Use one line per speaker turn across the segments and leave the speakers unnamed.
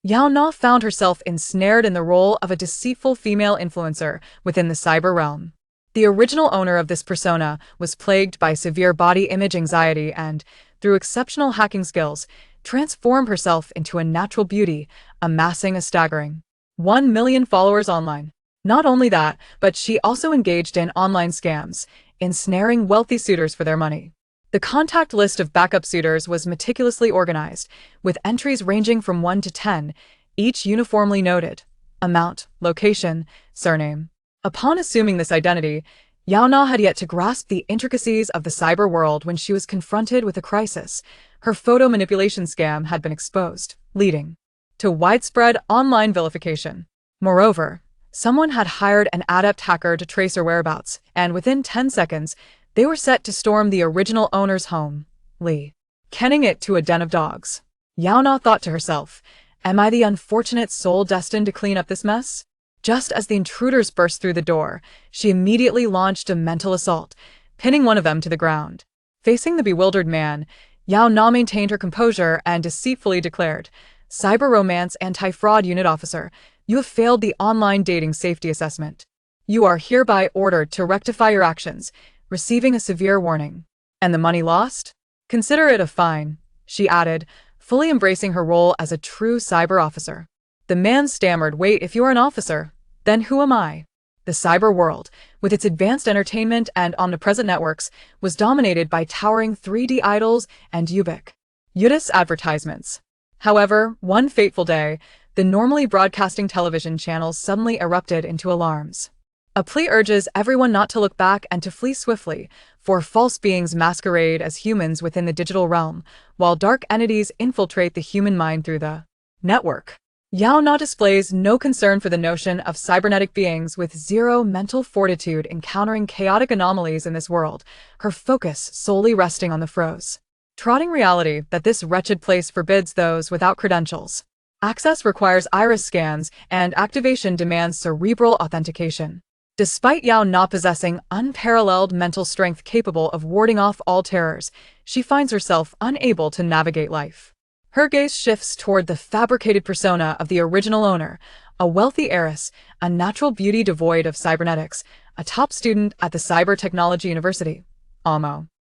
Yaona found herself ensnared in the role of a deceitful female influencer within the cyber realm. The original owner of this persona was plagued by severe body image anxiety and, through exceptional hacking skills, transformed herself into a natural beauty, amassing a staggering 1 million followers online. Not only that, but she also engaged in online scams, ensnaring wealthy suitors for their money. The contact list of backup suitors was meticulously organized, with entries ranging from 1 to 10, each uniformly noted: amount, location, surname. Upon assuming this identity, Yaona had yet to grasp the intricacies of the cyber world when she was confronted with a crisis. Her photo manipulation scam had been exposed, leading to widespread online vilification. Moreover, someone had hired an adept hacker to trace her whereabouts, and within 10 seconds, they were set to storm the original owner's home, Lee, kenning it to a den of dogs. Yaona thought to herself, am I the unfortunate soul destined to clean up this mess? Just as the intruders burst through the door, she immediately launched a mental assault, pinning one of them to the ground. Facing the bewildered man, Yaona maintained her composure and deceitfully declared, Cyber Romance Anti-Fraud Unit Officer, you have failed the online dating safety assessment. You are hereby ordered to rectify your actions, receiving a severe warning. And the money lost? Consider it a fine, she added, fully embracing her role as a true cyber officer. The man stammered, wait, if you're an officer, then who am I? The cyber world, with its advanced entertainment and omnipresent networks, was dominated by towering 3D idols and ubiquitous advertisements. However, one fateful day, the normally broadcasting television channels suddenly erupted into alarms. A plea urges everyone not to look back and to flee swiftly, for false beings masquerade as humans within the digital realm, while dark entities infiltrate the human mind through the network. Yaona displays no concern for the notion of cybernetic beings with zero mental fortitude encountering chaotic anomalies in this world, her focus solely resting on the frozen reality that this wretched place forbids those without credentials. Access requires iris scans, and activation demands cerebral authentication. Despite Yaona possessing unparalleled mental strength capable of warding off all terrors, she finds herself unable to navigate life. Her gaze shifts toward the fabricated persona of the original owner, a wealthy heiress, a natural beauty devoid of cybernetics, a top student at the Cyber Technology University.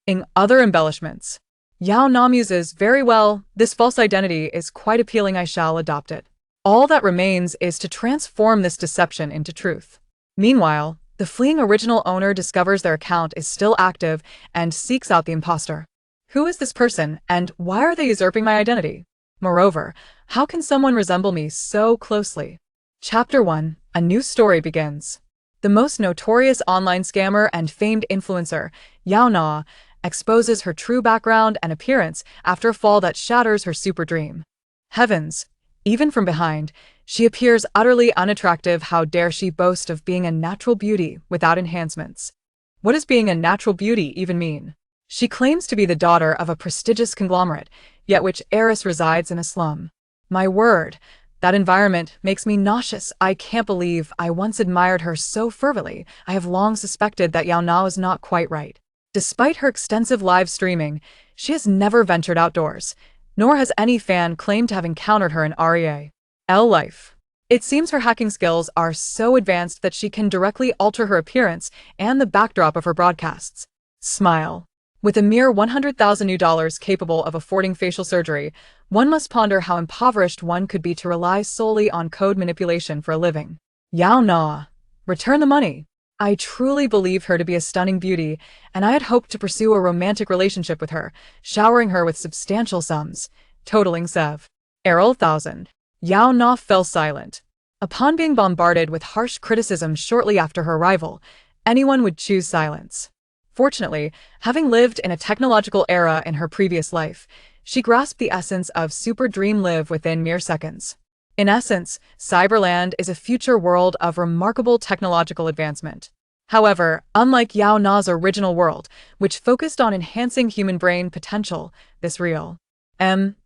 In other embellishments, Yaona muses, very well, this false identity is quite appealing, I shall adopt it. All that remains is to transform this deception into truth. Meanwhile, the fleeing original owner discovers their account is still active and seeks out the imposter. Who is this person, and why are they usurping my identity? Moreover, how can someone resemble me so closely? Chapter 1, a new story begins. The most notorious online scammer and famed influencer, Yaona, exposes her true background and appearance after a fall that shatters her super dream. Heavens! Even from behind, she appears utterly unattractive. How dare she boast of being a natural beauty without enhancements? What does being a natural beauty even mean? She claims to be the daughter of a prestigious conglomerate, yet which heiress resides in a slum. My word, that environment makes me nauseous. I can't believe I once admired her so fervently. I have long suspected that Yaona was not quite right. Despite her extensive live streaming, she has never ventured outdoors, nor has any fan claimed to have encountered her in real life. It seems her hacking skills are so advanced that she can directly alter her appearance and the backdrop of her broadcasts. Smile. With a mere $100,000 capable of affording facial surgery, one must ponder how impoverished one could be to rely solely on code manipulation for a living. Yaona, return the money. I truly believe her to be a stunning beauty, and I had hoped to pursue a romantic relationship with her, showering her with substantial sums, totaling $7,000. Yaona fell silent. Upon being bombarded with harsh criticism shortly after her arrival, anyone would choose silence. Fortunately, having lived in a technological era in her previous life, she grasped the essence of super dream live within mere seconds. In essence, Cyberland is a future world of remarkable technological advancement. However, unlike Yaona's original world, which focused on enhancing human brain potential, this real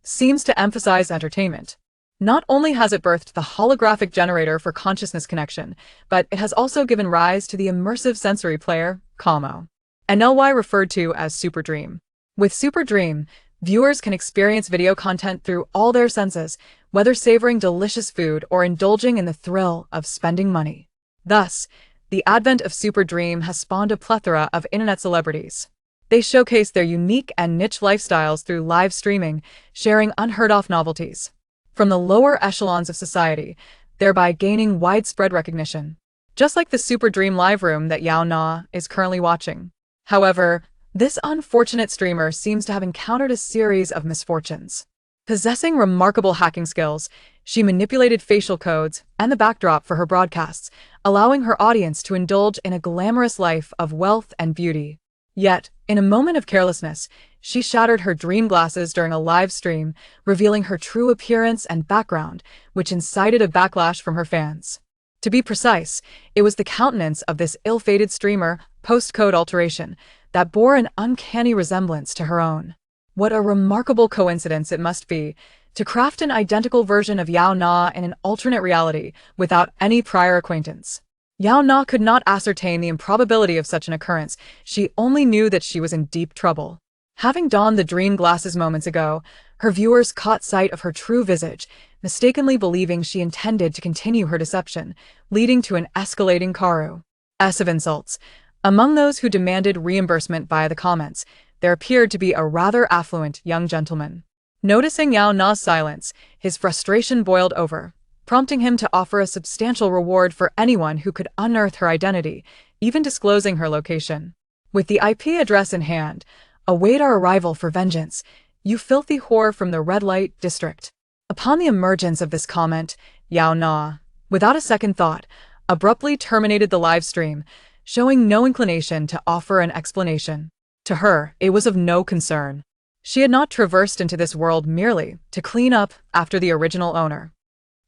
seems to emphasize entertainment. Not only has it birthed the holographic generator for consciousness connection, but it has also given rise to the immersive sensory player, NLY, referred to as Super Dream. With Super Dream, viewers can experience video content through all their senses, whether savoring delicious food or indulging in the thrill of spending money. Thus, the advent of Super Dream has spawned a plethora of internet celebrities. They showcase their unique and niche lifestyles through live streaming, sharing unheard-of novelties from the lower echelons of society, thereby gaining widespread recognition. Just like the Super Dream live room that Yaona is currently watching. However, this unfortunate streamer seems to have encountered a series of misfortunes. Possessing remarkable hacking skills, she manipulated facial codes and the backdrop for her broadcasts, allowing her audience to indulge in a glamorous life of wealth and beauty. Yet, in a moment of carelessness, she shattered her dream glasses during a live stream, revealing her true appearance and background, which incited a backlash from her fans. To be precise, it was the countenance of this ill-fated streamer, post-code alteration, that bore an uncanny resemblance to her own. What a remarkable coincidence it must be to craft an identical version of Yao Na in an alternate reality without any prior acquaintance. Yao Na could not ascertain the improbability of such an occurrence. She only knew that she was in deep trouble. Having donned the dream glasses moments ago, her viewers caught sight of her true visage, mistakenly believing she intended to continue her deception, leading to an escalating chorus of insults. Among those who demanded reimbursement via the comments, there appeared to be a rather affluent young gentleman. Noticing Yao Na's silence, his frustration boiled over, prompting him to offer a substantial reward for anyone who could unearth her identity, even disclosing her location. With the IP address in hand, await our arrival for vengeance, you filthy whore from the red light district. Upon the emergence of this comment, Yao Na, without a second thought, abruptly terminated the live stream, showing no inclination to offer an explanation. To her, it was of no concern. She had not traversed into this world merely to clean up after the original owner.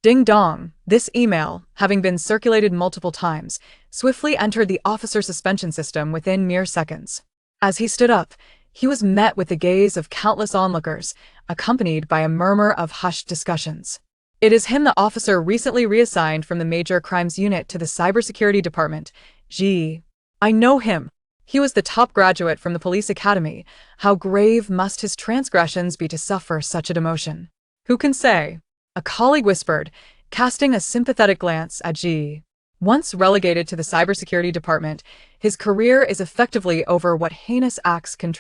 Ding dong, this email, having been circulated multiple times, swiftly entered the officer suspension system within mere seconds. As he stood up, he was met with the gaze of countless onlookers, accompanied by a murmur of hushed discussions. It is him, the officer recently reassigned from the Major Crimes Unit to the Cybersecurity Department. Gee, I know him. He was the top graduate from the police academy. How grave must his transgressions be to suffer such a demotion? Who can say? A colleague whispered, casting a sympathetic glance at G. Once relegated to the cybersecurity department, his career is effectively over. What heinous acts can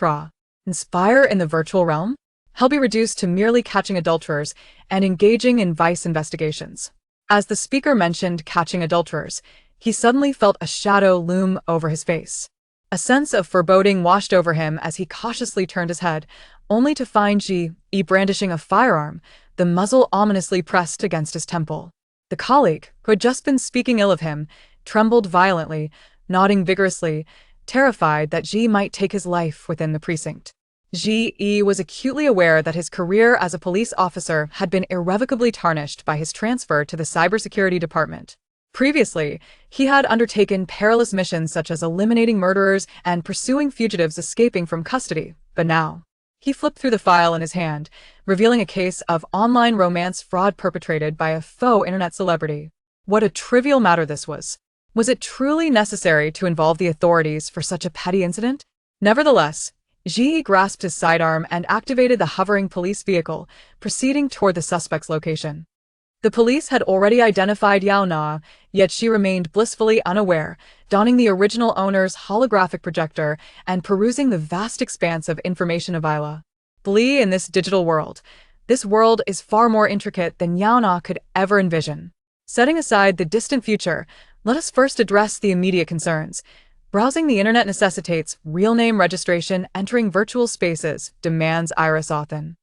inspire in the virtual realm? He'll be reduced to merely catching adulterers and engaging in vice investigations. As the speaker mentioned catching adulterers, he suddenly felt a shadow loom over his face. A sense of foreboding washed over him as he cautiously turned his head, only to find G. brandishing a firearm, the muzzle ominously pressed against his temple. The colleague, who had just been speaking ill of him, trembled violently, nodding vigorously, terrified that G might take his life within the precinct. G.E. was acutely aware that his career as a police officer had been irrevocably tarnished by his transfer to the cybersecurity department. Previously, he had undertaken perilous missions such as eliminating murderers and pursuing fugitives escaping from custody, but now, he flipped through the file in his hand, revealing a case of online romance fraud perpetrated by a faux internet celebrity. What a trivial matter this was. Was it truly necessary to involve the authorities for such a petty incident? Nevertheless, Ji grasped his sidearm and activated the hovering police vehicle, proceeding toward the suspect's location. The police had already identified Yaona, yet she remained blissfully unaware, donning the original owner's holographic projector and perusing the vast expanse of information available in this digital world. This world is far more intricate than Yaona could ever envision. Setting aside the distant future, let us first address the immediate concerns. Browsing the internet necessitates real name registration. Entering virtual spaces demands iris authentication.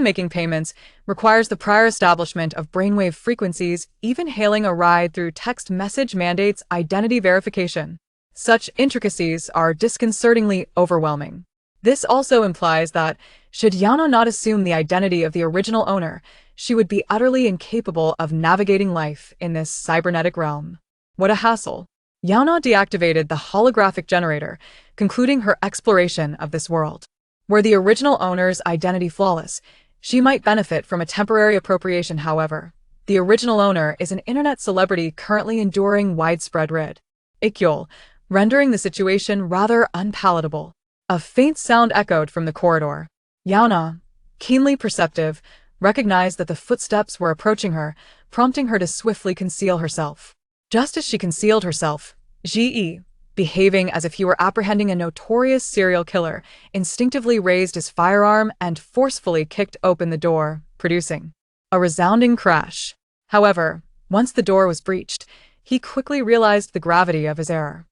Making payments requires the prior establishment of brainwave frequencies. Even hailing a ride through text message mandates identity verification. Such intricacies are disconcertingly overwhelming. This also implies that, should Yaona not assume the identity of the original owner, she would be utterly incapable of navigating life in this cybernetic realm. What a hassle. Yaona deactivated the holographic generator, concluding her exploration of this world. Were the original owner's identity flawless, she might benefit from a temporary appropriation. However, the original owner is an internet celebrity currently enduring widespread ridicule, rendering the situation rather unpalatable. A faint sound echoed from the corridor. Yaona, keenly perceptive, recognized that the footsteps were approaching her, prompting her to swiftly conceal herself. Just as she concealed herself, Ji, behaving as if he were apprehending a notorious serial killer, instinctively raised his firearm and forcefully kicked open the door, producing a resounding crash. However, once the door was breached, he quickly realized the gravity of his error.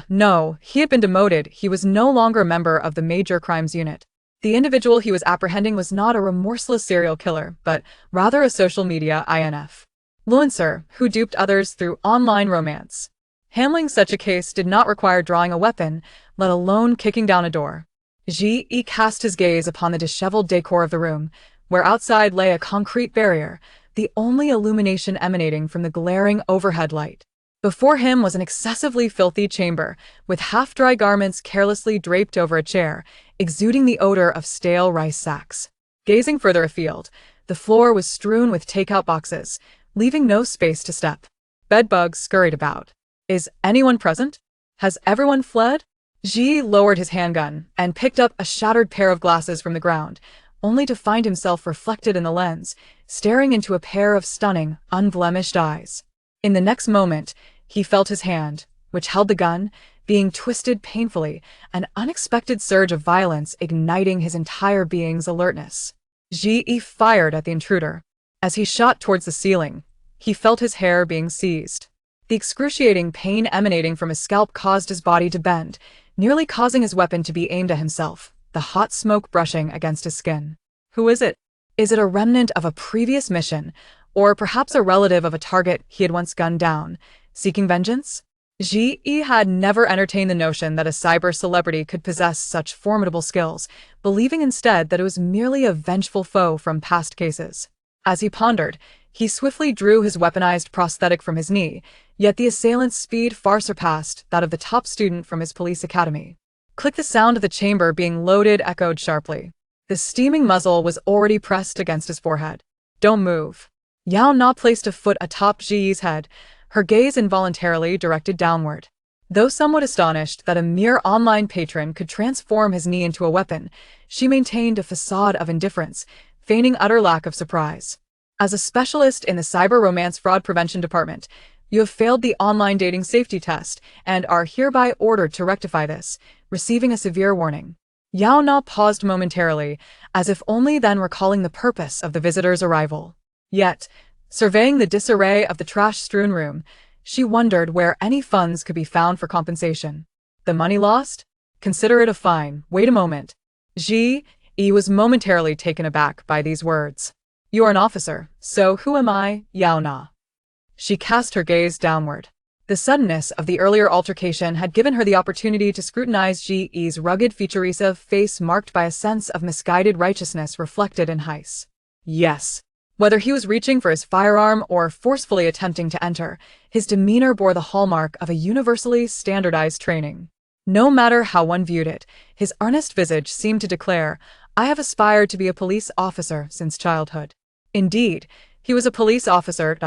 No, he had been demoted. He was no longer a member of the Major Crimes Unit. The individual he was apprehending was not a remorseless serial killer, but rather a social media influencer who duped others through online romance. Handling such a case did not require drawing a weapon, let alone kicking down a door. Ji cast his gaze upon the disheveled decor of the room, where outside lay a concrete barrier, the only illumination emanating from the glaring overhead light. Before him was an excessively filthy chamber, with half-dry garments carelessly draped over a chair, exuding the odor of stale rice sacks. Gazing further afield, the floor was strewn with takeout boxes, leaving no space to step. Bedbugs scurried about. Is anyone present? Has everyone fled? Ji lowered his handgun and picked up a shattered pair of glasses from the ground, only to find himself reflected in the lens, staring into a pair of stunning, unblemished eyes. In the next moment, he felt his hand, which held the gun, being twisted painfully, an unexpected surge of violence igniting his entire being's alertness. Ji fired at the intruder. As he shot towards the ceiling, he felt his hair being seized. The excruciating pain emanating from his scalp caused his body to bend, nearly causing his weapon to be aimed at himself, the hot smoke brushing against his skin. Who is it? Is it a remnant of a previous mission, or perhaps a relative of a target he had once gunned down, seeking vengeance? Ji had never entertained the notion that a cyber celebrity could possess such formidable skills, believing instead that it was merely a vengeful foe from past cases. As he pondered, he swiftly drew his weaponized prosthetic from his knee, yet the assailant's speed far surpassed that of the top student from his police academy. Click. The sound of the chamber being loaded echoed sharply. The steaming muzzle was already pressed against his forehead. Don't move. Yaona placed a foot atop Ji's head, her gaze involuntarily directed downward. Though somewhat astonished that a mere online patron could transform his knee into a weapon, she maintained a facade of indifference, feigning utter lack of surprise. As a specialist in the Cyber Romance Fraud Prevention Department, you have failed the online dating safety test and are hereby ordered to rectify this, receiving a severe warning. Yaona paused momentarily, as if only then recalling the purpose of the visitor's arrival. Yet, surveying the disarray of the trash-strewn room, she wondered where any funds could be found for compensation. The money lost? Consider it a fine. Wait a moment. Ji was momentarily taken aback by these words. You are an officer, so who am I, Yaona? She cast her gaze downward. The suddenness of the earlier altercation had given her the opportunity to scrutinize Ji's rugged featuresa face marked by a sense of misguided righteousness reflected in Heis. Yes. Whether he was reaching for his firearm or forcefully attempting to enter, his demeanor bore the hallmark of a universally standardized training. No matter how one viewed it, his earnest visage seemed to declare, I have aspired to be a police officer since childhood. Indeed, he was a police officer,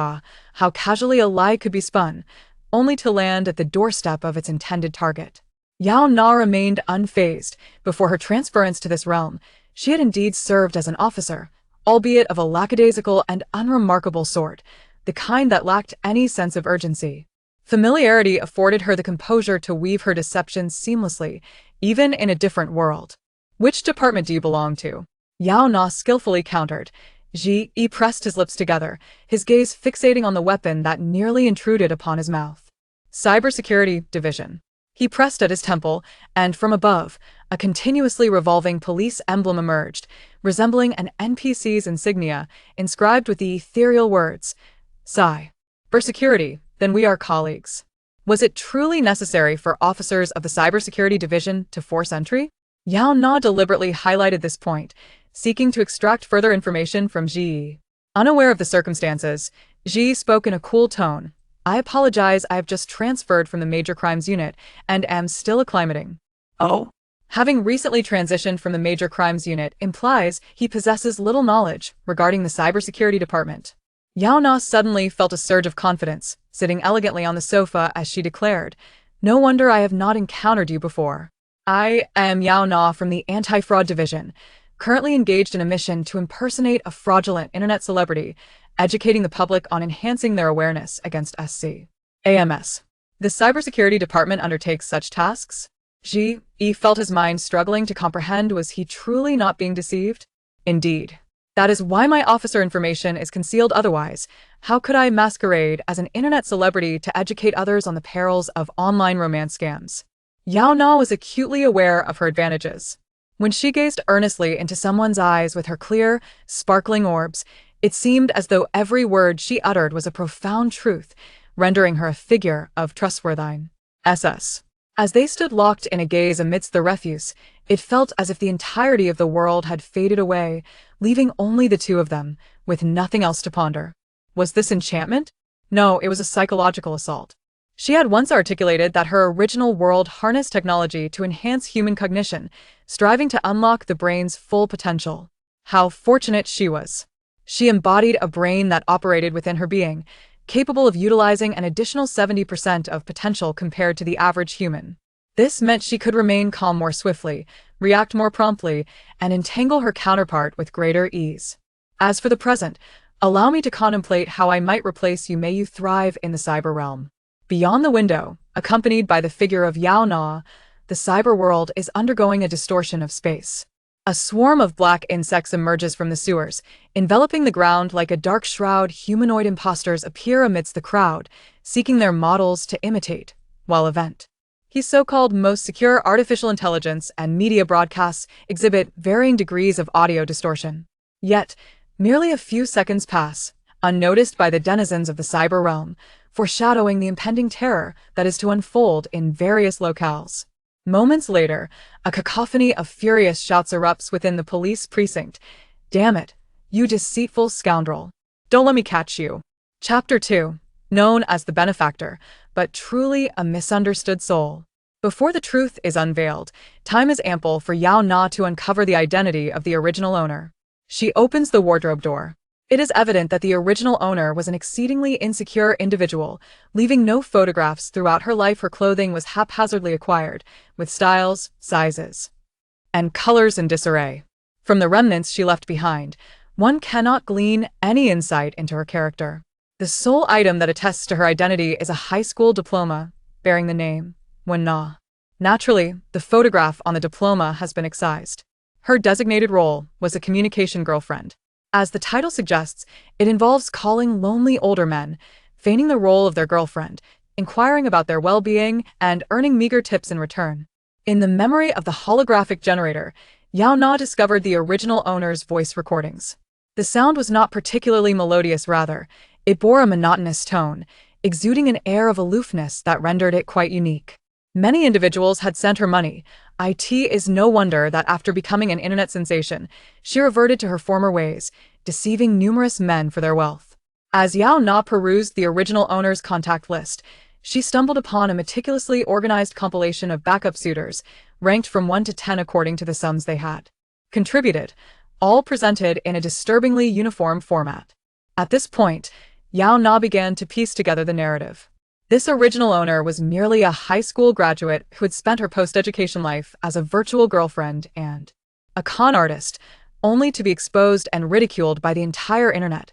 how casually a lie could be spun, only to land at the doorstep of its intended target. Yaona remained unfazed. Before her transference to this realm, she had indeed served as an officer, albeit of a lackadaisical and unremarkable sort, the kind that lacked any sense of urgency. Familiarity afforded her the composure to weave her deceptions seamlessly, even in a different world. Which department do you belong to? Yaona skillfully countered. Ji pressed his lips together, his gaze fixating on the weapon that nearly intruded upon his mouth. Cybersecurity Division. He pressed at his temple, and from above, a continuously revolving police emblem emerged, resembling an NPC's insignia, inscribed with the ethereal words, Cybersecurity, then we are colleagues. Was it truly necessary for officers of the Cybersecurity Division to force entry? Yaona deliberately highlighted this point, seeking to extract further information from Ji. Unaware of the circumstances, Ji spoke in a cool tone. I apologize, I have just transferred from the Major Crimes Unit and am still acclimating. Oh? Having recently transitioned from the Major Crimes Unit implies he possesses little knowledge regarding the Cybersecurity Department. Yaona suddenly felt a surge of confidence, sitting elegantly on the sofa as she declared, No wonder I have not encountered you before. I am Yaona from the Anti-Fraud Division. currently engaged in a mission to impersonate a fraudulent internet celebrity, educating the public on enhancing their awareness against SCAMs. The cybersecurity department undertakes such tasks? G.E. felt his mind struggling to comprehend. Was he truly not being deceived? Indeed. That is why my officer information is concealed otherwise. How could I masquerade as an internet celebrity to educate others on the perils of online romance scams? Yaona was acutely aware of her advantages. When she gazed earnestly into someone's eyes with her clear, sparkling orbs, it seemed as though every word she uttered was a profound truth, rendering her a figure of trustworthiness. As they stood locked in a gaze amidst the refuse, it felt as if the entirety of the world had faded away, leaving only the two of them, with nothing else to ponder. Was this enchantment? No, it was a psychological assault. She had once articulated that her original world harnessed technology to enhance human cognition, striving to unlock the brain's full potential. How fortunate she was. She embodied a brain that operated within her being, capable of utilizing an additional 70% of potential compared to the average human. This meant she could remain calm more swiftly, react more promptly, and entangle her counterpart with greater ease. As for the present, allow me to contemplate how I might replace you. May you thrive in the cyber realm. Beyond the window, accompanied by the figure of Yaona, the cyberworld is undergoing a distortion of space. A swarm of black insects emerges from the sewers, enveloping the ground like a dark shroud. Humanoid imposters appear amidst the crowd, seeking their models to imitate, while his so-called most secure artificial intelligence and media broadcasts exhibit varying degrees of audio distortion. Yet, merely a few seconds pass, unnoticed by the denizens of the cyber realm, foreshadowing the impending terror that is to unfold in various locales. Moments later, a cacophony of furious shouts erupts within the police precinct. Damn it, you deceitful scoundrel. Don't let me catch you. Chapter 2. Known as the benefactor, but truly a misunderstood soul. Before the truth is unveiled, time is ample for Yaona to uncover the identity of the original owner. She opens the wardrobe door. It is evident that the original owner was an exceedingly insecure individual, leaving no photographs throughout her life. Her clothing was haphazardly acquired, with styles, sizes, and colors in disarray. From the remnants she left behind, one cannot glean any insight into her character. The sole item that attests to her identity is a high school diploma, bearing the name Yaona. Naturally, the photograph on the diploma has been excised. Her designated role was a communication girlfriend. As the title suggests, it involves calling lonely older men, feigning the role of their girlfriend, inquiring about their well-being, and earning meager tips in return. In the memory of the holographic generator, Yaona discovered the original owner's voice recordings. The sound was not particularly melodious, rather, it bore a monotonous tone, exuding an air of aloofness that rendered it quite unique. Many individuals had sent her money. It is no wonder that after becoming an internet sensation, she reverted to her former ways, deceiving numerous men for their wealth. As Yaona perused the original owner's contact list, she stumbled upon a meticulously organized compilation of backup suitors, ranked from 1 to 10 according to the sums they had contributed, all presented in a disturbingly uniform format. At this point, Yaona began to piece together the narrative. This original owner was merely a high school graduate who had spent her post-education life as a virtual girlfriend and a con artist, only to be exposed and ridiculed by the entire internet,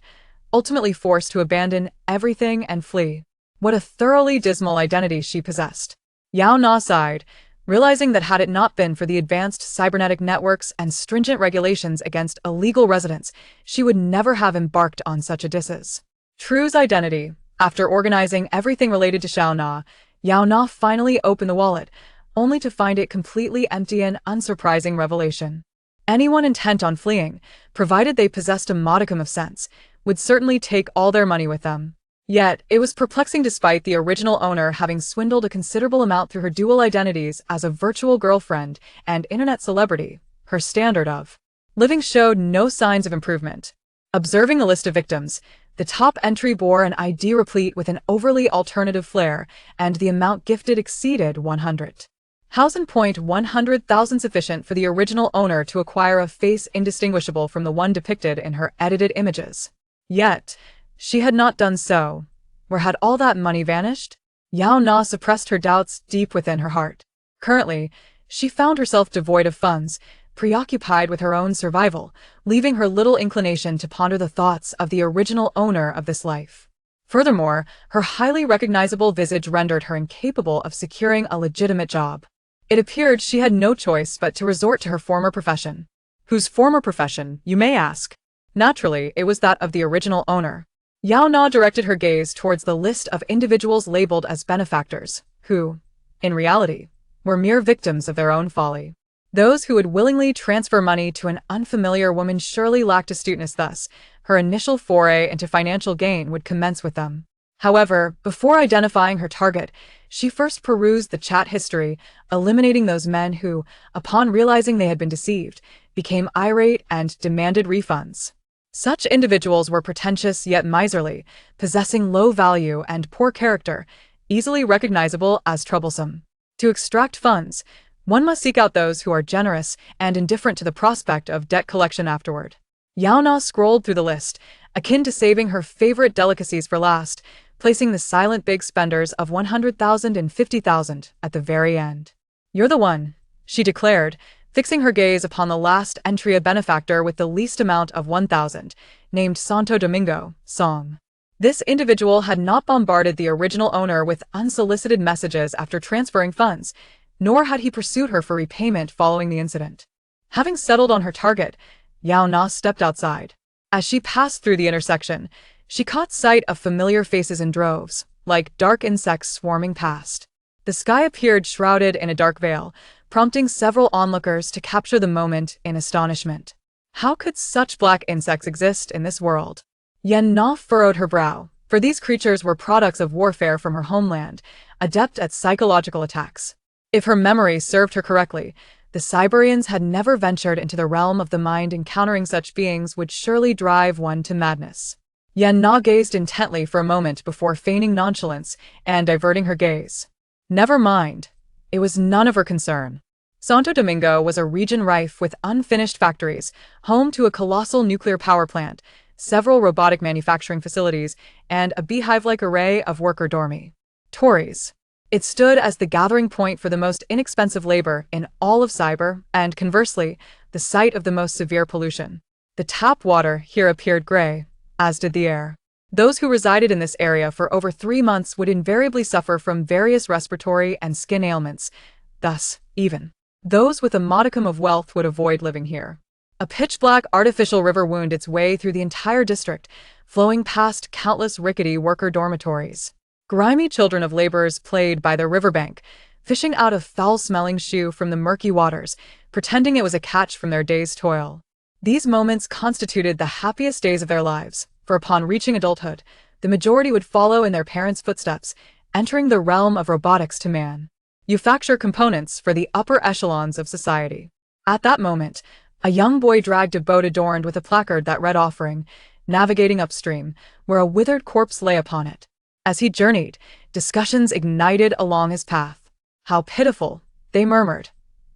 ultimately forced to abandon everything and flee. What a thoroughly dismal identity she possessed. Yaona sighed, realizing that had it not been for the advanced cybernetic networks and stringent regulations against illegal residents, she would never have embarked on such odysseys. True's identity. After organizing everything related to Yaona finally opened the wallet, only to find it completely empty. An unsurprising revelation. Anyone intent on fleeing, provided they possessed a modicum of sense, would certainly take all their money with them. Yet, it was perplexing despite the original owner having swindled a considerable amount through her dual identities as a virtual girlfriend and internet celebrity, her standard of living showed no signs of improvement. Observing the list of victims, the top entry bore an ID replete with an overly alternative flair, and the amount gifted exceeded 100,000 sufficient for the original owner to acquire a face indistinguishable from the one depicted in her edited images. Yet, she had not done so. Where had all that money vanished? Yaona suppressed her doubts deep within her heart. Currently, she found herself devoid of funds, preoccupied with her own survival, leaving her little inclination to ponder the thoughts of the original owner of this life. Furthermore, her highly recognizable visage rendered her incapable of securing a legitimate job. It appeared she had no choice but to resort to her former profession. Whose former profession, you may ask? Naturally, it was that of the original owner. Yaona directed her gaze towards the list of individuals labeled as benefactors, who, in reality, were mere victims of their own folly. Those who would willingly transfer money to an unfamiliar woman surely lacked astuteness. Thus, her initial foray into financial gain would commence with them. However, before identifying her target, she first perused the chat history, eliminating those men who, upon realizing they had been deceived, became irate and demanded refunds. Such individuals were pretentious yet miserly, possessing low value and poor character, easily recognizable as troublesome. To extract funds, one must seek out those who are generous and indifferent to the prospect of debt collection afterward. Yaona scrolled through the list, akin to saving her favorite delicacies for last, placing the silent big spenders of 100,000 and 50,000 at the very end. "You're the one," she declared, fixing her gaze upon the last entry, a benefactor with the least amount of 1,000, named Santo Domingo, Song. This individual had not bombarded the original owner with unsolicited messages after transferring funds, nor had he pursued her for repayment following the incident. Having settled on her target, Yaona stepped outside. As she passed through the intersection, she caught sight of familiar faces in droves, like dark insects swarming past. The sky appeared shrouded in a dark veil, prompting several onlookers to capture the moment in astonishment. How could such black insects exist in this world? Yaona furrowed her brow, for these creatures were products of warfare from her homeland, adept at psychological attacks. If her memory served her correctly, the Cyberians had never ventured into the realm of the mind. Encountering such beings would surely drive one to madness. Yaona gazed intently for a moment before feigning nonchalance and diverting her gaze. Never mind. It was none of her concern. Santo Domingo was a region rife with unfinished factories, home to a colossal nuclear power plant, several robotic manufacturing facilities, and a beehive-like array of worker dormitories. It stood as the gathering point for the most inexpensive labor in all of Cyber, and conversely, the site of the most severe pollution. The tap water here appeared gray, as did the air. Those who resided in this area for over 3 months would invariably suffer from various respiratory and skin ailments. Thus, even those with a modicum of wealth would avoid living here. A pitch-black artificial river wound its way through the entire district, flowing past countless rickety worker dormitories. Grimy children of laborers played by the riverbank, fishing out a foul-smelling shoe from the murky waters, pretending it was a catch from their day's toil. These moments constituted the happiest days of their lives, for upon reaching adulthood, the majority would follow in their parents' footsteps, entering the realm of robotics to manufacture components for the upper echelons of society. At that moment, a young boy dragged a boat adorned with a placard that read "Offering," navigating upstream, where a withered corpse lay upon it. As he journeyed, discussions ignited along his path. "How pitiful," they murmured.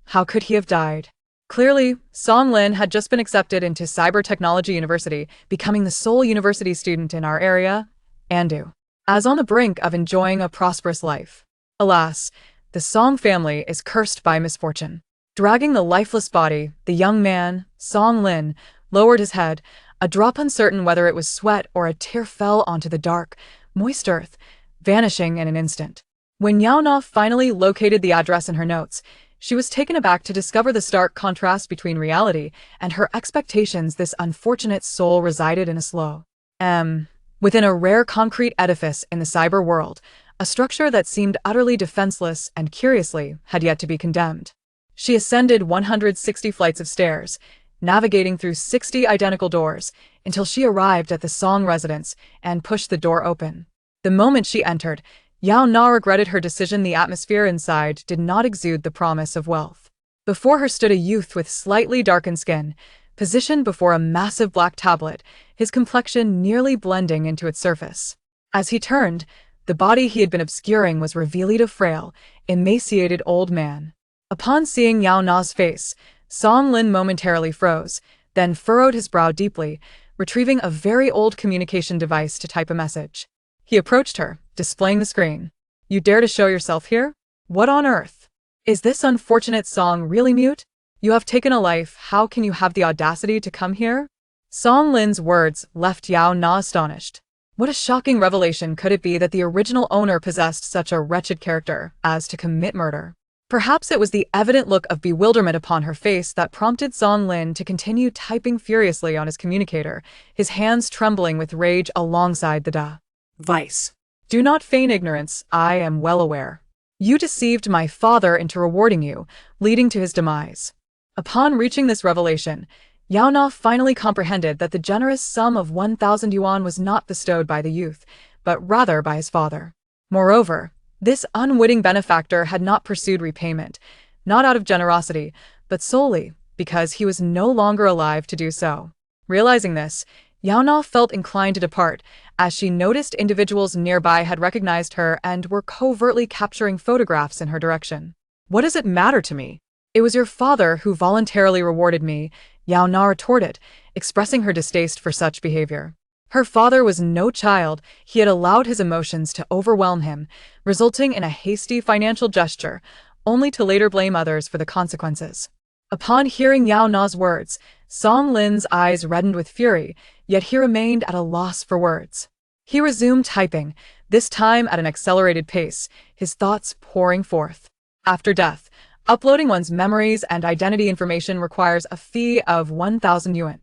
"How could he have died?" Clearly, Song Lin had just been accepted into Cyber Technology University, becoming the sole university student in our area, Andu, as on the brink of enjoying a prosperous life. Alas, the Song family is cursed by misfortune. Dragging the lifeless body, the young man, Song Lin, lowered his head. A drop uncertain whether it was sweat or a tear fell onto the dark, moist earth, vanishing in an instant. When Yaona finally located the address in her notes, she was taken aback to discover the stark contrast between reality and her expectations. This unfortunate soul resided in a slow within a rare concrete edifice in the cyber world, a structure that seemed utterly defenseless and, curiously, had yet to be condemned. She ascended 160 flights of stairs, navigating through 60 identical doors, until she arrived at the Song residence and pushed the door open. The moment she entered, Yaona regretted her decision. The atmosphere inside did not exude the promise of wealth. Before her stood a youth with slightly darkened skin, positioned before a massive black tablet, his complexion nearly blending into its surface. As he turned, the body he had been obscuring was revealed a frail, emaciated old man. Upon seeing Yaona's face, Song Lin momentarily froze, then furrowed his brow deeply, retrieving a very old communication device to type a message. He approached her, displaying the screen. "You dare to show yourself here? What on earth? Is this unfortunate Song really mute?" You have taken a life, how can you have the audacity to come here? Song Lin's words left Yaona astonished. What a shocking revelation could it be that the original owner possessed such a wretched character as to commit murder? Perhaps it was the evident look of bewilderment upon her face that prompted Song Lin to continue typing furiously on his communicator, his hands trembling with rage alongside the device. Do not feign ignorance, I am well aware. You deceived my father into rewarding you, leading to his demise. Upon reaching this revelation, Yaona finally comprehended that the generous sum of 1,000 yuan was not bestowed by the youth, but rather by his father. Moreover, this unwitting benefactor had not pursued repayment, not out of generosity, but solely because he was no longer alive to do so. Realizing this, Yaona felt inclined to depart, as she noticed individuals nearby had recognized her and were covertly capturing photographs in her direction. What does it matter to me? It was your father who voluntarily rewarded me, Yaona retorted, expressing her distaste for such behavior. Her father was no child, he had allowed his emotions to overwhelm him, resulting in a hasty financial gesture, only to later blame others for the consequences. Upon hearing Yaona's words, Song Lin's eyes reddened with fury, yet he remained at a loss for words. He resumed typing, this time at an accelerated pace, his thoughts pouring forth. After death, uploading one's memories and identity information requires a fee of 1,000 yuan.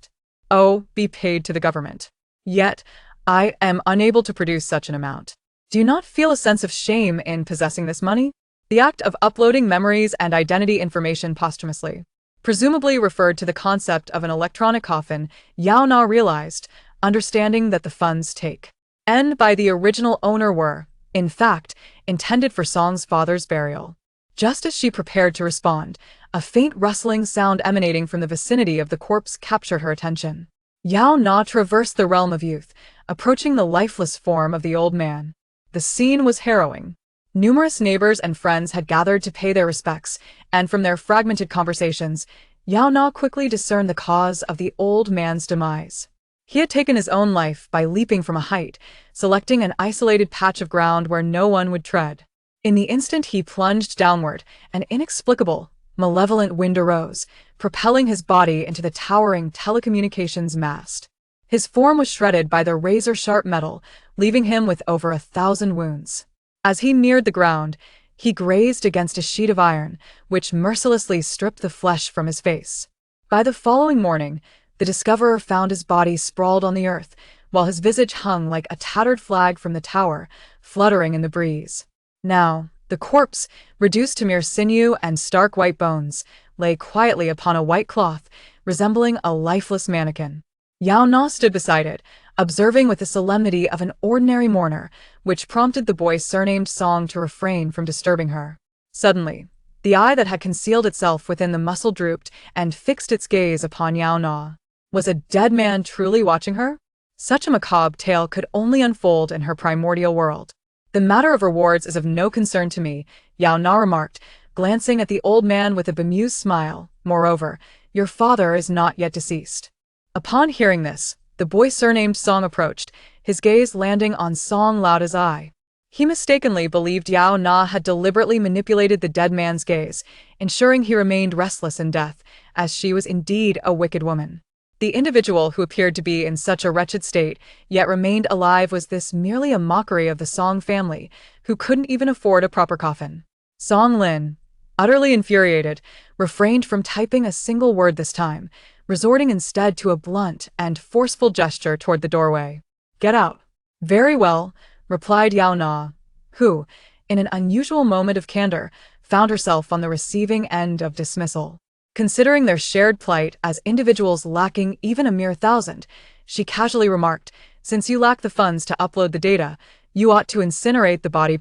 Be paid to the government. Yet, I am unable to produce such an amount. Do you not feel a sense of shame in possessing this money? The act of uploading memories and identity information posthumously presumably referred to the concept of an electronic coffin, Yaona realized, understanding that the funds taken by the original owner were, in fact, intended for Song's father's burial. Just as she prepared to respond, a faint rustling sound emanating from the vicinity of the corpse captured her attention. Yaona traversed the realm of youth, approaching the lifeless form of the old man. The scene was harrowing. Numerous neighbors and friends had gathered to pay their respects, and from their fragmented conversations, Yaona quickly discerned the cause of the old man's demise. He had taken his own life by leaping from a height, selecting an isolated patch of ground where no one would tread. In the instant he plunged downward, an inexplicable, malevolent wind arose, propelling his body into the towering telecommunications mast. His form was shredded by the razor-sharp metal, leaving him with over 1,000 wounds. As he neared the ground, he grazed against a sheet of iron, which mercilessly stripped the flesh from his face. By the following morning, the discoverer found his body sprawled on the earth, while his visage hung like a tattered flag from the tower, fluttering in the breeze. Now, the corpse, reduced to mere sinew and stark white bones, lay quietly upon a white cloth, resembling a lifeless mannequin. Yaona stood beside it, observing with the solemnity of an ordinary mourner, which prompted the boy surnamed Song to refrain from disturbing her. Suddenly, the eye that had concealed itself within the muscle drooped and fixed its gaze upon Yaona. Was a dead man truly watching her? Such a macabre tale could only unfold in her primordial world. The matter of rewards is of no concern to me, Yaona remarked, glancing at the old man with a bemused smile. Moreover, your father is not yet deceased. Upon hearing this, the boy surnamed Song approached, his gaze landing on Song Laoda's eye. He mistakenly believed Yaona had deliberately manipulated the dead man's gaze, ensuring he remained restless in death, as she was indeed a wicked woman. The individual who appeared to be in such a wretched state, yet remained alive, was this merely a mockery of the Song family, who couldn't even afford a proper coffin. Song Lin, utterly infuriated, refrained from typing a single word this time, resorting instead to a blunt and forceful gesture toward the doorway. Get out. Very well, replied Yaona, who, in an unusual moment of candor, found herself on the receiving end of dismissal. Considering their shared plight as individuals lacking even a mere 1,000, she casually remarked, since you lack the funds to upload the data, you ought to incinerate the body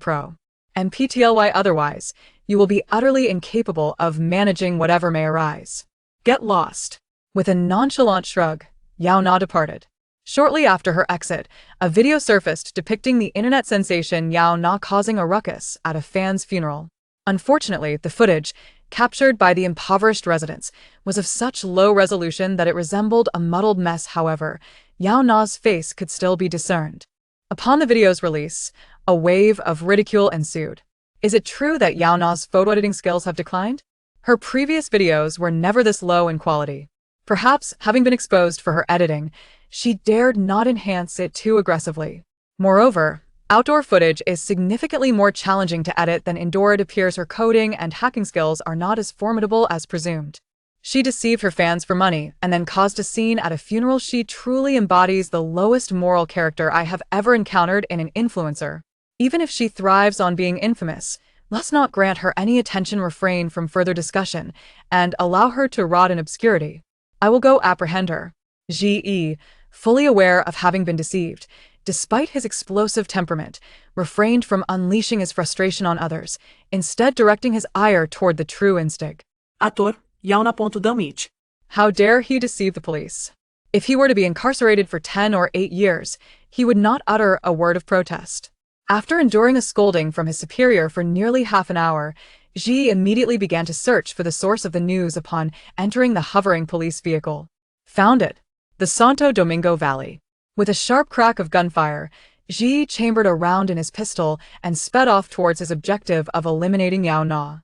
MPTLY, otherwise, you will be utterly incapable of managing whatever may arise. Get lost. With a nonchalant shrug, Yaona departed. Shortly after her exit, a video surfaced depicting the internet sensation Yaona causing a ruckus at a fan's funeral. Unfortunately, the footage, captured by the impoverished residents, was of such low resolution that it resembled a muddled mess. However, Yaona's face could still be discerned. Upon the video's release, a wave of ridicule ensued. Is it true that Yaona's photo editing skills have declined? Her previous videos were never this low in quality. Perhaps, having been exposed for her editing, she dared not enhance it too aggressively. Moreover, outdoor footage is significantly more challenging to edit than indoor. It appears her coding and hacking skills are not as formidable as presumed. She deceived her fans for money and then caused a scene at a funeral. She truly embodies the lowest moral character I have ever encountered in an influencer. Even if she thrives on being infamous, let's not grant her any attention, refrain from further discussion, and allow her to rot in obscurity. I will go apprehend her. Ge, fully aware of having been deceived, despite his explosive temperament, refrained from unleashing his frustration on others, instead directing his ire toward the true instinct.
Ator, Yaona.damit.
How dare he deceive the police? If he were to be incarcerated for 10 or 8 years, he would not utter a word of protest. After enduring a scolding from his superior for nearly half an hour, Ge immediately began to search for the source of the news upon entering the hovering police vehicle. Found it. The Santo Domingo Valley. With a sharp crack of gunfire, Ge chambered a round in his pistol and sped off towards his objective of eliminating Yaona.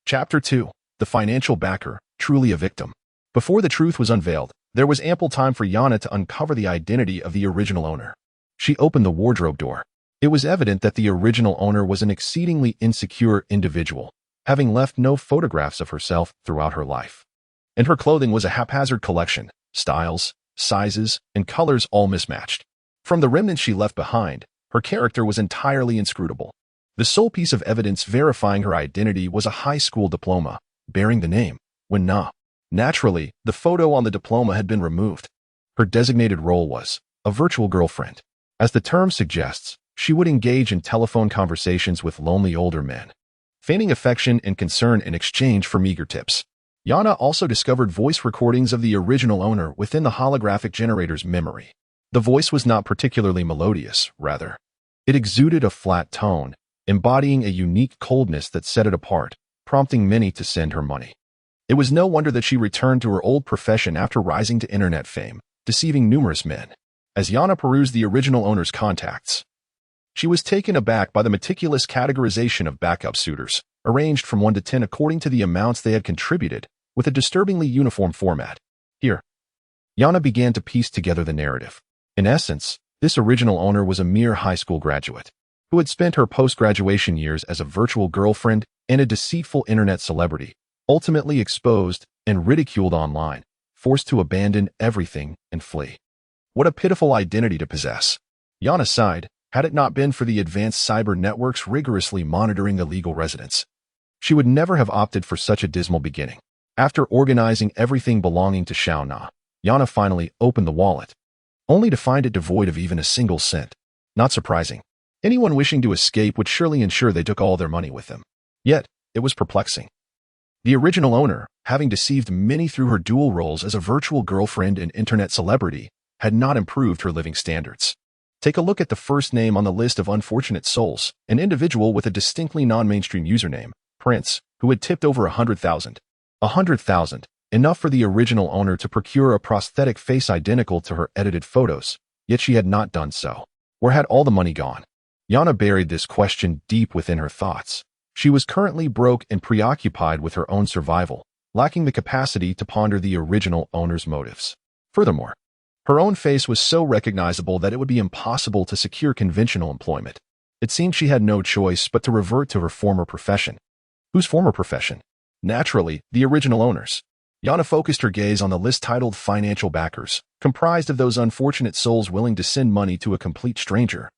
Chapter 2. The Financial Backer, Truly a Victim. Before the truth was unveiled, there was ample time for Yaona to uncover the identity of the original owner. She opened the wardrobe door. It was evident that the original owner was an exceedingly insecure individual, having left no photographs of herself throughout her life. And her clothing was a haphazard collection, styles, sizes, and colors all mismatched. From the remnants she left behind, her character was entirely inscrutable. The sole piece of evidence verifying her identity was a high school diploma, bearing the name, Yaona. Naturally, the photo on the diploma had been removed. Her designated role was a virtual girlfriend. As the term suggests, she would engage in telephone conversations with lonely older men, feigning affection and concern in exchange for meager tips. Yaona also discovered voice recordings of the original owner within the holographic generator's memory. The voice was not particularly melodious, rather. It exuded a flat tone, embodying a unique coldness that set it apart, prompting many to send her money. It was no wonder that she returned to her old profession after rising to internet fame, deceiving numerous men. As Yaona perused the original owner's contacts, she was taken aback by the meticulous categorization of backup suitors, arranged from 1 to 10 according to the amounts they had contributed, with a disturbingly uniform format. Here, Yaona began to piece together the narrative. In essence, this original owner was a mere high school graduate, who had spent her post-graduation years as a virtual girlfriend and a deceitful internet celebrity, ultimately exposed and ridiculed online, forced to abandon everything and flee. What a pitiful identity to possess. Yaona sighed. Had it not been for the advanced cyber networks rigorously monitoring illegal residents, she would never have opted for such a dismal beginning. After organizing everything belonging to Yaona, Yaona finally opened the wallet, only to find it devoid of even a single cent. Not surprising. Anyone wishing to escape would surely ensure they took all their money with them. Yet, it was perplexing. The original owner, having deceived many through her dual roles as a virtual girlfriend and internet celebrity, had not improved her living standards. Take a look at the first name on the list of unfortunate souls, an individual with a distinctly non-mainstream username, Prince, who had tipped over 100,000. 100,000, enough for the original owner to procure a prosthetic face identical to her edited photos, yet she had not done so. Where had all the money gone? Yaona buried this question deep within her thoughts. She was currently broke and preoccupied with her own survival, lacking the capacity to ponder the original owner's motives. Furthermore, her own face was so recognizable that it would be impossible to secure conventional employment. It seemed she had no choice but to revert to her former profession. Whose former profession? Naturally, the original owner's. Yaona focused her gaze on the list titled Financial Backers, comprised of those unfortunate souls willing to send money to a complete stranger,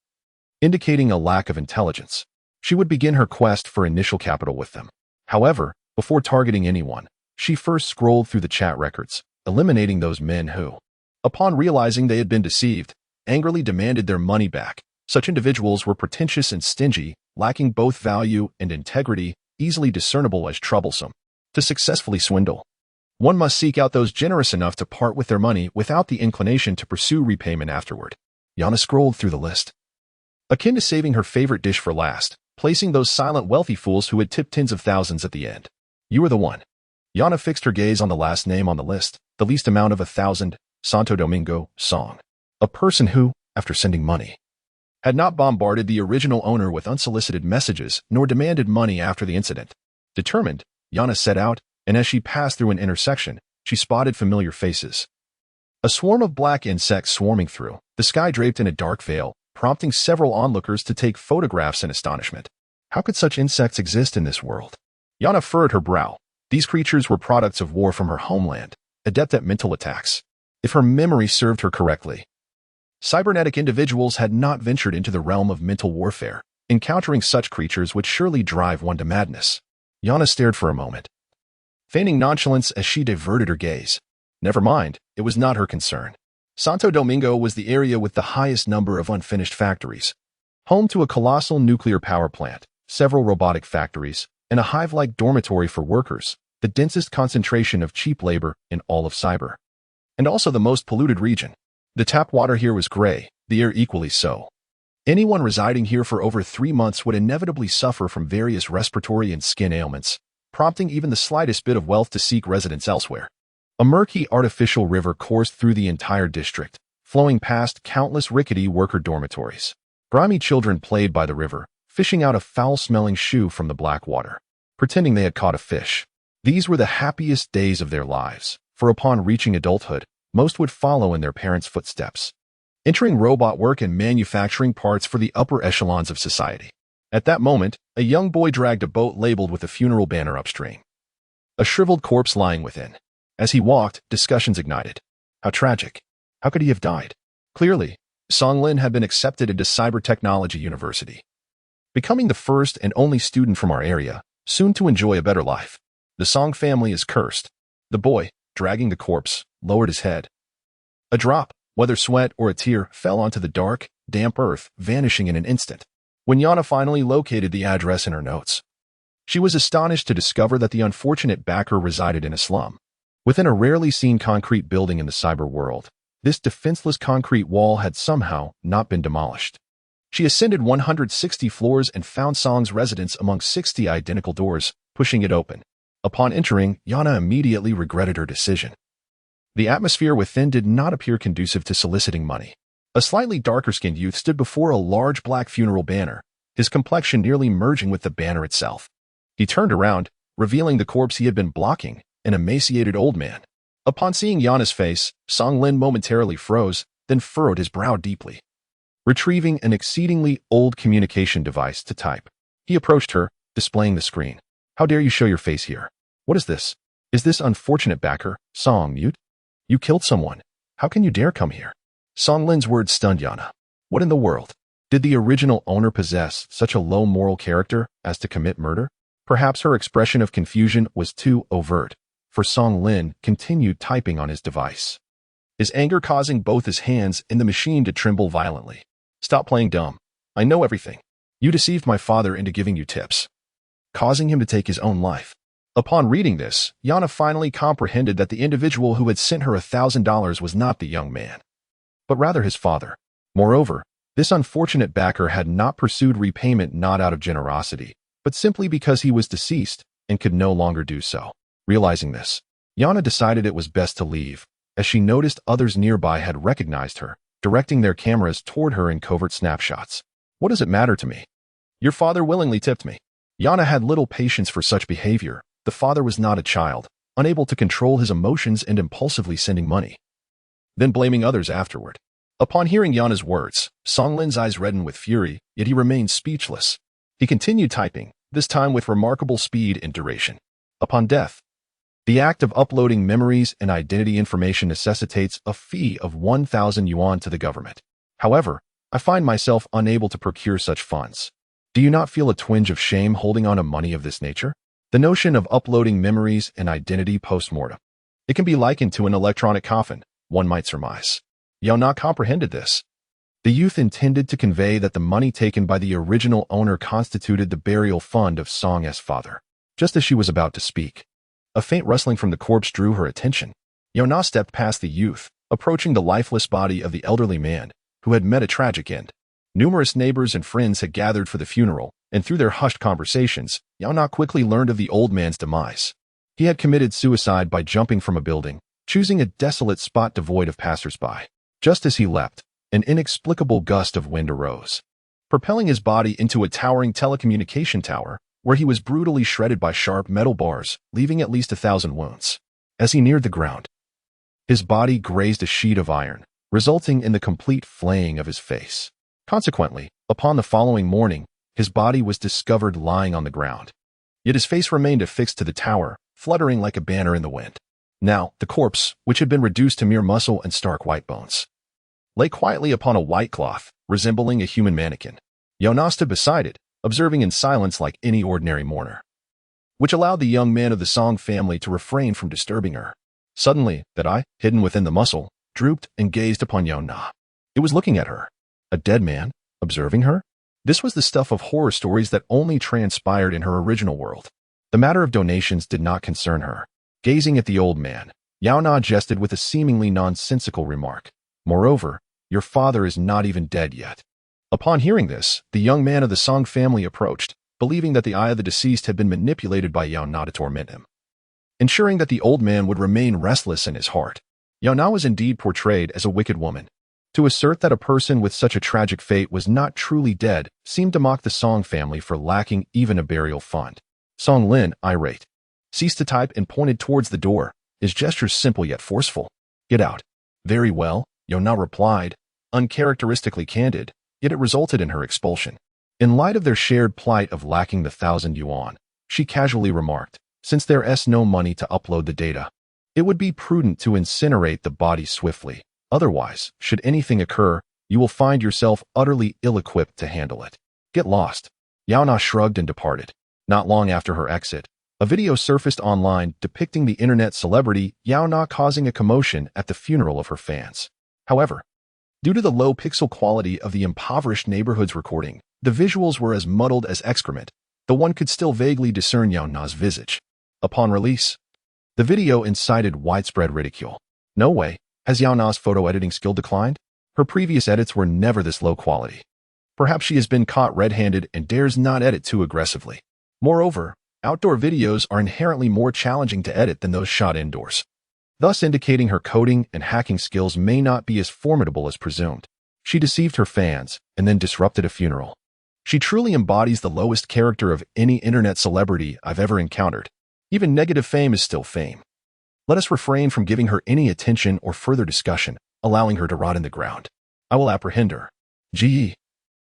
indicating a lack of intelligence. She would begin her quest for initial capital with them. However, before targeting anyone, she first scrolled through the chat records, eliminating those men who, upon realizing they had been deceived, angrily demanded their money back. Such individuals were pretentious and stingy, lacking both value and integrity, easily discernible as troublesome. To successfully swindle, one must seek out those generous enough to part with their money without the inclination to pursue repayment afterward. Yaona scrolled through the list, akin to saving her favorite dish for last, placing those silent wealthy fools who had tipped tens of thousands at the end. You were the one. Yaona fixed her gaze on the last name on the list, the least amount of 1,000, Santo Domingo, Song. A person who, after sending money, had not bombarded the original owner with unsolicited messages nor demanded money after the incident. Determined, Yaona set out, and as she passed through an intersection, she spotted familiar faces. A swarm of black insects swarming through, the sky draped in a dark veil, prompting several onlookers to take photographs in astonishment. How could such insects exist in this world? Yaona furrowed her brow. These creatures were products of war from her homeland, adept at mental attacks. If her memory served her correctly, cybernetic individuals had not ventured into the realm of mental warfare. Encountering such creatures would surely drive one to madness. Yaona stared for a moment, feigning nonchalance as she diverted her gaze. Never mind, it was not her concern. Santo Domingo was the area with the highest number of unfinished factories, home to a colossal nuclear power plant, several robotic factories, and a hive-like dormitory for workers, the densest concentration of cheap labor in all of cyber. And also the most polluted region. The tap water here was gray, the air equally so. Anyone residing here for over 3 months would inevitably suffer from various respiratory and skin ailments, prompting even the slightest bit of wealth to seek residence elsewhere. A murky artificial river coursed through the entire district, flowing past countless rickety worker dormitories. Grimy children played by the river, fishing out a foul-smelling shoe from the black water, pretending they had caught a fish. These were the happiest days of their lives, for upon reaching adulthood, most would follow in their parents' footsteps, entering robot work and manufacturing parts for the upper echelons of society. At that moment, a young boy dragged a boat labeled with a funeral banner upstream, a shriveled corpse lying within. As he walked, discussions ignited. How tragic. How could he have died? Clearly, Songlin had been accepted into Cyber Technology University, becoming the first and only student from our area, soon to enjoy a better life. The Song family is cursed. The boy, dragging the corpse, lowered his head. A drop, whether sweat or a tear, fell onto the dark, damp earth, vanishing in an instant. When Yaona finally located the address in her notes, she was astonished to discover that the unfortunate backer resided in a slum. Within a rarely seen concrete building in the cyber world, this defenseless concrete wall had somehow not been demolished. She ascended 160 floors and found Song's residence among 60 identical doors, pushing it open. Upon entering, Yaona immediately regretted her decision. The atmosphere within did not appear conducive to soliciting money. A slightly darker-skinned youth stood before a large black funeral banner, his complexion nearly merging with the banner itself. He turned around, revealing the corpse he had been blocking, an emaciated old man. Upon seeing Yaona's face, Songlin momentarily froze, then furrowed his brow deeply. Retrieving an exceedingly old communication device to type, he approached her, displaying the screen. How dare you show your face here? What is this? Is this unfortunate backer, Song, mute? You killed someone. How can you dare come here? Songlin's words stunned Yaona. What in the world? Did the original owner possess such a low moral character as to commit murder? Perhaps her expression of confusion was too overt, for Songlin continued typing on his device, his anger causing both his hands and the machine to tremble violently. Stop playing dumb. I know everything. You deceived my father into giving you tips, causing him to take his own life. Upon reading this, Yaona finally comprehended that the individual who had sent her $1,000 was not the young man, but rather his father. Moreover, this unfortunate backer had not pursued repayment not out of generosity, but simply because he was deceased and could no longer do so. Realizing this, Yaona decided it was best to leave, as she noticed others nearby had recognized her, directing their cameras toward her in covert snapshots. What does it matter to me? Your father willingly tipped me. Yaona had little patience for such behavior. The father was not a child, unable to control his emotions and impulsively sending money, then blaming others afterward. Upon hearing Yaona's words, Songlin's eyes reddened with fury, yet he remained speechless. He continued typing, this time with remarkable speed and duration. Upon death, the act of uploading memories and identity information necessitates a fee of 1,000 yuan to the government. However, I find myself unable to procure such funds. Do you not feel a twinge of shame holding on to money of this nature? The notion of uploading memories and identity post-mortem. It can be likened to an electronic coffin, one might surmise. Yaona comprehended this. The youth intended to convey that the money taken by the original owner constituted the burial fund of Song's father. Just as she was about to speak, a faint rustling from the corpse drew her attention. Yaona stepped past the youth, approaching the lifeless body of the elderly man, who had met a tragic end. Numerous neighbors and friends had gathered for the funeral, and through their hushed conversations, Yaona quickly learned of the old man's demise. He had committed suicide by jumping from a building, choosing a desolate spot devoid of passers-by. Just as he leapt, an inexplicable gust of wind arose, propelling his body into a towering telecommunication tower, where he was brutally shredded by sharp metal bars, leaving at least 1,000 wounds. As he neared the ground, his body grazed a sheet of iron, resulting in the complete flaying of his face. Consequently, upon the following morning, his body was discovered lying on the ground. Yet his face remained affixed to the tower, fluttering like a banner in the wind. Now, the corpse, which had been reduced to mere muscle and stark white bones, lay quietly upon a white cloth, resembling a human mannequin. Yaona stood beside it, observing in silence like any ordinary mourner, which allowed the young man of the Song family to refrain from disturbing her. Suddenly, that eye, hidden within the muscle, drooped and gazed upon Yaona. It was looking at her. A dead man, observing her? This was the stuff of horror stories that only transpired in her original world. The matter of donations did not concern her. Gazing at the old man, Yaona jested with a seemingly nonsensical remark. Moreover, your father is not even dead yet. Upon hearing this, the young man of the Song family approached, believing that the eye of the deceased had been manipulated by Yaona to torment him, ensuring that the old man would remain restless in his heart. Yaona was indeed portrayed as a wicked woman. To assert that a person with such a tragic fate was not truly dead seemed to mock the Song family for lacking even a burial fund. Song Lin, irate, ceased to type and pointed towards the door, his gestures simple yet forceful. Get out. Very well, Yaona replied, uncharacteristically candid, yet it resulted in her expulsion. In light of their shared plight of lacking the 1,000 yuan, she casually remarked, since there's no money to upload the data, it would be prudent to incinerate the body swiftly. Otherwise, should anything occur, you will find yourself utterly ill-equipped to handle it. Get lost. Yaona shrugged and departed. Not long after her exit, a video surfaced online depicting the internet celebrity Yaona causing a commotion at the funeral of her fans. However, due to the low pixel quality of the impoverished neighborhood's recording, the visuals were as muddled as excrement, though one could still vaguely discern Yaona's visage. Upon release, the video incited widespread ridicule. No way, has Yaona's photo editing skill declined? Her previous edits were never this low quality. Perhaps she has been caught red-handed and dares not edit too aggressively. Moreover, outdoor videos are inherently more challenging to edit than those shot indoors, thus indicating her coding and hacking skills may not be as formidable as presumed. She deceived her fans and then disrupted a funeral. She truly embodies the lowest character of any internet celebrity I've ever encountered. Even negative fame is still fame. Let us refrain from giving her any attention or further discussion, allowing her to rot in the ground. I will apprehend her. Ge,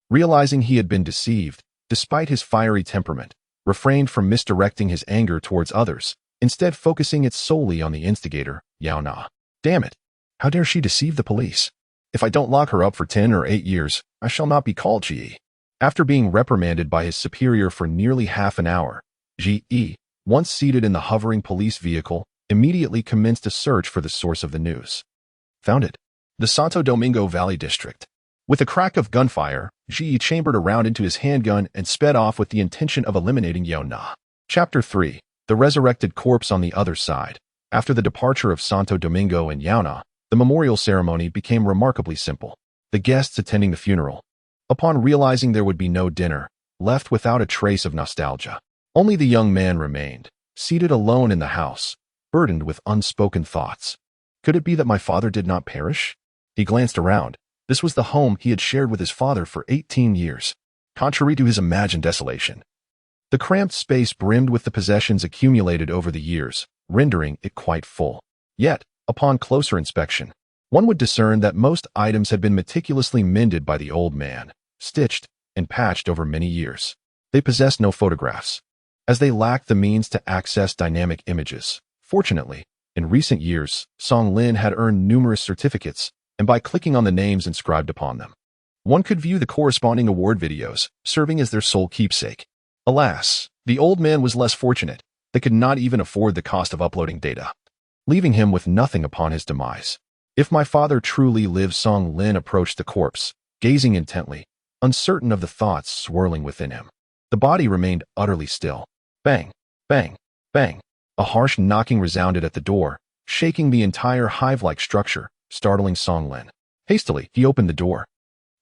realizing he had been deceived, despite his fiery temperament, refrained from misdirecting his anger towards others, instead focusing it solely on the instigator, Yaona. Damn it! How dare she deceive the police? If I don't lock her up for 10 or 8 years, I shall not be called Ge. After being reprimanded by his superior for nearly half an hour, Ge, once seated in the hovering police vehicle, immediately commenced a search for the source of the news. Found it. The Santo Domingo Valley District. With a crack of gunfire, Ge chambered a round into his handgun and sped off with the intention of eliminating Yaona. Chapter 3. The Resurrected Corpse on the Other Side. After the departure of Santo Domingo and Yaona, the memorial ceremony became remarkably simple. The guests attending the funeral, upon realizing there would be no dinner, left without a trace of nostalgia. Only the young man remained, seated alone in the house, burdened with unspoken thoughts. Could it be that my father did not perish? He glanced around. This was the home he had shared with his father for 18 years. Contrary to his imagined desolation, the cramped space brimmed with the possessions accumulated over the years, rendering it quite full. Yet, upon closer inspection, one would discern that most items had been meticulously mended by the old man, stitched and patched over many years. They possessed no photographs, as they lacked the means to access dynamic images. Fortunately, in recent years, Song Lin had earned numerous certificates, and by clicking on the names inscribed upon them, one could view the corresponding award videos, serving as their sole keepsake. Alas, the old man was less fortunate. They could not even afford the cost of uploading data, leaving him with nothing upon his demise. If my father truly lived, Song Lin approached the corpse, gazing intently, uncertain of the thoughts swirling within him. The body remained utterly still. Bang, bang, bang. A harsh knocking resounded at the door, shaking the entire hive-like structure, startling Song Lin. Hastily, he opened the door,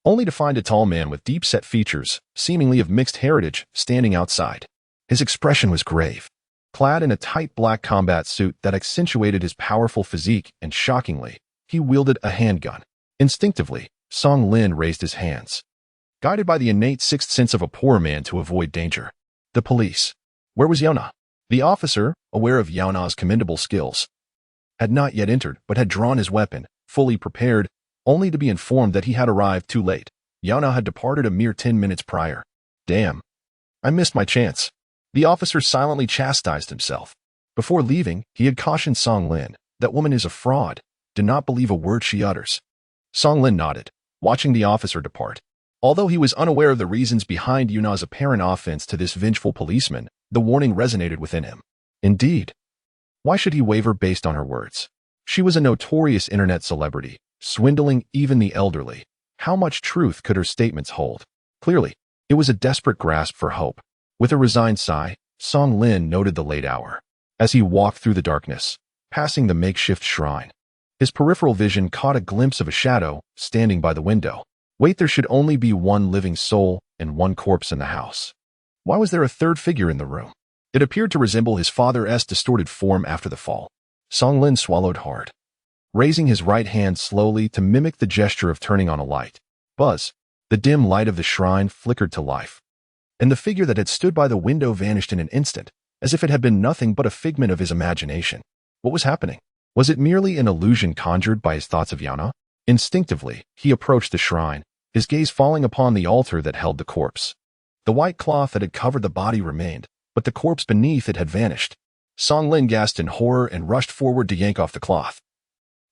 only to find a tall man with deep-set features, seemingly of mixed heritage, standing outside. His expression was grave, clad in a tight black combat suit that accentuated his powerful physique, and shockingly, he wielded a handgun. Instinctively, Song Lin raised his hands, guided by the innate sixth sense of a poor man to avoid danger. The police. Where was Yaona? The officer, aware of Yaona's commendable skills, had not yet entered but had drawn his weapon, fully prepared, only to be informed that he had arrived too late. Yaona had departed a mere 10 minutes prior. Damn. I missed my chance. The officer silently chastised himself. Before leaving, he had cautioned Song Lin, that woman is a fraud. Do not believe a word she utters. Song Lin nodded, watching the officer depart. Although he was unaware of the reasons behind Yaona's apparent offense to this vengeful policeman, the warning resonated within him. Indeed. Why should he waver based on her words? She was a notorious internet celebrity, swindling even the elderly. How much truth could her statements hold? Clearly, it was a desperate grasp for hope. With a resigned sigh, Song Lin noted the late hour. As he walked through the darkness, passing the makeshift shrine, his peripheral vision caught a glimpse of a shadow standing by the window. Wait, there should only be one living soul and one corpse in the house. Why was there a third figure in the room? It appeared to resemble his father's distorted form after the fall. Song Lin swallowed hard, raising his right hand slowly to mimic the gesture of turning on a light. Buzz. The dim light of the shrine flickered to life, and the figure that had stood by the window vanished in an instant, as if it had been nothing but a figment of his imagination. What was happening? Was it merely an illusion conjured by his thoughts of Yaona? Instinctively, he approached the shrine, his gaze falling upon the altar that held the corpse. The white cloth that had covered the body remained, but the corpse beneath it had vanished. Song Lin gasped in horror and rushed forward to yank off the cloth,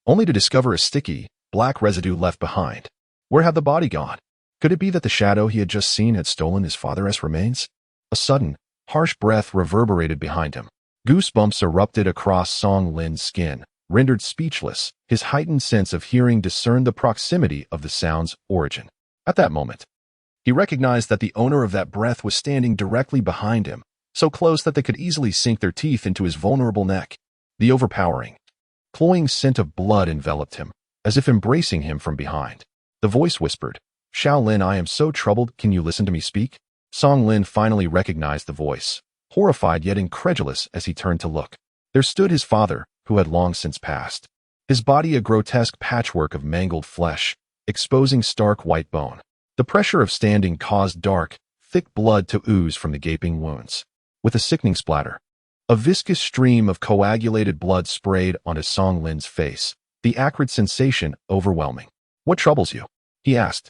only to discover a sticky, black residue left behind. Where had the body gone? Could it be that the shadow he had just seen had stolen his father's remains? A sudden, harsh breath reverberated behind him. Goosebumps erupted across Song Lin's skin. Rendered speechless, his heightened sense of hearing discerned the proximity of the sound's origin. At that moment, he recognized that the owner of that breath was standing directly behind him, so close that they could easily sink their teeth into his vulnerable neck. The overpowering, cloying scent of blood enveloped him, as if embracing him from behind. The voice whispered, "Xiao Lin, I am so troubled, can you listen to me speak?" Song Lin finally recognized the voice, horrified yet incredulous as he turned to look. There stood his father, who had long since passed. His body a grotesque patchwork of mangled flesh, exposing stark white bone. The pressure of standing caused dark, thick blood to ooze from the gaping wounds. With a sickening splatter, a viscous stream of coagulated blood sprayed onto Song Lin's face, the acrid sensation overwhelming. "What troubles you?" he asked,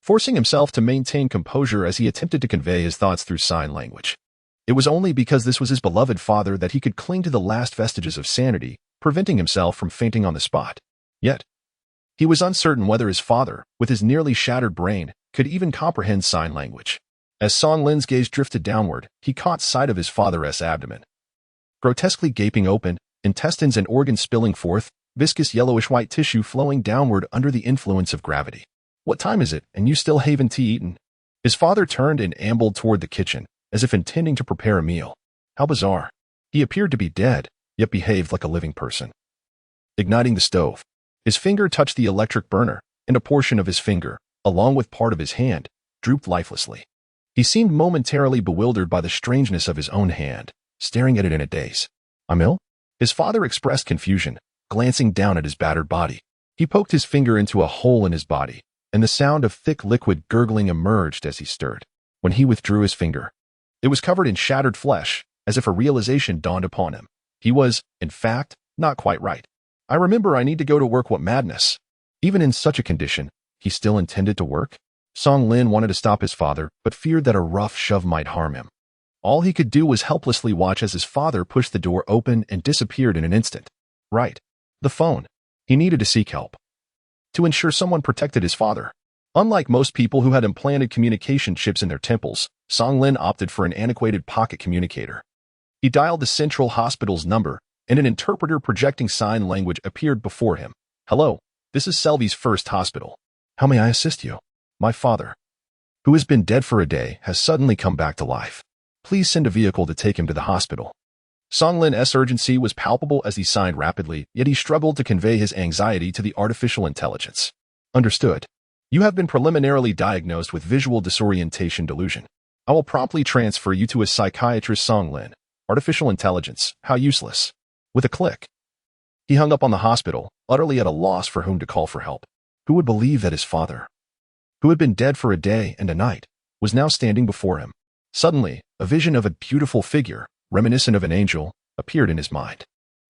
forcing himself to maintain composure as he attempted to convey his thoughts through sign language. It was only because this was his beloved father that he could cling to the last vestiges of sanity, preventing himself from fainting on the spot. Yet, he was uncertain whether his father, with his nearly shattered brain, could even comprehend sign language. As Song Lin's gaze drifted downward, he caught sight of his father's abdomen, grotesquely gaping open, intestines and organs spilling forth, viscous yellowish-white tissue flowing downward under the influence of gravity. "What time is it, and you still haven't tea eaten?" His father turned and ambled toward the kitchen, as if intending to prepare a meal. How bizarre. He appeared to be dead, yet behaved like a living person. Igniting the stove, his finger touched the electric burner, and a portion of his finger, along with part of his hand, drooped lifelessly. He seemed momentarily bewildered by the strangeness of his own hand, staring at it in a daze. "I'm ill?" His father expressed confusion, glancing down at his battered body. He poked his finger into a hole in his body, and the sound of thick liquid gurgling emerged as he stirred. When he withdrew his finger, it was covered in shattered flesh, as if a realization dawned upon him. He was, in fact, not quite right. "I remember I need to go to work." What madness! Even in such a condition, he still intended to work? Song Lin wanted to stop his father, but feared that a rough shove might harm him. All he could do was helplessly watch as his father pushed the door open and disappeared in an instant. Right. The phone. He needed to seek help, to ensure someone protected his father. Unlike most people who had implanted communication chips in their temples, Song Lin opted for an antiquated pocket communicator. He dialed the central hospital's number, and an interpreter projecting sign language appeared before him. "Hello, this is Selby's First Hospital. How may I assist you? My father, who has been dead for a day, has suddenly come back to life. Please send a vehicle to take him to the hospital." Song Lin's urgency was palpable as he signed rapidly, yet he struggled to convey his anxiety to the artificial intelligence. "Understood. You have been preliminarily diagnosed with visual disorientation delusion. I will promptly transfer you to a psychiatrist." Song Lin. Artificial intelligence, how useless. With a click, he hung up on the hospital, utterly at a loss for whom to call for help. Who would believe that his father, who had been dead for a day and a night, was now standing before him? Suddenly, a vision of a beautiful figure, reminiscent of an angel, appeared in his mind.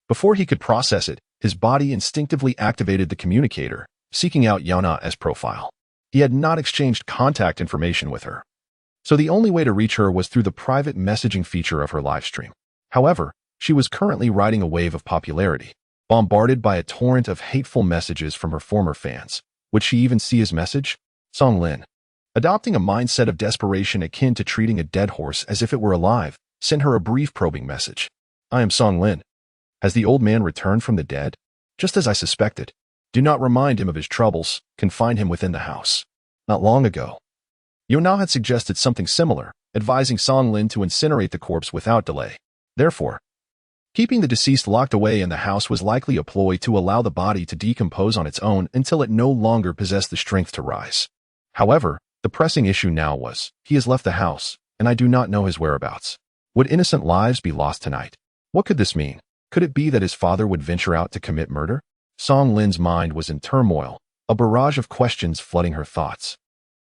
Before he could process it, his body instinctively activated the communicator, seeking out Yaona as profile. He had not exchanged contact information with her, so the only way to reach her was through the private messaging feature of her livestream. However, she was currently riding a wave of popularity, bombarded by a torrent of hateful messages from her former fans. Would she even see his message? Song Lin, adopting a mindset of desperation akin to treating a dead horse as if it were alive, sent her a brief probing message. I am Song Lin. Has the old man returned from the dead? Just as I suspected. Do not remind him of his troubles, confine him within the house. Not long ago, Yaona had suggested something similar, advising Song Lin to incinerate the corpse without delay. Therefore, keeping the deceased locked away in the house was likely a ploy to allow the body to decompose on its own until it no longer possessed the strength to rise. However, the pressing issue now was, he has left the house, and I do not know his whereabouts. Would innocent lives be lost tonight? What could this mean? Could it be that his father would venture out to commit murder? Song Lin's mind was in turmoil, a barrage of questions flooding her thoughts.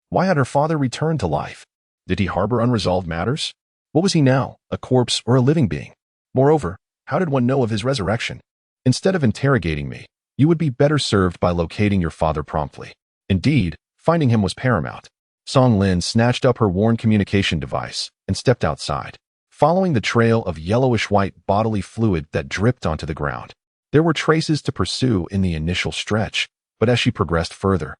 Why had her father returned to life? Did he harbor unresolved matters? What was he now, a corpse or a living being? Moreover, how did one know of his resurrection? Instead of interrogating me, you would be better served by locating your father promptly. Indeed, finding him was paramount. Song Lin snatched up her worn communication device and stepped outside, following the trail of yellowish-white bodily fluid that dripped onto the ground. There were traces to pursue in the initial stretch, but as she progressed further,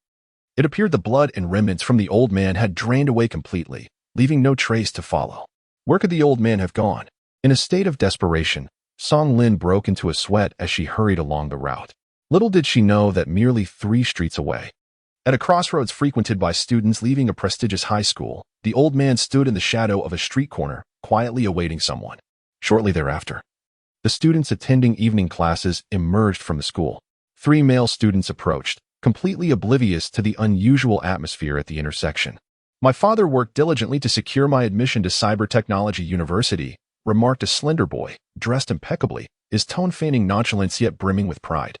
it appeared the blood and remnants from the old man had drained away completely, leaving no trace to follow. Where could the old man have gone? In a state of desperation, Song Lin broke into a sweat as she hurried along the route. Little did she know that merely 3 streets away, at a crossroads frequented by students leaving a prestigious high school, the old man stood in the shadow of a street corner, quietly awaiting someone. Shortly thereafter, the students attending evening classes emerged from the school. 3 male students approached, completely oblivious to the unusual atmosphere at the intersection. My father worked diligently to secure my admission to Cybertechnology University, remarked a slender boy, dressed impeccably, his tone feigning nonchalance yet brimming with pride.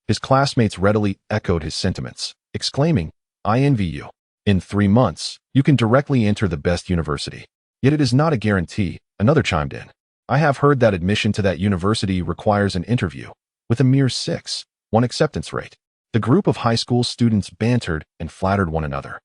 His classmates readily echoed his sentiments, exclaiming, I envy you. In 3 months, you can directly enter the best university. Yet it is not a guarantee, another chimed in. I have heard that admission to that university requires an interview, with a mere 6.1 acceptance rate. The group of high school students bantered and flattered one another,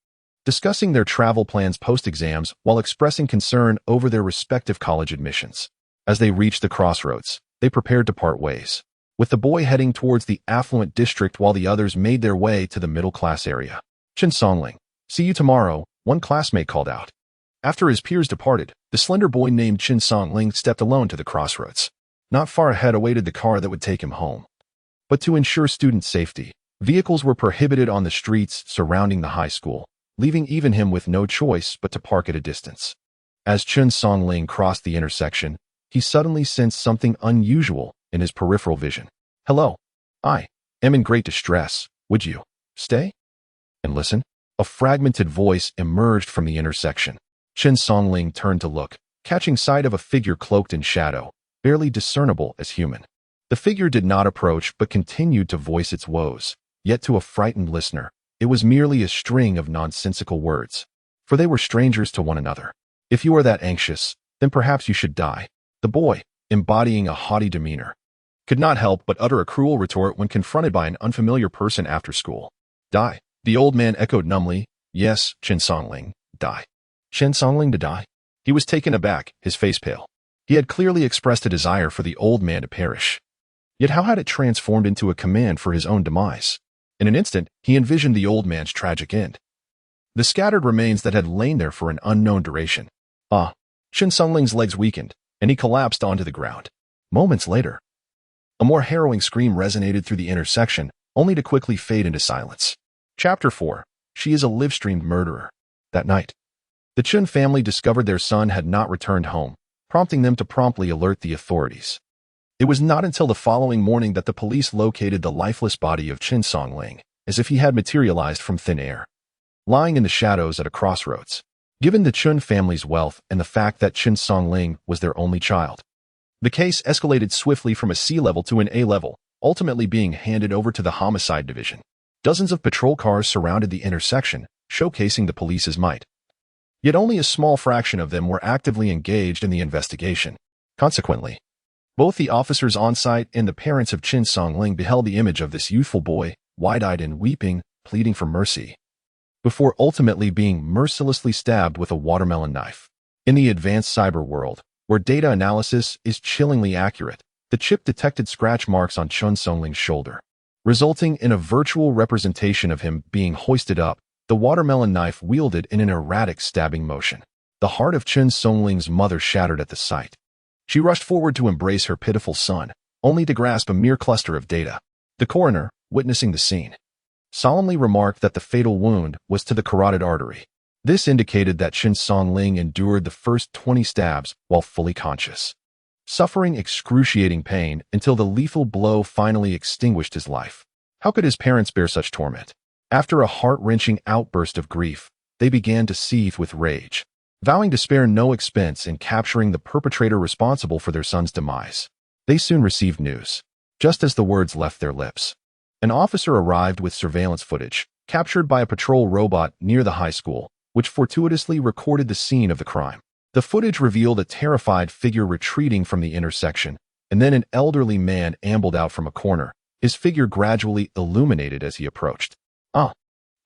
discussing their travel plans post-exams while expressing concern over their respective college admissions. As they reached the crossroads, they prepared to part ways, with the boy heading towards the affluent district while the others made their way to the middle-class area. Chen Songling, see you tomorrow, one classmate called out. After his peers departed, the slender boy named Chen Songling stepped alone to the crossroads. Not far ahead awaited the car that would take him home. But to ensure student safety, vehicles were prohibited on the streets surrounding the high school, leaving even him with no choice but to park at a distance. As Chen Songling crossed the intersection, he suddenly sensed something unusual in his peripheral vision. Hello. I am in great distress. Would you stay and listen? A fragmented voice emerged from the intersection. Chen Songling turned to look, catching sight of a figure cloaked in shadow, barely discernible as human. The figure did not approach but continued to voice its woes, yet to a frightened listener, it was merely a string of nonsensical words, for they were strangers to one another. If you are that anxious, then perhaps you should die. The boy, embodying a haughty demeanor, could not help but utter a cruel retort when confronted by an unfamiliar person after school. Die. The old man echoed numbly, yes, Chen Songling, die. Chen Songling to die? He was taken aback, his face pale. He had clearly expressed a desire for the old man to perish. Yet how had it transformed into a command for his own demise? In an instant, he envisioned the old man's tragic end. The scattered remains that had lain there for an unknown duration. Chen Songling's legs weakened, and he collapsed onto the ground. Moments later, a more harrowing scream resonated through the intersection, only to quickly fade into silence. Chapter 4. She is a live-streamed murderer. That night, the Chen family discovered their son had not returned home, prompting them to promptly alert the authorities. It was not until the following morning that the police located the lifeless body of Chen Songling, as if he had materialized from thin air, lying in the shadows at a crossroads. Given the Chen family's wealth and the fact that Chen Songling was their only child, the case escalated swiftly from a C level to an A level, ultimately being handed over to the homicide division. Dozens of patrol cars surrounded the intersection, showcasing the police's might. Yet only a small fraction of them were actively engaged in the investigation. Consequently, both the officers on site and the parents of Chin Songling beheld the image of this youthful boy, wide-eyed and weeping, pleading for mercy, before ultimately being mercilessly stabbed with a watermelon knife. In the advanced cyber world, where data analysis is chillingly accurate, the chip detected scratch marks on Chun Songling's shoulder, resulting in a virtual representation of him being hoisted up, the watermelon knife wielded in an erratic stabbing motion. The heart of Chun Songling's mother shattered at the sight. She rushed forward to embrace her pitiful son, only to grasp a mere cluster of data. The coroner, witnessing the scene, solemnly remarked that the fatal wound was to the carotid artery. This indicated that Chin Songling endured the first 20 stabs while fully conscious, suffering excruciating pain until the lethal blow finally extinguished his life. How could his parents bear such torment? After a heart-wrenching outburst of grief, they began to seethe with rage, vowing to spare no expense in capturing the perpetrator responsible for their son's demise. They soon received news. Just as the words left their lips, an officer arrived with surveillance footage, captured by a patrol robot near the high school, which fortuitously recorded the scene of the crime. The footage revealed a terrified figure retreating from the intersection, and then an elderly man ambled out from a corner, his figure gradually illuminated as he approached.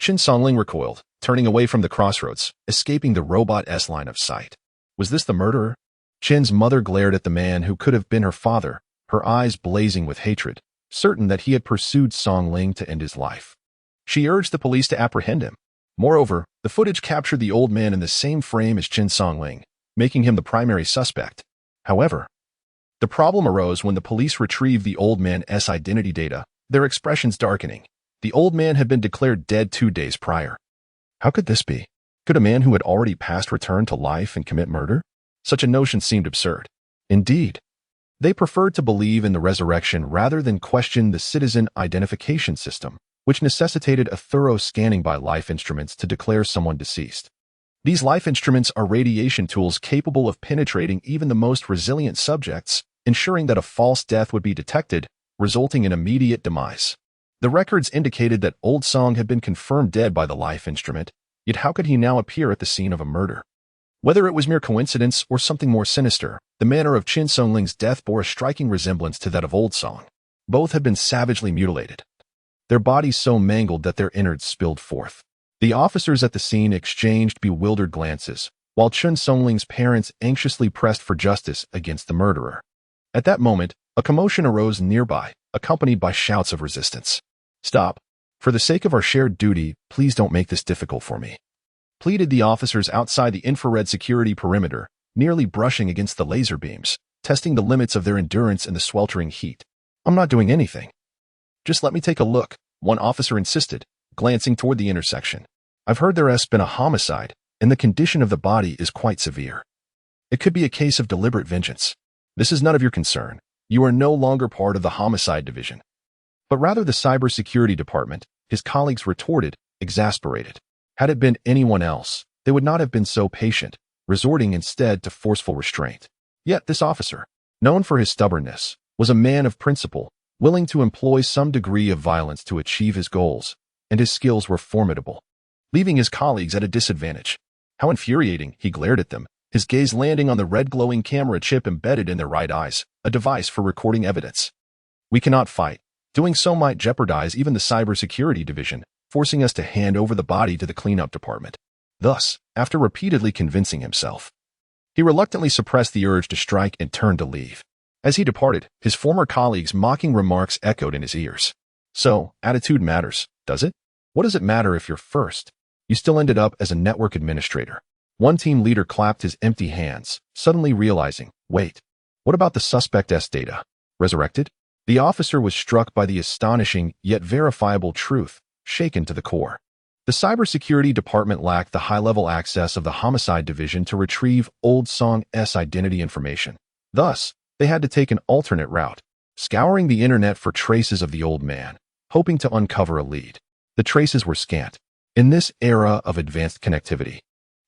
Chin Songling recoiled, turning away from the crossroads, escaping the robot's line of sight. Was this the murderer? Chin's mother glared at the man who could have been her father, her eyes blazing with hatred, certain that he had pursued Songling to end his life. She urged the police to apprehend him. Moreover, the footage captured the old man in the same frame as Chin Songling, making him the primary suspect. However, the problem arose when the police retrieved the old man's identity data, their expressions darkening. The old man had been declared dead 2 days prior. How could this be? Could a man who had already passed return to life and commit murder? Such a notion seemed absurd. Indeed, they preferred to believe in the resurrection rather than question the citizen identification system, which necessitated a thorough scanning by life instruments to declare someone deceased. These life instruments are radiation tools capable of penetrating even the most resilient subjects, ensuring that a false death would be detected, resulting in immediate demise. The records indicated that Old Song had been confirmed dead by the life instrument, yet how could he now appear at the scene of a murder? Whether it was mere coincidence or something more sinister, the manner of Chin Songling's death bore a striking resemblance to that of Old Song. Both had been savagely mutilated, their bodies so mangled that their innards spilled forth. The officers at the scene exchanged bewildered glances, while Chin Songling's parents anxiously pressed for justice against the murderer. At that moment, a commotion arose nearby, accompanied by shouts of resistance. "Stop. For the sake of our shared duty, please don't make this difficult for me," pleaded the officers outside the infrared security perimeter, nearly brushing against the laser beams, testing the limits of their endurance in the sweltering heat. "I'm not doing anything. Just let me take a look," one officer insisted, glancing toward the intersection. "I've heard there has been a homicide, and the condition of the body is quite severe. It could be a case of deliberate vengeance. This is none of your concern. You are no longer part of the homicide division, but rather the cybersecurity department," his colleagues retorted, exasperated. Had it been anyone else, they would not have been so patient, resorting instead to forceful restraint. Yet this officer, known for his stubbornness, was a man of principle, willing to employ some degree of violence to achieve his goals, and his skills were formidable, leaving his colleagues at a disadvantage. How infuriating, he glared at them, his gaze landing on the red glowing camera chip embedded in their right eyes, a device for recording evidence. "We cannot fight. Doing so might jeopardize even the cybersecurity division, forcing us to hand over the body to the cleanup department." Thus, after repeatedly convincing himself, he reluctantly suppressed the urge to strike and turned to leave. As he departed, his former colleagues' mocking remarks echoed in his ears. "So, attitude matters, does it? What does it matter if you're first? You still ended up as a network administrator." One team leader clapped his empty hands, suddenly realizing, wait, what about the suspect's data? Resurrected? The officer was struck by the astonishing yet verifiable truth, shaken to the core. The cybersecurity department lacked the high-level access of the homicide division to retrieve Old Song's identity information. Thus, they had to take an alternate route, scouring the internet for traces of the old man, hoping to uncover a lead. The traces were scant. In this era of advanced connectivity,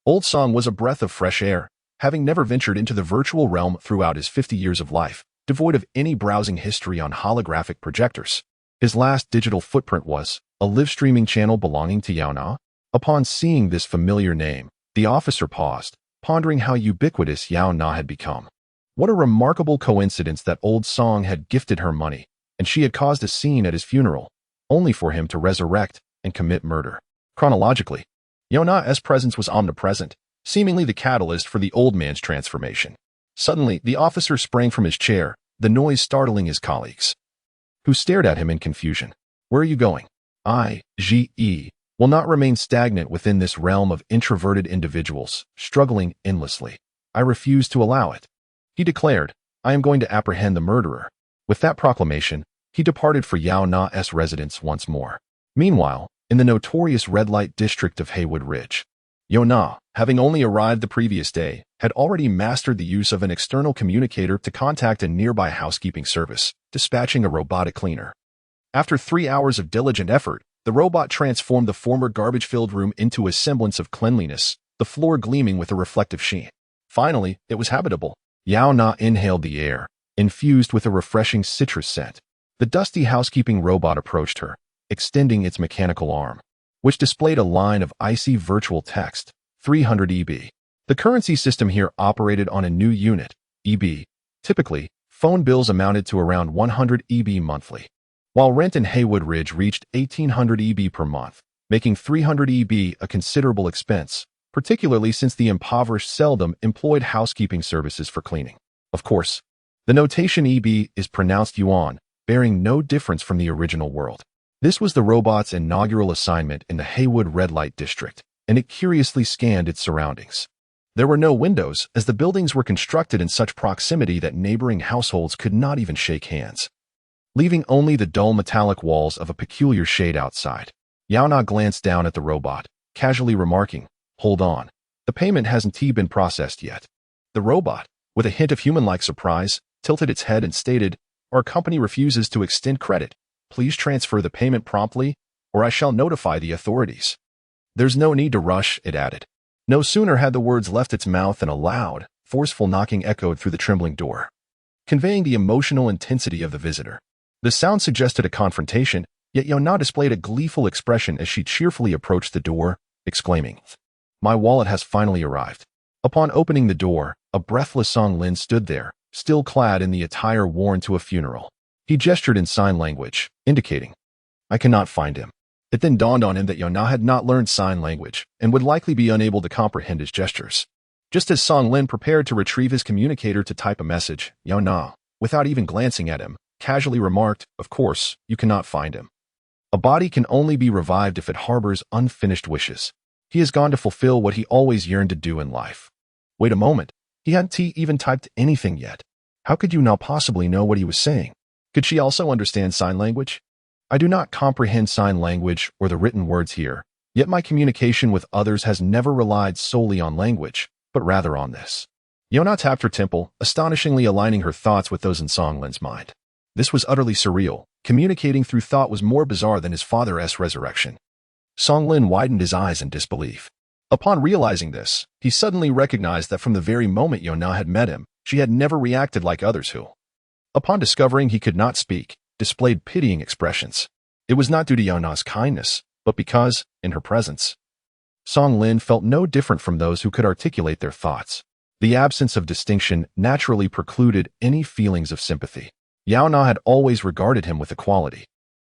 Old Song was a breath of fresh air, having never ventured into the virtual realm throughout his 50 years of life, devoid of any browsing history on holographic projectors. His last digital footprint was a live streaming channel belonging to Yaona. Upon seeing this familiar name, The officer paused, pondering how ubiquitous Yaona had become. What a remarkable coincidence that old Song had gifted her money, and she had caused a scene at his funeral, only for him to resurrect and commit murder. Chronologically, Yaona's presence was omnipresent, seemingly the catalyst for the old man's transformation. Suddenly, the officer sprang from his chair, the noise startling his colleagues, who stared at him in confusion. Where are you going? I.G.E. will not remain stagnant within this realm of introverted individuals, struggling endlessly. I refuse to allow it. He declared, I am going to apprehend the murderer. With that proclamation, he departed for Yaona's residence once more. Meanwhile, in the notorious red light district of Haywood Ridge, Yaona, having only arrived the previous day, had already mastered the use of an external communicator to contact a nearby housekeeping service, dispatching a robotic cleaner. After 3 hours of diligent effort, the robot transformed the former garbage-filled room into a semblance of cleanliness, the floor gleaming with a reflective sheen. Finally, it was habitable. Yaona inhaled the air, infused with a refreshing citrus scent. The dusty housekeeping robot approached her, extending its mechanical arm, which displayed a line of icy virtual text, 300 EB. The currency system here operated on a new unit, EB. Typically, phone bills amounted to around 100 EB monthly, while rent in Haywood Ridge reached 1,800 EB per month, making 300 EB a considerable expense, particularly since the impoverished seldom employed housekeeping services for cleaning. Of course, the notation EB is pronounced yuan, bearing no difference from the original world. This was the robot's inaugural assignment in the Haywood Red Light District, and it curiously scanned its surroundings. There were no windows, as the buildings were constructed in such proximity that neighboring households could not even shake hands, leaving only the dull metallic walls of a peculiar shade outside. Yaona glanced down at the robot, casually remarking, Hold on, the payment hasn't been processed yet. The robot, with a hint of human-like surprise, tilted its head and stated, Our company refuses to extend credit. Please transfer the payment promptly, or I shall notify the authorities. There's no need to rush, it added. No sooner had the words left its mouth than a loud, forceful knocking echoed through the trembling door, conveying the emotional intensity of the visitor. The sound suggested a confrontation, yet Yaona displayed a gleeful expression as she cheerfully approached the door, exclaiming, My wallet has finally arrived. Upon opening the door, a breathless Song Lin stood there, still clad in the attire worn to a funeral. He gestured in sign language, indicating, I cannot find him. It then dawned on him that Yaona had not learned sign language and would likely be unable to comprehend his gestures. Just as Song Lin prepared to retrieve his communicator to type a message, Yaona, without even glancing at him, casually remarked, Of course, you cannot find him. A body can only be revived if it harbors unfinished wishes. He has gone to fulfill what he always yearned to do in life. Wait a moment. He hadn't even typed anything yet. How could you now possibly know what he was saying? Could she also understand sign language? I do not comprehend sign language or the written words here, yet my communication with others has never relied solely on language, but rather on this. Yaona tapped her temple, astonishingly aligning her thoughts with those in Song Lin's mind. This was utterly surreal. Communicating through thought was more bizarre than his father's resurrection. Song Lin widened his eyes in disbelief. Upon realizing this, he suddenly recognized that from the very moment Yaona had met him, she had never reacted like others who, upon discovering he could not speak, displayed pitying expressions. It was not due to Yaona's kindness, but because, in her presence, Song Lin felt no different from those who could articulate their thoughts. The absence of distinction naturally precluded any feelings of sympathy. Yaona had always regarded him with equality,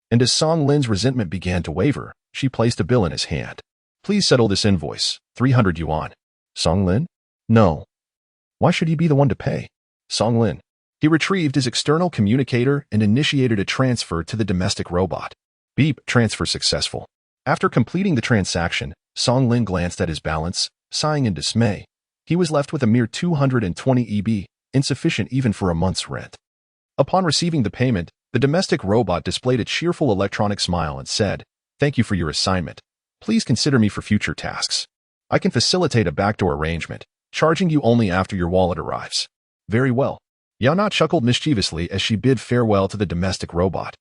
and as Song Lin's resentment began to waver, she placed a bill in his hand. Please settle this invoice, 300 yuan. Song Lin? No. Why should he be the one to pay? Song Lin. He retrieved his external communicator and initiated a transfer to the domestic robot. Beep, transfer successful. After completing the transaction, Song Lin glanced at his balance, sighing in dismay. He was left with a mere 220 EB, insufficient even for a month's rent. Upon receiving the payment, the domestic robot displayed a cheerful electronic smile and said, Thank you for your assignment. Please consider me for future tasks. I can facilitate a backdoor arrangement, charging you only after your wallet arrives. Very well. Yaona chuckled mischievously as she bid farewell to the domestic robot.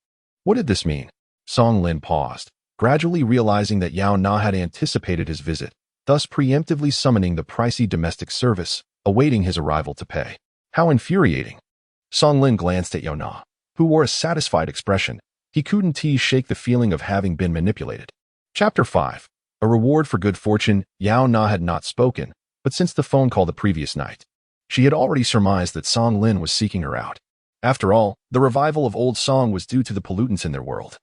What did this mean? Song Lin paused, gradually realizing that Yaona had anticipated his visit, thus preemptively summoning the pricey domestic service, awaiting his arrival to pay. How infuriating. Song Lin glanced at Yaona, who wore a satisfied expression. He couldn't shake the feeling of having been manipulated. Chapter 5. A reward for good fortune, Yaona had not spoken, but since the phone call the previous night, she had already surmised that Song Lin was seeking her out. After all, the revival of old Song was due to the pollutants in their world.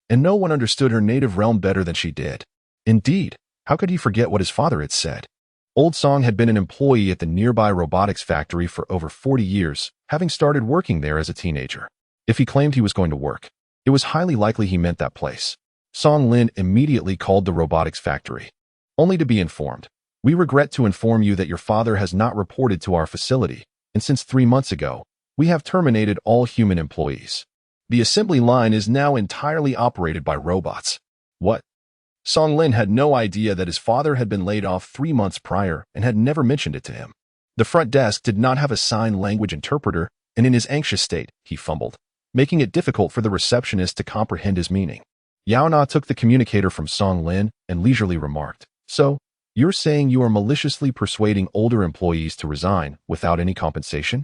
And no one understood her native realm better than she did. Indeed, how could he forget what his father had said? Old Song had been an employee at the nearby robotics factory for over 40 years, having started working there as a teenager. If he claimed he was going to work, it was highly likely he meant that place. Song Lin immediately called the robotics factory, only to be informed, "We regret to inform you that your father has not reported to our facility, and since 3 months ago, we have terminated all human employees. The assembly line is now entirely operated by robots." What? Song Lin had no idea that his father had been laid off 3 months prior and had never mentioned it to him. The front desk did not have a sign language interpreter, and in his anxious state, he fumbled, making it difficult for the receptionist to comprehend his meaning. Yaona took the communicator from Song Lin and leisurely remarked, "So, you're saying you are maliciously persuading older employees to resign without any compensation?"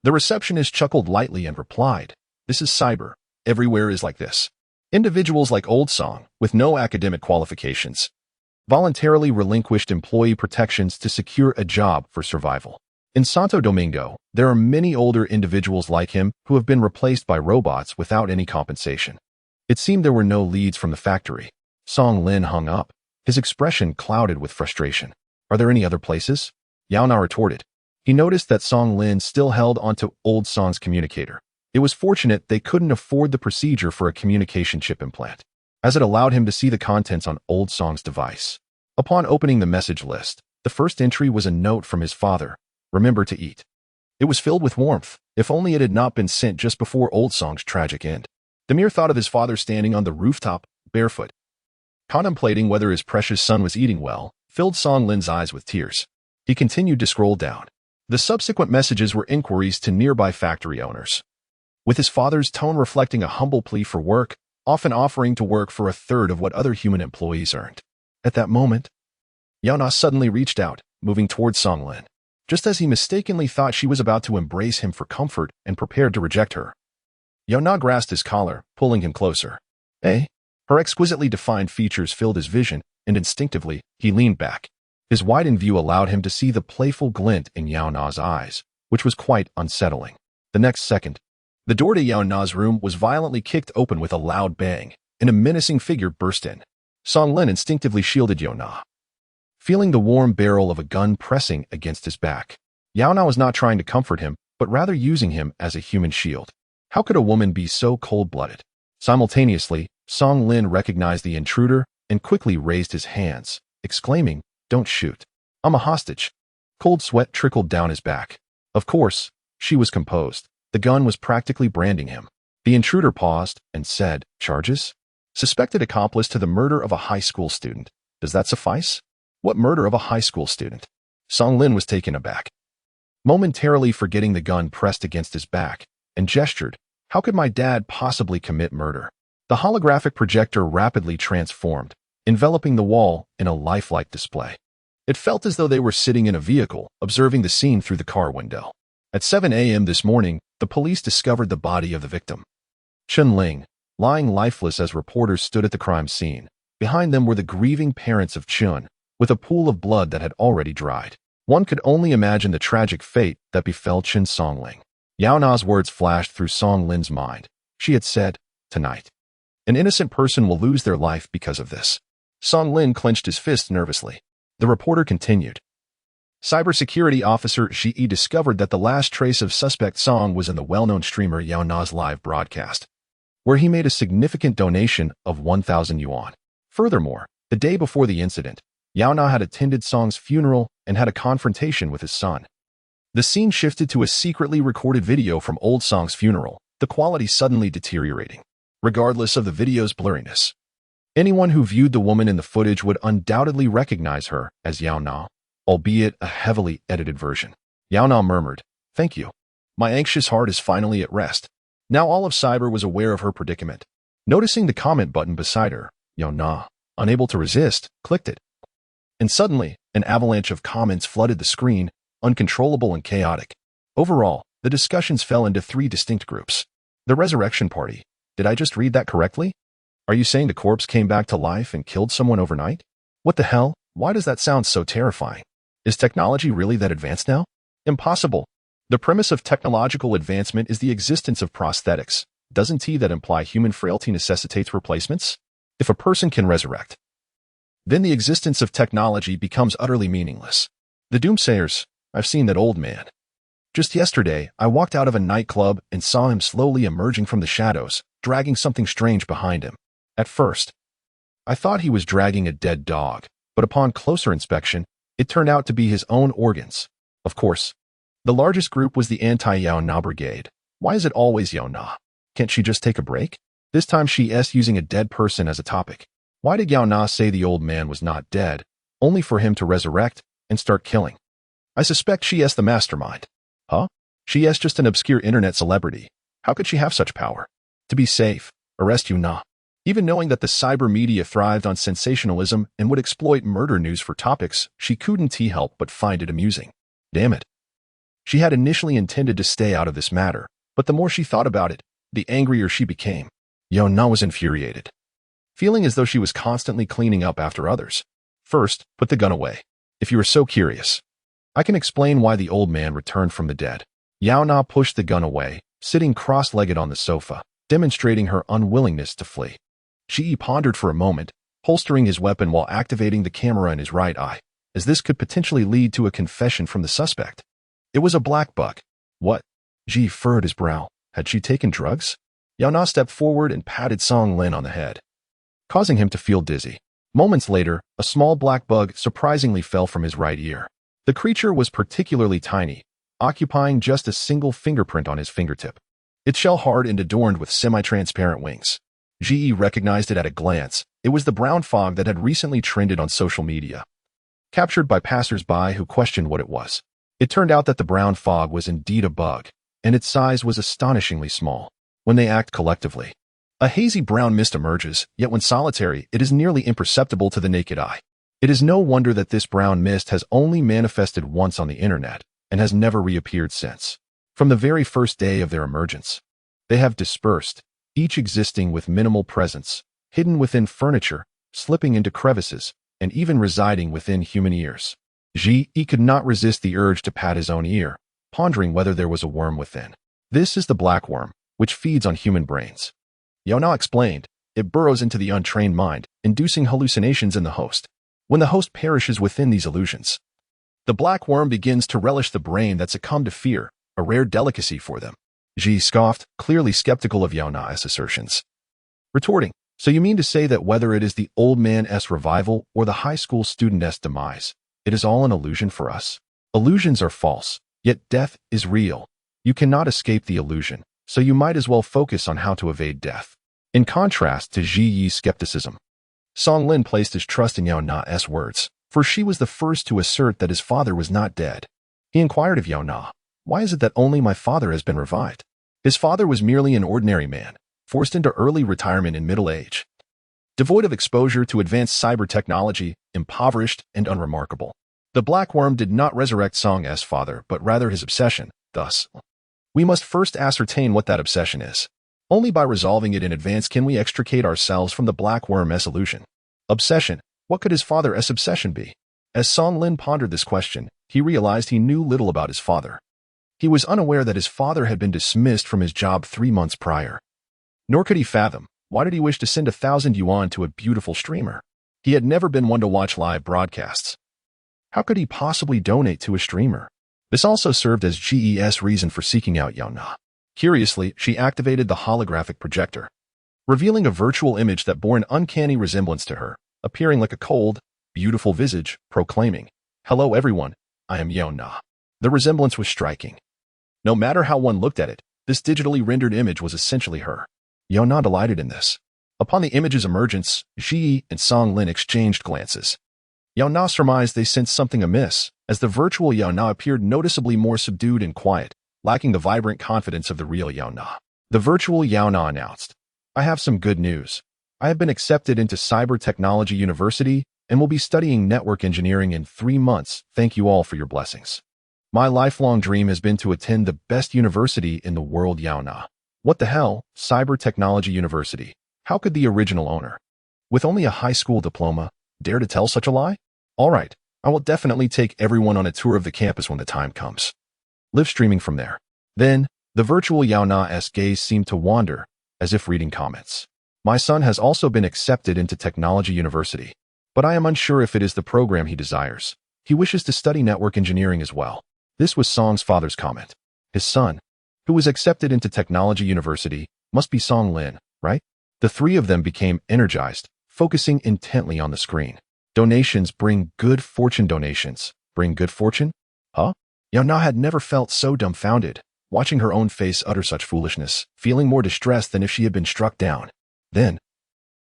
The receptionist chuckled lightly and replied, "This is cyber. Everywhere is like this. Individuals like Old Song, with no academic qualifications, voluntarily relinquished employee protections to secure a job for survival. In Santo Domingo, there are many older individuals like him who have been replaced by robots without any compensation." It seemed there were no leads from the factory. Song Lin hung up, his expression clouded with frustration. "Are there any other places?" Yaona retorted. He noticed that Song Lin still held onto Old Song's communicator. It was fortunate they couldn't afford the procedure for a communication chip implant, as it allowed him to see the contents on Old Song's device. Upon opening the message list, the first entry was a note from his father, "Remember to eat." It was filled with warmth, if only it had not been sent just before Old Song's tragic end. The mere thought of his father standing on the rooftop, barefoot, contemplating whether his precious son was eating well, filled Song Lin's eyes with tears. He continued to scroll down. The subsequent messages were inquiries to nearby factory owners, with his father's tone reflecting a humble plea for work, often offering to work for a third of what other human employees earned. At that moment, Yaona suddenly reached out, moving towards Song Lin, just as he mistakenly thought she was about to embrace him for comfort and prepared to reject her. Yaona grasped his collar, pulling him closer. "Eh?" Her exquisitely defined features filled his vision, and instinctively, he leaned back. His widened view allowed him to see the playful glint in Yaona's eyes, which was quite unsettling. The next second, the door to Yaona's room was violently kicked open with a loud bang, and a menacing figure burst in. Song Lin instinctively shielded Yaona, feeling the warm barrel of a gun pressing against his back. Yaona was not trying to comfort him, but rather using him as a human shield. How could a woman be so cold-blooded? Simultaneously, Song Lin recognized the intruder and quickly raised his hands, exclaiming, "Don't shoot. I'm a hostage." Cold sweat trickled down his back. Of course, she was composed. The gun was practically branding him. The intruder paused and said, "Charges? Suspected accomplice to the murder of a high school student. Does that suffice?" "What murder of a high school student?" Song Lin was taken aback, momentarily forgetting the gun pressed against his back, and gestured, "How could my dad possibly commit murder?" The holographic projector rapidly transformed, enveloping the wall in a lifelike display. It felt as though they were sitting in a vehicle, observing the scene through the car window. At 7 a.m. this morning, the police discovered the body of the victim, Chun Ling, lying lifeless as reporters stood at the crime scene. Behind them were the grieving parents of Chun, with a pool of blood that had already dried. One could only imagine the tragic fate that befell Chun Songling. Yaona's words flashed through Song Lin's mind. She had said, "Tonight, an innocent person will lose their life because of this." Song Lin clenched his fist nervously. The reporter continued. Cybersecurity officer Shi discovered that the last trace of suspect Song was in the well-known streamer Yaona's live broadcast, where he made a significant donation of 1,000 yuan. Furthermore, the day before the incident, Yaona had attended Song's funeral and had a confrontation with his son. The scene shifted to a secretly recorded video from Old Song's funeral, the quality suddenly deteriorating, regardless of the video's blurriness. Anyone who viewed the woman in the footage would undoubtedly recognize her as Yaona, albeit a heavily edited version. Yaona murmured, "Thank you. My anxious heart is finally at rest." Now all of Cyber was aware of her predicament. Noticing the comment button beside her, Yaona, unable to resist, clicked it. And suddenly, an avalanche of comments flooded the screen, uncontrollable and chaotic. Overall, the discussions fell into 3 distinct groups. The resurrection party. Did I just read that correctly? Are you saying the corpse came back to life and killed someone overnight? What the hell? Why does that sound so terrifying? Is technology really that advanced now? Impossible. The premise of technological advancement is the existence of prosthetics. Doesn't that imply human frailty necessitates replacements? If a person can resurrect, then the existence of technology becomes utterly meaningless. The doomsayers, I've seen that old man. Just yesterday, I walked out of a nightclub and saw him slowly emerging from the shadows, dragging something strange behind him. At first, I thought he was dragging a dead dog, but upon closer inspection, it turned out to be his own organs. Of course, the largest group was the anti-Yaona brigade. Why is it always Yaona? Can't she just take a break? This time she's using a dead person as a topic. Why did Yaona say the old man was not dead, only for him to resurrect and start killing? I suspect she's the mastermind. Huh? She's just an obscure internet celebrity. How could she have such power? To be safe, arrest Yaona. Even knowing that the cyber media thrived on sensationalism and would exploit murder news for topics, she couldn't help but find it amusing. Damn it. She had initially intended to stay out of this matter, but the more she thought about it, the angrier she became. Yaona was infuriated, feeling as though she was constantly cleaning up after others. First, put the gun away. If you are so curious, I can explain why the old man returned from the dead. Yaona pushed the gun away, sitting cross-legged on the sofa, demonstrating her unwillingness to flee. She pondered for a moment, holstering his weapon while activating the camera in his right eye, as this could potentially lead to a confession from the suspect. It was a black bug. What? Ji furrowed his brow. Had she taken drugs? Yaona stepped forward and patted Song Lin on the head, causing him to feel dizzy. Moments later, a small black bug surprisingly fell from his right ear. The creature was particularly tiny, occupying just a single fingerprint on his fingertip. Its shell hard and adorned with semi-transparent wings. Ji recognized it at a glance. It was the brown fog that had recently trended on social media, captured by passers-by who questioned what it was. It turned out that the brown fog was indeed a bug, and its size was astonishingly small. When they act collectively, a hazy brown mist emerges, yet when solitary, it is nearly imperceptible to the naked eye. It is no wonder that this brown mist has only manifested once on the internet and has never reappeared since. From the very first day of their emergence, they have dispersed, each existing with minimal presence, hidden within furniture, slipping into crevices, and even residing within human ears. Ji could not resist the urge to pat his own ear, pondering whether there was a worm within. This is the black worm, which feeds on human brains. Yaona explained, it burrows into the untrained mind, inducing hallucinations in the host. When the host perishes within these illusions, the black worm begins to relish the brain that succumbed to fear, a rare delicacy for them. Ji scoffed, clearly skeptical of Yaona's assertions, retorting, so you mean to say that whether it is the old man's revival or the high school student's demise, it is all an illusion for us? Illusions are false, yet death is real. You cannot escape the illusion, so you might as well focus on how to evade death. In contrast to Ji Yi's skepticism, Song Lin placed his trust in Yaona's words, for she was the first to assert that his father was not dead. He inquired of Yaona, why is it that only my father has been revived? His father was merely an ordinary man, forced into early retirement in middle age, devoid of exposure to advanced cyber technology, impoverished and unremarkable. The black worm did not resurrect Song's father, but rather his obsession. Thus, we must first ascertain what that obsession is. Only by resolving it in advance can we extricate ourselves from the black worm's illusion. Obsession. What could his father's obsession be? As Song Lin pondered this question, he realized he knew little about his father. He was unaware that his father had been dismissed from his job 3 months prior. Nor could he fathom, why did he wish to send 1,000 yuan to a beautiful streamer? He had never been one to watch live broadcasts. How could he possibly donate to a streamer? This also served as Ji's reason for seeking out Yaona. Curiously, she activated the holographic projector, revealing a virtual image that bore an uncanny resemblance to her, appearing like a cold, beautiful visage, proclaiming, "Hello everyone, I am Yaona." The resemblance was striking. No matter how one looked at it, this digitally rendered image was essentially her. Yaona delighted in this. Upon the image's emergence, Ji and Song Lin exchanged glances. Yaona surmised they sensed something amiss, as the virtual Yaona appeared noticeably more subdued and quiet, lacking the vibrant confidence of the real Yaona. The virtual Yaona announced, I have some good news. I have been accepted into Cyber Technology University and will be studying network engineering in 3 months. Thank you all for your blessings. My lifelong dream has been to attend the best university in the world, Yaona. What the hell? Cyber Technology University. How could the original owner, with only a high school diploma, Dare to tell such a lie? All right, I will definitely take everyone on a tour of the campus when the time comes. Live streaming from there. Then, the virtual Yaona's gaze seemed to wander, as if reading comments. My son has also been accepted into Technology University, but I am unsure if it is the program he desires. He wishes to study network engineering as well. This was Song's father's comment. His son, who was accepted into Technology University, must be Song Lin, right? The three of them became energized, focusing intently on the screen. Donations bring good fortune. Donations bring good fortune? Huh? Yaona had never felt so dumbfounded, watching her own face utter such foolishness, feeling more distressed than if she had been struck down. Then,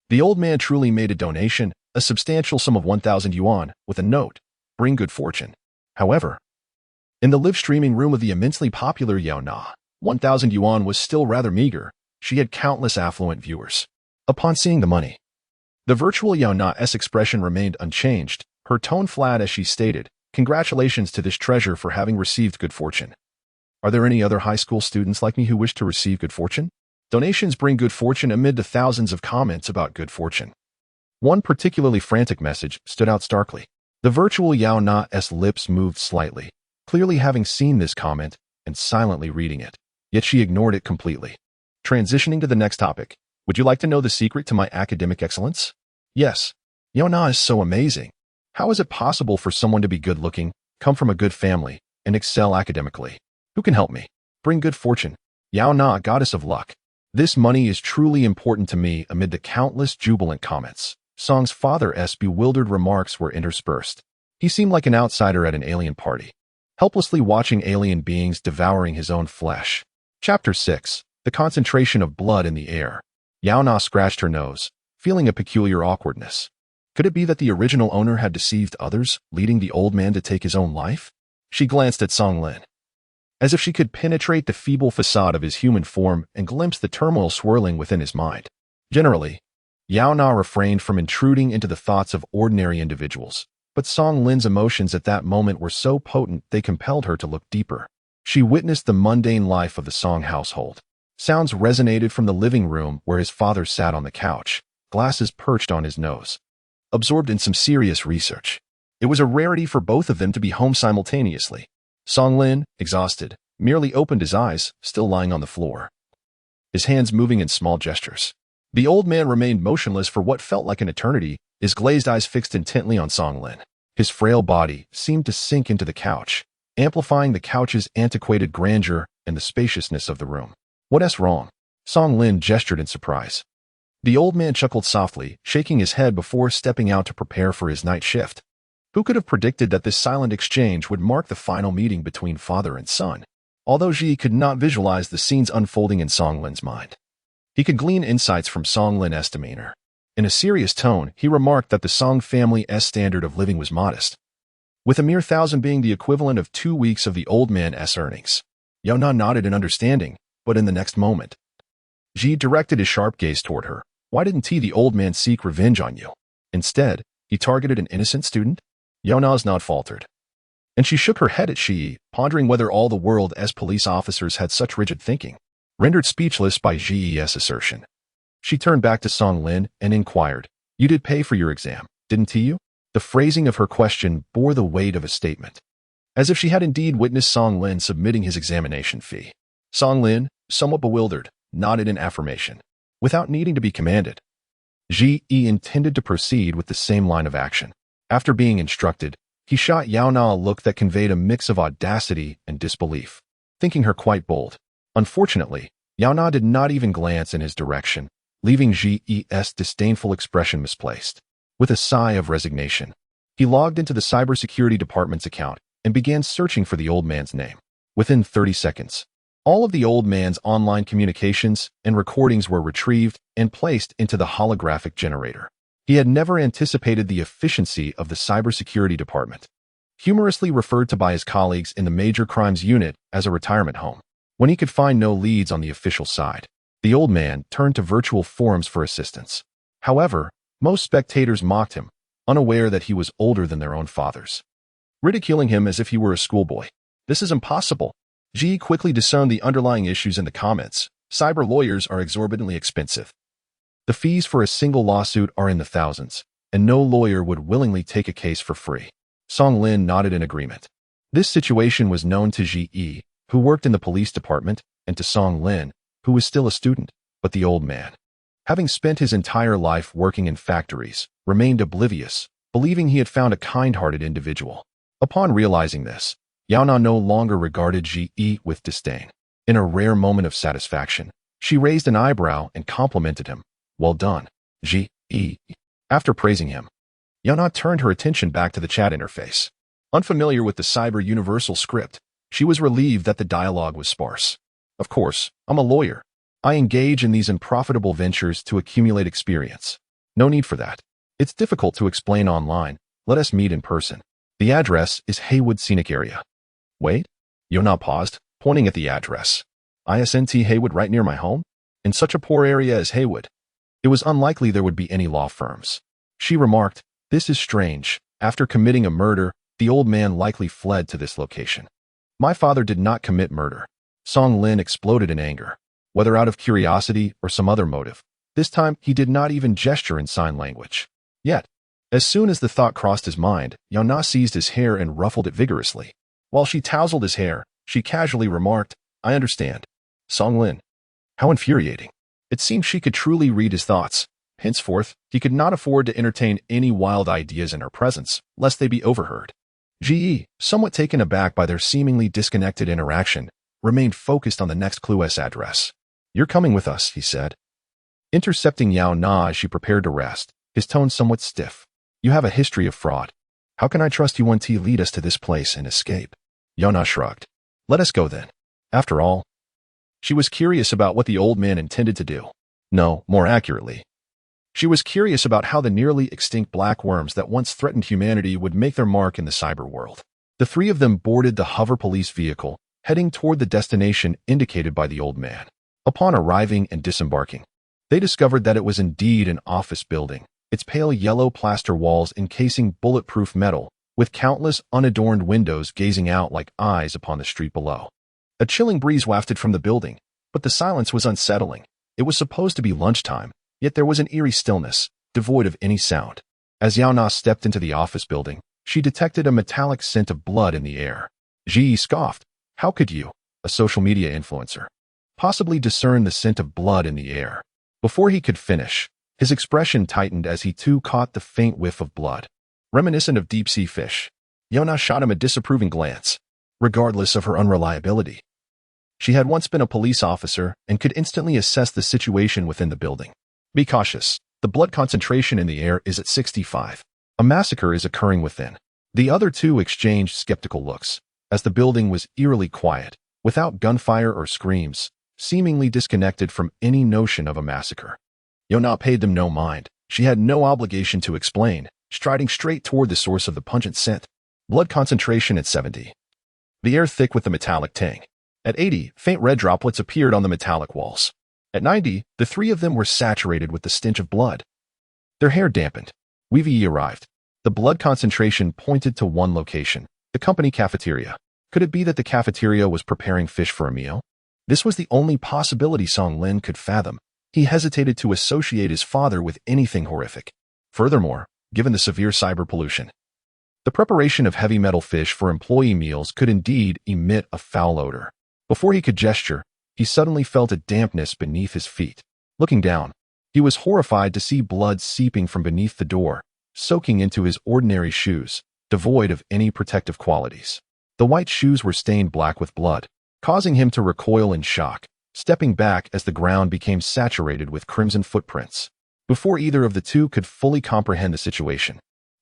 the old man truly made a donation, a substantial sum of 1,000 yuan, with a note, bring good fortune. However, in the live streaming room of the immensely popular Yaona, 1,000 yuan was still rather meager. She had countless affluent viewers. Upon seeing the money, the virtual Yaona's expression remained unchanged, her tone flat as she stated, "Congratulations to this treasure for having received good fortune. Are there any other high school students like me who wish to receive good fortune?" Donations bring good fortune amid the thousands of comments about good fortune. One particularly frantic message stood out starkly. The virtual Yaona's lips moved slightly, clearly having seen this comment and silently reading it. Yet she ignored it completely. Transitioning to the next topic. Would you like to know the secret to my academic excellence? Yes. Yaona is so amazing. How is it possible for someone to be good-looking, come from a good family, and excel academically? Who can help me? Bring good fortune. Yaona, goddess of luck. This money is truly important to me. Amid the countless jubilant comments, Song's father's bewildered remarks were interspersed. He seemed like an outsider at an alien party, helplessly watching alien beings devouring his own flesh. Chapter 6. The concentration of blood in the air. Yaona scratched her nose, feeling a peculiar awkwardness. Could it be that the original owner had deceived others, leading the old man to take his own life? She glanced at Song Lin, as if she could penetrate the feeble facade of his human form and glimpse the turmoil swirling within his mind. Generally, Yaona refrained from intruding into the thoughts of ordinary individuals, but Song Lin's emotions at that moment were so potent they compelled her to look deeper. She witnessed the mundane life of the Song household. Sounds resonated from the living room where his father sat on the couch, glasses perched on his nose, absorbed in some serious research. It was a rarity for both of them to be home simultaneously. Song Lin, exhausted, merely opened his eyes, still lying on the floor, his hands moving in small gestures. The old man remained motionless for what felt like an eternity, his glazed eyes fixed intently on Song Lin. His frail body seemed to sink into the couch, amplifying the couch's antiquated grandeur and the spaciousness of the room. "What's wrong?" Song Lin gestured in surprise. The old man chuckled softly, shaking his head before stepping out to prepare for his night shift. Who could have predicted that this silent exchange would mark the final meeting between father and son? Although Ji could not visualize the scenes unfolding in Song Lin's mind, he could glean insights from Song Lin's demeanor. In a serious tone, he remarked that the Song family's standard of living was modest, with a mere 1,000 being the equivalent of 2 weeks of the old man's earnings. Yaona nodded in understanding, but in the next moment, Ji directed his sharp gaze toward her. "Why didn't the old man seek revenge on you? Instead, he targeted an innocent student?" Yaona's nod faltered, and she shook her head at Shi, pondering whether all the world's police officers had such rigid thinking. Rendered speechless by Ji's assertion, she turned back to Song Lin and inquired, "You did pay for your exam, didn't you?" The phrasing of her question bore the weight of a statement, as if she had indeed witnessed Song Lin submitting his examination fee. Song Lin, somewhat bewildered, nodded in affirmation, without needing to be commanded. Ji intended to proceed with the same line of action. After being instructed, he shot Yaona a look that conveyed a mix of audacity and disbelief, thinking her quite bold. Unfortunately, Yaona did not even glance in his direction, leaving Ji's disdainful expression misplaced. With a sigh of resignation, he logged into the cybersecurity department's account and began searching for the old man's name. Within 30 seconds, all of the old man's online communications and recordings were retrieved and placed into the holographic generator. He had never anticipated the efficiency of the cybersecurity department, humorously referred to by his colleagues in the Major Crimes Unit as a retirement home. When he could find no leads on the official side, the old man turned to virtual forums for assistance. However, most spectators mocked him, unaware that he was older than their own fathers, ridiculing him as if he were a schoolboy. "This is impossible." Ji quickly discerned the underlying issues in the comments. Cyber lawyers are exorbitantly expensive. The fees for a single lawsuit are in the thousands, and no lawyer would willingly take a case for free. Song Lin nodded in agreement. This situation was known to Ji Yi, who worked in the police department, and to Song Lin, who was still a student, but the old man, having spent his entire life working in factories, remained oblivious, believing he had found a kind-hearted individual. Upon realizing this, Yaona no longer regarded Ji Yi with disdain. In a rare moment of satisfaction, she raised an eyebrow and complimented him. Well done, Ji Yi. After praising him, Yaona turned her attention back to the chat interface. Unfamiliar with the Cyber Universal script, she was relieved that the dialogue was sparse. Of course, I'm a lawyer. I engage in these unprofitable ventures to accumulate experience. No need for that. It's difficult to explain online. Let us meet in person. The address is Haywood Scenic Area. Wait? Yaona paused, pointing at the address. ISNT Haywood right near my home? In such a poor area as Haywood, it was unlikely there would be any law firms. She remarked, this is strange. After committing a murder, the old man likely fled to this location. My father did not commit murder. Song Lin exploded in anger. Whether out of curiosity or some other motive, this time he did not even gesture in sign language. Yet, as soon as the thought crossed his mind, Yaona seized his hair and ruffled it vigorously. While she tousled his hair, she casually remarked, I understand. Song Lin. How infuriating. It seemed she could truly read his thoughts. Henceforth, he could not afford to entertain any wild ideas in her presence, lest they be overheard. Ji Yi, somewhat taken aback by their seemingly disconnected interaction, remained focused on the next clue's address. You're coming with us, he said. Intercepting Yaona as she prepared to rest, his tone somewhat stiff. You have a history of fraud. How can I trust you to lead us to this place and escape? Yaona shrugged. Let us go then. After all, she was curious about what the old man intended to do. No, more accurately, she was curious about how the nearly extinct black worms that once threatened humanity would make their mark in the cyber world. The three of them boarded the hover police vehicle, heading toward the destination indicated by the old man. Upon arriving and disembarking, they discovered that it was indeed an office building, its pale yellow plaster walls encasing bulletproof metal, with countless unadorned windows gazing out like eyes upon the street below. A chilling breeze wafted from the building, but the silence was unsettling. It was supposed to be lunchtime, yet there was an eerie stillness, devoid of any sound. As Yaona stepped into the office building, she detected a metallic scent of blood in the air. Ji scoffed. How could you, a social media influencer, possibly discern the scent of blood in the air? Before he could finish, his expression tightened as he too caught the faint whiff of blood. Reminiscent of deep-sea fish, Yaona shot him a disapproving glance. Regardless of her unreliability, she had once been a police officer and could instantly assess the situation within the building. Be cautious. The blood concentration in the air is at 65. A massacre is occurring within. The other two exchanged skeptical looks, as the building was eerily quiet, without gunfire or screams, seemingly disconnected from any notion of a massacre. Yaona paid them no mind. She had no obligation to explain, striding straight toward the source of the pungent scent. Blood concentration at 70. The air thick with the metallic tang. At 80, faint red droplets appeared on the metallic walls. At 90, the three of them were saturated with the stench of blood. Their hair dampened. Weavy arrived. The blood concentration pointed to one location, the company cafeteria. Could it be that the cafeteria was preparing fish for a meal? This was the only possibility Song Lin could fathom. He hesitated to associate his father with anything horrific. Furthermore, given the severe cyber pollution, the preparation of heavy metal fish for employee meals could indeed emit a foul odor. Before he could gesture, he suddenly felt a dampness beneath his feet. Looking down, he was horrified to see blood seeping from beneath the door, soaking into his ordinary shoes, devoid of any protective qualities. The white shoes were stained black with blood, causing him to recoil in shock, stepping back as the ground became saturated with crimson footprints. Before either of the two could fully comprehend the situation,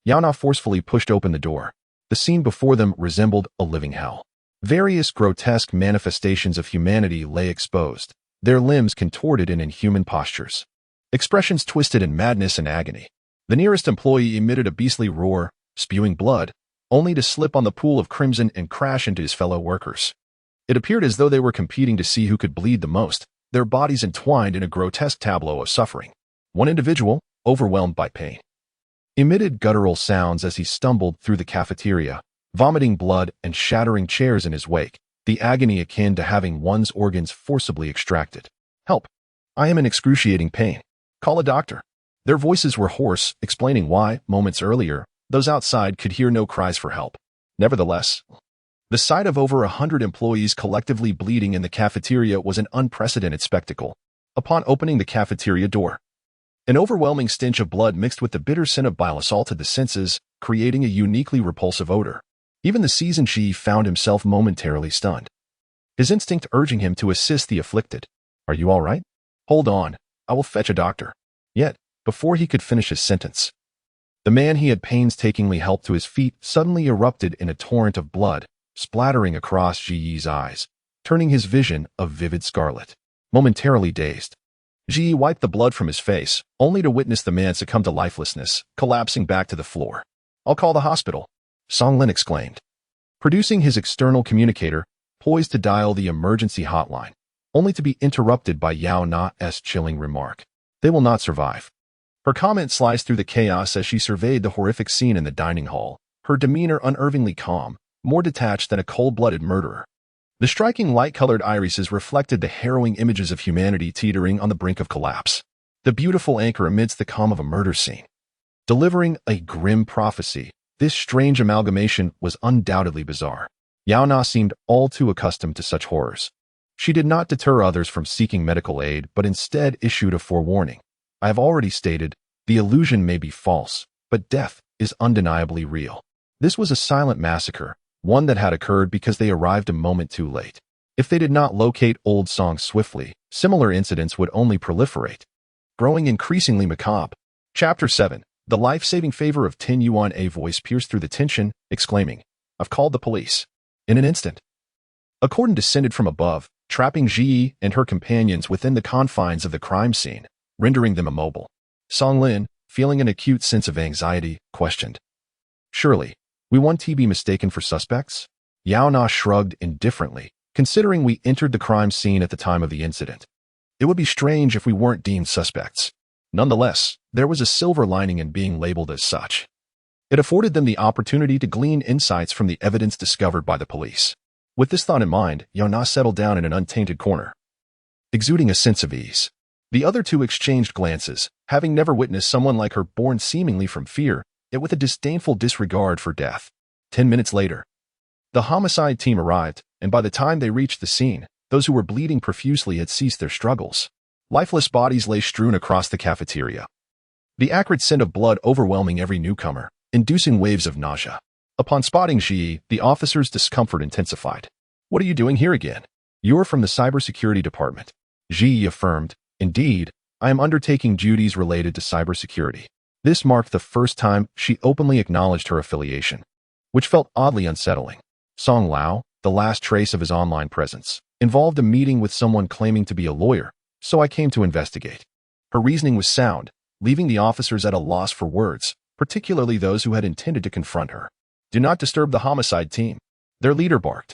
Yaona forcefully pushed open the door. The scene before them resembled a living hell. Various grotesque manifestations of humanity lay exposed, their limbs contorted in inhuman postures. Expressions twisted in madness and agony. The nearest employee emitted a beastly roar, spewing blood, only to slip on the pool of crimson and crash into his fellow workers. It appeared as though they were competing to see who could bleed the most, their bodies entwined in a grotesque tableau of suffering. One individual, overwhelmed by pain, emitted guttural sounds as he stumbled through the cafeteria, vomiting blood and shattering chairs in his wake, the agony akin to having one's organs forcibly extracted. Help! I am in excruciating pain. Call a doctor. Their voices were hoarse, explaining why, moments earlier, those outside could hear no cries for help. Nevertheless, the sight of over 100 employees collectively bleeding in the cafeteria was an unprecedented spectacle. Upon opening the cafeteria door, an overwhelming stench of blood mixed with the bitter scent of bile assaulted the senses, creating a uniquely repulsive odor. Even the seasoned Ji found himself momentarily stunned, his instinct urging him to assist the afflicted. "Are you all right? Hold on, I will fetch a doctor." Yet, before he could finish his sentence, the man he had painstakingly helped to his feet suddenly erupted in a torrent of blood, splattering across Ji Yi's eyes, turning his vision a vivid scarlet. Momentarily dazed, Ji wiped the blood from his face, only to witness the man succumb to lifelessness, collapsing back to the floor. "I'll call the hospital," Songlin exclaimed, producing his external communicator, poised to dial the emergency hotline, only to be interrupted by Yaona's chilling remark. "They will not survive." Her comment sliced through the chaos as she surveyed the horrific scene in the dining hall, her demeanor unnervingly calm, more detached than a cold-blooded murderer. The striking light-colored irises reflected the harrowing images of humanity teetering on the brink of collapse. The beautiful anchor amidst the calm of a murder scene. Delivering a grim prophecy, this strange amalgamation was undoubtedly bizarre. Yaona seemed all too accustomed to such horrors. She did not deter others from seeking medical aid, but instead issued a forewarning. "I have already stated, the illusion may be false, but death is undeniably real." This was a silent massacre, one that had occurred because they arrived a moment too late. If they did not locate old songs swiftly, similar incidents would only proliferate. Growing increasingly macabre. Chapter 7. The life-saving favor of Tin Yuan. A voice pierced through the tension, exclaiming, "I've called the police." In an instant, a cordon descended from above, trapping Ji and her companions within the confines of the crime scene, rendering them immobile. Songlin, feeling an acute sense of anxiety, questioned, "Surely, we won't be mistaken for suspects?" Yaona shrugged indifferently, considering we entered the crime scene at the time of the incident. It would be strange if we weren't deemed suspects. Nonetheless, there was a silver lining in being labeled as such. It afforded them the opportunity to glean insights from the evidence discovered by the police. With this thought in mind, Yaona settled down in an untainted corner, exuding a sense of ease. The other two exchanged glances, having never witnessed someone like her born seemingly from fear, yet with a disdainful disregard for death. 10 minutes later, the homicide team arrived, and by the time they reached the scene, those who were bleeding profusely had ceased their struggles. Lifeless bodies lay strewn across the cafeteria, the acrid scent of blood overwhelming every newcomer, inducing waves of nausea. Upon spotting Ji, the officer's discomfort intensified. "What are you doing here again?" "You're from the cybersecurity department," Ji affirmed. "Indeed, I am undertaking duties related to cybersecurity." This marked the first time she openly acknowledged her affiliation, which felt oddly unsettling. Song Lao, the last trace of his online presence, involved a meeting with someone claiming to be a lawyer, so I came to investigate. Her reasoning was sound, leaving the officers at a loss for words, particularly those who had intended to confront her. "Do not disturb the homicide team," their leader barked.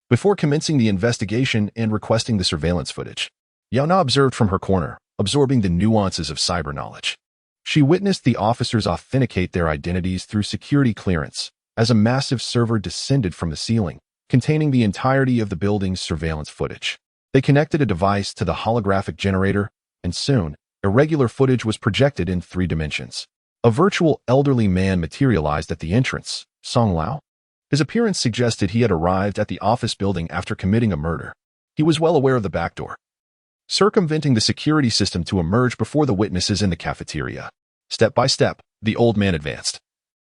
Before commencing the investigation and requesting the surveillance footage, Yaona observed from her corner, absorbing the nuances of cyber knowledge. She witnessed the officers authenticate their identities through security clearance, as a massive server descended from the ceiling, containing the entirety of the building's surveillance footage. They connected a device to the holographic generator, and soon, irregular footage was projected in 3 dimensions. A virtual elderly man materialized at the entrance, Song Lao. His appearance suggested he had arrived at the office building after committing a murder. He was well aware of the back door, circumventing the security system to emerge before the witnesses in the cafeteria. Step by step, the old man advanced,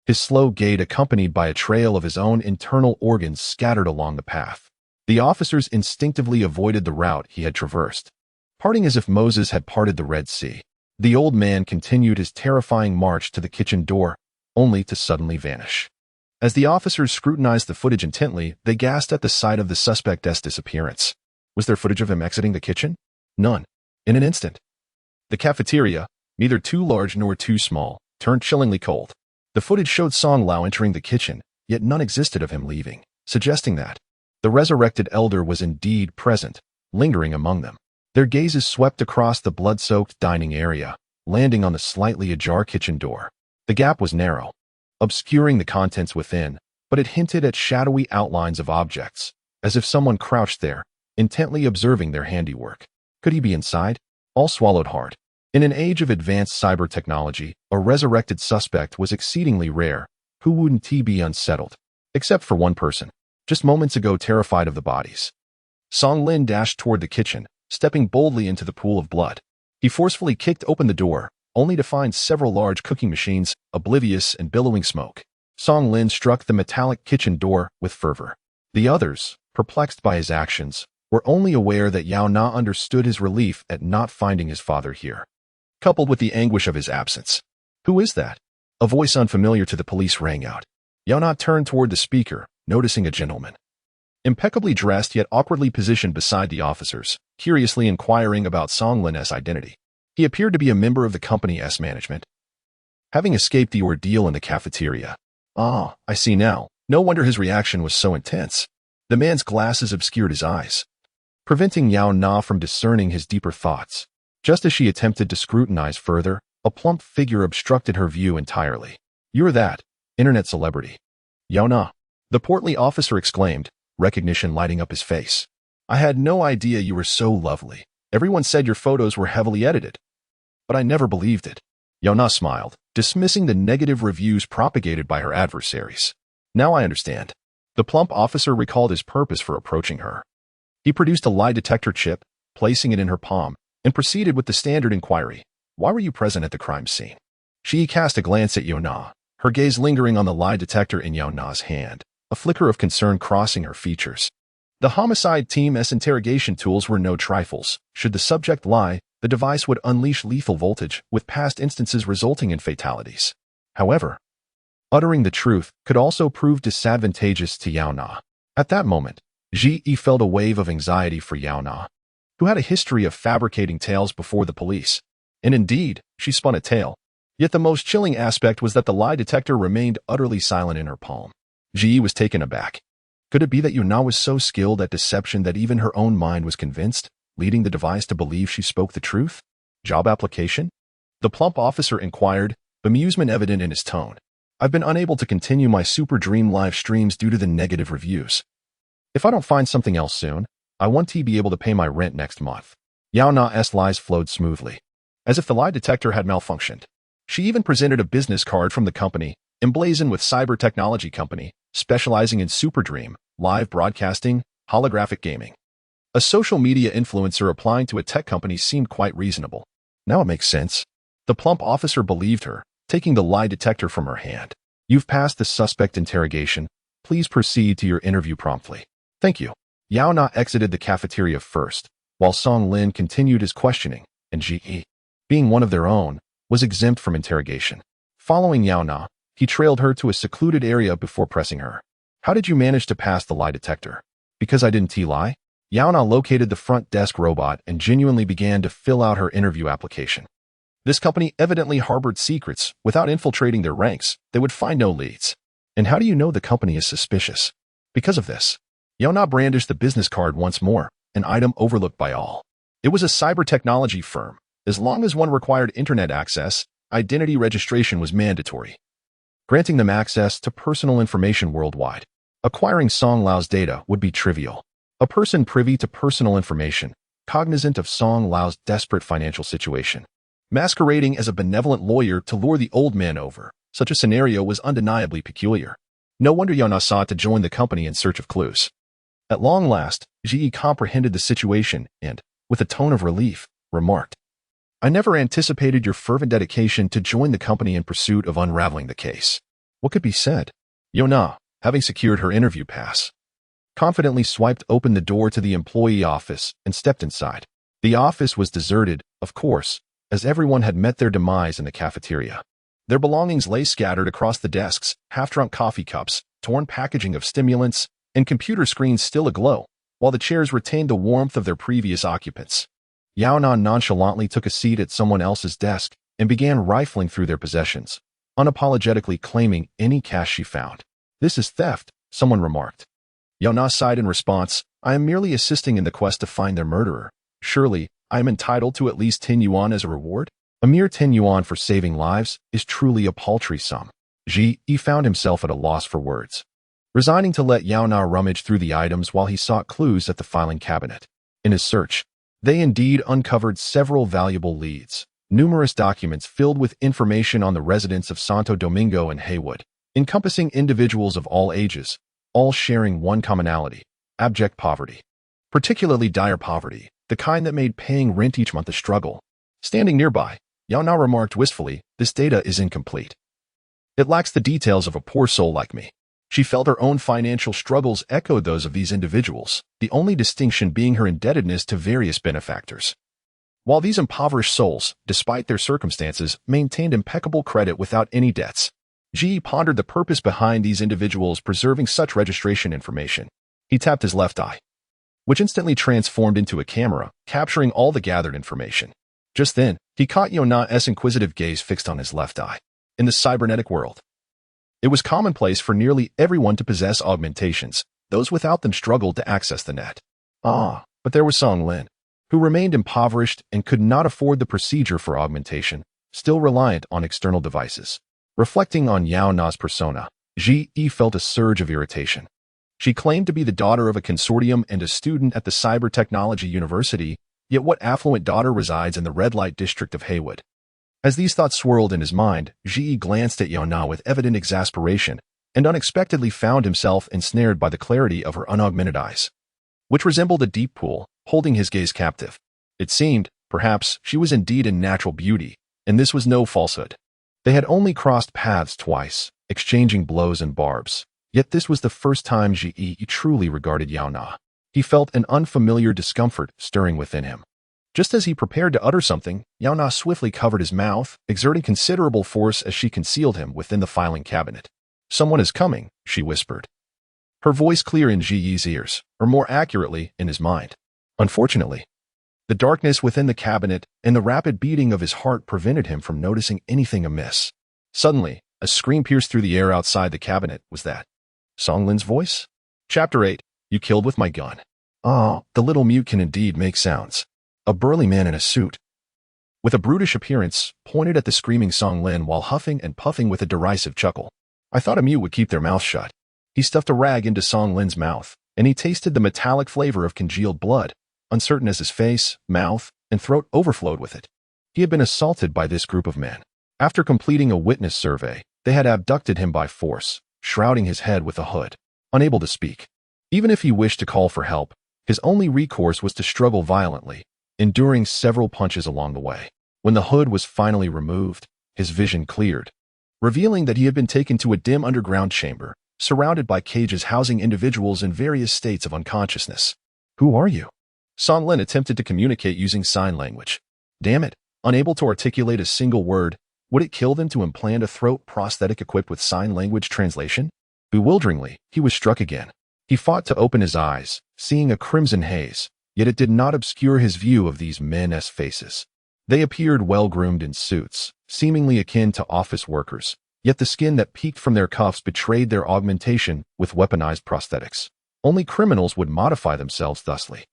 his slow gait accompanied by a trail of his own internal organs scattered along the path. The officers instinctively avoided the route he had traversed, parting as if Moses had parted the Red Sea. The old man continued his terrifying march to the kitchen door, only to suddenly vanish. As the officers scrutinized the footage intently, they gasped at the sight of the suspect's disappearance. Was there footage of him exiting the kitchen? None. In an instant, the cafeteria, neither too large nor too small, turned chillingly cold. The footage showed Song Lao entering the kitchen, yet none existed of him leaving, suggesting that the resurrected elder was indeed present, lingering among them. Their gazes swept across the blood-soaked dining area, landing on the slightly ajar kitchen door. The gap was narrow, obscuring the contents within, but it hinted at shadowy outlines of objects, as if someone crouched there, intently observing their handiwork. Could he be inside? All swallowed hard. In an age of advanced cyber technology, a resurrected suspect was exceedingly rare. Who wouldn't he be unsettled? Except for one person, just moments ago terrified of the bodies. Song Lin dashed toward the kitchen, stepping boldly into the pool of blood. He forcefully kicked open the door, only to find several large cooking machines, oblivious and billowing smoke. Song Lin struck the metallic kitchen door with fervor. The others, perplexed by his actions, were only aware that Yaona understood his relief at not finding his father here, coupled with the anguish of his absence. Who is that? A voice unfamiliar to the police rang out. Yaona turned toward the speaker, noticing a gentleman, impeccably dressed yet awkwardly positioned beside the officers, curiously inquiring about Song Lin's identity. He appeared to be a member of the company's management, having escaped the ordeal in the cafeteria. Ah, I see now. No wonder his reaction was so intense. The man's glasses obscured his eyes, preventing Yaona from discerning his deeper thoughts. Just as she attempted to scrutinize further, a plump figure obstructed her view entirely. You're that internet celebrity. Yaona, the portly officer exclaimed, recognition lighting up his face. I had no idea you were so lovely. Everyone said your photos were heavily edited, but I never believed it. Yaona smiled, dismissing the negative reviews propagated by her adversaries. Now I understand. The plump officer recalled his purpose for approaching her. He produced a lie detector chip, placing it in her palm, and proceeded with the standard inquiry. Why were you present at the crime scene? She cast a glance at Yaona, her gaze lingering on the lie detector in Yaona's hand, a flicker of concern crossing her features. The homicide team's interrogation tools were no trifles. Should the subject lie, the device would unleash lethal voltage, with past instances resulting in fatalities. However, uttering the truth could also prove disadvantageous to Yaona. At that moment, Ji felt a wave of anxiety for Yaona, who had a history of fabricating tales before the police. And indeed, she spun a tale. Yet the most chilling aspect was that the lie detector remained utterly silent in her palm. Ji was taken aback. Could it be that Yaona was so skilled at deception that even her own mind was convinced, leading the device to believe she spoke the truth? Job application? The plump officer inquired, amusement evident in his tone. I've been unable to continue my Super Dream live streams due to the negative reviews. If I don't find something else soon, I want to be able to pay my rent next month. Yaona's lies flowed smoothly, as if the lie detector had malfunctioned. She even presented a business card from the company, emblazoned with cyber technology company, specializing in Super Dream, live broadcasting, holographic gaming. A social media influencer applying to a tech company seemed quite reasonable. Now it makes sense. The plump officer believed her, taking the lie detector from her hand. You've passed the suspect interrogation. Please proceed to your interview promptly. Thank you. Yaona exited the cafeteria first, while Song Lin continued his questioning, and Ji, being one of their own, was exempt from interrogation. Following Yaona, he trailed her to a secluded area before pressing her. How did you manage to pass the lie detector? Because I didn't lie? Yaona located the front desk robot and genuinely began to fill out her interview application. This company evidently harbored secrets. Without infiltrating their ranks, they would find no leads. And how do you know the company is suspicious? Because of this. Yaona brandished the business card once more, an item overlooked by all. It was a cyber technology firm. As long as one required internet access, identity registration was mandatory, granting them access to personal information worldwide. Acquiring Song Lao's data would be trivial. A person privy to personal information, cognizant of Song Lao's desperate financial situation, masquerading as a benevolent lawyer to lure the old man over. Such a scenario was undeniably peculiar. No wonder Yaona sought to join the company in search of clues. At long last, Ji comprehended the situation and, with a tone of relief, remarked, I never anticipated your fervent dedication to join the company in pursuit of unraveling the case. What could be said? Yaona, having secured her interview pass, confidently swiped open the door to the employee office and stepped inside. The office was deserted, of course, as everyone had met their demise in the cafeteria. Their belongings lay scattered across the desks, half-drunk coffee cups, torn packaging of stimulants, and computer screens still aglow, while the chairs retained the warmth of their previous occupants. Yaona nonchalantly took a seat at someone else's desk and began rifling through their possessions, unapologetically claiming any cash she found. This is theft, someone remarked. Yaona sighed in response, I am merely assisting in the quest to find their murderer. Surely, I am entitled to at least 10 yuan as a reward? A mere 10 yuan for saving lives is truly a paltry sum. Ji found himself at a loss for words, resigning to let Yaona rummage through the items while he sought clues at the filing cabinet. In his search, they indeed uncovered several valuable leads. numerous documents filled with information on the residents of Santo Domingo and Haywood, encompassing individuals of all ages, all sharing one commonality: abject poverty. Particularly dire poverty, the kind that made paying rent each month a struggle. Standing nearby, Yaona remarked wistfully, "This data is incomplete. It lacks the details of a poor soul like me." She felt her own financial struggles echoed those of these individuals, the only distinction being her indebtedness to various benefactors. While these impoverished souls, despite their circumstances, maintained impeccable credit without any debts, G pondered the purpose behind these individuals preserving such registration information. He tapped his left eye, which instantly transformed into a camera, capturing all the gathered information. Just then, he caught Yaona's inquisitive gaze fixed on his left eye. In the cybernetic world, it was commonplace for nearly everyone to possess augmentations. Those without them struggled to access the net. But there was Song Lin, who remained impoverished and could not afford the procedure for augmentation, still reliant on external devices. Reflecting on Yaona's persona, Ji felt a surge of irritation. She claimed to be the daughter of a consortium and a student at the Cyber Technology University, yet what affluent daughter resides in the red light district of Haywood? As these thoughts swirled in his mind, Ji glanced at Yaona with evident exasperation and unexpectedly found himself ensnared by the clarity of her unaugmented eyes, which resembled a deep pool, holding his gaze captive. It seemed, perhaps, she was indeed in natural beauty, and this was no falsehood. They had only crossed paths twice, exchanging blows and barbs, yet this was the first time Ji truly regarded Yaona. He felt an unfamiliar discomfort stirring within him. Just as he prepared to utter something, Yaona swiftly covered his mouth, exerting considerable force as she concealed him within the filing cabinet. "Someone is coming," she whispered, her voice clear in Ji's ears, or more accurately, in his mind. Unfortunately, the darkness within the cabinet and the rapid beating of his heart prevented him from noticing anything amiss. Suddenly, a scream pierced through the air outside the cabinet. Was that Song Lin's voice? Chapter 8. You killed with my gun. The little mute can indeed make sounds. A burly man in a suit, with a brutish appearance, pointed at the screaming Song Lin while huffing and puffing with a derisive chuckle. I thought a mute would keep their mouth shut. He stuffed a rag into Song Lin's mouth, and he tasted the metallic flavor of congealed blood, uncertain as his face, mouth, and throat overflowed with it. He had been assaulted by this group of men. After completing a witness survey, they had abducted him by force, shrouding his head with a hood. Unable to speak, even if he wished to call for help, his only recourse was to struggle violently, enduring several punches along the way. When the hood was finally removed, his vision cleared, revealing that he had been taken to a dim underground chamber, surrounded by cages housing individuals in various states of unconsciousness. Who are you? Song Lin attempted to communicate using sign language. Damn it, unable to articulate a single word, would it kill them to implant a throat prosthetic equipped with sign language translation? Bewilderingly, he was struck again. He fought to open his eyes, seeing a crimson haze, yet it did not obscure his view of these men's faces. They appeared well-groomed in suits, seemingly akin to office workers, yet the skin that peeked from their cuffs betrayed their augmentation with weaponized prosthetics. Only criminals would modify themselves thusly.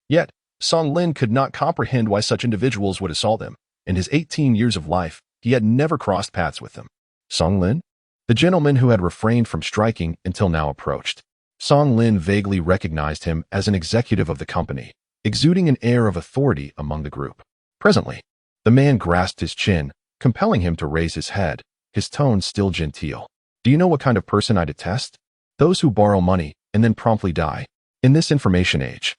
Yet, Song Lin could not comprehend why such individuals would assault him. In his 18 years of life, he had never crossed paths with them. Song Lin? The gentleman who had refrained from striking until now approached. Song Lin vaguely recognized him as an executive of the company, exuding an air of authority among the group. Presently, the man grasped his chin, compelling him to raise his head, his tone still genteel. Do you know what kind of person I detest? Those who borrow money and then promptly die. In this information age,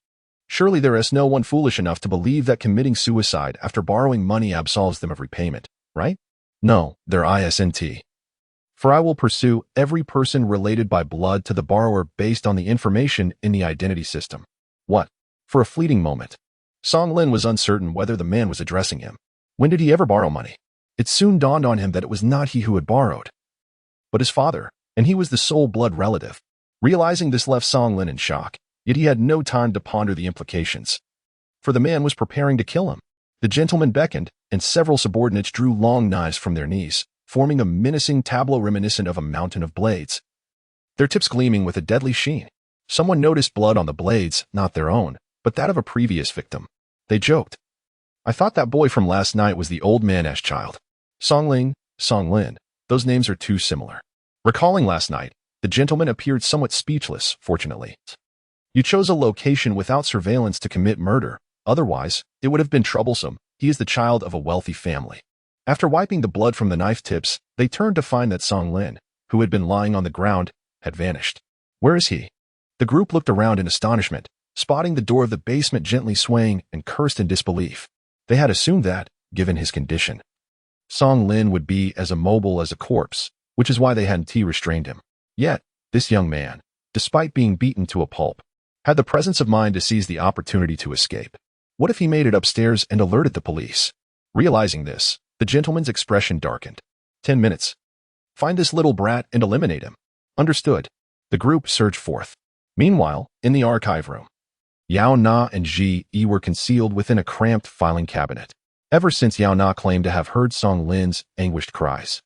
surely there is no one foolish enough to believe that committing suicide after borrowing money absolves them of repayment, right? No, there isn't. For I will pursue every person related by blood to the borrower based on the information in the identity system. What? For a fleeting moment, Song Lin was uncertain whether the man was addressing him. When did he ever borrow money? It soon dawned on him that it was not he who had borrowed, but his father, and he was the sole blood relative. Realizing this left Song Lin in shock, yet he had no time to ponder the implications, for the man was preparing to kill him. The gentleman beckoned, and several subordinates drew long knives from their knees, forming a menacing tableau reminiscent of a mountain of blades, their tips gleaming with a deadly sheen. Someone noticed blood on the blades, not their own, but that of a previous victim. They joked. I thought that boy from last night was the old man-ass child. Song Lin, those names are too similar. Recalling last night, the gentleman appeared somewhat speechless, fortunately. You chose a location without surveillance to commit murder. Otherwise, it would have been troublesome. he is the child of a wealthy family. After wiping the blood from the knife tips, they turned to find that Song Lin, who had been lying on the ground, had vanished. Where is he? The group looked around in astonishment, spotting the door of the basement gently swaying, and cursed in disbelief. They had assumed that, given his condition, Song Lin would be as immobile as a corpse, which is why they hadn't restrained him. Yet, this young man, despite being beaten to a pulp, had the presence of mind to seize the opportunity to escape. What if he made it upstairs and alerted the police? Realizing this, the gentleman's expression darkened. 10 minutes. Find this little brat and eliminate him. Understood. The group surged forth. Meanwhile, in the archive room, Yaona and Ji were concealed within a cramped filing cabinet. Ever since Yaona claimed to have heard Song Lin's anguished cries,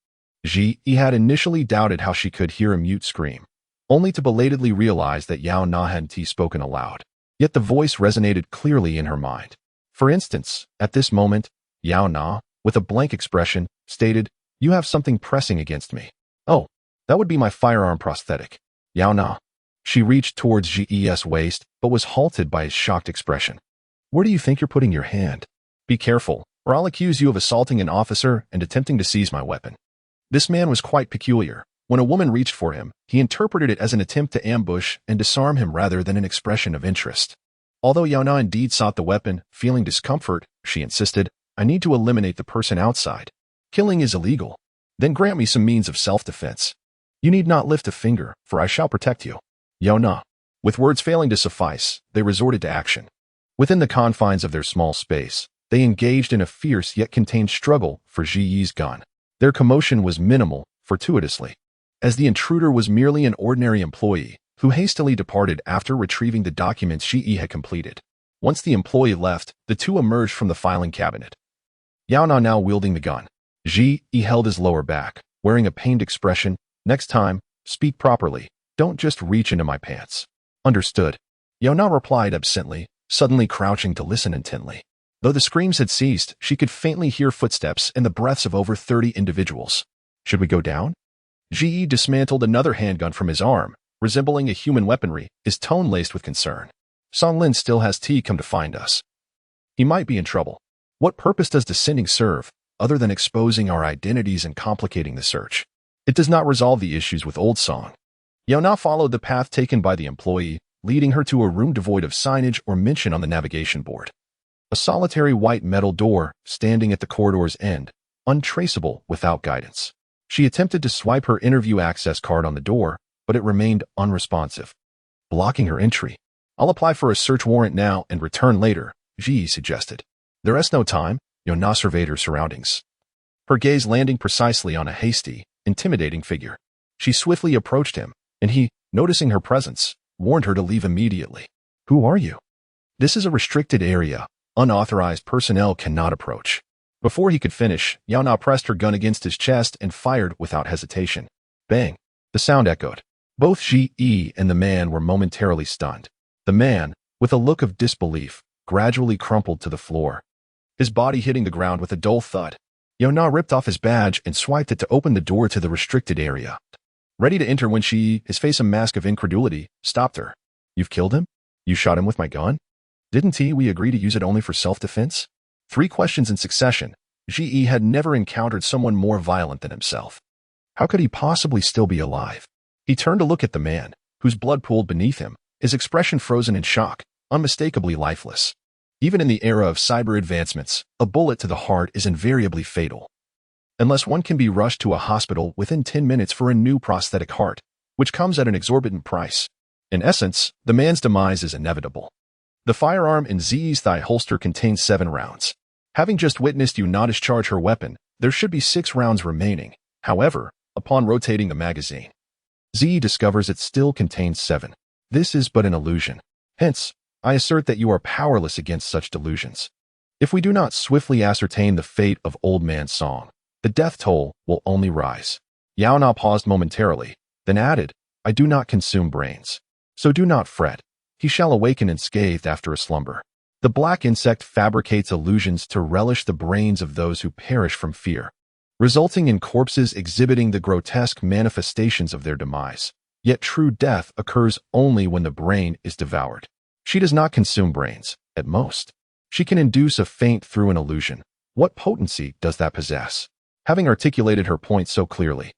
Ji had initially doubted how she could hear a mute scream, only to belatedly realize that Yaona hadn't spoken aloud. Yet the voice resonated clearly in her mind. For instance, at this moment, Yaona, with a blank expression, stated, "You have something pressing against me." "Oh, that would be my firearm prosthetic." Yaona. She reached towards Ji's waist, but was halted by his shocked expression. "Where do you think you're putting your hand? Be careful, or I'll accuse you of assaulting an officer and attempting to seize my weapon." This man was quite peculiar. When a woman reached for him, he interpreted it as an attempt to ambush and disarm him rather than an expression of interest. Although Yaona indeed sought the weapon, feeling discomfort, she insisted, "I need to eliminate the person outside. Killing is illegal. Then grant me some means of self-defense. You need not lift a finger, for I shall protect you." Yaona. With words failing to suffice, they resorted to action. Within the confines of their small space, they engaged in a fierce yet contained struggle for Ji's gun. Their commotion was minimal, fortuitously, as the intruder was merely an ordinary employee who hastily departed after retrieving the documents Ji had completed. Once the employee left, the two emerged from the filing cabinet. Yaona now wielding the gun. Ji held his lower back, wearing a pained expression. "Next time, speak properly. Don't just reach into my pants." "Understood." Yaona replied absently, suddenly crouching to listen intently. Though the screams had ceased, she could faintly hear footsteps and the breaths of over 30 individuals. "Should we go down?" Ji dismantled another handgun from his arm, resembling a human weaponry, his tone laced with concern. "Song Lin still has come to find us. He might be in trouble. What purpose does descending serve, other than exposing our identities and complicating the search? It does not resolve the issues with old Song." Yaona followed the path taken by the employee, leading her to a room devoid of signage or mention on the navigation board. A solitary white metal door, standing at the corridor's end, untraceable without guidance. She attempted to swipe her interview access card on the door, but it remained unresponsive, blocking her entry. "I'll apply for a search warrant now and return later," Ji suggested. "There is no time." Yaona surveyed her surroundings, her gaze landing precisely on a hasty, intimidating figure. She swiftly approached him, and he, noticing her presence, warned her to leave immediately. "Who are you?" "This is a restricted area. Unauthorized personnel cannot approach." Before he could finish, Yaona pressed her gun against his chest and fired without hesitation. Bang! The sound echoed. Both Ji and the man were momentarily stunned. The man, with a look of disbelief, gradually crumpled to the floor, his body hitting the ground with a dull thud. Yaona ripped off his badge and swiped it to open the door to the restricted area. Ready to enter when his face a mask of incredulity, stopped her. "You've killed him? You shot him with my gun? Didn't we agree to use it only for self-defense?" 3 questions in succession. Ji had never encountered someone more violent than himself. How could he possibly still be alive? He turned to look at the man, whose blood pooled beneath him, his expression frozen in shock, unmistakably lifeless. Even in the era of cyber advancements, a bullet to the heart is invariably fatal, unless one can be rushed to a hospital within 10 minutes for a new prosthetic heart, which comes at an exorbitant price. In essence, the man's demise is inevitable. The firearm in Zi's thigh holster contains 7 rounds. Having just witnessed Yaona discharge her weapon, there should be 6 rounds remaining. However, upon rotating the magazine, Z discovers it still contains 7. This is but an illusion. Hence, I assert that you are powerless against such delusions. If we do not swiftly ascertain the fate of Old Man Song, the death toll will only rise. Yaona paused momentarily, then added, "I do not consume brains. So do not fret. He shall awaken unscathed after a slumber." The black insect fabricates illusions to relish the brains of those who perish from fear, resulting in corpses exhibiting the grotesque manifestations of their demise. Yet true death occurs only when the brain is devoured. She does not consume brains, at most. She can induce a faint through an illusion. What potency does that possess? Having articulated her point so clearly,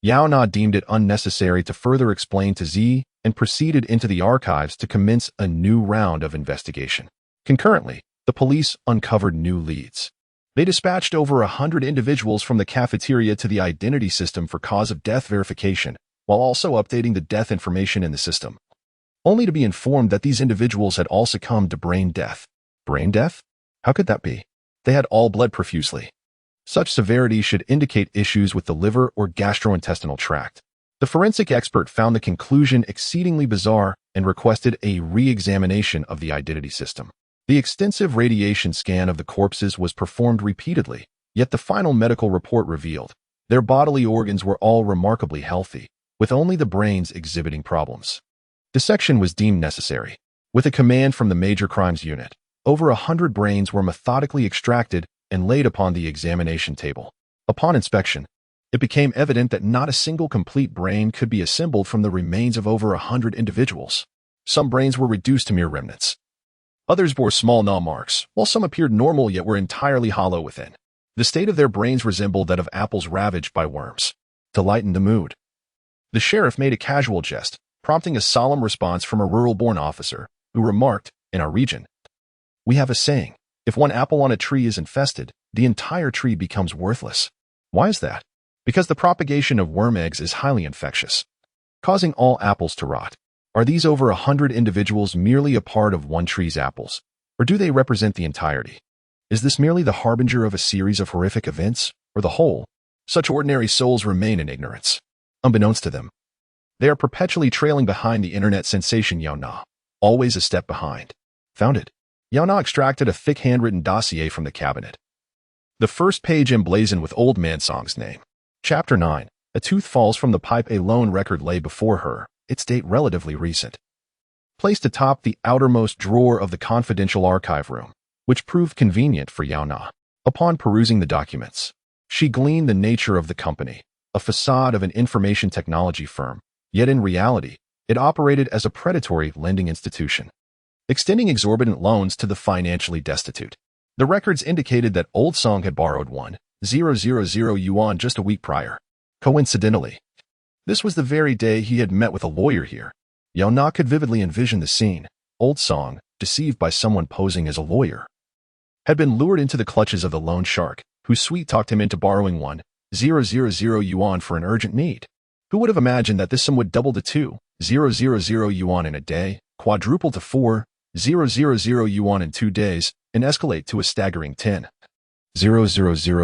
Yaona deemed it unnecessary to further explain to Z and proceeded into the archives to commence a new round of investigation. Concurrently, the police uncovered new leads. They dispatched over 100 individuals from the cafeteria to the identity system for cause of death verification, while also updating the death information in the system, only to be informed that these individuals had all succumbed to brain death. Brain death? How could that be? They had all bled profusely. Such severity should indicate issues with the liver or gastrointestinal tract. The forensic expert found the conclusion exceedingly bizarre and requested a re-examination of the identity system. The extensive radiation scan of the corpses was performed repeatedly, yet the final medical report revealed their bodily organs were all remarkably healthy, with only the brains exhibiting problems. Dissection was deemed necessary. With a command from the Major Crimes Unit, over 100 brains were methodically extracted and laid upon the examination table. Upon inspection, it became evident that not a single complete brain could be assembled from the remains of over 100 individuals. Some brains were reduced to mere remnants. Others bore small gnaw marks, while some appeared normal yet were entirely hollow within. The state of their brains resembled that of apples ravaged by worms. To lighten the mood, the sheriff made a casual jest, prompting a solemn response from a rural-born officer, who remarked, "In our region, we have a saying, if one apple on a tree is infested, the entire tree becomes worthless." Why is that? Because the propagation of worm eggs is highly infectious, causing all apples to rot. Are these over 100 individuals merely a part of one tree's apples, or do they represent the entirety? Is this merely the harbinger of a series of horrific events, or the whole? Such ordinary souls remain in ignorance. Unbeknownst to them, they are perpetually trailing behind the internet sensation Yaona, always a step behind. Found it. Yaona extracted a thick handwritten dossier from the cabinet. The first page emblazoned with Old Man Song's name. Chapter 9. A tooth falls from the pipe. A lone record lay before her, its date relatively recent. Placed atop the outermost drawer of the confidential archive room, which proved convenient for Yaona. Upon perusing the documents, she gleaned the nature of the company, a facade of an information technology firm, yet in reality, it operated as a predatory lending institution, extending exorbitant loans to the financially destitute. The records indicated that Old Song had borrowed 1,000 yuan just a week prior. Coincidentally, this was the very day he had met with a lawyer here. Yaona could vividly envision the scene. Old Song, deceived by someone posing as a lawyer, had been lured into the clutches of the loan shark, who sweet-talked him into borrowing 1,000 yuan for an urgent need. Who would have imagined that this sum would double to 2,000 yuan in a day, quadruple to 4,000 yuan in 2 days, and escalate to a staggering 10,000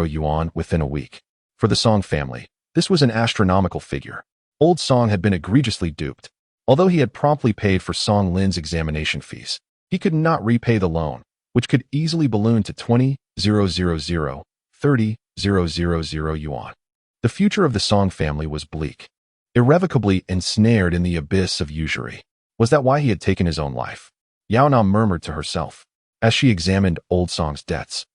yuan within a week? For the Song family, this was an astronomical figure. Old Song had been egregiously duped. Although he had promptly paid for Song Lin's examination fees, he could not repay the loan, which could easily balloon to 20,000, 30,000 yuan. The future of the Song family was bleak, irrevocably ensnared in the abyss of usury. Was that why he had taken his own life? Yaona murmured to herself as she examined Old Song's debts.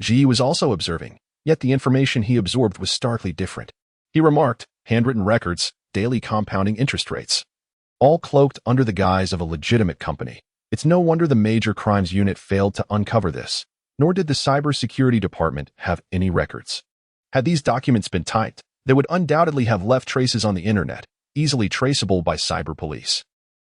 Ji was also observing, yet the information he absorbed was starkly different. He remarked, handwritten records, daily compounding interest rates, all cloaked under the guise of a legitimate company. It's no wonder the Major Crimes Unit failed to uncover this, nor did the Cybersecurity Department have any records. Had these documents been typed, they would undoubtedly have left traces on the internet, easily traceable by cyber police.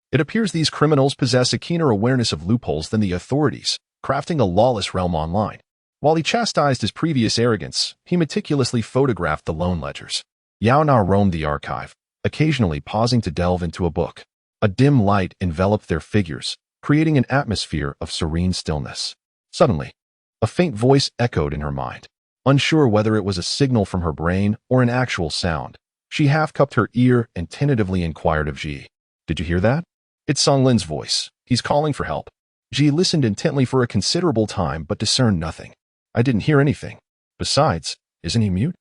It appears these criminals possess a keener awareness of loopholes than the authorities, crafting a lawless realm online. While he chastised his previous arrogance, he meticulously photographed the loan ledgers. Yaona roamed the archive, occasionally pausing to delve into a book. A dim light enveloped their figures, creating an atmosphere of serene stillness. Suddenly, a faint voice echoed in her mind. Unsure whether it was a signal from her brain or an actual sound, she half-cupped her ear and tentatively inquired of Ji. "Did you hear that?" "It's Song Lin's voice. He's calling for help." Ji listened intently for a considerable time but discerned nothing. "I didn't hear anything. Besides, isn't he mute?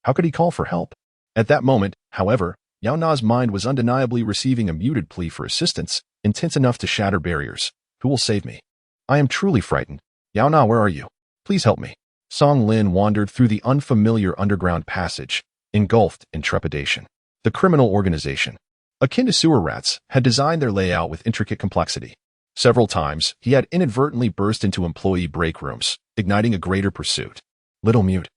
How could he call for help?" At that moment, however, Yaona's mind was undeniably receiving a muted plea for assistance, intense enough to shatter barriers. "Who will save me? I am truly frightened. Yaona, where are you? Please help me." Song Lin wandered through the unfamiliar underground passage, engulfed in trepidation. The criminal organization, akin to sewer rats, had designed their layout with intricate complexity. Several times, he had inadvertently burst into employee break rooms, igniting a greater pursuit. Little mute.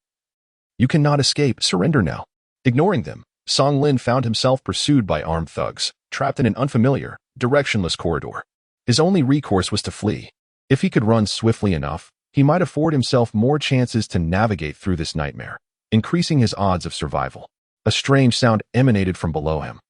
You cannot escape, surrender now. Ignoring them, Song Lin found himself pursued by armed thugs, trapped in an unfamiliar, directionless corridor. His only recourse was to flee. If he could run swiftly enough, he might afford himself more chances to navigate through this nightmare, increasing his odds of survival. A strange sound emanated from below him.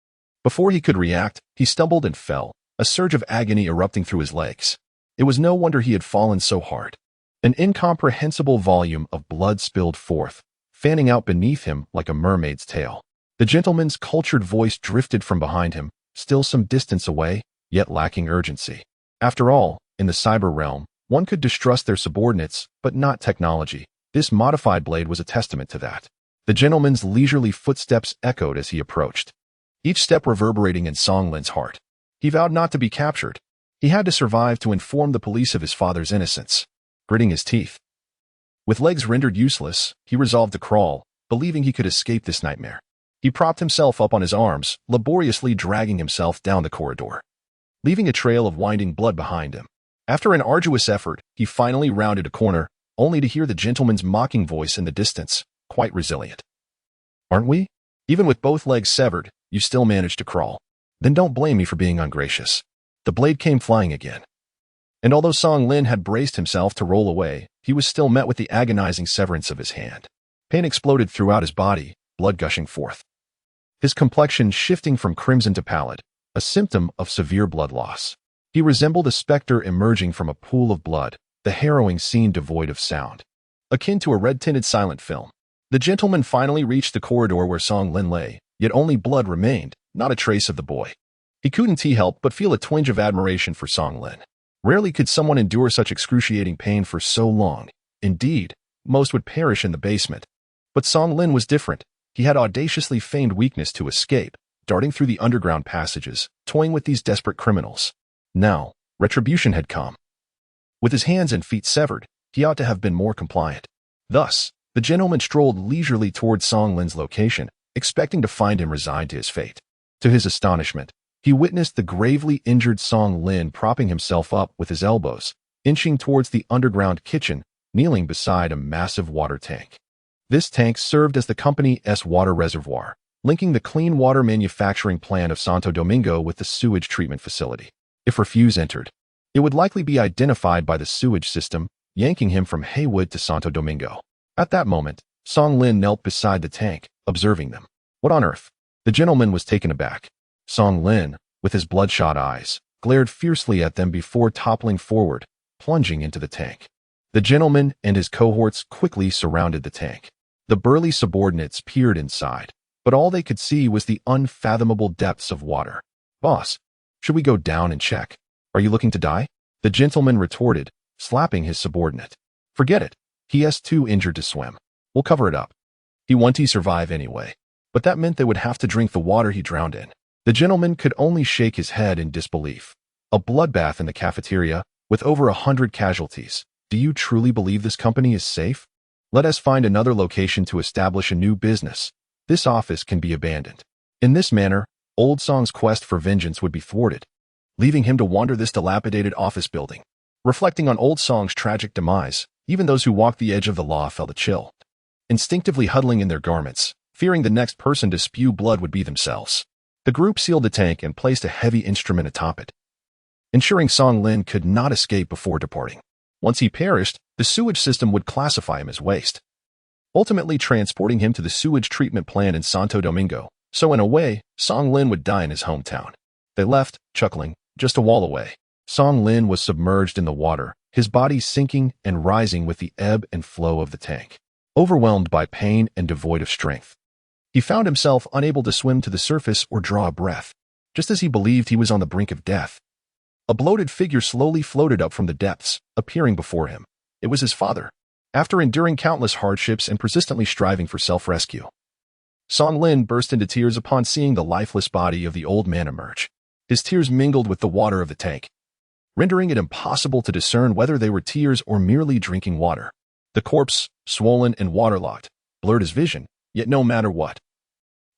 Before he could react, he stumbled and fell, a surge of agony erupting through his legs. It was no wonder he had fallen so hard. An incomprehensible volume of blood spilled forth, fanning out beneath him like a mermaid's tail. The gentleman's cultured voice drifted from behind him, still some distance away, yet lacking urgency. After all, in the cyber realm, one could distrust their subordinates, but not technology. This modified blade was a testament to that. The gentleman's leisurely footsteps echoed as he approached, each step reverberating in Song Lin's heart. He vowed not to be captured. He had to survive to inform the police of his father's innocence. Gritting his teeth, with legs rendered useless, he resolved to crawl, believing he could escape this nightmare. He propped himself up on his arms, laboriously dragging himself down the corridor, leaving a trail of winding blood behind him. After an arduous effort, he finally rounded a corner, only to hear the gentleman's mocking voice in the distance, quite resilient. Aren't we? Even with both legs severed, you still managed to crawl. Then don't blame me for being ungracious. The blade came flying again. And although Song Lin had braced himself to roll away, he was still met with the agonizing severance of his hand. Pain exploded throughout his body, blood gushing forth. His complexion shifting from crimson to pallid, a symptom of severe blood loss. He resembled a specter emerging from a pool of blood, the harrowing scene devoid of sound, akin to a red-tinted silent film. The gentleman finally reached the corridor where Song Lin lay, yet only blood remained, not a trace of the boy. He couldn't help but feel a twinge of admiration for Song Lin. Rarely could someone endure such excruciating pain for so long. Indeed, most would perish in the basement. But Song Lin was different. He had audaciously feigned weakness to escape, darting through the underground passages, toying with these desperate criminals. Now, retribution had come. With his hands and feet severed, he ought to have been more compliant. Thus, the gentleman strolled leisurely towards Song Lin's location, expecting to find him resigned to his fate. To his astonishment, he witnessed the gravely injured Song Lin propping himself up with his elbows, inching towards the underground kitchen, kneeling beside a massive water tank. This tank served as the company's water reservoir, linking the clean water manufacturing plant of Santo Domingo with the sewage treatment facility. If refuse entered, it would likely be identified by the sewage system, yanking him from Haywood to Santo Domingo. At that moment, Song Lin knelt beside the tank, observing them. What on earth? The gentleman was taken aback. Song Lin, with his bloodshot eyes, glared fiercely at them before toppling forward, plunging into the tank. The gentleman and his cohorts quickly surrounded the tank. The burly subordinates peered inside, but all they could see was the unfathomable depths of water. Boss, should we go down and check? Are you looking to die? The gentleman retorted, slapping his subordinate. Forget it. He's too injured to swim. We'll cover it up. He wanted to survive anyway, but that meant they would have to drink the water he drowned in. The gentleman could only shake his head in disbelief. A bloodbath in the cafeteria, with over 100 casualties. Do you truly believe this company is safe? Let us find another location to establish a new business. This office can be abandoned. In this manner, Old Song's quest for vengeance would be thwarted, leaving him to wander this dilapidated office building. Reflecting on Old Song's tragic demise, even those who walked the edge of the law felt a chill, instinctively huddling in their garments, fearing the next person to spew blood would be themselves. The group sealed the tank and placed a heavy instrument atop it, ensuring Song Lin could not escape before departing. Once he perished, the sewage system would classify him as waste, ultimately transporting him to the sewage treatment plant in Santo Domingo. So in a way, Song Lin would die in his hometown. They left, chuckling, just a wall away. Song Lin was submerged in the water, his body sinking and rising with the ebb and flow of the tank. Overwhelmed by pain and devoid of strength, he found himself unable to swim to the surface or draw a breath. Just as he believed he was on the brink of death, a bloated figure slowly floated up from the depths, appearing before him. It was his father. After enduring countless hardships and persistently striving for self-rescue, Song Lin burst into tears upon seeing the lifeless body of the old man emerge. His tears mingled with the water of the tank, rendering it impossible to discern whether they were tears or merely drinking water. The corpse, swollen and waterlogged, blurred his vision, yet no matter what,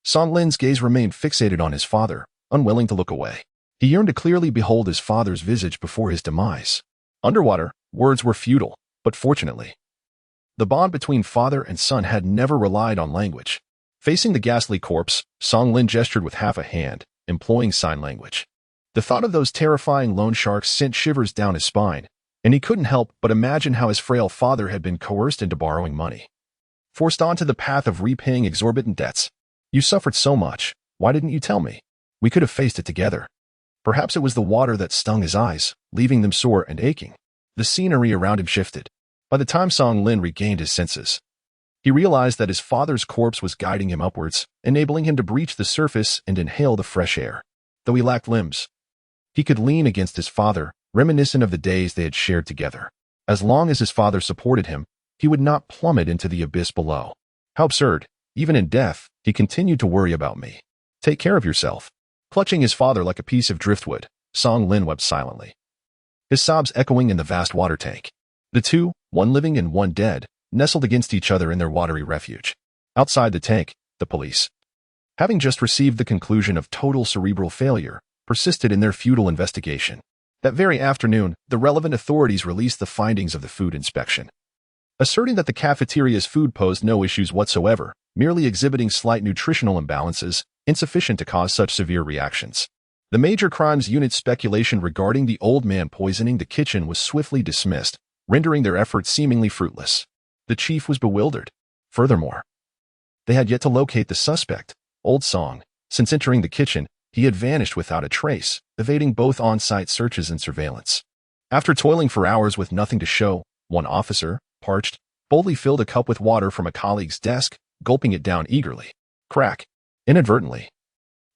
Song Lin's gaze remained fixated on his father, unwilling to look away. He yearned to clearly behold his father's visage before his demise. Underwater, words were futile, but fortunately, the bond between father and son had never relied on language. Facing the ghastly corpse, Song Lin gestured with half a hand, employing sign language. The thought of those terrifying loan sharks sent shivers down his spine, and he couldn't help but imagine how his frail father had been coerced into borrowing money. Forced onto the path of repaying exorbitant debts. You suffered so much. Why didn't you tell me? We could have faced it together. Perhaps it was the water that stung his eyes, leaving them sore and aching. The scenery around him shifted. By the time Song Lin regained his senses, he realized that his father's corpse was guiding him upwards, enabling him to breach the surface and inhale the fresh air. Though he lacked limbs, he could lean against his father, reminiscent of the days they had shared together. As long as his father supported him, he would not plummet into the abyss below. How absurd. Even in death, he continued to worry about me. Take care of yourself. Clutching his father like a piece of driftwood, Song Lin wept silently, his sobs echoing in the vast water tank. The two, one living and one dead, nestled against each other in their watery refuge. Outside the tank, the police, having just received the conclusion of total cerebral failure, persisted in their futile investigation. That very afternoon, the relevant authorities released the findings of the food inspection, asserting that the cafeteria's food posed no issues whatsoever, merely exhibiting slight nutritional imbalances, insufficient to cause such severe reactions. The Major Crimes Unit's speculation regarding the old man poisoning the kitchen was swiftly dismissed, rendering their efforts seemingly fruitless. The chief was bewildered. Furthermore, they had yet to locate the suspect, Old Song. Since entering the kitchen, he had vanished without a trace, evading both on-site searches and surveillance. After toiling for hours with nothing to show, one officer, parched, boldly filled a cup with water from a colleague's desk, gulping it down eagerly. Crack. Inadvertently,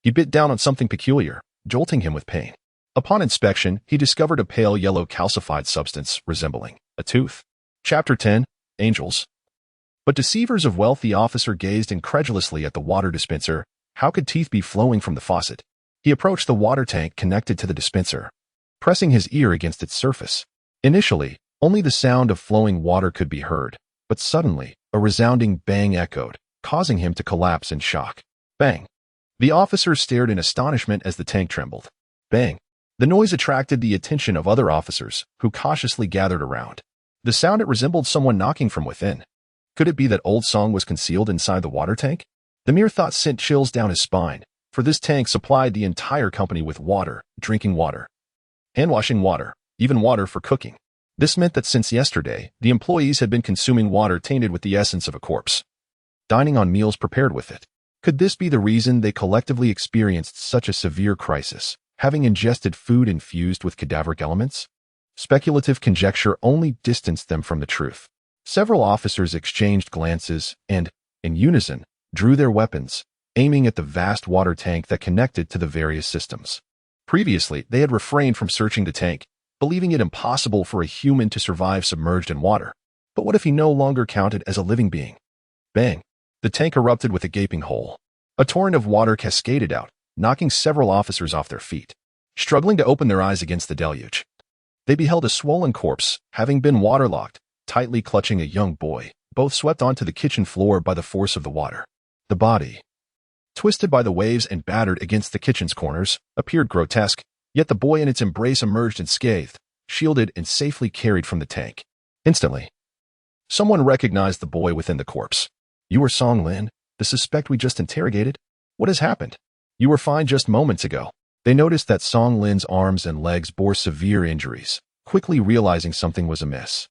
he bit down on something peculiar, jolting him with pain. Upon inspection, he discovered a pale yellow calcified substance resembling a tooth. Chapter 10, Angels. But deceivers of wealth. The officer gazed incredulously at the water dispenser. How could teeth be flowing from the faucet? He approached the water tank connected to the dispenser, pressing his ear against its surface. Initially, only the sound of flowing water could be heard, but suddenly, a resounding bang echoed, causing him to collapse in shock. Bang. The officer stared in astonishment as the tank trembled. Bang. The noise attracted the attention of other officers, who cautiously gathered around. The sound, it resembled someone knocking from within. Could it be that Old Song was concealed inside the water tank? The mere thought sent chills down his spine, for this tank supplied the entire company with water, drinking water, hand-washing water, even water for cooking. This meant that since yesterday, the employees had been consuming water tainted with the essence of a corpse, dining on meals prepared with it. Could this be the reason they collectively experienced such a severe crisis, having ingested food infused with cadaveric elements? Speculative conjecture only distanced them from the truth. Several officers exchanged glances and, in unison, drew their weapons, aiming at the vast water tank that connected to the various systems. Previously, they had refrained from searching the tank, believing it impossible for a human to survive submerged in water. But what if he no longer counted as a living being? Bang! The tank erupted with a gaping hole. A torrent of water cascaded out, knocking several officers off their feet. Struggling to open their eyes against the deluge, they beheld a swollen corpse, having been waterlogged, tightly clutching a young boy, both swept onto the kitchen floor by the force of the water. The body, twisted by the waves and battered against the kitchen's corners, appeared grotesque, yet the boy in its embrace emerged unscathed, shielded and safely carried from the tank. Instantly, someone recognized the boy within the corpse. You are Song Lin, the suspect we just interrogated? What has happened? You were fine just moments ago. They noticed that Song Lin's arms and legs bore severe injuries, quickly realizing something was amiss.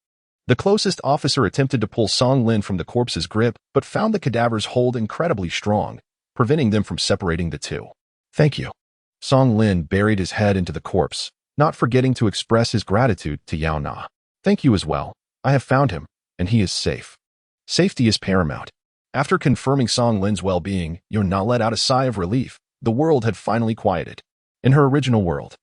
The closest officer attempted to pull Song Lin from the corpse's grip, but found the cadaver's hold incredibly strong, preventing them from separating the two. Thank you. Song Lin buried his head into the corpse, not forgetting to express his gratitude to Yaona. Thank you as well. I have found him, and he is safe. Safety is paramount. After confirming Song Lin's well-being, Yaona let out a sigh of relief. The world had finally quieted. In her original world,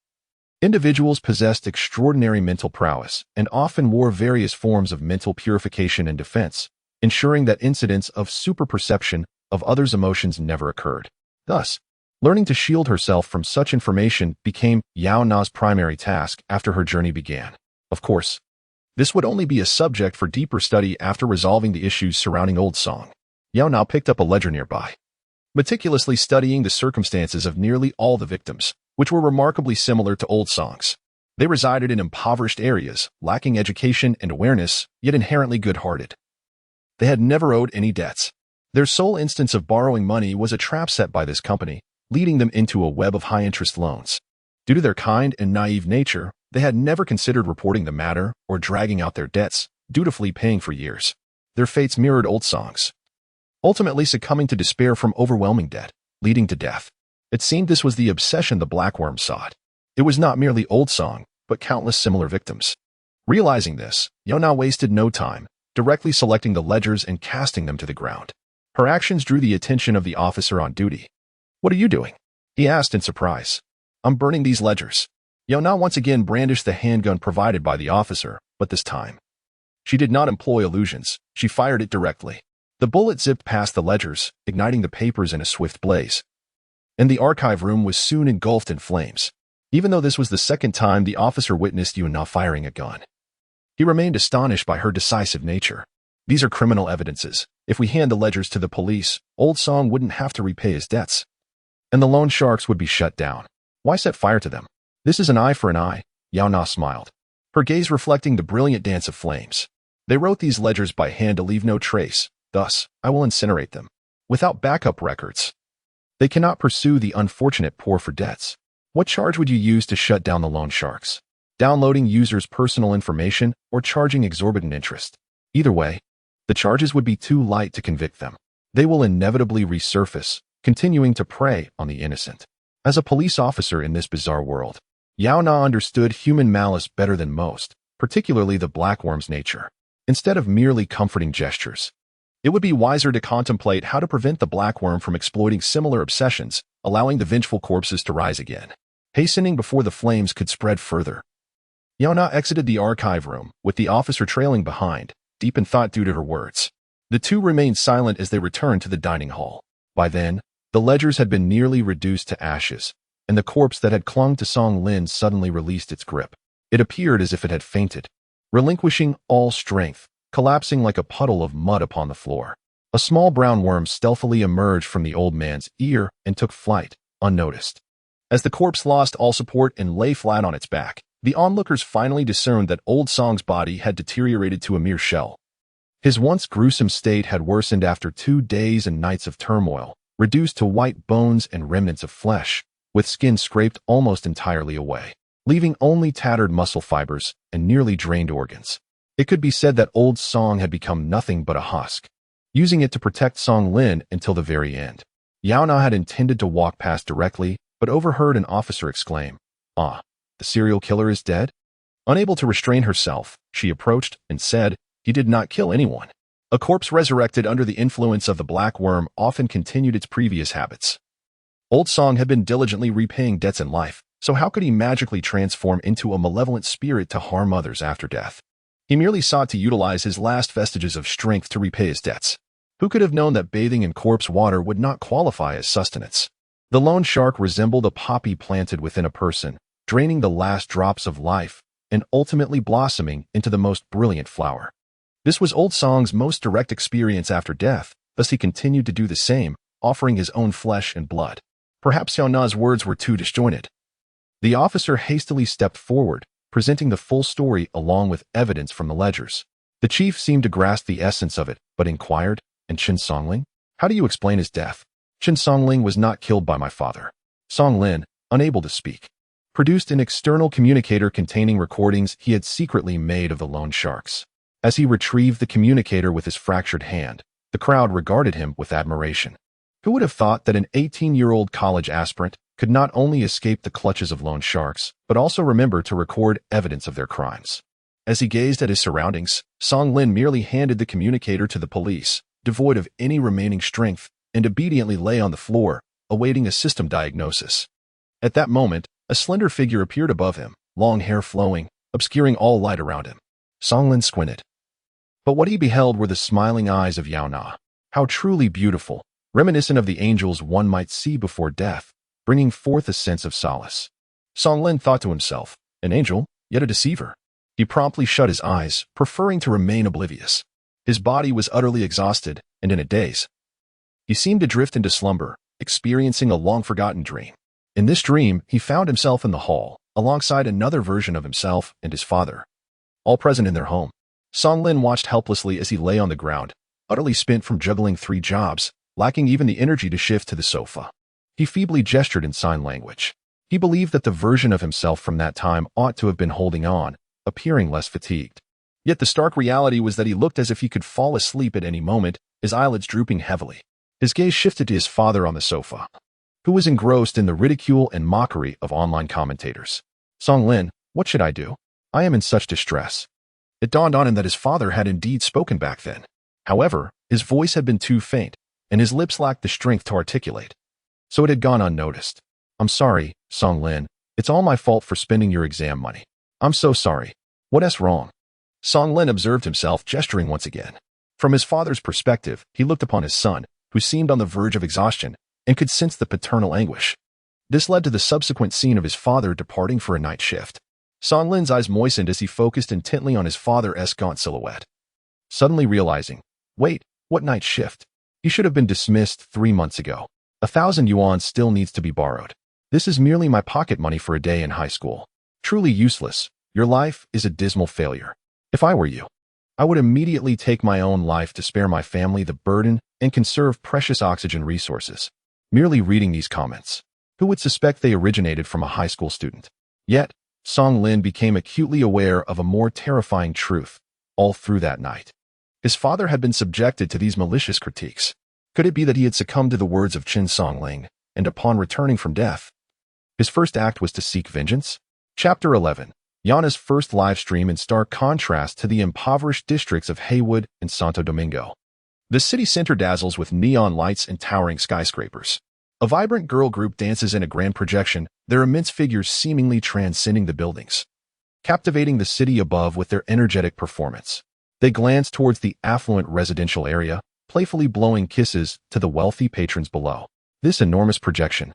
individuals possessed extraordinary mental prowess and often wore various forms of mental purification and defense, ensuring that incidents of superperception of others' emotions never occurred. Thus, learning to shield herself from such information became Yaona's primary task after her journey began. Of course, this would only be a subject for deeper study after resolving the issues surrounding Old Song. Yaona picked up a ledger nearby, meticulously studying the circumstances of nearly all the victims. which were remarkably similar to old songs. They resided in impoverished areas, lacking education and awareness, yet inherently good-hearted. They had never owed any debts. Their sole instance of borrowing money was a trap set by this company, leading them into a web of high-interest loans. Due to their kind and naive nature, they had never considered reporting the matter or dragging out their debts, dutifully paying for years. Their fates mirrored old songs, ultimately succumbing to despair from overwhelming debt, leading to death. It seemed this was the obsession the blackworm sought. It was not merely old song, but countless similar victims. Realizing this, Yaona wasted no time, directly selecting the ledgers and casting them to the ground. Her actions drew the attention of the officer on duty. "What are you doing?" he asked in surprise. "I'm burning these ledgers." Yaona once again brandished the handgun provided by the officer, but this time, she did not employ illusions. She fired it directly. The bullet zipped past the ledgers, igniting the papers in a swift blaze. And the archive room was soon engulfed in flames. Even though this was the second time the officer witnessed Yaona firing a gun, he remained astonished by her decisive nature. These are criminal evidences. If we hand the ledgers to the police, Old Song wouldn't have to repay his debts, and the loan sharks would be shut down. Why set fire to them? This is an eye for an eye, Yaona smiled, her gaze reflecting the brilliant dance of flames. They wrote these ledgers by hand to leave no trace. Thus, I will incinerate them. Without backup records, they cannot pursue the unfortunate poor for debts. What charge would you use to shut down the loan sharks? Downloading users' personal information or charging exorbitant interest? Either way, the charges would be too light to convict them. They will inevitably resurface, continuing to prey on the innocent. As a police officer in this bizarre world, Yaona understood human malice better than most, particularly the blackworm's nature. Instead of merely comforting gestures, it would be wiser to contemplate how to prevent the blackworm from exploiting similar obsessions, allowing the vengeful corpses to rise again, hastening before the flames could spread further. Yaona exited the archive room, with the officer trailing behind, deep in thought due to her words. The two remained silent as they returned to the dining hall. By then, the ledgers had been nearly reduced to ashes, and the corpse that had clung to Song Lin suddenly released its grip. It appeared as if it had fainted, relinquishing all strength, collapsing like a puddle of mud upon the floor. A small brown worm stealthily emerged from the old man's ear and took flight, unnoticed. As the corpse lost all support and lay flat on its back, the onlookers finally discerned that Old Song's body had deteriorated to a mere shell. His once gruesome state had worsened after 2 days and nights of turmoil, reduced to white bones and remnants of flesh, with skin scraped almost entirely away, leaving only tattered muscle fibers and nearly drained organs. It could be said that Old Song had become nothing but a husk, using it to protect Song Lin until the very end. Yaona had intended to walk past directly, but overheard an officer exclaim, "Ah, the serial killer is dead?" Unable to restrain herself, she approached and said, "He did not kill anyone." A corpse resurrected under the influence of the black worm often continued its previous habits. Old Song had been diligently repaying debts in life, so how could he magically transform into a malevolent spirit to harm others after death? He merely sought to utilize his last vestiges of strength to repay his debts. Who could have known that bathing in corpse water would not qualify as sustenance? The lone shark resembled a poppy planted within a person, draining the last drops of life and ultimately blossoming into the most brilliant flower. This was Old Song's most direct experience after death, thus he continued to do the same, offering his own flesh and blood. Perhaps Yaona's words were too disjointed. The officer hastily stepped forward, presenting the full story along with evidence from the ledgers. The chief seemed to grasp the essence of it, but inquired, "And Chen Songling? How do you explain his death?" "Chen Songling was not killed by my father." Song Lin, unable to speak, produced an external communicator containing recordings he had secretly made of the loan sharks. As he retrieved the communicator with his fractured hand, the crowd regarded him with admiration. Who would have thought that an 18-year-old college aspirant could not only escape the clutches of loan sharks, but also remember to record evidence of their crimes? As he gazed at his surroundings, Song Lin merely handed the communicator to the police, devoid of any remaining strength, and obediently lay on the floor, awaiting a system diagnosis. At that moment, a slender figure appeared above him, long hair flowing, obscuring all light around him. Song Lin squinted. But what he beheld were the smiling eyes of Yaona. How truly beautiful, reminiscent of the angels one might see before death, bringing forth a sense of solace. Song Lin thought to himself, an angel, yet a deceiver. He promptly shut his eyes, preferring to remain oblivious. His body was utterly exhausted, and in a daze. He seemed to drift into slumber, experiencing a long-forgotten dream. In this dream, he found himself in the hall, alongside another version of himself and his father, all present in their home. Songlin watched helplessly as he lay on the ground, utterly spent from juggling 3 jobs, lacking even the energy to shift to the sofa. He feebly gestured in sign language. He believed that the version of himself from that time ought to have been holding on, appearing less fatigued. Yet the stark reality was that he looked as if he could fall asleep at any moment, his eyelids drooping heavily. His gaze shifted to his father on the sofa, who was engrossed in the ridicule and mockery of online commentators. Songlin, what should I do? I am in such distress. It dawned on him that his father had indeed spoken back then. However, his voice had been too faint, and his lips lacked the strength to articulate. So it had gone unnoticed. I'm sorry, Songlin. It's all my fault for spending your exam money. I'm so sorry. What's wrong? Songlin observed himself gesturing once again. From his father's perspective, he looked upon his son, who seemed on the verge of exhaustion, and could sense the paternal anguish. This led to the subsequent scene of his father departing for a night shift. Songlin's eyes moistened as he focused intently on his father's gaunt silhouette. Suddenly realizing, wait, what night shift? He should have been dismissed 3 months ago. 1,000 yuan still needs to be borrowed. This is merely my pocket money for a day in high school. Truly useless. Your life is a dismal failure. If I were you, I would immediately take my own life to spare my family the burden and conserve precious oxygen resources. Merely reading these comments, who would suspect they originated from a high school student? Yet, Songlin became acutely aware of a more terrifying truth all through that night. His father had been subjected to these malicious critiques. Could it be that he had succumbed to the words of Qin Songling, and upon returning from death, his first act was to seek vengeance? Chapter 11. Yaona's first live stream in stark contrast to the impoverished districts of Haywood and Santo Domingo. The city center dazzles with neon lights and towering skyscrapers. A vibrant girl group dances in a grand projection, their immense figures seemingly transcending the buildings, captivating the city above with their energetic performance. They glance towards the affluent residential area, playfully blowing kisses to the wealthy patrons below. This enormous projection,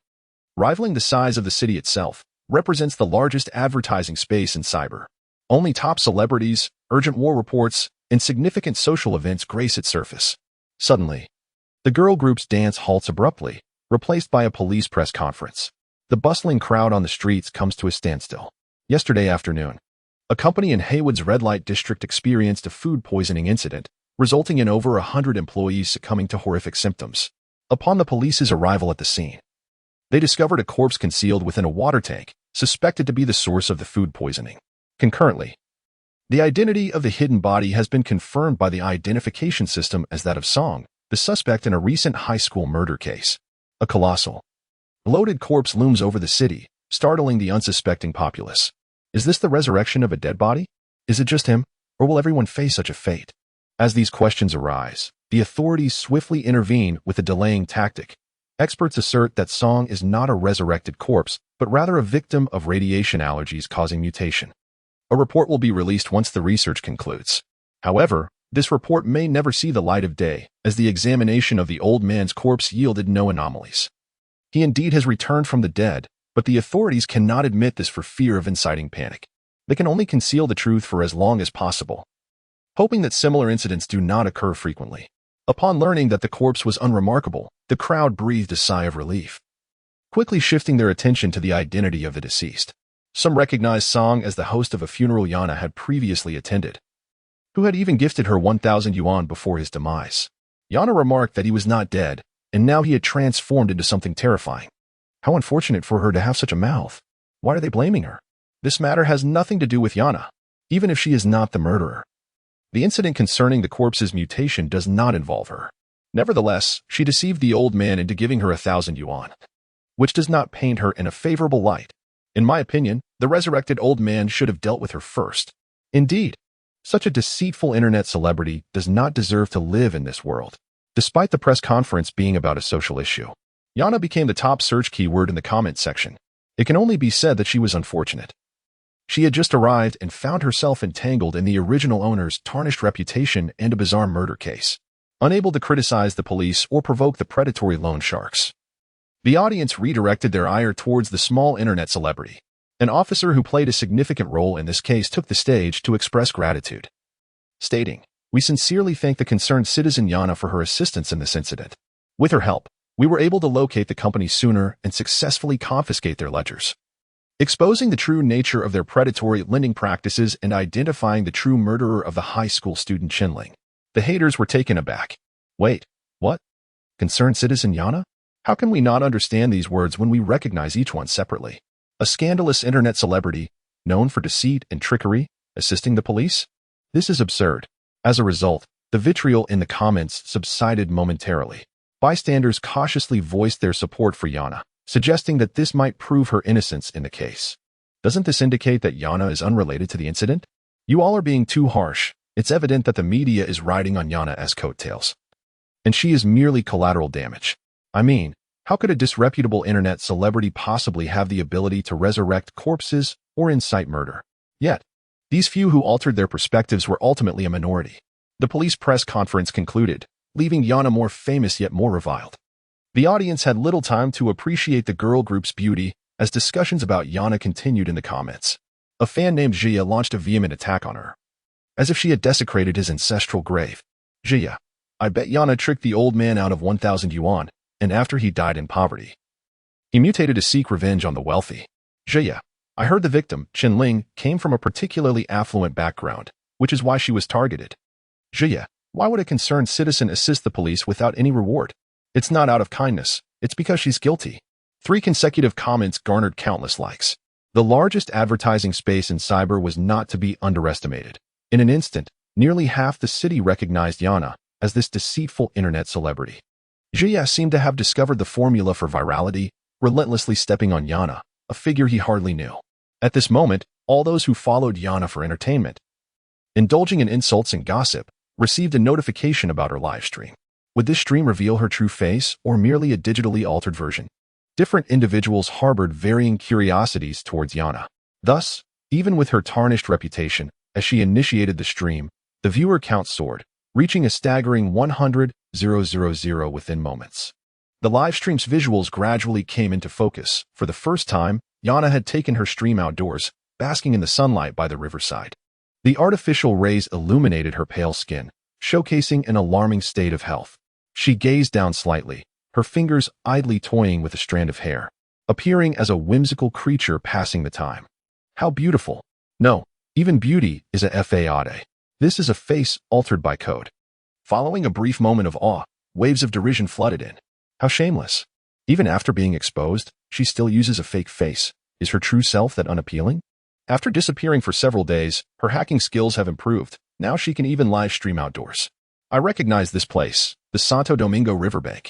rivaling the size of the city itself, represents the largest advertising space in cyber. Only top celebrities, urgent war reports, and significant social events grace its surface. Suddenly, the girl group's dance halts abruptly, replaced by a police press conference. The bustling crowd on the streets comes to a standstill. Yesterday afternoon, a company in Haywood's red light district experienced a food poisoning incident, resulting in over 100 employees succumbing to horrific symptoms. Upon the police's arrival at the scene, they discovered a corpse concealed within a water tank, suspected to be the source of the food poisoning. Concurrently, the identity of the hidden body has been confirmed by the identification system as that of Song, the suspect in a recent high school murder case. A colossal, bloated corpse looms over the city, startling the unsuspecting populace. Is this the resurrection of a dead body? Is it just him, or will everyone face such a fate? As these questions arise, the authorities swiftly intervene with a delaying tactic. Experts assert that Song is not a resurrected corpse, but rather a victim of radiation allergies causing mutation. A report will be released once the research concludes. However, this report may never see the light of day, as the examination of the old man's corpse yielded no anomalies. He indeed has returned from the dead, but the authorities cannot admit this for fear of inciting panic. They can only conceal the truth for as long as possible, hoping that similar incidents do not occur frequently. Upon learning that the corpse was unremarkable, the crowd breathed a sigh of relief, quickly shifting their attention to the identity of the deceased. Some recognized Song as the host of a funeral Yaona had previously attended, who had even gifted her 1,000 yuan before his demise. Yaona remarked that he was not dead, and now he had transformed into something terrifying. How unfortunate for her to have such a mouth. Why are they blaming her? This matter has nothing to do with Yaona, even if she is not the murderer. The incident concerning the corpse's mutation does not involve her. Nevertheless, she deceived the old man into giving her 1,000 yuan, which does not paint her in a favorable light. In my opinion, the resurrected old man should have dealt with her first. Indeed, such a deceitful internet celebrity does not deserve to live in this world. Despite the press conference being about a social issue, Yaona became the top search keyword in the comments section. It can only be said that she was unfortunate. She had just arrived and found herself entangled in the original owner's tarnished reputation and a bizarre murder case, unable to criticize the police or provoke the predatory loan sharks. The audience redirected their ire towards the small internet celebrity. An officer who played a significant role in this case took the stage to express gratitude, stating, "We sincerely thank the concerned citizen Yaona for her assistance in this incident. With her help, We were able to locate the company sooner and successfully confiscate their ledgers. Exposing the true nature of their predatory lending practices and identifying the true murderer of the high school student Qinling. The haters were taken aback. Wait, what? Concerned citizen Yaona? How can we not understand these words when we recognize each one separately? A scandalous internet celebrity, known for deceit and trickery, assisting the police? This is absurd. As a result, the vitriol in the comments subsided momentarily. Bystanders cautiously voiced their support for Yaona, suggesting that this might prove her innocence in the case. Doesn't this indicate that Yaona is unrelated to the incident? You all are being too harsh. It's evident that the media is riding on Yaona's coattails. And she is merely collateral damage. I mean, how could a disreputable internet celebrity possibly have the ability to resurrect corpses or incite murder? Yet, these few who altered their perspectives were ultimately a minority. The police press conference concluded, leaving Yaona more famous yet more reviled. The audience had little time to appreciate the girl group's beauty as discussions about Yaona continued in the comments. A fan named Jia launched a vehement attack on her, as if she had desecrated his ancestral grave. Jia, I bet Yaona tricked the old man out of 1,000 yuan, and after he died in poverty, he mutated to seek revenge on the wealthy. Jia, I heard the victim, Qinling, came from a particularly affluent background, which is why she was targeted. Jia, why would a concerned citizen assist the police without any reward? It's not out of kindness, it's because she's guilty. 3 consecutive comments garnered countless likes. The largest advertising space in cyber was not to be underestimated. In an instant, nearly half the city recognized Yaona as this deceitful internet celebrity. Jia seemed to have discovered the formula for virality, relentlessly stepping on Yaona, a figure he hardly knew. At this moment, all those who followed Yaona for entertainment, indulging in insults and gossip, received a notification about her live stream. Would this stream reveal her true face or merely a digitally altered version? Different individuals harbored varying curiosities towards Yaona. Thus, even with her tarnished reputation, as she initiated the stream, the viewer count soared, reaching a staggering 100,000 within moments. The live stream's visuals gradually came into focus. For the first time, Yaona had taken her stream outdoors, basking in the sunlight by the riverside. The artificial rays illuminated her pale skin, showcasing an alarming state of health. She gazed down slightly, her fingers idly toying with a strand of hair, appearing as a whimsical creature passing the time. How beautiful! No, even beauty is a fade. This is a face altered by code. Following a brief moment of awe, waves of derision flooded in. How shameless! Even after being exposed, she still uses a fake face. Is her true self that unappealing? After disappearing for several days, her hacking skills have improved. Now she can even live stream outdoors. I recognize this place, the Santo Domingo riverbank.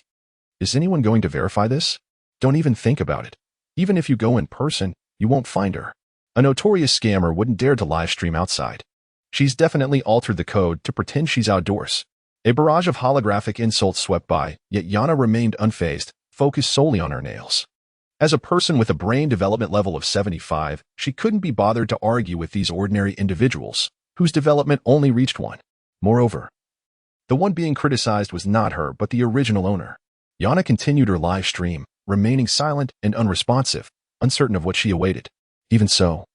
Is anyone going to verify this? Don't even think about it. Even if you go in person, you won't find her. A notorious scammer wouldn't dare to live stream outside. She's definitely altered the code to pretend she's outdoors. A barrage of holographic insults swept by, yet Yaona remained unfazed, focused solely on her nails. As a person with a brain development level of 75, she couldn't be bothered to argue with these ordinary individuals, whose development only reached 1. Moreover, the one being criticized was not her but the original owner. Yaona continued her live stream, remaining silent and unresponsive, uncertain of what she awaited. Even so,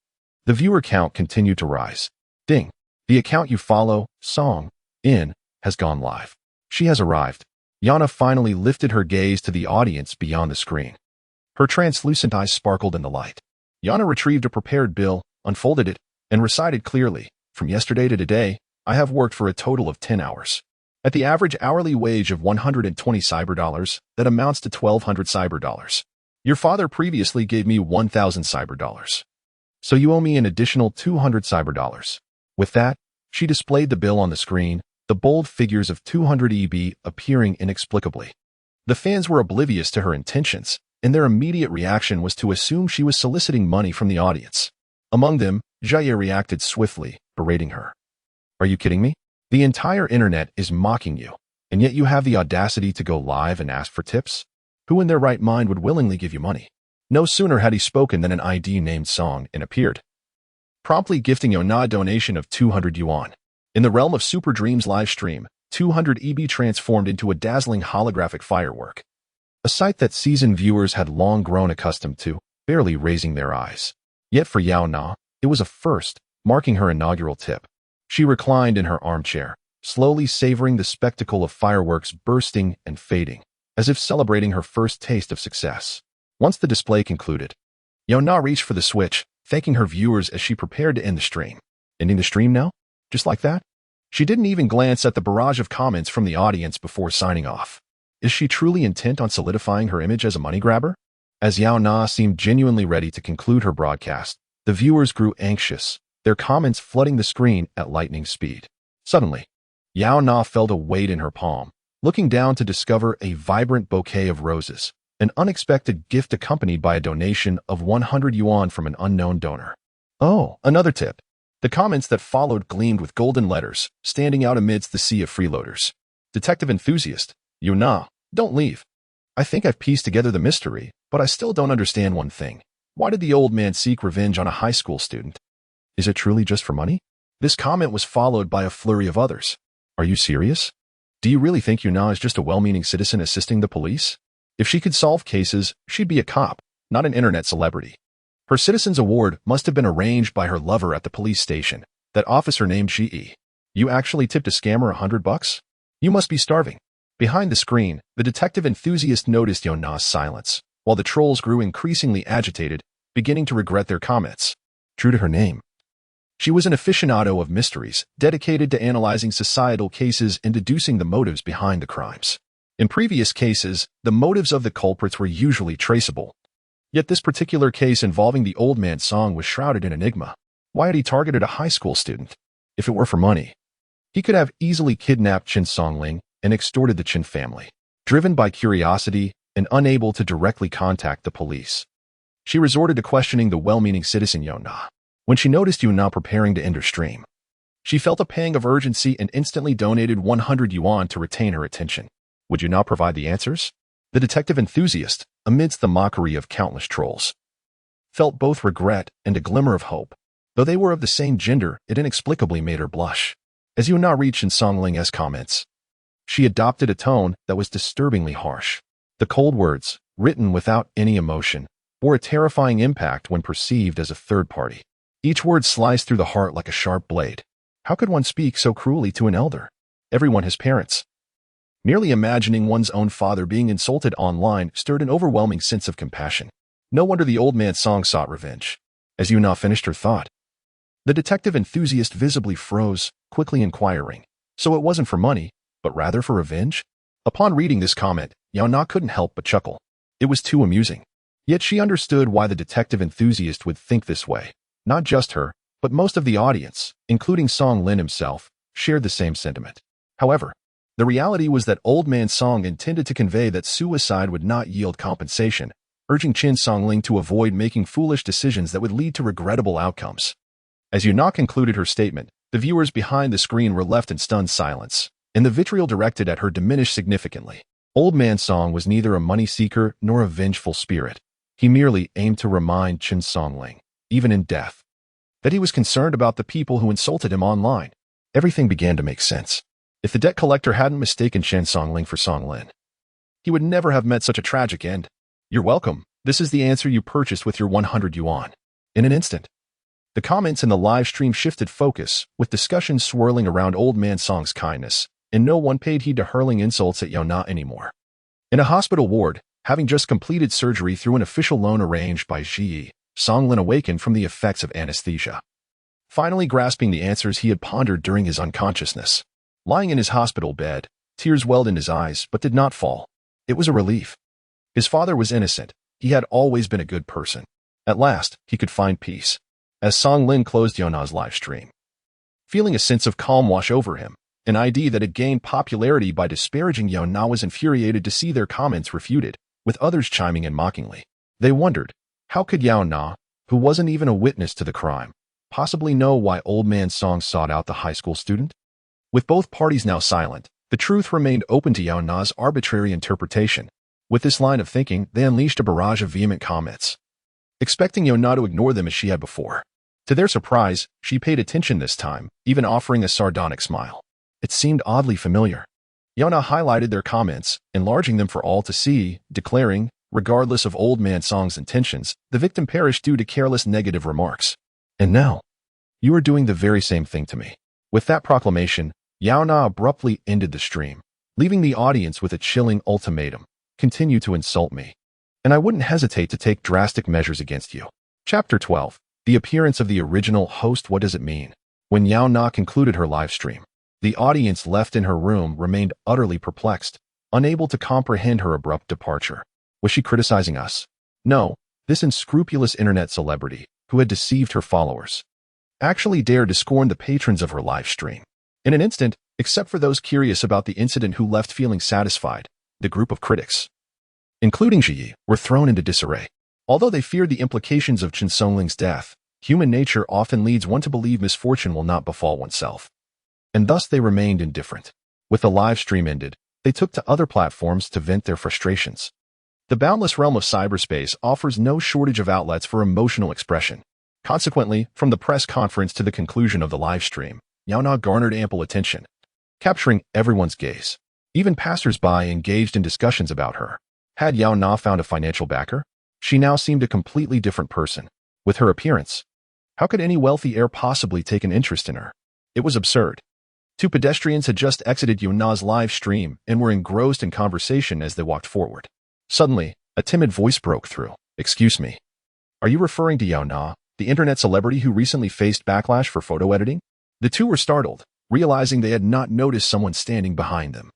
the viewer count continued to rise. Ding! The account you follow, Song, In, has gone live. She has arrived. Yaona finally lifted her gaze to the audience beyond the screen. Her translucent eyes sparkled in the light. Yaona retrieved a prepared bill, unfolded it, and recited clearly, from yesterday to today, I have worked for a total of 10 hours. At the average hourly wage of 120 cyber dollars, that amounts to 1,200 cyber dollars. Your father previously gave me 1,000 cyber dollars. So you owe me an additional 200 cyber dollars. With that, she displayed the bill on the screen, the bold figures of 200 EB appearing inexplicably. The fans were oblivious to her intentions, and their immediate reaction was to assume she was soliciting money from the audience. Among them, Jaye reacted swiftly, berating her. Are you kidding me? The entire internet is mocking you, and yet you have the audacity to go live and ask for tips? Who in their right mind would willingly give you money? No sooner had he spoken than an ID named Song In appeared, promptly gifting Yaona a donation of 200 yuan. In the realm of Super Dream's live stream, 200 EB transformed into a dazzling holographic firework, a sight that seasoned viewers had long grown accustomed to, barely raising their eyes. Yet for Yaona, it was a first, marking her inaugural tip. She reclined in her armchair, slowly savoring the spectacle of fireworks bursting and fading. as if celebrating her first taste of success. Once the display concluded, Yaona reached for the switch, thanking her viewers as she prepared to end the stream. Ending the stream now? Just like that? She didn't even glance at the barrage of comments from the audience before signing off. Is she truly intent on solidifying her image as a money grabber? As Yaona seemed genuinely ready to conclude her broadcast, the viewers grew anxious, their comments flooding the screen at lightning speed. Suddenly, Yaona felt a weight in her palm, looking down to discover a vibrant bouquet of roses, an unexpected gift accompanied by a donation of 100 yuan from an unknown donor. Oh, another tip. The comments that followed gleamed with golden letters, standing out amidst the sea of freeloaders. Detective enthusiast, Yaona, don't leave. I think I've pieced together the mystery, but I still don't understand one thing. Why did the old man seek revenge on a high school student? Is it truly just for money? This comment was followed by a flurry of others. Are you serious? Do you really think Yaona is just a well-meaning citizen assisting the police? If she could solve cases, she'd be a cop, not an internet celebrity. Her Citizen's Award must have been arranged by her lover at the police station, that officer named G.E. You actually tipped a scammer $100? You must be starving. Behind the screen, the detective enthusiast noticed Yaona's silence, while the trolls grew increasingly agitated, beginning to regret their comments. True to her name, she was an aficionado of mysteries, dedicated to analyzing societal cases and deducing the motives behind the crimes. In previous cases, the motives of the culprits were usually traceable. Yet this particular case involving the old man's song was shrouded in enigma. Why had he targeted a high school student? If it were for money, he could have easily kidnapped Chen Songling and extorted the Chen family. Driven by curiosity and unable to directly contact the police, she resorted to questioning the well-meaning citizen Yaona. When she noticed Yaona preparing to end her stream, she felt a pang of urgency and instantly donated 100 yuan to retain her attention. Would you not provide the answers? The detective enthusiast, amidst the mockery of countless trolls, felt both regret and a glimmer of hope. Though they were of the same gender, it inexplicably made her blush. As Yaona reached in Songling's comments, she adopted a tone that was disturbingly harsh. The cold words, written without any emotion, bore a terrifying impact when perceived as a third party. Each word sliced through the heart like a sharp blade. How could one speak so cruelly to an elder? Everyone has parents. Merely imagining one's own father being insulted online stirred an overwhelming sense of compassion. No wonder the old man's song sought revenge. As Yaona finished her thought, the detective enthusiast visibly froze, quickly inquiring, so it wasn't for money, but rather for revenge? Upon reading this comment, Yaona couldn't help but chuckle. It was too amusing. Yet she understood why the detective enthusiast would think this way. Not just her, but most of the audience, including Song Lin himself, shared the same sentiment. However, the reality was that Old Man Song intended to convey that suicide would not yield compensation, urging Chin Songling to avoid making foolish decisions that would lead to regrettable outcomes. As Yaona concluded her statement, the viewers behind the screen were left in stunned silence, and the vitriol directed at her diminished significantly. Old Man Song was neither a money seeker nor a vengeful spirit. He merely aimed to remind Chin Songling, even in death, that he was concerned about the people who insulted him online. Everything began to make sense. If the debt collector hadn't mistaken Chen Songling for Song Lin, he would never have met such a tragic end. You're welcome. This is the answer you purchased with your 100 yuan. In an instant, the comments in the live stream shifted focus, with discussions swirling around Old Man Song's kindness, and no one paid heed to hurling insults at Yaona anymore. In a hospital ward, having just completed surgery through an official loan arranged by Ji, Song Lin awakened from the effects of anesthesia, finally grasping the answers he had pondered during his unconsciousness. Lying in his hospital bed, tears welled in his eyes but did not fall. It was a relief. His father was innocent. He had always been a good person. At last, he could find peace. As Song Lin closed Yaona's live stream, feeling a sense of calm wash over him, an idea that had gained popularity by disparaging Yaona was infuriated to see their comments refuted, with others chiming in mockingly. They wondered, how could Yaona, who wasn't even a witness to the crime, possibly know why Old Man Song sought out the high school student? With both parties now silent, the truth remained open to Yaona's arbitrary interpretation. With this line of thinking, they unleashed a barrage of vehement comments, expecting Yaona to ignore them as she had before. To their surprise, she paid attention this time, even offering a sardonic smile. It seemed oddly familiar. Yaona highlighted their comments, enlarging them for all to see, declaring, regardless of Old Man Song's intentions, the victim perished due to careless negative remarks. And now, you are doing the very same thing to me. With that proclamation, Yaona abruptly ended the stream, leaving the audience with a chilling ultimatum. continue to insult me, and I wouldn't hesitate to take drastic measures against you. Chapter 12. The appearance of the original host. What does it mean? When Yaona concluded her live stream, the audience left in her room remained utterly perplexed, unable to comprehend her abrupt departure. Was she criticizing us? No, this unscrupulous internet celebrity, who had deceived her followers, actually dared to scorn the patrons of her live stream. In an instant, except for those curious about the incident who left feeling satisfied, the group of critics, including Ji, were thrown into disarray. Although they feared the implications of Chen Songling's death, human nature often leads one to believe misfortune will not befall oneself, and thus they remained indifferent. With the live stream ended, they took to other platforms to vent their frustrations. The boundless realm of cyberspace offers no shortage of outlets for emotional expression. Consequently, from the press conference to the conclusion of the live stream, Yaona garnered ample attention, capturing everyone's gaze. Even passers-by engaged in discussions about her. Had Yaona found a financial backer? She now seemed a completely different person. With her appearance, how could any wealthy heir possibly take an interest in her? It was absurd. Two pedestrians had just exited Yaona's live stream and were engrossed in conversation as they walked forward. Suddenly, a timid voice broke through. "Excuse me. Are you referring to Yaona, the internet celebrity who recently faced backlash for photo editing?" The two were startled, realizing they had not noticed someone standing behind them.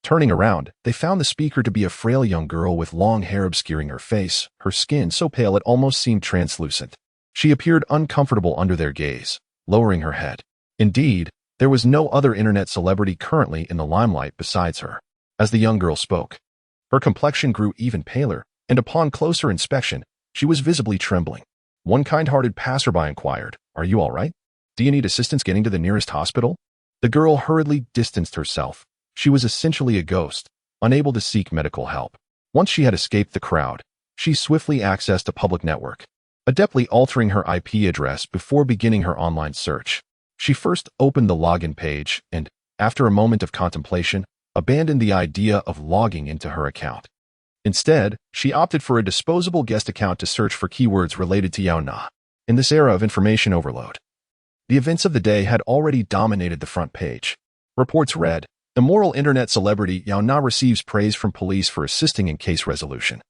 Turning around, they found the speaker to be a frail young girl with long hair obscuring her face, her skin so pale it almost seemed translucent. She appeared uncomfortable under their gaze, lowering her head. Indeed, there was no other internet celebrity currently in the limelight besides her. As the young girl spoke, her complexion grew even paler, and upon closer inspection, she was visibly trembling. One kind-hearted passerby inquired, "Are you all right? Do you need assistance getting to the nearest hospital?" The girl hurriedly distanced herself. She was essentially a ghost, unable to seek medical help. Once she had escaped the crowd, she swiftly accessed a public network, adeptly altering her IP address before beginning her online search. She first opened the login page and, after a moment of contemplation, abandoned the idea of logging into her account. Instead, she opted for a disposable guest account to search for keywords related to Yaona. In this era of information overload, the events of the day had already dominated the front page. Reports read, "Immoral internet celebrity Yaona receives praise from police for assisting in case resolution."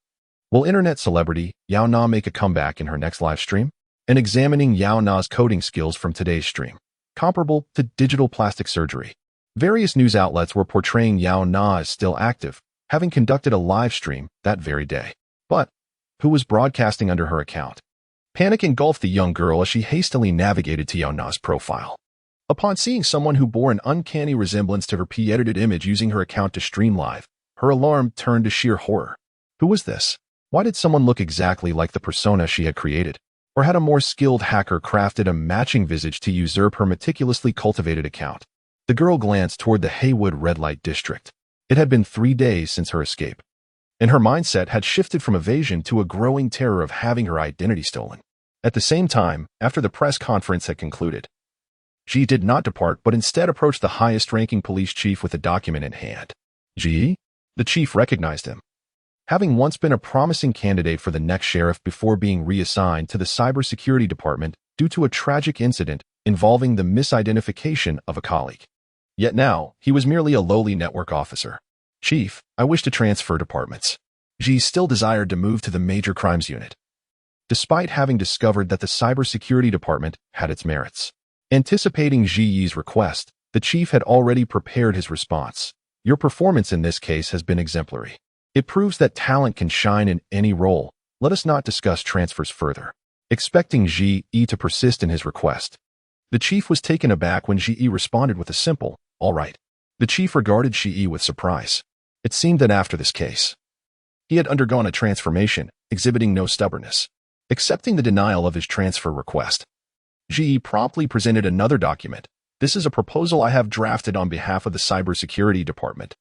Will internet celebrity Yaona make a comeback in her next live stream? And examining Yaona's coding skills from today's stream, comparable to digital plastic surgery. Various news outlets were portraying Yaona as still active, having conducted a live stream that very day. But who was broadcasting under her account? Panic engulfed the young girl as she hastily navigated to Yaona's profile. Upon seeing someone who bore an uncanny resemblance to her p-edited image using her account to stream live, her alarm turned to sheer horror. Who was this? Why did someone look exactly like the persona she had created? Or had a more skilled hacker crafted a matching visage to usurp her meticulously cultivated account? The girl glanced toward the Haywood red light district. It had been 3 days since her escape, and her mindset had shifted from evasion to a growing terror of having her identity stolen. At the same time, after the press conference had concluded, Ji did not depart but instead approached the highest-ranking police chief with a document in hand. Ji? The chief recognized him. Having once been a promising candidate for the next sheriff before being reassigned to the cybersecurity department due to a tragic incident involving the misidentification of a colleague. Yet now, he was merely a lowly network officer. "Chief, I wish to transfer departments." Ji still desired to move to the major crimes unit, despite having discovered that the cybersecurity department had its merits. Anticipating Ji's request, the chief had already prepared his response. "Your performance in this case has been exemplary. It proves that talent can shine in any role. Let us not discuss transfers further." Expecting Ji to persist in his request, the chief was taken aback when Ji responded with a simple, "All right." The chief regarded Ji with surprise. It seemed that after this case, he had undergone a transformation, exhibiting no stubbornness. Accepting the denial of his transfer request, Ji promptly presented another document. "This is a proposal I have drafted on behalf of the cybersecurity department.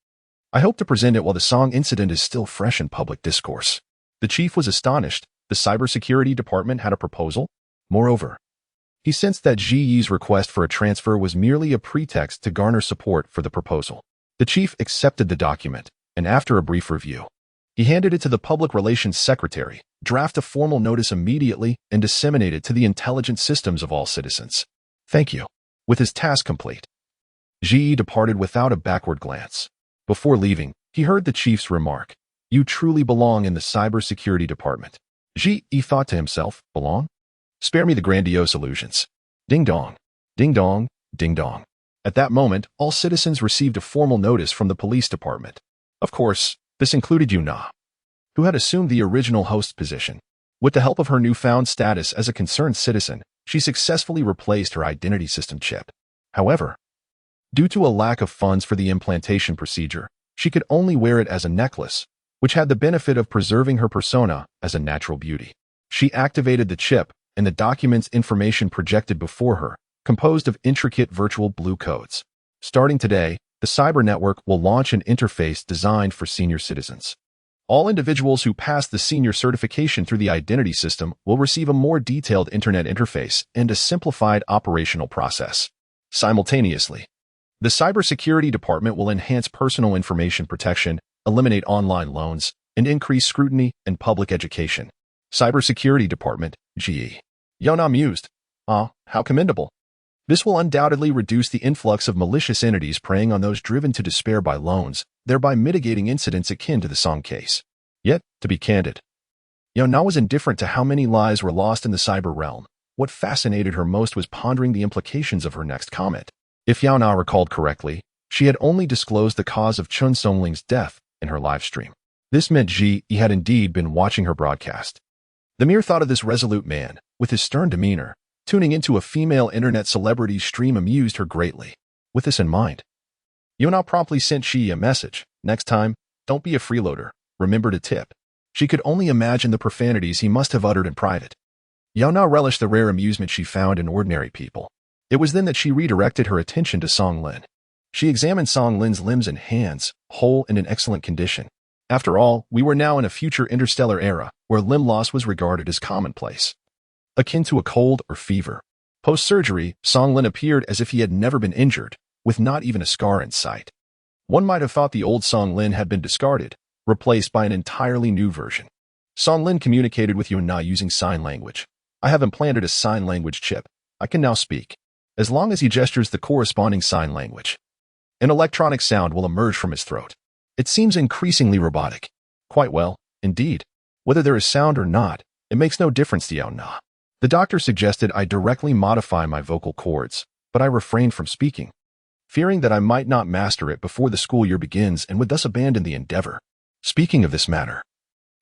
I hope to present it while the Song incident is still fresh in public discourse." The chief was astonished. The cybersecurity department had a proposal? Moreover, he sensed that Ji's request for a transfer was merely a pretext to garner support for the proposal. The chief accepted the document, and after a brief review, he handed it to the public relations secretary, draft a formal notice immediately, and disseminate it to the intelligence systems of all citizens. "Thank you." With his task complete, Ji departed without a backward glance. Before leaving, he heard the chief's remark, You truly belong in the cybersecurity department. He thought to himself, belong? Spare me the grandiose illusions. Ding dong, ding dong, ding dong. At that moment, all citizens received a formal notice from the police department. Of course, this included Yaona, who had assumed the original host position. With the help of her newfound status as a concerned citizen, she successfully replaced her identity system chip. However, due to a lack of funds for the implantation procedure, she could only wear it as a necklace, which had the benefit of preserving her persona as a natural beauty. She activated the chip, and the document's information projected before her, composed of intricate virtual blue codes. Starting today, the cyber network will launch an interface designed for senior citizens. All individuals who pass the senior certification through the identity system will receive a more detailed internet interface and a simplified operational process. Simultaneously, the cybersecurity department will enhance personal information protection, eliminate online loans, and increase scrutiny and public education. Cybersecurity Department, GE. Yaona mused. Ah, how commendable. This will undoubtedly reduce the influx of malicious entities preying on those driven to despair by loans, thereby mitigating incidents akin to the Song case. Yet, to be candid, Yaona was indifferent to how many lives were lost in the cyber realm. What fascinated her most was pondering the implications of her next comment. If Yaona recalled correctly, she had only disclosed the cause of Chun Songling's death in her live stream. This meant Ji had indeed been watching her broadcast. The mere thought of this resolute man, with his stern demeanor, tuning into a female internet celebrity's stream amused her greatly. With this in mind, Yaona promptly sent Shi a message. Next time, don't be a freeloader. Remember to tip. She could only imagine the profanities he must have uttered in private. Yaona relished the rare amusement she found in ordinary people. It was then that she redirected her attention to Song Lin. She examined Song Lin's limbs and hands, whole and in excellent condition. After all, we were now in a future interstellar era where limb loss was regarded as commonplace, akin to a cold or fever. Post-surgery, Song Lin appeared as if he had never been injured, with not even a scar in sight. One might have thought the old Song Lin had been discarded, replaced by an entirely new version. Song Lin communicated with Yaona using sign language. I have implanted a sign language chip. I can now speak. As long as he gestures the corresponding sign language, an electronic sound will emerge from his throat. It seems increasingly robotic. Quite well, indeed. Whether there is sound or not, it makes no difference to Yaona. The doctor suggested I directly modify my vocal cords, but I refrained from speaking, fearing that I might not master it before the school year begins and would thus abandon the endeavor. Speaking of this matter,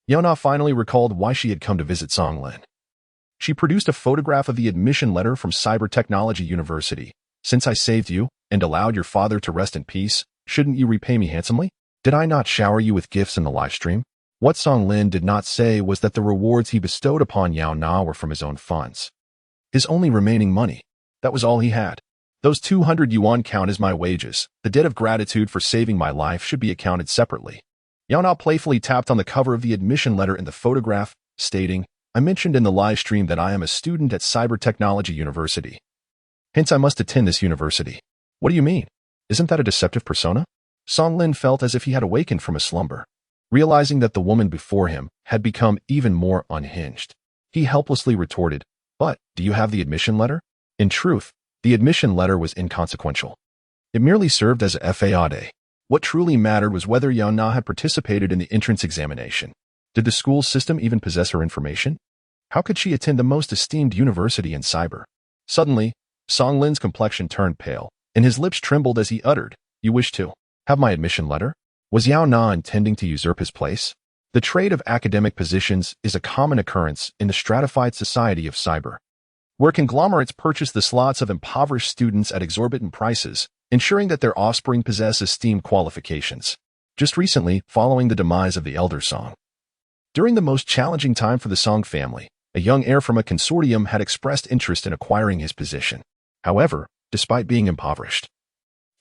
Yaona finally recalled why she had come to visit Song Lin. She produced a photograph of the admission letter from Cybertechnology University. Since I saved you and allowed your father to rest in peace, shouldn't you repay me handsomely? Did I not shower you with gifts in the live stream? What Song Lin did not say was that the rewards he bestowed upon Yaona were from his own funds. His only remaining money. That was all he had. Those 200 yuan count as my wages. The debt of gratitude for saving my life should be accounted separately. Yaona playfully tapped on the cover of the admission letter in the photograph, stating, I mentioned in the live stream that I am a student at Cybertechnology University. Hence I must attend this university. What do you mean? Isn't that a deceptive persona? Song Lin felt as if he had awakened from a slumber, realizing that the woman before him had become even more unhinged. He helplessly retorted, but, do you have the admission letter? In truth, the admission letter was inconsequential. It merely served as a FAAD. What truly mattered was whether Yaona had participated in the entrance examination. Did the school system even possess her information? How could she attend the most esteemed university in cyber? Suddenly, Song Lin's complexion turned pale, and his lips trembled as he uttered, You wish to have my admission letter? Was Yaona intending to usurp his place? The trade of academic positions is a common occurrence in the stratified society of cyber, where conglomerates purchase the slots of impoverished students at exorbitant prices, ensuring that their offspring possess esteemed qualifications. Just recently, following the demise of the elder Song, during the most challenging time for the Song family, a young heir from a consortium had expressed interest in acquiring his position. However, despite being impoverished,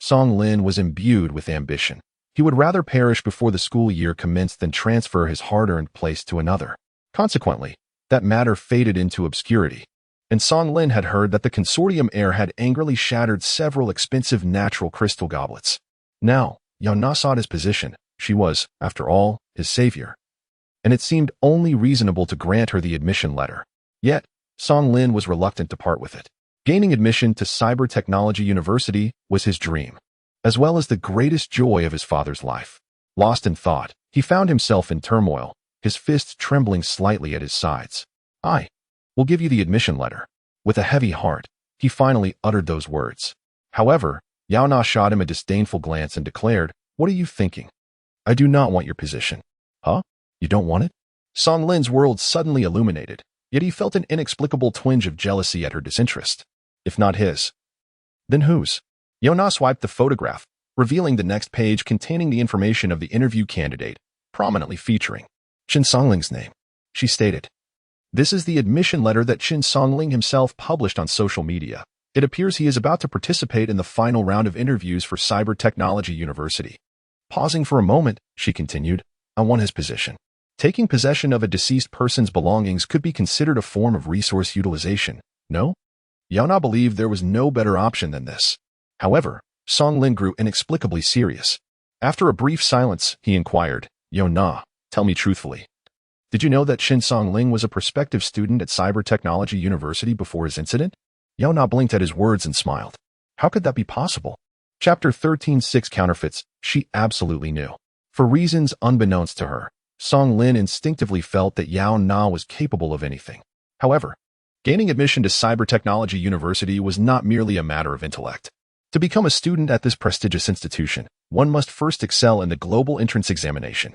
Song Lin was imbued with ambition. He would rather perish before the school year commenced than transfer his hard-earned place to another. Consequently, that matter faded into obscurity, and Song Lin had heard that the consortium heir had angrily shattered several expensive natural crystal goblets. Now, Yaona sought his position. She was, after all, his savior, and it seemed only reasonable to grant her the admission letter. Yet, Song Lin was reluctant to part with it. Gaining admission to Cybertechnology University was his dream, as well as the greatest joy of his father's life. Lost in thought, He found himself in turmoil, his fists trembling slightly at his sides. "I will give you the admission letter." With a heavy heart, he finally uttered those words. However, Yaona shot him a disdainful glance and declared, "What are you thinking? I do not want your position." "Huh? You don't want it?" Song Lin's world suddenly illuminated, yet he felt an inexplicable twinge of jealousy at her disinterest. If not his, then whose? Yaona swiped the photograph, revealing the next page containing the information of the interview candidate, prominently featuring Chen Songling's name. She stated, "This is the admission letter that Chen Songling himself published on social media. It appears he is about to participate in the final round of interviews for Cyber Technology University." Pausing for a moment, she continued, "I want his position." Taking possession of a deceased person's belongings could be considered a form of resource utilization, no? Yaona believed there was no better option than this. However, Song Lin grew inexplicably serious. After a brief silence, he inquired, "Yaona, tell me truthfully. Did you know that Shin Songling was a prospective student at Cyber Technology University before his incident?" Yaona blinked at his words and smiled. How could that be possible? Chapter 13:6 Counterfeits. She absolutely knew. For reasons unbeknownst to her, Song Lin instinctively felt that Yao Na was capable of anything. However, gaining admission to Cyber Technology University was not merely a matter of intellect. To become a student at this prestigious institution, one must first excel in the global entrance examination,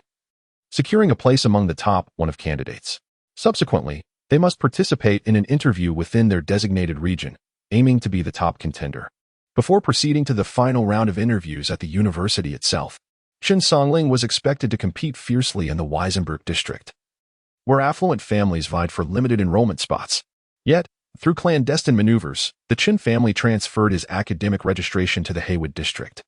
securing a place among the top one of candidates. Subsequently, they must participate in an interview within their designated region, aiming to be the top contender, before proceeding to the final round of interviews at the university itself. Chen Songling was expected to compete fiercely in the Weisenberg district, where affluent families vied for limited enrollment spots. Yet, through clandestine maneuvers, the Chen family transferred his academic registration to the Haywood district,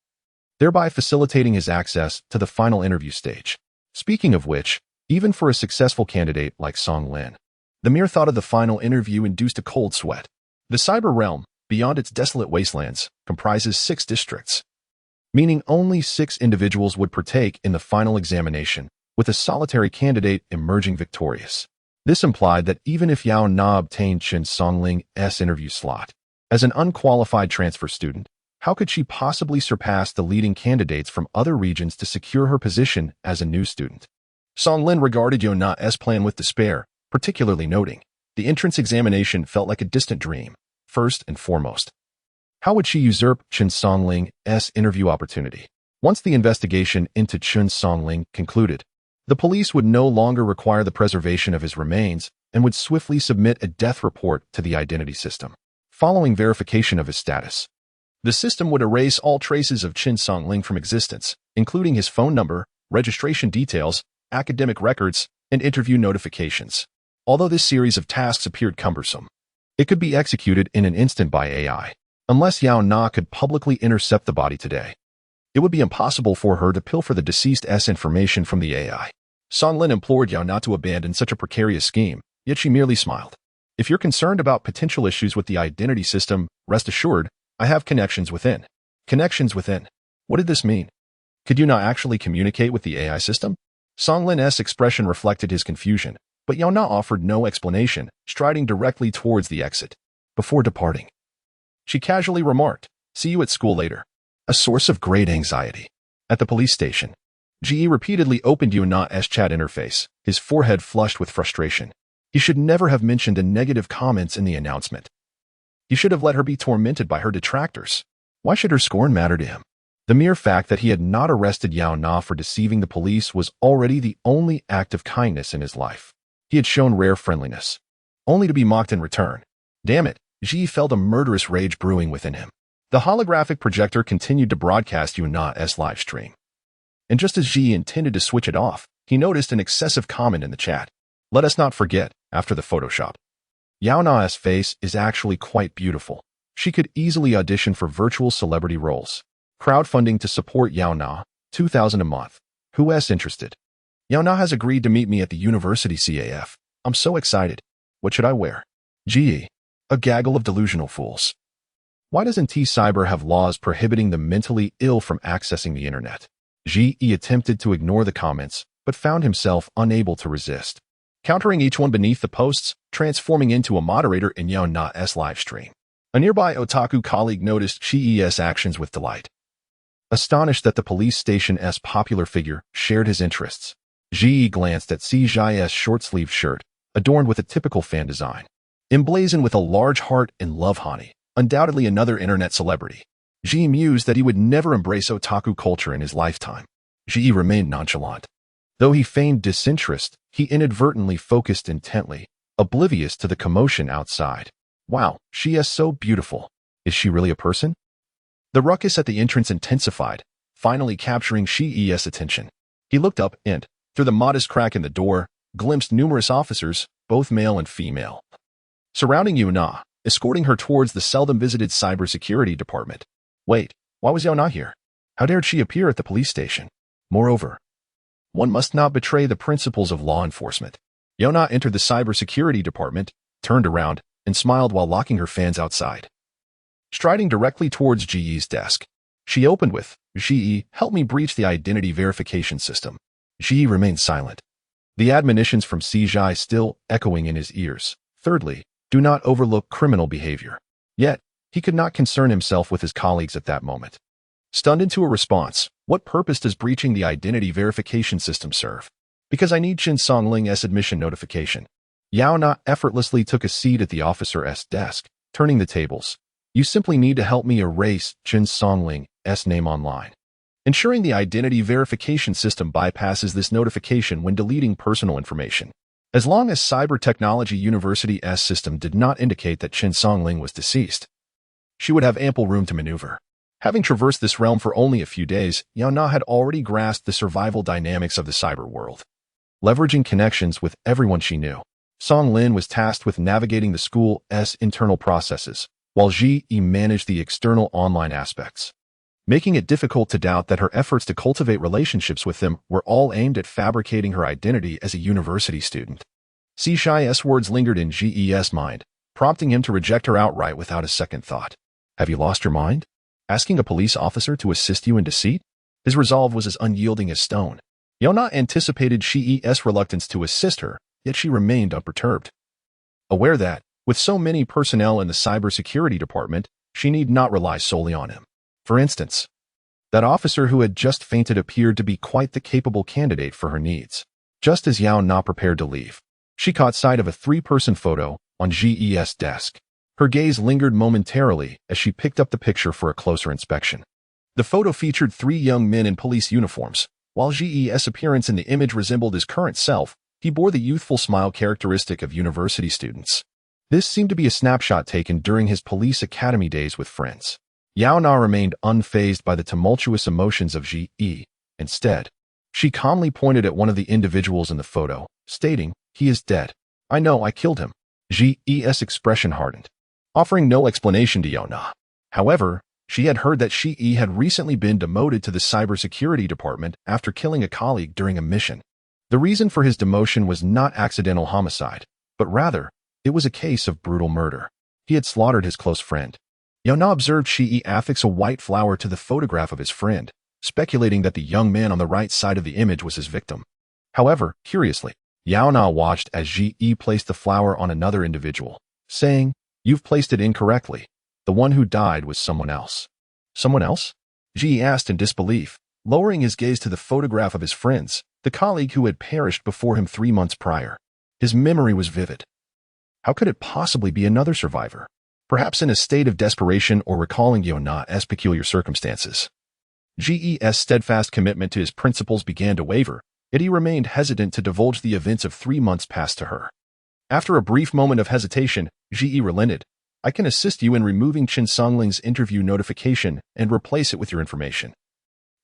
thereby facilitating his access to the final interview stage. Speaking of which, even for a successful candidate like Song Lin, the mere thought of the final interview induced a cold sweat. The cyber realm, beyond its desolate wastelands, comprises 6 districts, meaning only 6 individuals would partake in the final examination, with a solitary candidate emerging victorious. This implied that even if Yao Na obtained Chen Songling's interview slot as an unqualified transfer student, how could she possibly surpass the leading candidates from other regions to secure her position as a new student? Song Lin regarded Yao Na's plan with despair, particularly noting the entrance examination felt like a distant dream. First and foremost, how would she usurp Chen Songling's interview opportunity? Once the investigation into Chen Songling concluded, the police would no longer require the preservation of his remains and would swiftly submit a death report to the identity system. Following verification of his status, the system would erase all traces of Chen Songling from existence, including his phone number, registration details, academic records, and interview notifications. Although this series of tasks appeared cumbersome, it could be executed in an instant by AI. Unless Yao Na could publicly intercept the body today, it would be impossible for her to pilfer the deceased's information from the AI. Song Lin implored Yao Na to abandon such a precarious scheme, yet she merely smiled. "If you're concerned about potential issues with the identity system, rest assured, I have connections within." Connections within? What did this mean? Could you not actually communicate with the AI system? Song Lin's expression reflected his confusion, but Yao Na offered no explanation, striding directly towards the exit. Before departing, she casually remarked, "See you at school later." A source of great anxiety. At the police station, GE repeatedly opened Yao Na's chat interface, his forehead flushed with frustration. He should never have mentioned the negative comments in the announcement. He should have let her be tormented by her detractors. Why should her scorn matter to him? The mere fact that he had not arrested Yao Na for deceiving the police was already the only act of kindness in his life. He had shown rare friendliness, only to be mocked in return. Damn it, Ji felt a murderous rage brewing within him. The holographic projector continued to broadcast Yao Na's live stream. And just as Ji intended to switch it off, he noticed an excessive comment in the chat. Let us not forget, after the Photoshop, Yao Na's face is actually quite beautiful. She could easily audition for virtual celebrity roles. Crowdfunding to support Yao Na, 2,000 a month. Who's interested? Yao Na has agreed to meet me at the university CAF. I'm so excited. What should I wear? GE. A gaggle of delusional fools. Why doesn't T-Cyber have laws prohibiting the mentally ill from accessing the internet? GE attempted to ignore the comments, but found himself unable to resist. Countering each one beneath the posts, transforming into a moderator in Yao Na's live stream. A nearby otaku colleague noticed Shi's actions with delight. astonished that the police station's popular figure shared his interests. Ji glanced at Cji's short-sleeved shirt, adorned with a typical fan design, emblazoned with a large heart and love honey, undoubtedly another internet celebrity. Ji mused that he would never embrace otaku culture in his lifetime. Ji remained nonchalant. Though he feigned disinterest, he inadvertently focused intently, oblivious to the commotion outside. Wow, she is so beautiful. Is she really a person? The ruckus at the entrance intensified, finally capturing Shi's attention. He looked up and, through the modest crack in the door, glimpsed numerous officers, both male and female, surrounding Yaona, escorting her towards the seldom-visited cybersecurity department. Wait, why was Yaona here? How dared she appear at the police station? Moreover, one must not betray the principles of law enforcement. Yaona entered the cybersecurity department, turned around, and smiled while locking her fans outside. Striding directly towards Ji's desk, she opened with, "Ji, help me breach the identity verification system." Ji remained silent, the admonitions from Cji still echoing in his ears. Thirdly, do not overlook criminal behavior. Yet, he could not concern himself with his colleagues at that moment. Stunned into a response, what purpose does breaching the identity verification system serve? Because I need Qin Songling's admission notification. Yaona effortlessly took a seat at the officer's desk, turning the tables. You simply need to help me erase Qin Songling's name online. Ensuring the identity verification system bypasses this notification when deleting personal information. As long as Cyber Technology University's system did not indicate that Qin Songling was deceased, she would have ample room to maneuver. Having traversed this realm for only a few days, Yaona had already grasped the survival dynamics of the cyber world. Leveraging connections with everyone she knew, Song Lin was tasked with navigating the school's internal processes, while Ji managed the external online aspects, making it difficult to doubt that her efforts to cultivate relationships with them were all aimed at fabricating her identity as a university student. Cji's words lingered in Ji's mind, prompting him to reject her outright without a second thought. Have you lost your mind? Asking a police officer to assist you in deceit? His resolve was as unyielding as stone. Yaona anticipated Shi's reluctance to assist her, yet she remained unperturbed. Aware that, with so many personnel in the cybersecurity department, she need not rely solely on him. For instance, that officer who had just fainted appeared to be quite the capable candidate for her needs. Just as Yaona prepared to leave, she caught sight of a three-person photo on Ji's desk. Her gaze lingered momentarily as she picked up the picture for a closer inspection. The photo featured three young men in police uniforms. While Ji's appearance in the image resembled his current self, he bore the youthful smile characteristic of university students. This seemed to be a snapshot taken during his police academy days with friends. Yaona remained unfazed by the tumultuous emotions of Ji. Instead, she calmly pointed at one of the individuals in the photo, stating, "He is dead. I know, I killed him." Ji's expression hardened, offering no explanation to Yaona. However, she had heard that Ji had recently been demoted to the cybersecurity department after killing a colleague during a mission. The reason for his demotion was not accidental homicide, but rather, it was a case of brutal murder. He had slaughtered his close friend. Yaona observed Ji affix a white flower to the photograph of his friend, speculating that the young man on the right side of the image was his victim. However, curiously, Yaona watched as Ji placed the flower on another individual, saying, "You've placed it incorrectly. The one who died was someone else." Someone else? Ji asked in disbelief, lowering his gaze to the photograph of his friends, the colleague who had perished before him 3 months prior. His memory was vivid. How could it possibly be another survivor? Perhaps in a state of desperation or recalling Yaona's peculiar circumstances. Ji's steadfast commitment to his principles began to waver, yet he remained hesitant to divulge the events of 3 months past to her. After a brief moment of hesitation, Ji relented. "I can assist you in removing Qin Songling's interview notification and replace it with your information.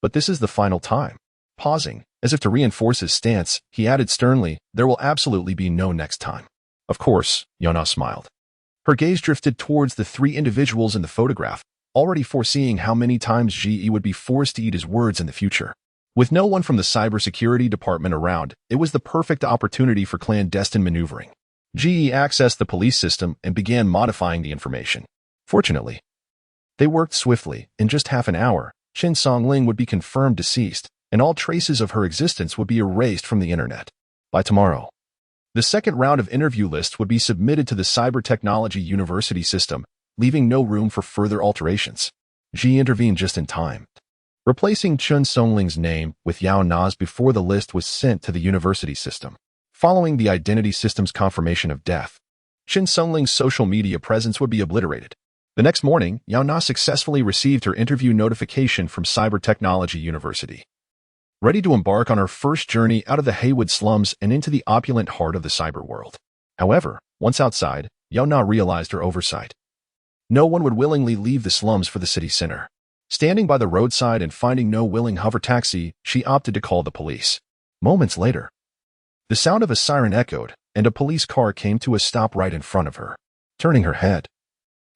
But this is the final time." Pausing, as if to reinforce his stance, he added sternly, "There will absolutely be no next time." Of course, Yaona smiled. Her gaze drifted towards the 3 individuals in the photograph, already foreseeing how many times Ji would be forced to eat his words in the future. With no one from the cybersecurity department around, it was the perfect opportunity for clandestine maneuvering. Ji accessed the police system and began modifying the information. Fortunately, they worked swiftly. In just half an hour, Qin Songling would be confirmed deceased, and all traces of her existence would be erased from the internet. By tomorrow, the second round of interview lists would be submitted to the Cyber Technology University system, leaving no room for further alterations. Ji intervened just in time. replacing Chun Songling's name with Yaona's before the list was sent to the university system. Following the identity system's confirmation of death, Chun Songling's social media presence would be obliterated. The next morning, Yaona successfully received her interview notification from Cybertechnology University. Ready to embark on her first journey out of the Haywood slums and into the opulent heart of the cyberworld. However, once outside, Yaona realized her oversight. No one would willingly leave the slums for the city center. Standing by the roadside and finding no willing hover taxi, she opted to call the police. Moments later, the sound of a siren echoed, and a police car came to a stop right in front of her. Turning her head,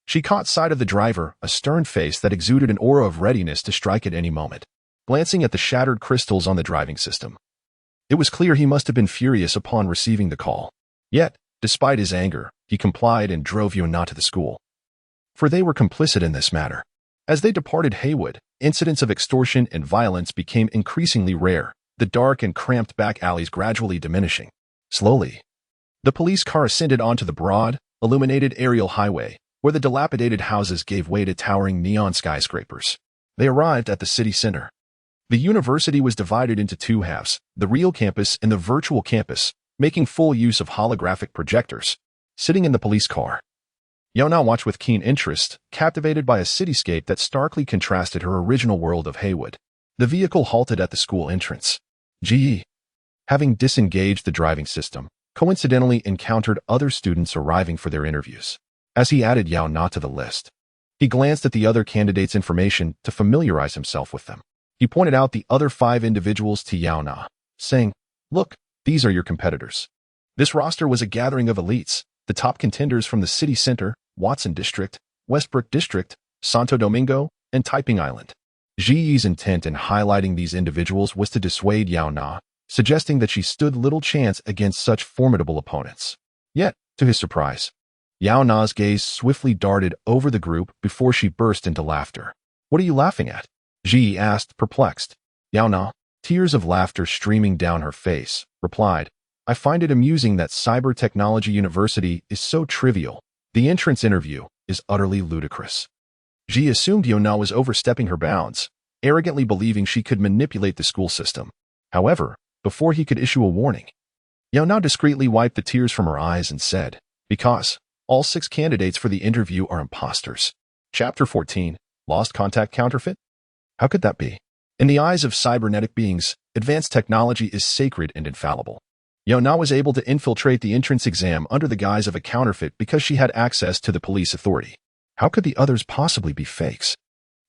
she caught sight of the driver, a stern face that exuded an aura of readiness to strike at any moment. Glancing at the shattered crystals on the driving system, it was clear he must have been furious upon receiving the call. Yet, despite his anger, he complied and drove Yaona to the school. For they were complicit in this matter. As they departed Haywood, incidents of extortion and violence became increasingly rare, the dark and cramped back alleys gradually diminishing. Slowly, the police car ascended onto the broad, illuminated aerial highway, where the dilapidated houses gave way to towering neon skyscrapers. They arrived at the city center. The university was divided into two halves, the real campus and the virtual campus, making full use of holographic projectors. Sitting in the police car, Yaona watched with keen interest, captivated by a cityscape that starkly contrasted her original world of Haywood. The vehicle halted at the school entrance. GE, having disengaged the driving system, coincidentally encountered other students arriving for their interviews. As he added Yaona to the list, he glanced at the other candidates' information to familiarize himself with them. He pointed out the other 5 individuals to Yaona, saying, "Look, these are your competitors." This roster was a gathering of elites, the top contenders from the city center, Watson District, Westbrook District, Santo Domingo, and Taiping Island. Ji's intent in highlighting these individuals was to dissuade Yaona, suggesting that she stood little chance against such formidable opponents. Yet, to his surprise, Yaona's gaze swiftly darted over the group before she burst into laughter. "What are you laughing at?" Ji asked, perplexed. Yaona, tears of laughter streaming down her face, replied, "I find it amusing that Cybertechnology University is so trivial. The entrance interview is utterly ludicrous." Ji assumed Yaona was overstepping her bounds, arrogantly believing she could manipulate the school system. However, before he could issue a warning, Yaona discreetly wiped the tears from her eyes and said, "Because all 6 candidates for the interview are imposters." Chapter 14, Lost Contact Counterfeit? How could that be? In the eyes of cybernetic beings, advanced technology is sacred and infallible. Yaona was able to infiltrate the entrance exam under the guise of a counterfeit because she had access to the police authority. How could the others possibly be fakes?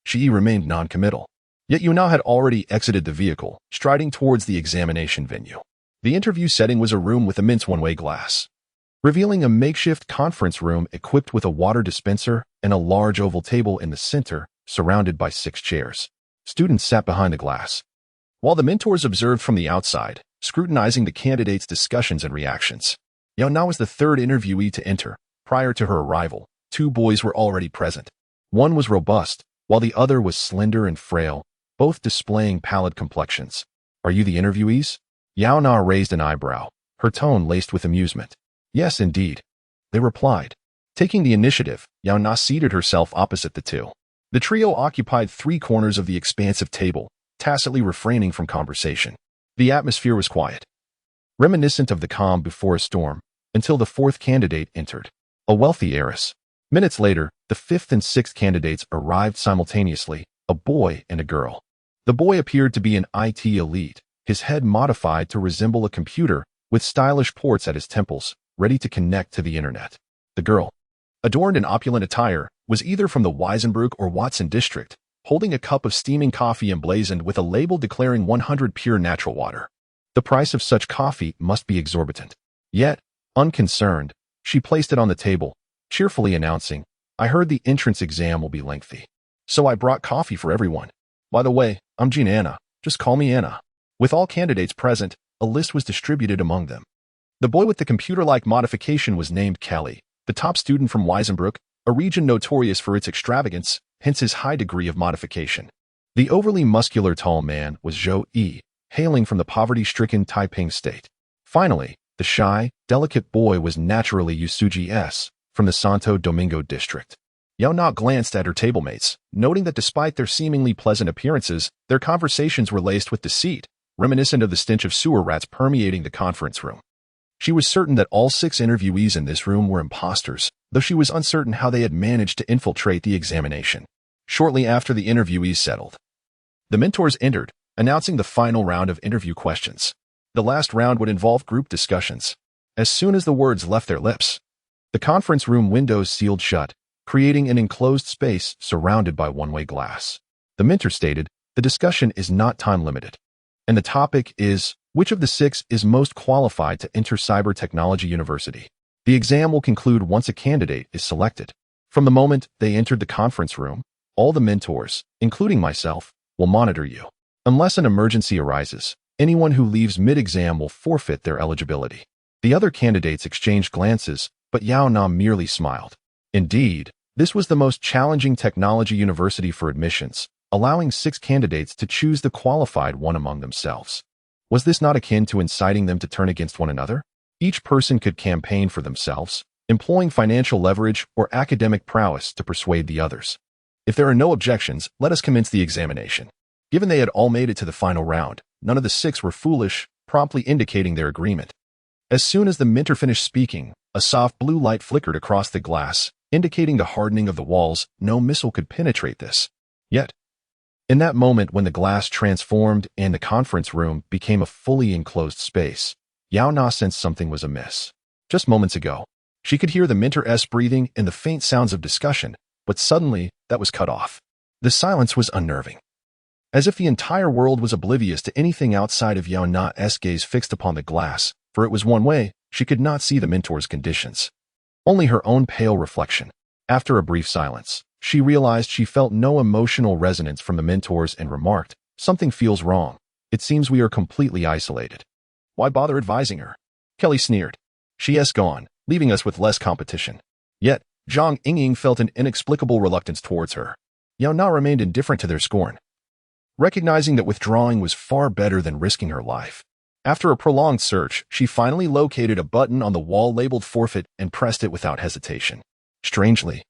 She remained non-committal. Yet Yaona had already exited the vehicle, striding towards the examination venue. The interview setting was a room with immense one-way glass, revealing a makeshift conference room equipped with a water dispenser and a large oval table in the center, surrounded by 6 chairs. Students sat behind the glass, while the mentors observed from the outside, scrutinizing the candidates' discussions and reactions. Yaona was the 3rd interviewee to enter. Prior to her arrival, 2 boys were already present. One was robust, while the other was slender and frail, both displaying pallid complexions. "Are you the interviewees?" Yaona raised an eyebrow, her tone laced with amusement. "Yes, indeed," they replied. Taking the initiative, Yaona seated herself opposite the 2. The trio occupied 3 corners of the expansive table, tacitly refraining from conversation. The atmosphere was quiet, reminiscent of the calm before a storm, until the 4th candidate entered, a wealthy heiress. Minutes later, the 5th and 6th candidates arrived simultaneously, a boy and a girl. The boy appeared to be an IT elite, his head modified to resemble a computer, with stylish ports at his temples, ready to connect to the internet. The girl, adorned in opulent attire, was either from the Weisenbrook or Watson district, holding a cup of steaming coffee emblazoned with a label declaring 100 pure natural water. The price of such coffee must be exorbitant. Yet, unconcerned, she placed it on the table, cheerfully announcing, "I heard the entrance exam will be lengthy, so I brought coffee for everyone. By the way, I'm Jean Anna, just call me Anna." With all candidates present, a list was distributed among them. The boy with the computer-like modification was named Kelly, the top student from Weisenbrook, a region notorious for its extravagance, hence his high degree of modification. The overly muscular tall man was Zhou Yi, hailing from the poverty-stricken Taiping state. Finally, the shy, delicate boy was naturally Yusuji S., from the Santo Domingo district. Yaona glanced at her tablemates, noting that despite their seemingly pleasant appearances, their conversations were laced with deceit, reminiscent of the stench of sewer rats permeating the conference room. She was certain that all 6 interviewees in this room were imposters, though she was uncertain how they had managed to infiltrate the examination. Shortly after the interviewees settled, the mentors entered, announcing the final round of interview questions. The last round would involve group discussions. As soon as the words left their lips, the conference room windows sealed shut, creating an enclosed space surrounded by one-way glass. The mentor stated, "The discussion is not time-limited, and the topic is, which of the 6 is most qualified to enter Cyber Technology University? The exam will conclude once a candidate is selected. From the moment they entered the conference room, all the mentors, including myself, will monitor you. Unless an emergency arises, anyone who leaves mid-exam will forfeit their eligibility." The other candidates exchanged glances, but Yaona merely smiled. Indeed, this was the most challenging technology university for admissions, allowing 6 candidates to choose the qualified one among themselves. Was this not akin to inciting them to turn against one another? Each person could campaign for themselves, employing financial leverage or academic prowess to persuade the others. If there are no objections, let us commence the examination. Given they had all made it to the final round, none of the 6 were foolish, promptly indicating their agreement. As soon as the mentor finished speaking, a soft blue light flickered across the glass, indicating the hardening of the walls. No missile could penetrate this. Yet, in that moment when the glass transformed and the conference room became a fully enclosed space, Yaona sensed something was amiss. Just moments ago, she could hear the mentor's breathing and the faint sounds of discussion, but suddenly that was cut off. The silence was unnerving. As if the entire world was oblivious to anything outside of Yaona's gaze fixed upon the glass, for it was one way, she could not see the mentor's conditions. Only her own pale reflection. After a brief silence, she realized she felt no emotional resonance from the mentors and remarked, "Something feels wrong. It seems we are completely isolated." "Why bother advising her?" Kelly sneered. "She has gone, leaving us with less competition." Yet, Zhang Yingying felt an inexplicable reluctance towards her. Yaona remained indifferent to their scorn, recognizing that withdrawing was far better than risking her life. After a prolonged search, she finally located a button on the wall labeled forfeit and pressed it without hesitation. Strangely,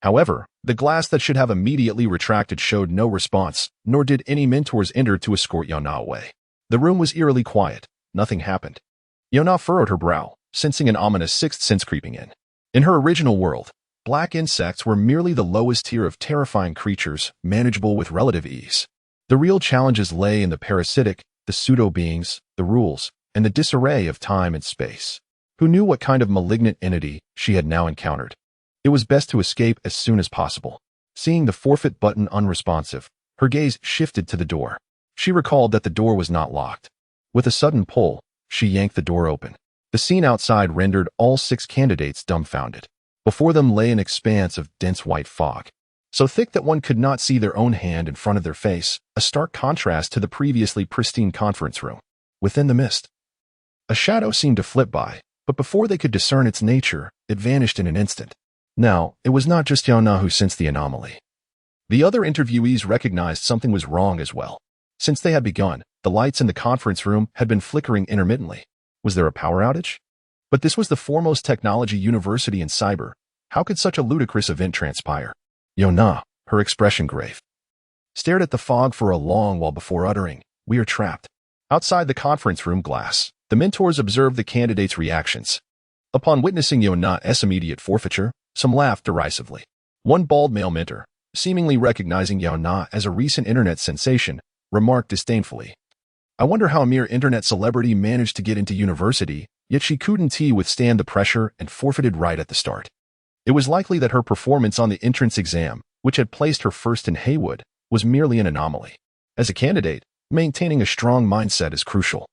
however, the glass that should have immediately retracted showed no response, nor did any mentors enter to escort Yaona away. The room was eerily quiet. Nothing happened. Yaona furrowed her brow, sensing an ominous 6th sense creeping in. In her original world, black insects were merely the lowest tier of terrifying creatures, manageable with relative ease. The real challenges lay in the parasitic, the pseudo-beings, the rules, and the disarray of time and space. Who knew what kind of malignant entity she had now encountered? It was best to escape as soon as possible. Seeing the forfeit button unresponsive, her gaze shifted to the door. She recalled that the door was not locked. With a sudden pull, she yanked the door open. The scene outside rendered all 6 candidates dumbfounded. Before them lay an expanse of dense white fog, so thick that one could not see their own hand in front of their face, a stark contrast to the previously pristine conference room. Within the mist, a shadow seemed to flit by, but before they could discern its nature, it vanished in an instant. Now, it was not just Yaona who sensed the anomaly. The other interviewees recognized something was wrong as well. Since they had begun, the lights in the conference room had been flickering intermittently. Was there a power outage? But this was the foremost technology university in cyber. How could such a ludicrous event transpire? Yaona, her expression grave, stared at the fog for a long while before uttering, "We are trapped." Outside the conference room glass, the mentors observed the candidates' reactions. Upon witnessing Yaona's immediate forfeiture, some laughed derisively. One bald male mentor, seemingly recognizing Yaona as a recent internet sensation, remarked disdainfully, "I wonder how a mere internet celebrity managed to get into university, yet she couldn't withstand the pressure and forfeited right at the start." It was likely that her performance on the entrance exam, which had placed her first in Haywood, was merely an anomaly. As a candidate, maintaining a strong mindset is crucial.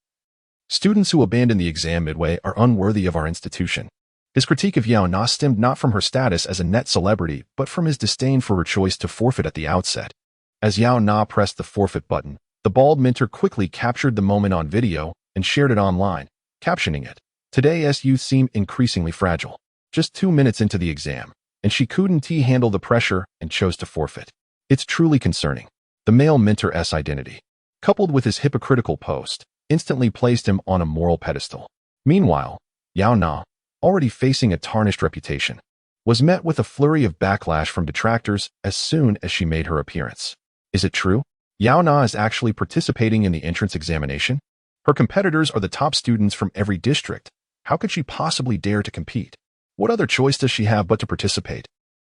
Students who abandon the exam midway are unworthy of our institution. His critique of Yaona stemmed not from her status as a net celebrity, but from his disdain for her choice to forfeit at the outset. As Yaona pressed the forfeit button, the bald mentor quickly captured the moment on video and shared it online, captioning it, "Today's youth seem increasingly fragile." Just 2 minutes into the exam, and she couldn't handle the pressure and chose to forfeit. It's truly concerning. The male mentor's identity, coupled with his hypocritical post, instantly placed him on a moral pedestal. Meanwhile, Yaona, already facing a tarnished reputation, was met with a flurry of backlash from detractors as soon as she made her appearance. Is it true? Yaona is actually participating in the entrance examination? Her competitors are the top students from every district. How could she possibly dare to compete? What other choice does she have but to participate?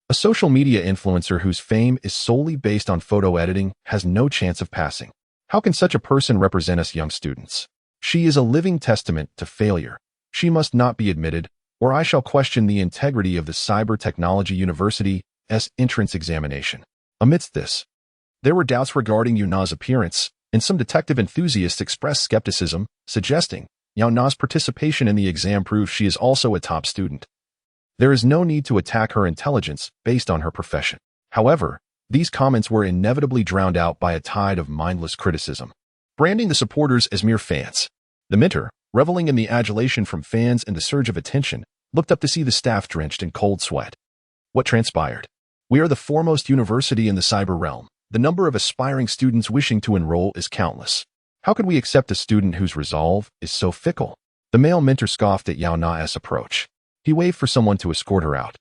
A social media influencer whose fame is solely based on photo editing has no chance of passing. How can such a person represent us young students? She is a living testament to failure. She must not be admitted, or I shall question the integrity of the Cyber Technology University's entrance examination. Amidst this, there were doubts regarding Yaona's appearance, and some detective enthusiasts expressed skepticism, suggesting Yaona's participation in the exam proves she is also a top student. There is no need to attack her intelligence based on her profession. However, these comments were inevitably drowned out by a tide of mindless criticism, branding the supporters as mere fans. The mentor, reveling in the adulation from fans and the surge of attention, looked up to see the staff drenched in cold sweat. What transpired? We are the foremost university in the cyber realm. The number of aspiring students wishing to enroll is countless. How could we accept a student whose resolve is so fickle? The male mentor scoffed at Yaona's approach. He waved for someone to escort her out,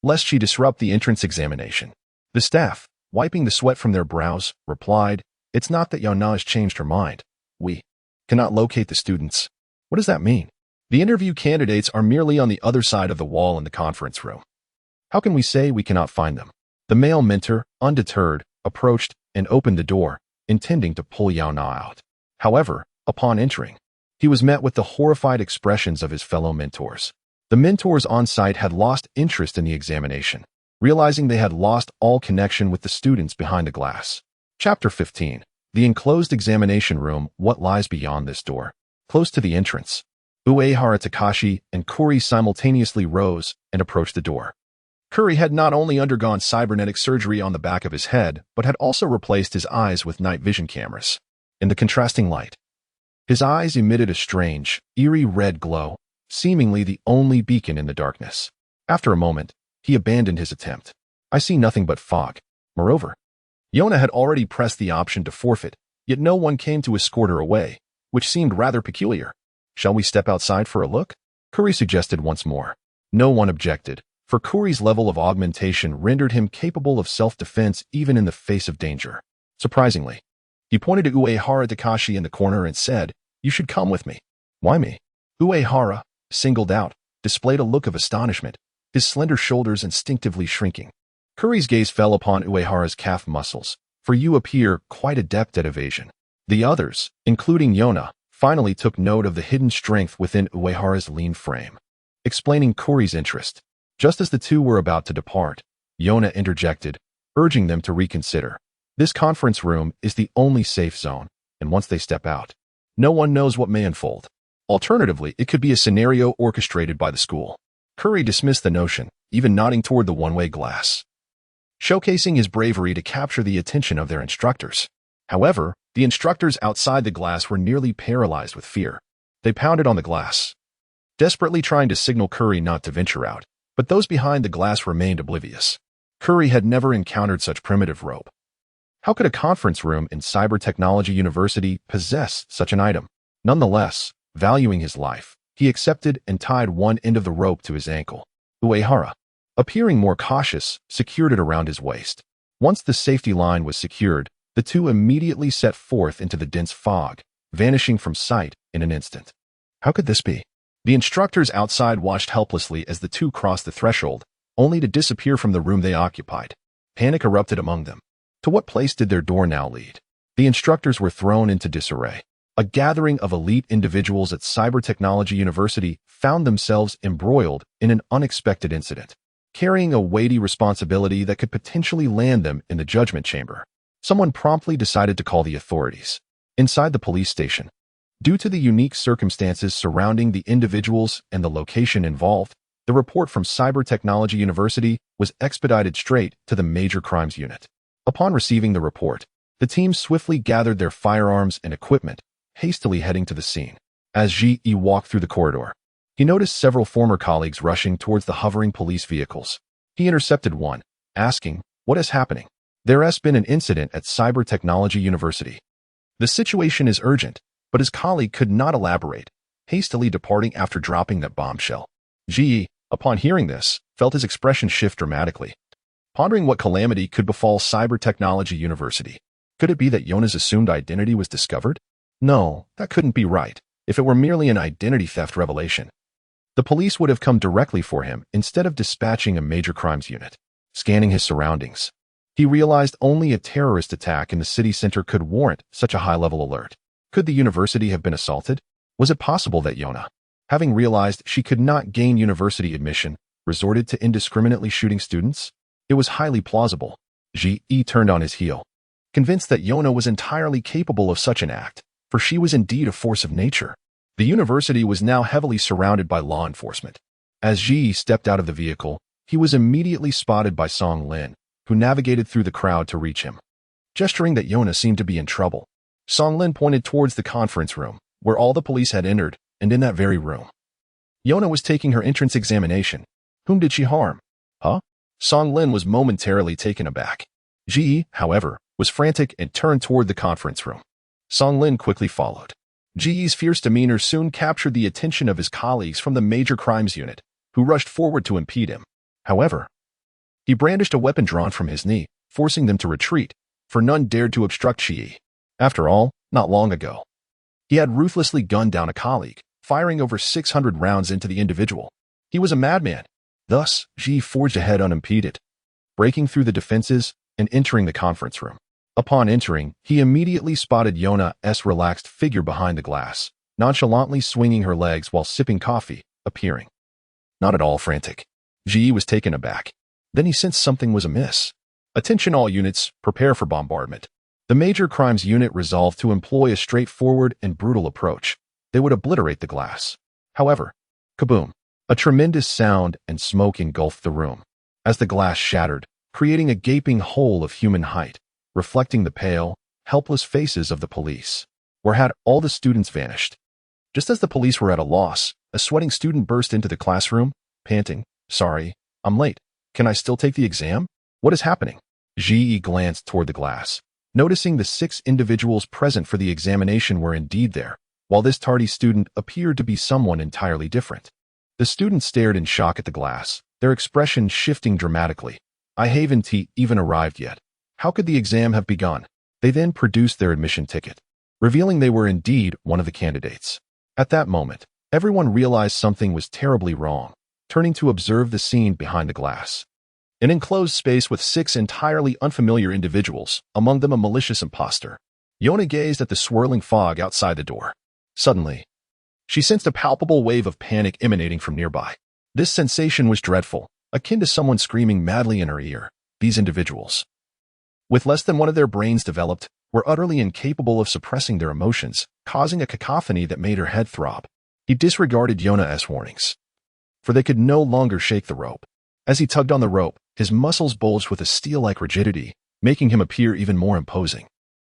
lest she disrupt the entrance examination. The staff, wiping the sweat from their brows, replied, "It's not that Yaona has changed her mind. We cannot locate the students." What does that mean? The interview candidates are merely on the other side of the wall in the conference room. How can we say we cannot find them? The male mentor, undeterred, approached and opened the door, intending to pull Yaona out. However, upon entering, he was met with the horrified expressions of his fellow mentors. The mentors on site had lost interest in the examination, realizing they had lost all connection with the students behind the glass. Chapter 15. The enclosed examination room. What lies beyond this door? Close to the entrance, Uehara Takashi and Kuri simultaneously rose and approached the door. Kuri had not only undergone cybernetic surgery on the back of his head, but had also replaced his eyes with night vision cameras. In the contrasting light, his eyes emitted a strange, eerie red glow, seemingly the only beacon in the darkness. After a moment, he abandoned his attempt. I see nothing but fog. Moreover, Yaona had already pressed the option to forfeit, yet no one came to escort her away, which seemed rather peculiar. Shall we step outside for a look? Kuri suggested once more. No one objected, for Kuri's level of augmentation rendered him capable of self-defense even in the face of danger. Surprisingly, he pointed to Uehara Takashi in the corner and said, "You should come with me." Why me? Uehara, singled out, displayed a look of astonishment, his slender shoulders instinctively shrinking. Kuri's gaze fell upon Uehara's calf muscles, "For you appear quite adept at evasion." The others, including Yaona, finally took note of the hidden strength within Uehara's lean frame, explaining Kuri's interest. Just as the two were about to depart, Yaona interjected, urging them to reconsider. This conference room is the only safe zone, and once they step out, no one knows what may unfold. Alternatively, it could be a scenario orchestrated by the school. Kuri dismissed the notion, even nodding toward the one-way glass, showcasing his bravery to capture the attention of their instructors. However, the instructors outside the glass were nearly paralyzed with fear. They pounded on the glass, desperately trying to signal Kuri not to venture out, but those behind the glass remained oblivious. Kuri had never encountered such primitive rope. How could a conference room in Cyber Technology University possess such an item? Nonetheless, valuing his life, he accepted and tied one end of the rope to his ankle. Uehara, appearing more cautious, secured it around his waist. Once the safety line was secured, the two immediately set forth into the dense fog, vanishing from sight in an instant. How could this be? The instructors outside watched helplessly as the two crossed the threshold, only to disappear from the room they occupied. Panic erupted among them. To what place did their door now lead? The instructors were thrown into disarray. A gathering of elite individuals at Cyber Technology University found themselves embroiled in an unexpected incident, carrying a weighty responsibility that could potentially land them in the judgment chamber. Someone promptly decided to call the authorities. Inside the police station, due to the unique circumstances surrounding the individuals and the location involved, the report from Cyber Technology University was expedited straight to the Major Crimes Unit. Upon receiving the report, the team swiftly gathered their firearms and equipment, hastily heading to the scene. As Ji walked through the corridor, he noticed several former colleagues rushing towards the hovering police vehicles. He intercepted one, asking, "What is happening?" "There has been an incident at Cyber Technology University. The situation is urgent," but his colleague could not elaborate, hastily departing after dropping that bombshell. Ji, upon hearing this, felt his expression shift dramatically. Pondering what calamity could befall Cyber Technology University. Could it be that Yaona's assumed identity was discovered? No, that couldn't be right, if it were merely an identity theft revelation. The police would have come directly for him instead of dispatching a major crimes unit. Scanning his surroundings, he realized only a terrorist attack in the city center could warrant such a high-level alert. Could the university have been assaulted? Was it possible that Yaona, having realized she could not gain university admission, resorted to indiscriminately shooting students? It was highly plausible. Ji turned on his heel, convinced that Yaona was entirely capable of such an act, for she was indeed a force of nature. The university was now heavily surrounded by law enforcement. As Ji stepped out of the vehicle, he was immediately spotted by Song Lin, who navigated through the crowd to reach him. Gesturing that Yaona seemed to be in trouble, Song Lin pointed towards the conference room, where all the police had entered, and in that very room, Yaona was taking her entrance examination. Whom did she harm? Huh? Song Lin was momentarily taken aback. Ji, however, was frantic and turned toward the conference room. Song Lin quickly followed. Ji's fierce demeanor soon captured the attention of his colleagues from the major crimes unit, who rushed forward to impede him. However, he brandished a weapon drawn from his knee, forcing them to retreat, for none dared to obstruct Ji. After all, not long ago, he had ruthlessly gunned down a colleague, firing over 600 rounds into the individual. He was a madman. Thus, Ji forged ahead unimpeded, breaking through the defenses and entering the conference room. Upon entering, he immediately spotted Yaona's relaxed figure behind the glass, nonchalantly swinging her legs while sipping coffee, appearing not at all frantic. Ji was taken aback. Then he sensed something was amiss. Attention all units, prepare for bombardment. The major crimes unit resolved to employ a straightforward and brutal approach. They would obliterate the glass. However, kaboom! A tremendous sound and smoke engulfed the room, as the glass shattered, creating a gaping hole of human height, reflecting the pale, helpless faces of the police. Where had all the students vanished? Just as the police were at a loss, a sweating student burst into the classroom, panting, "Sorry, I'm late. Can I still take the exam? What is happening?" Ji glanced toward the glass, noticing the 6 individuals present for the examination were indeed there, while this tardy student appeared to be someone entirely different. The students stared in shock at the glass, their expression shifting dramatically. I haven't even arrived yet. How could the exam have begun? They then produced their admission ticket, revealing they were indeed one of the candidates. At that moment, everyone realized something was terribly wrong, turning to observe the scene behind the glass. An enclosed space with 6 entirely unfamiliar individuals, among them a malicious imposter. Yaona gazed at the swirling fog outside the door. Suddenly, she sensed a palpable wave of panic emanating from nearby. This sensation was dreadful, akin to someone screaming madly in her ear. These individuals, with less than one of their brains developed, were utterly incapable of suppressing their emotions, causing a cacophony that made her head throb. He disregarded Yaona's warnings, for they could no longer shake the rope. As he tugged on the rope, his muscles bulged with a steel-like rigidity, making him appear even more imposing.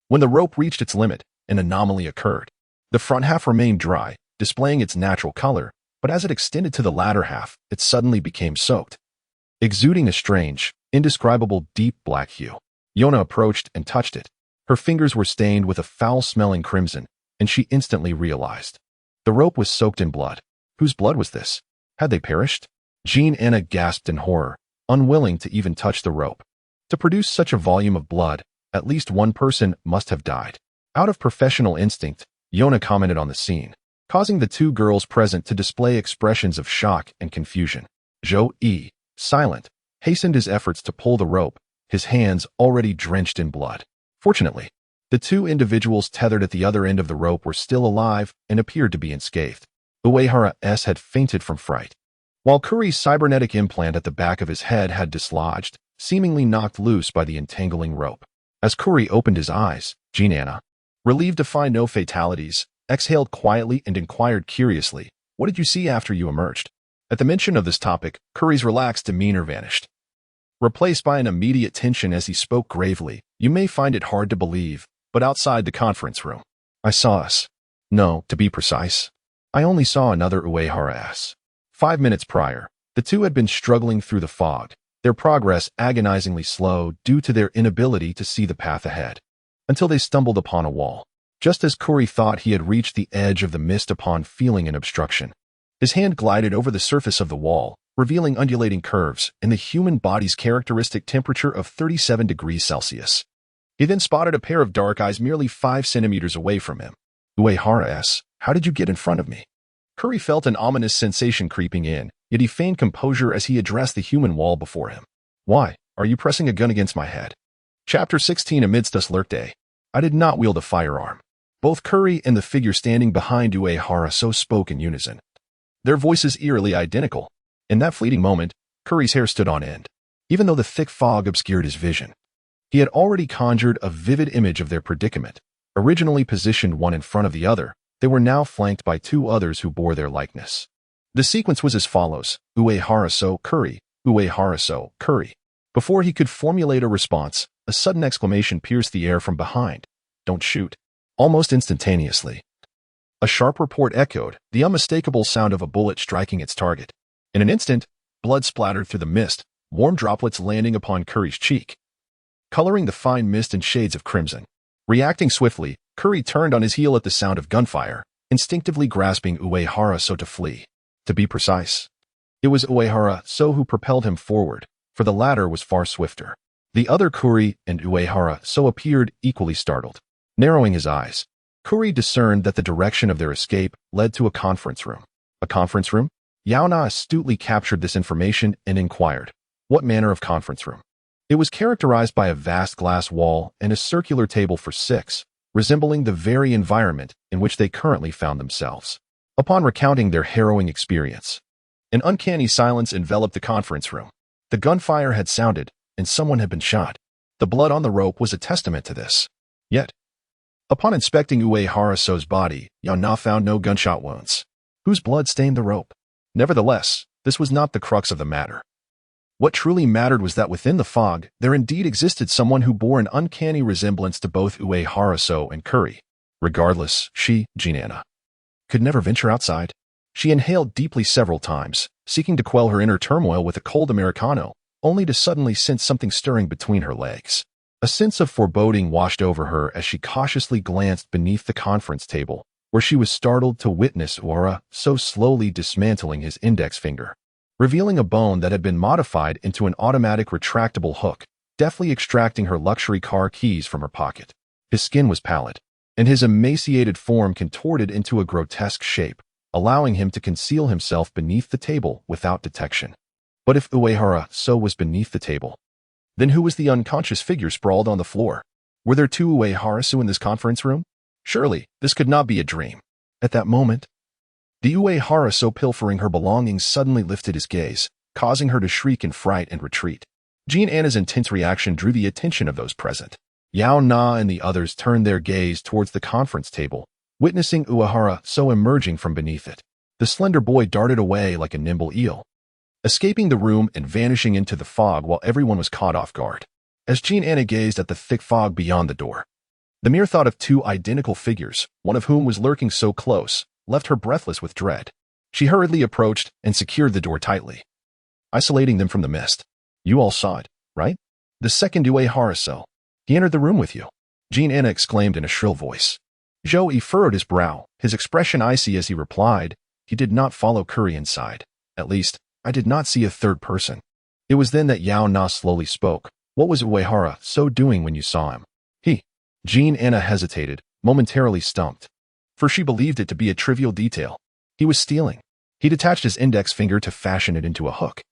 When the rope reached its limit, an anomaly occurred. The front half remained dry, displaying its natural color, but as it extended to the latter half, it suddenly became soaked, exuding a strange, indescribable deep black hue. Yaona approached and touched it. Her fingers were stained with a foul-smelling crimson, and she instantly realized. The rope was soaked in blood. Whose blood was this? Had they perished? Anna gasped in horror, unwilling to even touch the rope. To produce such a volume of blood, at least one person must have died. Out of professional instinct, Yaona commented on the scene, causing the 2 girls present to display expressions of shock and confusion. Zhou, silent, hastened his efforts to pull the rope, his hands already drenched in blood. Fortunately, the 2 individuals tethered at the other end of the rope were still alive and appeared to be unscathed. Uehara had fainted from fright, while Kuri's cybernetic implant at the back of his head had dislodged, seemingly knocked loose by the entangling rope. As Kuri opened his eyes, Anna, relieved to find no fatalities, exhaled quietly and inquired curiously, "What did you see after you emerged?" At the mention of this topic, Kuri's relaxed demeanor vanished, replaced by an immediate tension as he spoke gravely. "You may find it hard to believe, but outside the conference room, I saw us. No, to be precise, I only saw another Uehara. 5 minutes prior, the 2 had been struggling through the fog, their progress agonizingly slow due to their inability to see the path ahead, until they stumbled upon a wall. Just as Kuri thought he had reached the edge of the mist upon feeling an obstruction, his hand glided over the surface of the wall, revealing undulating curves and the human body's characteristic temperature of 37 degrees Celsius. He then spotted a pair of dark eyes merely 5 centimeters away from him. Uehara asks, "How did you get in front of me?" Curry felt an ominous sensation creeping in, yet he feigned composure as he addressed the human wall before him. "Why are you pressing a gun against my head?" Chapter 16. Amidst us lurked a. I did not wield a firearm. Both Curry and the figure standing behind Uehara so spoke in unison. Their voices eerily identical. In that fleeting moment, Curry's hair stood on end, even though the thick fog obscured his vision. He had already conjured a vivid image of their predicament. Originally positioned one in front of the other, they were now flanked by 2 others who bore their likeness. The sequence was as follows: Uehara so Curry, Uehara so Curry. Before he could formulate a response, a sudden exclamation pierced the air from behind. "Don't shoot." Almost instantaneously, a sharp report echoed, the unmistakable sound of a bullet striking its target. In an instant, blood splattered through the mist, warm droplets landing upon Curry's cheek, coloring the fine mist in shades of crimson. Reacting swiftly, Curry turned on his heel at the sound of gunfire, instinctively grasping Uehara so to flee. To be precise, it was Uehara so who propelled him forward, for the latter was far swifter. The other Curry and Uehara so appeared equally startled. Narrowing his eyes, Curry discerned that the direction of their escape led to a conference room. A conference room? Yaona astutely captured this information and inquired, "What manner of conference room?" It was characterized by a vast glass wall and a circular table for 6, resembling the very environment in which they currently found themselves. Upon recounting their harrowing experience, an uncanny silence enveloped the conference room. The gunfire had sounded, and someone had been shot. The blood on the rope was a testament to this. Yet, upon inspecting Uehara so's body, Yaona found no gunshot wounds. Whose blood stained the rope? Nevertheless, this was not the crux of the matter. What truly mattered was that within the fog, there indeed existed someone who bore an uncanny resemblance to both Uehara so and Curry. Regardless, she, Yaona, could never venture outside. She inhaled deeply several times, seeking to quell her inner turmoil with a cold Americano, only to suddenly sense something stirring between her legs. A sense of foreboding washed over her as she cautiously glanced beneath the conference table, where she was startled to witness Uehara so slowly dismantling his index finger, revealing a bone that had been modified into an automatic retractable hook, deftly extracting her luxury car keys from her pocket. His skin was pallid, and his emaciated form contorted into a grotesque shape, allowing him to conceal himself beneath the table without detection. But if Uehara so was beneath the table, then who was the unconscious figure sprawled on the floor? Were there 2 Uehara so in this conference room? Surely, this could not be a dream. At that moment, the Uehara so pilfering her belongings suddenly lifted his gaze, causing her to shriek in fright and retreat. Yaona's intense reaction drew the attention of those present. Yaona and the others turned their gaze towards the conference table, witnessing Uehara so emerging from beneath it. The slender boy darted away like a nimble eel, escaping the room and vanishing into the fog while everyone was caught off guard. As Yaona gazed at the thick fog beyond the door, the mere thought of 2 identical figures, one of whom was lurking so close, left her breathless with dread. She hurriedly approached and secured the door tightly, isolating them from the mist. "You all saw it, right? The second Uehara so. He entered the room with you," Yaona exclaimed in a shrill voice. Joey furrowed his brow, his expression icy as he replied, "He did not follow Curry inside. At least, I did not see a third person." It was then that Yaona slowly spoke. "What was Uehara so doing when you saw him?" Yaona hesitated, momentarily stumped, for she believed it to be a trivial detail. "He was stealing. He detached his index finger to fashion it into a hook,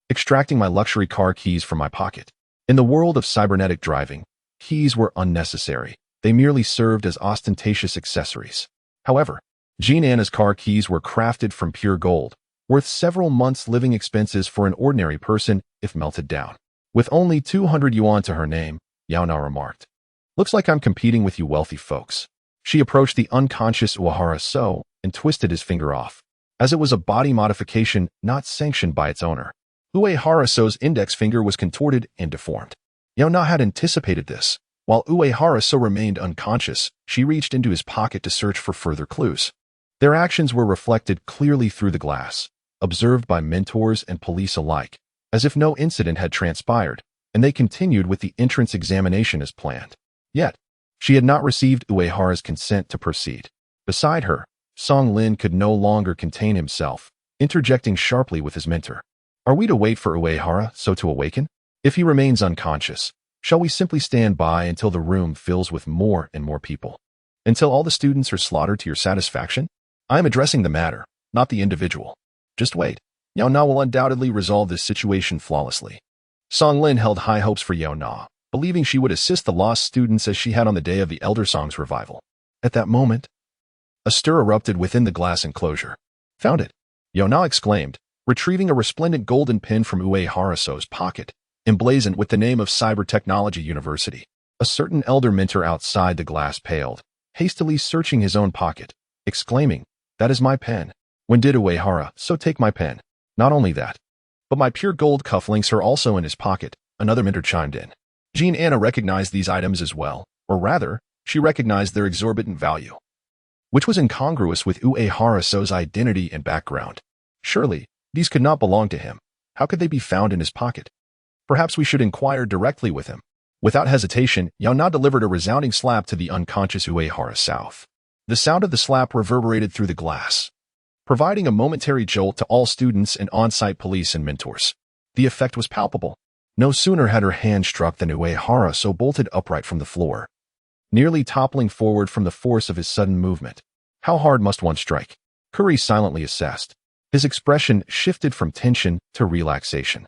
extracting my luxury car keys from my pocket." In the world of cybernetic driving, keys were unnecessary. They merely served as ostentatious accessories. However, Yaona's car keys were crafted from pure gold, worth several months' living expenses for an ordinary person if melted down. With only 200 yuan to her name, Yaona remarked, "Looks like I'm competing with you wealthy folks." She approached the unconscious Uehara so and twisted his finger off, as it was a body modification not sanctioned by its owner. Uehara so's index finger was contorted and deformed. Yaona had anticipated this. While Uehara so remained unconscious, she reached into his pocket to search for further clues. Their actions were reflected clearly through the glass, observed by mentors and police alike, as if no incident had transpired, and they continued with the entrance examination as planned. Yet, she had not received Uehara's consent to proceed. Beside her, Song Lin could no longer contain himself, interjecting sharply with his mentor. Are we to wait for Uehara so to awaken? If he remains unconscious, shall we simply stand by until the room fills with more and more people? Until all the students are slaughtered to your satisfaction? I am addressing the matter, not the individual. Just wait. Yaona will undoubtedly resolve this situation flawlessly. Song Lin held high hopes for Yaona, believing she would assist the lost students as she had on the day of the Elder Song's revival. At that moment, a stir erupted within the glass enclosure. Found it! Yaona exclaimed, retrieving a resplendent golden pin from Uehara's pocket, emblazoned with the name of Cybertechnology University. A certain elder mentor outside the glass paled, hastily searching his own pocket, exclaiming, "That is my pen. When did Uehara so take my pen? Not only that, but my pure gold cufflinks are also in his pocket," another mentor chimed in. Jean Anna recognized these items as well, or rather, she recognized their exorbitant value, which was incongruous with Uehara's identity and background. Surely, these could not belong to him. How could they be found in his pocket? Perhaps we should inquire directly with him. Without hesitation, Yaona delivered a resounding slap to the unconscious Uehara South. The sound of the slap reverberated through the glass, providing a momentary jolt to all students and on-site police and mentors. The effect was palpable. No sooner had her hand struck than Uehara bolted upright from the floor, nearly toppling forward from the force of his sudden movement. How hard must one strike? Curry silently assessed. His expression shifted from tension to relaxation,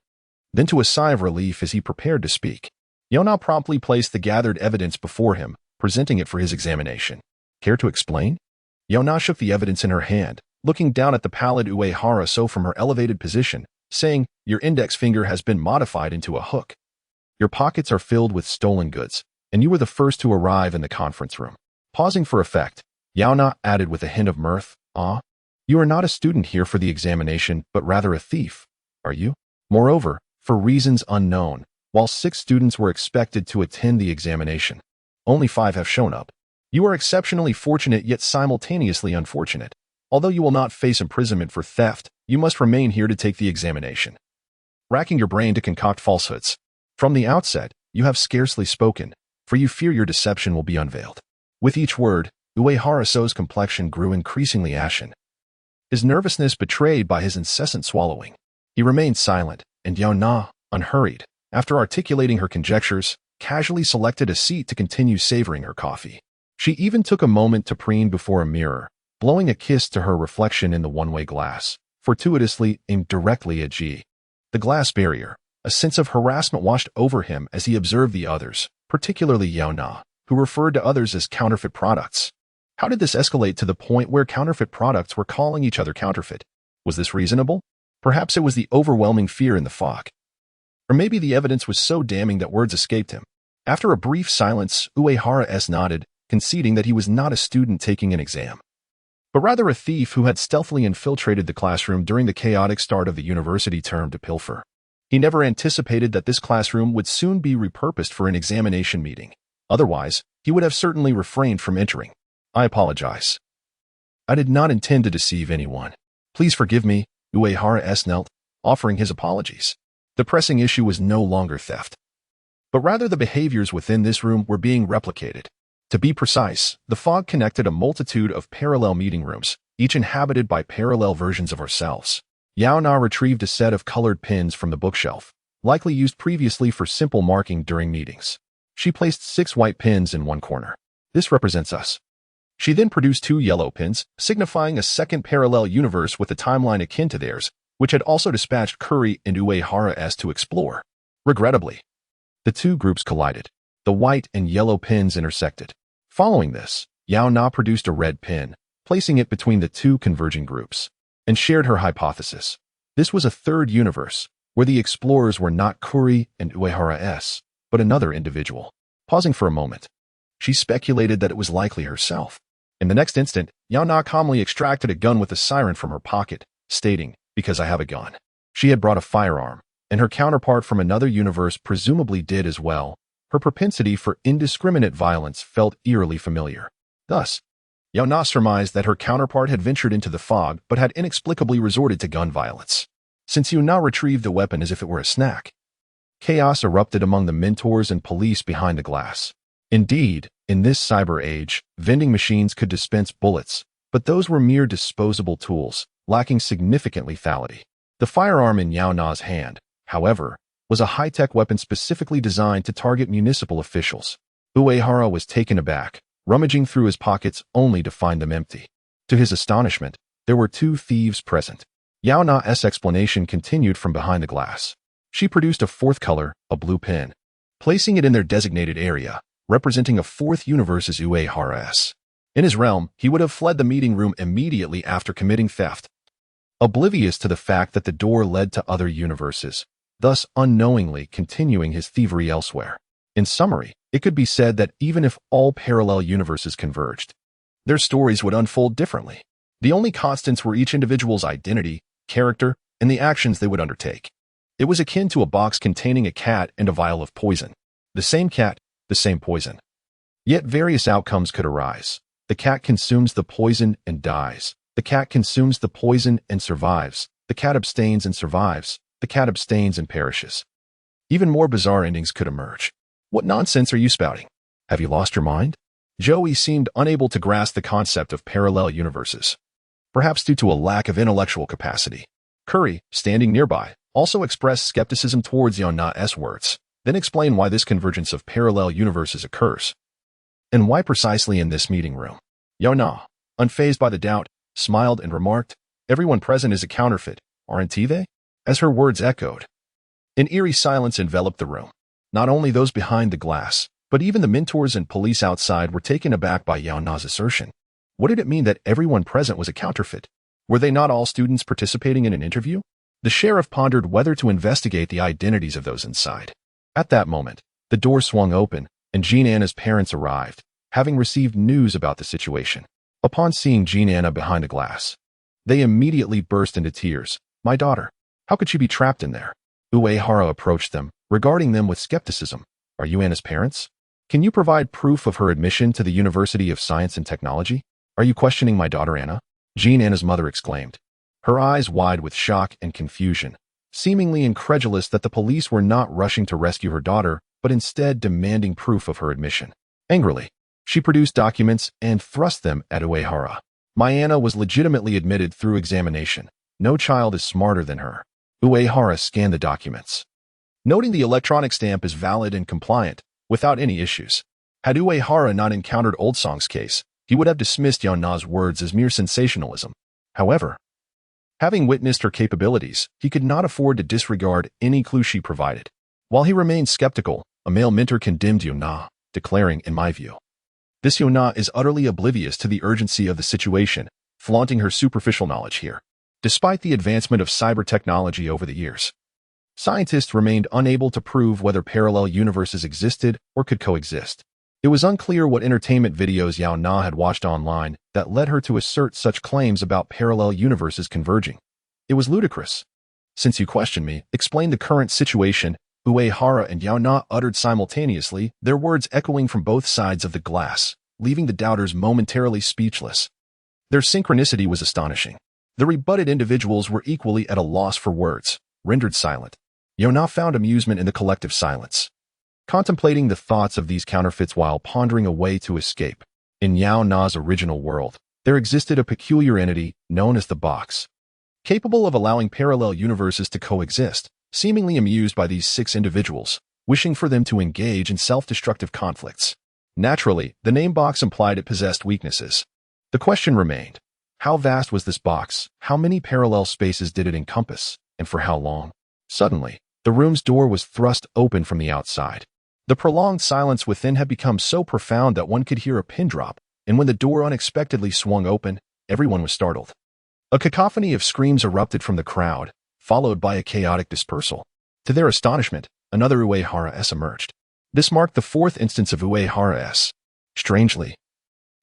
then to a sigh of relief as he prepared to speak. Yaona promptly placed the gathered evidence before him, presenting it for his examination. Care to explain? Yaona shook the evidence in her hand, looking down at the pallid Uehara from her elevated position, saying, "Your index finger has been modified into a hook. Your pockets are filled with stolen goods, and you were the first to arrive in the conference room." Pausing for effect, Yaona added with a hint of mirth, "Ah, you are not a student here for the examination, but rather a thief, are you? Moreover, for reasons unknown, while 6 students were expected to attend the examination, only 5 have shown up. You are exceptionally fortunate yet simultaneously unfortunate. Although you will not face imprisonment for theft, you must remain here to take the examination, racking your brain to concoct falsehoods. From the outset, you have scarcely spoken, for you fear your deception will be unveiled." With each word, Uehara's complexion grew increasingly ashen, his nervousness betrayed by his incessant swallowing. He remained silent, and Yaona, unhurried, after articulating her conjectures, casually selected a seat to continue savoring her coffee. She even took a moment to preen before a mirror, blowing a kiss to her reflection in the one-way glass, fortuitously aimed directly at G. The glass barrier. A sense of harassment washed over him as he observed the others, particularly Yaona, who referred to others as counterfeit products. How did this escalate to the point where counterfeit products were calling each other counterfeit? Was this reasonable? Perhaps it was the overwhelming fear in the fog. Or maybe the evidence was so damning that words escaped him. After a brief silence, Uehara nodded, conceding that he was not a student taking an exam, but rather a thief who had stealthily infiltrated the classroom during the chaotic start of the university term to pilfer. He never anticipated that this classroom would soon be repurposed for an examination meeting. Otherwise, he would have certainly refrained from entering. "I apologize. I did not intend to deceive anyone. Please forgive me," Uehara knelt, offering his apologies. The pressing issue was no longer theft, but rather the behaviors within this room were being replicated. To be precise, the fog connected a multitude of parallel meeting rooms, each inhabited by parallel versions of ourselves. Yaona retrieved a set of colored pins from the bookshelf, likely used previously for simple marking during meetings. She placed 6 white pins in one corner. "This represents us." She then produced 2 yellow pins, signifying a second parallel universe with a timeline akin to theirs, which had also dispatched Curry and Uehara to explore. Regrettably, the 2 groups collided. The white and yellow pins intersected. Following this, Yaona produced a red pin, placing it between the 2 converging groups, and shared her hypothesis. This was a third universe, where the explorers were not Curry and Uehara, but another individual. Pausing for a moment, she speculated that it was likely herself. In the next instant, Yaona calmly extracted a gun with a siren from her pocket, stating, "Because I have a gun." She had brought a firearm, and her counterpart from another universe presumably did as well. Her propensity for indiscriminate violence felt eerily familiar. Thus, Yaona surmised that her counterpart had ventured into the fog but had inexplicably resorted to gun violence. Since Yaona retrieved the weapon as if it were a snack, chaos erupted among the mentors and police behind the glass. Indeed, in this cyber age, vending machines could dispense bullets, but those were mere disposable tools, lacking significant lethality. The firearm in Yaona's hand, however, was a high-tech weapon specifically designed to target municipal officials. Uehara was taken aback, rummaging through his pockets only to find them empty. To his astonishment, there were two thieves present. Yaona's explanation continued from behind the glass. She produced a fourth color, a blue pin, placing it in their designated area, representing a fourth universe's Uehara's. In his realm, he would have fled the meeting room immediately after committing theft, oblivious to the fact that the door led to other universes, thus unknowingly continuing his thievery elsewhere. In summary, it could be said that even if all parallel universes converged, their stories would unfold differently. The only constants were each individual's identity, character, and the actions they would undertake. It was akin to a box containing a cat and a vial of poison. The same cat, the same poison. Yet various outcomes could arise. The cat consumes the poison and dies. The cat consumes the poison and survives. The cat abstains and survives. The cat abstains and perishes. Even more bizarre endings could emerge. What nonsense are you spouting? Have you lost your mind? Joey seemed unable to grasp the concept of parallel universes, perhaps due to a lack of intellectual capacity. Curry, standing nearby, also expressed skepticism towards Yaona's words, then explained why this convergence of parallel universes occurs, and why precisely in this meeting room. Yaona, unfazed by the doubt, smiled and remarked, "Everyone present is a counterfeit, aren't they?" As her words echoed, an eerie silence enveloped the room. Not only those behind the glass, but even the mentors and police outside were taken aback by Yaona's assertion. What did it mean that everyone present was a counterfeit? Were they not all students participating in an interview? The sheriff pondered whether to investigate the identities of those inside. At that moment, the door swung open, and Jean Anna's parents arrived, having received news about the situation. Upon seeing Jean Anna behind the glass, they immediately burst into tears. "My daughter, how could she be trapped in there?" Uehara approached them, regarding them with skepticism. "Are you Anna's parents? Can you provide proof of her admission to the University of Science and Technology? Are you questioning my daughter Anna?" Jean Anna's mother exclaimed, her eyes wide with shock and confusion, seemingly incredulous that the police were not rushing to rescue her daughter, but instead demanding proof of her admission. Angrily, she produced documents and thrust them at Uehara. "My Anna was legitimately admitted through examination. No child is smarter than her." Uehara scanned the documents, noting the electronic stamp is valid and compliant, without any issues. Had Uehara not encountered Oldsong's case, he would have dismissed Yaona's words as mere sensationalism. However, having witnessed her capabilities, he could not afford to disregard any clue she provided. While he remained skeptical, a male mentor condemned Yaona, declaring, "In my view, this Yaona is utterly oblivious to the urgency of the situation, flaunting her superficial knowledge here." Despite the advancement of cyber technology over the years, scientists remained unable to prove whether parallel universes existed or could coexist. It was unclear what entertainment videos Yaona had watched online that led her to assert such claims about parallel universes converging. It was ludicrous. "Since you question me, explain the current situation," Uehara and Yaona uttered simultaneously, their words echoing from both sides of the glass, leaving the doubters momentarily speechless. Their synchronicity was astonishing. The rebutted individuals were equally at a loss for words, rendered silent. Yaona found amusement in the collective silence, contemplating the thoughts of these counterfeits while pondering a way to escape. In Yaona's original world, there existed a peculiar entity known as the Box, capable of allowing parallel universes to coexist, seemingly amused by these 6 individuals, wishing for them to engage in self-destructive conflicts. Naturally, the name Box implied it possessed weaknesses. The question remained, how vast was this box? How many parallel spaces did it encompass? And for how long? Suddenly, the room's door was thrust open from the outside. The prolonged silence within had become so profound that one could hear a pin drop, and when the door unexpectedly swung open, everyone was startled. A cacophony of screams erupted from the crowd, followed by a chaotic dispersal. To their astonishment, another Uehara-s emerged. This marked the 4th instance of Uehara-s. Strangely,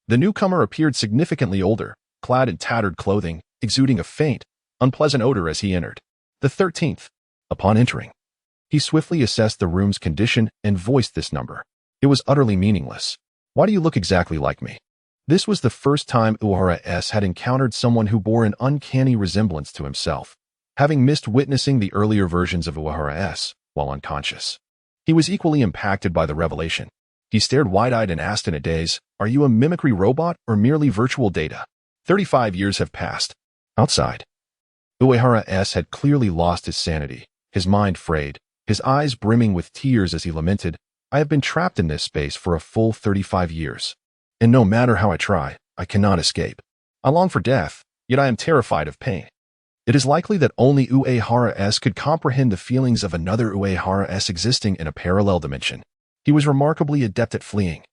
the newcomer appeared significantly older, clad in tattered clothing, exuding a faint, unpleasant odor as he entered. The 13th. Upon entering, he swiftly assessed the room's condition and voiced this number. It was utterly meaningless. "Why do you look exactly like me?" This was the first time Uehara-s had encountered someone who bore an uncanny resemblance to himself, having missed witnessing the earlier versions of Uehara-s while unconscious. He was equally impacted by the revelation. He stared wide-eyed and asked in a daze, "Are you a mimicry robot or merely virtual data?" 35 years have passed. Outside, Uehara S. had clearly lost his sanity, his mind frayed, his eyes brimming with tears as he lamented, "I have been trapped in this space for a full 35 years. And no matter how I try, I cannot escape. I long for death, yet I am terrified of pain." It is likely that only Uehara S. could comprehend the feelings of another Uehara S. existing in a parallel dimension. He was remarkably adept at fleeing.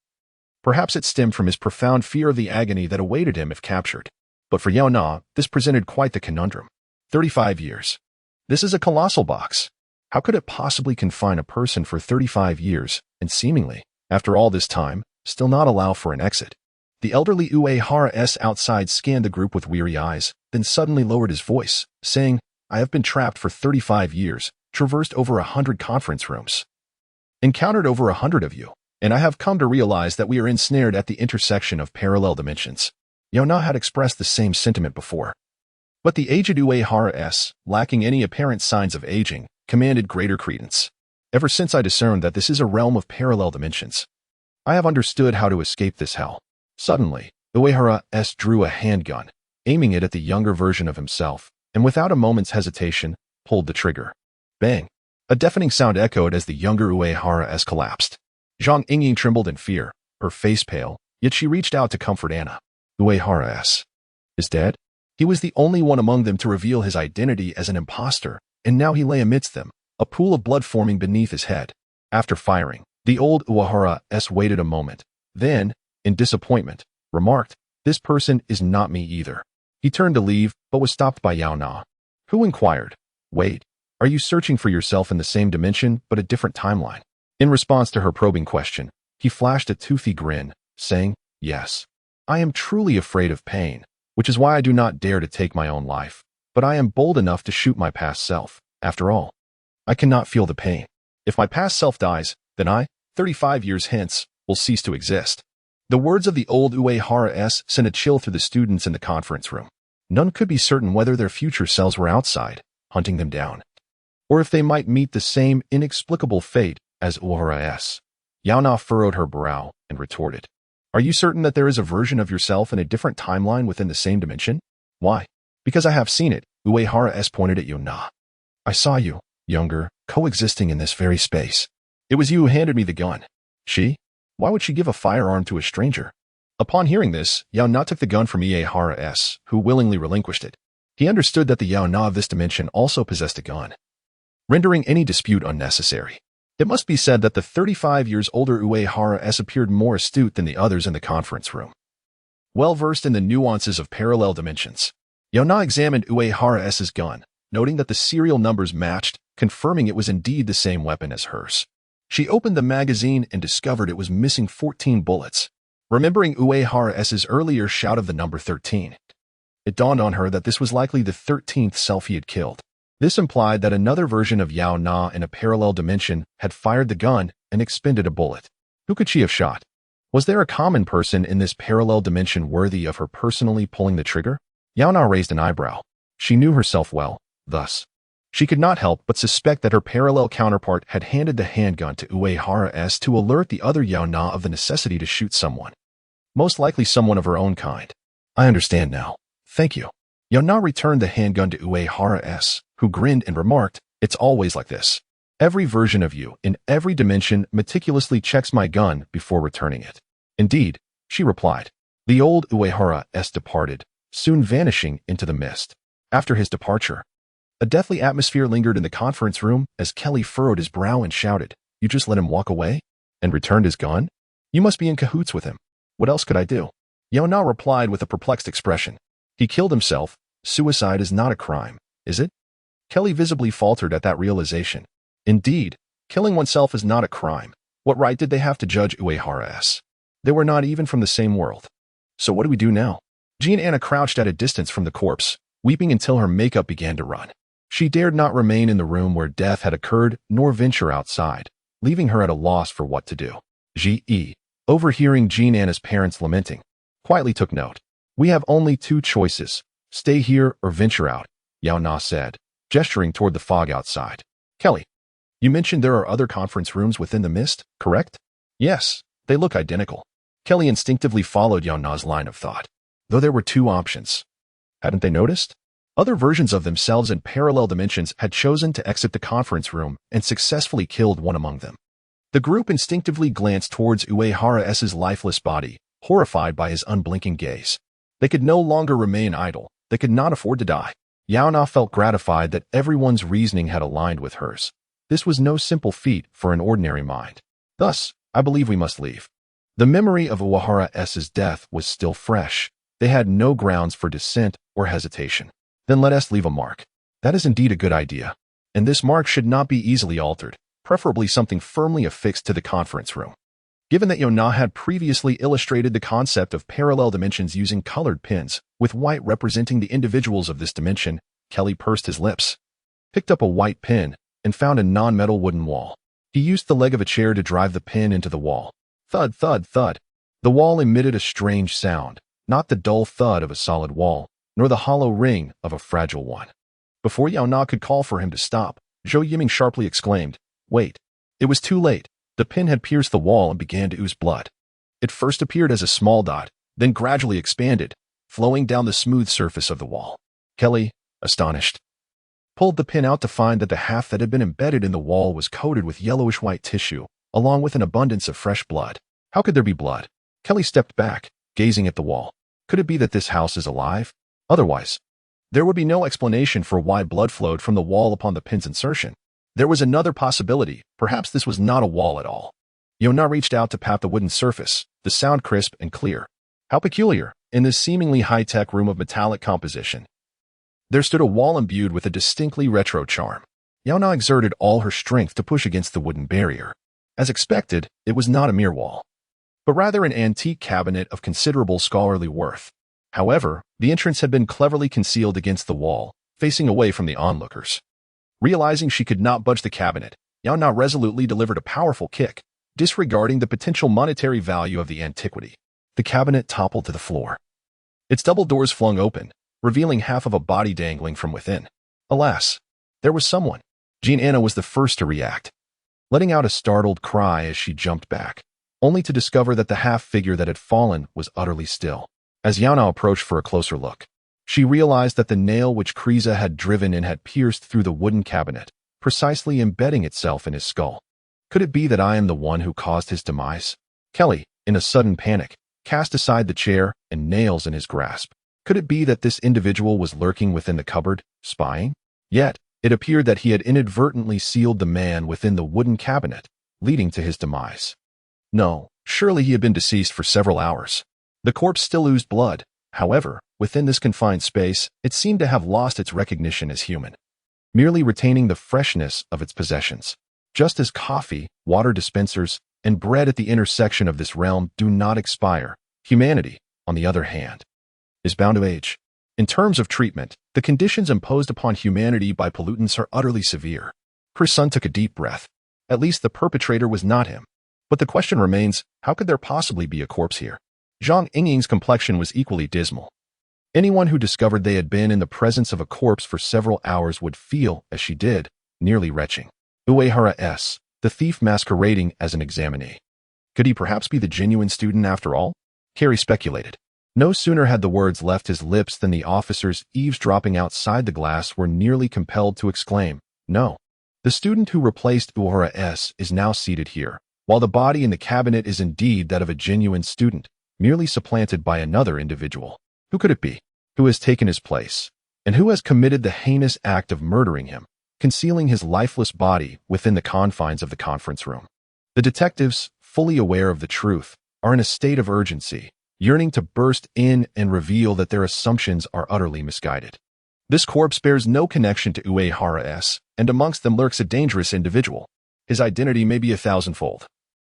Perhaps it stemmed from his profound fear of the agony that awaited him if captured. But for Yaona, this presented quite the conundrum. 35 years. This is a colossal box. How could it possibly confine a person for 35 years and seemingly, after all this time, still not allow for an exit? The elderly Uehara S. outside scanned the group with weary eyes, then suddenly lowered his voice, saying, "I have been trapped for 35 years, traversed over 100 conference rooms, encountered over 100 of you, and I have come to realize that we are ensnared at the intersection of parallel dimensions." Yaona had expressed the same sentiment before. But the aged Uehara S., lacking any apparent signs of aging, commanded greater credence. "Ever since I discerned that this is a realm of parallel dimensions, I have understood how to escape this hell." Suddenly, Uehara S. drew a handgun, aiming it at the younger version of himself, and without a moment's hesitation, pulled the trigger. Bang! A deafening sound echoed as the younger Uehara S. collapsed. Zhang Yingying trembled in fear, her face pale, yet she reached out to comfort Anna. Uehara S. is dead? He was the only one among them to reveal his identity as an imposter, and now he lay amidst them, a pool of blood forming beneath his head. After firing, the old Uehara S. waited a moment, then, in disappointment, remarked, "This person is not me either." He turned to leave, but was stopped by Yaona, who inquired, "Wait, are you searching for yourself in the same dimension but a different timeline?" In response to her probing question, he flashed a toothy grin, saying, "Yes. I am truly afraid of pain, which is why I do not dare to take my own life, but I am bold enough to shoot my past self. After all, I cannot feel the pain. If my past self dies, then I, 35 years hence, will cease to exist." The words of the old Uehara S. sent a chill through the students in the conference room. None could be certain whether their future selves were outside, hunting them down, or if they might meet the same inexplicable fate as Uehara S. Yaona furrowed her brow and retorted, "Are you certain that there is a version of yourself in a different timeline within the same dimension?" "Why?" "Because I have seen it," Uehara S. pointed at Yaona. "I saw you, younger, coexisting in this very space. It was you who handed me the gun." "She? Why would she give a firearm to a stranger?" Upon hearing this, Yaona took the gun from Uehara S., who willingly relinquished it. He understood that the Yaona of this dimension also possessed a gun, rendering any dispute unnecessary. It must be said that the 35 years older Uehara S. appeared more astute than the others in the conference room, well versed in the nuances of parallel dimensions. Yaona examined Uehara S.'s gun, noting that the serial numbers matched, confirming it was indeed the same weapon as hers. She opened the magazine and discovered it was missing 14 bullets. Remembering Uehara S.'s earlier shout of the number 13, it dawned on her that this was likely the 13th self he had killed. This implied that another version of Yaona in a parallel dimension had fired the gun and expended a bullet. Who could she have shot? Was there a common person in this parallel dimension worthy of her personally pulling the trigger? Yaona raised an eyebrow. She knew herself well, thus. She could not help but suspect that her parallel counterpart had handed the handgun to Uehara S. to alert the other Yaona of the necessity to shoot someone. Most likely someone of her own kind. "I understand now. Thank you." Yaona returned the handgun to Uehara S., who grinned and remarked, "It's always like this. Every version of you, in every dimension, meticulously checks my gun before returning it." "Indeed," she replied. The old Uehara S. departed, soon vanishing into the mist. After his departure, a deathly atmosphere lingered in the conference room as Kelly furrowed his brow and shouted, "You just let him walk away? And returned his gun? You must be in cahoots with him. What else could I do?" Yaona replied with a perplexed expression, "He killed himself. Suicide is not a crime, is it?" Kelly visibly faltered at that realization. Indeed, killing oneself is not a crime. What right did they have to judge Uehara S.? They were not even from the same world. So what do we do now? Jean Anna crouched at a distance from the corpse, weeping until her makeup began to run. She dared not remain in the room where death had occurred, nor venture outside, leaving her at a loss for what to do. G.E., overhearing Jean Anna's parents lamenting, quietly took note. "We have only two choices. Stay here or venture out," Yaona said, gesturing toward the fog outside. "Kelly, you mentioned there are other conference rooms within the mist, correct?" "Yes, they look identical." Kelly instinctively followed Yaona's line of thought. Though there were two options. Hadn't they noticed? Other versions of themselves in parallel dimensions had chosen to exit the conference room and successfully killed one among them. The group instinctively glanced towards Uehara's lifeless body, horrified by his unblinking gaze. They could no longer remain idle. They could not afford to die. Yaona felt gratified that everyone's reasoning had aligned with hers. This was no simple feat for an ordinary mind. Thus, I believe we must leave. The memory of Uehara's death was still fresh. They had no grounds for dissent or hesitation. Then let us leave a mark. That is indeed a good idea. And this mark should not be easily altered, preferably something firmly affixed to the conference room. Given that Yaona had previously illustrated the concept of parallel dimensions using colored pins, with white representing the individuals of this dimension, Kelly pursed his lips, picked up a white pin, and found a non-metal wooden wall. He used the leg of a chair to drive the pin into the wall. Thud, thud, thud. The wall emitted a strange sound, not the dull thud of a solid wall, nor the hollow ring of a fragile one. Before Yaona could call for him to stop, Zhou Yiming sharply exclaimed, "Wait." It was too late. The pin had pierced the wall and began to ooze blood. It first appeared as a small dot, then gradually expanded, flowing down the smooth surface of the wall. Kelly, astonished, pulled the pin out to find that the half that had been embedded in the wall was coated with yellowish-white tissue, along with an abundance of fresh blood. How could there be blood? Kelly stepped back, gazing at the wall. Could it be that this house is alive? Otherwise, there would be no explanation for why blood flowed from the wall upon the pin's insertion. There was another possibility. Perhaps this was not a wall at all. Yaona reached out to pat the wooden surface, the sound crisp and clear. How peculiar, in this seemingly high-tech room of metallic composition. There stood a wall imbued with a distinctly retro charm. Yaona exerted all her strength to push against the wooden barrier. As expected, it was not a mere wall, but rather an antique cabinet of considerable scholarly worth. However, the entrance had been cleverly concealed against the wall, facing away from the onlookers. Realizing she could not budge the cabinet, Yaona resolutely delivered a powerful kick, disregarding the potential monetary value of the antiquity. The cabinet toppled to the floor. Its double doors flung open, revealing half of a body dangling from within. Alas, there was someone. Jean Anna was the first to react, letting out a startled cry as she jumped back, only to discover that the half-figure that had fallen was utterly still. As Yaona approached for a closer look, she realized that the nail which Kriza had driven in had pierced through the wooden cabinet, precisely embedding itself in his skull. Could it be that I am the one who caused his demise? Kelly, in a sudden panic, cast aside the chair and nails in his grasp. Could it be that this individual was lurking within the cupboard, spying? Yet, it appeared that he had inadvertently sealed the man within the wooden cabinet, leading to his demise. No, surely he had been deceased for several hours. The corpse still oozed blood. However, within this confined space, it seemed to have lost its recognition as human, merely retaining the freshness of its possessions. Just as coffee, water dispensers, and bread at the intersection of this realm do not expire, humanity, on the other hand, is bound to age. In terms of treatment, the conditions imposed upon humanity by pollutants are utterly severe. Her son took a deep breath. At least the perpetrator was not him. But the question remains, how could there possibly be a corpse here? Zhang Yingying's complexion was equally dismal. Anyone who discovered they had been in the presence of a corpse for several hours would feel, as she did, nearly retching. Uehara, the thief masquerading as an examinee. Could he perhaps be the genuine student after all? Carrie speculated. No sooner had the words left his lips than the officers eavesdropping outside the glass were nearly compelled to exclaim, "No. The student who replaced Uehara is now seated here, while the body in the cabinet is indeed that of a genuine student, merely supplanted by another individual. Who could it be? Who has taken his place? And who has committed the heinous act of murdering him, concealing his lifeless body within the confines of the conference room?" The detectives, fully aware of the truth, are in a state of urgency, yearning to burst in and reveal that their assumptions are utterly misguided. This corpse bears no connection to Uehara, and amongst them lurks a dangerous individual. His identity may be 1,000-fold,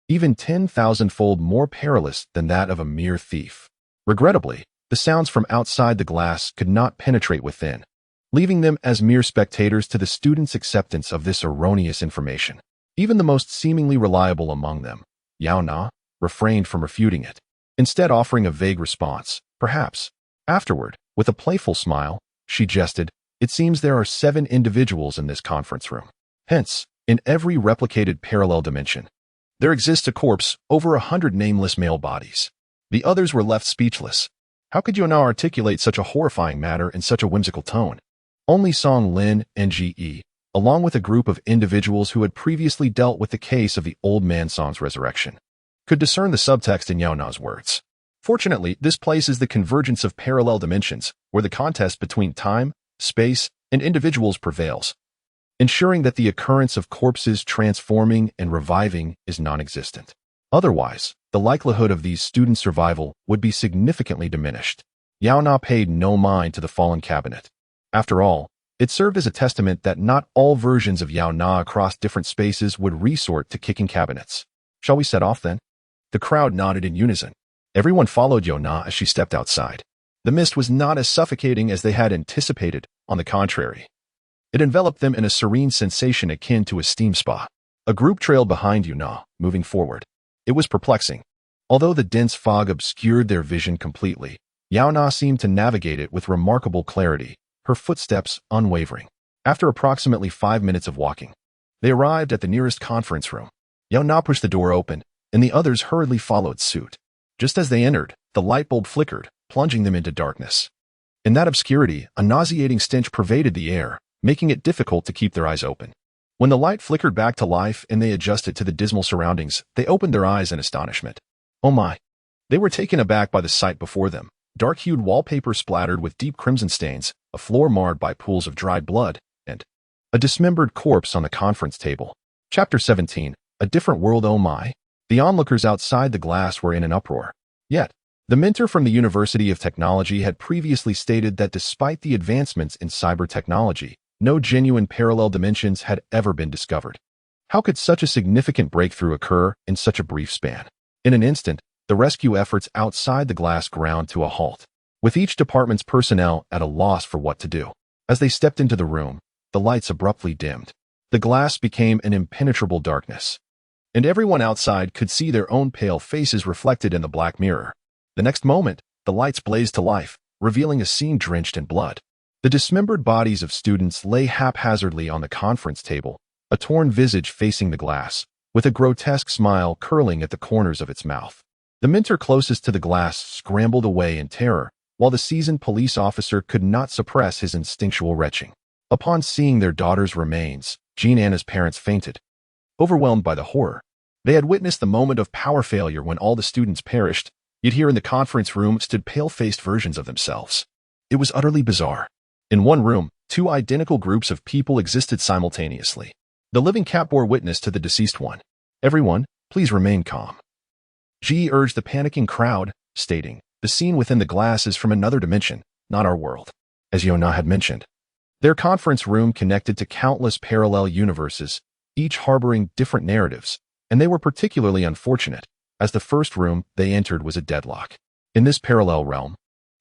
even 10,000-fold more perilous than that of a mere thief. Regrettably, the sounds from outside the glass could not penetrate within, leaving them as mere spectators to the student's acceptance of this erroneous information. Even the most seemingly reliable among them, Yaona, refrained from refuting it, instead offering a vague response. Perhaps. Afterward, with a playful smile, she jested, "It seems there are 7 individuals in this conference room. Hence, in every replicated parallel dimension, there exists a corpse over 100 nameless male bodies." The others were left speechless. How could Yaona articulate such a horrifying matter in such a whimsical tone? Only Song Lin and Ge, along with a group of individuals who had previously dealt with the case of the old man Song's resurrection, could discern the subtext in Yaona's words. Fortunately, this place is the convergence of parallel dimensions, where the contest between time, space, and individuals prevails, ensuring that the occurrence of corpses transforming and reviving is non-existent. Otherwise, the likelihood of these students' survival would be significantly diminished. Yaona paid no mind to the fallen cabinet. After all, it served as a testament that not all versions of Yaona across different spaces would resort to kicking cabinets. Shall we set off then? The crowd nodded in unison. Everyone followed Yaona as she stepped outside. The mist was not as suffocating as they had anticipated, on the contrary. It enveloped them in a serene sensation akin to a steam spa. A group trailed behind Yaona, moving forward. It was perplexing. Although the dense fog obscured their vision completely, Yaona seemed to navigate it with remarkable clarity, her footsteps unwavering. After approximately 5 minutes of walking, they arrived at the nearest conference room. Yaona pushed the door open, and the others hurriedly followed suit. Just as they entered, the light bulb flickered, plunging them into darkness. In that obscurity, a nauseating stench pervaded the air, making it difficult to keep their eyes open. When the light flickered back to life and they adjusted to the dismal surroundings, they opened their eyes in astonishment. Oh my! They were taken aback by the sight before them. Dark-hued wallpaper splattered with deep crimson stains, a floor marred by pools of dried blood, and a dismembered corpse on the conference table. Chapter 17. A Different World. Oh my! The onlookers outside the glass were in an uproar. Yet, the mentor from the University of Technology had previously stated that despite the advancements in cyber technology, no genuine parallel dimensions had ever been discovered. How could such a significant breakthrough occur in such a brief span? In an instant, the rescue efforts outside the glass ground to a halt, with each department's personnel at a loss for what to do. As they stepped into the room, the lights abruptly dimmed. The glass became an impenetrable darkness, and everyone outside could see their own pale faces reflected in the black mirror. The next moment, the lights blazed to life, revealing a scene drenched in blood. The dismembered bodies of students lay haphazardly on the conference table, a torn visage facing the glass, with a grotesque smile curling at the corners of its mouth. The mentor closest to the glass scrambled away in terror, while the seasoned police officer could not suppress his instinctual retching. Upon seeing their daughter's remains, Yaona's parents fainted, overwhelmed by the horror. They had witnessed the moment of power failure when all the students perished, yet here in the conference room stood pale-faced versions of themselves. It was utterly bizarre. In one room, 2 identical groups of people existed simultaneously. The living cat bore witness to the deceased one. Everyone, please remain calm. G urged the panicking crowd, stating, the scene within the glass is from another dimension, not our world. As Yaona had mentioned, their conference room connected to countless parallel universes, each harboring different narratives, and they were particularly unfortunate, as the first room they entered was a deadlock. In this parallel realm,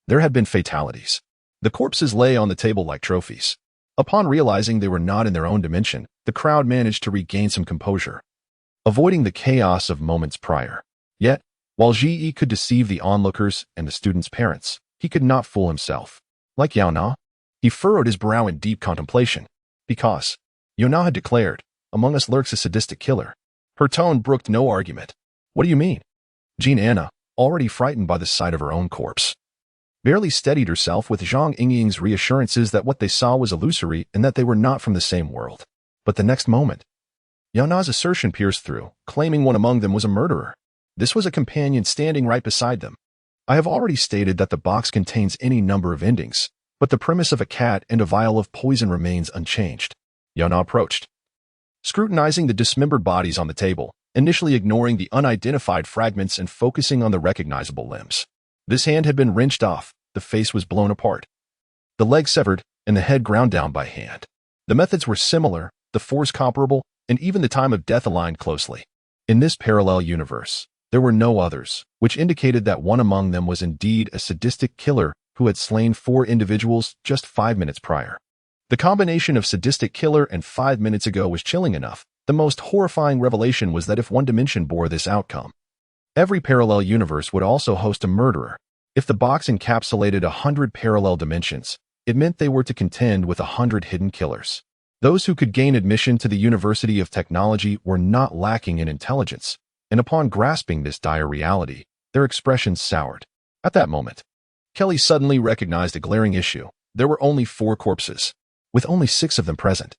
there had been fatalities. The corpses lay on the table like trophies. Upon realizing they were not in their own dimension, the crowd managed to regain some composure, avoiding the chaos of moments prior. Yet, while Ge could deceive the onlookers and the students' parents, he could not fool himself. Like Yaona, he furrowed his brow in deep contemplation. Because, Yaona had declared, among us lurks a sadistic killer. Her tone brooked no argument. What do you mean? Yaona, already frightened by the sight of her own corpse, barely steadied herself with Zhang Yingying's reassurances that what they saw was illusory and that they were not from the same world. But the next moment, Yaona's assertion pierced through, claiming one among them was a murderer. This was a companion standing right beside them. I have already stated that the box contains any number of endings, but the premise of a cat and a vial of poison remains unchanged. Yaona approached, scrutinizing the dismembered bodies on the table, initially ignoring the unidentified fragments and focusing on the recognizable limbs. This hand had been wrenched off, the face was blown apart, the leg severed, and the head ground down by hand. The methods were similar, the force comparable, and even the time of death aligned closely. In this parallel universe, there were no others, which indicated that one among them was indeed a sadistic killer who had slain 4 individuals just 5 minutes prior. The combination of sadistic killer and 5 minutes ago was chilling enough. The most horrifying revelation was that if one dimension bore this outcome, every parallel universe would also host a murderer. If the box encapsulated 100 parallel dimensions, it meant they were to contend with 100 hidden killers. Those who could gain admission to the University of Technology were not lacking in intelligence, and upon grasping this dire reality, their expressions soured. At that moment, Kelly suddenly recognized a glaring issue. There were only 4 corpses. with only 6 of them present.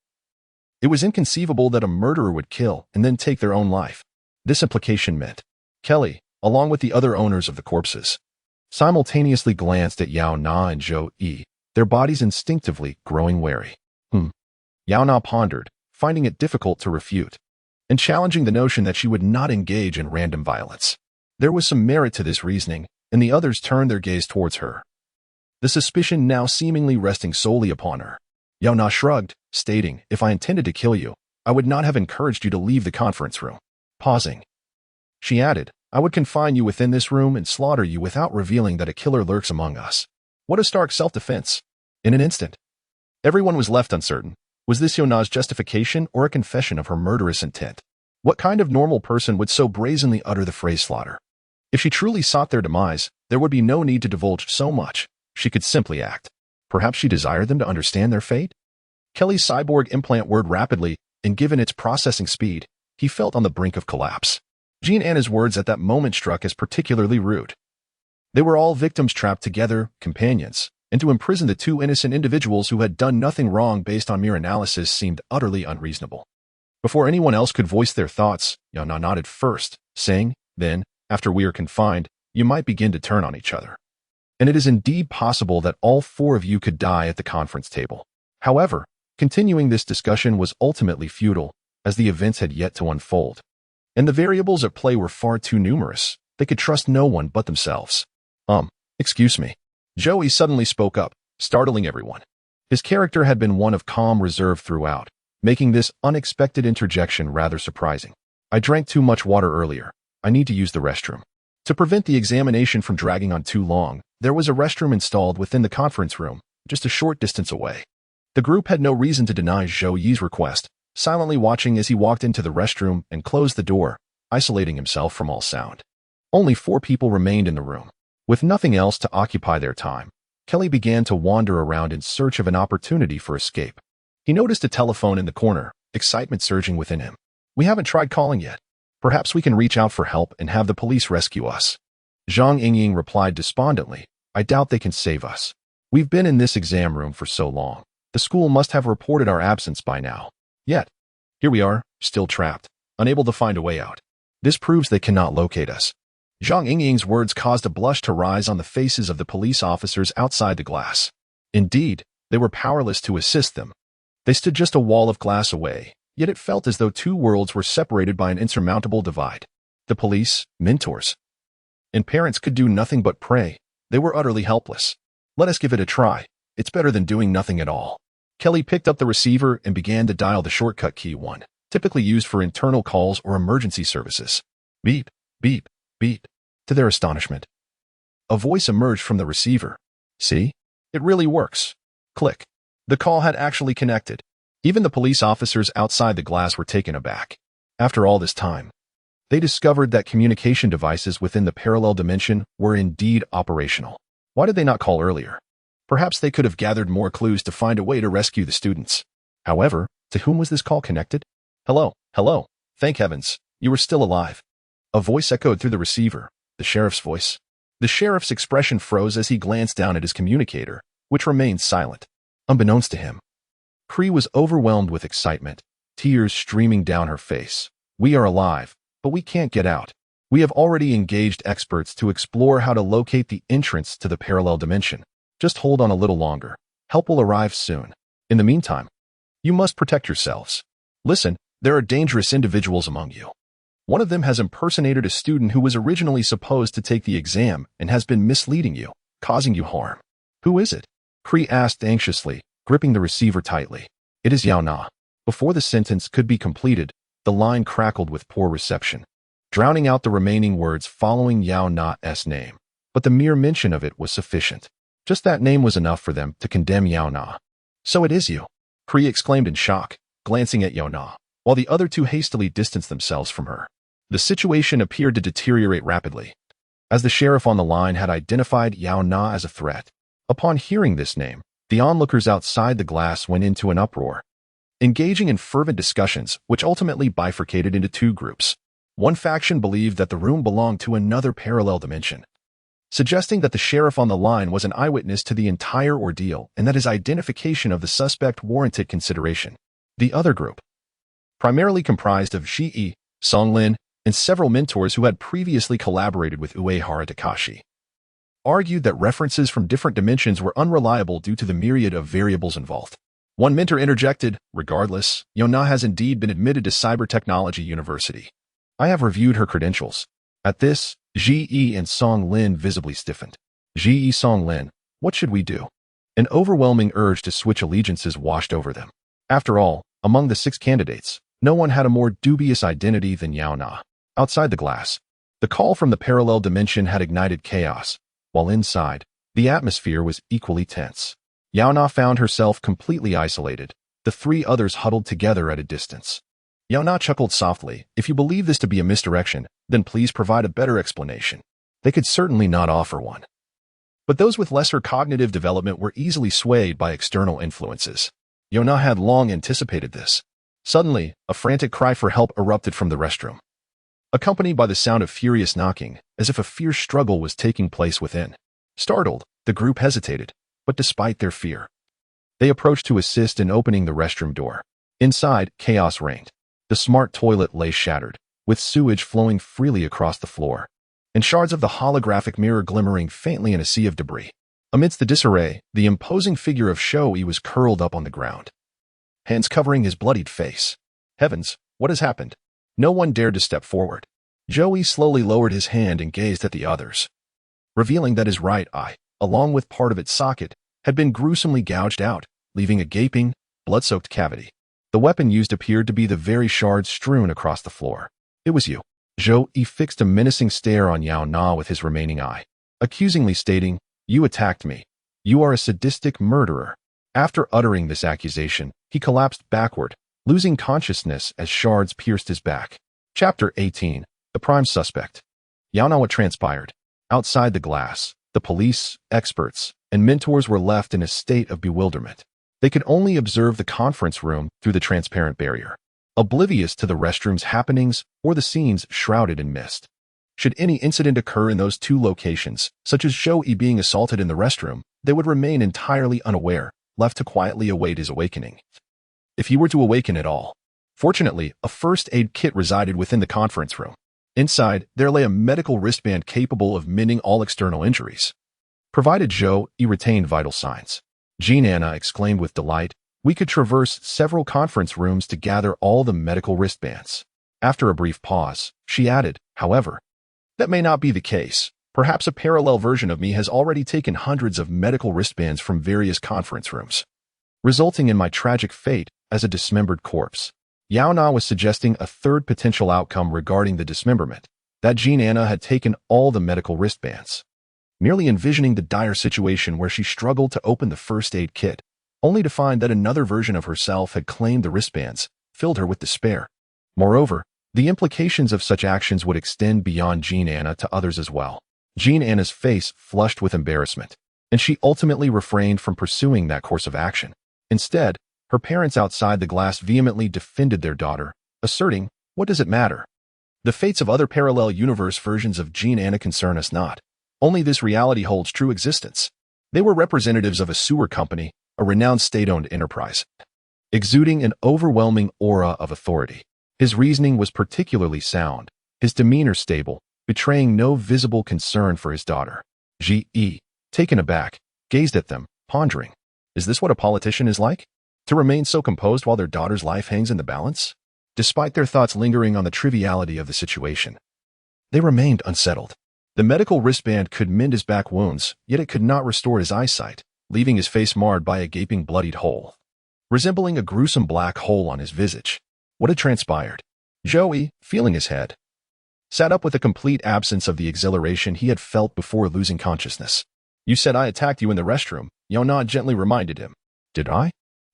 It was inconceivable that a murderer would kill and then take their own life. This implication meant Kelly, along with the other owners of the corpses, simultaneously glanced at Yaona and Zhou, their bodies instinctively growing wary. Yaona pondered, finding it difficult to refute, and challenging the notion that she would not engage in random violence. There was some merit to this reasoning, and the others turned their gaze towards her, the suspicion now seemingly resting solely upon her. Yaona shrugged, stating, "If I intended to kill you, I would not have encouraged you to leave the conference room." Pausing, she added, "I would confine you within this room and slaughter you without revealing that a killer lurks among us." What a stark self-defense. In an instant, everyone was left uncertain. Was this Yaona's justification or a confession of her murderous intent? What kind of normal person would so brazenly utter the phrase slaughter? If she truly sought their demise, there would be no need to divulge so much. She could simply act. Perhaps she desired them to understand their fate? Kelly's cyborg implant whirred rapidly, and given its processing speed, he felt on the brink of collapse. Jean Anna's words at that moment struck as particularly rude. They were all victims trapped together, companions, and to imprison the 2 innocent individuals who had done nothing wrong based on mere analysis seemed utterly unreasonable. Before anyone else could voice their thoughts, Yaona nodded first, saying, "Then, after we are confined, you might begin to turn on each other. And it is indeed possible that all 4 of you could die at the conference table." However, continuing this discussion was ultimately futile, as the events had yet to unfold. And the variables at play were far too numerous. They could trust no one but themselves. Excuse me. Joey suddenly spoke up, startling everyone. His character had been one of calm reserve throughout, making this unexpected interjection rather surprising. "I drank too much water earlier. I need to use the restroom." To prevent the examination from dragging on too long, there was a restroom installed within the conference room, just a short distance away. The group had no reason to deny Zhou Yi's request, silently watching as he walked into the restroom and closed the door, isolating himself from all sound. Only 4 people remained in the room. With nothing else to occupy their time, Kelly began to wander around in search of an opportunity for escape. He noticed a telephone in the corner, excitement surging within him. "We haven't tried calling yet. Perhaps we can reach out for help and have the police rescue us." Zhang Yingying replied despondently, "I doubt they can save us. We've been in this exam room for so long. The school must have reported our absence by now. Yet, here we are, still trapped, unable to find a way out. This proves they cannot locate us." Zhang Yingying's words caused a blush to rise on the faces of the police officers outside the glass. Indeed, they were powerless to assist them. They stood just a wall of glass away, yet it felt as though 2 worlds were separated by an insurmountable divide. The police, mentors, and parents could do nothing but pray. They were utterly helpless. "Let us give it a try. It's better than doing nothing at all." Kelly picked up the receiver and began to dial the shortcut key 1, typically used for internal calls or emergency services. Beep, beep, beep. To their astonishment, a voice emerged from the receiver. "See? It really works." Click. The call had actually connected. Even the police officers outside the glass were taken aback. After all this time, they discovered that communication devices within the parallel dimension were indeed operational. Why did they not call earlier? Perhaps they could have gathered more clues to find a way to rescue the students. However, to whom was this call connected? "Hello, hello. Thank heavens, you are still alive." A voice echoed through the receiver. The sheriff's voice. The sheriff's expression froze as he glanced down at his communicator, which remained silent. Unbeknownst to him, Cree was overwhelmed with excitement, tears streaming down her face. "We are alive, but we can't get out. We have already engaged experts to explore how to locate the entrance to the parallel dimension. Just hold on a little longer. Help will arrive soon. In the meantime, you must protect yourselves. Listen, there are dangerous individuals among you. One of them has impersonated a student who was originally supposed to take the exam and has been misleading you, causing you harm." "Who is it?" Cree asked anxiously, gripping the receiver tightly. "It is Yaona." Before the sentence could be completed, the line crackled with poor reception, drowning out the remaining words following Yaona's name. But the mere mention of it was sufficient. Just that name was enough for them to condemn Yaona. "So it is you," Cree exclaimed in shock, glancing at Yaona, while the other 2 hastily distanced themselves from her. The situation appeared to deteriorate rapidly, as the sheriff on the line had identified Yaona as a threat. Upon hearing this name, the onlookers outside the glass went into an uproar, engaging in fervent discussions which ultimately bifurcated into 2 groups. One faction believed that the room belonged to another parallel dimension, suggesting that the sheriff on the line was an eyewitness to the entire ordeal and that his identification of the suspect warranted consideration. The other group, primarily comprised of Shi-e, Song-lin, and several mentors who had previously collaborated with Uehara Takashi, argued that references from different dimensions were unreliable due to the myriad of variables involved. One mentor interjected, "Regardless, Yaona has indeed been admitted to Cyber Technology University. I have reviewed her credentials." At this, Ji-e and Song-lin visibly stiffened. Ji-e, Song-lin, what should we do? An overwhelming urge to switch allegiances washed over them. After all, among the 6 candidates, no one had a more dubious identity than Yaona. Outside the glass, the call from the parallel dimension had ignited chaos, while inside, the atmosphere was equally tense. Yaona found herself completely isolated, the 3 others huddled together at a distance. Yaona chuckled softly. "If you believe this to be a misdirection, then please provide a better explanation." They could certainly not offer one. But those with lesser cognitive development were easily swayed by external influences. Yaona had long anticipated this. Suddenly, a frantic cry for help erupted from the restroom, accompanied by the sound of furious knocking, as if a fierce struggle was taking place within. Startled, the group hesitated, but despite their fear, they approached to assist in opening the restroom door. Inside, chaos reigned. The smart toilet lay shattered, with sewage flowing freely across the floor, and shards of the holographic mirror glimmering faintly in a sea of debris. Amidst the disarray, the imposing figure of Shou-e was curled up on the ground, hands covering his bloodied face. Heavens, what has happened? No one dared to step forward. Shou-e slowly lowered his hand and gazed at the others, revealing that his right eye, along with part of its socket, had been gruesomely gouged out, leaving a gaping, blood-soaked cavity. The weapon used appeared to be the very shards strewn across the floor. "It was you." Shou-e fixed a menacing stare on Yaona with his remaining eye, accusingly stating, "You attacked me. You are a sadistic murderer." After uttering this accusation, he collapsed backward, losing consciousness as shards pierced his back. Chapter 18. The Prime Suspect. Yaona, what transpired? Outside the glass, the police, experts, and mentors were left in a state of bewilderment. They could only observe the conference room through the transparent barrier, oblivious to the restroom's happenings or the scenes shrouded in mist. Should any incident occur in those 2 locations, such as Shou-e being assaulted in the restroom, they would remain entirely unaware, left to quietly await his awakening. If he were to awaken at all. Fortunately, a first aid kit resided within the conference room. Inside, there lay a medical wristband capable of mending all external injuries, provided Shou-e retained vital signs. Yaona exclaimed with delight, "We could traverse several conference rooms to gather all the medical wristbands." After a brief pause, she added, "However, that may not be the case. Perhaps a parallel version of me has already taken hundreds of medical wristbands from various conference rooms, resulting in my tragic fate as a dismembered corpse." Yaona was suggesting a third potential outcome regarding the dismemberment, that Yaona had taken all the medical wristbands, merely envisioning the dire situation where she struggled to open the first aid kit, only to find that another version of herself had claimed the wristbands, filled her with despair. Moreover, the implications of such actions would extend beyond Yaona to others as well. Yaona's face flushed with embarrassment, and she ultimately refrained from pursuing that course of action. Instead, her parents outside the glass vehemently defended their daughter, asserting, "What does it matter? The fates of other parallel universe versions of Yaona concern us not. Only this reality holds true existence." They were representatives of a sewer company, a renowned state-owned enterprise, exuding an overwhelming aura of authority. His reasoning was particularly sound, his demeanor stable, betraying no visible concern for his daughter. Ji-e, taken aback, gazed at them, pondering, "Is this what a politician is like? To remain so composed while their daughter's life hangs in the balance?" Despite their thoughts lingering on the triviality of the situation, they remained unsettled. The medical wristband could mend his back wounds, yet it could not restore his eyesight, leaving his face marred by a gaping bloodied hole, resembling a gruesome black hole on his visage. What had transpired? Shou-e, feeling his head, sat up with a complete absence of the exhilaration he had felt before losing consciousness. "You said I attacked you in the restroom," Yaona gently reminded him. "Did I?"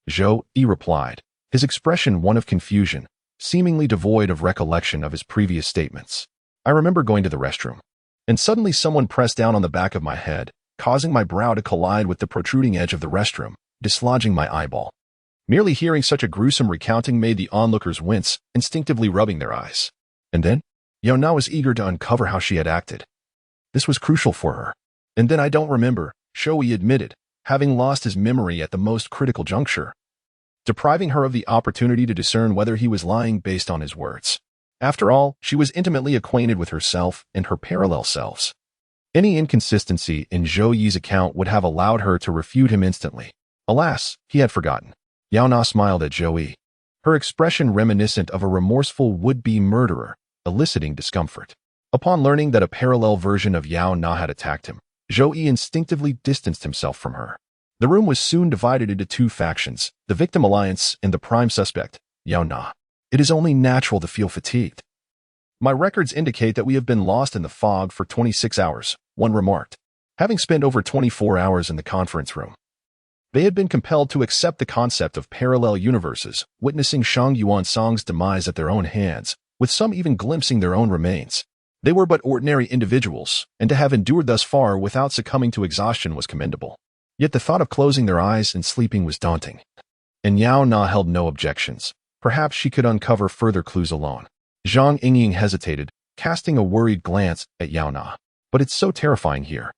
Shou-e replied, his expression one of confusion, seemingly devoid of recollection of his previous statements. "I remember going to the restroom, and suddenly someone pressed down on the back of my head, causing my brow to collide with the protruding edge of the restroom, dislodging my eyeball." Merely hearing such a gruesome recounting made the onlookers wince, instinctively rubbing their eyes. And then, Yaona was eager to uncover how she had acted. This was crucial for her. And then I don't remember, Shoei admitted, having lost his memory at the most critical juncture, depriving her of the opportunity to discern whether he was lying based on his words. After all, she was intimately acquainted with herself and her parallel selves. Any inconsistency in Zhou Yi's account would have allowed her to refute him instantly. Alas, he had forgotten. Yaona smiled at Zhou Yi, her expression reminiscent of a remorseful would-be murderer, eliciting discomfort. Upon learning that a parallel version of Yaona had attacked him, Zhou Yi instinctively distanced himself from her. The room was soon divided into two factions, the victim alliance and the prime suspect, Yaona. It is only natural to feel fatigued. My records indicate that we have been lost in the fog for 26 hours, one remarked, having spent over 24 hours in the conference room. They had been compelled to accept the concept of parallel universes, witnessing Shang Yuansong's demise at their own hands, with some even glimpsing their own remains. They were but ordinary individuals, and to have endured thus far without succumbing to exhaustion was commendable. Yet the thought of closing their eyes and sleeping was daunting. And Yaona held no objections. Perhaps she could uncover further clues alone. Zhang Yingying hesitated, casting a worried glance at Yaona. But it's so terrifying here.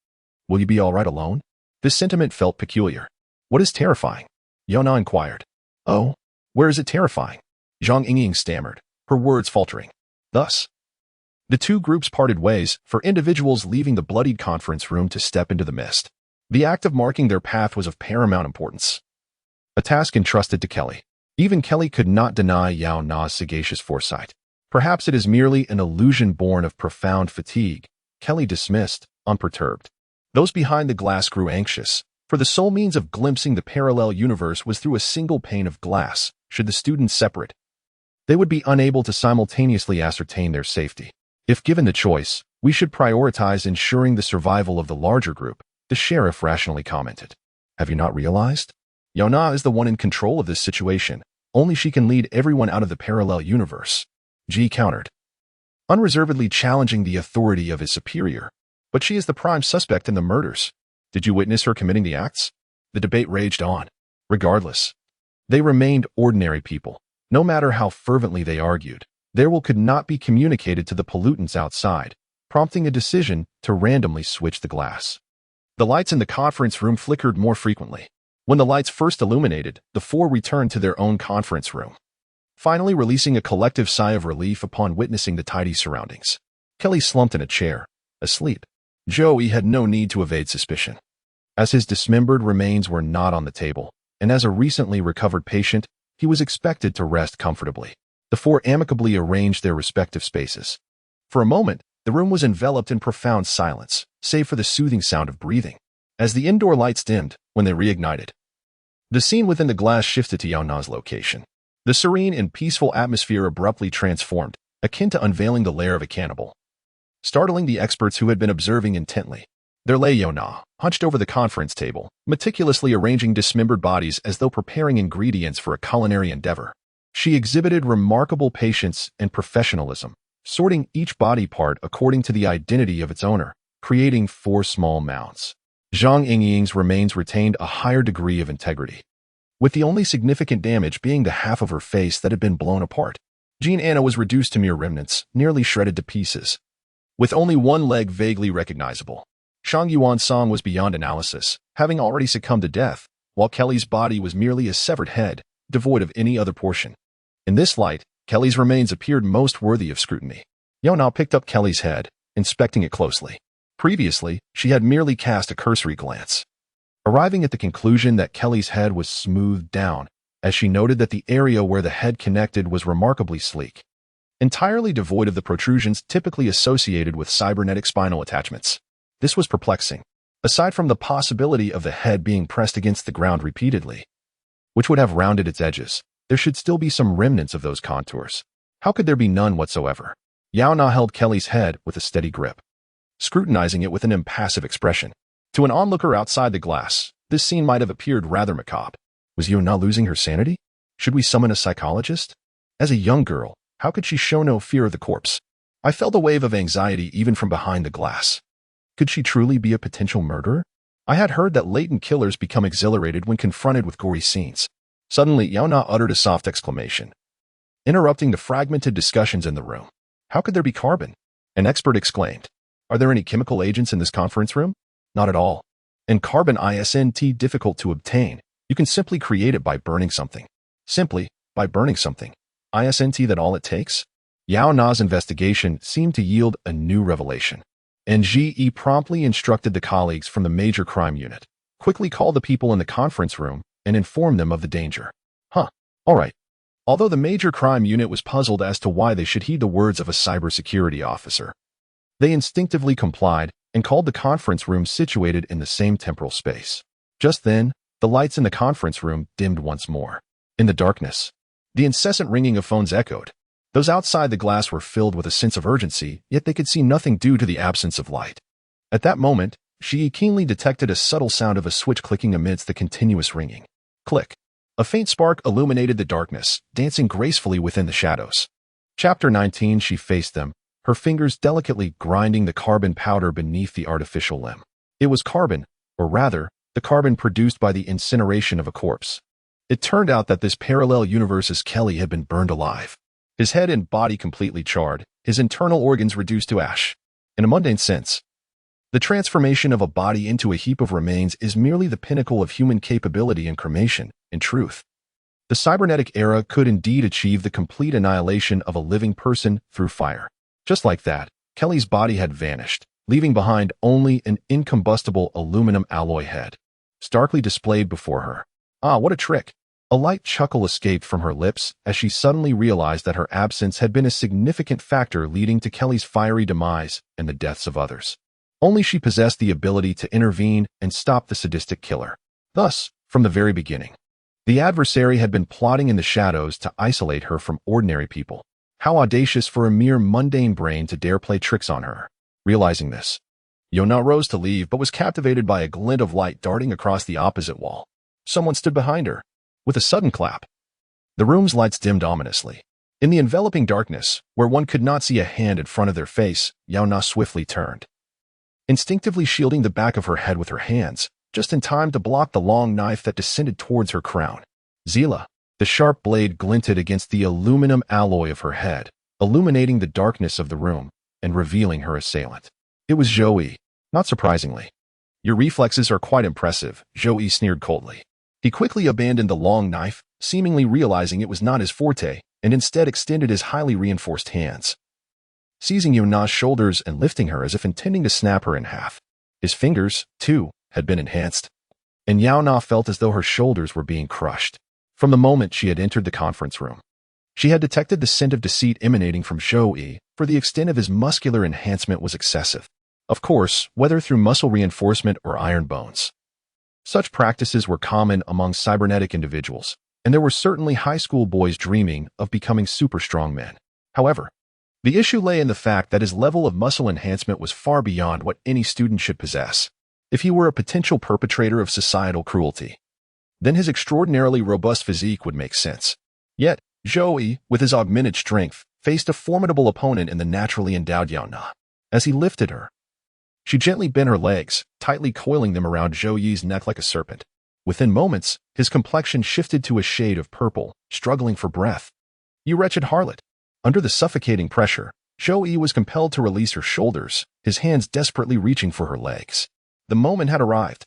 Will you be all right alone? This sentiment felt peculiar. What is terrifying? Yaona inquired. Oh, where is it terrifying? Zhang Yingying stammered, her words faltering. Thus, the two groups parted ways, for individuals leaving the bloodied conference room to step into the mist. The act of marking their path was of paramount importance. A task entrusted to Kelly. Even Kelly could not deny Yaona's sagacious foresight. Perhaps it is merely an illusion born of profound fatigue, Kelly dismissed, unperturbed. Those behind the glass grew anxious, for the sole means of glimpsing the parallel universe was through a single pane of glass. Should the students separate, they would be unable to simultaneously ascertain their safety. If given the choice, we should prioritize ensuring the survival of the larger group, the sheriff rationally commented. Have you not realized? Yaona is the one in control of this situation. Only she can lead everyone out of the parallel universe. Ji countered, unreservedly challenging the authority of his superior. But she is the prime suspect in the murders. Did you witness her committing the acts? The debate raged on. Regardless, they remained ordinary people. No matter how fervently they argued, their will could not be communicated to the pollutants outside, prompting a decision to randomly switch the glass. The lights in the conference room flickered more frequently. When the lights first illuminated, the four returned to their own conference room, finally releasing a collective sigh of relief upon witnessing the tidy surroundings. Kelly slumped in a chair, asleep. Joey had no need to evade suspicion, as his dismembered remains were not on the table, and as a recently recovered patient, he was expected to rest comfortably. The four amicably arranged their respective spaces. For a moment, the room was enveloped in profound silence, save for the soothing sound of breathing. As the indoor lights dimmed, when they reignited, the scene within the glass shifted to Yaona's location. The serene and peaceful atmosphere abruptly transformed, akin to unveiling the lair of a cannibal, startling the experts who had been observing intently. There lay Yaona, hunched over the conference table, meticulously arranging dismembered bodies as though preparing ingredients for a culinary endeavor. She exhibited remarkable patience and professionalism, sorting each body part according to the identity of its owner, creating 4 small mounds. Zhang Yingying's remains retained a higher degree of integrity, with the only significant damage being the half of her face that had been blown apart. Jean Anna was reduced to mere remnants, nearly shredded to pieces, with only one leg vaguely recognizable. Shang Yuansong was beyond analysis, having already succumbed to death, while Kelly's body was merely a severed head, devoid of any other portion. In this light, Kelly's remains appeared most worthy of scrutiny. Yaona picked up Kelly's head, inspecting it closely. Previously, she had merely cast a cursory glance, arriving at the conclusion that Kelly's head was smoothed down, as she noted that the area where the head connected was remarkably sleek, entirely devoid of the protrusions typically associated with cybernetic spinal attachments. This was perplexing. Aside from the possibility of the head being pressed against the ground repeatedly, which would have rounded its edges, there should still be some remnants of those contours. How could there be none whatsoever? Yaona held Kelly's head with a steady grip, scrutinizing it with an impassive expression. To an onlooker outside the glass, this scene might have appeared rather macabre. Was Yaona losing her sanity? Should we summon a psychologist? As a young girl, how could she show no fear of the corpse? I felt a wave of anxiety even from behind the glass. Could she truly be a potential murderer? I had heard that latent killers become exhilarated when confronted with gory scenes. Suddenly, Yaona uttered a soft exclamation, interrupting the fragmented discussions in the room. How could there be carbon? An expert exclaimed. Are there any chemical agents in this conference room? Not at all. And carbon isn't difficult to obtain. You can simply create it by burning something. Simply, by burning something. Isn't that all it takes? Yaona's investigation seemed to yield a new revelation. NGE promptly instructed the colleagues from the major crime unit. Quickly call the people in the conference room and inform them of the danger. All right. Although the major crime unit was puzzled as to why they should heed the words of a cybersecurity officer, they instinctively complied and called the conference room situated in the same temporal space. Just then, the lights in the conference room dimmed once more. In the darkness, the incessant ringing of phones echoed. Those outside the glass were filled with a sense of urgency, yet they could see nothing due to the absence of light. At that moment, she keenly detected a subtle sound of a switch clicking amidst the continuous ringing. Click. A faint spark illuminated the darkness, dancing gracefully within the shadows. Chapter 19. She faced them, her fingers delicately grinding the carbon powder beneath the artificial limb. It was carbon, or rather, the carbon produced by the incineration of a corpse. It turned out that this parallel universe's Kelly had been burned alive. His head and body completely charred, his internal organs reduced to ash. In a mundane sense, the transformation of a body into a heap of remains is merely the pinnacle of human capability in cremation. In truth, the cybernetic era could indeed achieve the complete annihilation of a living person through fire. Just like that, Kelly's body had vanished, leaving behind only an incombustible aluminum alloy head, starkly displayed before her. What a trick! A light chuckle escaped from her lips as she suddenly realized that her absence had been a significant factor leading to Kelly's fiery demise and the deaths of others. Only she possessed the ability to intervene and stop the sadistic killer. Thus, from the very beginning, the adversary had been plotting in the shadows to isolate her from ordinary people. How audacious for a mere mundane brain to dare play tricks on her. Realizing this, Yaona rose to leave but was captivated by a glint of light darting across the opposite wall. Someone stood behind her. With a sudden clap, the room's lights dimmed ominously. In the enveloping darkness, where one could not see a hand in front of their face, Yaona swiftly turned, instinctively shielding the back of her head with her hands, just in time to block the long knife that descended towards her crown. Zila. The sharp blade glinted against the aluminum alloy of her head, illuminating the darkness of the room and revealing her assailant. It was Joey. Not surprisingly. Your reflexes are quite impressive, Joey sneered coldly. He quickly abandoned the long knife, seemingly realizing it was not his forte, and instead extended his highly reinforced hands, seizing Yaona's shoulders and lifting her as if intending to snap her in half. His fingers, too, had been enhanced, and Yaona felt as though her shoulders were being crushed. From the moment she had entered the conference room, she had detected the scent of deceit emanating from Joey, for the extent of his muscular enhancement was excessive. Of course, whether through muscle reinforcement or iron bones. Such practices were common among cybernetic individuals, and there were certainly high school boys dreaming of becoming super strong men. However, the issue lay in the fact that his level of muscle enhancement was far beyond what any student should possess. If he were a potential perpetrator of societal cruelty, then his extraordinarily robust physique would make sense. Yet, Joey, with his augmented strength, faced a formidable opponent in the naturally endowed Yaona. As he lifted her, she gently bent her legs, tightly coiling them around Joey's neck like a serpent. Within moments, his complexion shifted to a shade of purple, struggling for breath. You wretched harlot! Under the suffocating pressure, Joey was compelled to release her shoulders, his hands desperately reaching for her legs. The moment had arrived.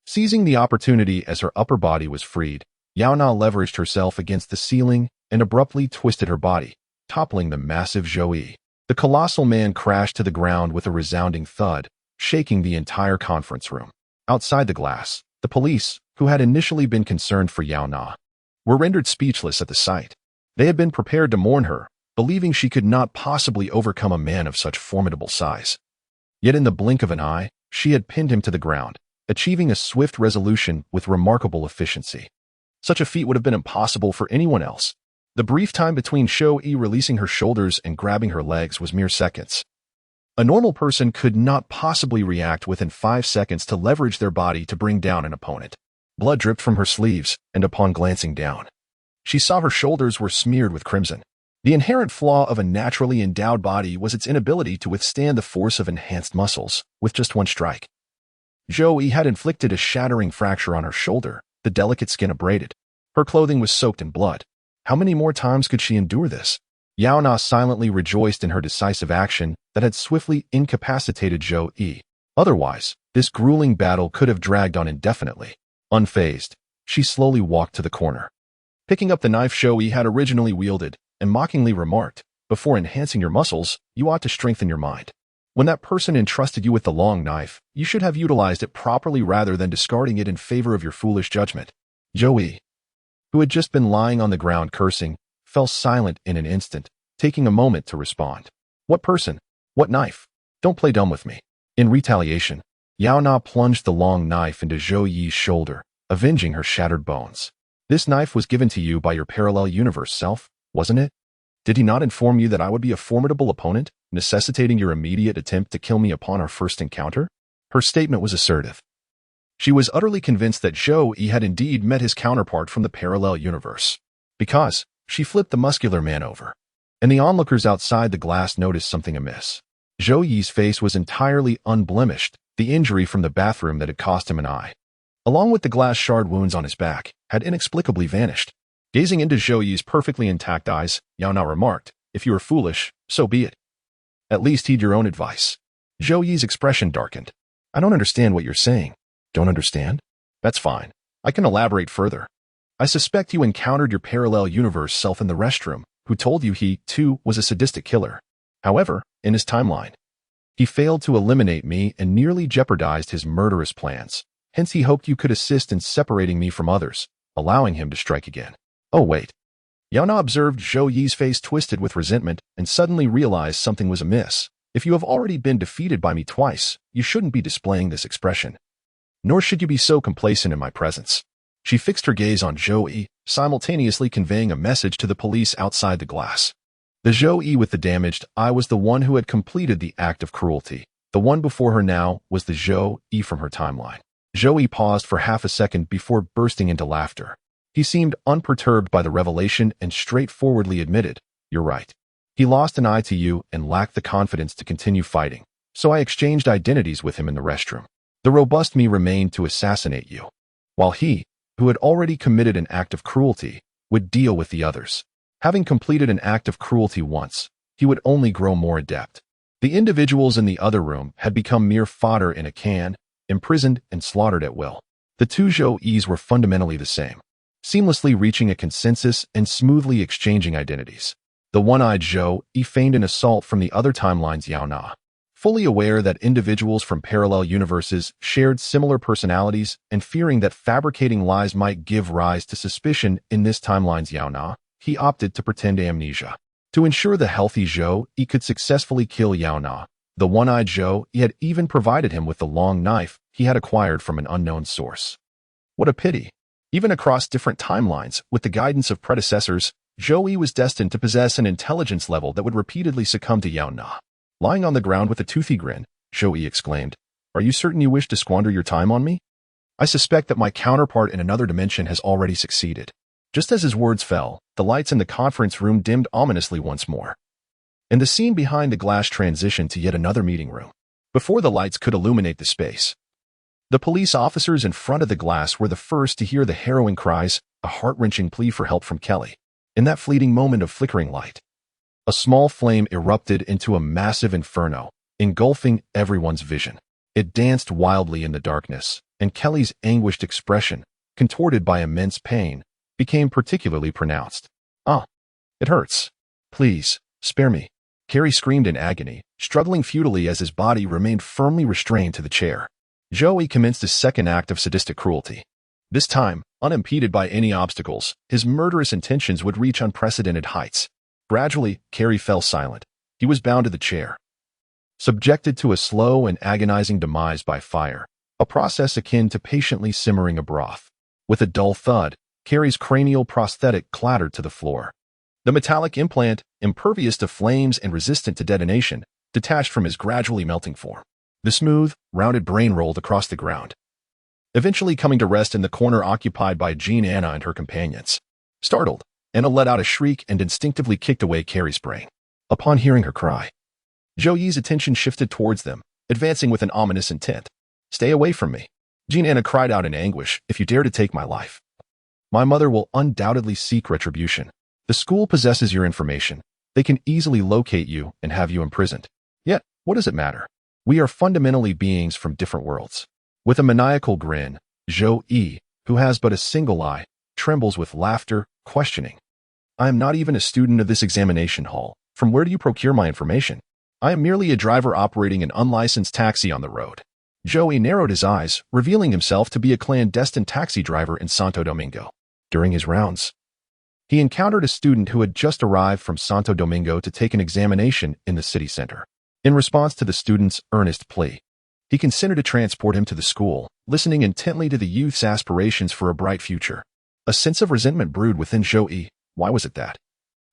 Seizing the opportunity as her upper body was freed, Yaona leveraged herself against the ceiling and abruptly twisted her body, toppling the massive Joey. The colossal man crashed to the ground with a resounding thud, shaking the entire conference room. Outside the glass, the police, who had initially been concerned for Yaona, were rendered speechless at the sight. They had been prepared to mourn her, believing she could not possibly overcome a man of such formidable size. Yet in the blink of an eye, she had pinned him to the ground, achieving a swift resolution with remarkable efficiency. Such a feat would have been impossible for anyone else. The brief time between Joey releasing her shoulders and grabbing her legs was mere seconds. A normal person could not possibly react within 5 seconds to leverage their body to bring down an opponent. Blood dripped from her sleeves, and upon glancing down, she saw her shoulders were smeared with crimson. The inherent flaw of a naturally endowed body was its inability to withstand the force of enhanced muscles with just one strike. Joey had inflicted a shattering fracture on her shoulder, the delicate skin abraded. Her clothing was soaked in blood. How many more times could she endure this? Yaona silently rejoiced in her decisive action that had swiftly incapacitated Joey. Otherwise, this grueling battle could have dragged on indefinitely. Unfazed, she slowly walked to the corner. Picking up the knife Joey had originally wielded, and mockingly remarked, "Before enhancing your muscles, you ought to strengthen your mind. When that person entrusted you with the long knife, you should have utilized it properly rather than discarding it in favor of your foolish judgment." Joey, who had just been lying on the ground cursing, fell silent in an instant, taking a moment to respond. "What person? What knife? Don't play dumb with me." In retaliation, Yaona plunged the long knife into Zhou Yi's shoulder, avenging her shattered bones. "This knife was given to you by your parallel universe self, wasn't it? Did he not inform you that I would be a formidable opponent, necessitating your immediate attempt to kill me upon our first encounter?" Her statement was assertive. She was utterly convinced that Zhou Yi had indeed met his counterpart from the parallel universe. Because, she flipped the muscular man over, and the onlookers outside the glass noticed something amiss. Zhou Yi's face was entirely unblemished, the injury from the bathroom that had cost him an eye, along with the glass shard wounds on his back, had inexplicably vanished. Gazing into Zhou Yi's perfectly intact eyes, Yaona remarked, "If you are foolish, so be it. At least heed your own advice." Zhou Yi's expression darkened. "I don't understand what you're saying." "Don't understand? That's fine. I can elaborate further. I suspect you encountered your parallel universe self in the restroom, who told you he, too, was a sadistic killer. However, in his timeline, he failed to eliminate me and nearly jeopardized his murderous plans. Hence he hoped you could assist in separating me from others, allowing him to strike again." "Oh, wait." Yaona observed Zhou Yi's face twisted with resentment and suddenly realized something was amiss. "If you have already been defeated by me twice, you shouldn't be displaying this expression. Nor should you be so complacent in my presence." She fixed her gaze on Zhou Yi, simultaneously conveying a message to the police outside the glass. The Zhou Yi with the damaged eye was the one who had completed the act of cruelty. The one before her now was the Zhou Yi from her timeline. Zhou Yi paused for half a second before bursting into laughter. He seemed unperturbed by the revelation and straightforwardly admitted, "You're right. He lost an eye to you and lacked the confidence to continue fighting, so I exchanged identities with him in the restroom. The robust me remained to assassinate you, while he, who had already committed an act of cruelty, would deal with the others. Having completed an act of cruelty once, he would only grow more adept." The individuals in the other room had become mere fodder in a can, imprisoned and slaughtered at will. The two Zhou Yis were fundamentally the same, seamlessly reaching a consensus and smoothly exchanging identities. The one-eyed Zhou Yi feigned an assault from the other timeline's Yaona. Fully aware that individuals from parallel universes shared similar personalities and fearing that fabricating lies might give rise to suspicion in this timeline's Yaona, he opted to pretend amnesia. To ensure the healthy Zhou Yi could successfully kill Yaona, the one-eyed Zhou Yi had even provided him with the long knife he had acquired from an unknown source. What a pity. Even across different timelines, with the guidance of predecessors, Zhou Yi was destined to possess an intelligence level that would repeatedly succumb to Yaona. Lying on the ground with a toothy grin, Zhou Yi exclaimed, "Are you certain you wish to squander your time on me? I suspect that my counterpart in another dimension has already succeeded." Just as his words fell, the lights in the conference room dimmed ominously once more, and the scene behind the glass transitioned to yet another meeting room. Before the lights could illuminate the space, the police officers in front of the glass were the first to hear the harrowing cries, a heart-wrenching plea for help from Kelly. In that fleeting moment of flickering light, a small flame erupted into a massive inferno, engulfing everyone's vision. It danced wildly in the darkness, and Kelly's anguished expression, contorted by immense pain, became particularly pronounced. "Ah, it hurts. Please, spare me." Carrie screamed in agony, struggling futilely as his body remained firmly restrained to the chair. Zhou Yi commenced his second act of sadistic cruelty. This time, unimpeded by any obstacles, his murderous intentions would reach unprecedented heights. Gradually, Carrie fell silent. He was bound to the chair, subjected to a slow and agonizing demise by fire, a process akin to patiently simmering a broth. With a dull thud, Carrie's cranial prosthetic clattered to the floor. The metallic implant, impervious to flames and resistant to detonation, detached from his gradually melting form. The smooth, rounded brain rolled across the ground, eventually coming to rest in the corner occupied by Anna and her companions. Startled, Anna let out a shriek and instinctively kicked away Carrie's brain. Upon hearing her cry, Zhou Yi's attention shifted towards them, advancing with an ominous intent. "Stay away from me." Anna cried out in anguish, "If you dare to take my life, my mother will undoubtedly seek retribution. The school possesses your information. They can easily locate you and have you imprisoned. Yet, what does it matter? We are fundamentally beings from different worlds. With a maniacal grin, Zhou Yi, who has but a single eye, trembles with laughter, questioning. I am not even a student of this examination hall. From where do you procure my information? I am merely a driver operating an unlicensed taxi on the road. Zhou Yi narrowed his eyes, revealing himself to be a clandestine taxi driver in Santo Domingo. During his rounds, he encountered a student who had just arrived from Santo Domingo to take an examination in the city center. In response to the student's earnest plea, he consented to transport him to the school, listening intently to the youth's aspirations for a bright future. A sense of resentment brewed within Zhou Yi. Why was it that,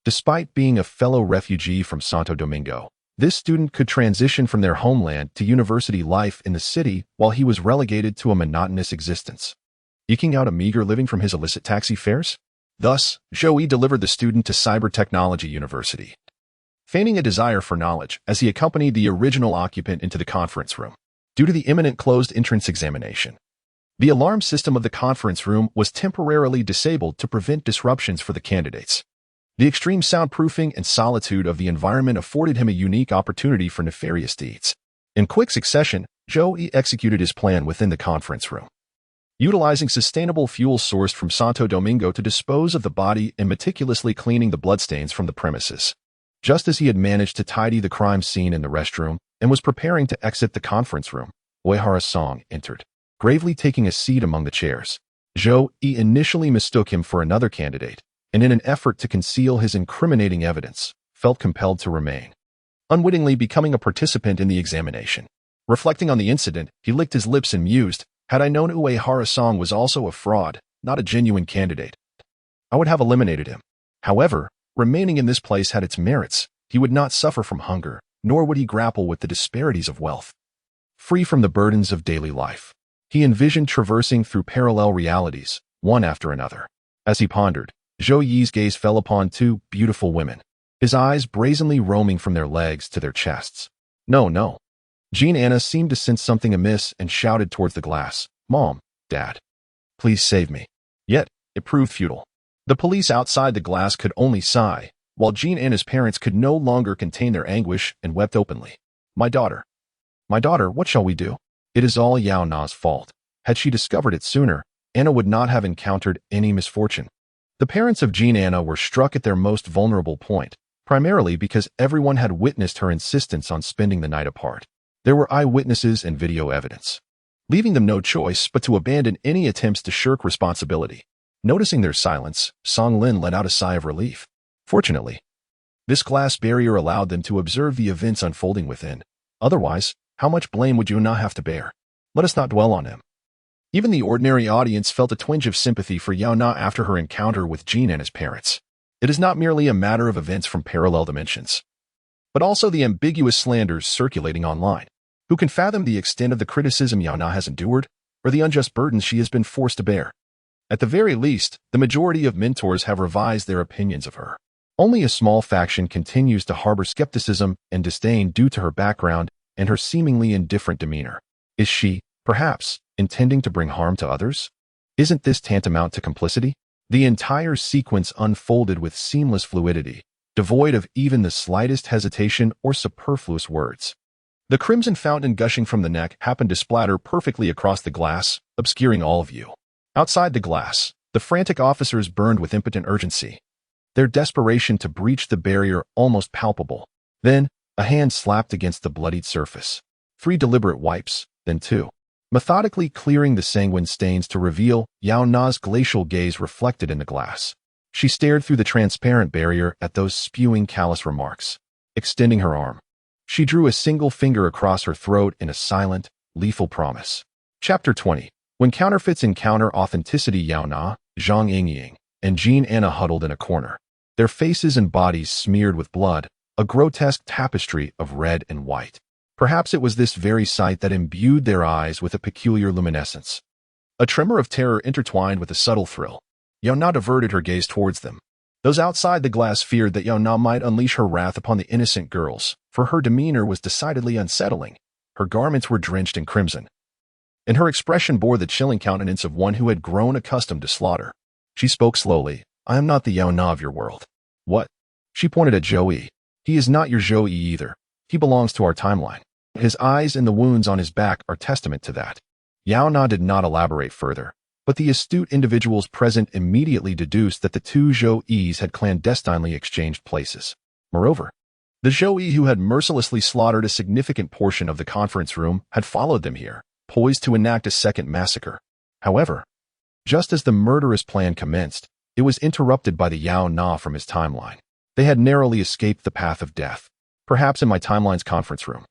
despite being a fellow refugee from Santo Domingo, this student could transition from their homeland to university life in the city while he was relegated to a monotonous existence, eking out a meager living from his illicit taxi fares? Thus, Zhou Yi delivered the student to Cyber Technology University, feigning a desire for knowledge as he accompanied the original occupant into the conference room. Due to the imminent closed entrance examination, the alarm system of the conference room was temporarily disabled to prevent disruptions for the candidates. The extreme soundproofing and solitude of the environment afforded him a unique opportunity for nefarious deeds. In quick succession, Zhou Yi executed his plan within the conference room, utilizing sustainable fuel sourced from Santo Domingo to dispose of the body and meticulously cleaning the bloodstains from the premises. Just as he had managed to tidy the crime scene in the restroom and was preparing to exit the conference room, Uehara Song entered, gravely taking a seat among the chairs. Zhou Yi initially mistook him for another candidate, and in an effort to conceal his incriminating evidence, felt compelled to remain, unwittingly becoming a participant in the examination. Reflecting on the incident, he licked his lips and mused, had I known Uehara Song was also a fraud, not a genuine candidate, I would have eliminated him. However, remaining in this place had its merits. He would not suffer from hunger, nor would he grapple with the disparities of wealth. Free from the burdens of daily life, he envisioned traversing through parallel realities, one after another. As he pondered, Zhou Yi's gaze fell upon two beautiful women, his eyes brazenly roaming from their legs to their chests. No. Jean Anna seemed to sense something amiss and shouted towards the glass, Mom, Dad, please save me. Yet, it proved futile. The police outside the glass could only sigh, while Jean Anna's parents could no longer contain their anguish and wept openly. My daughter, what shall we do? It is all Yaona's fault. Had she discovered it sooner, Anna would not have encountered any misfortune. The parents of Jean Anna were struck at their most vulnerable point, primarily because everyone had witnessed her insistence on spending the night apart. There were eyewitnesses and video evidence, leaving them no choice but to abandon any attempts to shirk responsibility. Noticing their silence, Song Lin let out a sigh of relief. Fortunately, this glass barrier allowed them to observe the events unfolding within. Otherwise, how much blame would Yaona have to bear? Let us not dwell on him. Even the ordinary audience felt a twinge of sympathy for Yaona after her encounter with Jean and his parents. It is not merely a matter of events from parallel dimensions, but also the ambiguous slanders circulating online. Who can fathom the extent of the criticism Yaona has endured, or the unjust burdens she has been forced to bear? At the very least, the majority of mentors have revised their opinions of her. Only a small faction continues to harbor skepticism and disdain due to her background and her seemingly indifferent demeanor. Is she, perhaps, intending to bring harm to others? Isn't this tantamount to complicity? The entire sequence unfolded with seamless fluidity, devoid of even the slightest hesitation or superfluous words. The crimson fountain gushing from the neck happened to splatter perfectly across the glass, obscuring all view. Outside the glass, the frantic officers burned with impotent urgency, their desperation to breach the barrier almost palpable. Then, a hand slapped against the bloodied surface. 3 deliberate wipes, then 2. Methodically clearing the sanguine stains to reveal Yaona's glacial gaze reflected in the glass. She stared through the transparent barrier at those spewing callous remarks. Extending her arm, she drew a single finger across her throat in a silent, lethal promise. Chapter 20. When counterfeits encounter authenticity, Yaona, Zhang Yingying, and Jean Anna huddled in a corner, their faces and bodies smeared with blood, a grotesque tapestry of red and white. Perhaps it was this very sight that imbued their eyes with a peculiar luminescence. A tremor of terror intertwined with a subtle thrill. Yaona diverted her gaze towards them. Those outside the glass feared that Yaona might unleash her wrath upon the innocent girls, for her demeanor was decidedly unsettling. Her garments were drenched in crimson, and her expression bore the chilling countenance of one who had grown accustomed to slaughter. She spoke slowly. I am not the Yaona of your world. What? She pointed at Zhou Yi. He is not your Zhou Yi either. He belongs to our timeline. His eyes and the wounds on his back are testament to that. Yaona did not elaborate further, but the astute individuals present immediately deduced that the two Zhou-Yis had clandestinely exchanged places. Moreover, the Zhou-Yi who had mercilessly slaughtered a significant portion of the conference room had followed them here, poised to enact a second massacre. However, just as the murderous plan commenced, it was interrupted by the Yaona from his timeline. They had narrowly escaped the path of death, perhaps in my timeline's conference room.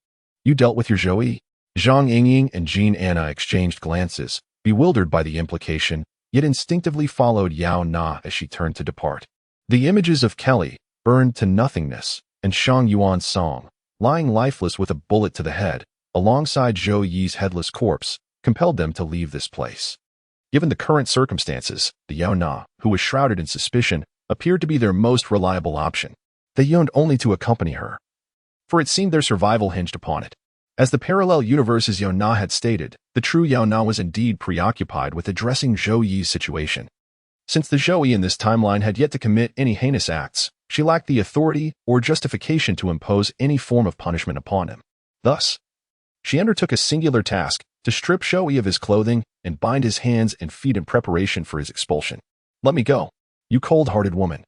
You dealt with your Zhou-Yi? Zhang Yingying and Jean Anna exchanged glances, bewildered by the implication, yet instinctively followed Yaona as she turned to depart. The images of Kelly, burned to nothingness, and Shang Yuan's song, lying lifeless with a bullet to the head, alongside Zhou Yi's headless corpse, compelled them to leave this place. Given the current circumstances, the Yaona, who was shrouded in suspicion, appeared to be their most reliable option. They yearned only to accompany her, for it seemed their survival hinged upon it. As the parallel universe's Yaona had stated, the true Yaona was indeed preoccupied with addressing Zhou Yi's situation. Since the Zhou Yi in this timeline had yet to commit any heinous acts, she lacked the authority or justification to impose any form of punishment upon him. Thus, she undertook a singular task to strip Zhou Yi of his clothing and bind his hands and feet in preparation for his expulsion. Let me go, you cold-hearted woman.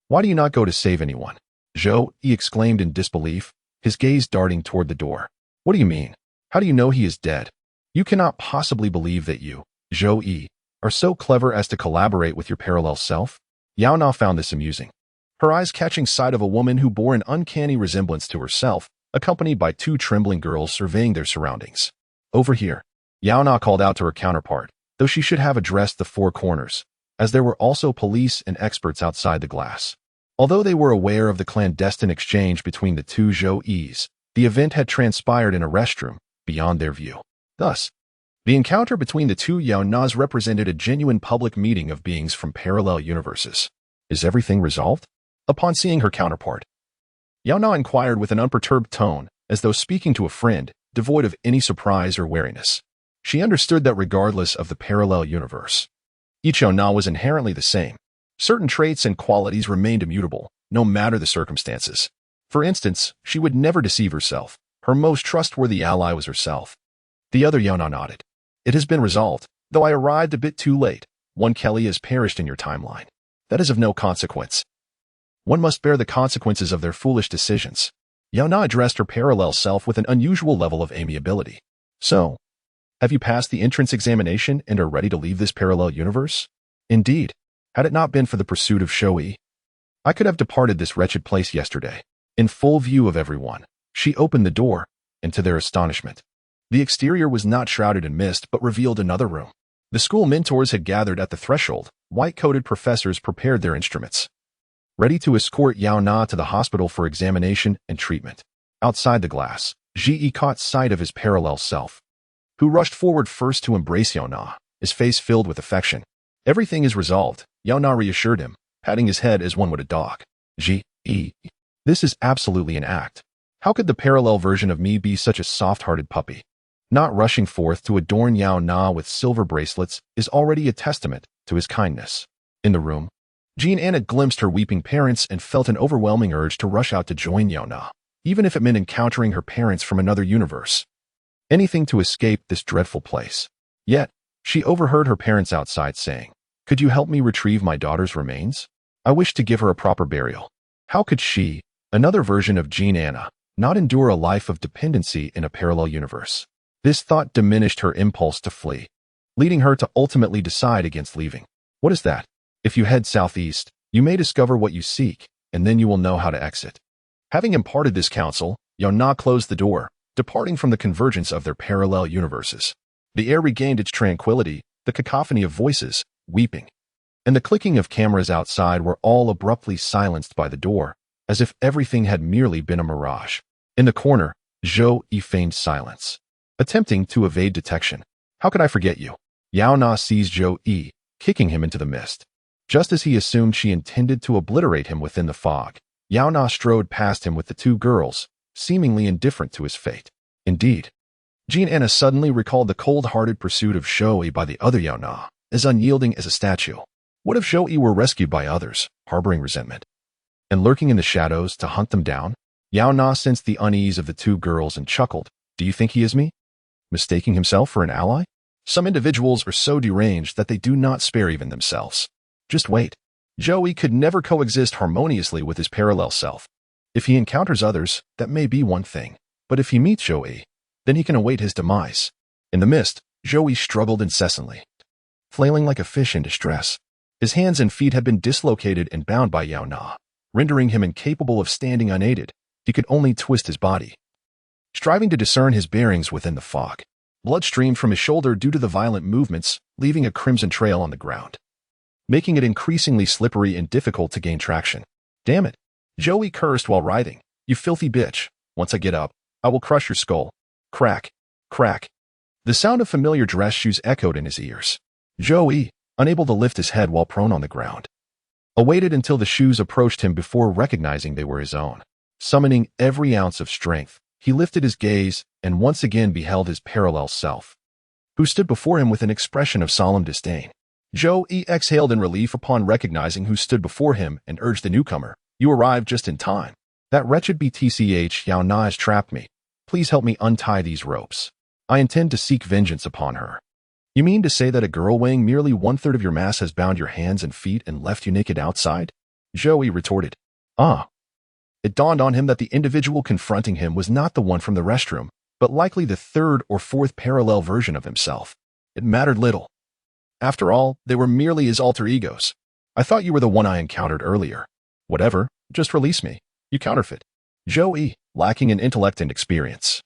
Why do you not go to save anyone? Zhou Yi exclaimed in disbelief, his gaze darting toward the door. What do you mean? How do you know he is dead? You cannot possibly believe that you, Zhou Yi, are so clever as to collaborate with your parallel self? Yaona found this amusing, her eyes catching sight of a woman who bore an uncanny resemblance to herself, accompanied by two trembling girls surveying their surroundings. Over here, Yaona called out to her counterpart, though she should have addressed the four corners, as there were also police and experts outside the glass. Although they were aware of the clandestine exchange between the two Zhou-Yis, the event had transpired in a restroom, beyond their view. Thus, the encounter between the two Yaonas represented a genuine public meeting of beings from parallel universes. Is everything resolved? Upon seeing her counterpart, Yaona inquired with an unperturbed tone, as though speaking to a friend, devoid of any surprise or wariness. She understood that regardless of the parallel universe, each Yaona was inherently the same. Certain traits and qualities remained immutable, no matter the circumstances. For instance, she would never deceive herself. Her most trustworthy ally was herself. The other Yaona nodded. It has been resolved, though I arrived a bit too late. One Kelly has perished in your timeline. That is of no consequence. One must bear the consequences of their foolish decisions. Yaona addressed her parallel self with an unusual level of amiability. So, have you passed the entrance examination and are ready to leave this parallel universe? Indeed, had it not been for the pursuit of Zhou-Yi, I could have departed this wretched place yesterday. In full view of everyone, she opened the door, and to their astonishment, the exterior was not shrouded in mist but revealed another room. The school mentors had gathered at the threshold, white-coated professors prepared their instruments, ready to escort Yaona to the hospital for examination and treatment. Outside the glass, Ji caught sight of his parallel self, who rushed forward first to embrace Yaona, his face filled with affection. Everything is resolved, Yaona reassured him, patting his head as one would a dog. Ji, this is absolutely an act. How could the parallel version of me be such a soft-hearted puppy? Not rushing forth to adorn Yaona with silver bracelets is already a testament to his kindness. In the room, Jean Anna glimpsed her weeping parents and felt an overwhelming urge to rush out to join Yaona, even if it meant encountering her parents from another universe. Anything to escape this dreadful place. Yet, she overheard her parents outside saying, "Could you help me retrieve my daughter's remains? I wish to give her a proper burial." How could she, another version of Jean Anna, not endure a life of dependency in a parallel universe? This thought diminished her impulse to flee, leading her to ultimately decide against leaving. What is that? If you head southeast, you may discover what you seek, and then you will know how to exit. Having imparted this counsel, Yaona closed the door, departing from the convergence of their parallel universes. The air regained its tranquility, the cacophony of voices, weeping, and the clicking of cameras outside were all abruptly silenced by the door, as if everything had merely been a mirage. In the corner, Zhou-Yi feigned silence, attempting to evade detection. How could I forget you? Yaona seized Zhou-Yi, kicking him into the mist. Just as he assumed she intended to obliterate him within the fog, Yaona strode past him with the two girls, seemingly indifferent to his fate. Indeed, Jean Anna suddenly recalled the cold-hearted pursuit of Zhou-Yi by the other Yaona, as unyielding as a statue. What if Zhou-Yi were rescued by others, harboring resentment, and lurking in the shadows to hunt them down? Yaona sensed the unease of the two girls and chuckled, Do you think he is me? Mistaking himself for an ally? Some individuals are so deranged that they do not spare even themselves. Just wait. Joey could never coexist harmoniously with his parallel self. If he encounters others, that may be one thing. But if he meets Joey, then he can await his demise. In the mist, Joey struggled incessantly, flailing like a fish in distress. His hands and feet had been dislocated and bound by Yaona, rendering him incapable of standing unaided. He could only twist his body, striving to discern his bearings within the fog. Blood streamed from his shoulder due to the violent movements, leaving a crimson trail on the ground, making it increasingly slippery and difficult to gain traction. Damn it, Joey cursed while writhing. You filthy bitch. Once I get up, I will crush your skull. Crack, crack. The sound of familiar dress shoes echoed in his ears. Joey, unable to lift his head while prone on the ground, awaited until the shoes approached him before recognizing they were his own. Summoning every ounce of strength, he lifted his gaze and once again beheld his parallel self, who stood before him with an expression of solemn disdain. Joey exhaled in relief upon recognizing who stood before him and urged the newcomer, "You arrived just in time. That wretched BTCH Yaona has trapped me. Please help me untie these ropes. I intend to seek vengeance upon her." You mean to say that a girl weighing merely 1/3 of your mass has bound your hands and feet and left you naked outside? Joey retorted. Ah. It dawned on him that the individual confronting him was not the one from the restroom, but likely the third or fourth parallel version of himself. It mattered little. After all, they were merely his alter egos. I thought you were the one I encountered earlier. Whatever, just release me. You counterfeit. Joey, lacking in intellect and experience,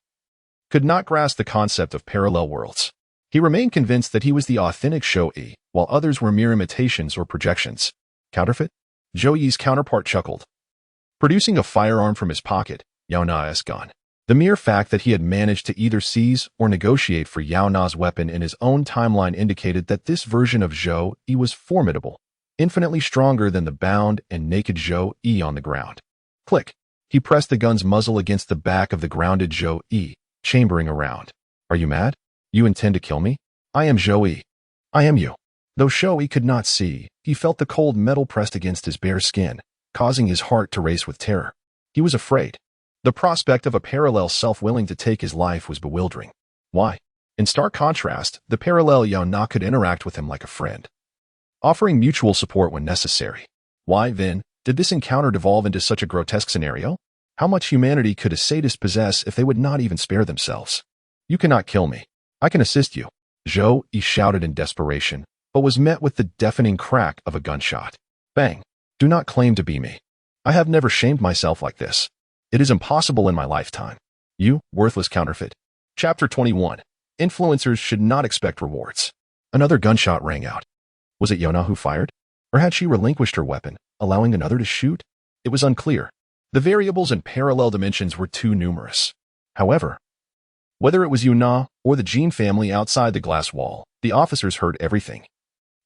could not grasp the concept of parallel worlds. He remained convinced that he was the authentic Joey, while others were mere imitations or projections. Counterfeit? Joey's counterpart chuckled, producing a firearm from his pocket, Yaona's gun. The mere fact that he had managed to either seize or negotiate for Yaona's weapon in his own timeline indicated that this version of Joey was formidable, infinitely stronger than the bound and naked Joey on the ground. Click. He pressed the gun's muzzle against the back of the grounded Joey, chambering around. Are you mad? You intend to kill me? I am Joey. I am you. Though Joey could not see, he felt the cold metal pressed against his bare skin, causing his heart to race with terror. He was afraid. The prospect of a parallel self willing to take his life was bewildering. Why? In stark contrast, the parallel Yaona could interact with him like a friend, offering mutual support when necessary. Why, then, did this encounter devolve into such a grotesque scenario? How much humanity could a sadist possess if they would not even spare themselves? You cannot kill me. I can assist you. Joey shouted in desperation, but was met with the deafening crack of a gunshot. Bang. Do not claim to be me. I have never shamed myself like this. It is impossible in my lifetime. You, worthless counterfeit. Chapter 21. Influencers should not expect rewards. Another gunshot rang out. Was it Yaona who fired? Or had she relinquished her weapon, allowing another to shoot? It was unclear. The variables in parallel dimensions were too numerous. However, whether it was Yaona or the Jean family outside the glass wall, the officers heard everything.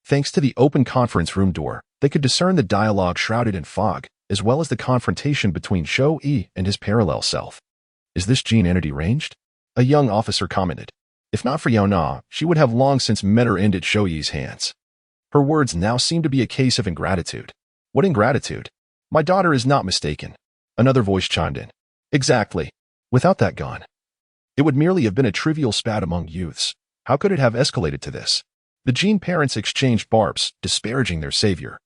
Thanks to the open conference room door, they could discern the dialogue shrouded in fog, as well as the confrontation between Joey and his parallel self. Is this Jean entity ranged? A young officer commented. If not for Yaona, she would have long since met her end at Joey's hands. Her words now seemed to be a case of ingratitude. What ingratitude? My daughter is not mistaken. Another voice chimed in. Exactly. Without that gun, it would merely have been a trivial spat among youths. How could it have escalated to this? The Jean parents exchanged barbs, disparaging their savior,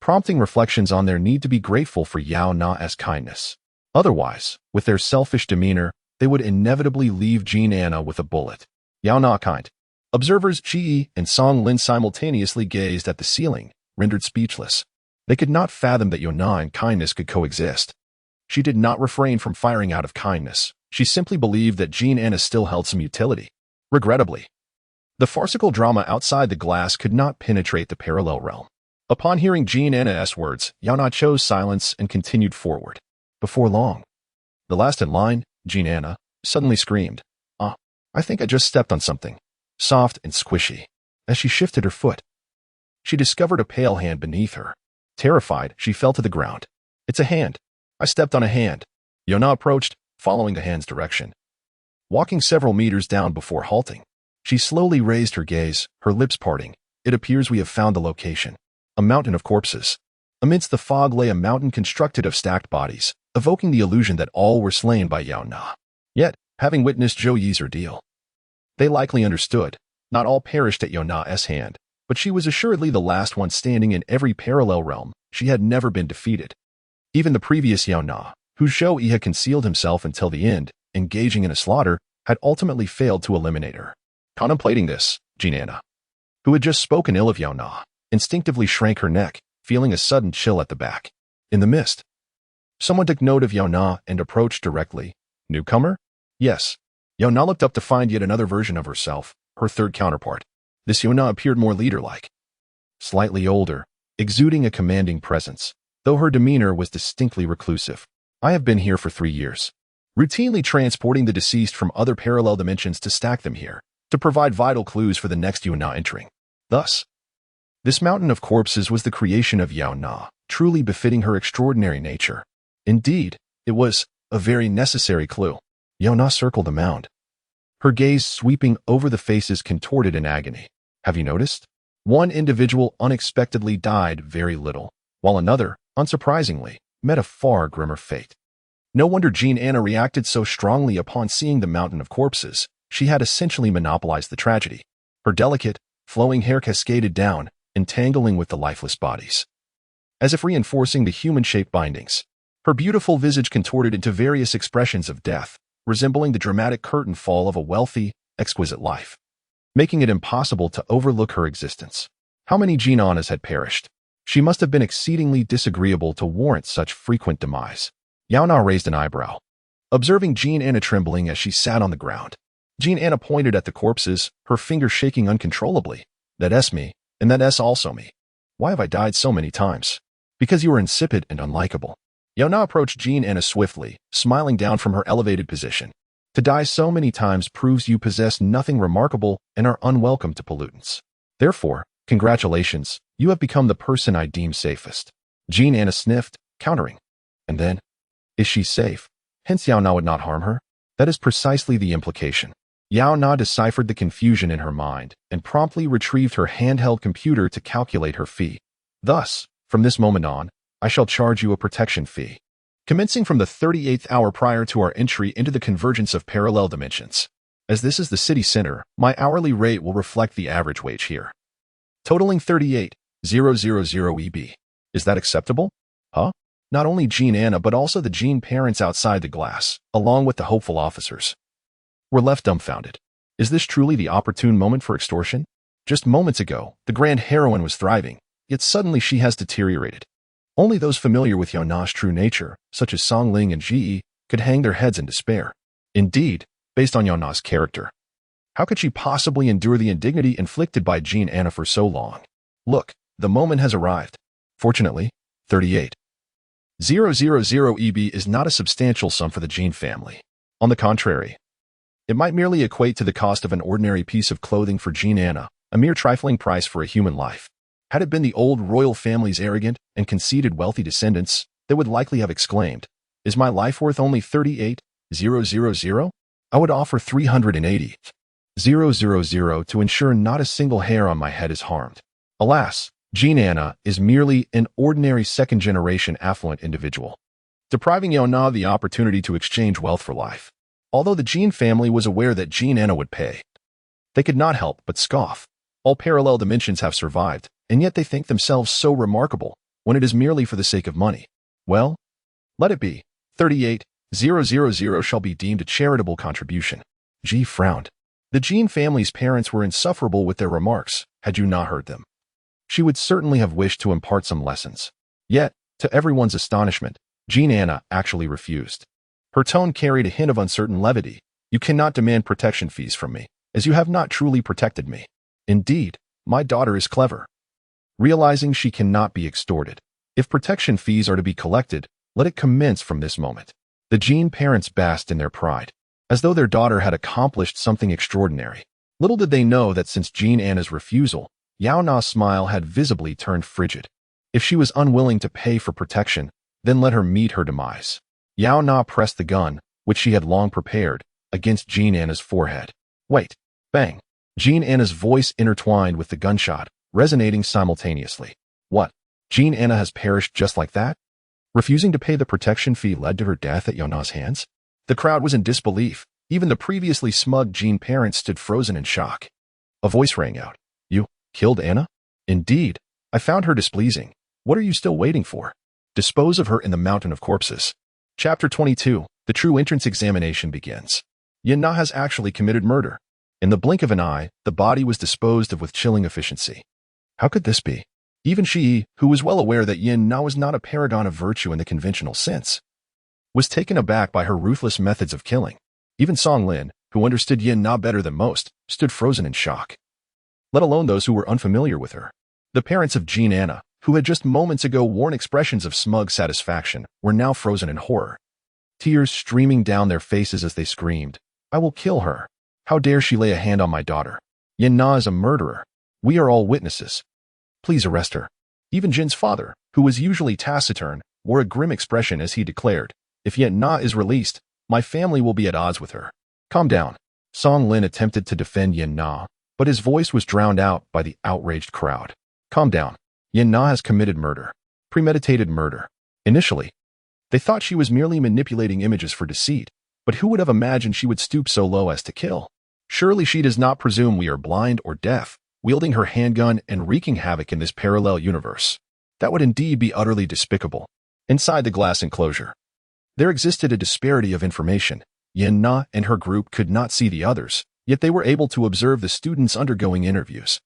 prompting reflections on their need to be grateful for Yaona's kindness. Otherwise, with their selfish demeanor, they would inevitably leave Jean Anna with a bullet. Yaona kind. Observers Ji and Song Lin simultaneously gazed at the ceiling, rendered speechless. They could not fathom that Yaona and kindness could coexist. She did not refrain from firing out of kindness. She simply believed that Jean Anna still held some utility. Regrettably, the farcical drama outside the glass could not penetrate the parallel realm. Upon hearing Jean Anna's words, Yaona chose silence and continued forward. Before long, the last in line, Jean Anna, suddenly screamed, I think I just stepped on something, soft and squishy. As she shifted her foot, she discovered a pale hand beneath her. Terrified, she fell to the ground. It's a hand. I stepped on a hand. Yaona approached, following the hand's direction, walking several meters down before halting. She slowly raised her gaze, her lips parting. It appears we have found the location. A mountain of corpses. Amidst the fog lay a mountain constructed of stacked bodies, evoking the illusion that all were slain by Yaona. Yet, having witnessed Zhou Yi's ordeal. They likely understood. Not all perished at Yaona's hand, but she was assuredly the last one standing in every parallel realm. She had never been defeated. Even the previous Yaona, whose Zhou Yi had concealed himself until the end, engaging in a slaughter, had ultimately failed to eliminate her. Contemplating this, Yaona, who had just spoken ill of Yaona, instinctively shrank her neck, feeling a sudden chill at the back. In the mist, someone took note of Yaona and approached directly. Newcomer? Yes. Yaona looked up to find yet another version of herself, her third counterpart. This Yaona appeared more leader-like. Slightly older, exuding a commanding presence, though her demeanor was distinctly reclusive. I have been here for 3 years, routinely transporting the deceased from other parallel dimensions to stack them here, to provide vital clues for the next Yaona entering. Thus, this mountain of corpses was the creation of Yaona, truly befitting her extraordinary nature. Indeed, it was a very necessary clue. Yaona circled the mound, her gaze sweeping over the faces contorted in agony. Have you noticed? One individual unexpectedly died very little, while another, unsurprisingly, met a far grimmer fate. No wonder Yaona reacted so strongly upon seeing the mountain of corpses. She had essentially monopolized the tragedy. Her delicate, flowing hair cascaded down, entangling with the lifeless bodies, as if reinforcing the human-shaped bindings. Her beautiful visage contorted into various expressions of death, resembling the dramatic curtain fall of a wealthy, exquisite life, making it impossible to overlook her existence. How many Yaonas had perished? She must have been exceedingly disagreeable to warrant such frequent demise. Yaona raised an eyebrow, observing Yaona trembling as she sat on the ground. Yaona pointed at the corpses, her fingers shaking uncontrollably. That's me, and that's also me. Why have I died so many times? Because you are insipid and unlikable. Yaona approached Yaona swiftly, smiling down from her elevated position. To die so many times proves you possess nothing remarkable and are unwelcome to pollutants. Therefore, congratulations, you have become the person I deem safest. Yaona sniffed, countering. And then, is she safe? Hence Yaona would not harm her? That is precisely the implication. Yaona deciphered the confusion in her mind and promptly retrieved her handheld computer to calculate her fee. Thus, from this moment on, I shall charge you a protection fee, commencing from the 38th hour prior to our entry into the convergence of parallel dimensions. As this is the city center, my hourly rate will reflect the average wage here, totaling 38,000 EB. Is that acceptable? Huh? Not only Yaona but also the Jean parents outside the glass, along with the hopeful officers, were left dumbfounded. Is this truly the opportune moment for extortion? Just moments ago, the grand heroine was thriving, yet suddenly she has deteriorated. Only those familiar with Yaona's true nature, such as Song Ling and Ji, could hang their heads in despair. Indeed, based on Yaona's character, how could she possibly endure the indignity inflicted by Yaona for so long? Look, the moment has arrived. Fortunately, 38,000 EB is not a substantial sum for the Jean family. On the contrary, it might merely equate to the cost of an ordinary piece of clothing for Yaona, a mere trifling price for a human life. Had it been the old royal family's arrogant and conceited wealthy descendants, they would likely have exclaimed, "Is my life worth only 38,000? I would offer 380,000 to ensure not a single hair on my head is harmed." Alas, Yaona is merely an ordinary second-generation affluent individual, depriving Yaona the opportunity to exchange wealth for life. Although the Jean family was aware that Yaona would pay, they could not help but scoff. All parallel dimensions have survived, and yet they think themselves so remarkable when it is merely for the sake of money. Well, let it be. 38,000 shall be deemed a charitable contribution. Ji frowned. The Jean family's parents were insufferable with their remarks, had you not heard them. She would certainly have wished to impart some lessons. Yet, to everyone's astonishment, Yaona actually refused. Her tone carried a hint of uncertain levity. You cannot demand protection fees from me, as you have not truly protected me. Indeed, my daughter is clever, realizing she cannot be extorted. If protection fees are to be collected, let it commence from this moment. The Jean parents basked in their pride, as though their daughter had accomplished something extraordinary. Little did they know that since Yaona's refusal, Yaona's smile had visibly turned frigid. If she was unwilling to pay for protection, then let her meet her demise. Yaona pressed the gun, which she had long prepared, against Yaona's forehead. Wait. Bang. Yaona's voice intertwined with the gunshot, resonating simultaneously. What? Yaona has perished just like that? Refusing to pay the protection fee led to her death at Yaona's hands? The crowd was in disbelief, Even the previously smug Jean parents stood frozen in shock. A voice rang out. You killed Anna? Indeed. I found her displeasing. What are you still waiting for? Dispose of her in the mountain of corpses. Chapter 22. The true entrance examination begins. Yaona has actually committed murder. In the blink of an eye, the body was disposed of with chilling efficiency. How could this be? Even she, who was well aware that Yaona was not a paragon of virtue in the conventional sense, was taken aback by her ruthless methods of killing. Even Song Lin, who understood Yaona better than most, stood frozen in shock. Let alone those who were unfamiliar with her. The parents of Jean Anna, who had just moments ago worn expressions of smug satisfaction, were now frozen in horror. Tears streaming down their faces as they screamed, I will kill her. How dare she lay a hand on my daughter? Yaona is a murderer. We are all witnesses. Please arrest her. Even Jin's father, who was usually taciturn, wore a grim expression as he declared, if Yaona is released, my family will be at odds with her. Calm down. Song Lin attempted to defend Yaona, but his voice was drowned out by the outraged crowd. Calm down. Yaona has committed murder. Premeditated murder. Initially, they thought she was merely manipulating images for deceit, but who would have imagined she would stoop so low as to kill? Surely she does not presume we are blind or deaf, wielding her handgun and wreaking havoc in this parallel universe. That would indeed be utterly despicable. Inside the glass enclosure, there existed a disparity of information. Yaona and her group could not see the others, yet they were able to observe the students undergoing interviews.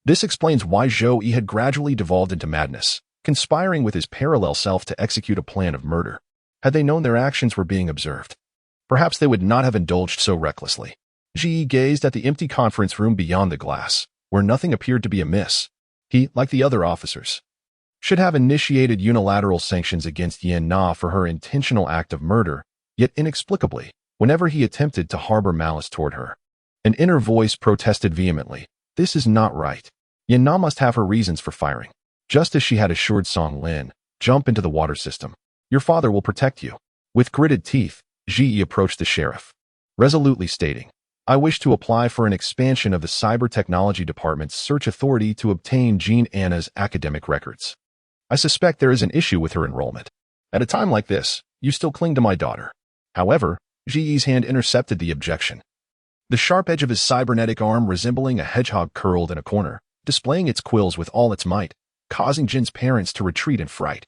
This explains why Zhou Yi had gradually devolved into madness, conspiring with his parallel self to execute a plan of murder. Had they known their actions were being observed, perhaps they would not have indulged so recklessly. Ji gazed at the empty conference room beyond the glass, where nothing appeared to be amiss. He, like the other officers, should have initiated unilateral sanctions against Yaona for her intentional act of murder, yet inexplicably, whenever he attempted to harbor malice toward her, an inner voice protested vehemently. This is not right. Yaona must have her reasons for firing. Just as she had assured Song Lin, jump into the water system. Your father will protect you. With gritted teeth, Ji approached the sheriff, resolutely stating, I wish to apply for an expansion of the Cyber Technology Department's search authority to obtain Jean Anna's academic records. I suspect there is an issue with her enrollment. At a time like this, you still cling to my daughter. However, Ji's hand intercepted the objection. The sharp edge of his cybernetic arm resembling a hedgehog curled in a corner, displaying its quills with all its might, causing Jin's parents to retreat in fright.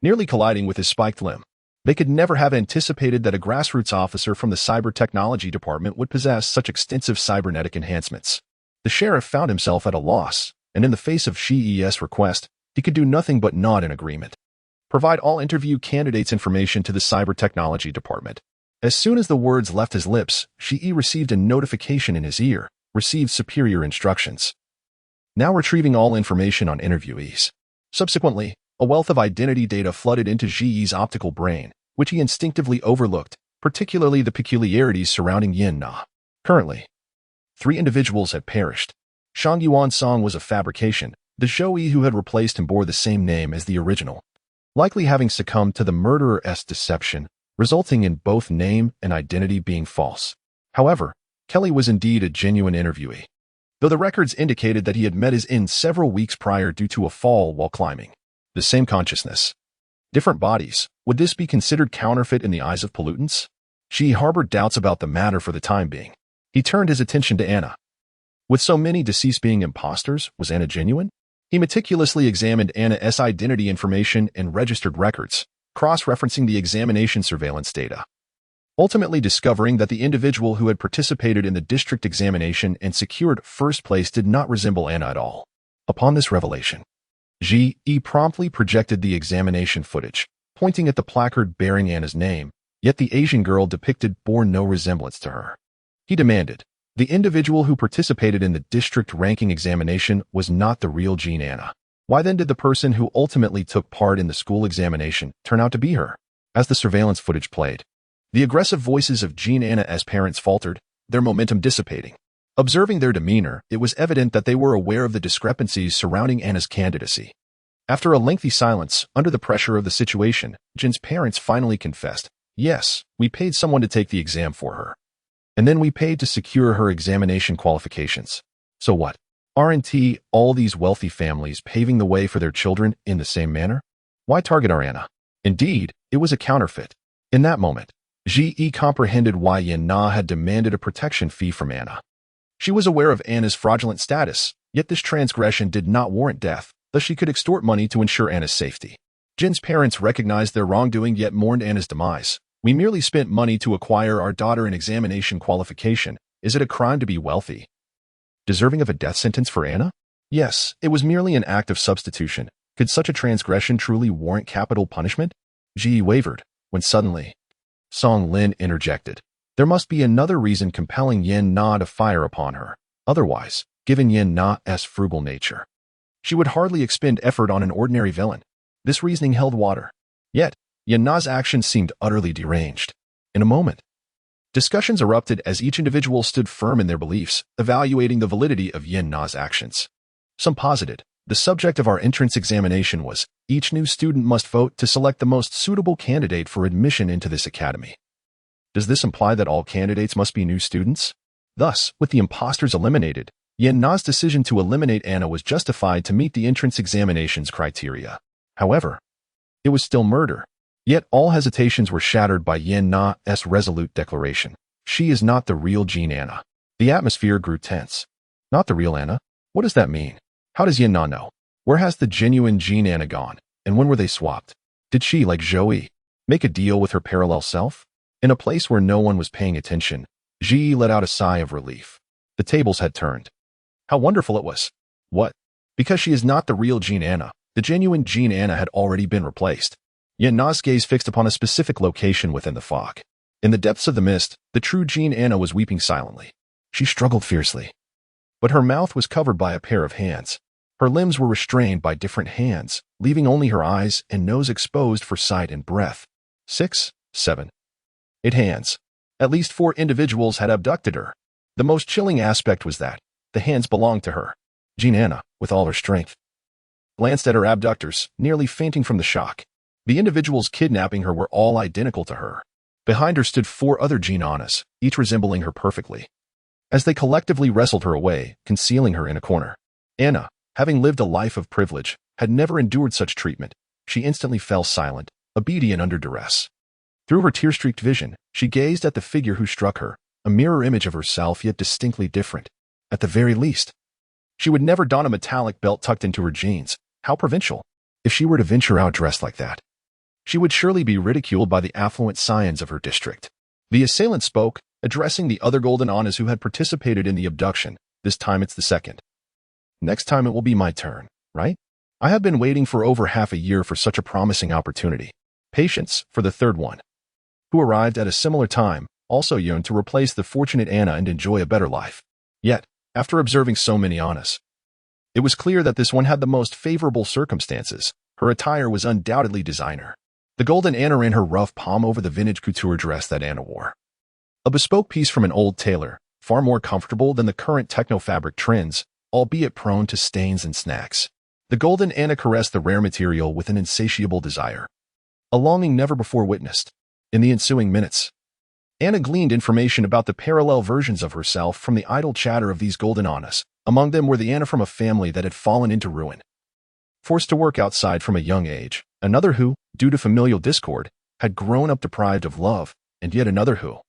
Nearly colliding with his spiked limb, they could never have anticipated that a grassroots officer from the Cyber Technology Department would possess such extensive cybernetic enhancements. The sheriff found himself at a loss, and in the face of Shi's request, he could do nothing but nod in agreement. Provide all interview candidates information to the Cyber Technology Department. As soon as the words left his lips, Shi received a notification in his ear, received superior instructions. Now retrieving all information on interviewees. Subsequently, a wealth of identity data flooded into Shi's optical brain, which he instinctively overlooked, particularly the peculiarities surrounding Yaona. Currently, 3 individuals had perished. Shang Yuan's song was a fabrication. The Zhou Yi who had replaced him bore the same name as the original, likely having succumbed to the murderer's deception, resulting in both name and identity being false. However, Kelly was indeed a genuine interviewee, though the records indicated that he had met his end several weeks prior due to a fall while climbing. The same consciousness. Different bodies. Would this be considered counterfeit in the eyes of pollutants? She harbored doubts about the matter for the time being. He turned his attention to Anna. With so many deceased being imposters, was Anna genuine? He meticulously examined Anna's identity information and registered records, cross-referencing the examination surveillance data, ultimately discovering that the individual who had participated in the district examination and secured first place did not resemble Anna at all. Upon this revelation, Ji promptly projected the examination footage, pointing at the placard bearing Anna's name, yet the Asian girl depicted bore no resemblance to her. He demanded, the individual who participated in the district ranking examination was not the real Jean Anna. Why then did the person who ultimately took part in the school examination turn out to be her? As the surveillance footage played, the aggressive voices of Jean Anna's parents faltered, their momentum dissipating. Observing their demeanor, it was evident that they were aware of the discrepancies surrounding Anna's candidacy. After a lengthy silence, under the pressure of the situation, Jin's parents finally confessed, yes, we paid someone to take the exam for her. And then we paid to secure her examination qualifications. So what? Aren't all these wealthy families paving the way for their children in the same manner? Why target our Anna? Indeed, it was a counterfeit. In that moment, Ge comprehended why Yaona had demanded a protection fee from Anna. She was aware of Anna's fraudulent status, yet this transgression did not warrant death, thus she could extort money to ensure Anna's safety. Jin's parents recognized their wrongdoing yet mourned Anna's demise. We merely spent money to acquire our daughter an examination qualification. Is it a crime to be wealthy? Deserving of a death sentence for Anna? Yes, it was merely an act of substitution. Could such a transgression truly warrant capital punishment? Ji wavered, when suddenly, Song Lin interjected. There must be another reason compelling Yaona to fire upon her. Otherwise, given Yaona's frugal nature, she would hardly expend effort on an ordinary villain. This reasoning held water. Yet, Yaona's actions seemed utterly deranged. In a moment, discussions erupted as each individual stood firm in their beliefs, evaluating the validity of Yaona's actions. Some posited, the subject of our entrance examination was, each new student must vote to select the most suitable candidate for admission into this academy. Does this imply that all candidates must be new students? Thus, with the imposters eliminated, Yaona's decision to eliminate Anna was justified to meet the entrance examination's criteria. However, it was still murder. Yet all hesitations were shattered by Yaona's resolute declaration. She is not the real Jean Anna. The atmosphere grew tense. Not the real Anna? What does that mean? How does Yaona know? Where has the genuine Jean Anna gone? And when were they swapped? Did she, like Joey, make a deal with her parallel self? In a place where no one was paying attention, Ji let out a sigh of relief. The tables had turned. How wonderful it was. What? Because she is not the real Jean Anna. The genuine Jean Anna had already been replaced. Yaona's gaze fixed upon a specific location within the fog. In the depths of the mist, the true Jean Anna was weeping silently. She struggled fiercely, but her mouth was covered by a pair of hands. Her limbs were restrained by different hands, leaving only her eyes and nose exposed for sight and breath. 6, 7, 8 hands. At least 4 individuals had abducted her. The most chilling aspect was that the hands belonged to her. Jean Anna, with all her strength, glanced at her abductors, nearly fainting from the shock. The individuals kidnapping her were all identical to her. Behind her stood 4 other Jean Annas, each resembling her perfectly. As they collectively wrestled her away, concealing her in a corner, Anna, having lived a life of privilege, had never endured such treatment. She instantly fell silent, obedient under duress. Through her tear-streaked vision, she gazed at the figure who struck her, a mirror image of herself yet distinctly different. At the very least, she would never don a metallic belt tucked into her jeans. How provincial. If she were to venture out dressed like that, she would surely be ridiculed by the affluent scions of her district. The assailant spoke, addressing the other golden Annas who had participated in the abduction. This time it's the second. Next time it will be my turn, right? I have been waiting for over half a year for such a promising opportunity. Patience for the third one, who arrived at a similar time, also yearned to replace the fortunate Anna and enjoy a better life. Yet, after observing so many Annas, it was clear that this one had the most favorable circumstances. Her attire was undoubtedly designer. The golden Anna ran her rough palm over the vintage couture dress that Anna wore. A bespoke piece from an old tailor, far more comfortable than the current techno-fabric trends, albeit prone to stains and snags. The golden Anna caressed the rare material with an insatiable desire, a longing never before witnessed. In the ensuing minutes, Anna gleaned information about the parallel versions of herself from the idle chatter of these golden Annas. Among them were the Anna from a family that had fallen into ruin, forced to work outside from a young age, another who, due to familial discord, had grown up deprived of love, and yet another who,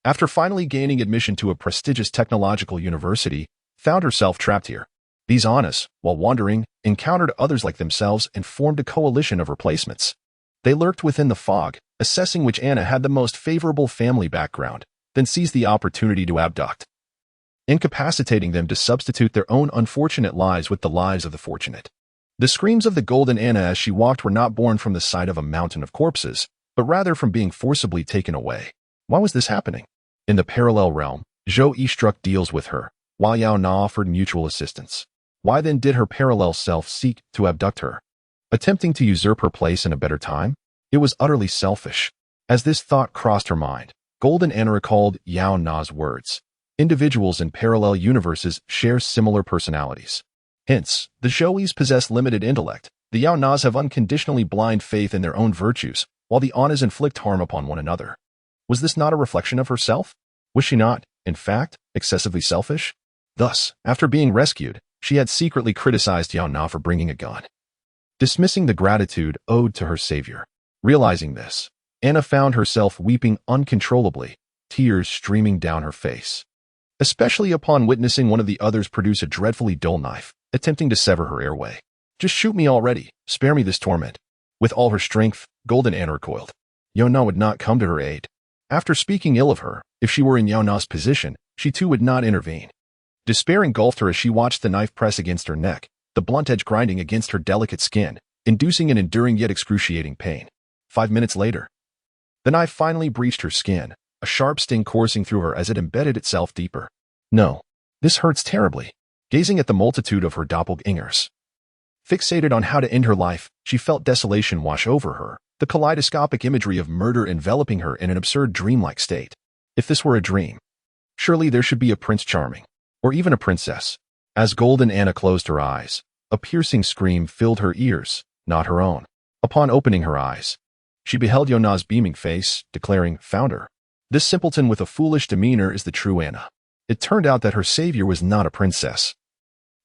after finally gaining admission to a prestigious technological university, found herself trapped here. These Annas, while wandering, encountered others like themselves and formed a coalition of replacements. They lurked within the fog, assessing which Anna had the most favorable family background, then seized the opportunity to abduct, incapacitating them to substitute their own unfortunate lives with the lives of the fortunate. The screams of the golden Anna as she walked were not born from the sight of a mountain of corpses, but rather from being forcibly taken away. Why was this happening? In the parallel realm, Zhou Yi struck deals with her, while Yaona offered mutual assistance. Why then did her parallel self seek to abduct her, attempting to usurp her place in a better time? It was utterly selfish. As this thought crossed her mind, Golden Anna recalled Yaona's words. Individuals in parallel universes share similar personalities. Hence, the Zhouis possess limited intellect. The Yaonas have unconditionally blind faith in their own virtues, while the Annas inflict harm upon one another. Was this not a reflection of herself? Was she not, in fact, excessively selfish? Thus, after being rescued, she had secretly criticized Yaona for bringing a gun, dismissing the gratitude owed to her savior. Realizing this, Anna found herself weeping uncontrollably, tears streaming down her face. Especially upon witnessing one of the others produce a dreadfully dull knife, attempting to sever her airway. Just shoot me already, spare me this torment. With all her strength, Golden Anna recoiled. Yaona would not come to her aid. After speaking ill of her, if she were in Yaona's position, she too would not intervene. Despair engulfed her as she watched the knife press against her neck, the blunt edge grinding against her delicate skin, inducing an enduring yet excruciating pain. 5 minutes later, the knife finally breached her skin, a sharp sting coursing through her as it embedded itself deeper. No, this hurts terribly. Gazing at the multitude of her doppelgangers, fixated on how to end her life, she felt desolation wash over her, the kaleidoscopic imagery of murder enveloping her in an absurd dreamlike state. If this were a dream, surely there should be a Prince Charming, or even a princess. As Golden Anna closed her eyes, a piercing scream filled her ears, not her own. Upon opening her eyes, she beheld Yaona's beaming face, declaring, "Found her. This simpleton with a foolish demeanor is the true Anna." It turned out that her savior was not a princess,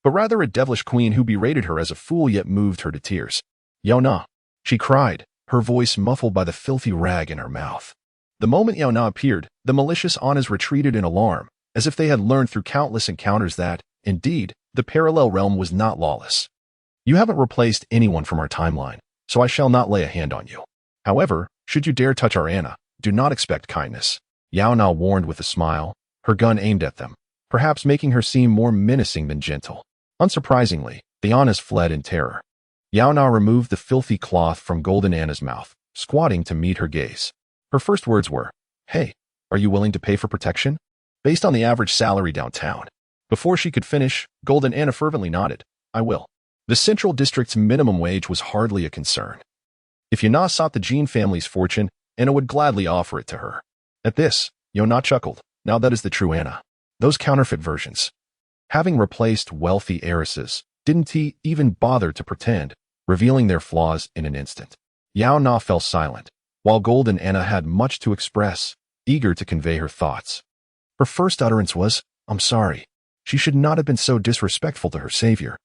but rather a devilish queen who berated her as a fool yet moved her to tears. "Yaona," she cried, her voice muffled by the filthy rag in her mouth. The moment Yaona appeared, the malicious Annas retreated in alarm, as if they had learned through countless encounters that, indeed, the parallel realm was not lawless. "You haven't replaced anyone from our timeline, so I shall not lay a hand on you. However, should you dare touch our Anna, do not expect kindness," Yaona warned with a smile, her gun aimed at them, perhaps making her seem more menacing than gentle. Unsurprisingly, the Annas fled in terror. Yaona removed the filthy cloth from Golden Anna's mouth, squatting to meet her gaze. Her first words were, "Hey, are you willing to pay for protection? Based on the average salary downtown." Before she could finish, Golden Anna fervently nodded, "I will." The Central District's minimum wage was hardly a concern. If Yaona sought the Jean family's fortune, Anna would gladly offer it to her. At this, Yaona chuckled. Now that is the true Anna. Those counterfeit versions, having replaced wealthy heiresses, didn't he even bother to pretend, revealing their flaws in an instant. Yaona fell silent, while Golden Anna had much to express, eager to convey her thoughts. Her first utterance was, "I'm sorry." She should not have been so disrespectful to her savior.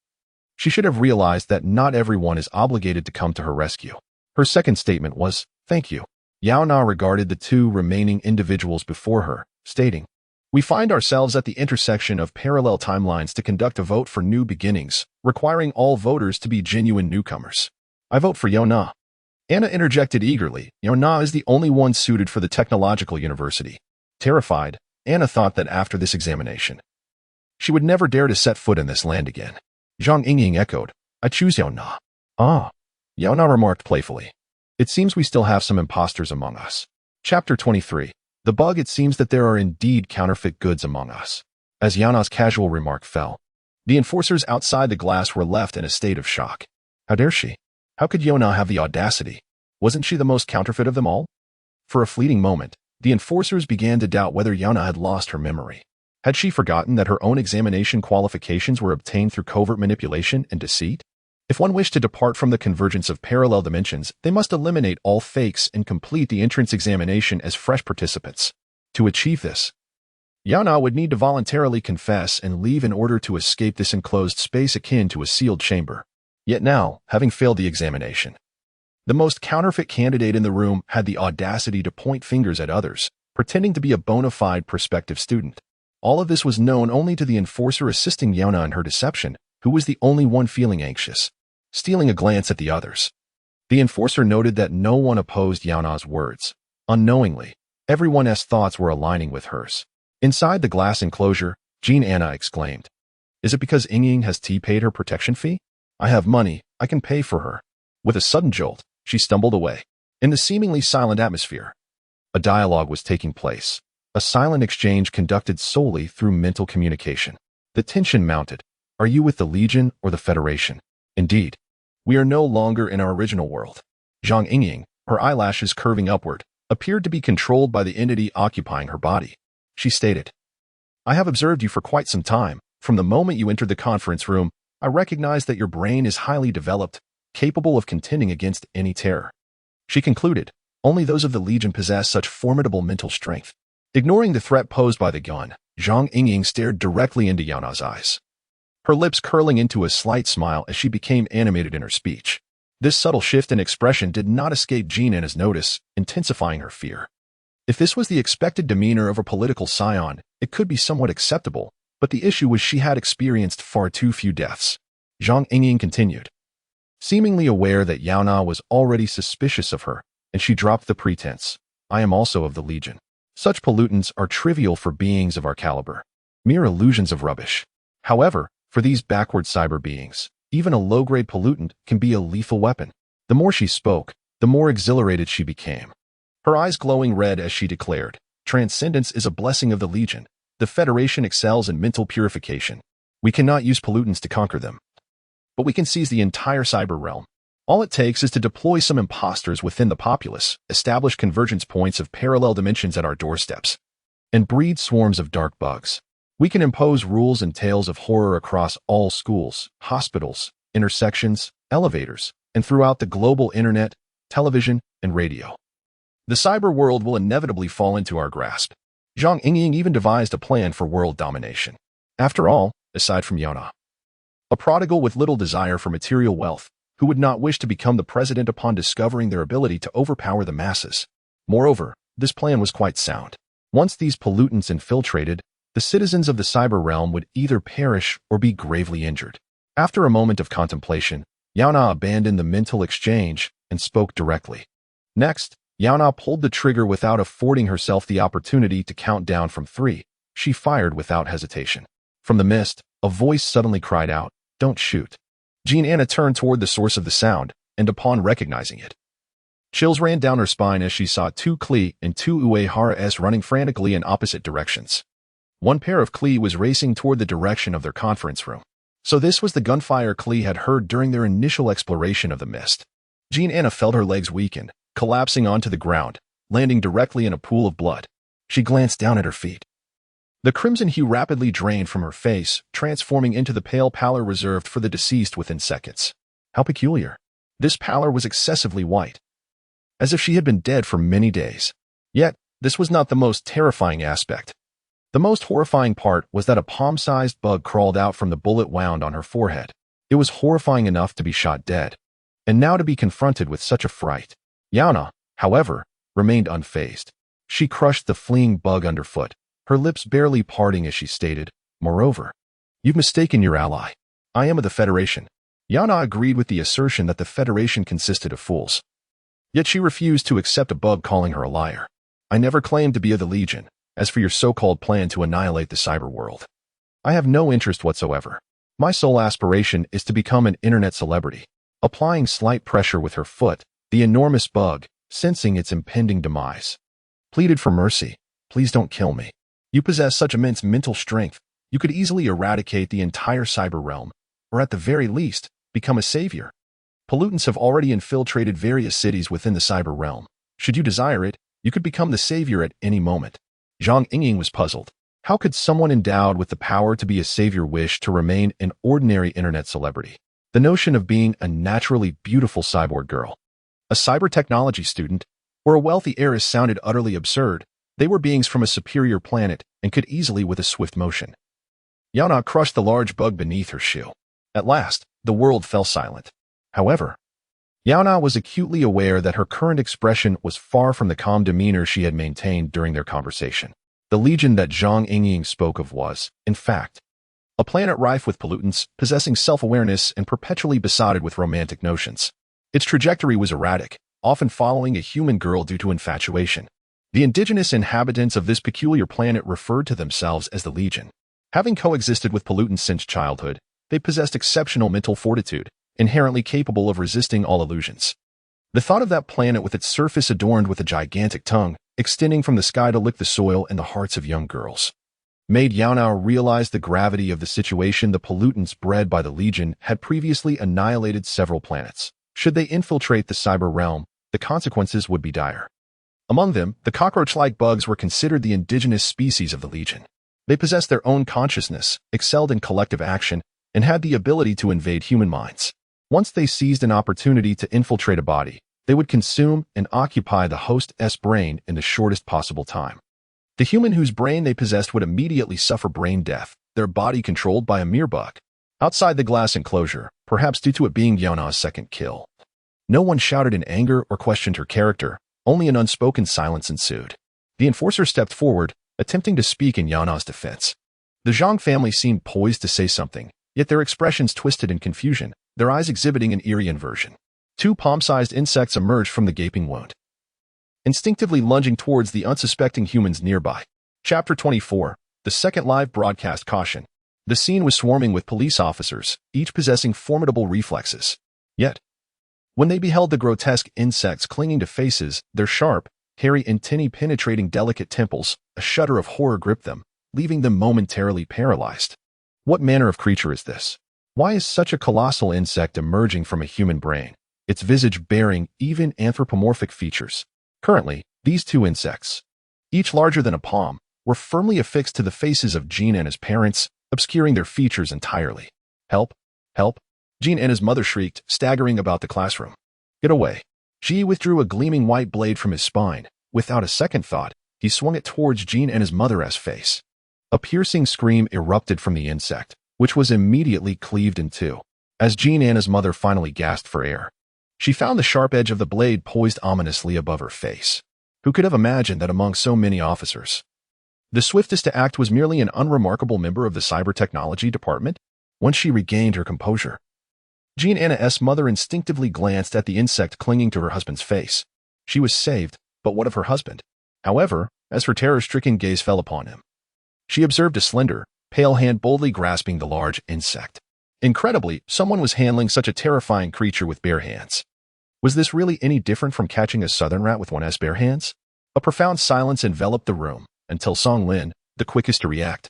She should have realized that not everyone is obligated to come to her rescue. Her second statement was, "Thank you." Yaona regarded the two remaining individuals before her, stating, "We find ourselves at the intersection of parallel timelines to conduct a vote for new beginnings, requiring all voters to be genuine newcomers. I vote for Yaona." Anna interjected eagerly. Yaona is the only one suited for the technological university. Terrified, Anna thought that after this examination, she would never dare to set foot in this land again. Zhang Yingying echoed, "I choose Yaona." "Ah," Yaona remarked playfully. "It seems we still have some imposters among us." Chapter 23. The bug. It seems that there are indeed counterfeit goods among us. As Yaona's casual remark fell, the enforcers outside the glass were left in a state of shock. How dare she? How could Yaona have the audacity? Wasn't she the most counterfeit of them all? For a fleeting moment, the enforcers began to doubt whether Yaona had lost her memory. Had she forgotten that her own examination qualifications were obtained through covert manipulation and deceit? If one wished to depart from the convergence of parallel dimensions, they must eliminate all fakes and complete the entrance examination as fresh participants. To achieve this, Yaona would need to voluntarily confess and leave in order to escape this enclosed space akin to a sealed chamber. Yet now, having failed the examination, the most counterfeit candidate in the room had the audacity to point fingers at others, pretending to be a bona fide prospective student. All of this was known only to the enforcer assisting Yaona in her deception, who was the only one feeling anxious. Stealing a glance at the others, the enforcer noted that no one opposed Yaona's words. Unknowingly, everyone's thoughts were aligning with hers. Inside the glass enclosure, Jean Anna exclaimed, "Is it because Yingying has paid her protection fee? I have money, I can pay for her." With a sudden jolt, she stumbled away. In the seemingly silent atmosphere, a dialogue was taking place, a silent exchange conducted solely through mental communication. The tension mounted. "Are you with the Legion or the Federation?" "Indeed. We are no longer in our original world." Zhang Yingying, her eyelashes curving upward, appeared to be controlled by the entity occupying her body. She stated, "I have observed you for quite some time. From the moment you entered the conference room, I recognize that your brain is highly developed, capable of contending against any terror." She concluded, "Only those of the Legion possess such formidable mental strength." Ignoring the threat posed by the gun, Zhang Yingying stared directly into Yaona's eyes, her lips curling into a slight smile as she became animated in her speech. This subtle shift in expression did not escape Yaona's notice, intensifying her fear. If this was the expected demeanor of a political scion, it could be somewhat acceptable, but the issue was she had experienced far too few deaths. Zhang Yingying continued, seemingly aware that Yaona was already suspicious of her, and she dropped the pretense. I am also of the Legion. Such pollutants are trivial for beings of our caliber. Mere illusions of rubbish. However, for these backward cyber beings, even a low-grade pollutant can be a lethal weapon. The more she spoke, the more exhilarated she became. Her eyes glowing red as she declared, Transcendence is a blessing of the Legion. The Federation excels in mental purification. We cannot use pollutants to conquer them, but we can seize the entire cyber realm. All it takes is to deploy some imposters within the populace, establish convergence points of parallel dimensions at our doorsteps, and breed swarms of dark bugs. We can impose rules and tales of horror across all schools, hospitals, intersections, elevators, and throughout the global internet, television, and radio. The cyber world will inevitably fall into our grasp. Zhang Yingying even devised a plan for world domination. After all, aside from Yaona, a prodigal with little desire for material wealth, who would not wish to become the president upon discovering their ability to overpower the masses. Moreover, this plan was quite sound. Once these pollutants infiltrated, the citizens of the cyber realm would either perish or be gravely injured. After a moment of contemplation, Yaona abandoned the mental exchange and spoke directly. Next, Yaona pulled the trigger without affording herself the opportunity to count down from 3. She fired without hesitation. From the mist, a voice suddenly cried out, "Don't shoot." Yaona turned toward the source of the sound, and upon recognizing it, chills ran down her spine as she saw 2 Klee and 2 Uehara running frantically in opposite directions. One pair of Klee was racing toward the direction of their conference room. So this was the gunfire Klee had heard during their initial exploration of the mist. Yaona felt her legs weaken, collapsing onto the ground, landing directly in a pool of blood. She glanced down at her feet. The crimson hue rapidly drained from her face, transforming into the pale pallor reserved for the deceased within seconds. How peculiar. This pallor was excessively white, as if she had been dead for many days. Yet, this was not the most terrifying aspect. The most horrifying part was that a palm-sized bug crawled out from the bullet wound on her forehead. It was horrifying enough to be shot dead, and now to be confronted with such a fright. Yaona, however, remained unfazed. She crushed the fleeing bug underfoot, her lips barely parting as she stated, "Moreover, you've mistaken your ally. I am of the Federation." Yaona agreed with the assertion that the Federation consisted of fools. Yet she refused to accept a bug calling her a liar. "I never claimed to be of the Legion. As for your so-called plan to annihilate the cyber world, I have no interest whatsoever. My sole aspiration is to become an internet celebrity." Applying slight pressure with her foot, the enormous bug, sensing its impending demise, pleaded for mercy. "Please don't kill me. You possess such immense mental strength, you could easily eradicate the entire cyber realm, or at the very least, become a savior. Pollutants have already infiltrated various cities within the cyber realm. Should you desire it, you could become the savior at any moment." Zhang Yingying was puzzled. How could someone endowed with the power to be a savior wish to remain an ordinary internet celebrity? The notion of being a naturally beautiful cyborg girl, a cyber technology student, or a wealthy heiress sounded utterly absurd. They were beings from a superior planet and could easily with a swift motion. Yaona crushed the large bug beneath her shoe. At last, the world fell silent. However, Yaona was acutely aware that her current expression was far from the calm demeanor she had maintained during their conversation. The Legion that Zhang Yingying spoke of was, in fact, a planet rife with pollutants, possessing self-awareness and perpetually besotted with romantic notions. Its trajectory was erratic, often following a human girl due to infatuation. The indigenous inhabitants of this peculiar planet referred to themselves as the Legion. Having coexisted with pollutants since childhood, they possessed exceptional mental fortitude, inherently capable of resisting all illusions. The thought of that planet with its surface adorned with a gigantic tongue, extending from the sky to lick the soil in the hearts of young girls, made Yaona realize the gravity of the situation. The pollutants bred by the Legion had previously annihilated several planets. Should they infiltrate the cyber realm, the consequences would be dire. Among them, the cockroach-like bugs were considered the indigenous species of the Legion. They possessed their own consciousness, excelled in collective action, and had the ability to invade human minds. Once they seized an opportunity to infiltrate a body, they would consume and occupy the host's brain in the shortest possible time. The human whose brain they possessed would immediately suffer brain death, their body controlled by a mere bug. Outside the glass enclosure, perhaps due to it being Yaona's second kill, No one shouted in anger or questioned her character, only an unspoken silence ensued. The enforcer stepped forward, attempting to speak in Yaona's defense. The Zhang family seemed poised to say something, yet their expressions twisted in confusion, their eyes exhibiting an eerie inversion. Two palm-sized insects emerged from the gaping wound, instinctively lunging towards the unsuspecting humans nearby. Chapter 24, the second live broadcast caution. The scene was swarming with police officers, each possessing formidable reflexes. Yet, when they beheld the grotesque insects clinging to faces, their sharp, hairy antennae penetrating delicate temples, a shudder of horror gripped them, leaving them momentarily paralyzed. What manner of creature is this? Why is such a colossal insect emerging from a human brain, its visage bearing even anthropomorphic features? Currently, these two insects, each larger than a palm, were firmly affixed to the faces of Jean and his parents, obscuring their features entirely. Help! Help! Jean and his mother shrieked, staggering about the classroom. Get away! Ji withdrew a gleaming white blade from his spine. Without a second thought, he swung it towards Jean and his mother's face. A piercing scream erupted from the insect, which was immediately cleaved in two. As Jean and his mother finally gasped for air, she found the sharp edge of the blade poised ominously above her face. Who could have imagined that among so many officers, the swiftest to act was merely an unremarkable member of the cyber technology department? Once she regained her composure, Jean Anna's mother instinctively glanced at the insect clinging to her husband's face. She was saved, but what of her husband? However, as her terror-stricken gaze fell upon him, she observed a slender, pale hand boldly grasping the large insect. Incredibly, someone was handling such a terrifying creature with bare hands. Was this really any different from catching a southern rat with one's bare hands? A profound silence enveloped the room, until Song Lin, the quickest to react,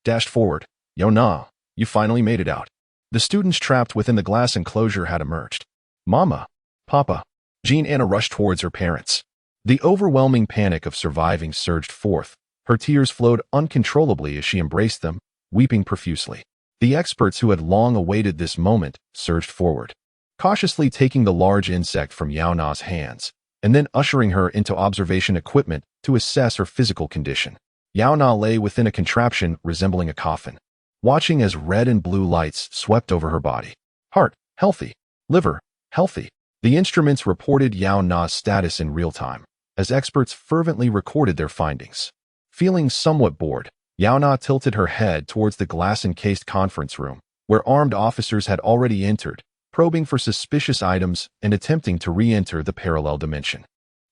dashed forward. Yaona, you finally made it out. The students trapped within the glass enclosure had emerged. Mama, Papa. Jean Anna rushed towards her parents. The overwhelming panic of surviving surged forth. Her tears flowed uncontrollably as she embraced them, weeping profusely. The experts who had long awaited this moment surged forward, cautiously taking the large insect from Yaona's hands, and then ushering her into observation equipment to assess her physical condition. Yaona lay within a contraption resembling a coffin, watching as red and blue lights swept over her body. Heart, healthy. Liver, healthy. The instruments reported Yaona's status in real time, as experts fervently recorded their findings. Feeling somewhat bored, Yaona tilted her head towards the glass-encased conference room, where armed officers had already entered, probing for suspicious items and attempting to re-enter the parallel dimension.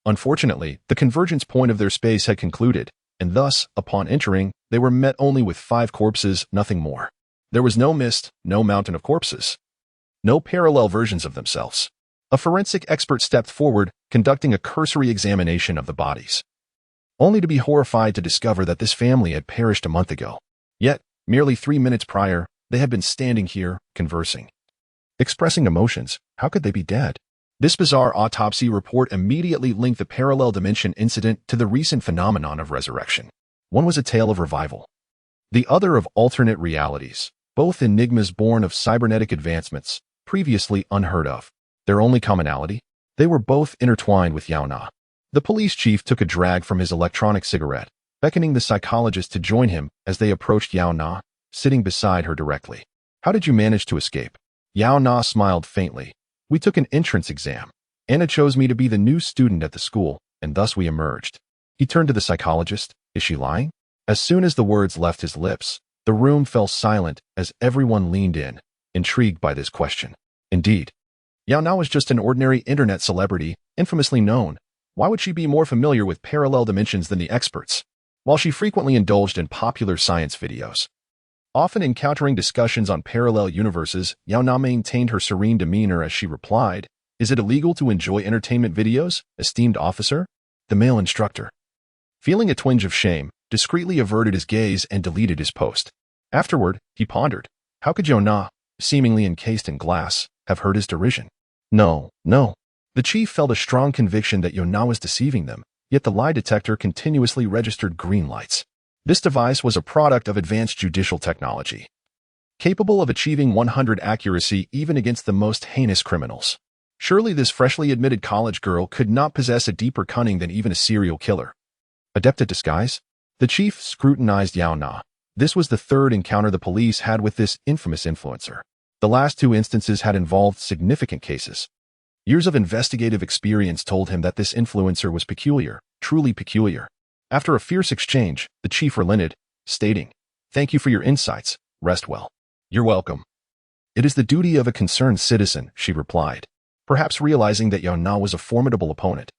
Unfortunately, the convergence point of their space had concluded, and thus, upon entering, they were met only with 5 corpses, nothing more. There was no mist, no mountain of corpses, no parallel versions of themselves. A forensic expert stepped forward, conducting a cursory examination of the bodies, only to be horrified to discover that this family had perished a month ago. Yet, merely 3 minutes prior, they had been standing here, conversing, expressing emotions. How could they be dead? This bizarre autopsy report immediately linked the parallel dimension incident to the recent phenomenon of resurrection. One was a tale of revival, the other of alternate realities, both enigmas born of cybernetic advancements, previously unheard of. Their only commonality? They were both intertwined with Yaona. The police chief took a drag from his electronic cigarette, beckoning the psychologist to join him as they approached Yaona, sitting beside her directly. How did you manage to escape? Yaona smiled faintly. We took an entrance exam. Anna chose me to be the new student at the school, and thus we emerged. He turned to the psychologist. Is she lying? As soon as the words left his lips, the room fell silent as everyone leaned in, intrigued by this question. Indeed, Yaona was just an ordinary internet celebrity, infamously known. Why would she be more familiar with parallel dimensions than the experts? While she frequently indulged in popular science videos, often encountering discussions on parallel universes, Yaona maintained her serene demeanor as she replied, Is it illegal to enjoy entertainment videos, esteemed officer? The male instructor, feeling a twinge of shame, discreetly averted his gaze and deleted his post. Afterward, he pondered. How could Yaona, seemingly encased in glass, have heard his derision? No. The chief felt a strong conviction that Yaona was deceiving them, yet the lie detector continuously registered green lights. This device was a product of advanced judicial technology, capable of achieving 100 accuracy even against the most heinous criminals. Surely this freshly admitted college girl could not possess a deeper cunning than even a serial killer. Adept at disguise? The chief scrutinized Yaona. This was the third encounter the police had with this infamous influencer. The last 2 instances had involved significant cases, Years of investigative experience told him that this influencer was peculiar, truly peculiar. After a fierce exchange, the chief relented, stating, "Thank you for your insights. Rest well." "You're welcome." "It is the duty of a concerned citizen," she replied, perhaps realizing that Yaona was a formidable opponent.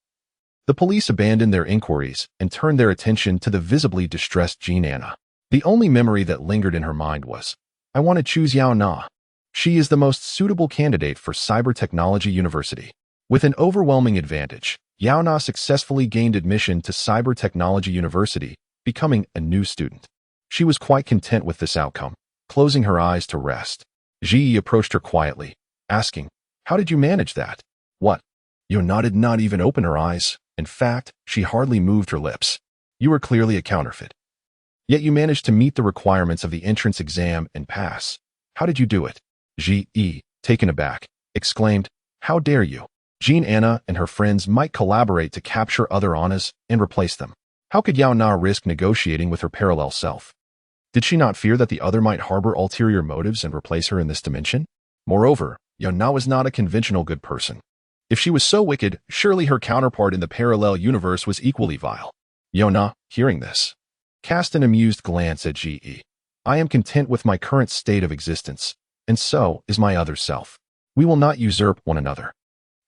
The police abandoned their inquiries and turned their attention to the visibly distressed Yaona. The only memory that lingered in her mind was, "I want to choose Yaona. She is the most suitable candidate for Cybertechnology University." With an overwhelming advantage, Yaona successfully gained admission to Cybertechnology University, becoming a new student. She was quite content with this outcome, closing her eyes to rest. Ji approached her quietly, asking, "How did you manage that?" "What?" Yaona did not even open her eyes. In fact, she hardly moved her lips. "You are clearly a counterfeit. Yet you managed to meet the requirements of the entrance exam and pass. How did you do it?" Ji, taken aback, exclaimed, "How dare you? Yaona and her friends might collaborate to capture other Annas and replace them. How could Yaona risk negotiating with her parallel self? Did she not fear that the other might harbor ulterior motives and replace her in this dimension? Moreover, Yaona was not a conventional good person. If she was so wicked, surely her counterpart in the parallel universe was equally vile." Yaona, hearing this, cast an amused glance at Ji. "I am content with my current state of existence, and so is my other self. We will not usurp one another.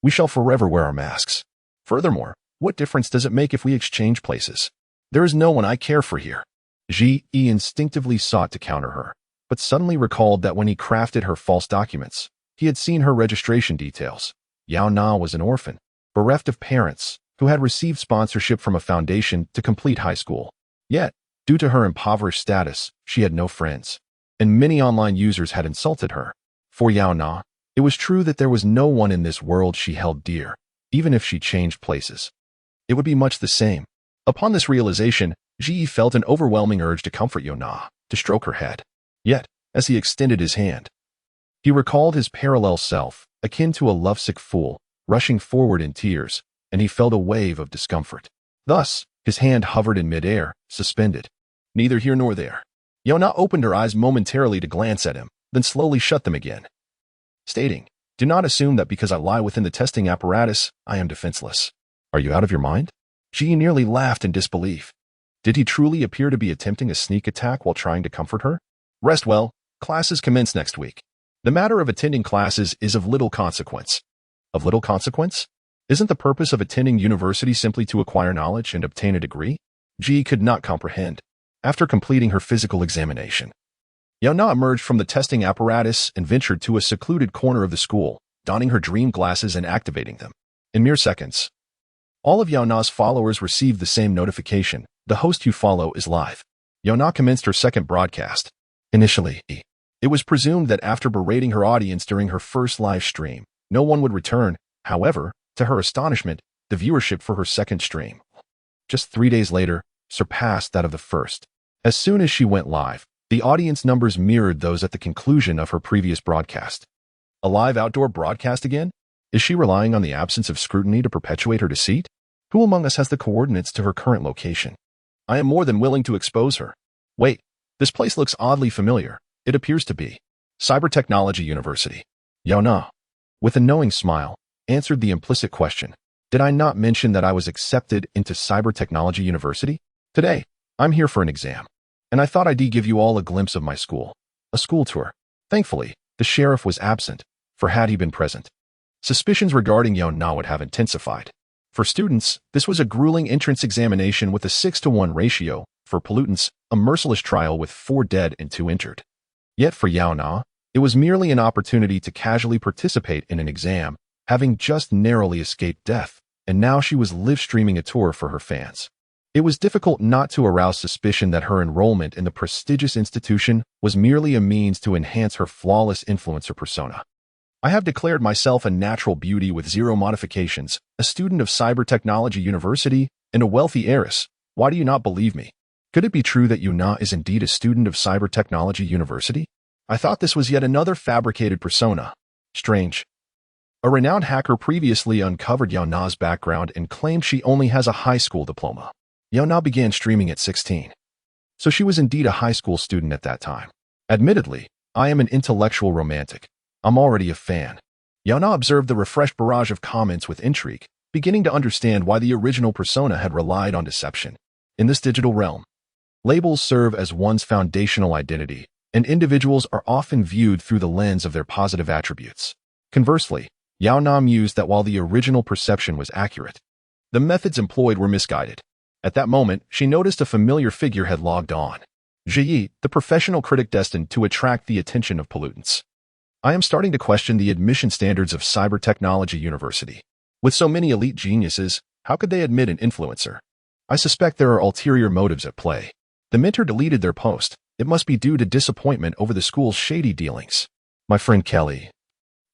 We shall forever wear our masks. Furthermore, what difference does it make if we exchange places? There is no one I care for here." Ji instinctively sought to counter her, but suddenly recalled that when he crafted her false documents, he had seen her registration details. Yaona was an orphan, bereft of parents, who had received sponsorship from a foundation to complete high school. Yet, due to her impoverished status, she had no friends, and many online users had insulted her. For Yaona, it was true that there was no one in this world she held dear, even if she changed places. It would be much the same. Upon this realization, Ji felt an overwhelming urge to comfort Yaona, to stroke her head. Yet, as he extended his hand, he recalled his parallel self, akin to a lovesick fool, rushing forward in tears, and he felt a wave of discomfort. Thus, his hand hovered in midair, suspended. Neither here nor there. Yaona opened her eyes momentarily to glance at him, then slowly shut them again, stating, "Do not assume that because I lie within the testing apparatus, I am defenseless." "Are you out of your mind?" Ji nearly laughed in disbelief. Did he truly appear to be attempting a sneak attack while trying to comfort her? "Rest well. Classes commence next week. The matter of attending classes is of little consequence." "Of little consequence? Isn't the purpose of attending university simply to acquire knowledge and obtain a degree?" Ji could not comprehend. After completing her physical examination, Yaona emerged from the testing apparatus and ventured to a secluded corner of the school, donning her dream glasses and activating them. In mere seconds, all of Yaona's followers received the same notification: "The host you follow is live." Yaona commenced her second broadcast. Initially, it was presumed that after berating her audience during her first live stream, no one would return. However, to her astonishment, the viewership for her second stream, just 3 days later, surpassed that of the first. As soon as she went live, the audience numbers mirrored those at the conclusion of her previous broadcast. A live outdoor broadcast again? Is she relying on the absence of scrutiny to perpetuate her deceit? Who among us has the coordinates to her current location? I am more than willing to expose her. Wait, this place looks oddly familiar. It appears to be Cybertechnology University. Yaona, with a knowing smile, answered the implicit question. Did I not mention that I was accepted into Cybertechnology University? Today, I'm here for an exam, and I thought I'd give you all a glimpse of my school, a school tour. Thankfully, the sheriff was absent, for had he been present, suspicions regarding Yaona would have intensified. For students, this was a grueling entrance examination with a 6-to-1 ratio. For pollutants, a merciless trial with 4 dead and 2 injured. Yet for Yaona, it was merely an opportunity to casually participate in an exam, having just narrowly escaped death, and now she was live-streaming a tour for her fans. It was difficult not to arouse suspicion that her enrollment in the prestigious institution was merely a means to enhance her flawless influencer persona. I have declared myself a natural beauty with 0 modifications, a student of Cybertechnology University, and a wealthy heiress. Why do you not believe me? Could it be true that Yaona is indeed a student of Cybertechnology University? I thought this was yet another fabricated persona. Strange. A renowned hacker previously uncovered Yaona's background and claimed she only has a high school diploma. Yaona began streaming at 16. So she was indeed a high school student at that time. Admittedly, I am an intellectual romantic. I'm already a fan. Yaona observed the refreshed barrage of comments with intrigue, beginning to understand why the original persona had relied on deception. In this digital realm, labels serve as one's foundational identity, and individuals are often viewed through the lens of their positive attributes. Conversely, Yaona mused that while the original perception was accurate, the methods employed were misguided. At that moment, she noticed a familiar figure had logged on. Ji, the professional critic destined to attract the attention of pollutants. I am starting to question the admission standards of Cyber Technology University. With so many elite geniuses, how could they admit an influencer? I suspect there are ulterior motives at play. The mentor deleted their post. It must be due to disappointment over the school's shady dealings. My friend Kelly,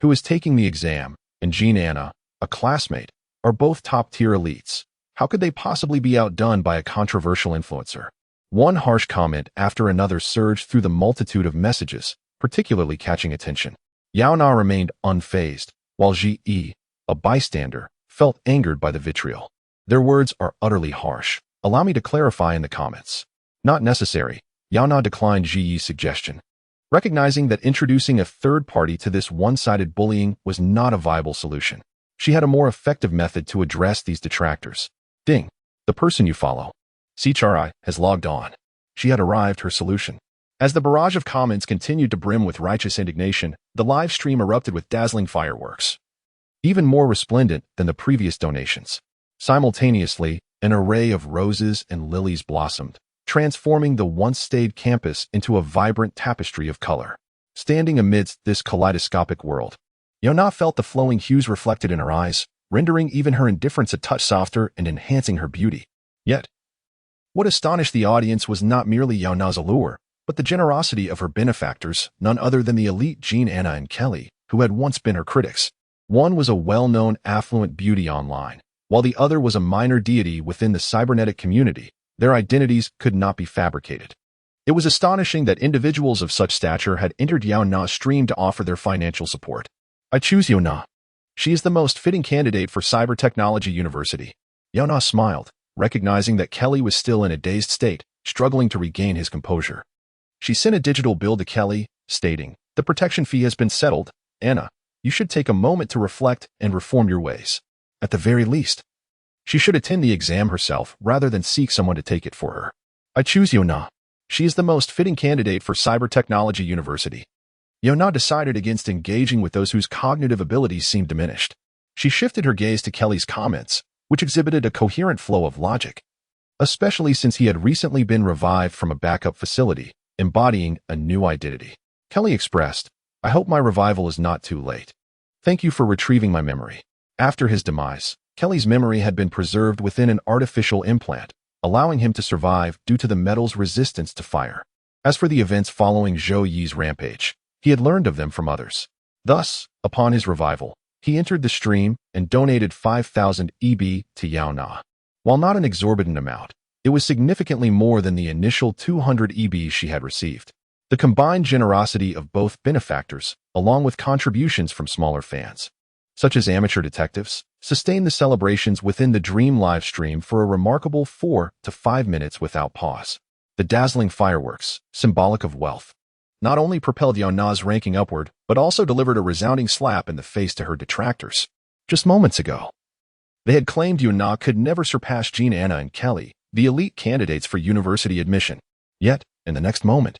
who is taking the exam, and Yaona, a classmate, are both top-tier elites. How could they possibly be outdone by a controversial influencer? One harsh comment after another surged through the multitude of messages, particularly catching attention. Yaona remained unfazed, while Ji, a bystander, felt angered by the vitriol. Their words are utterly harsh. Allow me to clarify in the comments. Not necessary. Yaona declined Ji's suggestion, recognizing that introducing a third party to this one-sided bullying was not a viable solution. She had a more effective method to address these detractors. Ding. The person you follow, Chari, has logged on. She had arrived her solution. As the barrage of comments continued to brim with righteous indignation, the live stream erupted with dazzling fireworks, even more resplendent than the previous donations. Simultaneously, an array of roses and lilies blossomed, transforming the once-staid campus into a vibrant tapestry of color. Standing amidst this kaleidoscopic world, Yaona felt the flowing hues reflected in her eyes, rendering even her indifference a touch softer and enhancing her beauty. Yet, what astonished the audience was not merely Yaona's allure, but the generosity of her benefactors, none other than the elite Yaona and Kelly, who had once been her critics. One was a well-known affluent beauty online, while the other was a minor deity within the cybernetic community. Their identities could not be fabricated. It was astonishing that individuals of such stature had entered Yaona's stream to offer their financial support. I choose Yaona. She is the most fitting candidate for Cyber Technology University. Yaona smiled, recognizing that Kelly was still in a dazed state, struggling to regain his composure. She sent a digital bill to Kelly, stating, "The protection fee has been settled. Anna, you should take a moment to reflect and reform your ways. At the very least, she should attend the exam herself rather than seek someone to take it for her. I choose Yaona. She is the most fitting candidate for Cyber Technology University." Yaona decided against engaging with those whose cognitive abilities seemed diminished. She shifted her gaze to Kelly's comments, which exhibited a coherent flow of logic, especially since he had recently been revived from a backup facility, embodying a new identity. Kelly expressed, "I hope my revival is not too late. Thank you for retrieving my memory." After his demise, Kelly's memory had been preserved within an artificial implant, allowing him to survive due to the metal's resistance to fire. As for the events following Zhou Yi's rampage, he had learned of them from others. Thus, upon his revival, he entered the stream and donated 5,000 EB to Yaona. While not an exorbitant amount, it was significantly more than the initial 200 EB she had received. The combined generosity of both benefactors, along with contributions from smaller fans, such as amateur detectives, sustained the celebrations within the Dream live stream for a remarkable 4 to 5 minutes without pause. The dazzling fireworks, symbolic of wealth, not only propelled Yaona's ranking upward, but also delivered a resounding slap in the face to her detractors. Just moments ago, they had claimed Yaona could never surpass Yaona and Kelly, the elite candidates for university admission. Yet, in the next moment,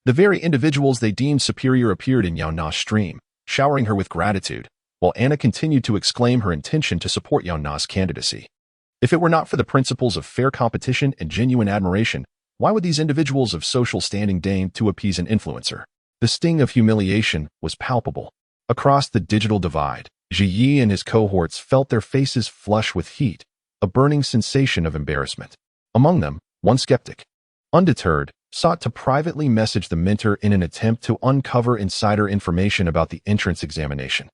the very individuals they deemed superior appeared in Yaona's stream, showering her with gratitude, while Anna continued to exclaim her intention to support Yaona's candidacy. If it were not for the principles of fair competition and genuine admiration, why would these individuals of social standing deign to appease an influencer? The sting of humiliation was palpable. Across the digital divide, Ji and his cohorts felt their faces flush with heat, a burning sensation of embarrassment. Among them, one skeptic, undeterred, sought to privately message the mentor in an attempt to uncover insider information about the entrance examination,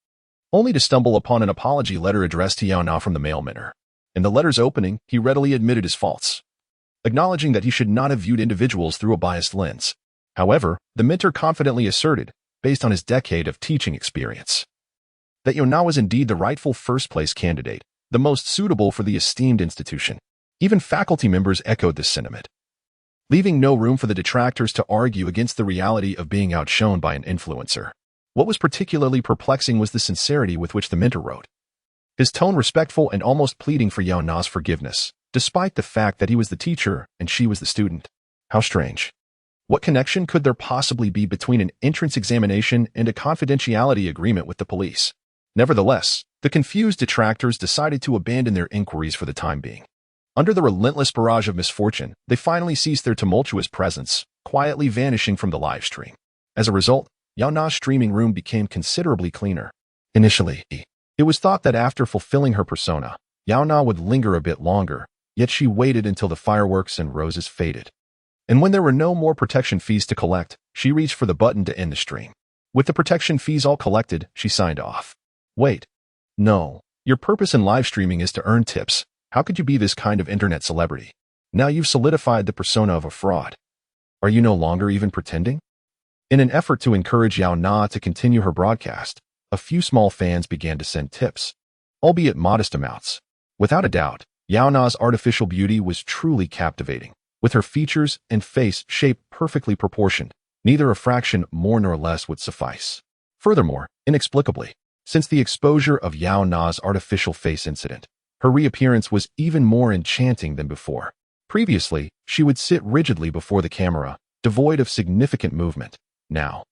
only to stumble upon an apology letter addressed to Yaona from the mail mentor. In the letter's opening, he readily admitted his faults, acknowledging that he should not have viewed individuals through a biased lens. However, the mentor confidently asserted, based on his decade of teaching experience, that Yaona was indeed the rightful first-place candidate, the most suitable for the esteemed institution. Even faculty members echoed this sentiment, leaving no room for the detractors to argue against the reality of being outshone by an influencer. What was particularly perplexing was the sincerity with which the mentor wrote. His tone respectful and almost pleading for Yaona's forgiveness, despite the fact that he was the teacher and she was the student. How strange. What connection could there possibly be between an entrance examination and a confidentiality agreement with the police? Nevertheless, the confused detractors decided to abandon their inquiries for the time being. Under the relentless barrage of misfortune, they finally ceased their tumultuous presence, quietly vanishing from the live stream. As a result, Yaona's streaming room became considerably cleaner. Initially, it was thought that after fulfilling her persona, Yaona would linger a bit longer, yet she waited until the fireworks and roses faded. And when there were no more protection fees to collect, she reached for the button to end the stream. With the protection fees all collected, she signed off. Wait. No. Your purpose in live streaming is to earn tips. How could you be this kind of internet celebrity? Now you've solidified the persona of a fraud. Are you no longer even pretending? In an effort to encourage Yaona to continue her broadcast, a few small fans began to send tips, albeit modest amounts. Without a doubt, Yaona's artificial beauty was truly captivating. With her features and face shape perfectly proportioned, neither a fraction more nor less would suffice. Furthermore, inexplicably, since the exposure of Yaona's artificial face incident, her reappearance was even more enchanting than before. Previously, she would sit rigidly before the camera, devoid of significant movement. Now,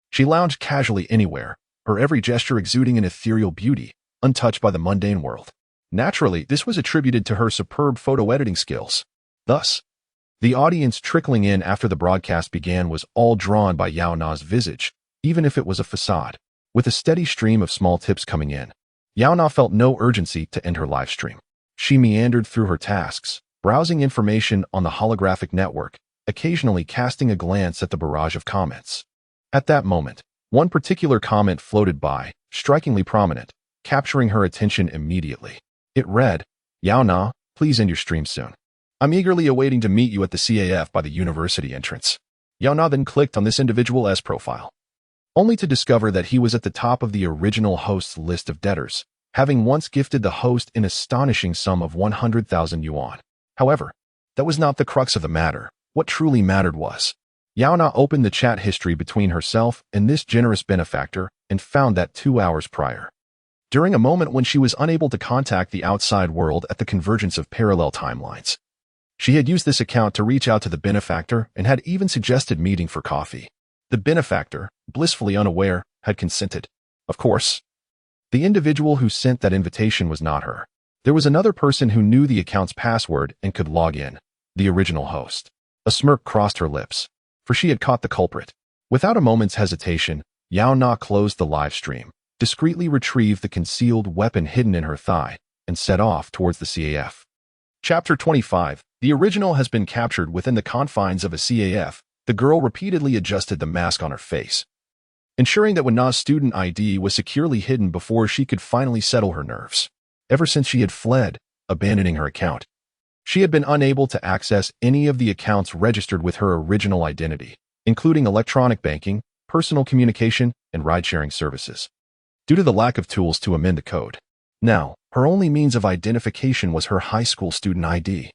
she lounged casually anywhere, her every gesture exuding an ethereal beauty, untouched by the mundane world. Naturally, this was attributed to her superb photo editing skills. Thus, the audience trickling in after the broadcast began was all drawn by Yaona's visage, even if it was a facade. With a steady stream of small tips coming in, Yaona felt no urgency to end her live stream. She meandered through her tasks, browsing information on the holographic network, occasionally casting a glance at the barrage of comments. At that moment, one particular comment floated by, strikingly prominent, capturing her attention immediately. It read, "Yaona, please end your stream soon. I'm eagerly awaiting to meet you at the CAF by the university entrance." Yaona then clicked on this individual's profile, only to discover that he was at the top of the original host's list of debtors, having once gifted the host an astonishing sum of 100,000 yuan. However, that was not the crux of the matter. What truly mattered was, Yaona opened the chat history between herself and this generous benefactor and found that 2 hours prior, during a moment when she was unable to contact the outside world at the convergence of parallel timelines, she had used this account to reach out to the benefactor and had even suggested meeting for coffee. The benefactor, blissfully unaware, had consented. Of course, the individual who sent that invitation was not her. There was another person who knew the account's password and could log in, the original host. A smirk crossed her lips, for she had caught the culprit. Without a moment's hesitation, Yaona closed the live stream, discreetly retrieved the concealed weapon hidden in her thigh, and set off towards the CAF. Chapter 25. The original has been captured within the confines of a CAF. The girl repeatedly adjusted the mask on her face, ensuring that Yaona's student ID was securely hidden before she could finally settle her nerves. Ever since she had fled, abandoning her account, she had been unable to access any of the accounts registered with her original identity, including electronic banking, personal communication, and ride-sharing services, due to the lack of tools to amend the code. Now, her only means of identification was her high school student ID,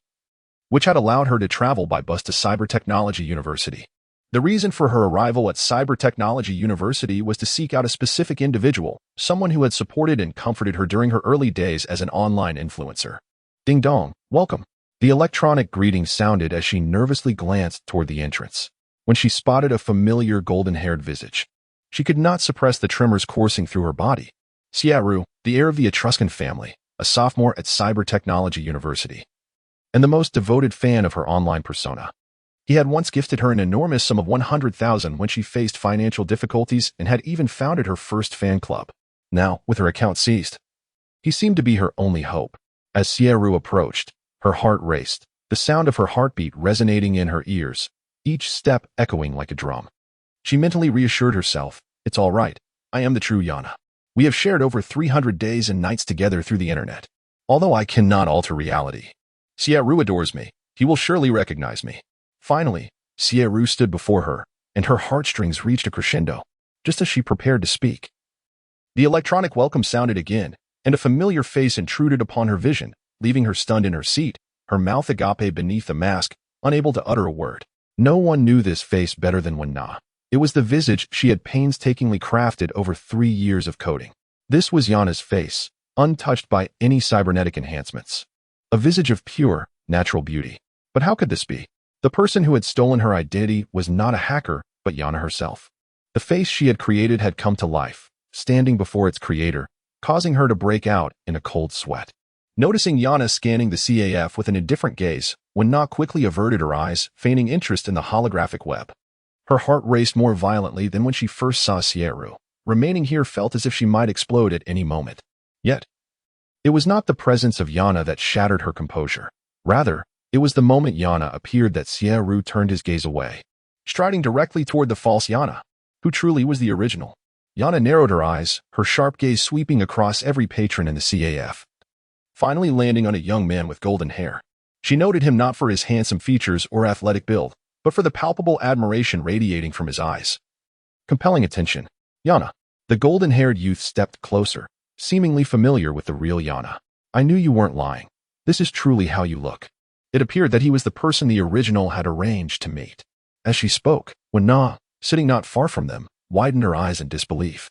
which had allowed her to travel by bus to Cybertechnology University. The reason for her arrival at Cybertechnology University was to seek out a specific individual, someone who had supported and comforted her during her early days as an online influencer. Ding dong, welcome. The electronic greeting sounded as she nervously glanced toward the entrance. When she spotted a familiar golden-haired visage, she could not suppress the tremors coursing through her body. Xiaoru, the heir of the Etruscan family, a sophomore at Cybertechnology University, and the most devoted fan of her online persona. He had once gifted her an enormous sum of 100,000 when she faced financial difficulties and had even founded her first fan club. Now, with her account seized, he seemed to be her only hope. As Xiaoru approached, her heart raced, the sound of her heartbeat resonating in her ears, each step echoing like a drum. She mentally reassured herself, "It's all right. I am the true Yaona. We have shared over 300 days and nights together through the internet. Although I cannot alter reality, Xiaoru adores me. He will surely recognize me." Finally, Xiaoru stood before her, and her heartstrings reached a crescendo, just as she prepared to speak. The electronic welcome sounded again, and a familiar face intruded upon her vision, leaving her stunned in her seat, her mouth agape beneath the mask, unable to utter a word. No one knew this face better than Yaona. It was the visage she had painstakingly crafted over 3 years of coding. This was Yaona's face, untouched by any cybernetic enhancements. A visage of pure, natural beauty. But how could this be? The person who had stolen her identity was not a hacker, but Yaona herself. The face she had created had come to life, standing before its creator, causing her to break out in a cold sweat. Noticing Yaona scanning the CAF with an indifferent gaze, Wen-Na quickly averted her eyes, feigning interest in the holographic web. Her heart raced more violently than when she first saw Sierra. Remaining here felt as if she might explode at any moment. Yet, it was not the presence of Yaona that shattered her composure. Rather, it was the moment Yaona appeared that Sierra turned his gaze away, striding directly toward the false Yaona, who truly was the original. Yaona narrowed her eyes, her sharp gaze sweeping across every patron in the CAF, finally landing on a young man with golden hair. She noted him not for his handsome features or athletic build, but for the palpable admiration radiating from his eyes. Compelling attention. Yaona. The golden-haired youth stepped closer, seemingly familiar with the real Yaona. I knew you weren't lying. This is truly how you look. It appeared that he was the person the original had arranged to meet. As she spoke, Wen-Na, sitting not far from them, widened her eyes in disbelief.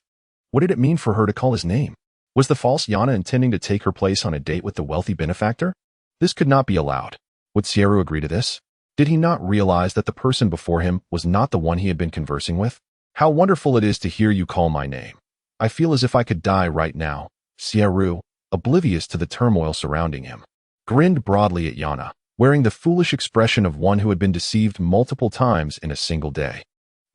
What did it mean for her to call his name? Was the false Yaona intending to take her place on a date with the wealthy benefactor? This could not be allowed. Would Sierra agree to this? Did he not realize that the person before him was not the one he had been conversing with? How wonderful it is to hear you call my name. I feel as if I could die right now. Sierra, oblivious to the turmoil surrounding him, grinned broadly at Yaona, wearing the foolish expression of one who had been deceived multiple times in a single day.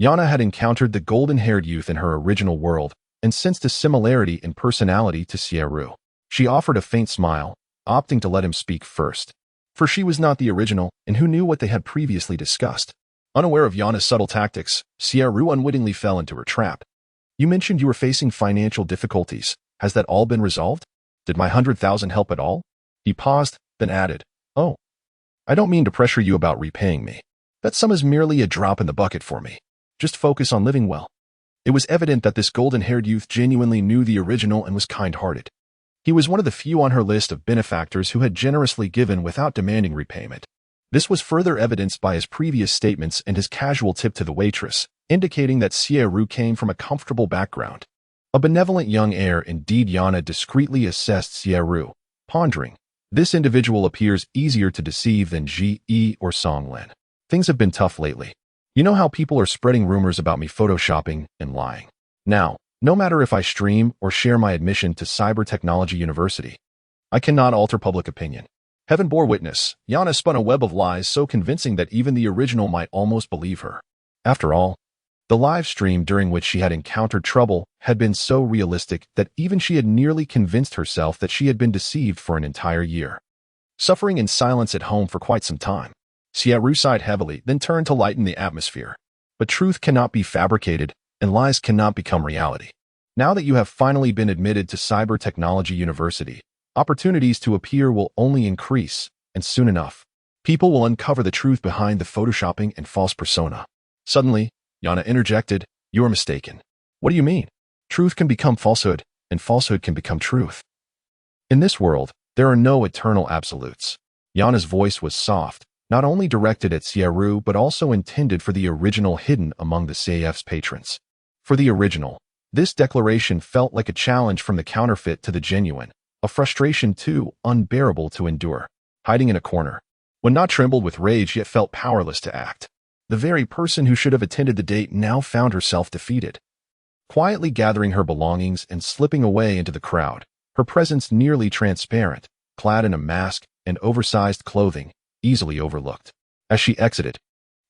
Yaona had encountered the golden-haired youth in her original world and sensed a similarity in personality to Sierra. She offered a faint smile, opting to let him speak first. For she was not the original, and who knew what they had previously discussed. Unaware of Yaona's subtle tactics, Sierra unwittingly fell into her trap. You mentioned you were facing financial difficulties. Has that all been resolved? Did my 100,000 help at all? He paused, then added, Oh, I don't mean to pressure you about repaying me. That sum is merely a drop in the bucket for me. Just focus on living well. It was evident that this golden-haired youth genuinely knew the original and was kind-hearted. He was one of the few on her list of benefactors who had generously given without demanding repayment. This was further evidenced by his previous statements and his casual tip to the waitress, indicating that Sierra came from a comfortable background. A benevolent young heir indeed. Yaona discreetly assessed Sierra, pondering. This individual appears easier to deceive than Ji or Songlin. Things have been tough lately. You know how people are spreading rumors about me photoshopping and lying. Now, no matter if I stream or share my admission to Cyber Technology University, I cannot alter public opinion. Heaven bore witness, Yaona spun a web of lies so convincing that even the original might almost believe her. After all, the live stream during which she had encountered trouble had been so realistic that even she had nearly convinced herself that she had been deceived for an entire year. Suffering in silence at home for quite some time, Sierra sighed heavily, then turned to lighten the atmosphere. But truth cannot be fabricated, and lies cannot become reality. Now that you have finally been admitted to Cyber Technology University, opportunities to appear will only increase, and soon enough, people will uncover the truth behind the photoshopping and false persona. Suddenly, Yaona interjected, You are mistaken. What do you mean? Truth can become falsehood, and falsehood can become truth. In this world, there are no eternal absolutes. Yaona's voice was soft, not only directed at Sierra but also intended for the original hidden among the CAF's patrons. For the original, this declaration felt like a challenge from the counterfeit to the genuine, a frustration too unbearable to endure. Hiding in a corner, Wen-Na trembled with rage yet felt powerless to act. The very person who should have attended the date now found herself defeated. Quietly gathering her belongings and slipping away into the crowd, her presence nearly transparent, clad in a mask and oversized clothing, easily overlooked. As she exited,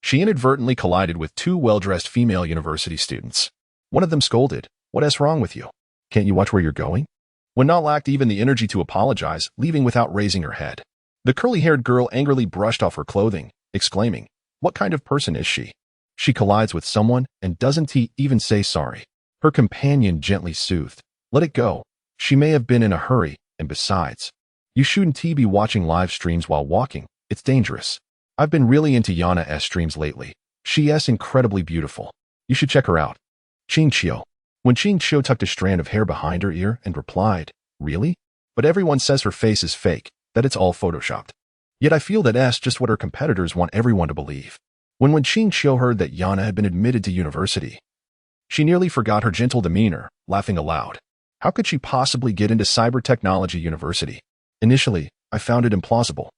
she inadvertently collided with two well-dressed female university students. One of them scolded, What is wrong with you? Can't you watch where you're going? Wen-Na lacked even the energy to apologize, leaving without raising her head. The curly-haired girl angrily brushed off her clothing, exclaiming, What kind of person is she? She collides with someone and doesn't even say sorry. Her companion gently soothed, Let it go. She may have been in a hurry, and besides, you shouldn't be watching live streams while walking. It's dangerous. I've been really into Yaona's streams lately. She's incredibly beautiful. You should check her out. Qingqiu. When Qingqiu tucked a strand of hair behind her ear and replied, Really? But everyone says her face is fake, that it's all photoshopped. Yet I feel that that's just what her competitors want everyone to believe. When Wenqingqiu heard that Yaona had been admitted to university, she nearly forgot her gentle demeanor, laughing aloud. How could she possibly get into cyber technology university? Initially, I found it implausible.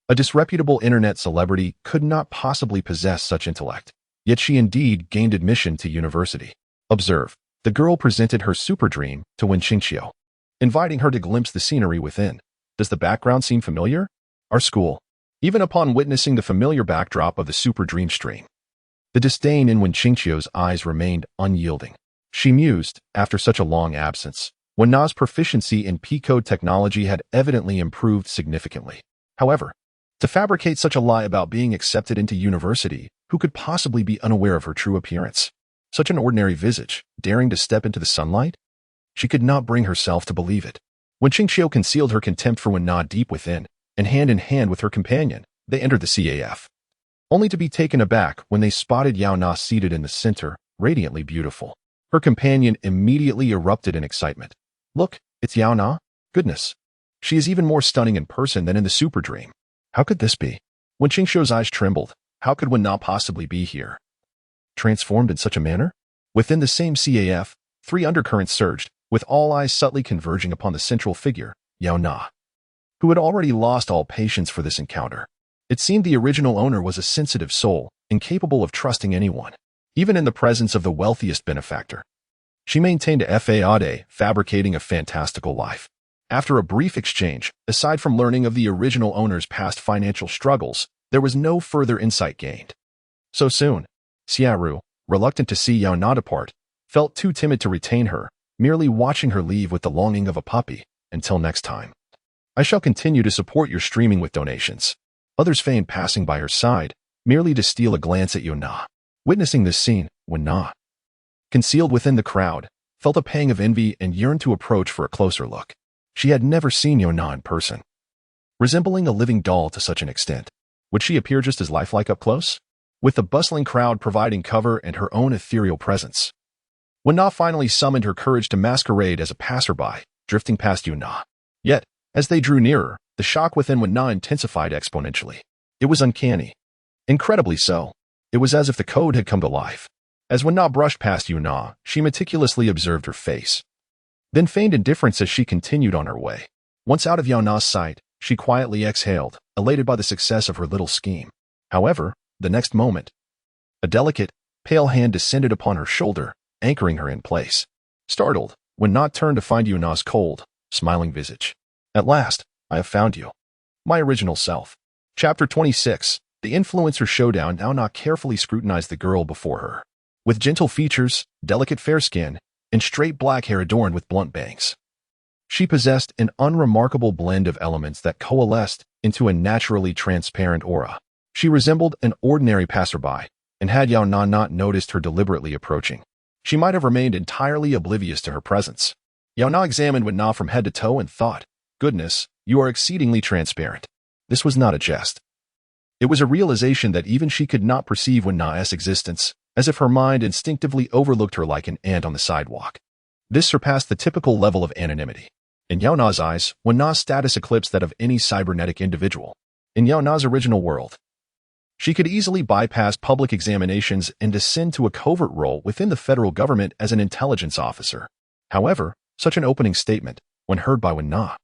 A disreputable internet celebrity could not possibly possess such intellect. Yet she indeed gained admission to university. Observe, the girl presented her super dream to Wenqingqiu, inviting her to glimpse the scenery within. Does the background seem familiar? Our school. Even upon witnessing the familiar backdrop of the super dream stream, the disdain in Wenqingqiu's eyes remained unyielding. She mused, after such a long absence, when Na's proficiency in P-code technology had evidently improved significantly. However, to fabricate such a lie about being accepted into university, who could possibly be unaware of her true appearance? Such an ordinary visage, daring to step into the sunlight? She could not bring herself to believe it. Wenqingqiu concealed her contempt for Na deep within, and hand in hand with her companion, they entered the CAF. Only to be taken aback when they spotted Yaona seated in the center, radiantly beautiful. Her companion immediately erupted in excitement. Look, it's Yaona? Goodness. She is even more stunning in person than in the super dream. How could this be? Wenqingqiu's eyes trembled. How could Na possibly be here? Transformed in such a manner? Within the same CAF, three undercurrents surged, with all eyes subtly converging upon the central figure, Yaona, who had already lost all patience for this encounter. It seemed the original owner was a sensitive soul, incapable of trusting anyone, even in the presence of the wealthiest benefactor. She maintained a fade, fabricating a fantastical life. After a brief exchange, aside from learning of the original owner's past financial struggles, there was no further insight gained. So soon, Xiaoru, reluctant to see Yaona depart, felt too timid to retain her, merely watching her leave with the longing of a puppy. Until next time. I shall continue to support your streaming with donations. Others feigned passing by her side, merely to steal a glance at Yaona. Witnessing this scene, Na, concealed within the crowd, felt a pang of envy and yearned to approach for a closer look. She had never seen Yaona in person. Resembling a living doll to such an extent, would she appear just as lifelike up close? With the bustling crowd providing cover and her own ethereal presence. When Na finally summoned her courage to masquerade as a passerby, drifting past Yaona. Yet, as they drew nearer, the shock within Na intensified exponentially. It was uncanny. Incredibly so. It was as if the code had come to life. As Na brushed past Yaona, she meticulously observed her face. Then feigned indifference as she continued on her way. Once out of Yaona's sight, she quietly exhaled, elated by the success of her little scheme. However, the next moment, a delicate, pale hand descended upon her shoulder, anchoring her in place. Startled, Na turned to find Yaona's cold, smiling visage. At last, I have found you. My original self. Chapter 26. The Influencer Showdown. Na carefully scrutinized the girl before her. With gentle features, delicate fair skin, and straight black hair adorned with blunt bangs. She possessed an unremarkable blend of elements that coalesced into a naturally transparent aura. She resembled an ordinary passerby, and had Yaona not noticed her deliberately approaching, she might have remained entirely oblivious to her presence. Yaona examined Na from head to toe and thought, goodness, you are exceedingly transparent. This was not a jest. It was a realization that even she could not perceive Na's existence, as if her mind instinctively overlooked her like an ant on the sidewalk. This surpassed the typical level of anonymity. In Yaona's eyes, Na's status eclipsed that of any cybernetic individual. In Yaona's original world, she could easily bypass public examinations and descend to a covert role within the federal government as an intelligence officer. However, such an opening statement, when heard by Na,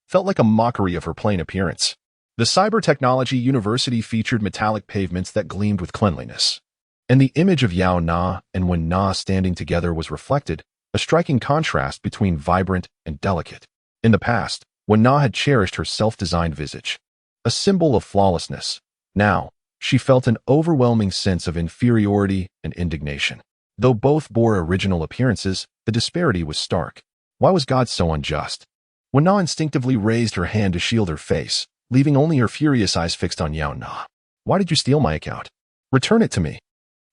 felt like a mockery of her plain appearance. The Cyber Technology University featured metallic pavements that gleamed with cleanliness. And the image of Yaona and Na standing together was reflected, a striking contrast between vibrant and delicate. In the past, Na had cherished her self-designed visage, a symbol of flawlessness. Now, she felt an overwhelming sense of inferiority and indignation. Though both bore original appearances, the disparity was stark. Why was God so unjust? Na instinctively raised her hand to shield her face, leaving only her furious eyes fixed on Yaona. Why did you steal my account? Return it to me.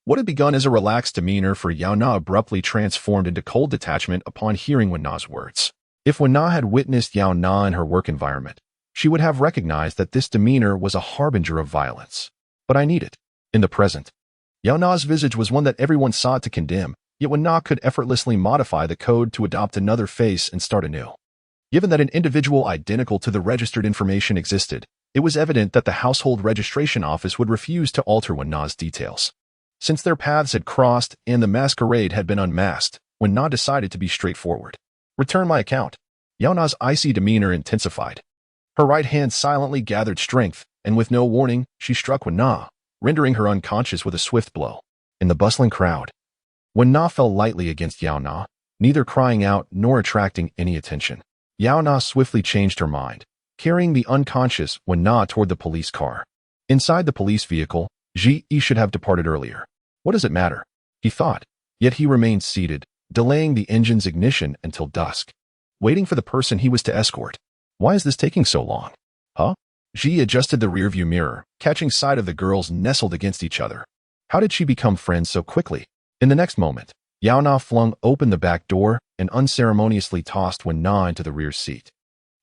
What had begun as a relaxed demeanor for Yaona abruptly transformed into cold detachment upon hearing Na's words. If Na had witnessed Yaona in her work environment, she would have recognized that this demeanor was a harbinger of violence. But I need it. In the present, Yaona's visage was one that everyone sought to condemn, yet Na could effortlessly modify the code to adopt another face and start anew. Given that an individual identical to the registered information existed, It was evident that the household registration office would refuse to alter Yaona's details. Since their paths had crossed and the masquerade had been unmasked, Yaona decided to be straightforward. "Return my account." Yaona's icy demeanor intensified. Her right hand silently gathered strength, and with no warning, she struck Yaona, rendering her unconscious with a swift blow. In the bustling crowd, Yaona fell lightly against Yaona, neither crying out nor attracting any attention. Yaona swiftly changed her mind, carrying the unconscious Yaona toward the police car. Inside the police vehicle, Ji should have departed earlier. What does it matter? He thought, yet he remained seated, delaying the engine's ignition until dusk, waiting for the person he was to escort. Why is this taking so long? Huh? Ji adjusted the rearview mirror, catching sight of the girls nestled against each other. How did she become friends so quickly? In the next moment, Yaona flung open the back door and unceremoniously tossed Yaona into the rear seat,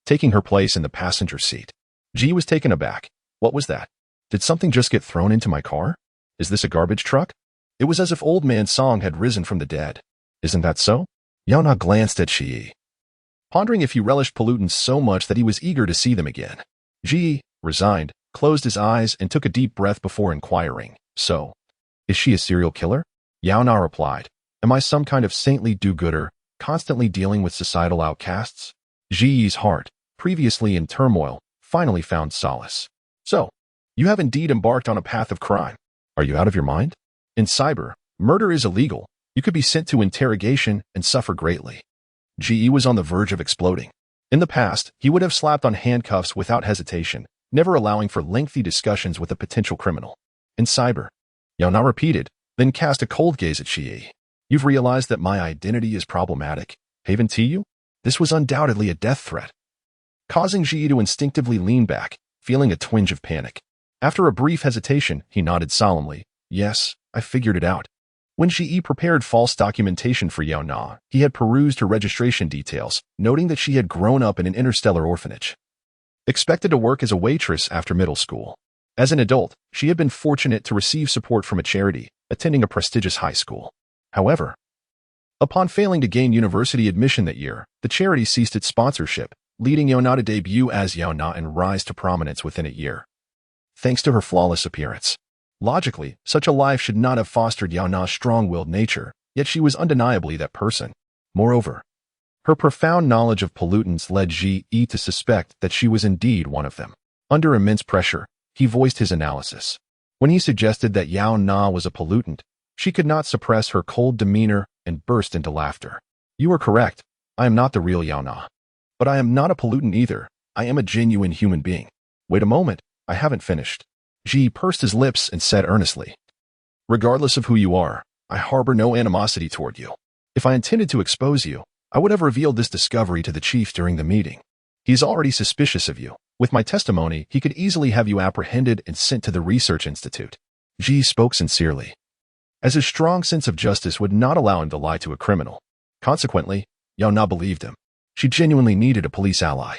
taking her place in the passenger seat. Ji was taken aback. What was that? Did something just get thrown into my car? Is this a garbage truck? It was as if Old Man Song had risen from the dead. Isn't that so? Yaona glanced at Ji, pondering if he relished pollutants so much that he was eager to see them again. Ji, resigned, closed his eyes and took a deep breath before inquiring, "So, is she a serial killer?" Yaona replied, "Am I some kind of saintly do-gooder, constantly dealing with societal outcasts?" Ji's heart, previously in turmoil, finally found solace. "So, you have indeed embarked on a path of crime. Are you out of your mind? In cyber, murder is illegal. You could be sent to interrogation and suffer greatly." Ji was on the verge of exploding. In the past, he would have slapped on handcuffs without hesitation, never allowing for lengthy discussions with a potential criminal. In cyber, Yaona repeated, then cast a cold gaze at Ji. "You've realized that my identity is problematic, haven't you?" This was undoubtedly a death threat, causing Ji to instinctively lean back, feeling a twinge of panic. After a brief hesitation, he nodded solemnly. "Yes, I figured it out." When Ji prepared false documentation for Yaona, he had perused her registration details, noting that she had grown up in an interstellar orphanage, expected to work as a waitress after middle school. As an adult, she had been fortunate to receive support from a charity, attending a prestigious high school. However, upon failing to gain university admission that year, the charity ceased its sponsorship, leading Yaona to debut as Yaona and rise to prominence within a year, thanks to her flawless appearance. Logically, such a life should not have fostered Yaona's strong-willed nature, yet she was undeniably that person. Moreover, her profound knowledge of pollutants led Ji to suspect that she was indeed one of them. Under immense pressure, he voiced his analysis. When he suggested that Yaona was a pollutant, she could not suppress her cold demeanor and burst into laughter. "You are correct. I am not the real Yaona. But I am not a pollutant either. I am a genuine human being." "Wait a moment. I haven't finished." Ji pursed his lips and said earnestly, "Regardless of who you are, I harbor no animosity toward you. If I intended to expose you, I would have revealed this discovery to the chief during the meeting. He is already suspicious of you. With my testimony, he could easily have you apprehended and sent to the research institute." Ji spoke sincerely, as his strong sense of justice would not allow him to lie to a criminal. Consequently, Yaona believed him. She genuinely needed a police ally,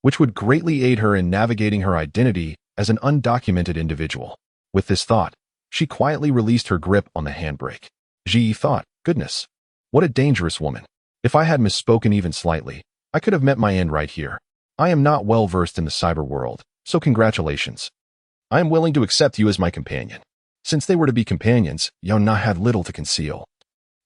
which would greatly aid her in navigating her identity as an undocumented individual. With this thought, she quietly released her grip on the handbrake. Ji thought, "Goodness, what a dangerous woman. If I had misspoken even slightly, I could have met my end right here. I am not well versed in the cyber world, so congratulations. I am willing to accept you as my companion." Since they were to be companions, Yaona had little to conceal,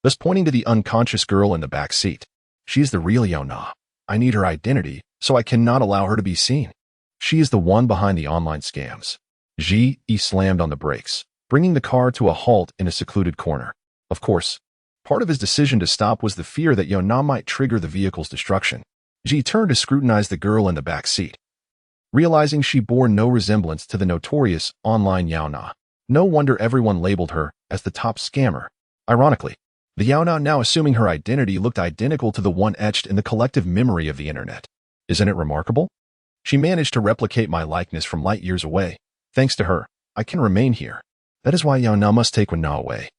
thus pointing to the unconscious girl in the back seat. "She is the real Yaona. I need her identity, so I cannot allow her to be seen. She is the one behind the online scams." Ji slammed on the brakes, bringing the car to a halt in a secluded corner. Of course, part of his decision to stop was the fear that Yaona might trigger the vehicle's destruction. Ji turned to scrutinize the girl in the back seat, realizing she bore no resemblance to the notorious online Yaona. No wonder everyone labeled her as the top scammer. Ironically, the Yaona now assuming her identity looked identical to the one etched in the collective memory of the internet. Isn't it remarkable? She managed to replicate my likeness from light years away. Thanks to her, I can remain here. That is why Yaona must take Yaona away.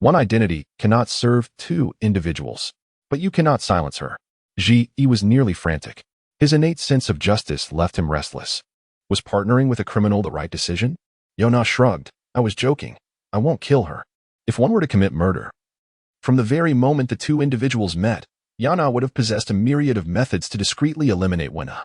One identity cannot serve two individuals, but you cannot silence her. Ji was nearly frantic. His innate sense of justice left him restless. Was partnering with a criminal the right decision? Yaona shrugged. "I was joking. I won't kill her. If one were to commit murder, from the very moment the two individuals met, Yaona would have possessed a myriad of methods to discreetly eliminate Yaona.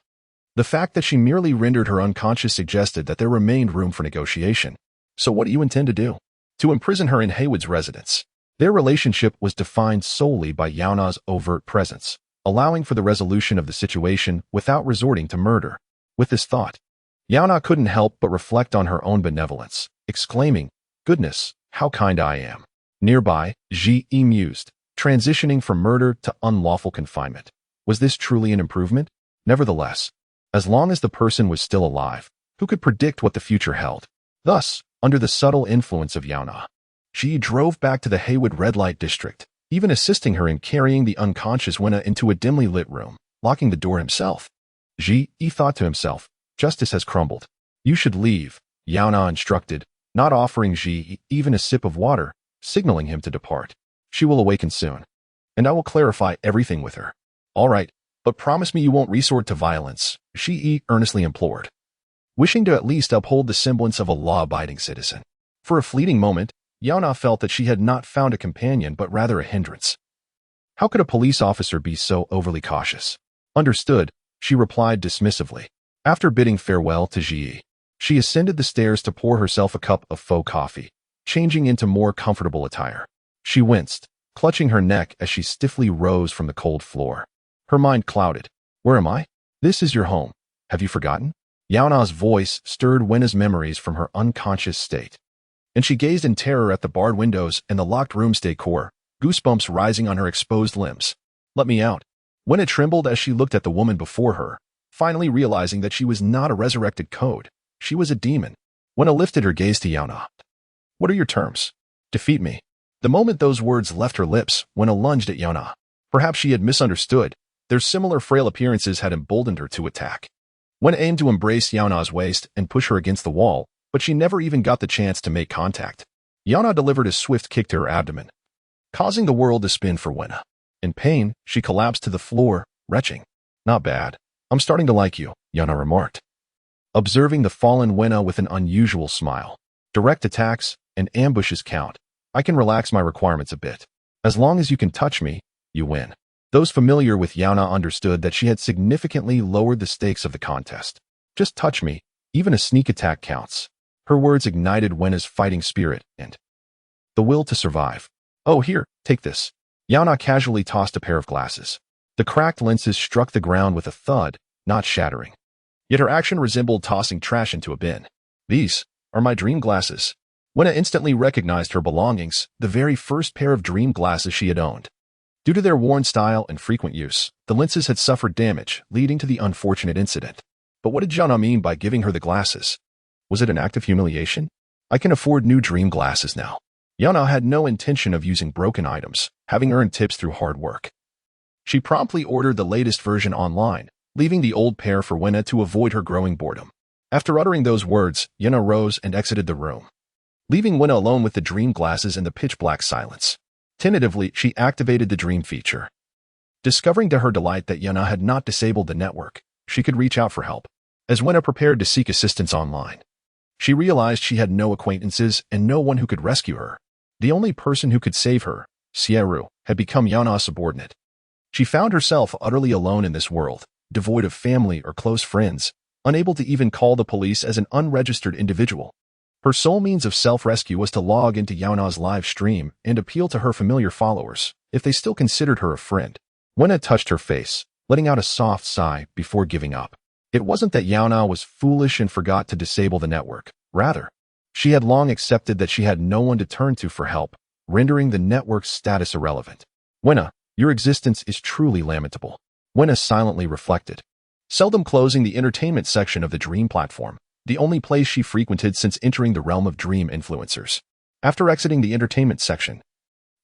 The fact that she merely rendered her unconscious suggested that there remained room for negotiation. So what do you intend to do? To imprison her in Haywood's residence. Their relationship was defined solely by Yaona's overt presence, allowing for the resolution of the situation without resorting to murder. With this thought, Yaona couldn't help but reflect on her own benevolence, exclaiming, "Goodness, how kind I am." Nearby, Ji mused, transitioning from murder to unlawful confinement. Was this truly an improvement? Nevertheless, as long as the person was still alive, who could predict what the future held? Thus, under the subtle influence of Yaona, Ji drove back to the Haywood red light district, even assisting her in carrying the unconscious Wena into a dimly lit room, locking the door himself. Ji thought to himself, justice has crumbled. You should leave, Yaona instructed, not offering Ji even a sip of water, signaling him to depart. She will awaken soon, and I will clarify everything with her. All right, but promise me you won't resort to violence, Ji earnestly implored, wishing to at least uphold the semblance of a law-abiding citizen. For a fleeting moment, Yaona felt that she had not found a companion but rather a hindrance. How could a police officer be so overly cautious? Understood, she replied dismissively. After bidding farewell to Ji, she ascended the stairs to pour herself a cup of faux coffee, changing into more comfortable attire. She winced, clutching her neck as she stiffly rose from the cold floor. Her mind clouded. Where am I? This is your home. Have you forgotten? Yaona's voice stirred Wena's memories from her unconscious state, and she gazed in terror at the barred windows and the locked room's decor, goosebumps rising on her exposed limbs. Let me out. Wena trembled as she looked at the woman before her, finally realizing that she was not a resurrected code. She was a demon. Wena lifted her gaze to Yaona. What are your terms? Defeat me. The moment those words left her lips, Wena lunged at Yaona. Perhaps she had misunderstood. Their similar frail appearances had emboldened her to attack. Wena aimed to embrace Yaona's waist and push her against the wall, but she never even got the chance to make contact. Yaona delivered a swift kick to her abdomen, causing the world to spin for Wena. In pain, she collapsed to the floor, retching. Not bad. I'm starting to like you, Yaona remarked, observing the fallen Wena with an unusual smile. Direct attacks and ambushes count. I can relax my requirements a bit. As long as you can touch me, you win. Those familiar with Yaona understood that she had significantly lowered the stakes of the contest. Just touch me, even a sneak attack counts. Her words ignited Wena's fighting spirit and the will to survive. Oh, here, take this. Yaona casually tossed a pair of glasses. The cracked lenses struck the ground with a thud, not shattering. Yet her action resembled tossing trash into a bin. These are my dream glasses. Wena instantly recognized her belongings, the very first pair of dream glasses she had owned. Due to their worn style and frequent use, the lenses had suffered damage, leading to the unfortunate incident. But what did Yaona mean by giving her the glasses? Was it an act of humiliation? I can afford new dream glasses now. Yaona had no intention of using broken items, having earned tips through hard work. She promptly ordered the latest version online, leaving the old pair for Wena to avoid her growing boredom. After uttering those words, Yaona rose and exited the room, leaving Wena alone with the dream glasses in the pitch-black silence. Tentatively, she activated the dream feature. Discovering to her delight that Yaona had not disabled the network, she could reach out for help. As Wena prepared to seek assistance online, she realized she had no acquaintances and no one who could rescue her. The only person who could save her, Sieru, had become Yaona's subordinate. She found herself utterly alone in this world, devoid of family or close friends, unable to even call the police as an unregistered individual. Her sole means of self-rescue was to log into Yaona's live stream and appeal to her familiar followers, if they still considered her a friend. Wena touched her face, letting out a soft sigh before giving up. It wasn't that Yaona was foolish and forgot to disable the network. Rather, she had long accepted that she had no one to turn to for help, rendering the network's status irrelevant. Wena, your existence is truly lamentable. Wena silently reflected, seldom closing the entertainment section of the Dream platform, the only place she frequented since entering the realm of Dream influencers. After exiting the entertainment section,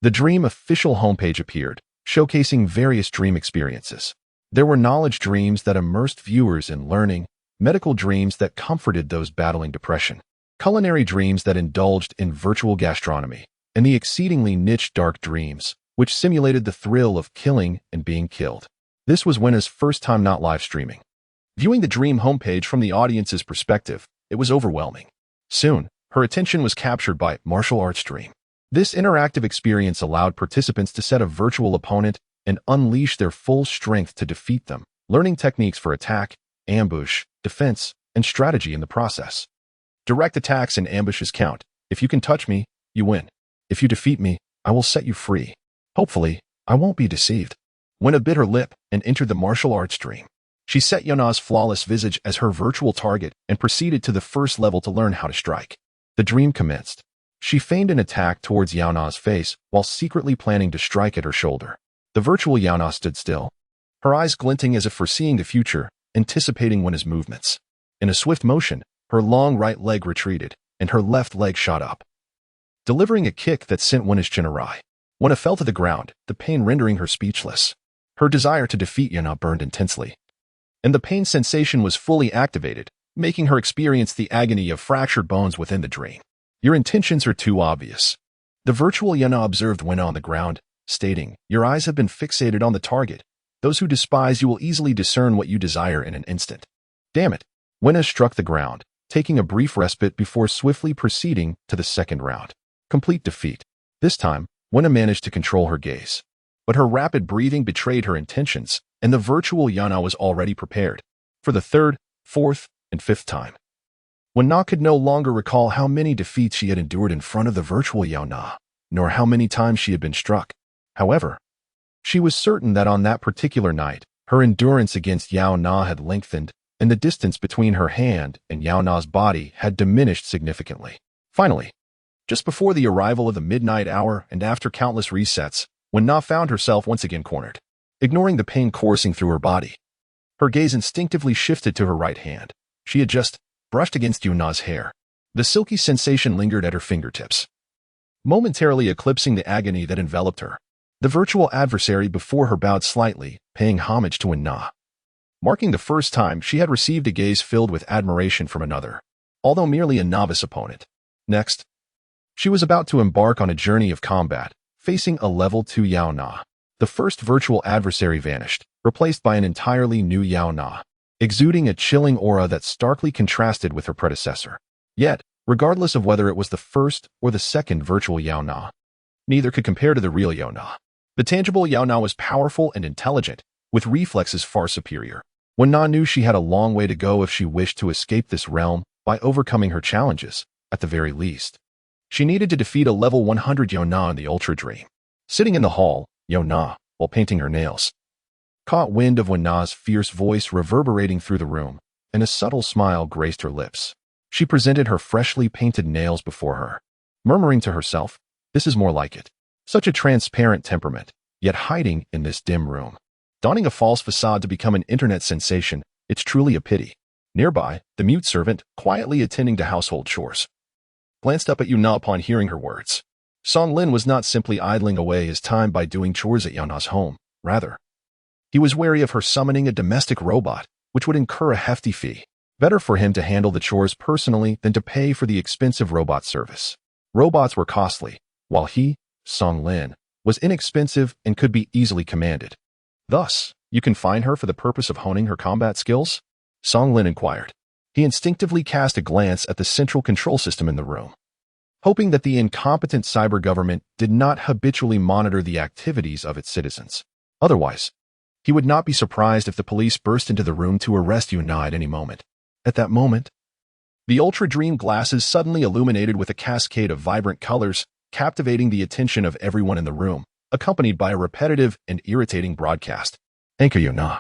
the Dream official homepage appeared, showcasing various Dream experiences. There were knowledge dreams that immersed viewers in learning, medical dreams that comforted those battling depression, culinary dreams that indulged in virtual gastronomy, and the exceedingly niche dark dreams, which simulated the thrill of killing and being killed. This was Wena's first time not live streaming. Viewing the Dream homepage from the audience's perspective, it was overwhelming. Soon, her attention was captured by Martial Arts Dream. This interactive experience allowed participants to set a virtual opponent and unleash their full strength to defeat them, learning techniques for attack, ambush, defense, and strategy in the process. Direct attacks and ambushes count. If you can touch me, you win. If you defeat me, I will set you free. Hopefully, I won't be deceived. Wena bit her lip and entered the martial arts dream. She set Yaona's flawless visage as her virtual target and proceeded to the first level to learn how to strike. The dream commenced. She feigned an attack towards Yaona's face while secretly planning to strike at her shoulder. The virtual Yaona stood still, her eyes glinting as if foreseeing the future, anticipating Wena's movements. In a swift motion, her long right leg retreated, and her left leg shot up, delivering a kick that sent Wena's chin awry. Wena fell to the ground, the pain rendering her speechless. Her desire to defeat Yaona burned intensely, and the pain sensation was fully activated, making her experience the agony of fractured bones within the dream. Your intentions are too obvious. The virtual Yaona observed Wena on the ground, stating, "Your eyes have been fixated on the target. Those who despise you will easily discern what you desire in an instant." Damn it. Wena struck the ground, taking a brief respite before swiftly proceeding to the second round. Complete defeat. This time, Wena managed to control her gaze, but her rapid breathing betrayed her intentions, and the virtual Yaona was already prepared for the third, fourth, and fifth time. Wena could no longer recall how many defeats she had endured in front of the virtual Yaona, nor how many times she had been struck. However, she was certain that on that particular night, her endurance against Yaona had lengthened, and the distance between her hand and Yaona's body had diminished significantly. Finally, just before the arrival of the midnight hour and after countless resets, Wena found herself once again cornered. Ignoring the pain coursing through her body, her gaze instinctively shifted to her right hand. She had just brushed against Yaona's hair. The silky sensation lingered at her fingertips, momentarily eclipsing the agony that enveloped her. The virtual adversary before her bowed slightly, paying homage to Wena, marking the first time she had received a gaze filled with admiration from another, although merely a novice opponent. Next, she was about to embark on a journey of combat, facing a level 2 Yaona. The first virtual adversary vanished, replaced by an entirely new Yaona, exuding a chilling aura that starkly contrasted with her predecessor. Yet, regardless of whether it was the first or the second virtual Yaona, neither could compare to the real Yaona. The tangible Yaona was powerful and intelligent, with reflexes far superior. Wena knew she had a long way to go if she wished to escape this realm by overcoming her challenges, at the very least. She needed to defeat a level 100 Yaona in the Ultra Dream. Sitting in the hall, Yaona, while painting her nails, caught wind of Wena's fierce voice reverberating through the room, and a subtle smile graced her lips. She presented her freshly painted nails before her, murmuring to herself, "This is more like it." Such a transparent temperament, yet hiding in this dim room. Donning a false facade to become an internet sensation, it's truly a pity. Nearby, the mute servant, quietly attending to household chores, glanced up at Yaona upon hearing her words. Song Lin was not simply idling away his time by doing chores at Yaona's home. Rather, he was wary of her summoning a domestic robot, which would incur a hefty fee. Better for him to handle the chores personally than to pay for the expensive robot service. Robots were costly, while he, Song Lin, was inexpensive and could be easily commanded. "Thus, you confine her for the purpose of honing her combat skills?" Song Lin inquired. He instinctively cast a glance at the central control system in the room, hoping that the incompetent cyber government did not habitually monitor the activities of its citizens. Otherwise, he would not be surprised if the police burst into the room to arrest Yaona at any moment. At that moment, the Ultra Dream glasses suddenly illuminated with a cascade of vibrant colors, captivating the attention of everyone in the room, accompanied by a repetitive and irritating broadcast. "Anchor Yaona,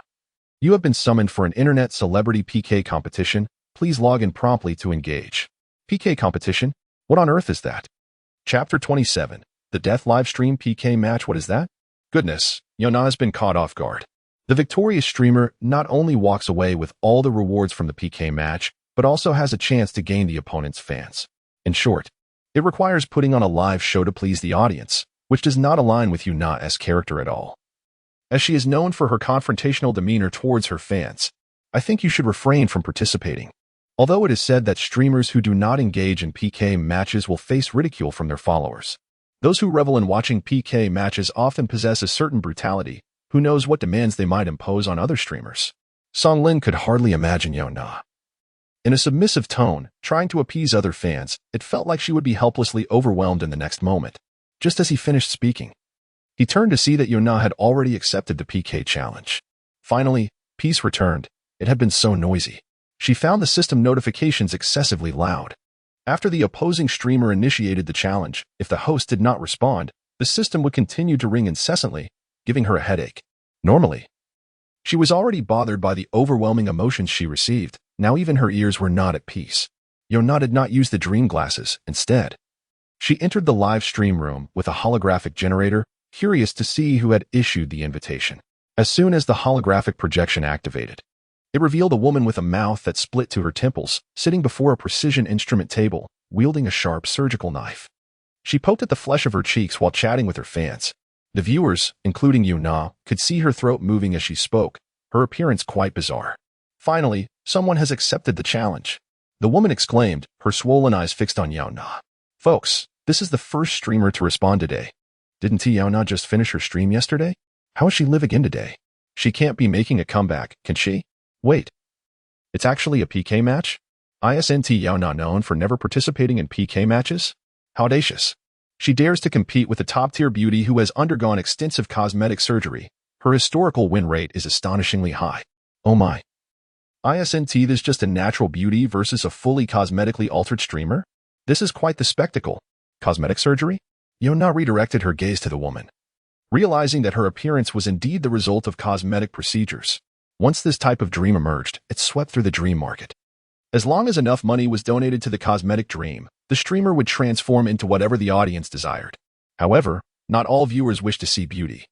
you have been summoned for an internet celebrity PK competition. Please log in promptly to engage." PK competition? What on earth is that? Chapter 27. The Death Livestream PK Match. What is that? Goodness, Yaona has been caught off guard. The victorious streamer not only walks away with all the rewards from the PK match, but also has a chance to gain the opponent's fans. In short, it requires putting on a live show to please the audience, which does not align with Yaona's character at all. As she is known for her confrontational demeanor towards her fans, I think you should refrain from participating. Although it is said that streamers who do not engage in PK matches will face ridicule from their followers, those who revel in watching PK matches often possess a certain brutality. Who knows what demands they might impose on other streamers? Song Lin could hardly imagine Yaona. In a submissive tone, trying to appease other fans, it felt like she would be helplessly overwhelmed in the next moment. Just as he finished speaking, he turned to see that Yaona had already accepted the PK challenge. Finally, peace returned, It had been so noisy. She found the system notifications excessively loud. After the opposing streamer initiated the challenge, if the host did not respond, the system would continue to ring incessantly, giving her a headache. Normally, she was already bothered by the overwhelming emotions she received. Now even her ears were not at peace. Yaona did not use the dream glasses. Instead, she entered the live stream room with a holographic generator, curious to see who had issued the invitation. As soon as the holographic projection activated, it revealed a woman with a mouth that split to her temples, sitting before a precision instrument table, wielding a sharp surgical knife. She poked at the flesh of her cheeks while chatting with her fans. The viewers, including Yaona, could see her throat moving as she spoke, her appearance quite bizarre. Finally, someone has accepted the challenge. The woman exclaimed, her swollen eyes fixed on Yaona. Folks, this is the first streamer to respond today. Didn't Yaona just finish her stream yesterday? How will she live again today? She can't be making a comeback, can she? Wait. It's actually a PK match? Isn't Yaona known for never participating in PK matches? How audacious. She dares to compete with a top-tier beauty who has undergone extensive cosmetic surgery. Her historical win rate is astonishingly high. Oh my. Isn't this just a natural beauty versus a fully cosmetically altered streamer? This is quite the spectacle. Cosmetic surgery? Yaona redirected her gaze to the woman, realizing that her appearance was indeed the result of cosmetic procedures. Once this type of dream emerged, it swept through the dream market. As long as enough money was donated to the cosmetic dream, the streamer would transform into whatever the audience desired. However, not all viewers wished to see beauty.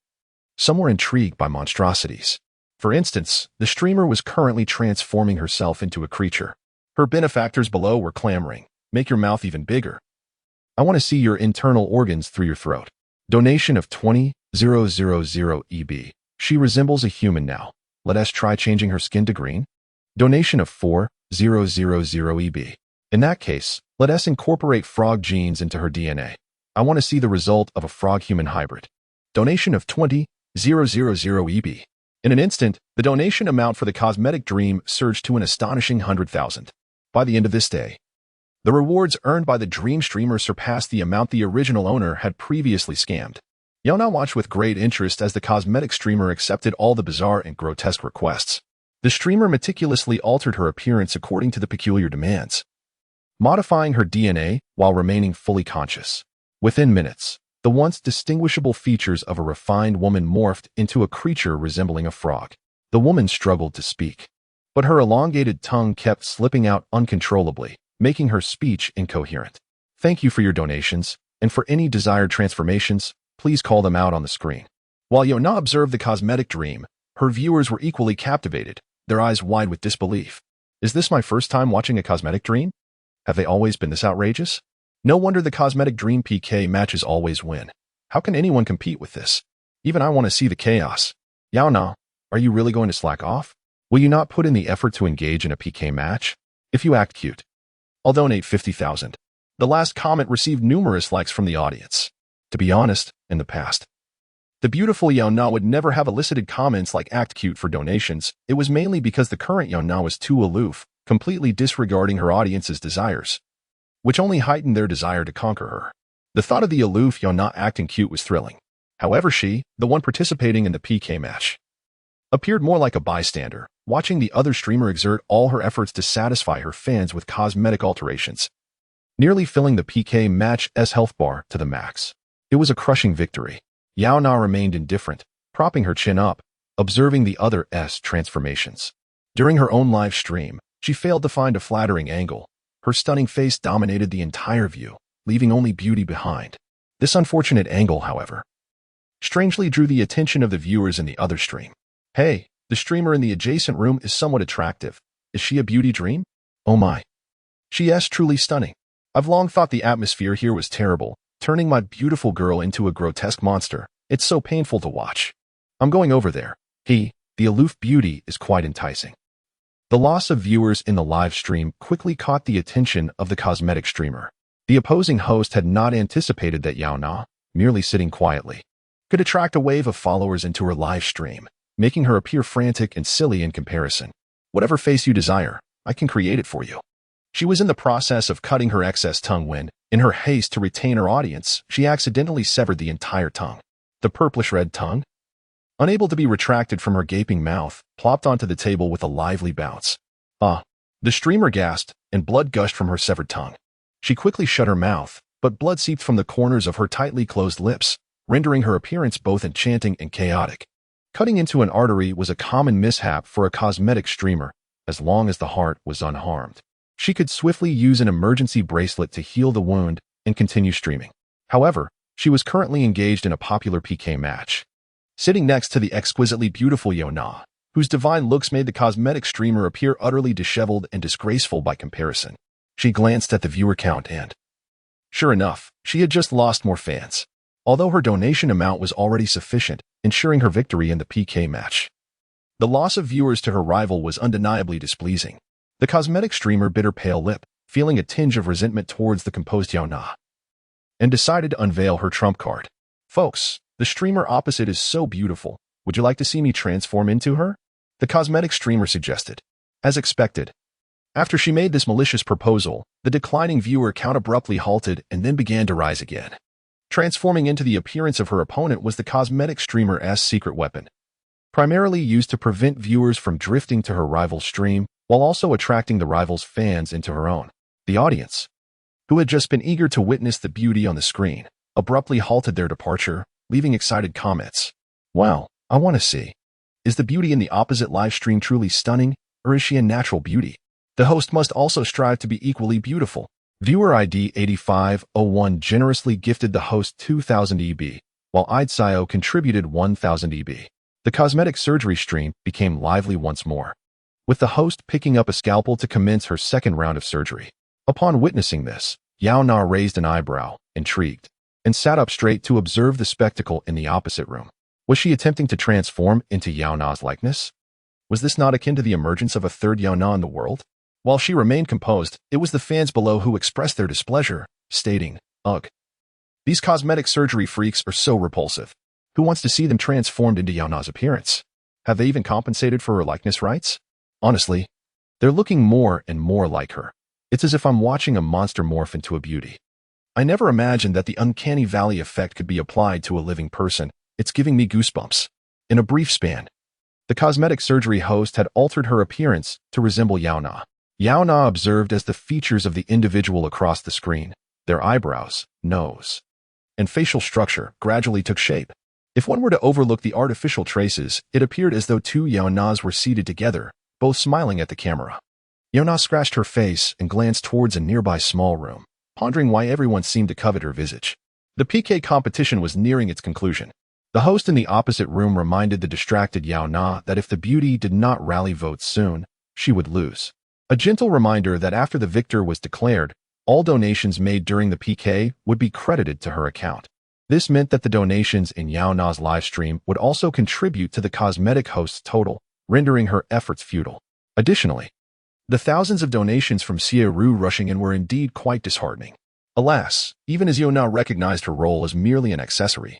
Some were intrigued by monstrosities. For instance, the streamer was currently transforming herself into a creature. Her benefactors below were clamoring, "Make your mouth even bigger. I want to see your internal organs through your throat." Donation of 20,000 EB. She resembles a human now. Let us try changing her skin to green. Donation of 4,000 EB. In that case, let us incorporate frog genes into her DNA. I want to see the result of a frog-human hybrid. Donation of 20,000 EB. In an instant, the donation amount for the cosmetic dream surged to an astonishing 100,000. By the end of this day, the rewards earned by the dream streamer surpassed the amount the original owner had previously scammed. Yaona watched with great interest as the cosmetic streamer accepted all the bizarre and grotesque requests. The streamer meticulously altered her appearance according to the peculiar demands, modifying her DNA while remaining fully conscious. Within minutes, the once distinguishable features of a refined woman morphed into a creature resembling a frog. The woman struggled to speak, but her elongated tongue kept slipping out uncontrollably, making her speech incoherent. Thank you for your donations, and for any desired transformations, please call them out on the screen. While Yaona observed the cosmetic dream, her viewers were equally captivated, their eyes wide with disbelief. Is this my first time watching a cosmetic dream? Have they always been this outrageous? No wonder the cosmetic dream PK matches always win. How can anyone compete with this? Even I want to see the chaos. Yaona, are you really going to slack off? Will you not put in the effort to engage in a PK match? If you act cute, I'll donate 50,000. The last comment received numerous likes from the audience. To be honest, in the past, the beautiful Yaona would never have elicited comments like act cute for donations. It was mainly because the current Yaona was too aloof, completely disregarding her audience's desires, which only heightened their desire to conquer her. The thought of the aloof Yaona acting cute was thrilling. However, she, the one participating in the PK match, appeared more like a bystander, watching the other streamer exert all her efforts to satisfy her fans with cosmetic alterations, nearly filling the PK match's health bar to the max. It was a crushing victory. Yaona remained indifferent, propping her chin up, observing the other's transformations. During her own live stream, she failed to find a flattering angle. Her stunning face dominated the entire view, leaving only beauty behind. This unfortunate angle, however, strangely drew the attention of the viewers in the other stream. Hey, the streamer in the adjacent room is somewhat attractive. Is she a beauty dream? Oh my. She is truly stunning. I've long thought the atmosphere here was terrible, turning my beautiful girl into a grotesque monster. It's so painful to watch. I'm going over there. The aloof beauty is quite enticing. The loss of viewers in the live stream quickly caught the attention of the cosmetic streamer. The opposing host had not anticipated that Yaona, merely sitting quietly, could attract a wave of followers into her live stream, making her appear frantic and silly in comparison. Whatever face you desire, I can create it for you. She was in the process of cutting her excess tongue when, in her haste to retain her audience, she accidentally severed the entire tongue. The purplish red tongue? unable to be retracted from her gaping mouth, plopped onto the table with a lively bounce. Ah! The streamer gasped, and blood gushed from her severed tongue. She quickly shut her mouth, but blood seeped from the corners of her tightly closed lips, rendering her appearance both enchanting and chaotic. Cutting into an artery was a common mishap for a cosmetic streamer, as long as the heart was unharmed. She could swiftly use an emergency bracelet to heal the wound and continue streaming. However, she was currently engaged in a popular PK match. Sitting next to the exquisitely beautiful Yaona, whose divine looks made the cosmetic streamer appear utterly disheveled and disgraceful by comparison. She glanced at the viewer count and, sure enough, she had just lost more fans, although her donation amount was already sufficient, ensuring her victory in the PK match. The loss of viewers to her rival was undeniably displeasing. The cosmetic streamer bit her pale lip, feeling a tinge of resentment towards the composed Yaona, and decided to unveil her trump card. Folks, the streamer opposite is so beautiful. Would you like to see me transform into her? The cosmetic streamer suggested. As expected, after she made this malicious proposal, the declining viewer count abruptly halted and then began to rise again. Transforming into the appearance of her opponent was the cosmetic streamer's secret weapon, primarily used to prevent viewers from drifting to her rival's stream, while also attracting the rival's fans into her own. The audience, who had just been eager to witness the beauty on the screen, abruptly halted their departure, leaving excited comments. Wow, I want to see. Is the beauty in the opposite live stream truly stunning, or is she a natural beauty? The host must also strive to be equally beautiful. Viewer ID 8501 generously gifted the host 2,000 EB, while Idcio contributed 1,000 EB. The cosmetic surgery stream became lively once more, with the host picking up a scalpel to commence her second round of surgery. Upon witnessing this, Yaona raised an eyebrow, intrigued, and sat up straight to observe the spectacle in the opposite room. Was she attempting to transform into Yaona's likeness? Was this not akin to the emergence of a third Yaona in the world? While she remained composed, it was the fans below who expressed their displeasure, stating, "Ugh. These cosmetic surgery freaks are so repulsive. Who wants to see them transformed into Yaona's appearance? Have they even compensated for her likeness rights? Honestly, they're looking more and more like her. It's as if I'm watching a monster morph into a beauty. I never imagined that the uncanny valley effect could be applied to a living person. It's giving me goosebumps." In a brief span, the cosmetic surgery host had altered her appearance to resemble Yaona. Yaona observed as the features of the individual across the screen, their eyebrows, nose, and facial structure gradually took shape. If one were to overlook the artificial traces, it appeared as though two Yaonas were seated together, both smiling at the camera. Yaona scratched her face and glanced towards a nearby small room, pondering why everyone seemed to covet her visage. The PK competition was nearing its conclusion. The host in the opposite room reminded the distracted Yaona that if the beauty did not rally votes soon, she would lose. A gentle reminder that after the victor was declared, all donations made during the PK would be credited to her account. This meant that the donations in Yaona's livestream would also contribute to the cosmetic host's total, rendering her efforts futile. Additionally, the thousands of donations from Sieru rushing in were indeed quite disheartening. Alas, even as Yaona recognized her role as merely an accessory,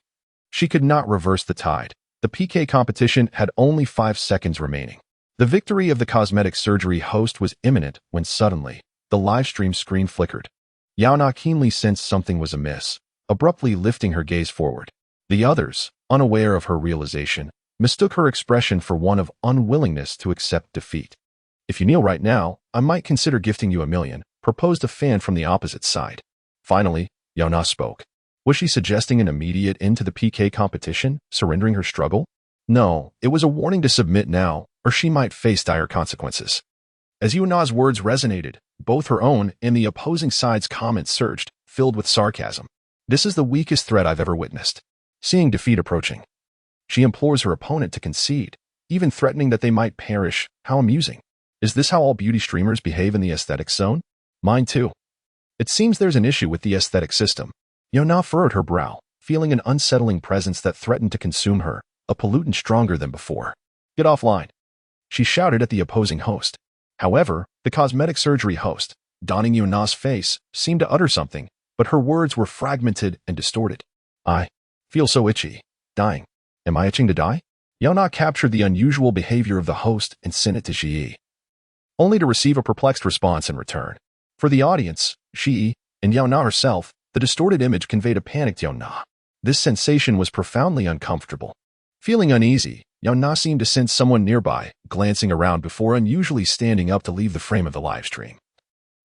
she could not reverse the tide. The PK competition had only 5 seconds remaining. The victory of the cosmetic surgery host was imminent when suddenly, the livestream screen flickered. Yaona keenly sensed something was amiss, abruptly lifting her gaze forward. The others, unaware of her realization, mistook her expression for one of unwillingness to accept defeat. "If you kneel right now, I might consider gifting you $1 million, proposed a fan from the opposite side. Finally, Yaona spoke. Was she suggesting an immediate end to the PK competition, surrendering her struggle? No, it was a warning to submit now, or she might face dire consequences. As Yaona's words resonated, both her own and the opposing side's comments surged, filled with sarcasm. This is the weakest threat I've ever witnessed. Seeing defeat approaching, she implores her opponent to concede, even threatening that they might perish. How amusing. Is this how all beauty streamers behave in the aesthetic zone? Mine too. It seems there's an issue with the aesthetic system. Yaona furrowed her brow, feeling an unsettling presence that threatened to consume her, a pollutant stronger than before. Get offline, she shouted at the opposing host. However, the cosmetic surgery host, donning Yaona's face, seemed to utter something, but her words were fragmented and distorted. I feel so itchy. Dying. Am I itching to die? Yaona captured the unusual behavior of the host and sent it to Shii, only to receive a perplexed response in return. For the audience, Shii, and Yaona herself, the distorted image conveyed a panicked Yaona. This sensation was profoundly uncomfortable. Feeling uneasy, Yaona seemed to sense someone nearby, glancing around before unusually standing up to leave the frame of the livestream.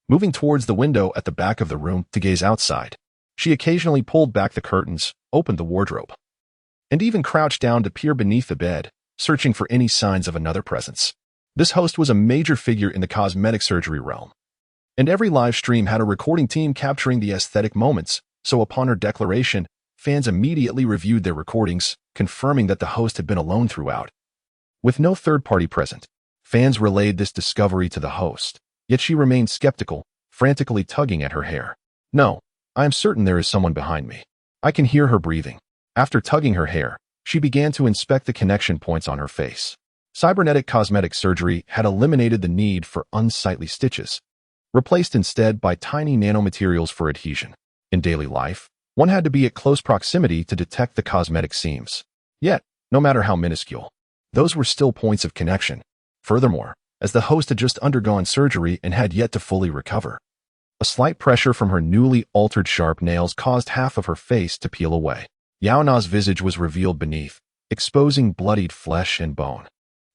Moving towards the window at the back of the room to gaze outside, she occasionally pulled back the curtains, opened the wardrobe, and even crouched down to peer beneath the bed, searching for any signs of another presence. This host was a major figure in the cosmetic surgery realm, and every live stream had a recording team capturing the aesthetic moments, so upon her declaration, fans immediately reviewed their recordings, confirming that the host had been alone throughout. With no third party present, fans relayed this discovery to the host, yet she remained skeptical, frantically tugging at her hair. "No, I am certain there is someone behind me. I can hear her breathing." After tugging her hair, she began to inspect the connection points on her face. Cybernetic cosmetic surgery had eliminated the need for unsightly stitches, replaced instead by tiny nanomaterials for adhesion. In daily life, one had to be at close proximity to detect the cosmetic seams. Yet, no matter how minuscule, those were still points of connection. Furthermore, as the host had just undergone surgery and had yet to fully recover, a slight pressure from her newly altered sharp nails caused half of her face to peel away. Yaona's visage was revealed beneath, exposing bloodied flesh and bone.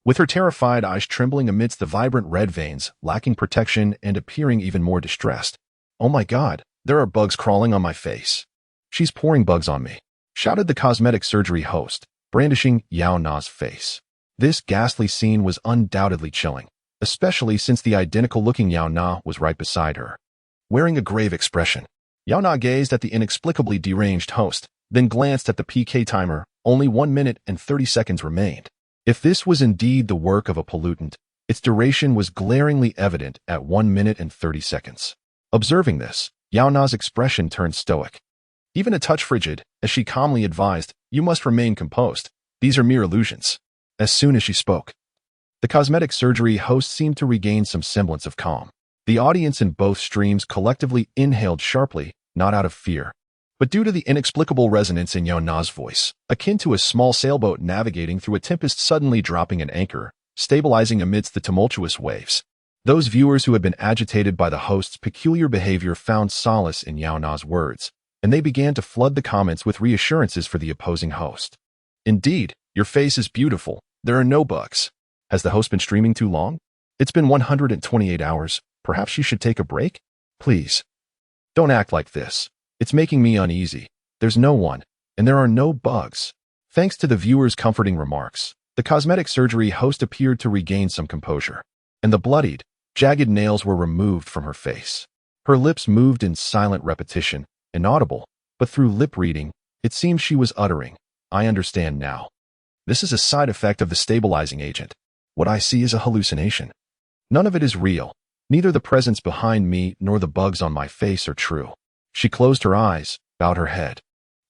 With her terrified eyes trembling amidst the vibrant red veins, lacking protection and appearing even more distressed. "Oh my God, there are bugs crawling on my face. She's pouring bugs on me," shouted the cosmetic surgery host, brandishing Yaona's face. This ghastly scene was undoubtedly chilling, especially since the identical-looking Yaona was right beside her. Wearing a grave expression, Yaona gazed at the inexplicably deranged host, then glanced at the PK timer. Only 1 minute and 30 seconds remained. If this was indeed the work of a pollutant, its duration was glaringly evident at 1 minute and 30 seconds. Observing this, Yaona's expression turned stoic, even a touch frigid, as she calmly advised, "You must remain composed. These are mere illusions." As soon as she spoke, the cosmetic surgery host seemed to regain some semblance of calm. The audience in both streams collectively inhaled sharply, not out of fear, but due to the inexplicable resonance in Yaona's voice, akin to a small sailboat navigating through a tempest suddenly dropping an anchor, stabilizing amidst the tumultuous waves. Those viewers who had been agitated by the host's peculiar behavior found solace in Yaona's words, and they began to flood the comments with reassurances for the opposing host. "Indeed, your face is beautiful. There are no bugs. Has the host been streaming too long? It's been 128 hours. Perhaps you should take a break? Please. Don't act like this. It's making me uneasy. There's no one, and there are no bugs." Thanks to the viewer's comforting remarks, the cosmetic surgery host appeared to regain some composure, and the bloodied, jagged nails were removed from her face. Her lips moved in silent repetition, inaudible, but through lip reading, it seemed she was uttering, "I understand now. This is a side effect of the stabilizing agent. What I see is a hallucination. None of it is real. Neither the presence behind me nor the bugs on my face are true." She closed her eyes, bowed her head,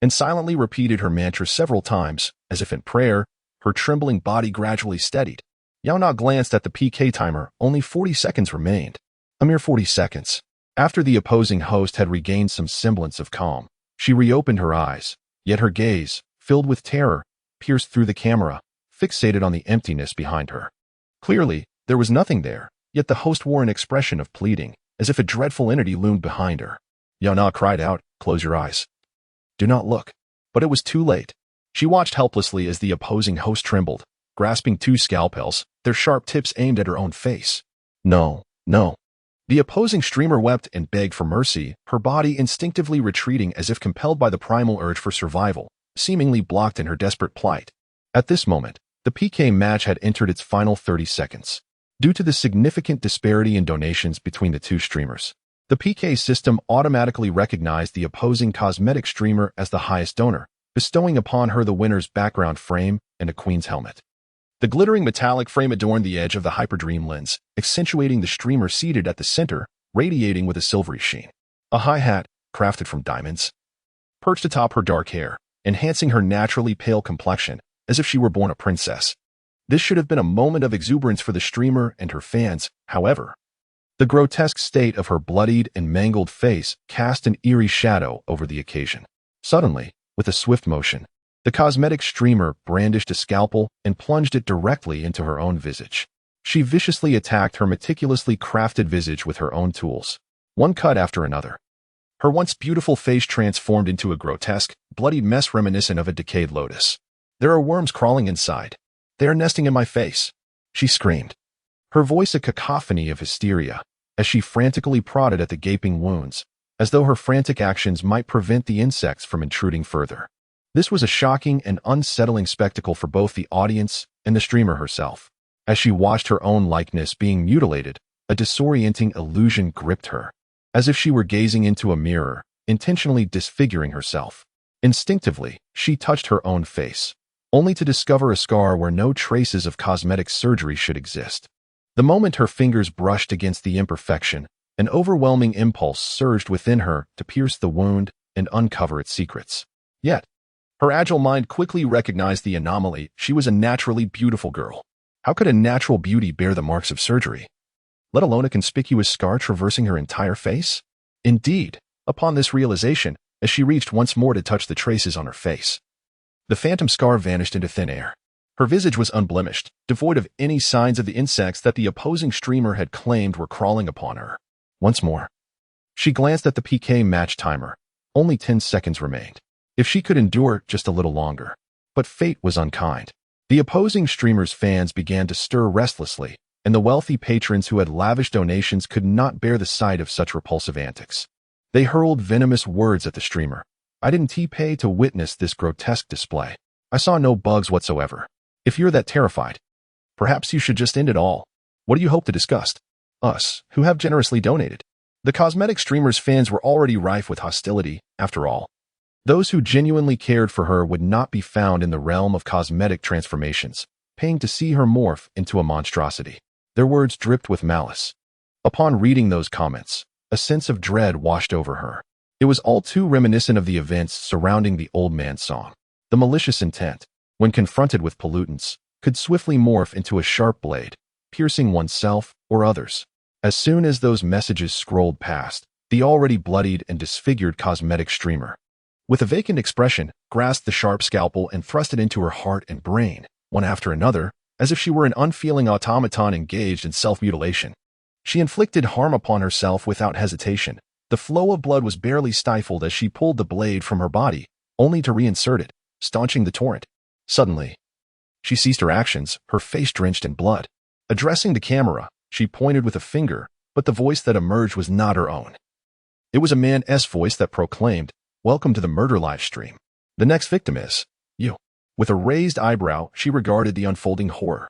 and silently repeated her mantra several times, as if in prayer. Her trembling body gradually steadied. Yaona glanced at the PK timer. Only 40 seconds remained. A mere 40 seconds. After the opposing host had regained some semblance of calm, she reopened her eyes, yet her gaze, filled with terror, pierced through the camera, fixated on the emptiness behind her. Clearly, there was nothing there, yet the host wore an expression of pleading, as if a dreadful entity loomed behind her. Yaona cried out, "Close your eyes. Do not look." But it was too late. She watched helplessly as the opposing host trembled, grasping 2 scalpels, their sharp tips aimed at her own face. "No, no." The opposing streamer wept and begged for mercy, her body instinctively retreating as if compelled by the primal urge for survival, seemingly blocked in her desperate plight. At this moment, the PK match had entered its final 30 seconds. Due to the significant disparity in donations between the two streamers, the PK system automatically recognized the opposing cosmetic streamer as the highest donor, bestowing upon her the winner's background frame and a queen's helmet. The glittering metallic frame adorned the edge of the Hyperdream lens, accentuating the streamer seated at the center, radiating with a silvery sheen. A high hat, crafted from diamonds, perched atop her dark hair, enhancing her naturally pale complexion, as if she were born a princess. This should have been a moment of exuberance for the streamer and her fans, however. The grotesque state of her bloodied and mangled face cast an eerie shadow over the occasion. Suddenly, with a swift motion, the cosmetic streamer brandished a scalpel and plunged it directly into her own visage. She viciously attacked her meticulously crafted visage with her own tools, one cut after another. Her once beautiful face transformed into a grotesque, bloodied mess reminiscent of a decayed lotus. There are worms crawling inside. They are nesting in my face, she screamed, her voice a cacophony of hysteria, as she frantically prodded at the gaping wounds, as though her frantic actions might prevent the insects from intruding further. This was a shocking and unsettling spectacle for both the audience and the streamer herself. As she watched her own likeness being mutilated, a disorienting illusion gripped her, as if she were gazing into a mirror, intentionally disfiguring herself. Instinctively, she touched her own face, only to discover a scar where no traces of cosmetic surgery should exist. The moment her fingers brushed against the imperfection, an overwhelming impulse surged within her to pierce the wound and uncover its secrets. Yet, her agile mind quickly recognized the anomaly. She was a naturally beautiful girl. How could a natural beauty bear the marks of surgery, let alone a conspicuous scar traversing her entire face? Indeed, upon this realization, as she reached once more to touch the traces on her face, the phantom scar vanished into thin air. Her visage was unblemished, devoid of any signs of the insects that the opposing streamer had claimed were crawling upon her. Once more, she glanced at the PK match timer. Only 10 seconds remained. If she could endure just a little longer. But fate was unkind. The opposing streamer's fans began to stir restlessly, and the wealthy patrons who had lavish donations could not bear the sight of such repulsive antics. They hurled venomous words at the streamer. I didn't pay to witness this grotesque display. I saw no bugs whatsoever. If you're that terrified, perhaps you should just end it all. What do you hope to disgust us, who have generously donated? The cosmetic streamer's fans were already rife with hostility, after all. Those who genuinely cared for her would not be found in the realm of cosmetic transformations, paying to see her morph into a monstrosity. Their words dripped with malice. Upon reading those comments, a sense of dread washed over her. It was all too reminiscent of the events surrounding the old man's song. The malicious intent, when confronted with pollutants, could swiftly morph into a sharp blade, piercing oneself or others. As soon as those messages scrolled past, the already bloodied and disfigured cosmetic streamer, with a vacant expression, grasped the sharp scalpel and thrust it into her heart and brain, one after another, as if she were an unfeeling automaton engaged in self-mutilation. She inflicted harm upon herself without hesitation. The flow of blood was barely stifled as she pulled the blade from her body, only to reinsert it, staunching the torrent. Suddenly, she ceased her actions, her face drenched in blood. Addressing the camera, she pointed with a finger, but the voice that emerged was not her own. It was a man's voice that proclaimed, "Welcome to the murder live stream. The next victim is you." With a raised eyebrow, she regarded the unfolding horror.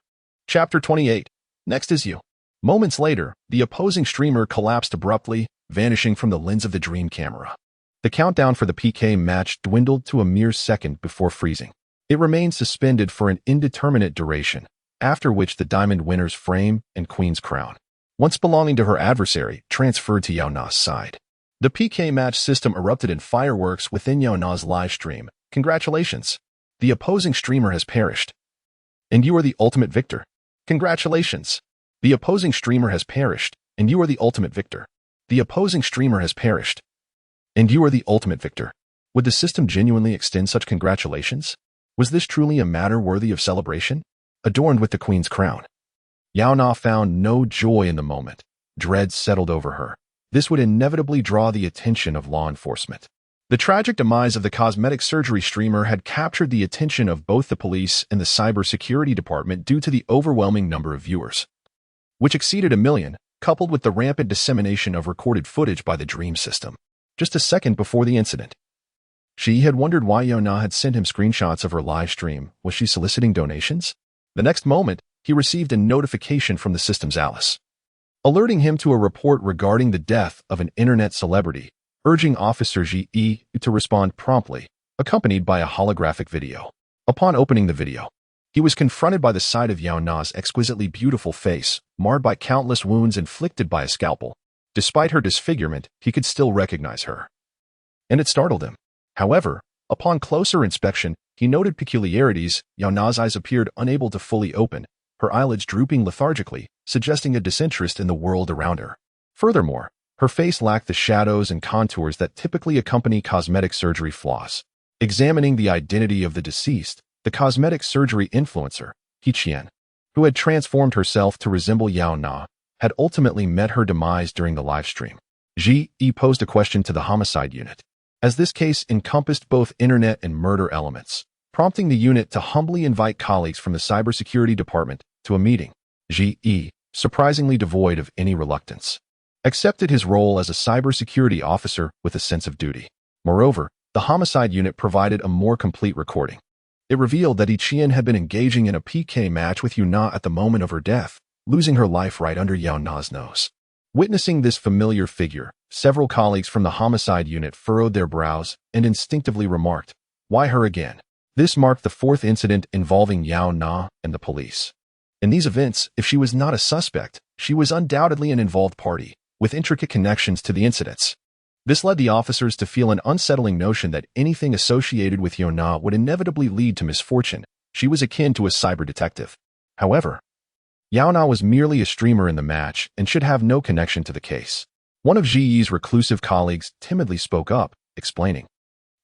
Chapter 28. Next is you. Moments later, the opposing streamer collapsed abruptly, vanishing from the lens of the dream camera. The countdown for the PK match dwindled to a mere second before freezing. It remained suspended for an indeterminate duration, after which the diamond winner's frame and queen's crown, once belonging to her adversary, transferred to Yaona's side. The PK match system erupted in fireworks within Yaona's live stream. Congratulations! The opposing streamer has perished. And you are the ultimate victor. Congratulations! The opposing streamer has perished, and you are the ultimate victor. The opposing streamer has perished. And you are the ultimate victor. Would the system genuinely extend such congratulations? Was this truly a matter worthy of celebration? Adorned with the queen's crown. Yaona found no joy in the moment. Dread settled over her. This would inevitably draw the attention of law enforcement. The tragic demise of the cosmetic surgery streamer had captured the attention of both the police and the cybersecurity department due to the overwhelming number of viewers, which exceeded 1 million, coupled with the rampant dissemination of recorded footage by the Dream system. Just a second before the incident, she had wondered why Yaona had sent him screenshots of her live stream. Was she soliciting donations? The next moment, he received a notification from the system's Alice, alerting him to a report regarding the death of an internet celebrity, urging Officer G.E. to respond promptly, accompanied by a holographic video. Upon opening the video, he was confronted by the sight of Yaona's exquisitely beautiful face, marred by countless wounds inflicted by a scalpel. Despite her disfigurement, he could still recognize her. And it startled him. However, upon closer inspection, he noted peculiarities. Yaona's eyes appeared unable to fully open, her eyelids drooping lethargically, suggesting a disinterest in the world around her. Furthermore, her face lacked the shadows and contours that typically accompany cosmetic surgery flaws. Examining the identity of the deceased, the cosmetic surgery influencer, Hiqian, who had transformed herself to resemble Yaona, had ultimately met her demise during the livestream. Ji posed a question to the homicide unit. As this case encompassed both internet and murder elements, prompting the unit to humbly invite colleagues from the cybersecurity department to a meeting. Ge, surprisingly devoid of any reluctance, accepted his role as a cybersecurity officer with a sense of duty. Moreover, the homicide unit provided a more complete recording. It revealed that Qian had been engaging in a PK match with Yaona at the moment of her death, losing her life right under Yaona's nose. Witnessing this familiar figure, several colleagues from the homicide unit furrowed their brows and instinctively remarked, "Why her again?" This marked the fourth incident involving Yaona and the police. In these events, if she was not a suspect, she was undoubtedly an involved party, with intricate connections to the incidents. This led the officers to feel an unsettling notion that anything associated with Yaona would inevitably lead to misfortune. She was akin to a cyber detective. However, Yaona was merely a streamer in the match and should have no connection to the case. One of Ge's reclusive colleagues timidly spoke up, explaining,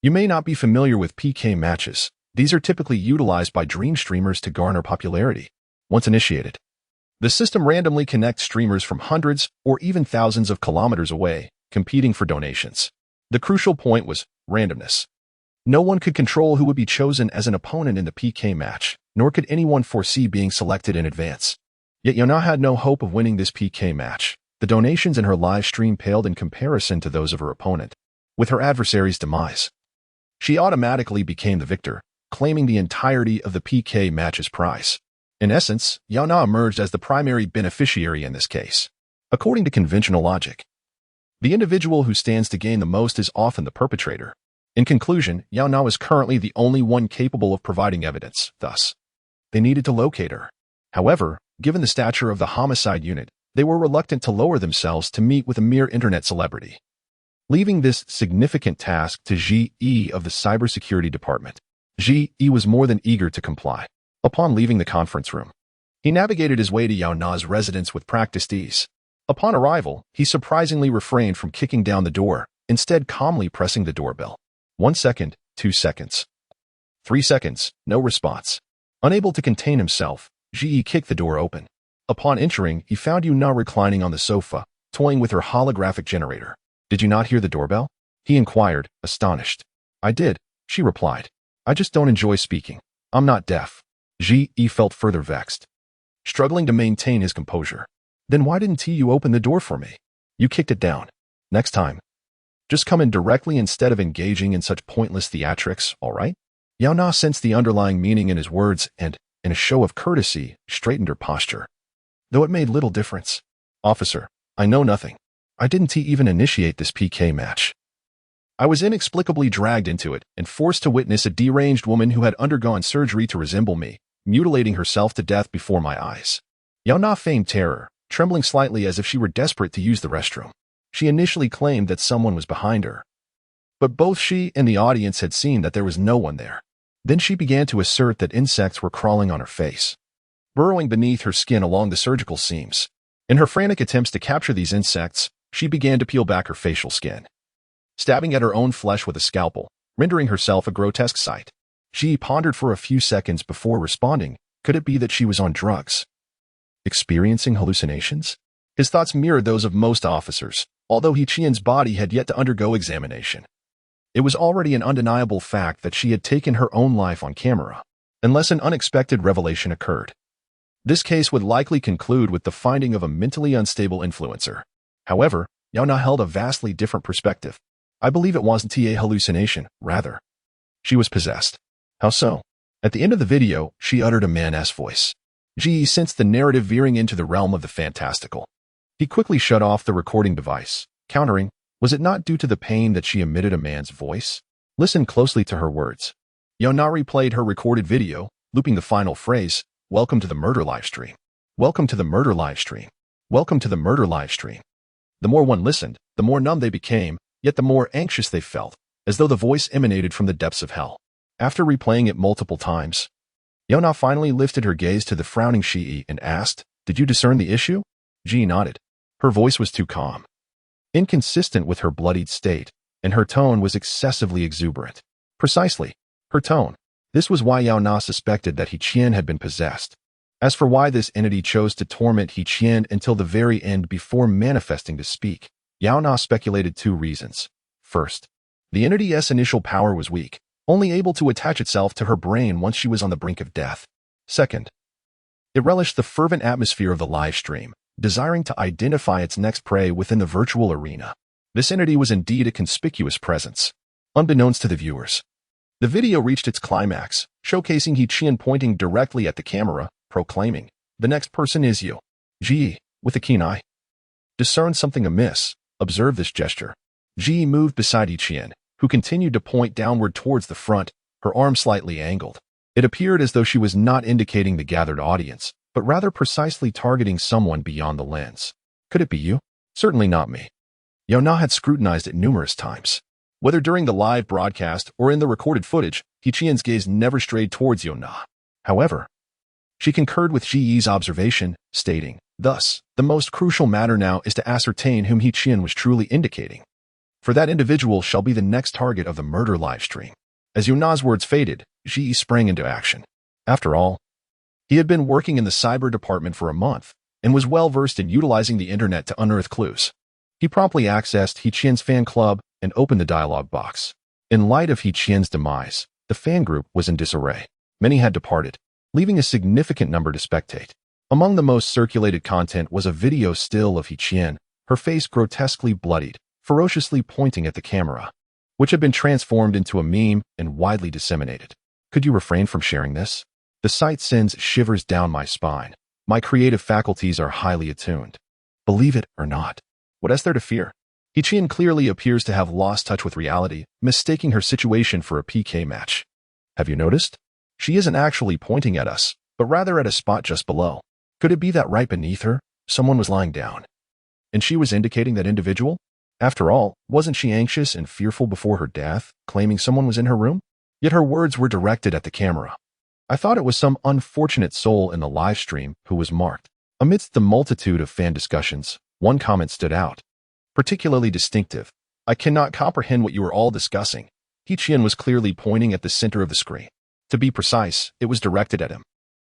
"You may not be familiar with PK matches. These are typically utilized by dream streamers to garner popularity. Once initiated, the system randomly connects streamers from hundreds or even thousands of kilometers away, competing for donations. The crucial point was randomness. No one could control who would be chosen as an opponent in the PK match, nor could anyone foresee being selected in advance. Yet Yaona had no hope of winning this PK match. The donations in her live stream paled in comparison to those of her opponent. With her adversary's demise, she automatically became the victor, claiming the entirety of the PK match's prize. In essence, Yaona emerged as the primary beneficiary in this case. According to conventional logic, the individual who stands to gain the most is often the perpetrator. In conclusion, Yaona was currently the only one capable of providing evidence, thus, they needed to locate her. However, given the stature of the homicide unit, they were reluctant to lower themselves to meet with a mere internet celebrity, leaving this significant task to Ge of the cybersecurity department. Ge was more than eager to comply. Upon leaving the conference room, he navigated his way to Yaona's residence with practiced ease. Upon arrival, he surprisingly refrained from kicking down the door, instead calmly pressing the doorbell. 1 second, 2 seconds. 3 seconds, no response. Unable to contain himself, Ge kicked the door open. Upon entering, he found Yaona reclining on the sofa, toying with her holographic generator. "Did you not hear the doorbell?" he inquired, astonished. "I did," she replied. "I just don't enjoy speaking. I'm not deaf." Ge felt further vexed, struggling to maintain his composure. "Then why didn't you open the door for me? You kicked it down. Next time, just come in directly instead of engaging in such pointless theatrics, all right?" Yaona sensed the underlying meaning in his words and, in a show of courtesy, straightened her posture. Though it made little difference. "Officer, I know nothing. I didn't even initiate this PK match. I was inexplicably dragged into it and forced to witness a deranged woman who had undergone surgery to resemble me, mutilating herself to death before my eyes." Yaona feigned terror, trembling slightly as if she were desperate to use the restroom. She initially claimed that someone was behind her, but both she and the audience had seen that there was no one there. Then she began to assert that insects were crawling on her face, burrowing beneath her skin along the surgical seams. In her frantic attempts to capture these insects, she began to peel back her facial skin, stabbing at her own flesh with a scalpel, rendering herself a grotesque sight. She pondered for a few seconds before responding. Could it be that she was on drugs? Experiencing hallucinations? His thoughts mirrored those of most officers, although Qian's body had yet to undergo examination. It was already an undeniable fact that she had taken her own life on camera, unless an unexpected revelation occurred. This case would likely conclude with the finding of a mentally unstable influencer. However, Yaona held a vastly different perspective. "I believe it wasn't a hallucination, rather. She was possessed." "How so?" At the end of the video, she uttered a man's voice. Ge sensed the narrative veering into the realm of the fantastical. He quickly shut off the recording device, countering, "Was it not due to the pain that she emitted a man's voice?" Listen closely to her words. Yaona replayed her recorded video, looping the final phrase, "Welcome to the murder livestream. Welcome to the murder livestream. Welcome to the murder livestream." The more one listened, the more numb they became, yet the more anxious they felt, as though the voice emanated from the depths of hell. After replaying it multiple times, Yaona finally lifted her gaze to the frowning Ge and asked, "Did you discern the issue?" Ge nodded. Her voice was too calm, inconsistent with her bloodied state, and her tone was excessively exuberant. Precisely, her tone. This was why Yaona suspected that Qian had been possessed. As for why this entity chose to torment Qian until the very end before manifesting to speak, Yaona speculated 2 reasons. First, the entity's initial power was weak, only able to attach itself to her brain once she was on the brink of death. Second, it relished the fervent atmosphere of the live stream, desiring to identify its next prey within the virtual arena. This entity was indeed a conspicuous presence, unbeknownst to the viewers. The video reached its climax, showcasing He-Chien pointing directly at the camera, proclaiming, "The next person is you." Ji, with a keen eye, discerned something amiss. Observe this gesture. Ji moved beside He-Chien, who continued to point downward towards the front, her arm slightly angled. It appeared as though she was not indicating the gathered audience, but rather precisely targeting someone beyond the lens. Could it be you? Certainly not me. Yaona had scrutinized it numerous times. Whether during the live broadcast or in the recorded footage, He-Chien's gaze never strayed towards Yaona. However, she concurred with Ji-Yi's observation, stating, "Thus, the most crucial matter now is to ascertain whom He-Chien was truly indicating. For that individual shall be the next target of the murder livestream." As Yaona's words faded, Ji-Yi sprang into action. After all, he had been working in the cyber department for a month and was well versed in utilizing the internet to unearth clues. He promptly accessed He-Chien's fan club and opened the dialogue box. In light of He-Chien's demise, the fan group was in disarray. Many had departed, leaving a significant number to spectate. Among the most circulated content was a video still of He-Chien, her face grotesquely bloodied, ferociously pointing at the camera, which had been transformed into a meme and widely disseminated. Could you refrain from sharing this? The sight sends shivers down my spine. My creative faculties are highly attuned. Believe it or not. What is there to fear? He-Chien clearly appears to have lost touch with reality, mistaking her situation for a PK match. Have you noticed? She isn't actually pointing at us, but rather at a spot just below. Could it be that right beneath her, someone was lying down, and she was indicating that individual? After all, wasn't she anxious and fearful before her death, claiming someone was in her room? Yet her words were directed at the camera. I thought it was some unfortunate soul in the live stream who was marked. Amidst the multitude of fan discussions, one comment stood out, particularly distinctive. "I cannot comprehend what you are all discussing." He-Chien was clearly pointing at the center of the screen. To be precise, it was directed at him.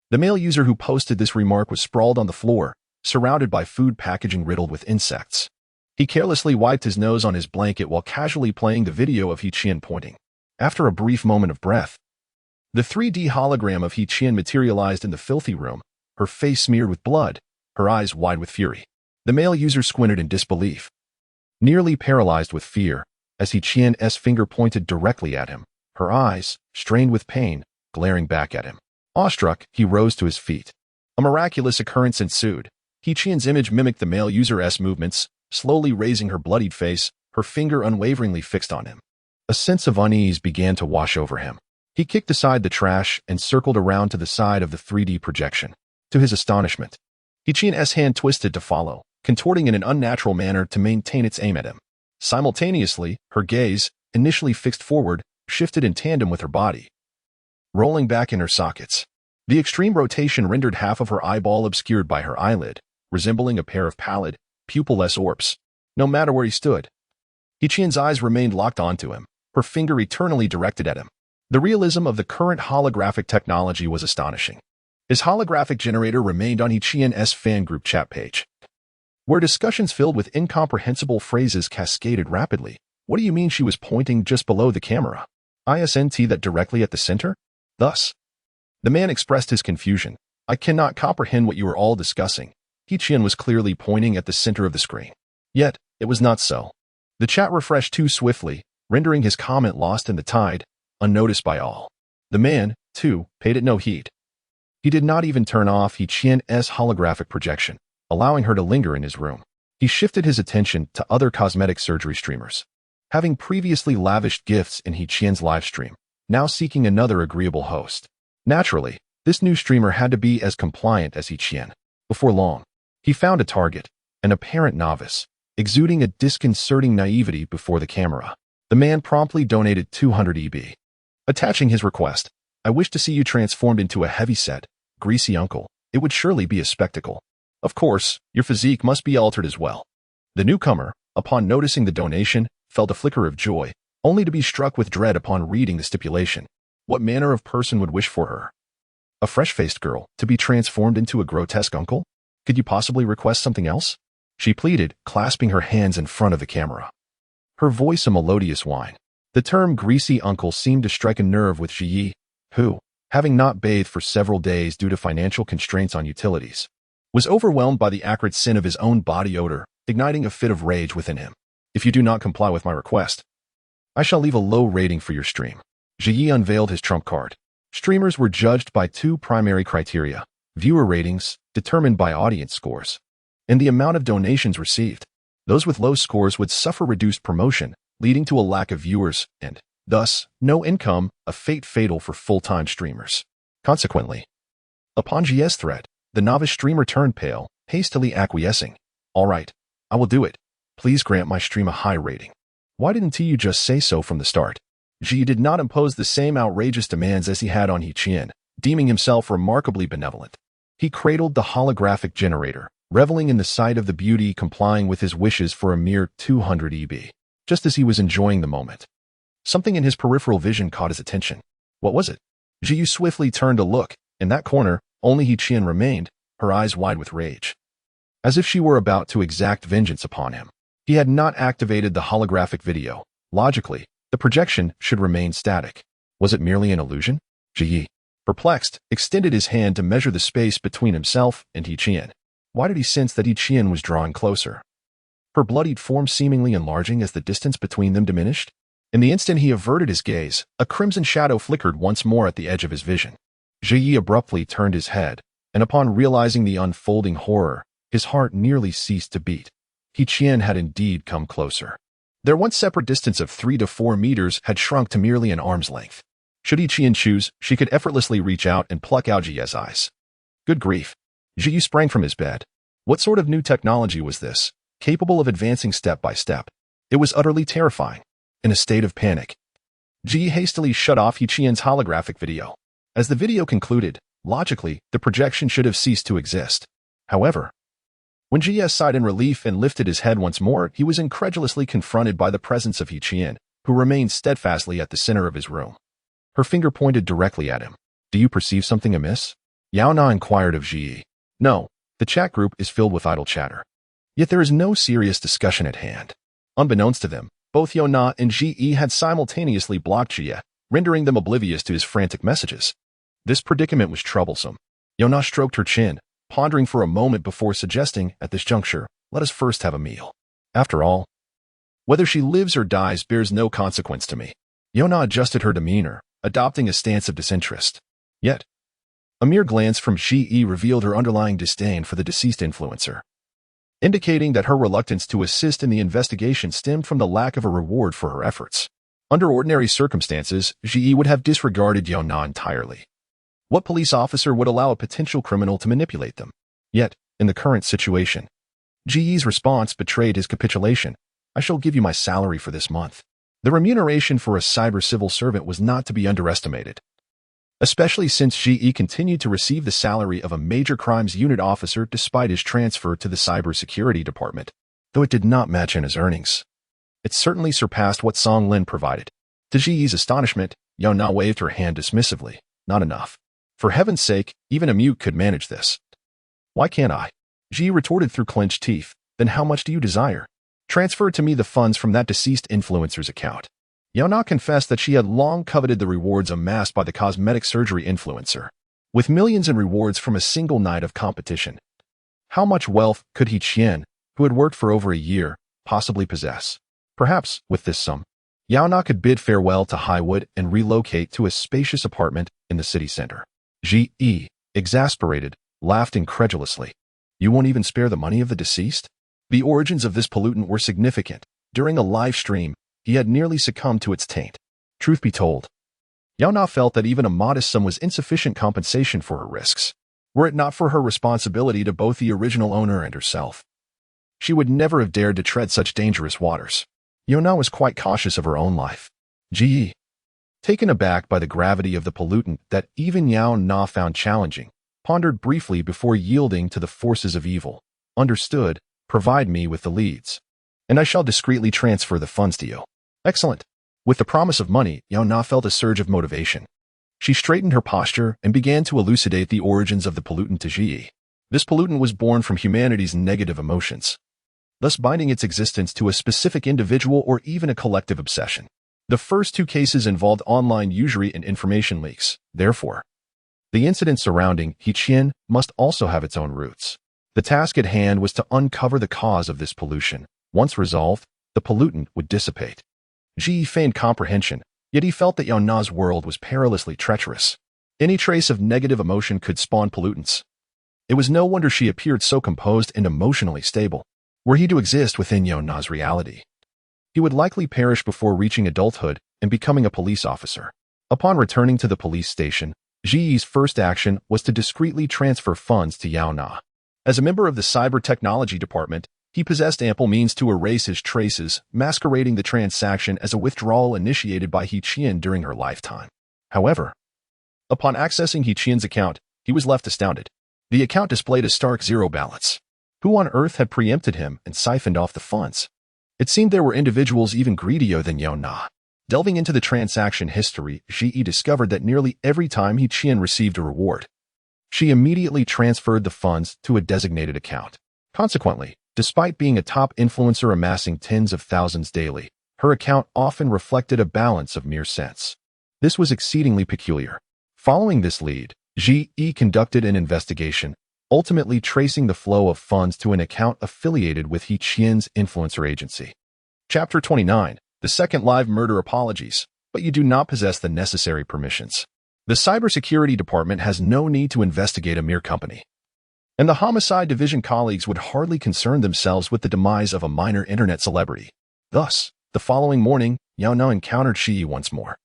The male user who posted this remark was sprawled on the floor, surrounded by food packaging riddled with insects. He carelessly wiped his nose on his blanket while casually playing the video of He-Chien pointing. After a brief moment of breath, the 3D hologram of He-Chien materialized in the filthy room, her face smeared with blood, her eyes wide with fury. The male user squinted in disbelief, nearly paralyzed with fear, as He-Chien's finger pointed directly at him, her eyes, strained with pain, glaring back at him. Awestruck, he rose to his feet. A miraculous occurrence ensued. He-Chien's image mimicked the male user's movements, slowly raising her bloodied face, her finger unwaveringly fixed on him. A sense of unease began to wash over him. He kicked aside the trash and circled around to the side of the 3D projection. To his astonishment, He-Chien's hand twisted to follow, contorting in an unnatural manner to maintain its aim at him. Simultaneously, her gaze, initially fixed forward, shifted in tandem with her body, rolling back in her sockets. The extreme rotation rendered half of her eyeball obscured by her eyelid, resembling a pair of pallid, pupilless orbs. No matter where he stood, He-Chien's eyes remained locked onto him, her finger eternally directed at him. The realism of the current holographic technology was astonishing. His holographic generator remained on He-Chien's fan group chat page, where discussions filled with incomprehensible phrases cascaded rapidly. What do you mean she was pointing just below the camera? Isn't that directly at the center? Thus, the man expressed his confusion. "I cannot comprehend what you are all discussing." He-Chien was clearly pointing at the center of the screen. Yet, it was not so. The chat refreshed too swiftly, rendering his comment lost in the tide, unnoticed by all. The man, too, paid it no heed. He did not even turn off He-Chien's holographic projection, allowing her to linger in his room. He shifted his attention to other cosmetic surgery streamers. Having previously lavished gifts in He-Chien's livestream, now seeking another agreeable host. Naturally, this new streamer had to be as compliant as He-Chien. Before long, he found a target, an apparent novice, exuding a disconcerting naivety before the camera. The man promptly donated 200 EB. Attaching his request, "I wish to see you transformed into a heavy-set, greasy uncle. It would surely be a spectacle. Of course, your physique must be altered as well." The newcomer, upon noticing the donation, felt a flicker of joy, only to be struck with dread upon reading the stipulation. What manner of person would wish for her? A fresh-faced girl, to be transformed into a grotesque uncle? Could you possibly request something else? She pleaded, clasping her hands in front of the camera, her voice a melodious whine. The term greasy uncle seemed to strike a nerve with Ji, who, having not bathed for several days due to financial constraints on utilities, was overwhelmed by the acrid sin of his own body odor, igniting a fit of rage within him. If you do not comply with my request, I shall leave a low rating for your stream. Ji unveiled his trump card. Streamers were judged by two primary criteria: viewer ratings, determined by audience scores, and the amount of donations received. Those with low scores would suffer reduced promotion, leading to a lack of viewers and, thus, no income, a fate fatal for full-time streamers. Consequently, upon Ji's threat, the novice streamer turned pale, hastily acquiescing. All right, I will do it. Please grant my stream a high rating. Why didn't you just say so from the start? Ji did not impose the same outrageous demands as he had on He-Chien, deeming himself remarkably benevolent. He cradled the holographic generator, reveling in the sight of the beauty, complying with his wishes for a mere 200 EB. Just as he was enjoying the moment, something in his peripheral vision caught his attention. What was it? Ji swiftly turned to look. In that corner, only He-Chien remained, her eyes wide with rage, as if she were about to exact vengeance upon him. He had not activated the holographic video. Logically, the projection should remain static. Was it merely an illusion? Ji, perplexed, extended his hand to measure the space between himself and He-Chien. Why did he sense that He-Chien was drawing closer, her bloodied form seemingly enlarging as the distance between them diminished? In the instant he averted his gaze, a crimson shadow flickered once more at the edge of his vision. Ji abruptly turned his head, and upon realizing the unfolding horror, his heart nearly ceased to beat. He-Chien had indeed come closer. Their once separate distance of 3 to 4 meters had shrunk to merely an arm's length. Should He-Chien choose, she could effortlessly reach out and pluck out Ji's eyes. Good grief. Ji sprang from his bed. What sort of new technology was this, capable of advancing step by step? It was utterly terrifying. In a state of panic, Ji hastily shut off He-Chien's holographic video. As the video concluded, logically, the projection should have ceased to exist. However, when Ji sighed in relief and lifted his head once more, he was incredulously confronted by the presence of He-Chien, who remained steadfastly at the center of his room. Her finger pointed directly at him. Do you perceive something amiss? Yaona inquired of Ji. No, the chat group is filled with idle chatter. Yet there is no serious discussion at hand. Unbeknownst to them, both Yaona and Ji had simultaneously blocked Ji, rendering them oblivious to his frantic messages. This predicament was troublesome. Yaona stroked her chin, pondering for a moment before suggesting, at this juncture, let us first have a meal. After all, whether she lives or dies bears no consequence to me. Yaona adjusted her demeanor, adopting a stance of disinterest. Yet, a mere glance from Ji revealed her underlying disdain for the deceased influencer, indicating that her reluctance to assist in the investigation stemmed from the lack of a reward for her efforts. Under ordinary circumstances, Ji would have disregarded Yaona entirely. What police officer would allow a potential criminal to manipulate them? Yet, in the current situation, Ji's response betrayed his capitulation. I shall give you my salary for this month. The remuneration for a cyber civil servant was not to be underestimated, especially since Ji continued to receive the salary of a major crimes unit officer despite his transfer to the cybersecurity department. Though it did not match in his earnings, it certainly surpassed what Song Lin provided. To Ji's astonishment, Yaona waved her hand dismissively. Not enough. For heaven's sake, even a mute could manage this. Why can't I? Ji retorted through clenched teeth. Then how much do you desire? Transfer to me the funds from that deceased influencer's account. Yaona confessed that she had long coveted the rewards amassed by the cosmetic surgery influencer, with millions in rewards from a single night of competition. How much wealth could He-Chien, who had worked for over a year, possibly possess? Perhaps, with this sum, Yaona could bid farewell to Highwood and relocate to a spacious apartment in the city center. Ji, exasperated, laughed incredulously. You won't even spare the money of the deceased? The origins of this pollutant were significant. During a live stream, he had nearly succumbed to its taint. Truth be told, Yaona felt that even a modest sum was insufficient compensation for her risks. Were it not for her responsibility to both the original owner and herself, she would never have dared to tread such dangerous waters. Yaona was quite cautious of her own life. Ji, taken aback by the gravity of the pollutant that even Yaona found challenging, pondered briefly before yielding to the forces of evil. Understood, provide me with the leads, and I shall discreetly transfer the funds to you. Excellent. With the promise of money, Yaona felt a surge of motivation. She straightened her posture and began to elucidate the origins of the pollutant to Ji. This pollutant was born from humanity's negative emotions, thus binding its existence to a specific individual or even a collective obsession. The first two cases involved online usury and information leaks. Therefore, the incident surrounding Hichien must also have its own roots. The task at hand was to uncover the cause of this pollution. Once resolved, the pollutant would dissipate. Ji feigned comprehension, yet he felt that Yaona's world was perilously treacherous. Any trace of negative emotion could spawn pollutants. It was no wonder she appeared so composed and emotionally stable. Were he to exist within Yaona's reality, he would likely perish before reaching adulthood and becoming a police officer. Upon returning to the police station, Ji's first action was to discreetly transfer funds to Yaona. As a member of the cyber technology department, he possessed ample means to erase his traces, masquerading the transaction as a withdrawal initiated by Hichien during her lifetime. However, upon accessing Hichien's account, he was left astounded. The account displayed a stark zero balance. Who on earth had preempted him and siphoned off the funds? It seemed there were individuals even greedier than Yaona. Delving into the transaction history, Ji discovered that nearly every time Hichien received a reward, she immediately transferred the funds to a designated account. Consequently, despite being a top influencer amassing tens of thousands daily, her account often reflected a balance of mere cents. This was exceedingly peculiar. Following this lead, Ji conducted an investigation, ultimately tracing the flow of funds to an account affiliated with Hichien's influencer agency. Chapter 29. The second live murder apologies, but you do not possess the necessary permissions. The cybersecurity department has no need to investigate a mere company, and the homicide division colleagues would hardly concern themselves with the demise of a minor internet celebrity. Thus, the following morning, Yaona encountered Shi once more,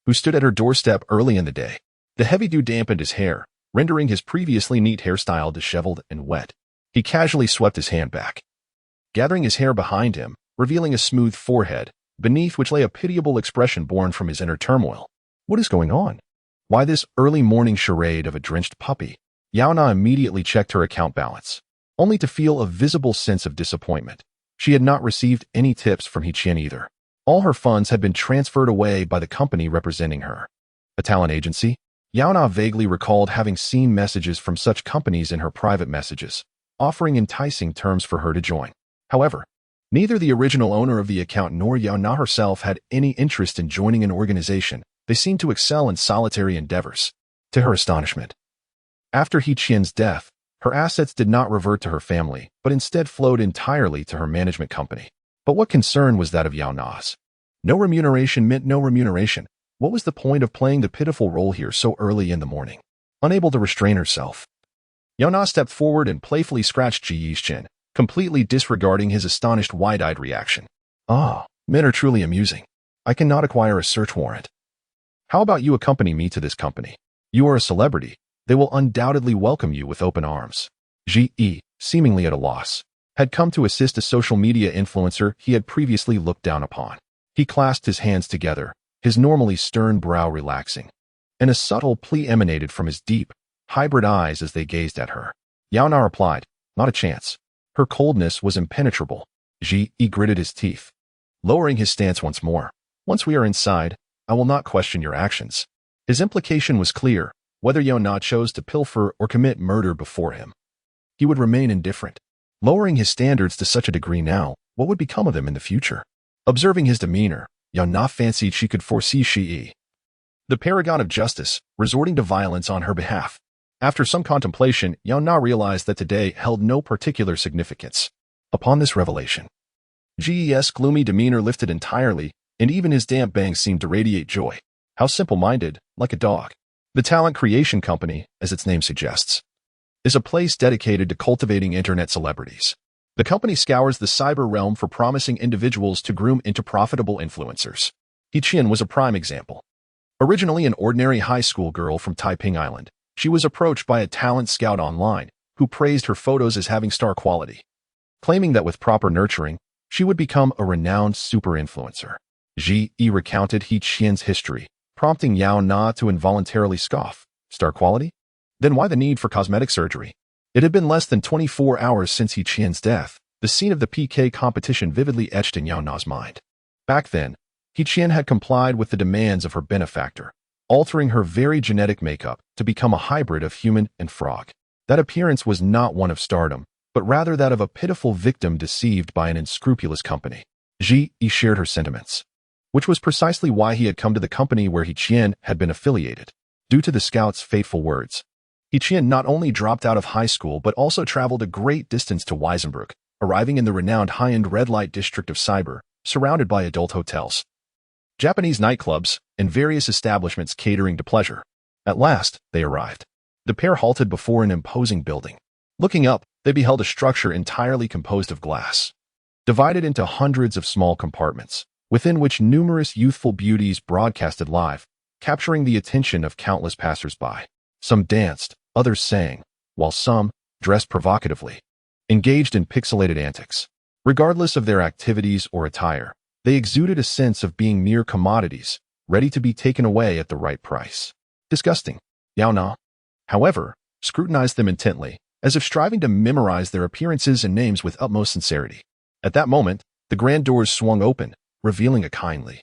who stood at her doorstep early in the day. The heavy dew dampened his hair, rendering his previously neat hairstyle disheveled and wet. He casually swept his hand back, gathering his hair behind him, revealing a smooth forehead, beneath which lay a pitiable expression born from his inner turmoil. What is going on? Why this early morning charade of a drenched puppy? Yaona immediately checked her account balance, only to feel a visible sense of disappointment. She had not received any tips from Hichien either. All her funds had been transferred away by the company representing her. A talent agency? Yaona vaguely recalled having seen messages from such companies in her private messages, offering enticing terms for her to join. However, neither the original owner of the account nor Yaona herself had any interest in joining an organization. They seemed to excel in solitary endeavors. To her astonishment, after Hichien's death, her assets did not revert to her family, but instead flowed entirely to her management company. But what concern was that of Yaona's? No remuneration meant no remuneration. What was the point of playing the pitiful role here so early in the morning? Unable to restrain herself, Yaona stepped forward and playfully scratched Ji's chin, completely disregarding his astonished wide-eyed reaction. Ah, men are truly amusing. I cannot acquire a search warrant. How about you accompany me to this company? You are a celebrity. They will undoubtedly welcome you with open arms. Ji, seemingly at a loss, had come to assist a social media influencer he had previously looked down upon. He clasped his hands together, his normally stern brow relaxing, and a subtle plea emanated from his deep, hybrid eyes as they gazed at her. Yaona replied, not a chance. Her coldness was impenetrable. Ji gritted his teeth, lowering his stance once more. Once we are inside, I will not question your actions. His implication was clear. Whether Yaona chose to pilfer or commit murder before him, he would remain indifferent. Lowering his standards to such a degree now, what would become of him in the future? Observing his demeanor, Yaona fancied she could foresee Shi, the paragon of justice, resorting to violence on her behalf. After some contemplation, Yaona realized that today held no particular significance. Upon this revelation, Ji's gloomy demeanor lifted entirely, and even his damp bangs seemed to radiate joy. How simple-minded, like a dog. The Talent Creation Company, as its name suggests, is a place dedicated to cultivating internet celebrities. The company scours the cyber realm for promising individuals to groom into profitable influencers. Hichien was a prime example. Originally an ordinary high school girl from Taiping Island, she was approached by a talent scout online who praised her photos as having star quality, claiming that with proper nurturing, she would become a renowned super influencer. Ji recounted Hichien's history, prompting Yaona to involuntarily scoff. Star quality? Then why the need for cosmetic surgery? It had been less than 24 hours since Hichien's death. The scene of the PK competition vividly etched in Yaona's mind. Back then, Hichien had complied with the demands of her benefactor, altering her very genetic makeup to become a hybrid of human and frog. That appearance was not one of stardom, but rather that of a pitiful victim deceived by an unscrupulous company. Ji shared her sentiments. which was precisely why he had come to the company where He-Chien had been affiliated. Due to the scout's fateful words, He-Chien not only dropped out of high school but also traveled a great distance to Weisenbrook, arriving in the renowned high-end red light district of Cyber, surrounded by adult hotels, Japanese nightclubs, and various establishments catering to pleasure. At last, they arrived. The pair halted before an imposing building. Looking up, they beheld a structure entirely composed of glass, divided into hundreds of small compartments, within which numerous youthful beauties broadcasted live, capturing the attention of countless passers-by. Some danced, others sang, while some, dressed provocatively, engaged in pixelated antics. Regardless of their activities or attire, they exuded a sense of being mere commodities, ready to be taken away at the right price. Disgusting. Yaona, however, scrutinized them intently, as if striving to memorize their appearances and names with utmost sincerity. At that moment, the grand doors swung open, revealing a kindly,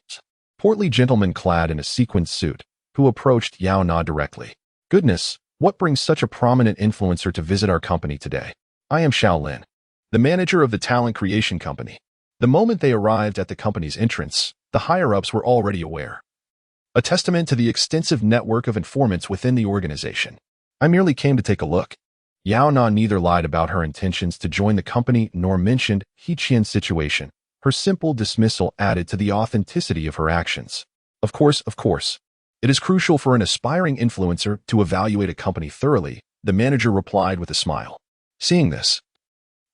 portly gentleman clad in a sequined suit, who approached Yaona directly. Goodness, what brings such a prominent influencer to visit our company today? I am Shaolin, the manager of the talent creation company. The moment they arrived at the company's entrance, the higher-ups were already aware. A testament to the extensive network of informants within the organization. I merely came to take a look. Yaona neither lied about her intentions to join the company nor mentioned He-Chien's situation. Her simple dismissal added to the authenticity of her actions. Of course, it is crucial for an aspiring influencer to evaluate a company thoroughly, the manager replied with a smile. Seeing this,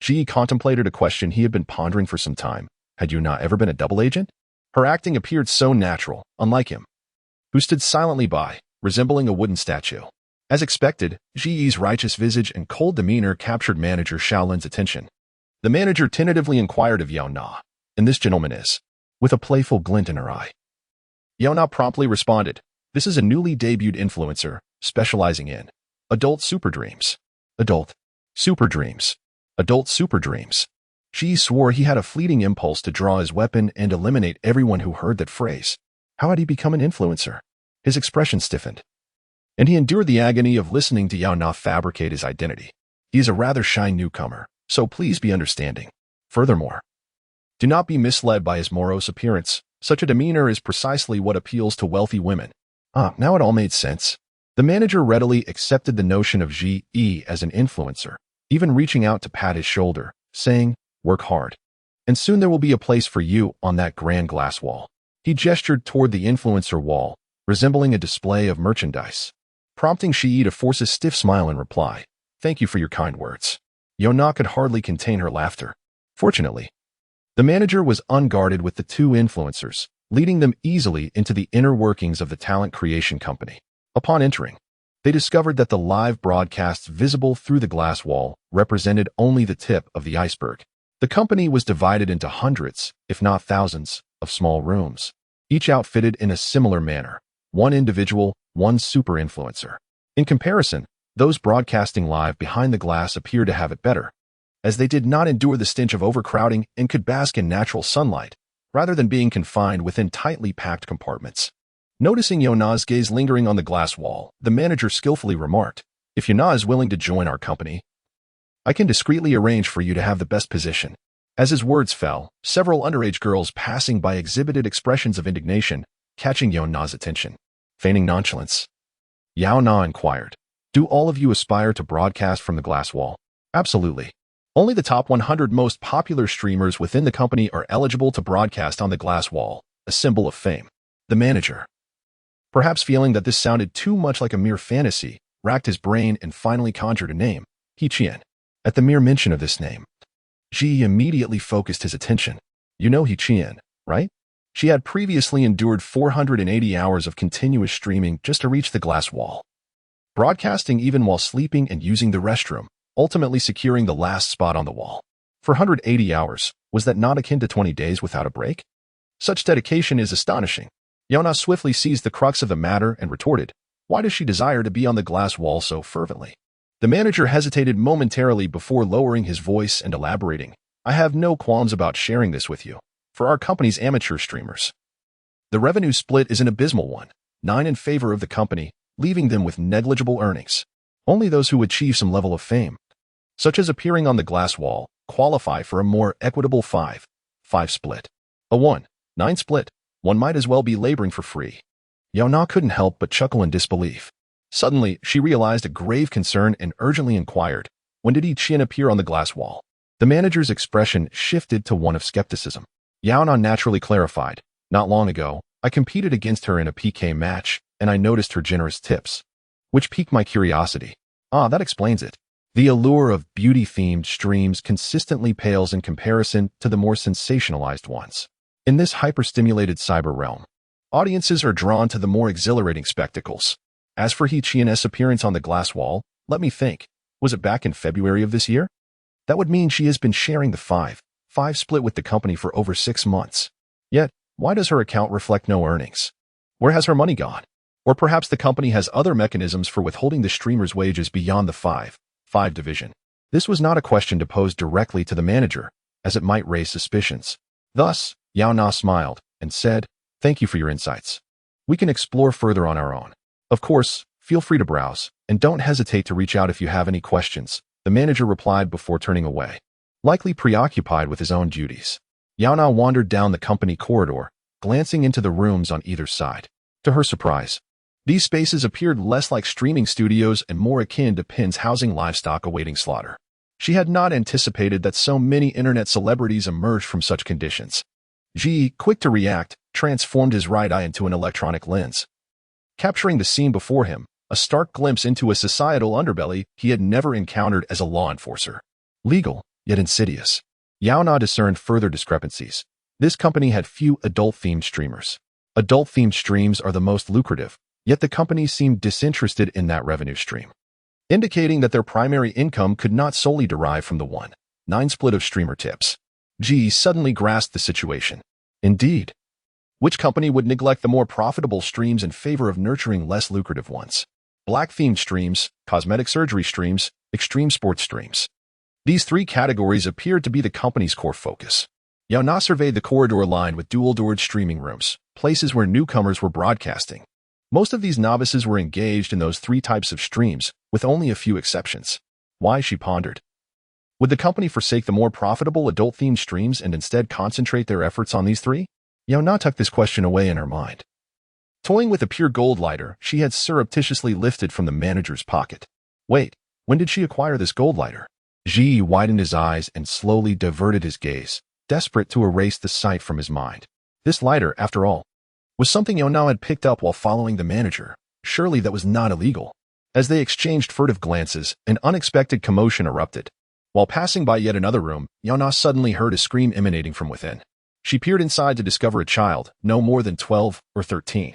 Ji contemplated a question he had been pondering for some time. Had Yaona ever been a double agent? Her acting appeared so natural, unlike him, who stood silently by, resembling a wooden statue. As expected, Ji's righteous visage and cold demeanor captured manager Shaolin's attention. The manager tentatively inquired of Yaona, and this gentleman is, with a playful glint in her eye. Yaona promptly responded, this is a newly debuted influencer, specializing in adult super dreams. Adult super dreams. Adult super dreams. Ji swore he had a fleeting impulse to draw his weapon and eliminate everyone who heard that phrase. How had he become an influencer? His expression stiffened, and he endured the agony of listening to Yaona fabricate his identity. He is a rather shy newcomer, so please be understanding. Furthermore, do not be misled by his morose appearance. Such a demeanor is precisely what appeals to wealthy women. Now it all made sense. The manager readily accepted the notion of Ji as an influencer, even reaching out to pat his shoulder, saying, work hard, and soon there will be a place for you on that grand glass wall. He gestured toward the influencer wall, resembling a display of merchandise, prompting Shi to force a stiff smile in reply. Thank you for your kind words. Yaona could hardly contain her laughter. Fortunately, the manager was unguarded with the two influencers, leading them easily into the inner workings of the talent creation company. Upon entering, they discovered that the live broadcasts visible through the glass wall represented only the tip of the iceberg. The company was divided into hundreds, if not thousands, of small rooms, each outfitted in a similar manner. One individual, one super influencer. In comparison, those broadcasting live behind the glass appeared to have it better, as they did not endure the stench of overcrowding and could bask in natural sunlight, rather than being confined within tightly packed compartments. Noticing Yaona's gaze lingering on the glass wall, the manager skillfully remarked, if Yaona is willing to join our company, I can discreetly arrange for you to have the best position. As his words fell, several underage girls passing by exhibited expressions of indignation, catching Yaona's attention. Feigning nonchalance, Yaona inquired, do all of you aspire to broadcast from the glass wall? Absolutely. Only the top 100 most popular streamers within the company are eligible to broadcast on the glass wall, a symbol of fame. The manager, perhaps feeling that this sounded too much like a mere fantasy, racked his brain and finally conjured a name, He-Chien. At the mere mention of this name, Ji immediately focused his attention. You know He-Chien, right? She had previously endured 480 hours of continuous streaming just to reach the glass wall, broadcasting even while sleeping and using the restroom, ultimately securing the last spot on the wall. For 180 hours, was that not akin to 20 days without a break? Such dedication is astonishing. Yaona swiftly seized the crux of the matter and retorted, why does she desire to be on the glass wall so fervently? The manager hesitated momentarily before lowering his voice and elaborating, I have no qualms about sharing this with you. For our company's amateur streamers, the revenue split is an abysmal one, 9 in favor of the company, leaving them with negligible earnings. Only those who achieve some level of fame, such as appearing on the glass wall, qualify for a more equitable 5-5 split. A 1-9 split, One might as well be laboring for free. Yaona couldn't help but chuckle in disbelief. Suddenly, she realized a grave concern and urgently inquired, when did Qian appear on the glass wall? The manager's expression shifted to one of skepticism. Yaona naturally clarified, not long ago, I competed against her in a PK match, and I noticed her generous tips, which piqued my curiosity. Ah, that explains it. The allure of beauty-themed streams consistently pales in comparison to the more sensationalized ones. In this hyper-stimulated cyber realm, audiences are drawn to the more exhilarating spectacles. As for Qian's appearance on the glass wall, let me think. Was it back in February of this year? That would mean she has been sharing the 5-5 split with the company for over 6 months. Yet, why does her account reflect no earnings? Where has her money gone? Or perhaps the company has other mechanisms for withholding the streamer's wages beyond the 5-5 division. This was not a question to pose directly to the manager, as it might raise suspicions. Thus, Yaona smiled and said, thank you for your insights. We can explore further on our own. Of course, feel free to browse, and don't hesitate to reach out if you have any questions, the manager replied before turning away, likely preoccupied with his own duties. Yaona wandered down the company corridor, glancing into the rooms on either side. To her surprise, these spaces appeared less like streaming studios and more akin to pens housing livestock awaiting slaughter. She had not anticipated that so many internet celebrities emerged from such conditions. Ji, quick to react, transformed his right eye into an electronic lens, capturing the scene before him, a stark glimpse into a societal underbelly he had never encountered as a law enforcer. Legal, yet insidious. Yaona discerned further discrepancies. This company had few adult-themed streamers. Adult-themed streams are the most lucrative, yet the company seemed disinterested in that revenue stream, indicating that their primary income could not solely derive from the 1-9 split of streamer tips. Ji suddenly grasped the situation. Indeed, which company would neglect the more profitable streams in favor of nurturing less lucrative ones? Black-themed streams, cosmetic surgery streams, extreme sports streams. These 3 categories appeared to be the company's core focus. Yaona surveyed the corridor lined with dual-doored streaming rooms, places where newcomers were broadcasting. Most of these novices were engaged in those 3 types of streams, with only a few exceptions. Why, she pondered. Would the company forsake the more profitable adult-themed streams and instead concentrate their efforts on these 3? Yaona tucked this question away in her mind. Toying with a pure gold lighter she had surreptitiously lifted from the manager's pocket. Wait, when did she acquire this gold lighter? Ji widened his eyes and slowly diverted his gaze, desperate to erase the sight from his mind. This lighter, after all, was something Yaona had picked up while following the manager. Surely that was not illegal. As they exchanged furtive glances, an unexpected commotion erupted. While passing by yet another room, Yaona suddenly heard a scream emanating from within. She peered inside to discover a child, no more than 12 or 13,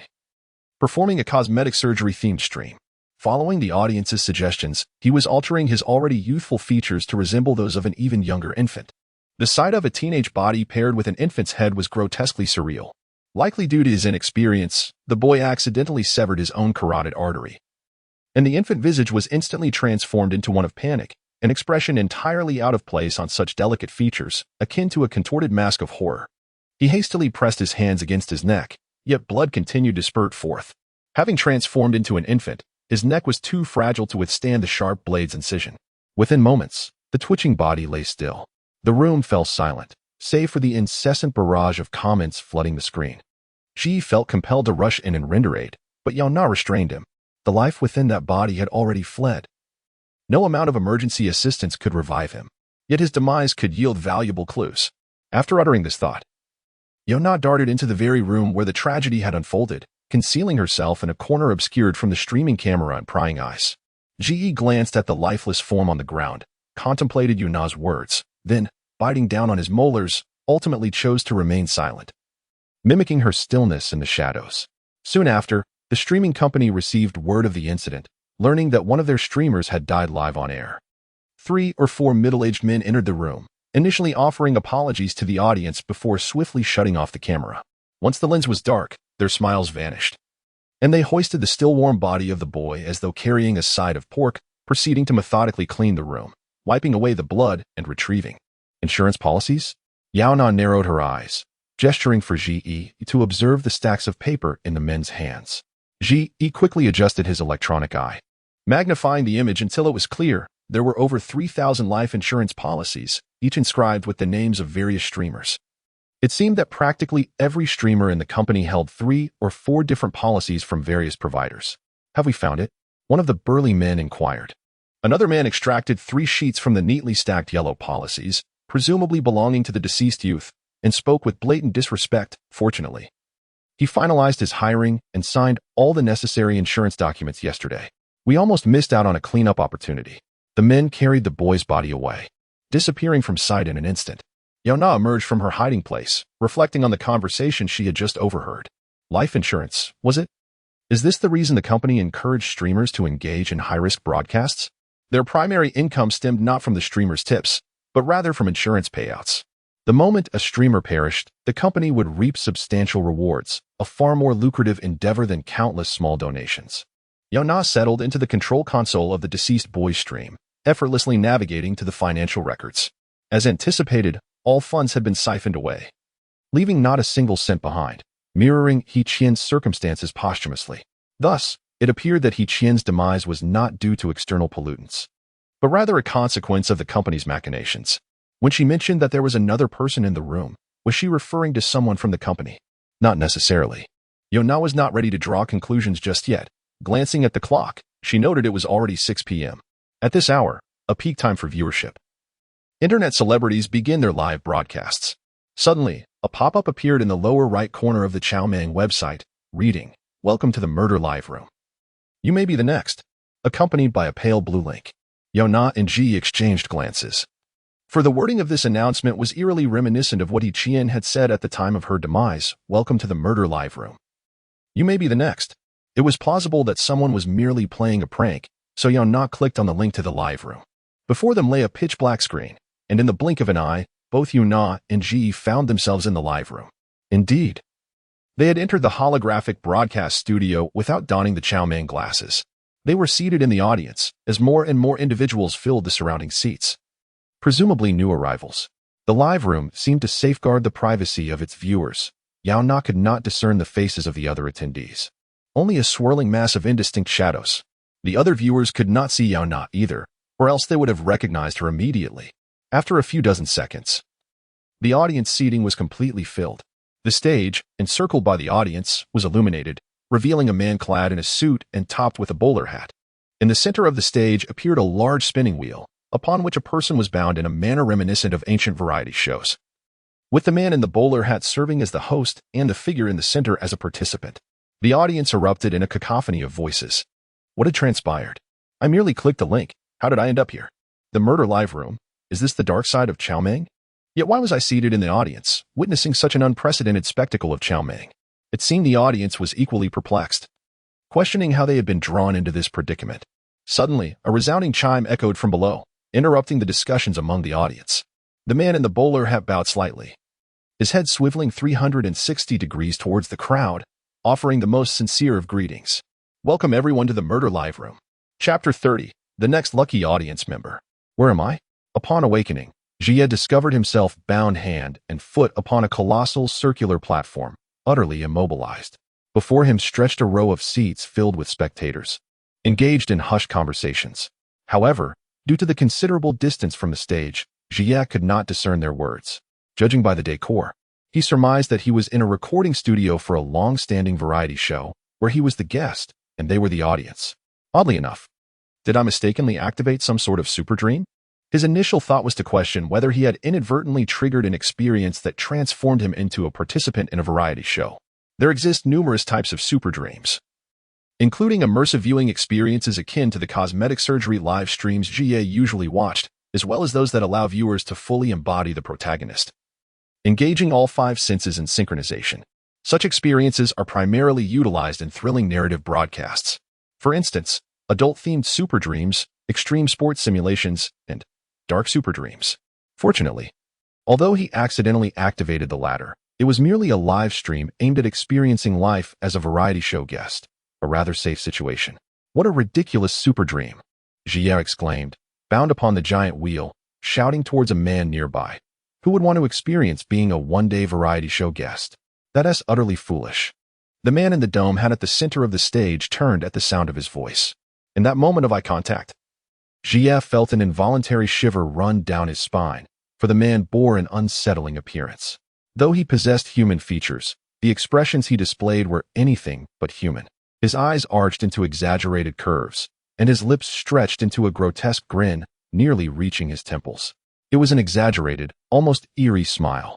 performing a cosmetic surgery-themed stream. Following the audience's suggestions, he was altering his already youthful features to resemble those of an even younger infant. The sight of a teenage body paired with an infant's head was grotesquely surreal. Likely due to his inexperience, the boy accidentally severed his own carotid artery, and the infant visage was instantly transformed into one of panic, an expression entirely out of place on such delicate features, akin to a contorted mask of horror. He hastily pressed his hands against his neck, yet blood continued to spurt forth. Having transformed into an infant, his neck was too fragile to withstand the sharp blade's incision. Within moments, the twitching body lay still. The room fell silent, save for the incessant barrage of comments flooding the screen. Ji felt compelled to rush in and render aid, but Yaona restrained him. The life within that body had already fled. No amount of emergency assistance could revive him, yet his demise could yield valuable clues. After uttering this thought, Yaona darted into the very room where the tragedy had unfolded, concealing herself in a corner obscured from the streaming camera and prying eyes. Ji glanced at the lifeless form on the ground, contemplated Yaona's words, then, biting down on his molars, ultimately chose to remain silent, mimicking her stillness in the shadows. Soon after, the streaming company received word of the incident, learning that one of their streamers had died live on air. 3 or 4 middle-aged men entered the room, initially offering apologies to the audience before swiftly shutting off the camera. Once the lens was dark, their smiles vanished, and they hoisted the still-warm body of the boy as though carrying a side of pork, proceeding to methodically clean the room, wiping away the blood and retrieving insurance policies. Yaona narrowed her eyes, gesturing for Ji to observe the stacks of paper in the men's hands. Ji quickly adjusted his electronic eye, magnifying the image until it was clear. There were over 3,000 life insurance policies, each inscribed with the names of various streamers. It seemed that practically every streamer in the company held 3 or 4 different policies from various providers. Have we found it? One of the burly men inquired. Another man extracted 3 sheets from the neatly stacked yellow policies, presumably belonging to the deceased youth, and spoke with blatant disrespect, fortunately. He finalized his hiring and signed all the necessary insurance documents yesterday. We almost missed out on a cleanup opportunity. The men carried the boy's body away, disappearing from sight in an instant. Yaona emerged from her hiding place, reflecting on the conversation she had just overheard. Life insurance, was it? Is this the reason the company encouraged streamers to engage in high-risk broadcasts? Their primary income stemmed not from the streamers' tips, but rather from insurance payouts. The moment a streamer perished, the company would reap substantial rewards, a far more lucrative endeavor than countless small donations. Yaona settled into the control console of the deceased boy's stream, effortlessly navigating to the financial records. As anticipated, all funds had been siphoned away, leaving not a single cent behind, mirroring He Qian's circumstances posthumously. Thus, it appeared that He Qian's demise was not due to external pollutants, but rather a consequence of the company's machinations. When she mentioned that there was another person in the room, was she referring to someone from the company? Not necessarily. Yaona was not ready to draw conclusions just yet. Glancing at the clock, she noted it was already 6 p.m. At this hour, a peak time for viewership. Internet celebrities begin their live broadcasts. Suddenly, a pop-up appeared in the lower right corner of the Xiaomeng website, reading, "Welcome to the Murder Live Room. You may be the next," accompanied by a pale blue link. Yaona and Ji exchanged glances. For the wording of this announcement was eerily reminiscent of what He Qian had said at the time of her demise, "Welcome to the Murder Live Room. You may be the next." It was plausible that someone was merely playing a prank, so Yaona clicked on the link to the live room. Before them lay a pitch-black screen, and in the blink of an eye, both Yaona and Ji found themselves in the live room. Indeed, they had entered the holographic broadcast studio without donning the Xiaomeng glasses. They were seated in the audience, as more and more individuals filled the surrounding seats. Presumably new arrivals. The live room seemed to safeguard the privacy of its viewers. Yaona could not discern the faces of the other attendees. Only a swirling mass of indistinct shadows. The other viewers could not see Yaona either, or else they would have recognized her immediately. After a few dozen seconds, the audience seating was completely filled. The stage, encircled by the audience, was illuminated, revealing a man clad in a suit and topped with a bowler hat. In the center of the stage appeared a large spinning wheel, upon which a person was bound in a manner reminiscent of ancient variety shows, with the man in the bowler hat serving as the host and the figure in the center as a participant. The audience erupted in a cacophony of voices. What had transpired? I merely clicked a link. How did I end up here? The Murder Live Room? Is this the dark side of Xiaomeng? Yet why was I seated in the audience, witnessing such an unprecedented spectacle of Xiaomeng? It seemed the audience was equally perplexed, questioning how they had been drawn into this predicament. Suddenly, a resounding chime echoed from below, interrupting the discussions among the audience. The man in the bowler hat bowed slightly, his head swiveling 360 degrees towards the crowd, offering the most sincere of greetings. Welcome everyone to the Murder Live Room. Chapter 30, The Next Lucky Audience Member. Where am I? Upon awakening, Jie discovered himself bound hand and foot upon a colossal circular platform, utterly immobilized. Before him stretched a row of seats filled with spectators, engaged in hushed conversations. However, due to the considerable distance from the stage, Jie could not discern their words. Judging by the decor, he surmised that he was in a recording studio for a long-standing variety show, where he was the guest, and they were the audience. Oddly enough, did I mistakenly activate some sort of super dream? His initial thought was to question whether he had inadvertently triggered an experience that transformed him into a participant in a variety show. There exist numerous types of super dreams, including immersive viewing experiences akin to the cosmetic surgery live streams GA usually watched, as well as those that allow viewers to fully embody the protagonist, engaging all 5 senses in synchronization. Such experiences are primarily utilized in thrilling narrative broadcasts. For instance, adult-themed super dreams, extreme sports simulations, and dark super dreams. Fortunately, although he accidentally activated the latter, it was merely a live stream aimed at experiencing life as a variety show guest, a rather safe situation. What a ridiculous super dream, Jie exclaimed, bound upon the giant wheel, shouting towards a man nearby. Who would want to experience being a one-day variety show guest? That is utterly foolish. The man in the dome hat at the center of the stage turned at the sound of his voice. In that moment of eye contact, Jie felt an involuntary shiver run down his spine, for the man bore an unsettling appearance. Though he possessed human features, the expressions he displayed were anything but human. His eyes arched into exaggerated curves, and his lips stretched into a grotesque grin, nearly reaching his temples. It was an exaggerated, almost eerie smile.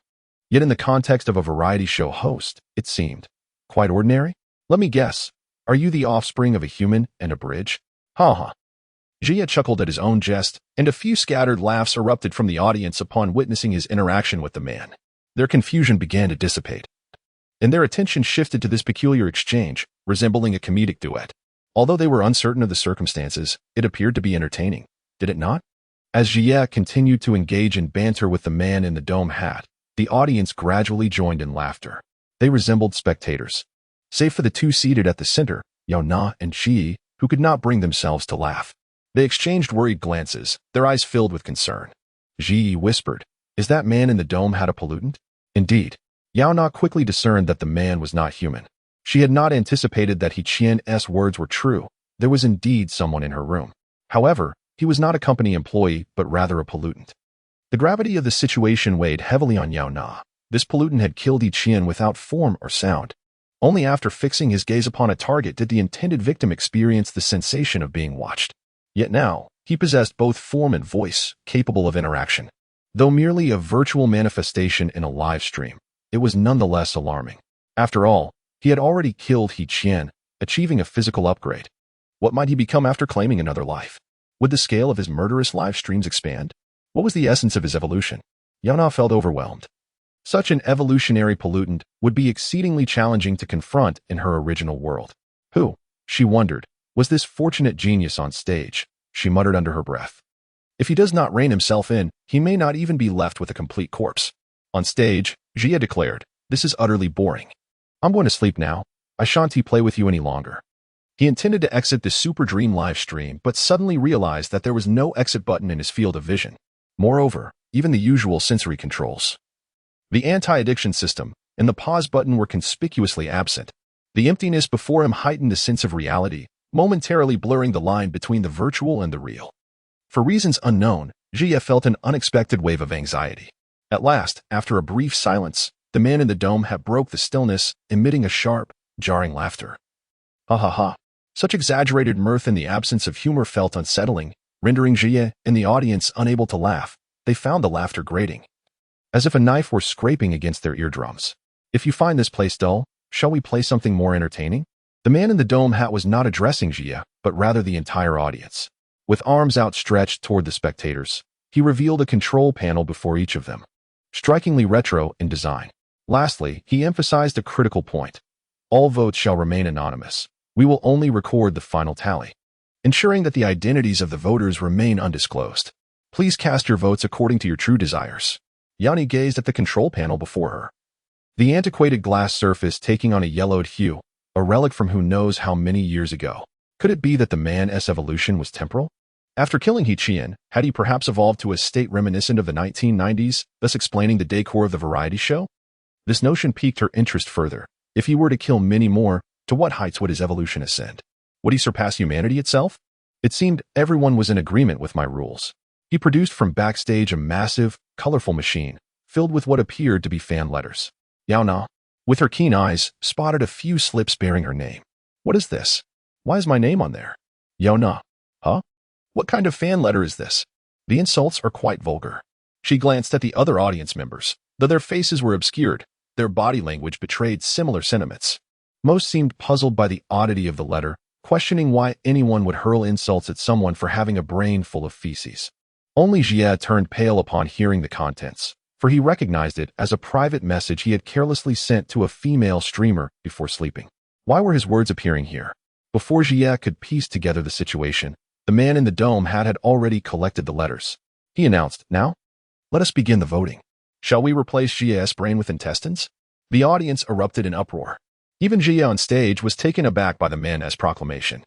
Yet in the context of a variety show host, it seemed quite ordinary. Let me guess, are you the offspring of a human and a bridge? Ha ha. Jia chuckled at his own jest, and a few scattered laughs erupted from the audience upon witnessing his interaction with the man. Their confusion began to dissipate, and their attention shifted to this peculiar exchange, resembling a comedic duet. Although they were uncertain of the circumstances, it appeared to be entertaining, did it not? As Jia continued to engage in banter with the man in the dome hat, the audience gradually joined in laughter. They resembled spectators, save for the two seated at the center, Yaona and Chi, who could not bring themselves to laugh. They exchanged worried glances, their eyes filled with concern. Ji whispered, "Is that man in the dome hat a pollutant?" Indeed, Yaona quickly discerned that the man was not human. She had not anticipated that Qian's words were true. There was indeed someone in her room. However, he was not a company employee, but rather a pollutant. The gravity of the situation weighed heavily on Yaona. This pollutant had killed Qian without form or sound. Only after fixing his gaze upon a target did the intended victim experience the sensation of being watched. Yet now, he possessed both form and voice, capable of interaction. Though merely a virtual manifestation in a live stream, it was nonetheless alarming. After all, he had already killed Qian, achieving a physical upgrade. What might he become after claiming another life? Would the scale of his murderous live streams expand? What was the essence of his evolution? Yaona felt overwhelmed. Such an evolutionary pollutant would be exceedingly challenging to confront in her original world. Who, she wondered, was this fortunate genius on stage? She muttered under her breath. If he does not rein himself in, he may not even be left with a complete corpse. On stage, Jia declared, "This is utterly boring. I'm going to sleep now. I shan't play with you any longer." He intended to exit the Super Dream live stream, but suddenly realized that there was no exit button in his field of vision. Moreover, even the usual sensory controls, the anti-addiction system, and the pause button were conspicuously absent. The emptiness before him heightened the sense of reality, momentarily blurring the line between the virtual and the real. For reasons unknown, Jia felt an unexpected wave of anxiety. At last, after a brief silence, the man in the dome hat broke the stillness, emitting a sharp, jarring laughter. Ha ha ha. Such exaggerated mirth in the absence of humor felt unsettling, rendering Jia and the audience unable to laugh. They found the laughter grating, as if a knife were scraping against their eardrums. "If you find this place dull, shall we play something more entertaining?" The man in the dome hat was not addressing Jia, but rather the entire audience. With arms outstretched toward the spectators, he revealed a control panel before each of them, strikingly retro in design. Lastly, he emphasized a critical point. All votes shall remain anonymous. We will only record the final tally, ensuring that the identities of the voters remain undisclosed. Please cast your votes according to your true desires. Yanni gazed at the control panel before her, the antiquated glass surface taking on a yellowed hue, a relic from who knows how many years ago. Could it be that the man's evolution was temporal? After killing Qian, had he perhaps evolved to a state reminiscent of the 1990s, thus explaining the decor of the variety show? This notion piqued her interest further. If he were to kill many more, to what heights would his evolution ascend? Would he surpass humanity itself? It seemed everyone was in agreement with my rules. He produced from backstage a massive, colorful machine, filled with what appeared to be fan letters. Yaona, with her keen eyes, spotted a few slips bearing her name. What is this? Why is my name on there? Yaona. Huh? What kind of fan letter is this? The insults are quite vulgar. She glanced at the other audience members. Though their faces were obscured, their body language betrayed similar sentiments. Most seemed puzzled by the oddity of the letter, questioning why anyone would hurl insults at someone for having a brain full of feces. Only Jia turned pale upon hearing the contents, for he recognized it as a private message he had carelessly sent to a female streamer before sleeping. Why were his words appearing here? Before Jia could piece together the situation, the man in the dome hat had already collected the letters. He announced, "Now, let us begin the voting. Shall we replace Jia's brain with intestines?" The audience erupted in uproar. Even Jia on stage was taken aback by the man's proclamation.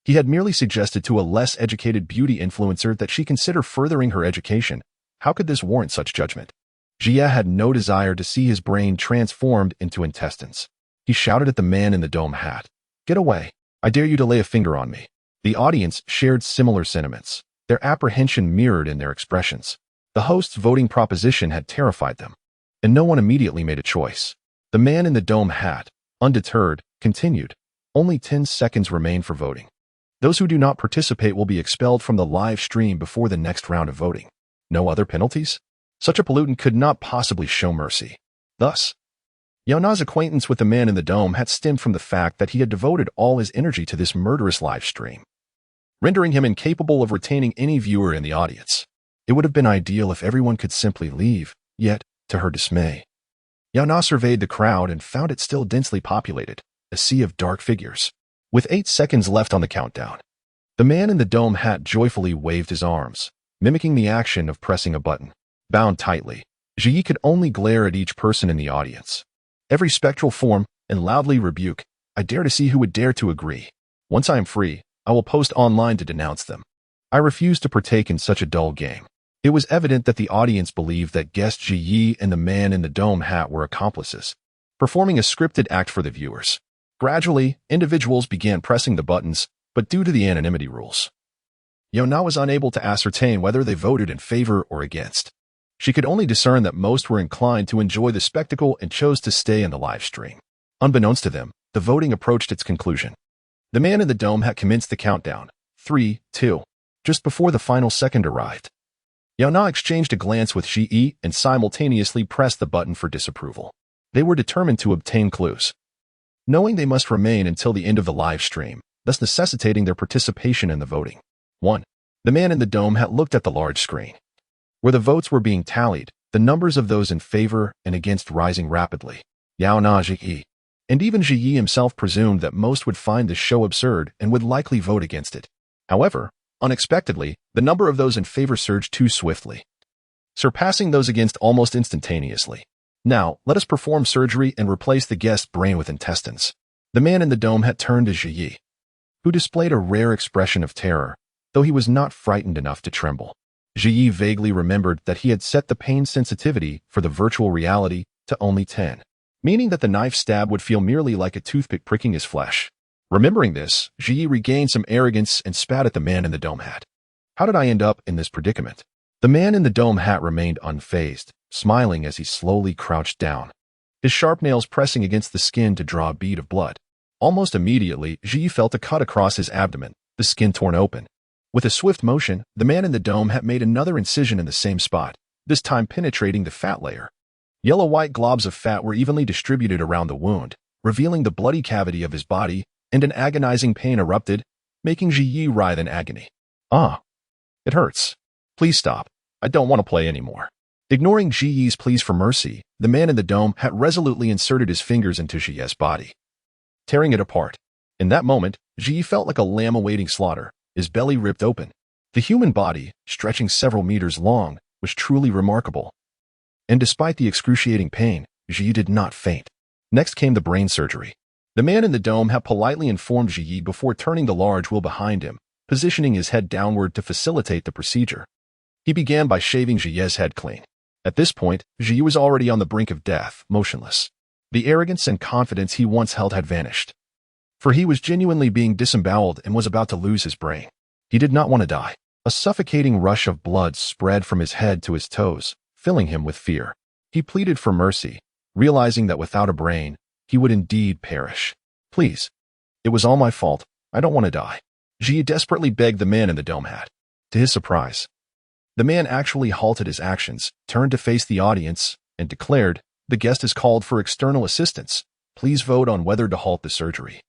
He had merely suggested to a less educated beauty influencer that she consider furthering her education. How could this warrant such judgment? Jia had no desire to see his brain transformed into intestines. He shouted at the man in the dome hat, "Get away. I dare you to lay a finger on me." The audience shared similar sentiments. Their apprehension mirrored in their expressions. The host's voting proposition had terrified them. and no one immediately made a choice. The man in the dome hat, undeterred, continued. Only 10 seconds remain for voting. Those who do not participate will be expelled from the live stream before the next round of voting. No other penalties? Such a pollutant could not possibly show mercy. Thus, Yaona's acquaintance with the man in the dome had stemmed from the fact that he had devoted all his energy to this murderous live stream, rendering him incapable of retaining any viewer in the audience. It would have been ideal if everyone could simply leave, yet, to her dismay, Yaona surveyed the crowd and found it still densely populated, a sea of dark figures. With 8 seconds left on the countdown, the man in the dome hat joyfully waved his arms, mimicking the action of pressing a button. Bound tightly, Ji could only glare at each person in the audience. Every spectral form, and loudly rebuke, I dare to see who would dare to agree. Once I am free, I will post online to denounce them. I refuse to partake in such a dull game. It was evident that the audience believed that guest Ji and the man in the dome hat were accomplices, performing a scripted act for the viewers. Gradually, individuals began pressing the buttons, but due to the anonymity rules, Yaona was unable to ascertain whether they voted in favor or against. She could only discern that most were inclined to enjoy the spectacle and chose to stay in the live stream. Unbeknownst to them, the voting approached its conclusion. The man in the dome had commenced the countdown. 3, 2. Just before the final second arrived, Yaona exchanged a glance with Ji and simultaneously pressed the button for disapproval. They were determined to obtain clues, knowing they must remain until the end of the live stream, thus necessitating their participation in the voting. 1. The man in the dome had looked at the large screen, where the votes were being tallied, the numbers of those in favor and against rising rapidly. Yaona, Ji, and even Ji himself presumed that most would find this show absurd and would likely vote against it. However, unexpectedly, the number of those in favor surged too swiftly, surpassing those against almost instantaneously. Now, let us perform surgery and replace the guest's brain with intestines. The man in the dome had turned to Ji, who displayed a rare expression of terror, though he was not frightened enough to tremble. Ji vaguely remembered that he had set the pain sensitivity for the virtual reality to only 10, meaning that the knife stab would feel merely like a toothpick pricking his flesh. Remembering this, Ji regained some arrogance and spat at the man in the dome hat. How did I end up in this predicament? The man in the dome hat remained unfazed, smiling as he slowly crouched down, his sharp nails pressing against the skin to draw a bead of blood. Almost immediately, Ji felt a cut across his abdomen, the skin torn open. With a swift motion, the man in the dome had made another incision in the same spot, this time penetrating the fat layer. Yellow-white globs of fat were evenly distributed around the wound, revealing the bloody cavity of his body, and an agonizing pain erupted, making Ji writhe in agony. Ah, it hurts. Please stop. I don't want to play anymore. Ignoring Ji's pleas for mercy, the man in the dome had resolutely inserted his fingers into Ji's body, tearing it apart. In that moment, Ji felt like a lamb awaiting slaughter, his belly ripped open. The human body, stretching several meters long, was truly remarkable. And despite the excruciating pain, Ji did not faint. Next came the brain surgery. The man in the dome had politely informed Ji before turning the large wheel behind him, positioning his head downward to facilitate the procedure. He began by shaving Ji's head clean. At this point, Ji was already on the brink of death, motionless. The arrogance and confidence he once held had vanished, for he was genuinely being disemboweled and was about to lose his brain. He did not want to die. A suffocating rush of blood spread from his head to his toes, filling him with fear. He pleaded for mercy, realizing that without a brain, he would indeed perish. Please. It was all my fault. I don't want to die. Ji desperately begged the man in the dome hat. To his surprise, the man actually halted his actions, turned to face the audience, and declared, "The guest has called for external assistance. Please vote on whether to halt the surgery."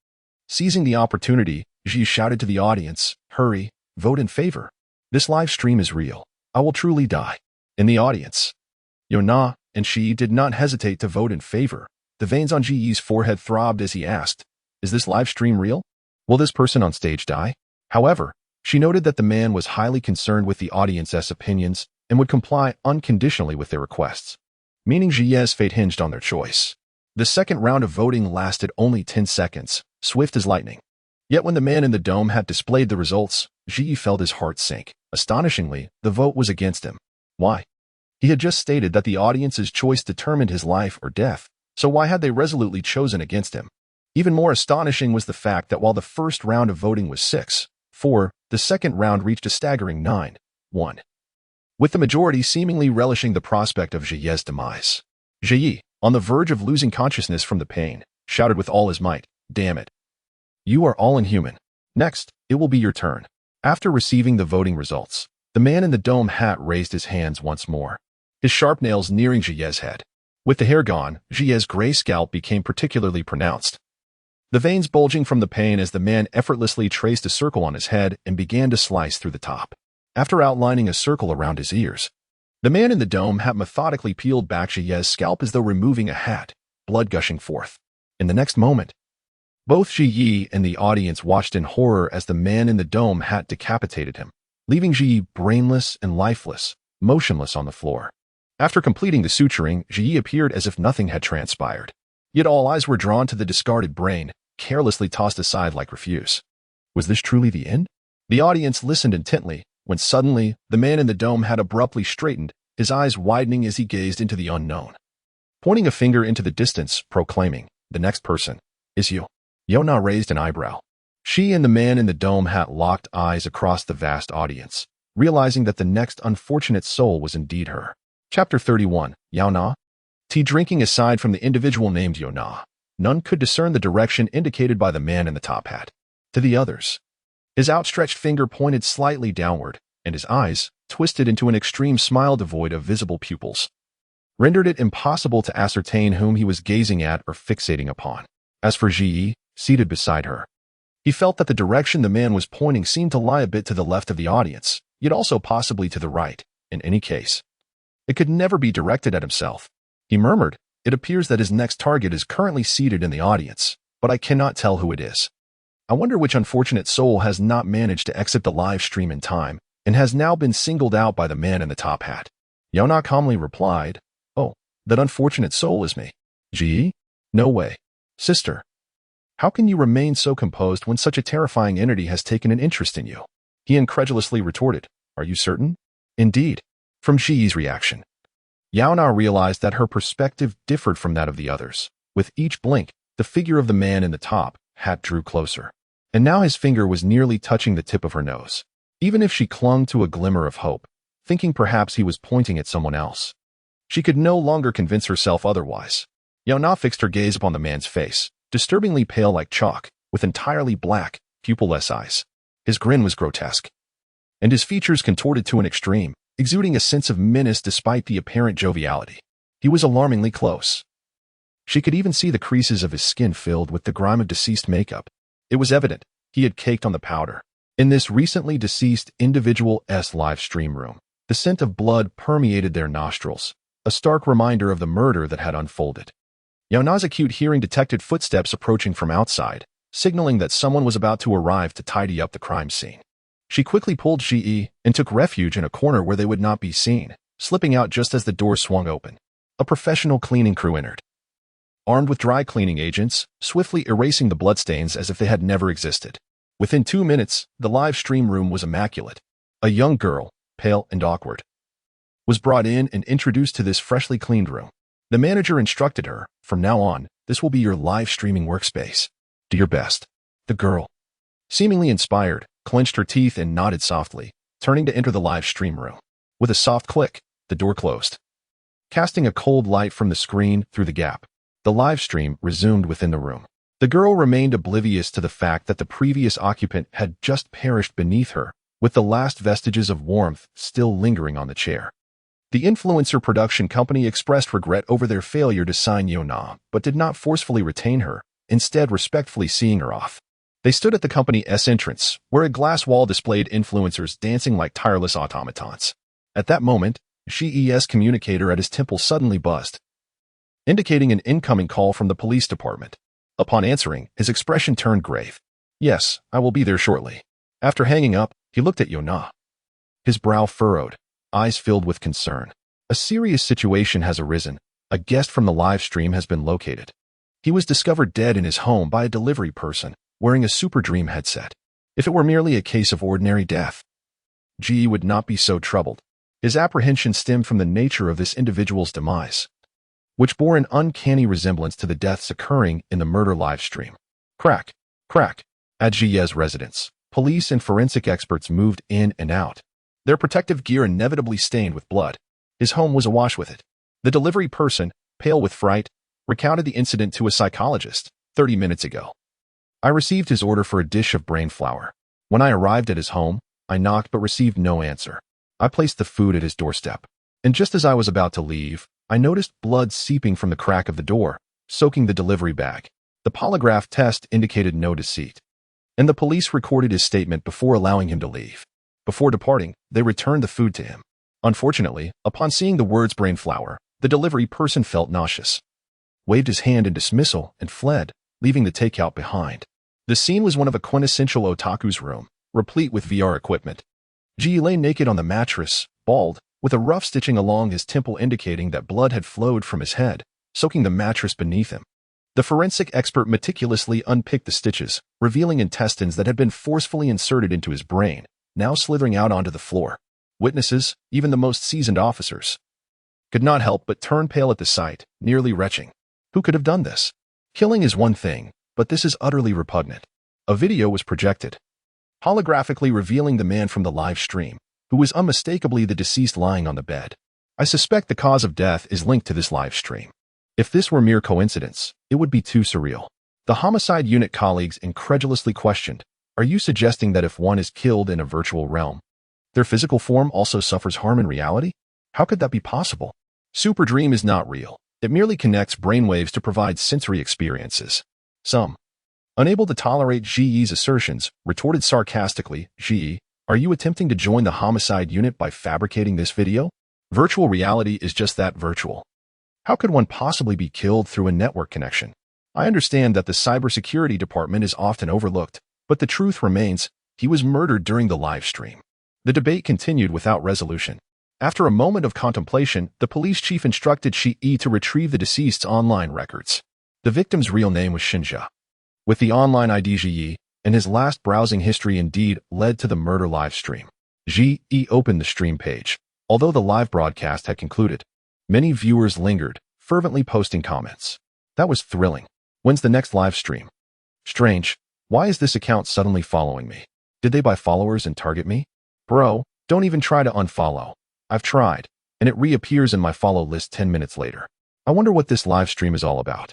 Seizing the opportunity, Ji shouted to the audience, "Hurry, vote in favor. This live stream is real. I will truly die." In the audience, Yaona and Ji did not hesitate to vote in favor. The veins on Ji's forehead throbbed as he asked, "Is this live stream real? Will this person on stage die?" However, she noted that the man was highly concerned with the audience's opinions and would comply unconditionally with their requests, meaning Ji's fate hinged on their choice. The second round of voting lasted only 10 seconds, swift as lightning. Yet when the man in the dome had displayed the results, Ji felt his heart sink. Astonishingly, the vote was against him. Why? He had just stated that the audience's choice determined his life or death, so why had they resolutely chosen against him? Even more astonishing was the fact that while the first round of voting was 6-4, the second round reached a staggering 9-1, with the majority seemingly relishing the prospect of Ji's demise. Ji, on the verge of losing consciousness from the pain, shouted with all his might, "Damn it. You are all inhuman. Next, it will be your turn." After receiving the voting results, the man in the dome hat raised his hands once more, his sharp nails nearing Jie's head. With the hair gone, Jie's gray scalp became particularly pronounced, the veins bulging from the pain as the man effortlessly traced a circle on his head and began to slice through the top. After outlining a circle around his ears, the man in the dome hat methodically peeled back Jie's scalp as though removing a hat, blood gushing forth. In the next moment, both Ji and the audience watched in horror as the man in the dome hat decapitated him, leaving Ji brainless and lifeless, motionless on the floor. After completing the suturing, Ji appeared as if nothing had transpired. Yet all eyes were drawn to the discarded brain, carelessly tossed aside like refuse. Was this truly the end? The audience listened intently, when suddenly, the man in the dome had abruptly straightened, his eyes widening as he gazed into the unknown. Pointing a finger into the distance, proclaiming, "The next person is you." Yaona raised an eyebrow. She and the man in the dome hat locked eyes across the vast audience, realizing that the next unfortunate soul was indeed her. Chapter 31, Yaona. Tea drinking aside from the individual named Yaona, none could discern the direction indicated by the man in the top hat. To the others, his outstretched finger pointed slightly downward, and his eyes, twisted into an extreme smile devoid of visible pupils, rendered it impossible to ascertain whom he was gazing at or fixating upon. As for Ji, seated beside her, he felt that the direction the man was pointing seemed to lie a bit to the left of the audience, yet also possibly to the right. In any case, it could never be directed at himself. He murmured, "It appears that his next target is currently seated in the audience, but I cannot tell who it is. I wonder which unfortunate soul has not managed to exit the live stream in time and has now been singled out by the man in the top hat." Yaona calmly replied, "Oh, that unfortunate soul is me." Ji? No way. Sister, how can you remain so composed when such a terrifying entity has taken an interest in you? He incredulously retorted, "Are you certain?" Indeed. From Ji's reaction, Yaona realized that her perspective differed from that of the others. With each blink, the figure of the man in the top hat drew closer, and now his finger was nearly touching the tip of her nose. Even if she clung to a glimmer of hope, thinking perhaps he was pointing at someone else, she could no longer convince herself otherwise. Yaona fixed her gaze upon the man's face, disturbingly pale like chalk, with entirely black, pupilless eyes. His grin was grotesque, and his features contorted to an extreme, exuding a sense of menace despite the apparent joviality. He was alarmingly close. She could even see the creases of his skin filled with the grime of deceased makeup. It was evident he had caked on the powder. In this recently deceased individual's live stream room, the scent of blood permeated their nostrils, a stark reminder of the murder that had unfolded. Yaona's acute hearing detected footsteps approaching from outside, signaling that someone was about to arrive to tidy up the crime scene. She quickly pulled Ji and took refuge in a corner where they would not be seen, slipping out just as the door swung open. A professional cleaning crew entered, armed with dry cleaning agents, swiftly erasing the bloodstains as if they had never existed. Within 2 minutes, the live stream room was immaculate. A young girl, pale and awkward, was brought in and introduced to this freshly cleaned room. The manager instructed her, "From now on, this will be your live streaming workspace. Do your best." The girl, seemingly inspired, clenched her teeth and nodded softly, turning to enter the live stream room. With a soft click, the door closed, casting a cold light from the screen through the gap. The live stream resumed within the room. The girl remained oblivious to the fact that the previous occupant had just perished beneath her, with the last vestiges of warmth still lingering on the chair. The influencer production company expressed regret over their failure to sign Yaona, but did not forcefully retain her, instead respectfully seeing her off. They stood at the company's entrance, where a glass wall displayed influencers dancing like tireless automatons. At that moment, Shi's communicator at his temple suddenly buzzed, indicating an incoming call from the police department. Upon answering, his expression turned grave. "Yes, I will be there shortly." After hanging up, he looked at Yaona. His brow furrowed, eyes filled with concern. A serious situation has arisen. A guest from the live stream has been located. He was discovered dead in his home by a delivery person, wearing a Super Dream headset. If it were merely a case of ordinary death, Ji would not be so troubled. His apprehension stemmed from the nature of this individual's demise, which bore an uncanny resemblance to the deaths occurring in the murder live stream. Crack, crack. At Ji's residence, police and forensic experts moved in and out, their protective gear inevitably stained with blood. His home was awash with it. The delivery person, pale with fright, recounted the incident to a psychologist 30 minutes ago. I received his order for a dish of brain flour. When I arrived at his home, I knocked but received no answer. I placed the food at his doorstep. And just as I was about to leave, I noticed blood seeping from the crack of the door, soaking the delivery bag. The polygraph test indicated no deceit. And the police recorded his statement before allowing him to leave. Before departing, they returned the food to him. Unfortunately, upon seeing the words brain flour, the delivery person felt nauseous, waved his hand in dismissal, and fled, leaving the takeout behind. The scene was one of a quintessential otaku's room, replete with VR equipment. Ji lay naked on the mattress, bald, with a rough stitching along his temple indicating that blood had flowed from his head, soaking the mattress beneath him. The forensic expert meticulously unpicked the stitches, revealing intestines that had been forcefully inserted into his brain, now slithering out onto the floor. Witnesses, even the most seasoned officers, could not help but turn pale at the sight, nearly retching. Who could have done this? Killing is one thing, but this is utterly repugnant. A video was projected, holographically revealing the man from the live stream, who was unmistakably the deceased lying on the bed. I suspect the cause of death is linked to this live stream. If this were mere coincidence, it would be too surreal. The homicide unit colleagues incredulously questioned, "Are you suggesting that if one is killed in a virtual realm, their physical form also suffers harm in reality? How could that be possible?" Super Dream is not real. It merely connects brainwaves to provide sensory experiences. Some, unable to tolerate Ji's assertions, retorted sarcastically, "Ji, are you attempting to join the homicide unit by fabricating this video? Virtual reality is just that, virtual. How could one possibly be killed through a network connection? I understand that the cybersecurity department is often overlooked, but the truth remains, he was murdered during the live stream." The debate continued without resolution. After a moment of contemplation, the police chief instructed Shi to retrieve the deceased's online records. The victim's real name was Shinja, with the online ID Ji, and his last browsing history indeed led to the murder live stream. Ji opened the stream page. Although the live broadcast had concluded, many viewers lingered, fervently posting comments. "That was thrilling. When's the next live stream? Strange. Why is this account suddenly following me? Did they buy followers and target me? Bro, don't even try to unfollow. I've tried, and it reappears in my follow list 10 minutes later. I wonder what this live stream is all about."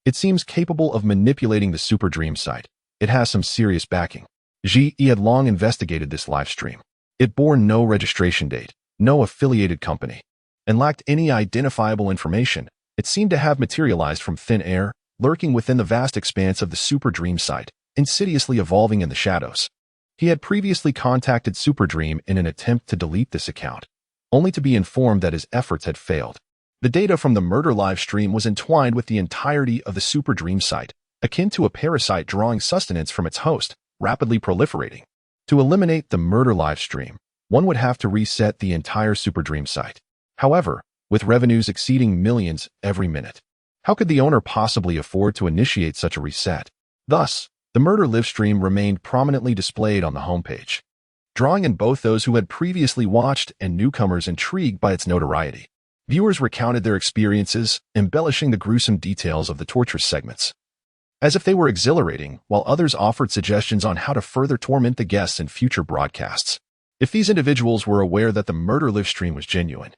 It seems capable of manipulating the Super Dream site. It has some serious backing. Ji had long investigated this live stream. It bore no registration date, no affiliated company, and lacked any identifiable information. It seemed to have materialized from thin air, lurking within the vast expanse of the Super Dream site, insidiously evolving in the shadows. He had previously contacted Super Dream in an attempt to delete this account, only to be informed that his efforts had failed. The data from the murder live stream was entwined with the entirety of the Super Dream site, akin to a parasite drawing sustenance from its host, rapidly proliferating. To eliminate the murder live stream, one would have to reset the entire Super Dream site. However, with revenues exceeding millions every minute, how could the owner possibly afford to initiate such a reset? Thus, the murder live stream remained prominently displayed on the homepage, drawing in both those who had previously watched and newcomers intrigued by its notoriety. Viewers recounted their experiences, embellishing the gruesome details of the torturous segments, as if they were exhilarating, while others offered suggestions on how to further torment the guests in future broadcasts. If these individuals were aware that the murder live stream was genuine,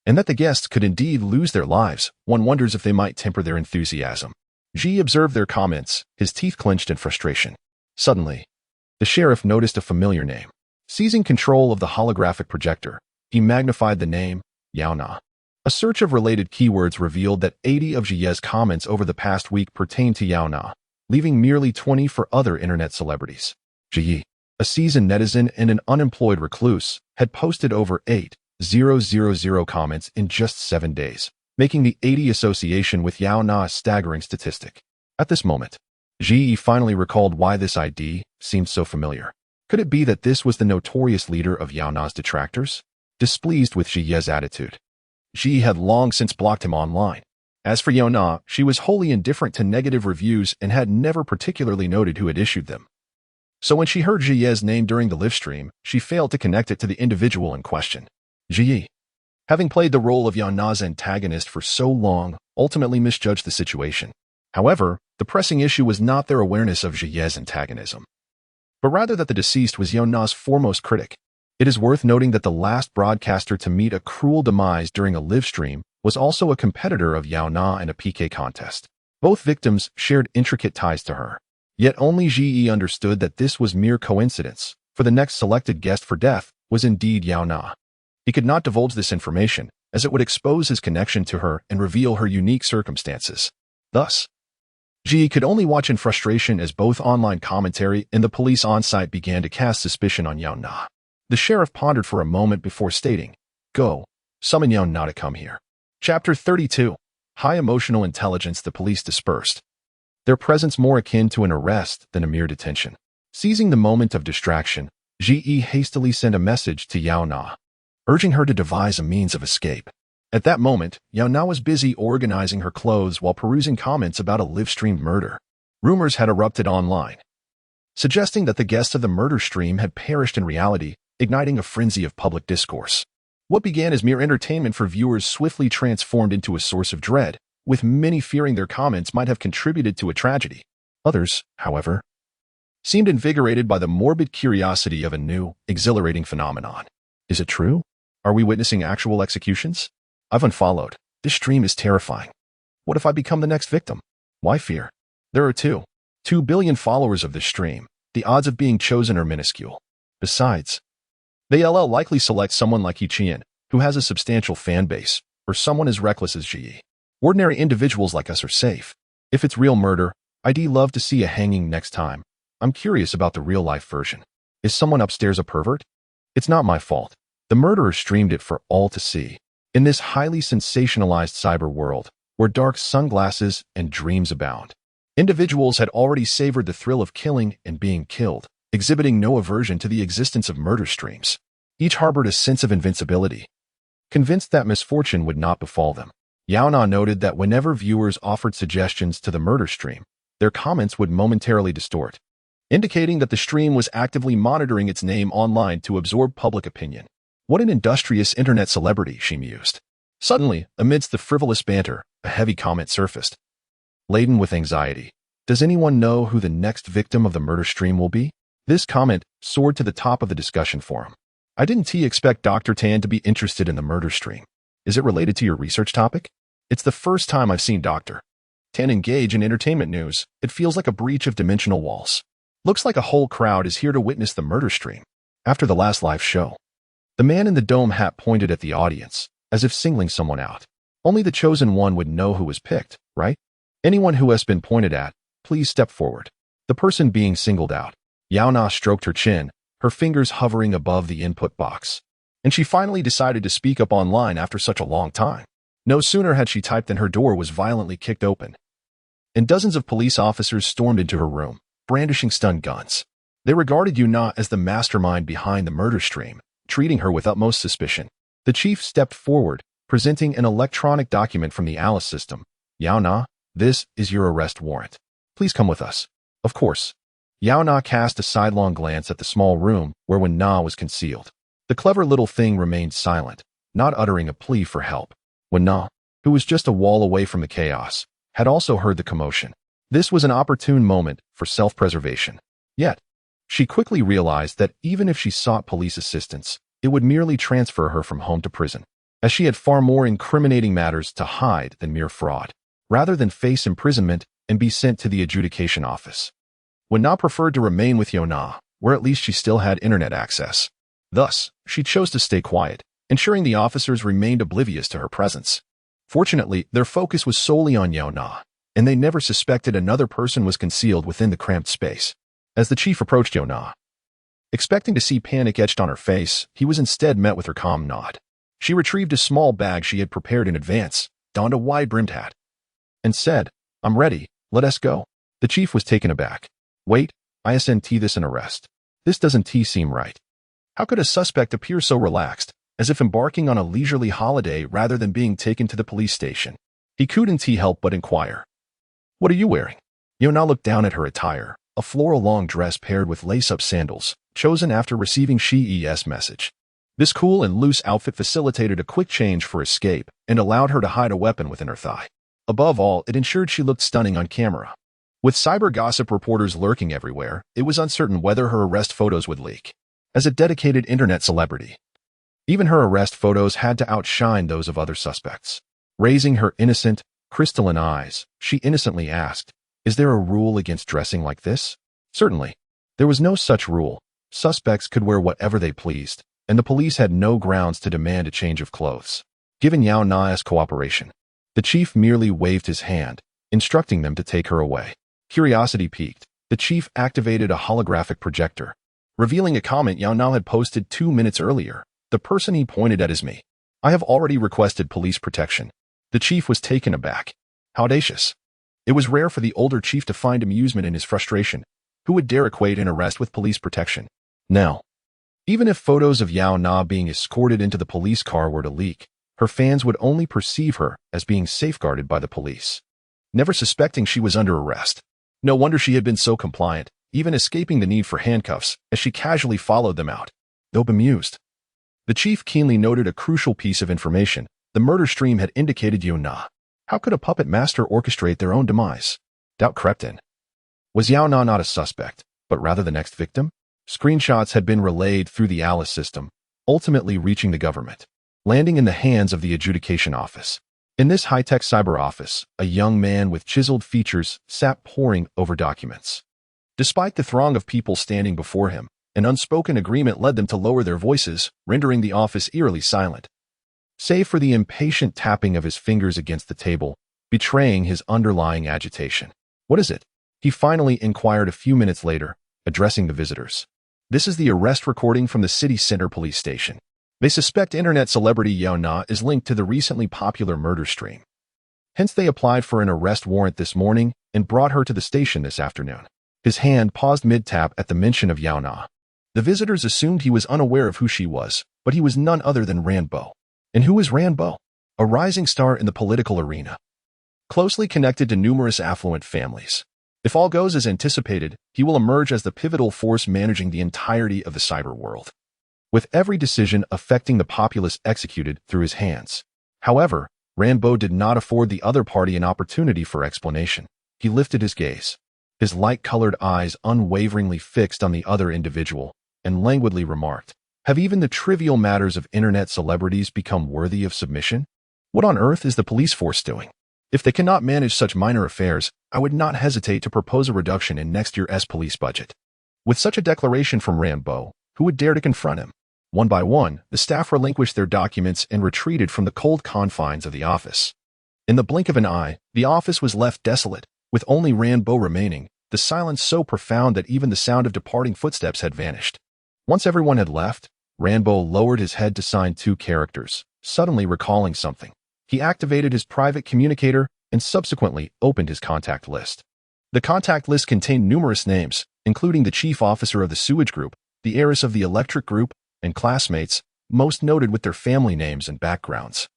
and that the guests could indeed lose their lives, one wonders if they might temper their enthusiasm. Ji observed their comments, his teeth clenched in frustration. Suddenly, the sheriff noticed a familiar name. Seizing control of the holographic projector, he magnified the name, Yaona. A search of related keywords revealed that 80 of Ji's comments over the past week pertained to Yaona, leaving merely 20 for other internet celebrities. Ji, a seasoned netizen and an unemployed recluse, had posted over 8,000 comments in just 7 days, making the 80 association with Yaona a staggering statistic. At this moment, Ji finally recalled why this ID seemed so familiar. Could it be that this was the notorious leader of Yaona's detractors? Displeased with Ji's attitude, Ji had long since blocked him online. As for Yaona, she was wholly indifferent to negative reviews and had never particularly noted who had issued them. So when she heard Ji's name during the live stream, she failed to connect it to the individual in question. Ji, having played the role of Yaona's antagonist for so long, ultimately misjudged the situation. However, the pressing issue was not their awareness of Ji's antagonism, but rather that the deceased was Yaona's foremost critic. It is worth noting that the last broadcaster to meet a cruel demise during a live stream was also a competitor of Yaona in a PK contest. Both victims shared intricate ties to her. Yet only Ji understood that this was mere coincidence, for the next selected guest for death was indeed Yaona. He could not divulge this information, as it would expose his connection to her and reveal her unique circumstances. Thus, Ji could only watch in frustration as both online commentary and the police on-site began to cast suspicion on Yaona. The sheriff pondered for a moment before stating, "Go, summon Yaona to come here." Chapter 32. High emotional intelligence. The police dispersed, their presence more akin to an arrest than a mere detention. Seizing the moment of distraction, Ji hastily sent a message to Yaona, urging her to devise a means of escape. At that moment, Yaona was busy organizing her clothes while perusing comments about a live-streamed murder. Rumors had erupted online, suggesting that the guests of the murder stream had perished in reality, igniting a frenzy of public discourse. What began as mere entertainment for viewers swiftly transformed into a source of dread, with many fearing their comments might have contributed to a tragedy. Others, however, seemed invigorated by the morbid curiosity of a new, exhilarating phenomenon. Is it true? Are we witnessing actual executions? I've unfollowed. This stream is terrifying. What if I become the next victim? Why fear? There are 2 billion followers of this stream. The odds of being chosen are minuscule. Besides, they'll likely select someone like Yiqian, who has a substantial fan base, or someone as reckless as Ji. Ordinary individuals like us are safe. If it's real murder, I'd love to see a hanging next time. I'm curious about the real-life version. Is someone upstairs a pervert? It's not my fault. The murderer streamed it for all to see. In this highly sensationalized cyber world, where dark sunglasses and dreams abound, individuals had already savored the thrill of killing and being killed, exhibiting no aversion to the existence of murder streams. Each harbored a sense of invincibility, convinced that misfortune would not befall them. Yaona noted that whenever viewers offered suggestions to the murder stream, their comments would momentarily distort, indicating that the stream was actively monitoring its name online to absorb public opinion. What an industrious internet celebrity, she mused. Suddenly, amidst the frivolous banter, a heavy comment surfaced, laden with anxiety. Does anyone know who the next victim of the murder stream will be? This comment soared to the top of the discussion forum. I didn't expect Dr. Tan to be interested in the murder stream. Is it related to your research topic? It's the first time I've seen Dr. Tan engage in entertainment news. It feels like a breach of dimensional walls. Looks like a whole crowd is here to witness the murder stream. After the last live show, the man in the dome hat pointed at the audience, as if singling someone out. Only the chosen one would know who was picked, right? Anyone who has been pointed at, please step forward. The person being singled out. Yaona stroked her chin, her fingers hovering above the input box. And she finally decided to speak up online after such a long time. No sooner had she typed than her door was violently kicked open, and dozens of police officers stormed into her room, brandishing stun guns. They regarded Yaona as the mastermind behind the murder stream, treating her with utmost suspicion. The chief stepped forward, presenting an electronic document from the Alice system. Yaona, this is your arrest warrant. Please come with us. Of course. Yaona cast a sidelong glance at the small room where Yaona was concealed. The clever little thing remained silent, not uttering a plea for help. Yaona, who was just a wall away from the chaos, had also heard the commotion. This was an opportune moment for self-preservation. Yet, she quickly realized that even if she sought police assistance, it would merely transfer her from home to prison, as she had far more incriminating matters to hide than mere fraud. Rather than face imprisonment and be sent to the adjudication office, Yaona preferred to remain with Yaona, where at least she still had internet access. Thus, she chose to stay quiet, ensuring the officers remained oblivious to her presence. Fortunately, their focus was solely on Yaona, and they never suspected another person was concealed within the cramped space. As the chief approached Yaona, expecting to see panic etched on her face, he was instead met with her calm nod. She retrieved a small bag she had prepared in advance, donned a wide-brimmed hat, and said, "I'm ready, let us go." The chief was taken aback. "Wait, isn't this an arrest? This doesn't seem right. How could a suspect appear so relaxed, as if embarking on a leisurely holiday rather than being taken to the police station?" He couldn't help but inquire, "What are you wearing?" Yaona looked down at her attire, a floral long dress paired with lace-up sandals, chosen after receiving Shi's message. This cool and loose outfit facilitated a quick change for escape and allowed her to hide a weapon within her thigh. Above all, it ensured she looked stunning on camera. With cyber gossip reporters lurking everywhere, it was uncertain whether her arrest photos would leak. As a dedicated internet celebrity, even her arrest photos had to outshine those of other suspects. Raising her innocent, crystalline eyes, she innocently asked, "Is there a rule against dressing like this?" Certainly. There was no such rule. Suspects could wear whatever they pleased, and the police had no grounds to demand a change of clothes. Given Yaona's cooperation, the chief merely waved his hand, instructing them to take her away. Curiosity piqued, the chief activated a holographic projector, revealing a comment Yaona had posted 2 minutes earlier. The person he pointed at is me. I have already requested police protection. The chief was taken aback. How audacious. It was rare for the older chief to find amusement in his frustration. Who would dare equate an arrest with police protection? Now, even if photos of Yaona being escorted into the police car were to leak, her fans would only perceive her as being safeguarded by the police, never suspecting she was under arrest. No wonder she had been so compliant, even escaping the need for handcuffs, as she casually followed them out. Though bemused, the chief keenly noted a crucial piece of information. The murder stream had indicated Yaona. How could a puppet master orchestrate their own demise? Doubt crept in. Was Yaona not a suspect, but rather the next victim? Screenshots had been relayed through the Alice system, ultimately reaching the government, landing in the hands of the adjudication office. In this high-tech cyber office, a young man with chiseled features sat poring over documents. Despite the throng of people standing before him, an unspoken agreement led them to lower their voices, rendering the office eerily silent. Save for the impatient tapping of his fingers against the table, betraying his underlying agitation. "What is it?" he finally inquired a few minutes later, addressing the visitors. "This is the arrest recording from the city center police station. They suspect internet celebrity Yaona is linked to the recently popular murder stream. Hence they applied for an arrest warrant this morning and brought her to the station this afternoon." His hand paused mid-tap at the mention of Yaona. The visitors assumed he was unaware of who she was, but he was none other than Rambo. And who is Rambo? A rising star in the political arena, closely connected to numerous affluent families. If all goes as anticipated, he will emerge as the pivotal force managing the entirety of the cyber world, with every decision affecting the populace executed through his hands. However, Rambo did not afford the other party an opportunity for explanation. He lifted his gaze, his light-colored eyes unwaveringly fixed on the other individual, and languidly remarked, "Have even the trivial matters of internet celebrities become worthy of submission? What on earth is the police force doing? If they cannot manage such minor affairs, I would not hesitate to propose a reduction in next year's police budget." With such a declaration from Rambo, who would dare to confront him? One by one, the staff relinquished their documents and retreated from the cold confines of the office. In the blink of an eye, the office was left desolate, with only Rambo remaining, the silence so profound that even the sound of departing footsteps had vanished. Once everyone had left, Rambo lowered his head to sign 2 characters, suddenly recalling something. He activated his private communicator and subsequently opened his contact list. The contact list contained numerous names, including the chief officer of the sewage group, the heiress of the electric group, and classmates, most noted with their family names and backgrounds.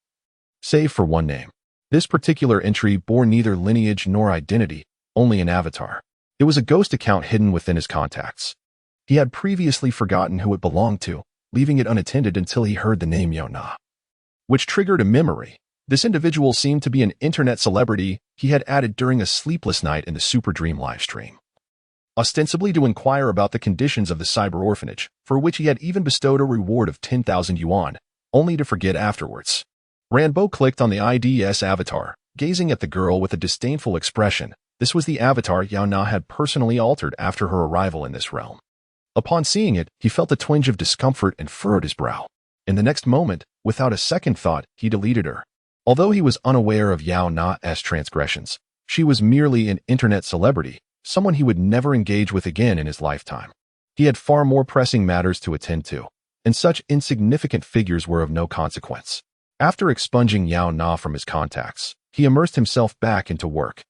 Save for one name. This particular entry bore neither lineage nor identity, only an avatar. It was a ghost account hidden within his contacts. He had previously forgotten who it belonged to, leaving it unattended until he heard the name Yaona, which triggered a memory. This individual seemed to be an internet celebrity he had added during a sleepless night in the Super Dream livestream, ostensibly to inquire about the conditions of the cyber orphanage, for which he had even bestowed a reward of 10,000 yuan, only to forget afterwards. Rambo clicked on the ID's avatar, gazing at the girl with a disdainful expression. This was the avatar Yaona had personally altered after her arrival in this realm. Upon seeing it, he felt a twinge of discomfort and furrowed his brow. In the next moment, without a second thought, he deleted her. Although he was unaware of Yaona's transgressions, she was merely an internet celebrity, someone he would never engage with again in his lifetime. He had far more pressing matters to attend to, and such insignificant figures were of no consequence. After expunging Yaona from his contacts, he immersed himself back into work,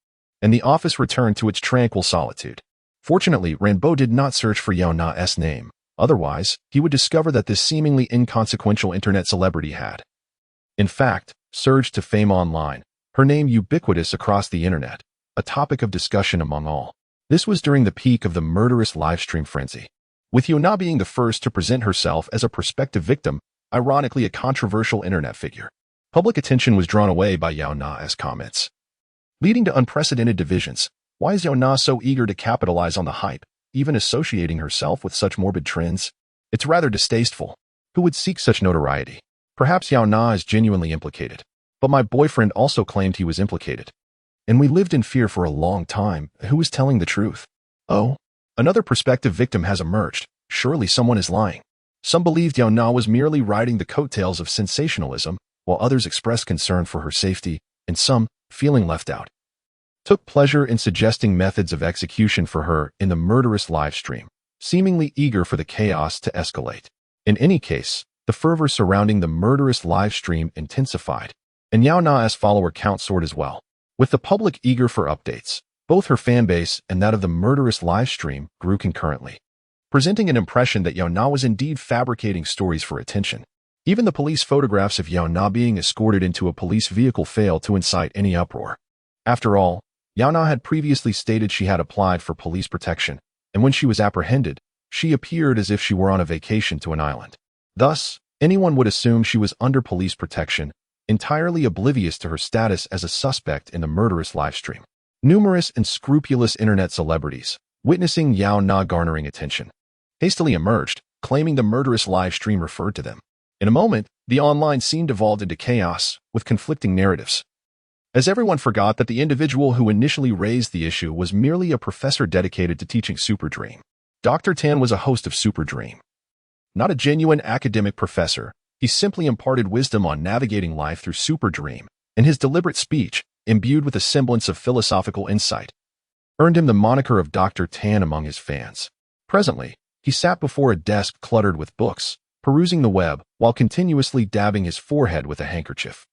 and the office returned to its tranquil solitude. Fortunately, Rambo did not search for Yaona's name. Otherwise, he would discover that this seemingly inconsequential internet celebrity had, in fact, surged to fame online, her name ubiquitous across the internet, a topic of discussion among all. This was during the peak of the murderous livestream frenzy, with Yaona being the first to present herself as a prospective victim, ironically a controversial internet figure. Public attention was drawn away by Yaona's comments, leading to unprecedented divisions. Why is Yaona so eager to capitalize on the hype, even associating herself with such morbid trends? It's rather distasteful. Who would seek such notoriety? Perhaps Yaona is genuinely implicated. But my boyfriend also claimed he was implicated. And we lived in fear for a long time. Who was telling the truth? Oh, another prospective victim has emerged. Surely someone is lying. Some believed Yaona was merely riding the coattails of sensationalism, while others expressed concern for her safety, and some, feeling left out, took pleasure in suggesting methods of execution for her in the murderous livestream, seemingly eager for the chaos to escalate. In any case, the fervor surrounding the murderous livestream intensified, and Yaona's follower count soared as well. With the public eager for updates, both her fanbase and that of the murderous livestream grew concurrently, presenting an impression that Yaona was indeed fabricating stories for attention. Even the police photographs of Yaona being escorted into a police vehicle failed to incite any uproar. After all, Yaona had previously stated she had applied for police protection, and when she was apprehended, she appeared as if she were on a vacation to an island. Thus, anyone would assume she was under police protection, entirely oblivious to her status as a suspect in the murderous livestream. Numerous and scrupulous internet celebrities, witnessing Yaona garnering attention, hastily emerged, claiming the murderous livestream referred to them. In a moment, the online scene devolved into chaos, with conflicting narratives, as everyone forgot that the individual who initially raised the issue was merely a professor dedicated to teaching Super Dream. Dr. Tan was a host of Super Dream. Not a genuine academic professor, he simply imparted wisdom on navigating life through Super Dream, and his deliberate speech, imbued with a semblance of philosophical insight, earned him the moniker of Dr. Tan among his fans. Presently, he sat before a desk cluttered with books, perusing the web while continuously dabbing his forehead with a handkerchief.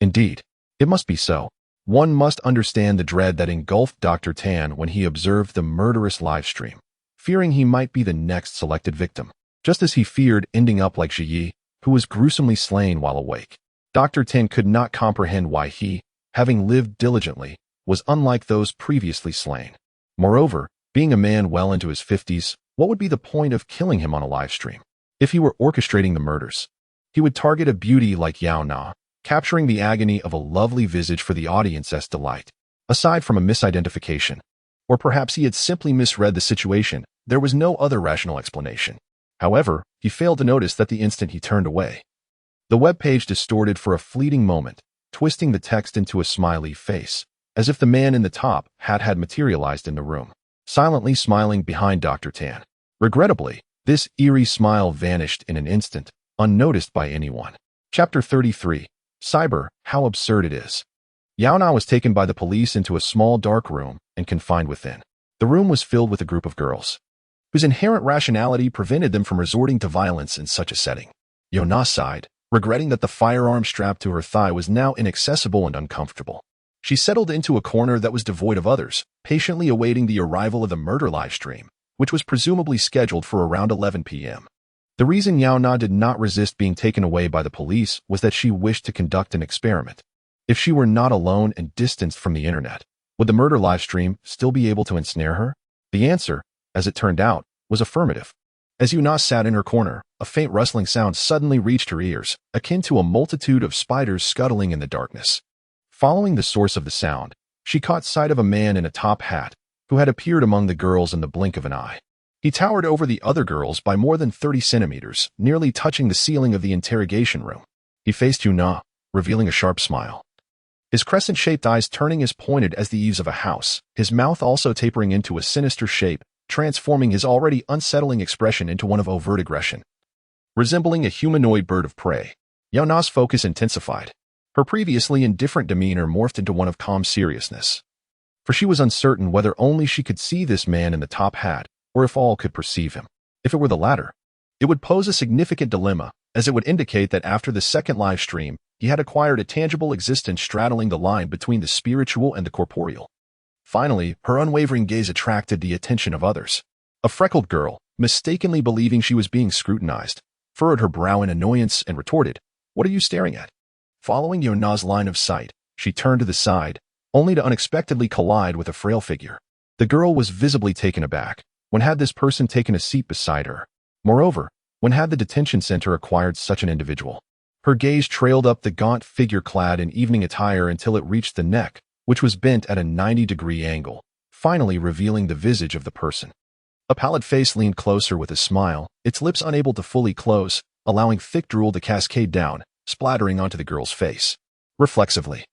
Indeed, it must be so. One must understand the dread that engulfed Dr. Tan when he observed the murderous livestream, fearing he might be the next selected victim, just as he feared ending up like Ji, who was gruesomely slain while awake. Dr. Tan could not comprehend why he, having lived diligently, was unlike those previously slain. Moreover, being a man well into his 50s, what would be the point of killing him on a livestream? If he were orchestrating the murders, he would target a beauty like Yaona, capturing the agony of a lovely visage for the audience's delight. Aside from a misidentification, or perhaps he had simply misread the situation, there was no other rational explanation. However, he failed to notice that the instant he turned away, the web page distorted for a fleeting moment, twisting the text into a smiley face, as if the man in the top had materialized in the room, silently smiling behind Dr. Tan. Regrettably, this eerie smile vanished in an instant, unnoticed by anyone. Chapter 33. Cyber, how absurd it is. Yaona was taken by the police into a small dark room and confined within. The room was filled with a group of girls, whose inherent rationality prevented them from resorting to violence in such a setting. Yaona sighed, regretting that the firearm strapped to her thigh was now inaccessible and uncomfortable. She settled into a corner that was devoid of others, patiently awaiting the arrival of the murder livestream, which was presumably scheduled for around 11 p.m. The reason Yaona did not resist being taken away by the police was that she wished to conduct an experiment. If she were not alone and distanced from the internet, would the murder livestream still be able to ensnare her? The answer, as it turned out, was affirmative. As Yaona sat in her corner, a faint rustling sound suddenly reached her ears, akin to a multitude of spiders scuttling in the darkness. Following the source of the sound, she caught sight of a man in a top hat, who had appeared among the girls in the blink of an eye. He towered over the other girls by more than 30 centimeters, nearly touching the ceiling of the interrogation room. He faced Yaona, revealing a sharp smile, his crescent-shaped eyes turning as pointed as the eaves of a house, his mouth also tapering into a sinister shape, transforming his already unsettling expression into one of overt aggression. Resembling a humanoid bird of prey, Yaona's focus intensified. Her previously indifferent demeanor morphed into one of calm seriousness, for she was uncertain whether only she could see this man in the top hat, or if all could perceive him. If it were the latter, it would pose a significant dilemma, as it would indicate that after the second live stream, he had acquired a tangible existence straddling the line between the spiritual and the corporeal. Finally, her unwavering gaze attracted the attention of others. A freckled girl, mistakenly believing she was being scrutinized, furrowed her brow in annoyance and retorted, "What are you staring at?" Following Yaona's line of sight, she turned to the side, only to unexpectedly collide with a frail figure. The girl was visibly taken aback. When had this person taken a seat beside her? Moreover, when had the detention center acquired such an individual? Her gaze trailed up the gaunt figure clad in evening attire until it reached the neck, which was bent at a 90-degree angle, finally revealing the visage of the person. A pallid face leaned closer with a smile, its lips unable to fully close, allowing thick drool to cascade down, splattering onto the girl's face. Reflexively,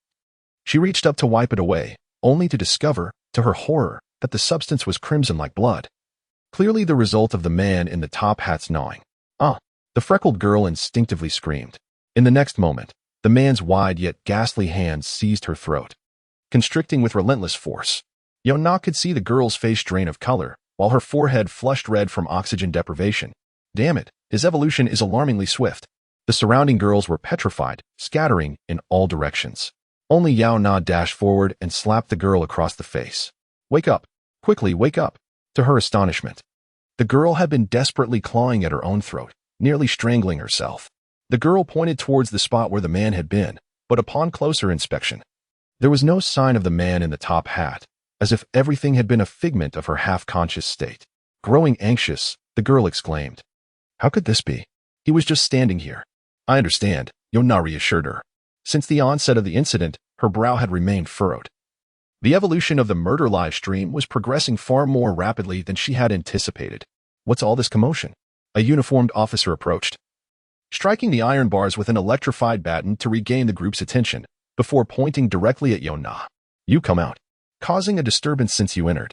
she reached up to wipe it away, only to discover, to her horror, that the substance was crimson like blood. Clearly the result of the man in the top hat's gnawing. Ah! The freckled girl instinctively screamed. In the next moment, the man's wide yet ghastly hands seized her throat, constricting with relentless force. Yaona could see the girl's face drain of color, while her forehead flushed red from oxygen deprivation. Damn it, his evolution is alarmingly swift. The surrounding girls were petrified, scattering in all directions. Only Yaona dashed forward and slapped the girl across the face. Wake up! Quickly, wake up! To her astonishment, the girl had been desperately clawing at her own throat, nearly strangling herself. The girl pointed towards the spot where the man had been, but upon closer inspection, there was no sign of the man in the top hat, as if everything had been a figment of her half-conscious state. Growing anxious, the girl exclaimed, "How could this be? He was just standing here." "I understand," Yaona reassured her. Since the onset of the incident, her brow had remained furrowed. The evolution of the murder live stream was progressing far more rapidly than she had anticipated. What's all this commotion? A uniformed officer approached, striking the iron bars with an electrified baton to regain the group's attention, before pointing directly at Yaona. "You come out, causing a disturbance since you entered.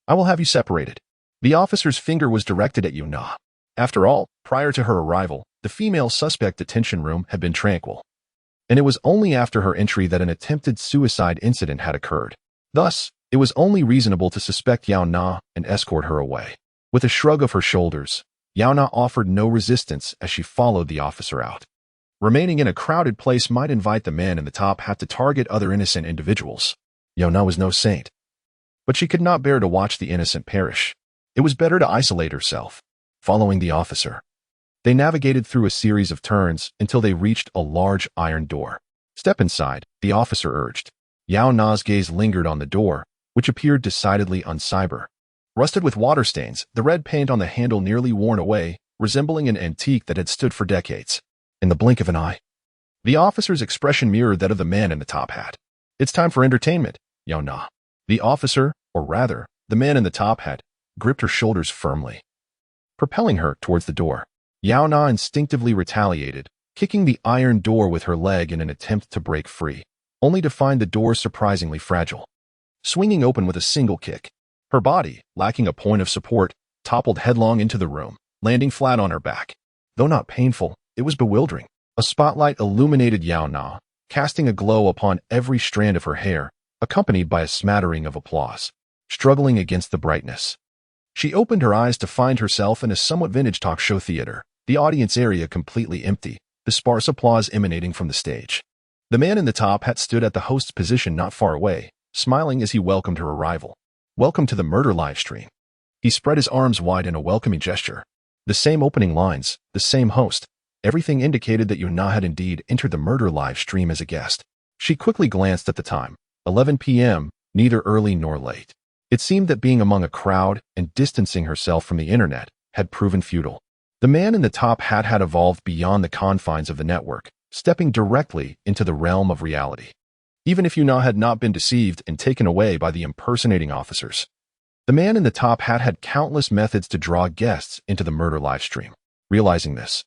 I will have you separated." The officer's finger was directed at Yaona. After all, prior to her arrival, the female suspect detention room had been tranquil, and it was only after her entry that an attempted suicide incident had occurred. Thus, it was only reasonable to suspect Yaona and escort her away. With a shrug of her shoulders, Yaona offered no resistance as she followed the officer out. Remaining in a crowded place might invite the man in the top hat to target other innocent individuals. Yaona was no saint, but she could not bear to watch the innocent perish. It was better to isolate herself. Following the officer, they navigated through a series of turns until they reached a large iron door. "Step inside," the officer urged. Yaona's gaze lingered on the door, which appeared decidedly uncyber. Rusted with water stains, the red paint on the handle nearly worn away, resembling an antique that had stood for decades. In the blink of an eye, the officer's expression mirrored that of the man in the top hat. "It's time for entertainment, Yaona." The officer, or rather, the man in the top hat, gripped her shoulders firmly, propelling her towards the door. Yaona instinctively retaliated, kicking the iron door with her leg in an attempt to break free, only to find the door surprisingly fragile. Swinging open with a single kick, her body, lacking a point of support, toppled headlong into the room, landing flat on her back. Though not painful, it was bewildering. A spotlight illuminated Yaona, casting a glow upon every strand of her hair, accompanied by a smattering of applause. Struggling against the brightness, she opened her eyes to find herself in a somewhat vintage talk show theater, the audience area completely empty, the sparse applause emanating from the stage. The man in the top hat stood at the host's position not far away, smiling as he welcomed her arrival. "Welcome to the murder live stream." He spread his arms wide in a welcoming gesture. The same opening lines, the same host. Everything indicated that Yaona had indeed entered the murder live stream as a guest. She quickly glanced at the time, 11 p.m., neither early nor late. It seemed that being among a crowd and distancing herself from the internet had proven futile. The man in the top hat had evolved beyond the confines of the network, stepping directly into the realm of reality. Even if Yaona had not been deceived and taken away by the impersonating officers, the man in the top hat had countless methods to draw guests into the murder live stream. Realizing this,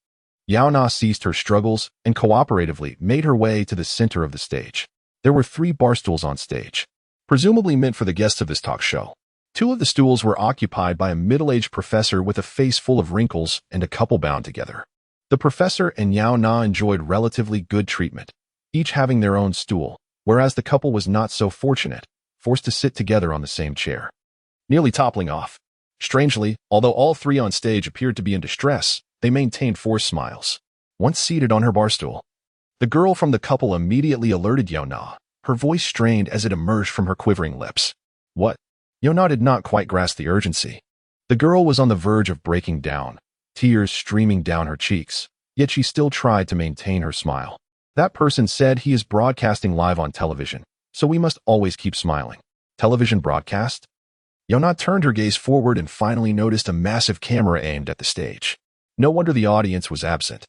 Yaona ceased her struggles and cooperatively made her way to the center of the stage. There were 3 bar stools on stage, presumably meant for the guests of this talk show. 2 of the stools were occupied by a middle-aged professor with a face full of wrinkles and a couple bound together. The professor and Yaona enjoyed relatively good treatment, each having their own stool, whereas the couple was not so fortunate, forced to sit together on the same chair, nearly toppling off. Strangely, although all 3 on stage appeared to be in distress, they maintained forced smiles. Once seated on her bar stool, the girl from the couple immediately alerted Yaona, her voice strained as it emerged from her quivering lips. "What?" Yaona did not quite grasp the urgency. The girl was on the verge of breaking down, tears streaming down her cheeks, yet she still tried to maintain her smile. "That person said he is broadcasting live on television, so we must always keep smiling." "Television broadcast?" Yaona turned her gaze forward and finally noticed a massive camera aimed at the stage. No wonder the audience was absent.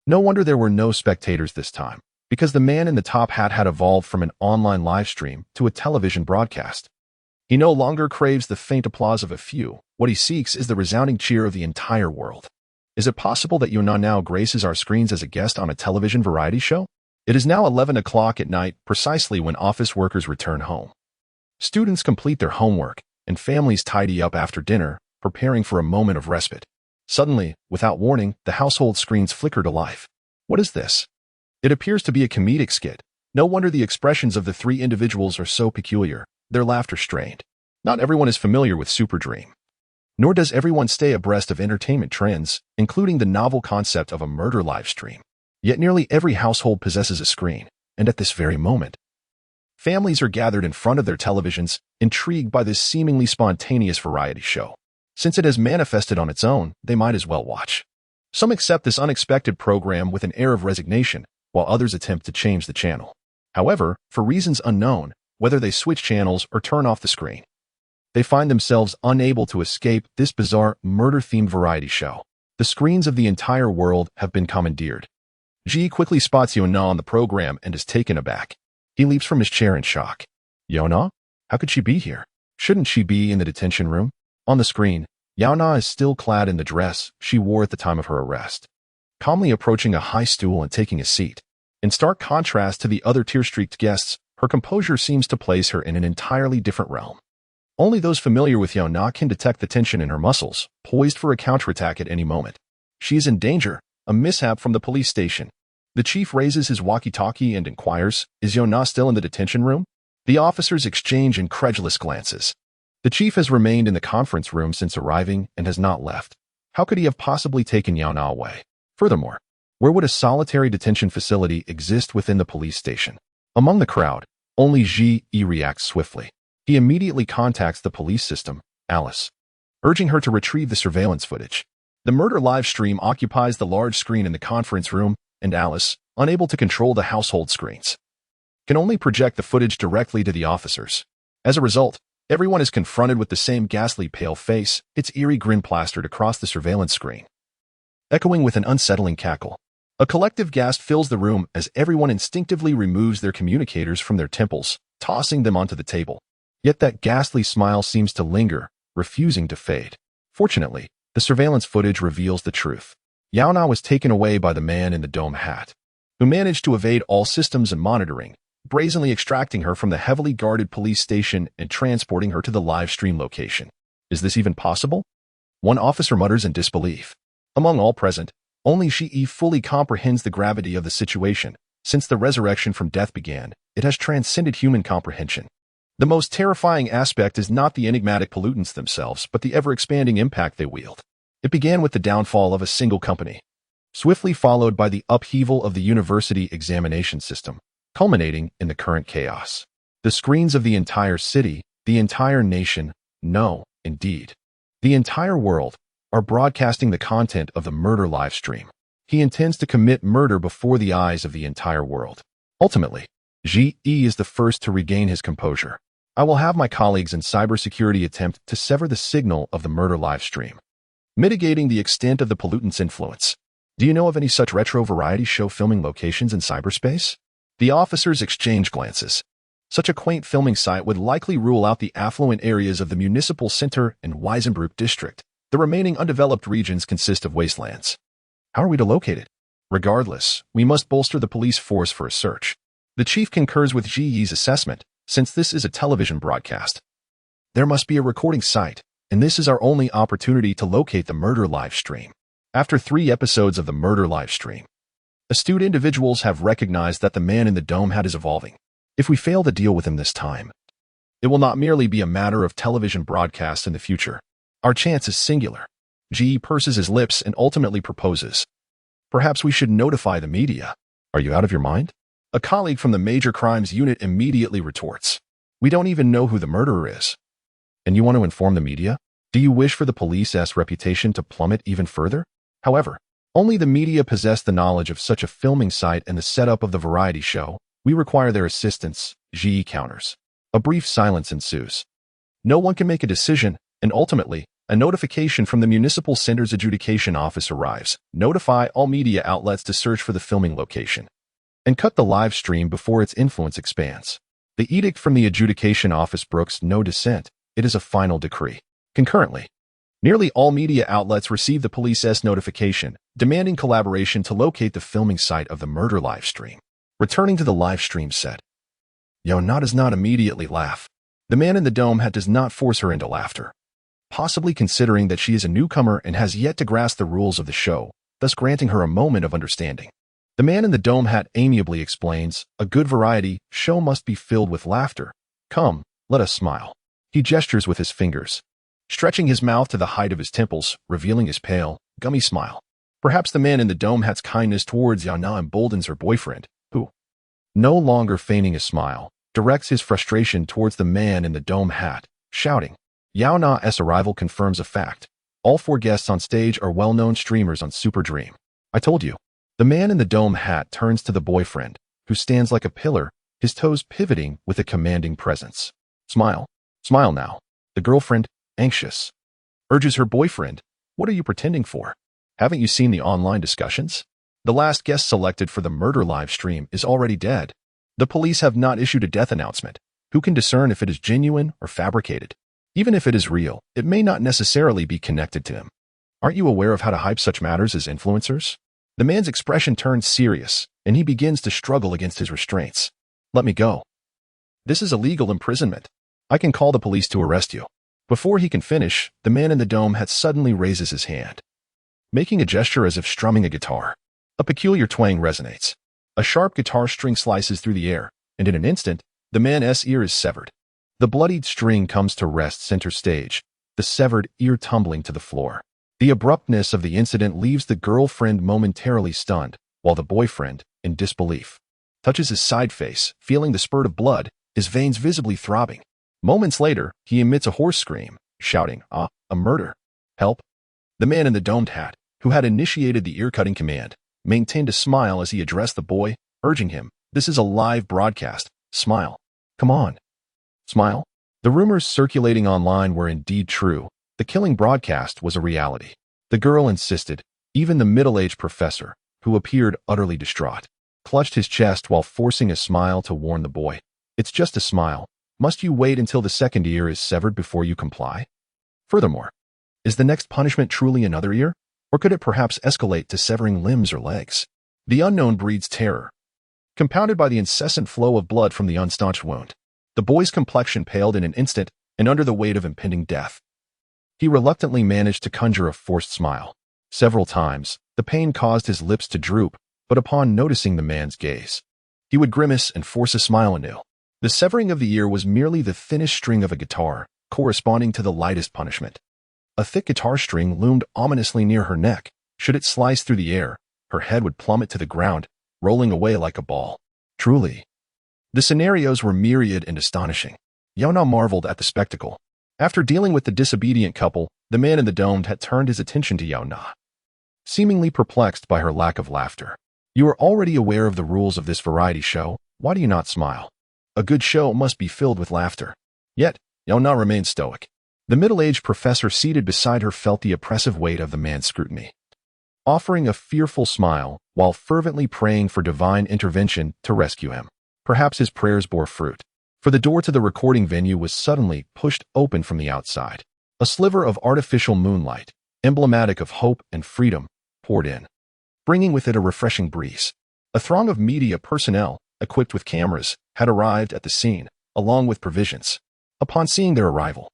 No wonder there were no spectators this time, because the man in the top hat had evolved from an online live stream to a television broadcast. He no longer craves the faint applause of a few. What he seeks is the resounding cheer of the entire world. Is it possible that Yaona now graces our screens as a guest on a television variety show? It is now 11 o'clock at night, precisely when office workers return home. Students complete their homework, and families tidy up after dinner, preparing for a moment of respite. Suddenly, without warning, the household screens flicker to life. What is this? It appears to be a comedic skit. No wonder the expressions of the three individuals are so peculiar, their laughter strained. Not everyone is familiar with Super Dream. Nor does everyone stay abreast of entertainment trends, including the novel concept of a murder live stream. Yet nearly every household possesses a screen, and at this very moment, families are gathered in front of their televisions, intrigued by this seemingly spontaneous variety show. Since it has manifested on its own, they might as well watch. Some accept this unexpected program with an air of resignation, while others attempt to change the channel. However, for reasons unknown, whether they switch channels or turn off the screen, they find themselves unable to escape this bizarre murder-themed variety show. The screens of the entire world have been commandeered. Ji quickly spots Yaona on the program and is taken aback. He leaps from his chair in shock. Yaona? How could she be here? Shouldn't she be in the detention room? On the screen, Yaona is still clad in the dress she wore at the time of her arrest, calmly approaching a high stool and taking a seat. In stark contrast to the other tear-streaked guests, her composure seems to place her in an entirely different realm. Only those familiar with Yaona can detect the tension in her muscles, poised for a counterattack at any moment. She is in danger, a mishap from the police station. The chief raises his walkie-talkie and inquires, "Is Yaona still in the detention room?" The officers exchange incredulous glances. The chief has remained in the conference room since arriving and has not left. How could he have possibly taken Yaona away? Furthermore, where would a solitary detention facility exist within the police station? Among the crowd, only Ji reacts swiftly. He immediately contacts the police system, Alice, urging her to retrieve the surveillance footage. The murder live stream occupies the large screen in the conference room, and Alice, unable to control the household screens, can only project the footage directly to the officers. As a result, everyone is confronted with the same ghastly pale face, its eerie grin plastered across the surveillance screen, echoing with an unsettling cackle. A collective gasp fills the room as everyone instinctively removes their communicators from their temples, tossing them onto the table. Yet that ghastly smile seems to linger, refusing to fade. Fortunately, the surveillance footage reveals the truth. Yaona was taken away by the man in the dome hat, who managed to evade all systems and monitoring, brazenly extracting her from the heavily guarded police station and transporting her to the live stream location. Is this even possible? One officer mutters in disbelief. Among all present, only Shi fully comprehends the gravity of the situation. Since the resurrection from death began, it has transcended human comprehension. The most terrifying aspect is not the enigmatic pollutants themselves, but the ever-expanding impact they wield. It began with the downfall of a single company, swiftly followed by the upheaval of the university examination system, culminating in the current chaos. The screens of the entire city, the entire nation, no, indeed, the entire world, are broadcasting the content of the murder live stream. He intends to commit murder before the eyes of the entire world. Ultimately, Ji is the first to regain his composure. I will have my colleagues in cybersecurity attempt to sever the signal of the murder live stream, mitigating the extent of the pollutant's influence. Do you know of any such retro variety show filming locations in cyberspace? The officers exchange glances. Such a quaint filming site would likely rule out the affluent areas of the municipal center and Weisenbruch district. The remaining undeveloped regions consist of wastelands. How are we to locate it? Regardless, we must bolster the police force for a search. The chief concurs with Ji's assessment, since this is a television broadcast. There must be a recording site, and this is our only opportunity to locate the murder live stream. After 3 episodes of the murder live stream, astute individuals have recognized that the man in the dome hat is evolving. If we fail to deal with him this time, it will not merely be a matter of television broadcasts in the future. Our chance is singular. Ji purses his lips and ultimately proposes. Perhaps we should notify the media. Are you out of your mind? A colleague from the Major Crimes Unit immediately retorts. We don't even know who the murderer is. And you want to inform the media? Do you wish for the police's reputation to plummet even further? However, only the media possess the knowledge of such a filming site and the setup of the variety show. We require their assistance, Ji counters. A brief silence ensues. No one can make a decision, and ultimately, a notification from the Municipal Center's Adjudication Office arrives. Notify all media outlets to search for the filming location and cut the live stream before its influence expands. The edict from the Adjudication Office brooks no dissent. It is a final decree. Concurrently, nearly all media outlets receive the police's notification, demanding collaboration to locate the filming site of the murder live stream. Returning to the live stream said, Yaona does not immediately laugh. The man in the dome hat does not force her into laughter, possibly considering that she is a newcomer and has yet to grasp the rules of the show, thus granting her a moment of understanding. The man in the dome hat amiably explains, a good variety show must be filled with laughter. Come, let us smile. He gestures with his fingers, stretching his mouth to the height of his temples, revealing his pale, gummy smile. Perhaps the man in the dome hat's kindness towards Yaona emboldens her boyfriend, who, no longer feigning a smile, directs his frustration towards the man in the dome hat, shouting. Yaona's arrival confirms a fact. All 4 guests on stage are well-known streamers on Super Dream. I told you. The man in the dome hat turns to the boyfriend, who stands like a pillar, his toes pivoting with a commanding presence. Smile. Smile now. The girlfriend, anxious, urges her boyfriend, what are you pretending for? Haven't you seen the online discussions? The last guest selected for the murder live stream is already dead. The police have not issued a death announcement. Who can discern if it is genuine or fabricated? Even if it is real, it may not necessarily be connected to him. Aren't you aware of how to hype such matters as influencers? The man's expression turns serious, and he begins to struggle against his restraints. Let me go. This is illegal imprisonment. I can call the police to arrest you. Before he can finish, the man in the dome hat suddenly raises his hand, making a gesture as if strumming a guitar. A peculiar twang resonates. A sharp guitar string slices through the air, and in an instant, the man's ear is severed. The bloodied string comes to rest center stage, the severed ear tumbling to the floor. The abruptness of the incident leaves the girlfriend momentarily stunned, while the boyfriend, in disbelief, touches his side face, feeling the spurt of blood, his veins visibly throbbing. Moments later, he emits a hoarse scream, shouting, a murder. Help. The man in the domed hat, who had initiated the ear-cutting command, maintained a smile as he addressed the boy, urging him, this is a live broadcast. Smile. Come on. Smile. The rumors circulating online were indeed true. The killing broadcast was a reality. The girl insisted. Even the middle-aged professor, who appeared utterly distraught, clutched his chest while forcing a smile to warn the boy. It's just a smile. Must you wait until the second ear is severed before you comply? Furthermore, is the next punishment truly another ear? Or could it perhaps escalate to severing limbs or legs? The unknown breeds terror, compounded by the incessant flow of blood from the unstaunched wound. The boy's complexion paled in an instant, and under the weight of impending death, he reluctantly managed to conjure a forced smile. Several times, the pain caused his lips to droop, but upon noticing the man's gaze, he would grimace and force a smile anew. The severing of the ear was merely the thinnest string of a guitar, corresponding to the lightest punishment. A thick guitar string loomed ominously near her neck. Should it slice through the air, her head would plummet to the ground, rolling away like a ball. Truly, the scenarios were myriad and astonishing. Yaona marveled at the spectacle. After dealing with the disobedient couple, the man in the dome had turned his attention to Yaona, seemingly perplexed by her lack of laughter. You are already aware of the rules of this variety show. Why do you not smile? A good show must be filled with laughter. Yet, Yaona remained stoic. The middle-aged professor seated beside her felt the oppressive weight of the man's scrutiny, offering a fearful smile while fervently praying for divine intervention to rescue him. Perhaps his prayers bore fruit, for the door to the recording venue was suddenly pushed open from the outside. A sliver of artificial moonlight, emblematic of hope and freedom, poured in, bringing with it a refreshing breeze. A throng of media personnel, equipped with cameras, had arrived at the scene, along with provisions. Upon seeing their arrival,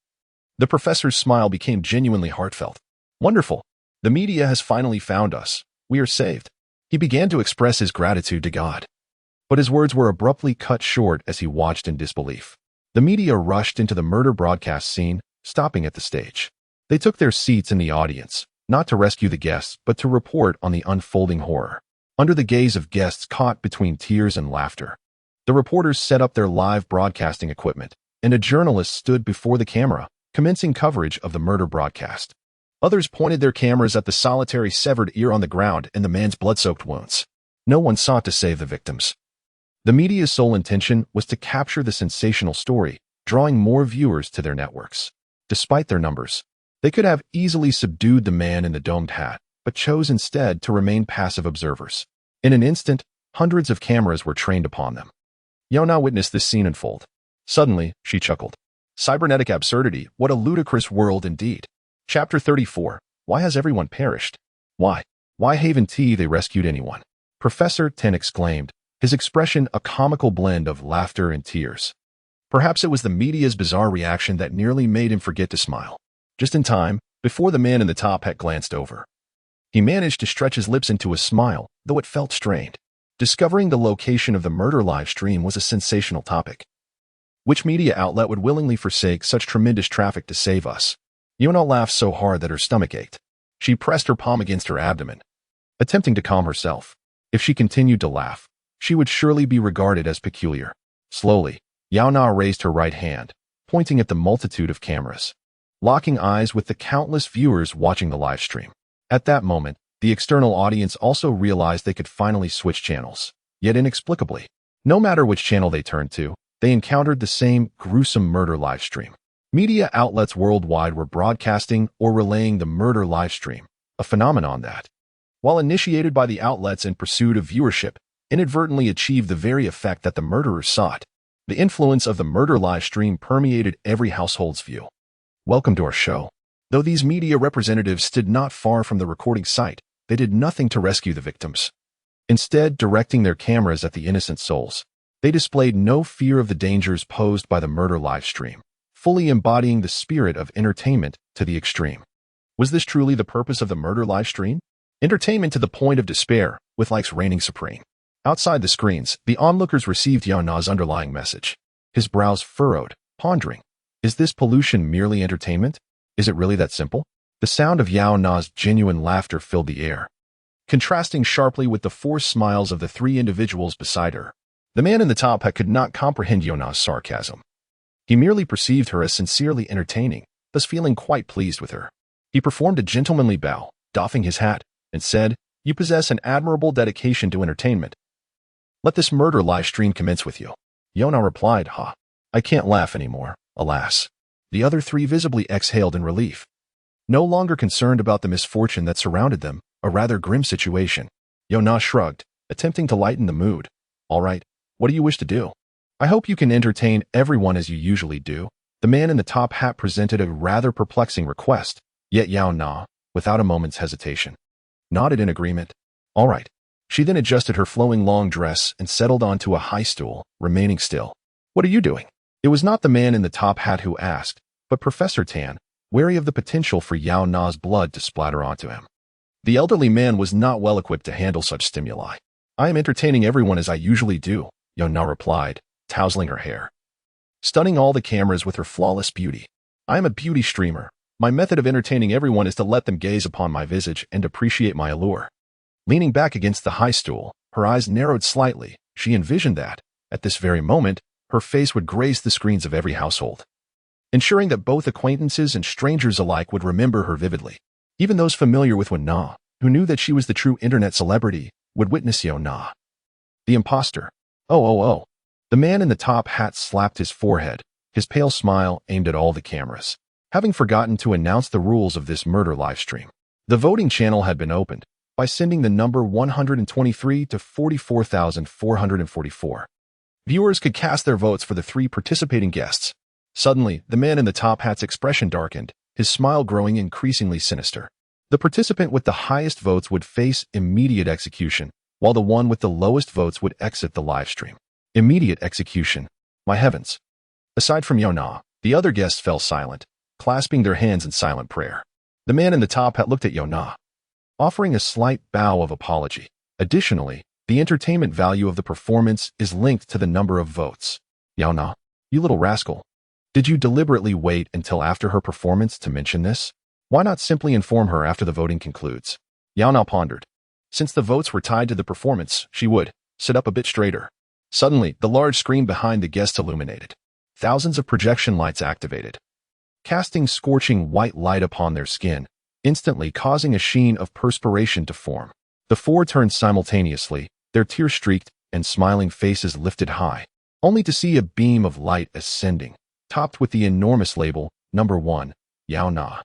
the professor's smile became genuinely heartfelt. Wonderful. The media has finally found us. We are saved. He began to express his gratitude to God, but his words were abruptly cut short as he watched in disbelief. The media rushed into the murder broadcast scene, stopping at the stage. They took their seats in the audience, not to rescue the guests, but to report on the unfolding horror. Under the gaze of guests caught between tears and laughter, the reporters set up their live broadcasting equipment, and a journalist stood before the camera, commencing coverage of the murder broadcast. Others pointed their cameras at the solitary severed ear on the ground and the man's blood-soaked wounds. No one sought to save the victims. The media's sole intention was to capture the sensational story, drawing more viewers to their networks. Despite their numbers, they could have easily subdued the man in the domed hat, but chose instead to remain passive observers. In an instant, hundreds of cameras were trained upon them. Yaona witnessed this scene unfold. Suddenly, she chuckled. Cybernetic absurdity, what a ludicrous world indeed. Chapter 34. Why has everyone perished? Why haven't they rescued anyone? Professor Ten exclaimed, his expression a comical blend of laughter and tears. Perhaps it was the media's bizarre reaction that nearly made him forget to smile. Just in time, before the man in the top hat glanced over. He managed to stretch his lips into a smile, though it felt strained. Discovering the location of the murder live stream was a sensational topic. Which media outlet would willingly forsake such tremendous traffic to save us? Yaona laughed so hard that her stomach ached. She pressed her palm against her abdomen, attempting to calm herself. If she continued to laugh, she would surely be regarded as peculiar. Slowly, Yaona raised her right hand, pointing at the multitude of cameras, locking eyes with the countless viewers watching the live stream. At that moment, the external audience also realized they could finally switch channels. Yet inexplicably, no matter which channel they turned to, they encountered the same gruesome murder live stream. Media outlets worldwide were broadcasting or relaying the murder live stream, a phenomenon that, while initiated by the outlets in pursuit of viewership, inadvertently achieved the very effect that the murderers sought. The influence of the murder live stream permeated every household's view. Welcome to our show. Though these media representatives stood not far from the recording site, they did nothing to rescue the victims. Instead, directing their cameras at the innocent souls, they displayed no fear of the dangers posed by the murder live stream, fully embodying the spirit of entertainment to the extreme. Was this truly the purpose of the murder live stream? Entertainment to the point of despair, with likes reigning supreme. Outside the screens, the onlookers received Yaona's underlying message. His brows furrowed, pondering. Is this pollution merely entertainment? Is it really that simple? The sound of Yaona's genuine laughter filled the air, contrasting sharply with the forced smiles of the three individuals beside her. The man in the top hat could not comprehend Yaona's sarcasm. He merely perceived her as sincerely entertaining, thus feeling quite pleased with her. He performed a gentlemanly bow, doffing his hat, and said, "You possess an admirable dedication to entertainment. Let this murder live stream commence with you." Yaona replied, "Ha, I can't laugh anymore, alas." The other three visibly exhaled in relief. No longer concerned about the misfortune that surrounded them, a rather grim situation, Yaona shrugged, attempting to lighten the mood. "All right, what do you wish to do? I hope you can entertain everyone as you usually do." The man in the top hat presented a rather perplexing request, yet Yaona, without a moment's hesitation, nodded in agreement. "All right." She then adjusted her flowing long dress and settled onto a high stool, remaining still. "What are you doing?" It was not the man in the top hat who asked, but Professor Tan, wary of the potential for Yaona's blood to splatter onto him. The elderly man was not well equipped to handle such stimuli. "I am entertaining everyone as I usually do," Yaona replied, tousling her hair, stunning all the cameras with her flawless beauty. "I am a beauty streamer. My method of entertaining everyone is to let them gaze upon my visage and appreciate my allure." Leaning back against the high stool, her eyes narrowed slightly, she envisioned that, at this very moment, her face would grace the screens of every household, ensuring that both acquaintances and strangers alike would remember her vividly. Even those familiar with Yaona, who knew that she was the true internet celebrity, would witness Yaona, the imposter. Oh. The man in the top hat slapped his forehead, his pale smile aimed at all the cameras. Having forgotten to announce the rules of this murder live stream, the voting channel had been opened by sending the number 123 to 44,444. Viewers could cast their votes for the three participating guests. Suddenly, the man in the top hat's expression darkened, his smile growing increasingly sinister. The participant with the highest votes would face immediate execution, while the one with the lowest votes would exit the live stream. Immediate execution. My heavens. Aside from Yaona, the other guests fell silent, clasping their hands in silent prayer. The man in the top hat looked at Yaona, offering a slight bow of apology. Additionally, the entertainment value of the performance is linked to the number of votes. Yaona, you little rascal. Did you deliberately wait until after her performance to mention this? Why not simply inform her after the voting concludes? Yaona pondered. Since the votes were tied to the performance, she would sit up a bit straighter. Suddenly, the large screen behind the guests illuminated. Thousands of projection lights activated, casting scorching white light upon their skin, instantly causing a sheen of perspiration to form. The four turned simultaneously, their tear-streaked and smiling faces lifted high, only to see a beam of light ascending, topped with the enormous label, number 1, Yaona.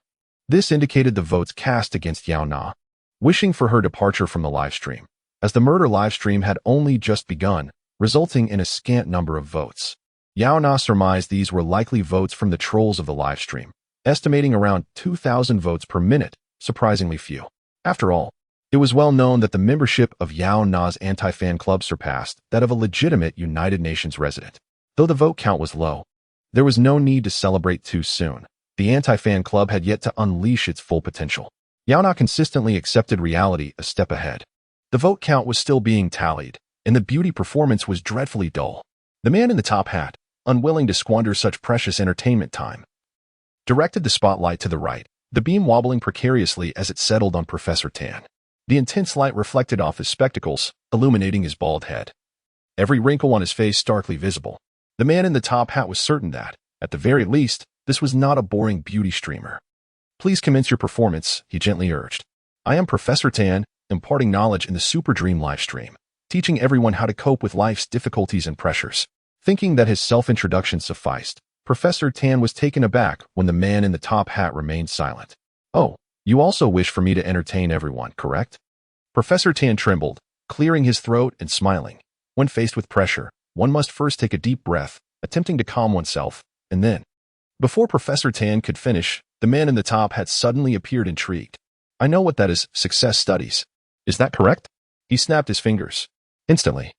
This indicated the votes cast against Yaona, wishing for her departure from the live stream, as the murder live stream had only just begun, resulting in a scant number of votes. Yaona surmised these were likely votes from the trolls of the live stream, estimating around 2,000 votes per minute, surprisingly few. After all, It was well known that the membership of Yaona's anti-fan club surpassed that of a legitimate United Nations resident. Though the vote count was low, there was no need to celebrate too soon. The anti-fan club had yet to unleash its full potential. Yaona consistently accepted reality a step ahead. The vote count was still being tallied, and the beauty performance was dreadfully dull. The man in the top hat, unwilling to squander such precious entertainment time, directed the spotlight to the right, the beam wobbling precariously as it settled on Professor Tan. The intense light reflected off his spectacles, illuminating his bald head. Every wrinkle on his face starkly visible. The man in the top hat was certain that, at the very least, this was not a boring beauty streamer. Please commence your performance, he gently urged. I am Professor Tan, imparting knowledge in the Super Dream livestream, teaching everyone how to cope with life's difficulties and pressures. Thinking that his self-introduction sufficed, Professor Tan was taken aback when the man in the top hat remained silent. Oh, you also wish for me to entertain everyone, correct? Professor Tan trembled, clearing his throat and smiling. When faced with pressure, one must first take a deep breath, attempting to calm oneself, and then. Before Professor Tan could finish, the man in the top hat suddenly appeared intrigued. I know what that is, success studies. Is that correct? He snapped his fingers. Instantly,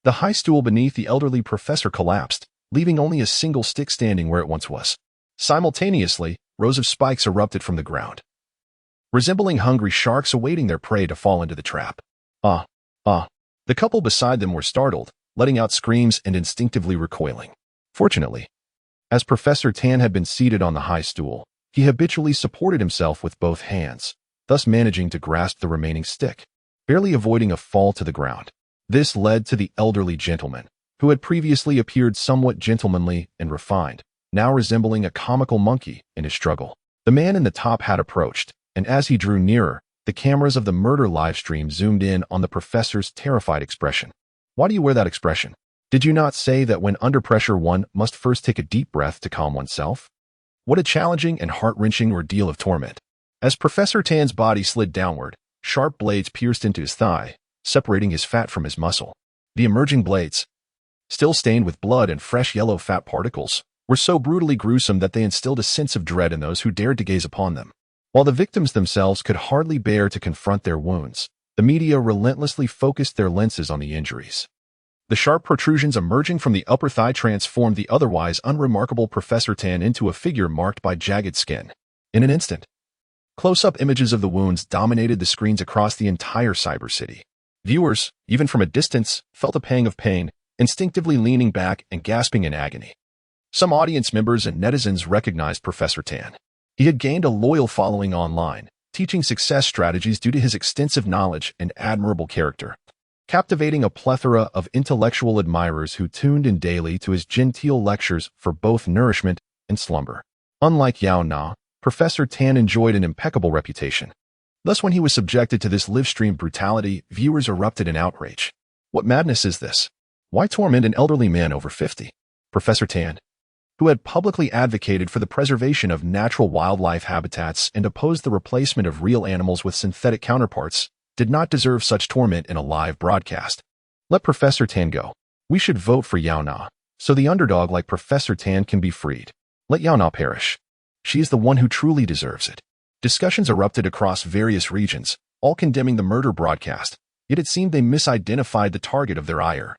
the high stool beneath the elderly professor collapsed, leaving only a single stick standing where it once was. Simultaneously, rows of spikes erupted from the ground, resembling hungry sharks awaiting their prey to fall into the trap. Ah. The couple beside them were startled, letting out screams and instinctively recoiling. Fortunately, as Professor Tan had been seated on the high stool, he habitually supported himself with both hands, thus managing to grasp the remaining stick, barely avoiding a fall to the ground. This led to the elderly gentleman, who had previously appeared somewhat gentlemanly and refined, now resembling a comical monkey in his struggle. The man in the top hat approached, and as he drew nearer, the cameras of the murder livestream zoomed in on the professor's terrified expression. Why do you wear that expression? Did you not say that when under pressure one must first take a deep breath to calm oneself? What a challenging and heart-wrenching ordeal of torment. As Professor Tan's body slid downward, sharp blades pierced into his thigh, separating his fat from his muscle. The emerging blades, still stained with blood and fresh yellow fat particles, were so brutally gruesome that they instilled a sense of dread in those who dared to gaze upon them. While the victims themselves could hardly bear to confront their wounds, the media relentlessly focused their lenses on the injuries. The sharp protrusions emerging from the upper thigh transformed the otherwise unremarkable Professor Tan into a figure marked by jagged skin. In an instant, close-up images of the wounds dominated the screens across the entire cyber city. Viewers, even from a distance, felt a pang of pain, instinctively leaning back and gasping in agony. Some audience members and netizens recognized Professor Tan. He had gained a loyal following online, teaching success strategies due to his extensive knowledge and admirable character, captivating a plethora of intellectual admirers who tuned in daily to his genteel lectures for both nourishment and slumber. Unlike Yaona, Professor Tan enjoyed an impeccable reputation. Thus, when he was subjected to this live-stream brutality, viewers erupted in outrage. What madness is this? Why torment an elderly man over 50? Professor Tan, who had publicly advocated for the preservation of natural wildlife habitats and opposed the replacement of real animals with synthetic counterparts, did not deserve such torment in a live broadcast. Let Professor Tan go. We should vote for Yaona, so the underdog like Professor Tan can be freed. Let Yaona perish. She is the one who truly deserves it. Discussions erupted across various regions, all condemning the murder broadcast, yet it seemed they misidentified the target of their ire,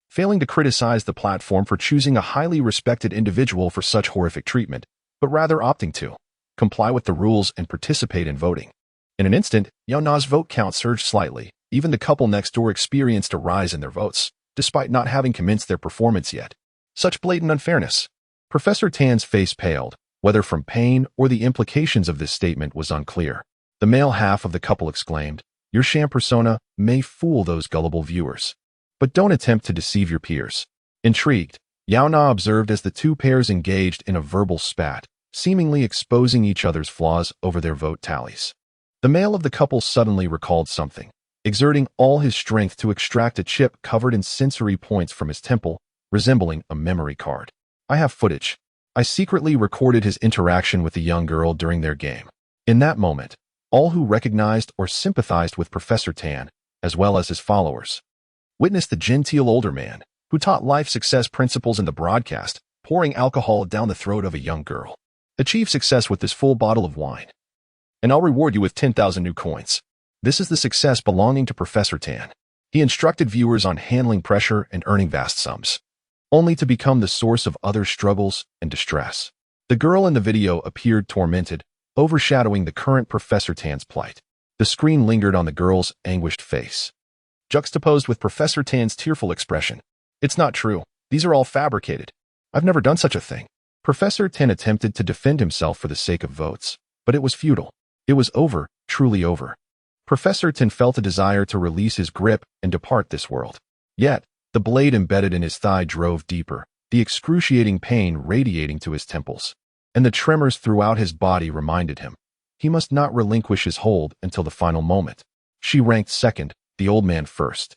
failing to criticize the platform for choosing a highly respected individual for such horrific treatment, but rather opting to comply with the rules and participate in voting. In an instant, Yaona's vote count surged slightly. Even the couple next door experienced a rise in their votes, despite not having commenced their performance yet. Such blatant unfairness. Professor Tan's face paled, whether from pain or the implications of this statement was unclear. The male half of the couple exclaimed, "Your sham persona may fool those gullible viewers, but don't attempt to deceive your peers." Intrigued, Yaona observed as the two pairs engaged in a verbal spat, seemingly exposing each other's flaws over their vote tallies. The male of the couple suddenly recalled something, exerting all his strength to extract a chip covered in sensory points from his temple, resembling a memory card. I have footage. I secretly recorded his interaction with the young girl during their game. In that moment, all who recognized or sympathized with Professor Tan, as well as his followers, witnessed the genteel older man, who taught life success principles in the broadcast, pouring alcohol down the throat of a young girl. Achieve success with this full bottle of wine, and I'll reward you with 10,000 new coins. This is the success belonging to Professor Tan. He instructed viewers on handling pressure and earning vast sums, only to become the source of other struggles and distress. The girl in the video appeared tormented, overshadowing the current Professor Tan's plight. The screen lingered on the girl's anguished face, juxtaposed with Professor Tan's tearful expression. It's not true. These are all fabricated. I've never done such a thing. Professor Tan attempted to defend himself for the sake of votes, but it was futile. It was over, truly over. Professor Tan felt a desire to release his grip and depart this world. Yet, the blade embedded in his thigh drove deeper, the excruciating pain radiating to his temples, and the tremors throughout his body reminded him he must not relinquish his hold until the final moment. She ranked second, the old man first,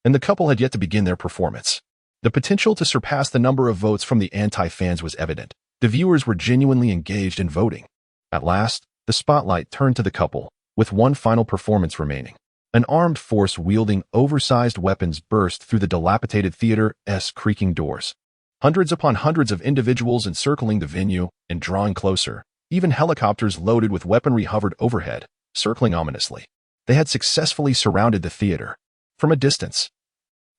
and the couple had yet to begin their performance. The potential to surpass the number of votes from the anti-fans was evident. The viewers were genuinely engaged in voting. At last, the spotlight turned to the couple, with one final performance remaining. An armed force wielding oversized weapons burst through the dilapidated theater's creaking doors. Hundreds upon hundreds of individuals encircling the venue and drawing closer. Even helicopters loaded with weaponry hovered overhead, circling ominously. They had successfully surrounded the theater. From a distance,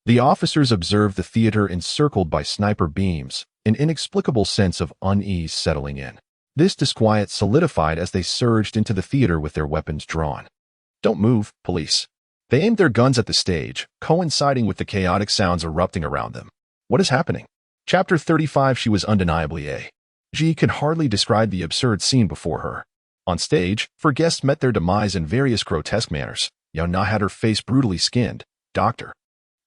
the officers observed the theater encircled by sniper beams, an inexplicable sense of unease settling in. This disquiet solidified as they surged into the theater with their weapons drawn. Don't move, police. They aimed their guns at the stage, coinciding with the chaotic sounds erupting around them. What is happening? Chapter 35. She was undeniably a. She could hardly describe the absurd scene before her. On stage, her guests met their demise in various grotesque manners. Yaona had her face brutally skinned. Dr.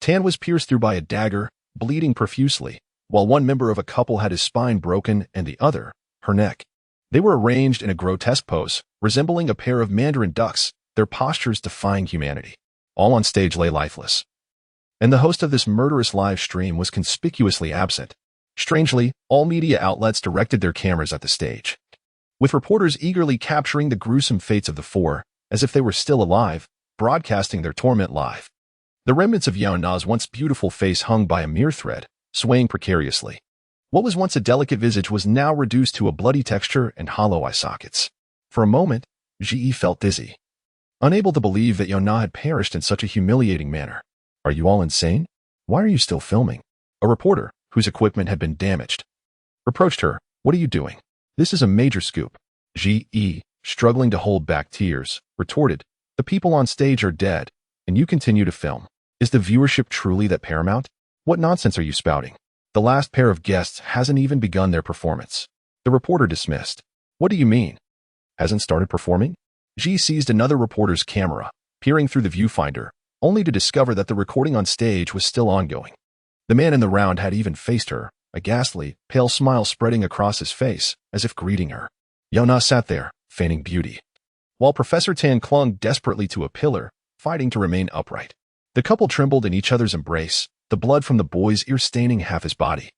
Tan was pierced through by a dagger, bleeding profusely, while one member of a couple had his spine broken and the other, her neck. They were arranged in a grotesque pose, resembling a pair of mandarin ducks, their postures defying humanity. All on stage lay lifeless. And the host of this murderous live stream was conspicuously absent. Strangely, all media outlets directed their cameras at the stage, with reporters eagerly capturing the gruesome fates of the four, as if they were still alive, broadcasting their torment live. The remnants of Yaona's once beautiful face hung by a mere thread, swaying precariously. What was once a delicate visage was now reduced to a bloody texture and hollow eye sockets. For a moment, Ji felt dizzy, unable to believe that Yaona had perished in such a humiliating manner. Are you all insane? Why are you still filming? A reporter, whose equipment had been damaged, reproached her. What are you doing? This is a major scoop. Ji, struggling to hold back tears, retorted, the people on stage are dead, and you continue to film. Is the viewership truly that paramount? What nonsense are you spouting? The last pair of guests hasn't even begun their performance. The reporter dismissed. What do you mean? Hasn't started performing? Ji seized another reporter's camera, peering through the viewfinder, only to discover that the recording on stage was still ongoing. The man in the round had even faced her, a ghastly, pale smile spreading across his face, as if greeting her. Yaona sat there, feigning beauty, while Professor Tan clung desperately to a pillar, fighting to remain upright. The couple trembled in each other's embrace, the blood from the boy's ear staining half his body.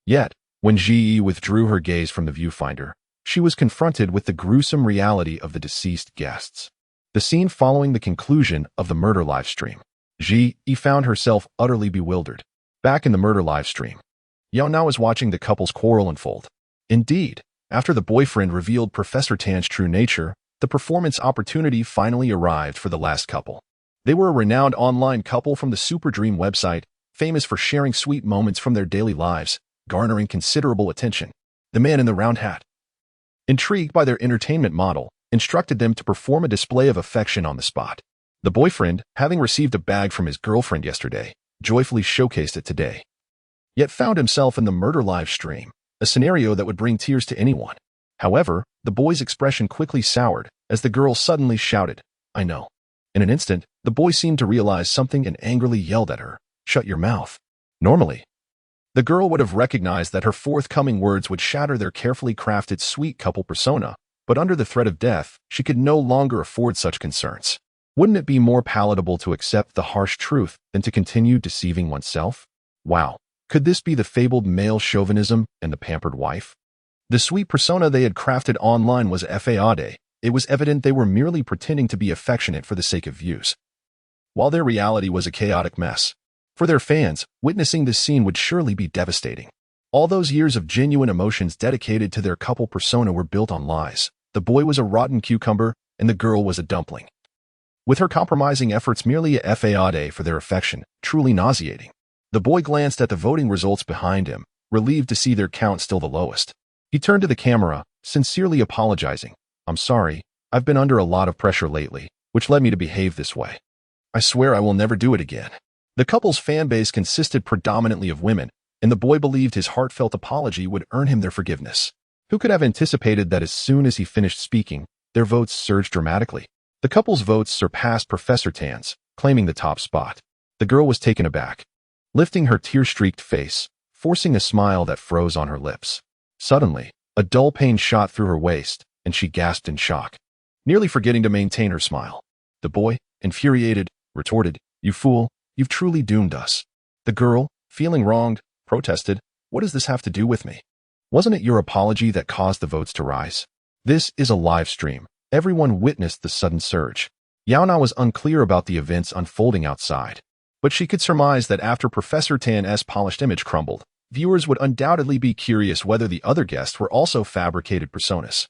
Yet, when Ji withdrew her gaze from the viewfinder, she was confronted with the gruesome reality of the deceased guests. The scene following the conclusion of the murder livestream. Ji found herself utterly bewildered. Back in the murder livestream, Yaona was watching the couple's quarrel unfold. Indeed, after the boyfriend revealed Professor Tan's true nature, the performance opportunity finally arrived for the last couple. They were a renowned online couple from the Super Dream website, famous for sharing sweet moments from their daily lives, garnering considerable attention. The man in the round hat, intrigued by their entertainment model, instructed them to perform a display of affection on the spot. The boyfriend, having received a bag from his girlfriend yesterday, joyfully showcased it today, yet found himself in the murder live stream, a scenario that would bring tears to anyone. However, the boy's expression quickly soured as the girl suddenly shouted, I know. In an instant, the boy seemed to realize something and angrily yelled at her, shut your mouth. Normally, the girl would have recognized that her forthcoming words would shatter their carefully crafted sweet couple persona, but under the threat of death, she could no longer afford such concerns. Wouldn't it be more palatable to accept the harsh truth than to continue deceiving oneself? Wow, could this be the fabled male chauvinism and the pampered wife? The sweet persona they had crafted online was fade. It was evident they were merely pretending to be affectionate for the sake of views, while their reality was a chaotic mess. For their fans, witnessing this scene would surely be devastating. All those years of genuine emotions dedicated to their couple persona were built on lies. The boy was a rotten cucumber, and the girl was a dumpling. with her compromising efforts merely a fade for their affection, truly nauseating. The boy glanced at the voting results behind him, relieved to see their count still the lowest. He turned to the camera, sincerely apologizing. "I'm sorry, I've been under a lot of pressure lately, which led me to behave this way. I swear I will never do it again." The couple's fan base consisted predominantly of women, and the boy believed his heartfelt apology would earn him their forgiveness. Who could have anticipated that as soon as he finished speaking, their votes surged dramatically? The couple's votes surpassed Professor Tan's, claiming the top spot. The girl was taken aback, lifting her tear-streaked face, forcing a smile that froze on her lips. Suddenly, a dull pain shot through her waist, and she gasped in shock, nearly forgetting to maintain her smile. The boy, infuriated, retorted, "You fool, you've truly doomed us." The girl, feeling wronged, protested, "What does this have to do with me? Wasn't it your apology that caused the votes to rise?" This is a live stream. Everyone witnessed the sudden surge. Yaona was unclear about the events unfolding outside, but she could surmise that after Professor Tan's polished image crumbled, viewers would undoubtedly be curious whether the other guests were also fabricated personas.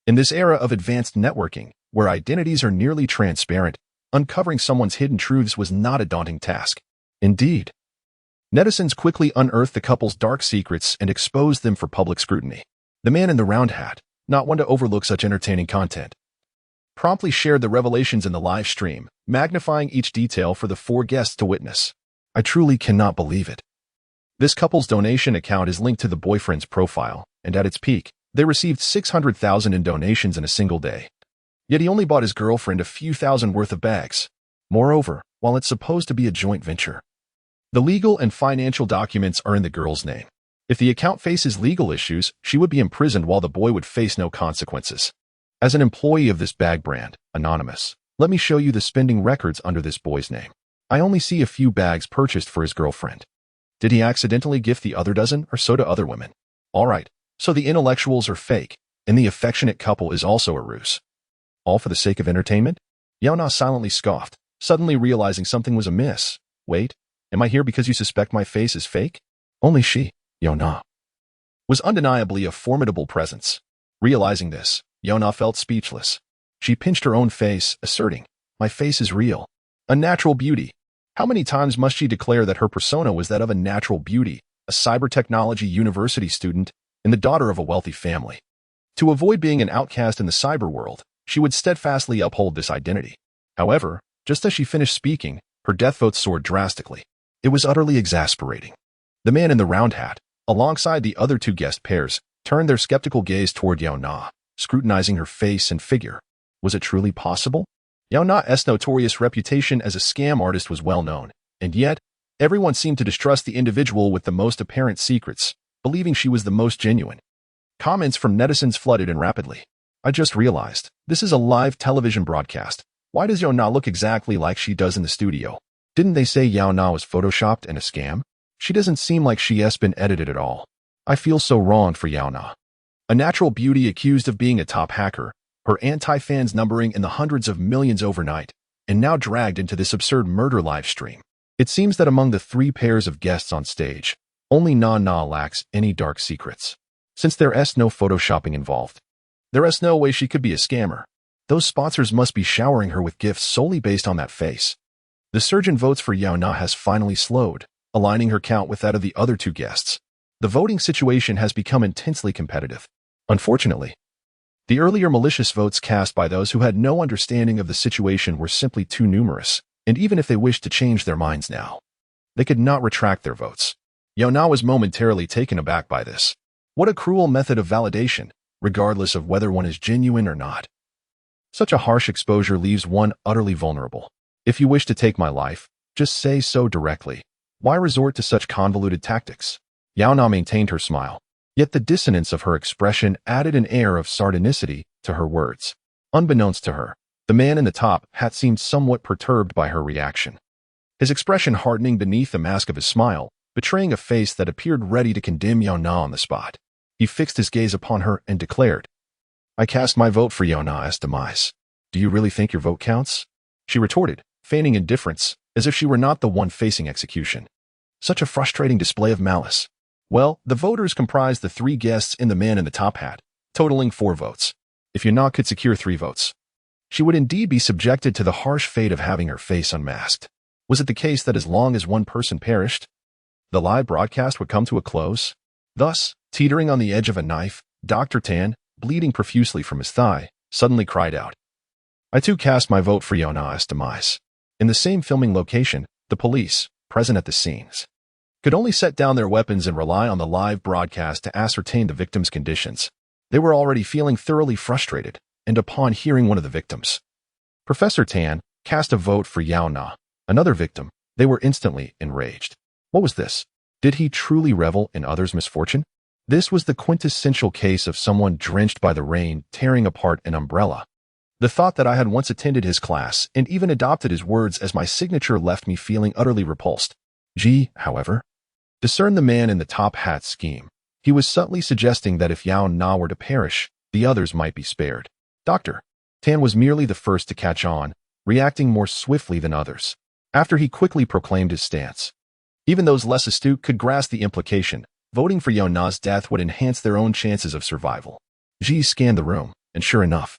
In this era of advanced networking, where identities are nearly transparent, uncovering someone's hidden truths was not a daunting task. Indeed, netizens quickly unearthed the couple's dark secrets and exposed them for public scrutiny. The man in the round hat, not one to overlook such entertaining content, promptly shared the revelations in the live stream, magnifying each detail for the 4 guests to witness. "I truly cannot believe it." This couple's donation account is linked to the boyfriend's profile, and at its peak, they received 600,000 in donations in a single day. Yet he only bought his girlfriend a few thousand worth of bags. Moreover, while it's supposed to be a joint venture, the legal and financial documents are in the girl's name. If the account faces legal issues, she would be imprisoned while the boy would face no consequences. As an employee of this bag brand, Anonymous, let me show you the spending records under this boy's name. I only see a few bags purchased for his girlfriend. Did he accidentally gift the other dozen, or so to other women? Alright, so the intellectuals are fake, and the affectionate couple is also a ruse. All for the sake of entertainment? Yaona silently scoffed, suddenly realizing something was amiss. "Wait, am I here because you suspect my face is fake?" Only she, Yaona, was undeniably a formidable presence. Realizing this, Yaona felt speechless. She pinched her own face, asserting, "My face is real. A natural beauty." How many times must she declare that her persona was that of a natural beauty, a cyber technology university student, and the daughter of a wealthy family? To avoid being an outcast in the cyber world, she would steadfastly uphold this identity. However, just as she finished speaking, her death vote soared drastically. It was utterly exasperating. The man in the round hat, alongside the other 2 guest pairs, turned their skeptical gaze toward Yaona, scrutinizing her face and figure. Was it truly possible? Yaona's notorious reputation as a scam artist was well known, and yet, everyone seemed to distrust the individual with the most apparent secrets, believing she was the most genuine. Comments from netizens flooded in rapidly. "I just realized, this is a live television broadcast. Why does Yaona look exactly like she does in the studio? Didn't they say Yaona was photoshopped and a scam? She doesn't seem like she has been edited at all. I feel so wronged for Yaona." A natural beauty accused of being a top hacker, her anti-fans numbering in the hundreds of millions overnight, and now dragged into this absurd murder live stream. It seems that among the 3 pairs of guests on stage, only Na lacks any dark secrets. Since there's no photoshopping involved, there's no way she could be a scammer. Those sponsors must be showering her with gifts solely based on that face. The surge in votes for Yaona has finally slowed, aligning her count with that of the other 2 guests. The voting situation has become intensely competitive. Unfortunately, the earlier malicious votes cast by those who had no understanding of the situation were simply too numerous, and even if they wished to change their minds now, they could not retract their votes. Yaona was momentarily taken aback by this. What a cruel method of validation, regardless of whether one is genuine or not. Such a harsh exposure leaves one utterly vulnerable. If you wish to take my life, just say so directly. Why resort to such convoluted tactics? Yaona maintained her smile. Yet the dissonance of her expression added an air of sardonicity to her words. Unbeknownst to her, the man in the top hat seemed somewhat perturbed by her reaction, his expression hardening beneath the mask of his smile, betraying a face that appeared ready to condemn Yaona on the spot. He fixed his gaze upon her and declared, "I cast my vote for Yaona's demise. Do you really think your vote counts?" She retorted, feigning indifference, as if she were not the one facing execution. Such a frustrating display of malice. Well, the voters comprised the 3 guests and the man in the top hat, totaling 4 votes. If Yaona could secure 3 votes, she would indeed be subjected to the harsh fate of having her face unmasked. Was it the case that as long as one person perished, the live broadcast would come to a close? Thus, teetering on the edge of a knife, Dr. Tan, bleeding profusely from his thigh, suddenly cried out, "I too cast my vote for Yaona's demise." In the same filming location, the police, present at the scenes, could only set down their weapons and rely on the live broadcast to ascertain the victim's conditions. They were already feeling thoroughly frustrated, and upon hearing one of the victims, Professor Tan, cast a vote for Yaona, another victim, they were instantly enraged. What was this? Did he truly revel in others' misfortune? This was the quintessential case of someone drenched by the rain tearing apart an umbrella. The thought that I had once attended his class and even adopted his words as my signature left me feeling utterly repulsed. G, however, discerned the man in the top hat scheme. He was subtly suggesting that if Yaona were to perish, the others might be spared. Dr. Tan was merely the first to catch on, reacting more swiftly than others. After he quickly proclaimed his stance, even those less astute could grasp the implication. Voting for Yaona's death would enhance their own chances of survival. G scanned the room, and sure enough,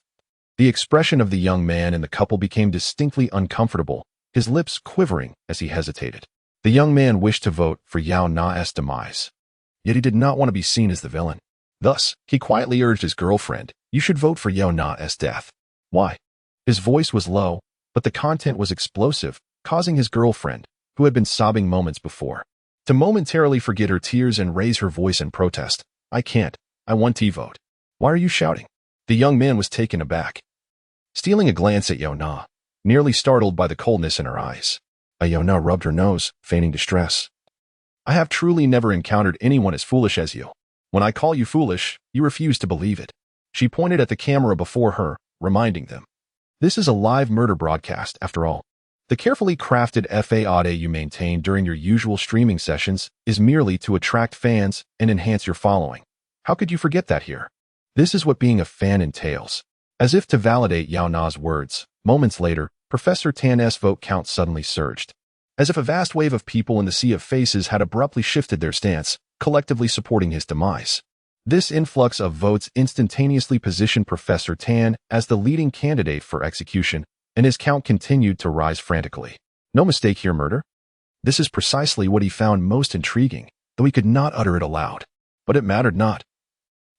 the expression of the young man in the couple became distinctly uncomfortable, his lips quivering as he hesitated. The young man wished to vote for Yaona's demise, yet he did not want to be seen as the villain. Thus, he quietly urged his girlfriend, "You should vote for Yaona's death." Why? His voice was low, but the content was explosive, causing his girlfriend, who had been sobbing moments before, to momentarily forget her tears and raise her voice in protest. "I can't. I want to vote." "Why are you shouting?" The young man was taken aback, stealing a glance at Yaona, nearly startled by the coldness in her eyes. Yaona rubbed her nose, feigning distress. "I have truly never encountered anyone as foolish as you. When I call you foolish, you refuse to believe it." She pointed at the camera before her, reminding them, "This is a live murder broadcast, after all. The carefully crafted FAAD you maintain during your usual streaming sessions is merely to attract fans and enhance your following. How could you forget that here? This is what being a fan entails." As if to validate Yaona's words, moments later, Professor Tan's vote count suddenly surged. As if a vast wave of people in the sea of faces had abruptly shifted their stance, collectively supporting his demise. This influx of votes instantaneously positioned Professor Tan as the leading candidate for execution, and his count continued to rise frantically. No mistake here, murder? This is precisely what he found most intriguing, though he could not utter it aloud. But it mattered not,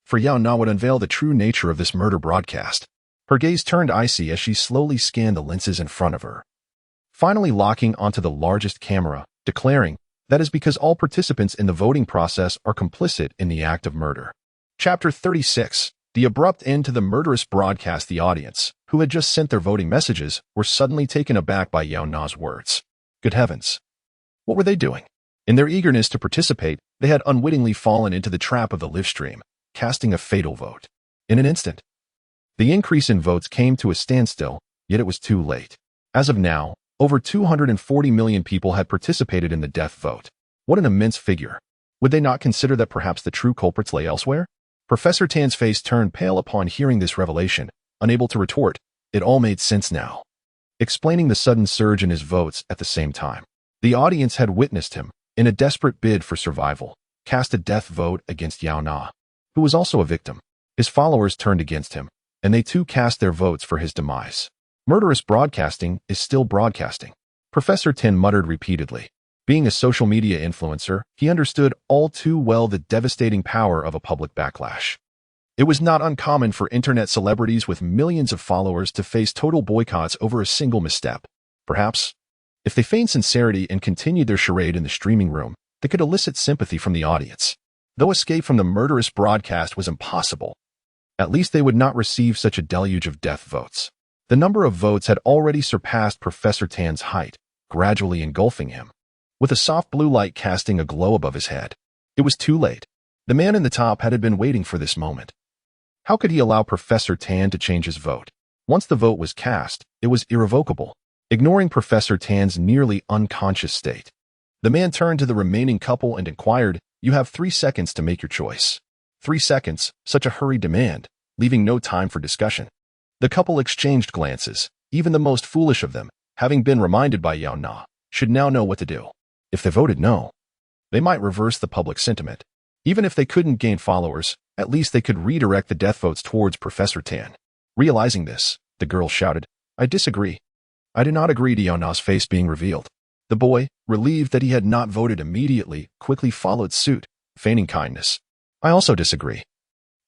for Yaona would unveil the true nature of this murder broadcast. Her gaze turned icy as she slowly scanned the lenses in front of her, finally locking onto the largest camera, declaring, "That is because all participants in the voting process are complicit in the act of murder." Chapter 36. The abrupt end to the murderous broadcast. The audience, who had just sent their voting messages, were suddenly taken aback by Yaona's words. Good heavens! What were they doing? In their eagerness to participate, they had unwittingly fallen into the trap of the live stream, casting a fatal vote. In an instant, the increase in votes came to a standstill, yet it was too late. As of now, over 240 million people had participated in the death vote. What an immense figure! Would they not consider that perhaps the true culprits lay elsewhere? Professor Tan's face turned pale upon hearing this revelation, unable to retort. It all made sense now, explaining the sudden surge in his votes at the same time. The audience had witnessed him, in a desperate bid for survival, cast a death vote against Yaona, who was also a victim. His followers turned against him, and they too cast their votes for his demise. Murderous broadcasting is still broadcasting, Professor Tan muttered repeatedly. Being a social media influencer, he understood all too well the devastating power of a public backlash. It was not uncommon for internet celebrities with millions of followers to face total boycotts over a single misstep. Perhaps, if they feigned sincerity and continued their charade in the streaming room, they could elicit sympathy from the audience. Though escape from the murderous broadcast was impossible, at least they would not receive such a deluge of death votes. The number of votes had already surpassed Professor Tan's height, gradually engulfing him, with a soft blue light casting a glow above his head. It was too late. The man in the top hat had been waiting for this moment. How could he allow Professor Tan to change his vote? Once the vote was cast, it was irrevocable. Ignoring Professor Tan's nearly unconscious state, the man turned to the remaining couple and inquired, "You have 3 seconds to make your choice." 3 seconds, such a hurried demand, leaving no time for discussion. The couple exchanged glances. Even the most foolish of them, having been reminded by Yaona, should now know what to do. If they voted no, they might reverse the public sentiment. Even if they couldn't gain followers, at least they could redirect the death votes towards Professor Tan. Realizing this, The girl shouted. I disagree. I do not agree to Yaona's face being revealed. The boy, relieved that he had not voted immediately, quickly followed suit, feigning kindness. I also disagree.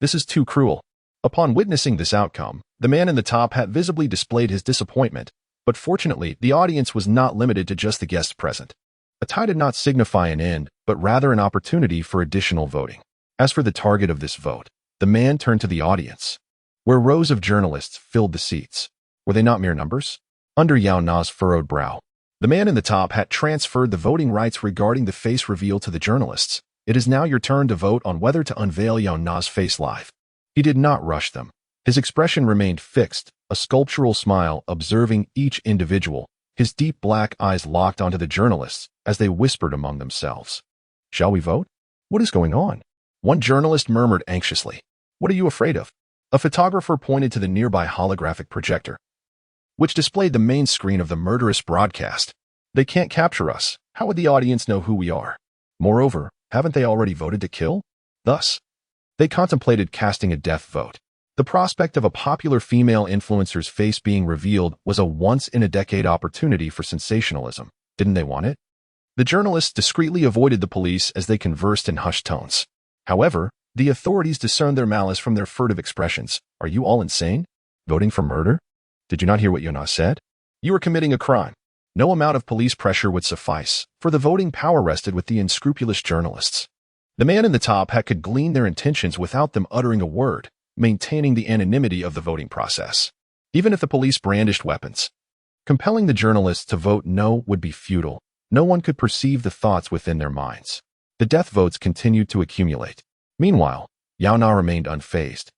This is too cruel. Upon witnessing this outcome, the man in the top hat visibly displayed his disappointment, but fortunately, the audience was not limited to just the guests present. A tie did not signify an end, but rather an opportunity for additional voting. As for the target of this vote, the man turned to the audience, where rows of journalists filled the seats. Were they not mere numbers? Under Yaona's furrowed brow, the man in the top hat transferred the voting rights regarding the face reveal to the journalists. It is now your turn to vote on whether to unveil Yaona's face live. He did not rush them. His expression remained fixed, a sculptural smile observing each individual, his deep black eyes locked onto the journalists as they whispered among themselves. Shall we vote? What is going on? One journalist murmured anxiously. What are you afraid of? A photographer pointed to the nearby holographic projector, which displayed the main screen of the murderous broadcast. They can't capture us. How would the audience know who we are? Moreover, haven't they already voted to kill? Thus, they contemplated casting a death vote. The prospect of a popular female influencer's face being revealed was a once-in-a-decade opportunity for sensationalism. Didn't they want it? The journalists discreetly avoided the police as they conversed in hushed tones. However, the authorities discerned their malice from their furtive expressions. Are you all insane? Voting for murder? Did you not hear what Yaona said? You are committing a crime. No amount of police pressure would suffice, for the voting power rested with the unscrupulous journalists. The man in the top hat could glean their intentions without them uttering a word, maintaining the anonymity of the voting process. Even if the police brandished weapons, compelling the journalists to vote no would be futile. No one could perceive the thoughts within their minds. The death votes continued to accumulate. Meanwhile, Yaona remained unfazed.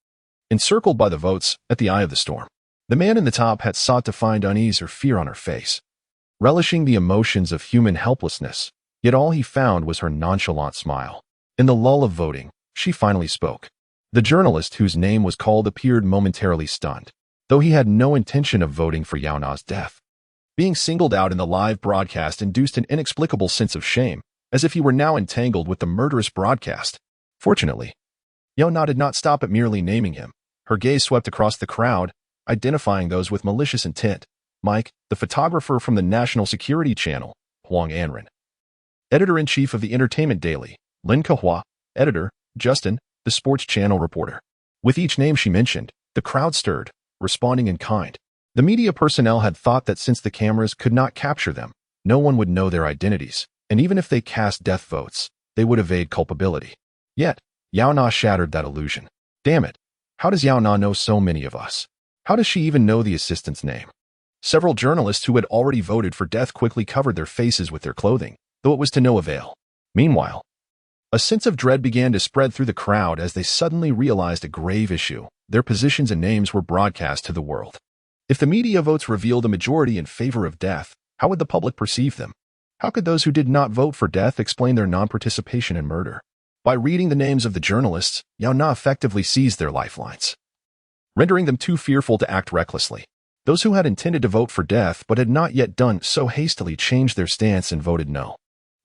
Encircled by the votes, at the eye of the storm, the man in the top hat sought to find unease or fear on her face, relishing the emotions of human helplessness, yet all he found was her nonchalant smile. In the lull of voting, she finally spoke. The journalist whose name was called appeared momentarily stunned, though he had no intention of voting for Yaona's death. Being singled out in the live broadcast induced an inexplicable sense of shame, as if he were now entangled with the murderous broadcast. Fortunately, Yaona did not stop at merely naming him. Her gaze swept across the crowd, identifying those with malicious intent. Mike, the photographer from the National Security Channel, Huang Anren. Editor-in-Chief of the Entertainment Daily, Lin Kehua. Editor, Justin, the Sports Channel reporter. With each name she mentioned, the crowd stirred, responding in kind. The media personnel had thought that since the cameras could not capture them, no one would know their identities, and even if they cast death votes, they would evade culpability. Yet, Yaona shattered that illusion. Damn it, how does Yaona know so many of us? How does she even know the assistant's name? Several journalists who had already voted for death quickly covered their faces with their clothing, though it was to no avail. Meanwhile, a sense of dread began to spread through the crowd as they suddenly realized a grave issue. Their positions and names were broadcast to the world. If the media votes revealed a majority in favor of death, how would the public perceive them? How could those who did not vote for death explain their non-participation in murder? By reading the names of the journalists, Yaona effectively seized their lifelines, rendering them too fearful to act recklessly. Those who had intended to vote for death but had not yet done so hastily changed their stance and voted no.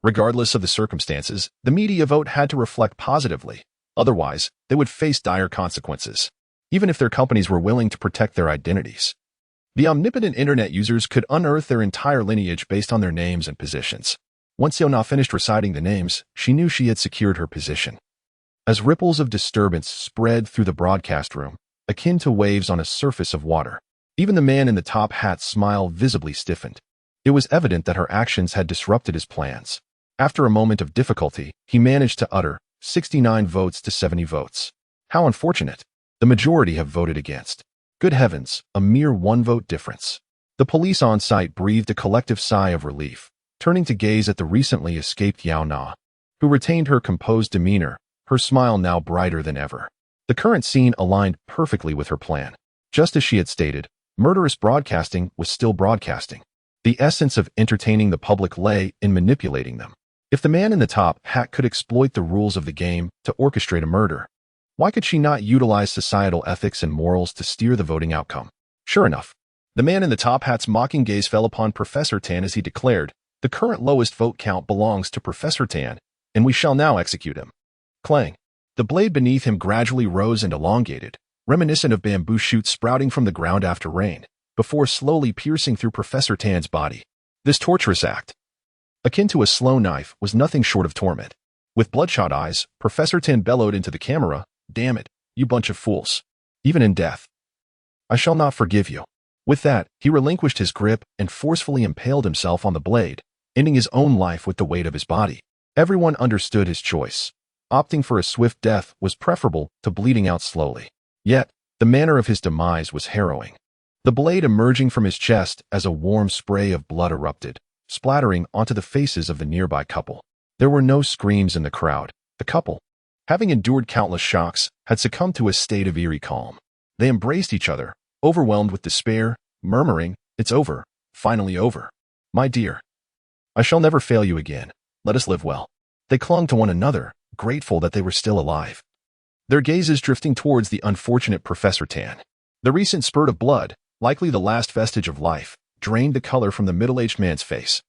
Regardless of the circumstances, the media vote had to reflect positively. Otherwise, they would face dire consequences, even if their companies were willing to protect their identities. The omnipotent internet users could unearth their entire lineage based on their names and positions. Once Yaona finished reciting the names, she knew she had secured her position. As ripples of disturbance spread through the broadcast room, akin to waves on a surface of water, even the man in the top hat's smile visibly stiffened. It was evident that her actions had disrupted his plans. After a moment of difficulty, he managed to utter, 69 votes to 70 votes. How unfortunate. The majority have voted against. Good heavens, a mere one-vote difference. The police on site breathed a collective sigh of relief, turning to gaze at the recently escaped Yaona, who retained her composed demeanor, her smile now brighter than ever. The current scene aligned perfectly with her plan. Just as she had stated, murderous broadcasting was still broadcasting. The essence of entertaining the public lay in manipulating them. If the man in the top hat could exploit the rules of the game to orchestrate a murder, why could she not utilize societal ethics and morals to steer the voting outcome? Sure enough, the man in the top hat's mocking gaze fell upon Professor Tan as he declared, "The current lowest vote count belongs to Professor Tan, and we shall now execute him." Clang. The blade beneath him gradually rose and elongated, reminiscent of bamboo shoots sprouting from the ground after rain, before slowly piercing through Professor Tan's body. This torturous act, akin to a slow knife, was nothing short of torment. With bloodshot eyes, Professor Tan bellowed into the camera, "Damn it, you bunch of fools. Even in death, I shall not forgive you." With that, he relinquished his grip and forcefully impaled himself on the blade, ending his own life with the weight of his body. Everyone understood his choice. Opting for a swift death was preferable to bleeding out slowly. Yet, the manner of his demise was harrowing. The blade emerging from his chest as a warm spray of blood erupted, splattering onto the faces of the nearby couple. There were no screams in the crowd. The couple, having endured countless shocks, had succumbed to a state of eerie calm. They embraced each other, overwhelmed with despair, murmuring, "It's over, finally over. My dear, I shall never fail you again. Let us live well." They clung to one another, grateful that they were still alive. Their gazes drifting towards the unfortunate Professor Tan. The recent spurt of blood, likely the last vestige of life, drained the color from the middle-aged man's face,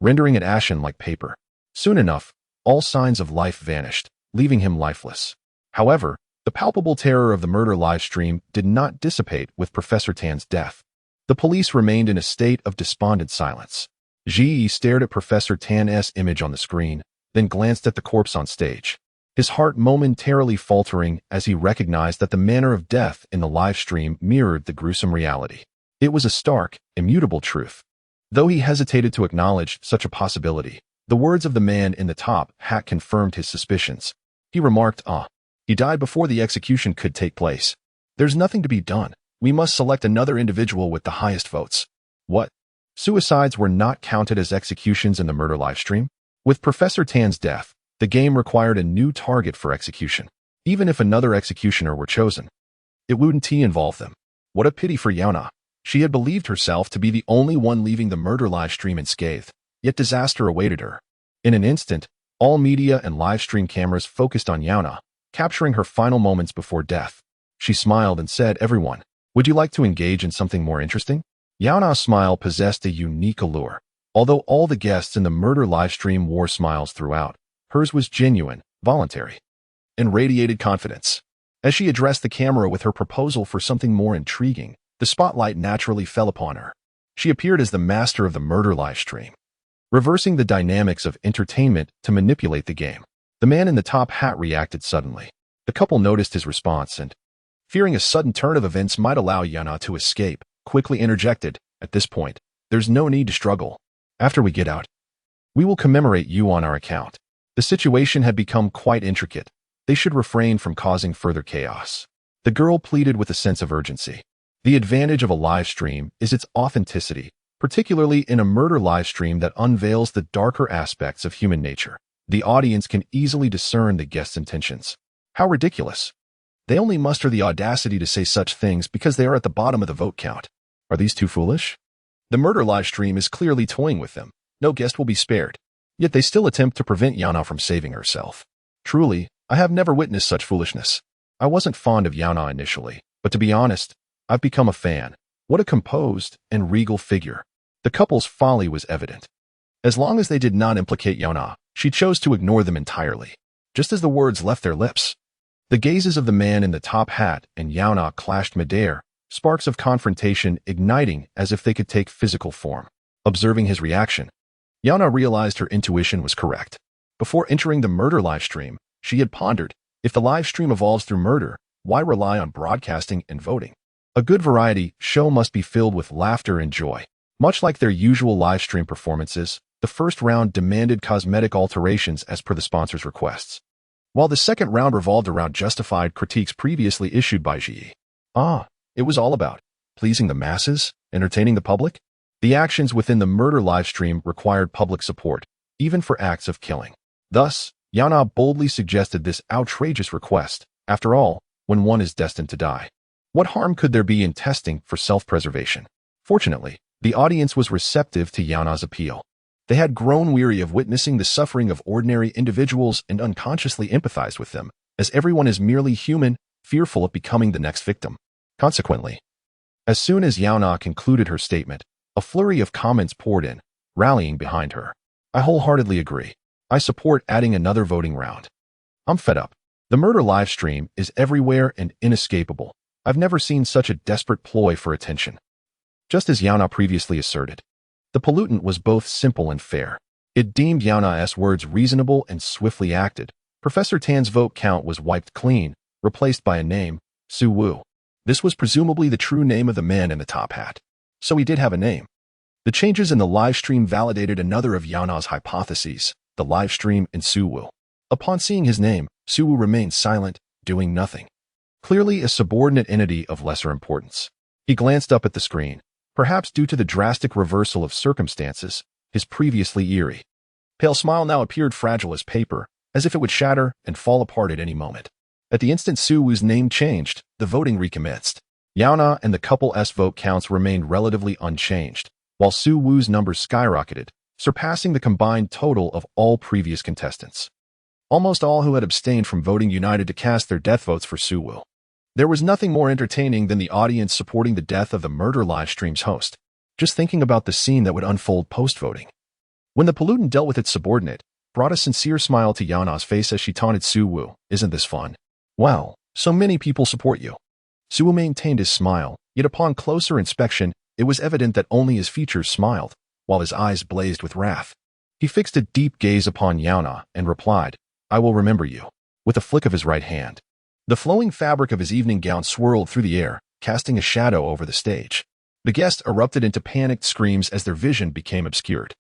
rendering it ashen like paper. Soon enough, all signs of life vanished, leaving him lifeless. However, the palpable terror of the murder livestream did not dissipate with Professor Tan's death. The police remained in a state of despondent silence. Ji stared at Professor Tan's image on the screen, then glanced at the corpse on stage, his heart momentarily faltering as he recognized that the manner of death in the livestream mirrored the gruesome reality. It was a stark, immutable truth. Though he hesitated to acknowledge such a possibility, the words of the man in the top hat confirmed his suspicions. He remarked, he died before the execution could take place. There's nothing to be done. We must select another individual with the highest votes." What? Suicides were not counted as executions in the murder livestream? With Professor Tan's death, the game required a new target for execution. Even if another executioner were chosen, it wouldn't involve them. What a pity for Yaona. She had believed herself to be the only one leaving the murder livestream unscathed, yet disaster awaited her. In an instant, all media and livestream cameras focused on Yaona, capturing her final moments before death. She smiled and said, "Everyone, would you like to engage in something more interesting?" Yaona's smile possessed a unique allure. Although all the guests in the murder livestream wore smiles throughout, hers was genuine, voluntary, and radiated confidence. As she addressed the camera with her proposal for something more intriguing, the spotlight naturally fell upon her. She appeared as the master of the murder livestream, reversing the dynamics of entertainment to manipulate the game. The man in the top hat reacted suddenly. The couple noticed his response and, fearing a sudden turn of events might allow Yaona to escape, quickly interjected, "At this point, there's no need to struggle. After we get out, we will commemorate you on our account." The situation had become quite intricate. They should refrain from causing further chaos. The girl pleaded with a sense of urgency. The advantage of a live stream is its authenticity, particularly in a murder live stream that unveils the darker aspects of human nature. The audience can easily discern the guest's intentions. How ridiculous. They only muster the audacity to say such things because they are at the bottom of the vote count. Are these too foolish? The murder live stream is clearly toying with them. No guest will be spared. Yet they still attempt to prevent Yaona from saving herself. Truly, I have never witnessed such foolishness. I wasn't fond of Yaona initially, but to be honest, I've become a fan. What a composed and regal figure. The couple's folly was evident. As long as they did not implicate Yaona, she chose to ignore them entirely. Just as the words left their lips, the gazes of the man in the top hat and Yaona clashed midair, sparks of confrontation igniting as if they could take physical form. Observing his reaction, Yaona realized her intuition was correct. Before entering the murder livestream, she had pondered, if the livestream evolves through murder, why rely on broadcasting and voting? A good variety show must be filled with laughter and joy. Much like their usual livestream performances, the first round demanded cosmetic alterations as per the sponsor's requests, while the second round revolved around justified critiques previously issued by Ji. It was all about pleasing the masses, entertaining the public. The actions within the murder livestream required public support, even for acts of killing. Thus, Yaona boldly suggested this outrageous request. After all, when one is destined to die, what harm could there be in testing for self-preservation? Fortunately, the audience was receptive to Yaona's appeal. They had grown weary of witnessing the suffering of ordinary individuals and unconsciously empathized with them, as everyone is merely human, fearful of becoming the next victim. Consequently, as soon as Yaona concluded her statement, a flurry of comments poured in, rallying behind her. I wholeheartedly agree. I support adding another voting round. I'm fed up. The murder livestream is everywhere and inescapable. I've never seen such a desperate ploy for attention. Just as Yaona previously asserted, the pollutant was both simple and fair. It deemed Yaona's words reasonable and swiftly acted. Professor Tan's vote count was wiped clean, replaced by a name, Su Wu. This was presumably the true name of the man in the top hat. So he did have a name. The changes in the live stream validated another of Yaona's hypotheses, the live stream in Su Wu. Upon seeing his name, Su Wu remained silent, doing nothing. Clearly a subordinate entity of lesser importance. He glanced up at the screen, perhaps due to the drastic reversal of circumstances, his previously eerie. Pale smile now appeared fragile as paper, as if it would shatter and fall apart at any moment. At the instant Su Wu's name changed, the voting recommenced. Yaona and the couple's vote counts remained relatively unchanged, while Su Wu's numbers skyrocketed, surpassing the combined total of all previous contestants. Almost all who had abstained from voting united to cast their death votes for Su Wu. There was nothing more entertaining than the audience supporting the death of the murder livestream's host, just thinking about the scene that would unfold post-voting. When the pollutant dealt with its subordinate, brought a sincere smile to Yaona's face as she taunted Su Wu, "Isn't this fun? Wow, so many people support you." Su Wu maintained his smile, yet upon closer inspection, it was evident that only his features smiled, while his eyes blazed with wrath. He fixed a deep gaze upon Yaona and replied, "I will remember you," with a flick of his right hand. The flowing fabric of his evening gown swirled through the air, casting a shadow over the stage. The guests erupted into panicked screams as their vision became obscured.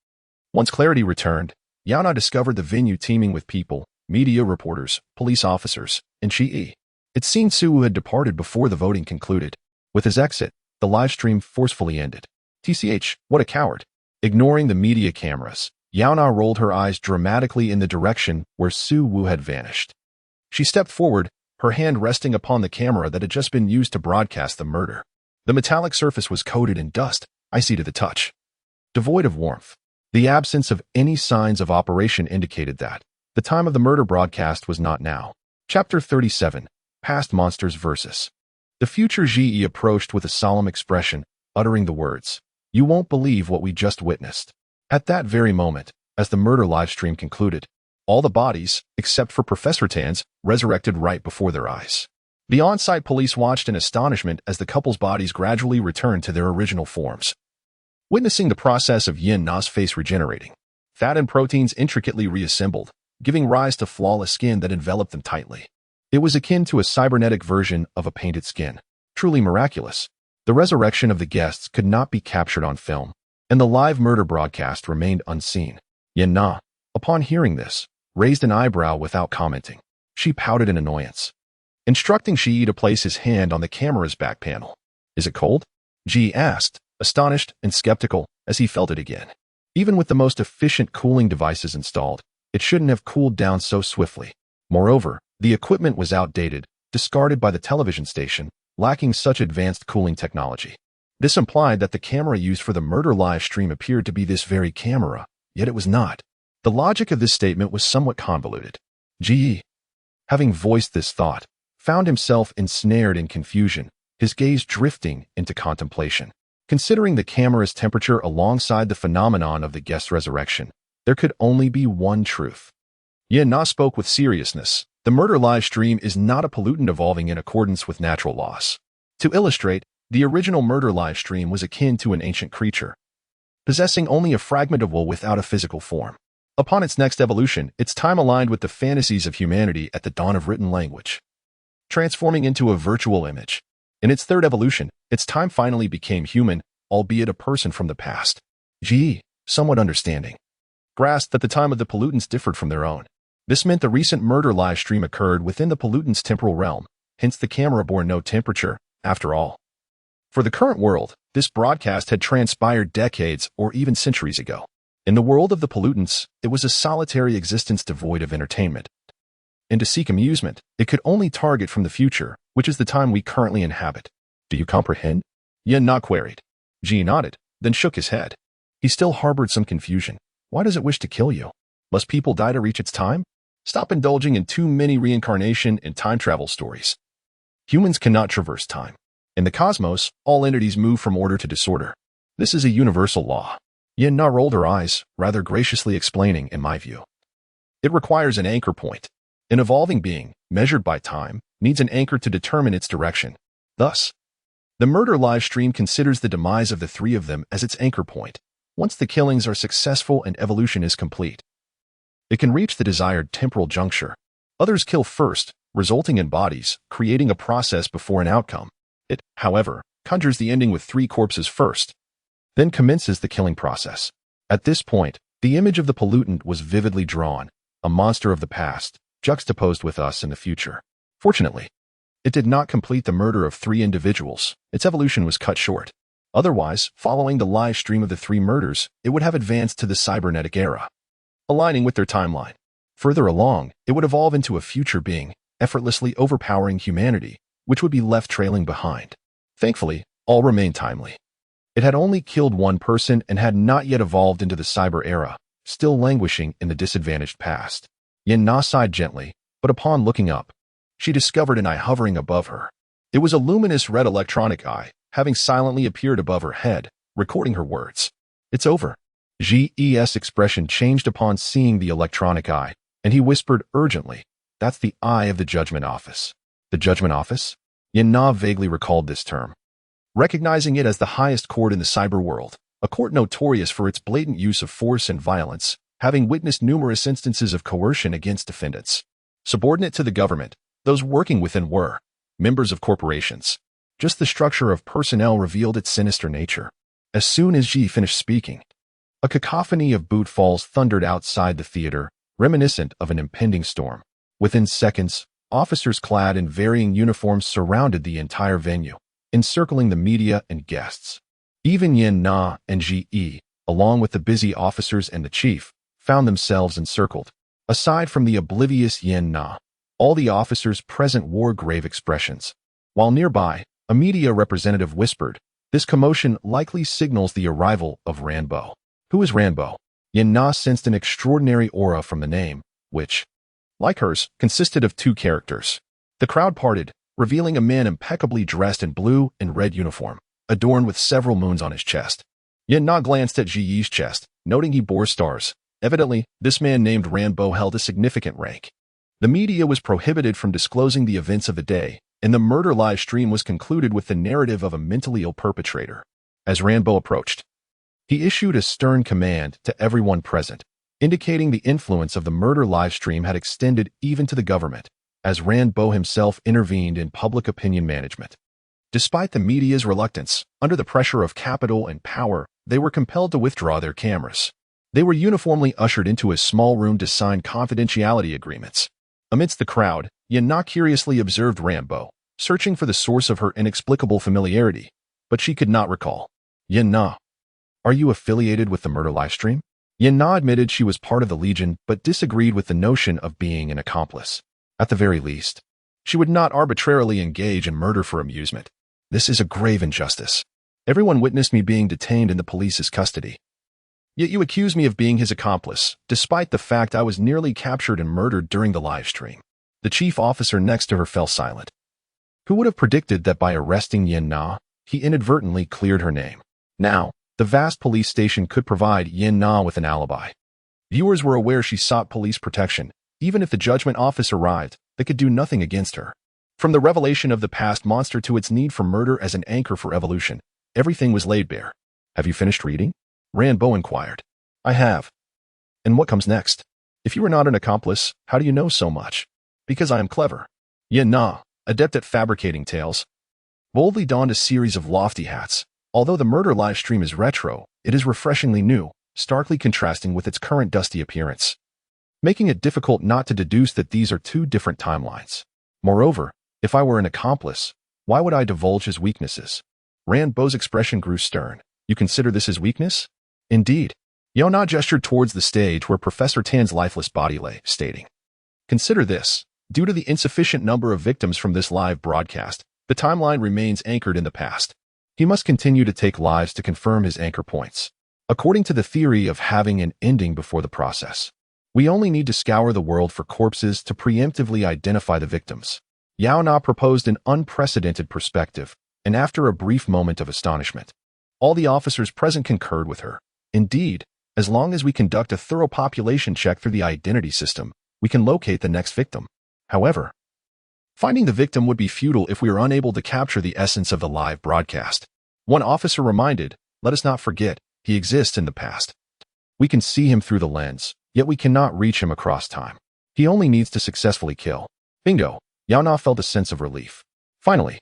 Once clarity returned, Yaona discovered the venue teeming with people, media reporters, police officers, and Chi. It seemed Su Wu had departed before the voting concluded. With his exit, the live stream forcefully ended. TCH, what a coward. Ignoring the media cameras, Yaona rolled her eyes dramatically in the direction where Su Wu had vanished. She stepped forward, her hand resting upon the camera that had just been used to broadcast the murder. The metallic surface was coated in dust, icy to the touch. Devoid of warmth. The absence of any signs of operation indicated that the time of the murder broadcast was not now. Chapter 37, Past Monsters vs. The future Ji approached with a solemn expression, uttering the words, "You won't believe what we just witnessed." At that very moment, as the murder livestream concluded, all the bodies, except for Professor Tan's, resurrected right before their eyes. The on-site police watched in astonishment as the couple's bodies gradually returned to their original forms. Witnessing the process of Yin Na's face regenerating, fat and proteins intricately reassembled, giving rise to flawless skin that enveloped them tightly. It was akin to a cybernetic version of a painted skin. Truly miraculous. The resurrection of the guests could not be captured on film, and the live murder broadcast remained unseen. Yin Na, upon hearing this, raised an eyebrow without commenting. She pouted in annoyance, instructing Ji to place his hand on the camera's back panel. "Is it cold?" Ji asked, astonished and skeptical as he felt it again. Even with the most efficient cooling devices installed, it shouldn't have cooled down so swiftly. Moreover, the equipment was outdated, discarded by the television station, lacking such advanced cooling technology. This implied that the camera used for the murder live stream appeared to be this very camera, yet it was not. The logic of this statement was somewhat convoluted. Ji, having voiced this thought, found himself ensnared in confusion, his gaze drifting into contemplation. Considering the camera's temperature alongside the phenomenon of the guest's resurrection, there could only be one truth. Yin Na spoke with seriousness. The murder live stream is not a pollutant evolving in accordance with natural laws. To illustrate, the original murder live stream was akin to an ancient creature, possessing only a fragment of will without a physical form. Upon its next evolution, its time aligned with the fantasies of humanity at the dawn of written language, transforming into a virtual image. In its third evolution, its time finally became human, albeit a person from the past. Ji, somewhat understanding, grasped that the time of the pollutants differed from their own. This meant the recent murder live stream occurred within the pollutant's temporal realm, hence the camera bore no temperature, after all. For the current world, this broadcast had transpired decades or even centuries ago. In the world of the pollutants, it was a solitary existence devoid of entertainment. And to seek amusement, it could only target from the future, which is the time we currently inhabit. Do you comprehend? Yin Na queried. Ji nodded, then shook his head. He still harbored some confusion. Why does it wish to kill you? Must people die to reach its time? Stop indulging in too many reincarnation and time travel stories. Humans cannot traverse time. In the cosmos, all entities move from order to disorder. This is a universal law. Yin Na rolled her eyes, rather graciously explaining, in my view. It requires an anchor point. An evolving being, measured by time, needs an anchor to determine its direction. Thus, the murder live stream considers the demise of the three of them as its anchor point. Once the killings are successful and evolution is complete, it can reach the desired temporal juncture. Others kill first, resulting in bodies, creating a process before an outcome. It, however, conjures the ending with 3 corpses first, then commences the killing process. At this point, the image of the pollutant was vividly drawn, a monster of the past, juxtaposed with us in the future. Fortunately, it did not complete the murder of 3 individuals. Its evolution was cut short. Otherwise, following the live stream of the 3 murders, it would have advanced to the cybernetic era, aligning with their timeline. Further along, it would evolve into a future being, effortlessly overpowering humanity, which would be left trailing behind. Thankfully, all remained timely. It had only killed 1 person and had not yet evolved into the cyber era, still languishing in the disadvantaged past. Yaona sighed gently, but upon looking up, she discovered an eye hovering above her. It was a luminous red electronic eye, having silently appeared above her head, recording her words. "It's over." Ge's expression changed upon seeing the electronic eye, and he whispered urgently, "That's the eye of the Judgment Office." The Judgment Office? Yaona vaguely recalled this term, recognizing it as the highest court in the cyberworld, a court notorious for its blatant use of force and violence, having witnessed numerous instances of coercion against defendants. Subordinate to the government, those working within were members of corporations. Just the structure of personnel revealed its sinister nature. As soon as G finished speaking, a cacophony of boot falls thundered outside the theater, reminiscent of an impending storm. Within seconds, officers clad in varying uniforms surrounded the entire venue, encircling the media and guests. Even Yaona and Ge, along with the busy officers and the chief, found themselves encircled. Aside from the oblivious Yaona, all the officers present wore grave expressions. While nearby, a media representative whispered, "This commotion likely signals the arrival of Rambo." Who is Rambo? Yaona sensed an extraordinary aura from the name, which, like hers, consisted of 2 characters. The crowd parted, revealing a man impeccably dressed in blue and red uniform, adorned with several moons on his chest. Yaona glanced at Ge's chest, noting he bore stars. Evidently, this man named Rambo held a significant rank. The media was prohibited from disclosing the events of the day, and the murder live stream was concluded with the narrative of a mentally ill perpetrator. As Rambo approached, he issued a stern command to everyone present, indicating the influence of the murder live stream had extended even to the government, as Rambo himself intervened in public opinion management. Despite the media's reluctance, under the pressure of capital and power, they were compelled to withdraw their cameras. They were uniformly ushered into a small room to sign confidentiality agreements. Amidst the crowd, Yaona curiously observed Rambo, searching for the source of her inexplicable familiarity, but she could not recall. "Yaona, are you affiliated with the murder livestream?" Yaona admitted she was part of the Legion, but disagreed with the notion of being an accomplice. At the very least, she would not arbitrarily engage in murder for amusement. "This is a grave injustice. Everyone witnessed me being detained in the police's custody. Yet you accuse me of being his accomplice, despite the fact I was nearly captured and murdered during the live stream." The chief officer next to her fell silent. Who would have predicted that by arresting Yaona, he inadvertently cleared her name? Now, the vast police station could provide Yaona with an alibi. Viewers were aware she sought police protection. Even if the Judgment Office arrived, they could do nothing against her. From the revelation of the past monster to its need for murder as an anchor for evolution, everything was laid bare. "Have you finished reading?" Rambo inquired. "I have." "And what comes next? If you are not an accomplice, how do you know so much?" "Because I am clever." Yaona, adept at fabricating tales, boldly donned a series of lofty hats. Although the murder live stream is retro, it is refreshingly new, starkly contrasting with its current dusty appearance, making it difficult not to deduce that these are 2 different timelines. Moreover, if I were an accomplice, why would I divulge his weaknesses? Rambo's expression grew stern. "You consider this his weakness?" "Indeed." Yaona gestured towards the stage where Professor Tan's lifeless body lay, stating, "Consider this. Due to the insufficient number of victims from this live broadcast, the timeline remains anchored in the past. He must continue to take lives to confirm his anchor points. According to the theory of having an ending before the process, we only need to scour the world for corpses to preemptively identify the victims." Yaona proposed an unprecedented perspective, and after a brief moment of astonishment, all the officers present concurred with her. "Indeed, as long as we conduct a thorough population check through the identity system, we can locate the next victim. However, Finding the victim would be futile if we are unable to capture the essence of the live broadcast. One officer reminded, let us not forget, he exists in the past. We can see him through the lens, yet we cannot reach him across time. He only needs to successfully kill. Bingo! Yaona felt a sense of relief. Finally,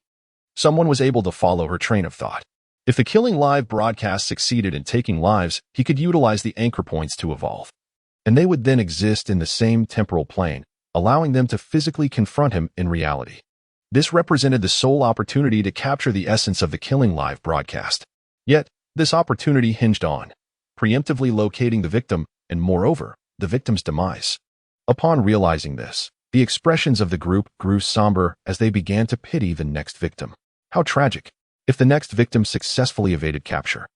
someone was able to follow her train of thought. If the killing live broadcast succeeded in taking lives, he could utilize the anchor points to evolve. And they would then exist in the same temporal plane, allowing them to physically confront him in reality. This represented the sole opportunity to capture the essence of the killing live broadcast. Yet, this opportunity hinged on preemptively locating the victim and, moreover, the victim's demise. Upon realizing this, the expressions of the group grew somber as they began to pity the next victim. How tragic! If the next victim successfully evaded capture,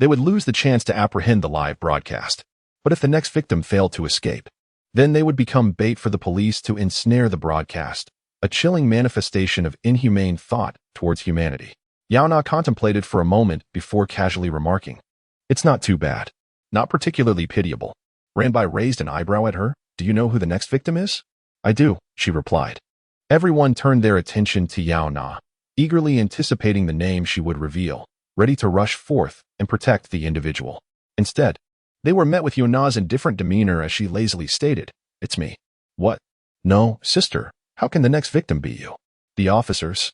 they would lose the chance to apprehend the live broadcast. But if the next victim failed to escape, then they would become bait for the police to ensnare the broadcast, a chilling manifestation of inhumane thought towards humanity. Yaona contemplated for a moment before casually remarking, "It's not too bad. Not particularly pitiable." Ranbai raised an eyebrow at her. "Do you know who the next victim is?" "I do," she replied. Everyone turned their attention to Yaona, eagerly anticipating the name she would reveal, ready to rush forth and protect the individual. Instead, they were met with Yaona's indifferent demeanor as she lazily stated, "It's me." "What? No, sister, how can the next victim be you?" The officers,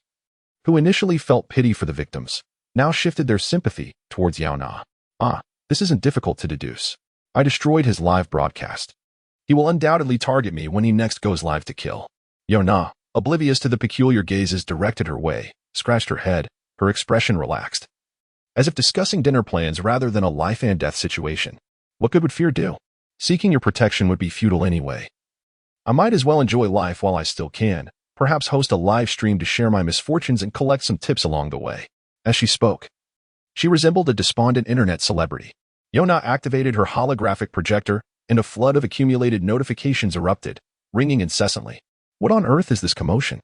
who initially felt pity for the victims, now shifted their sympathy towards Yaona. "Ah, this isn't difficult to deduce. I destroyed his live broadcast. He will undoubtedly target me when he next goes live to kill." Yaona, oblivious to the peculiar gazes directed her way, scratched her head, her expression relaxed, as if discussing dinner plans rather than a life-and-death situation. What good would fear do? Seeking your protection would be futile anyway. I might as well enjoy life while I still can, perhaps host a live stream to share my misfortunes and collect some tips along the way. As she spoke, she resembled a despondent internet celebrity. Yaona activated her holographic projector, and a flood of accumulated notifications erupted, ringing incessantly. What on earth is this commotion?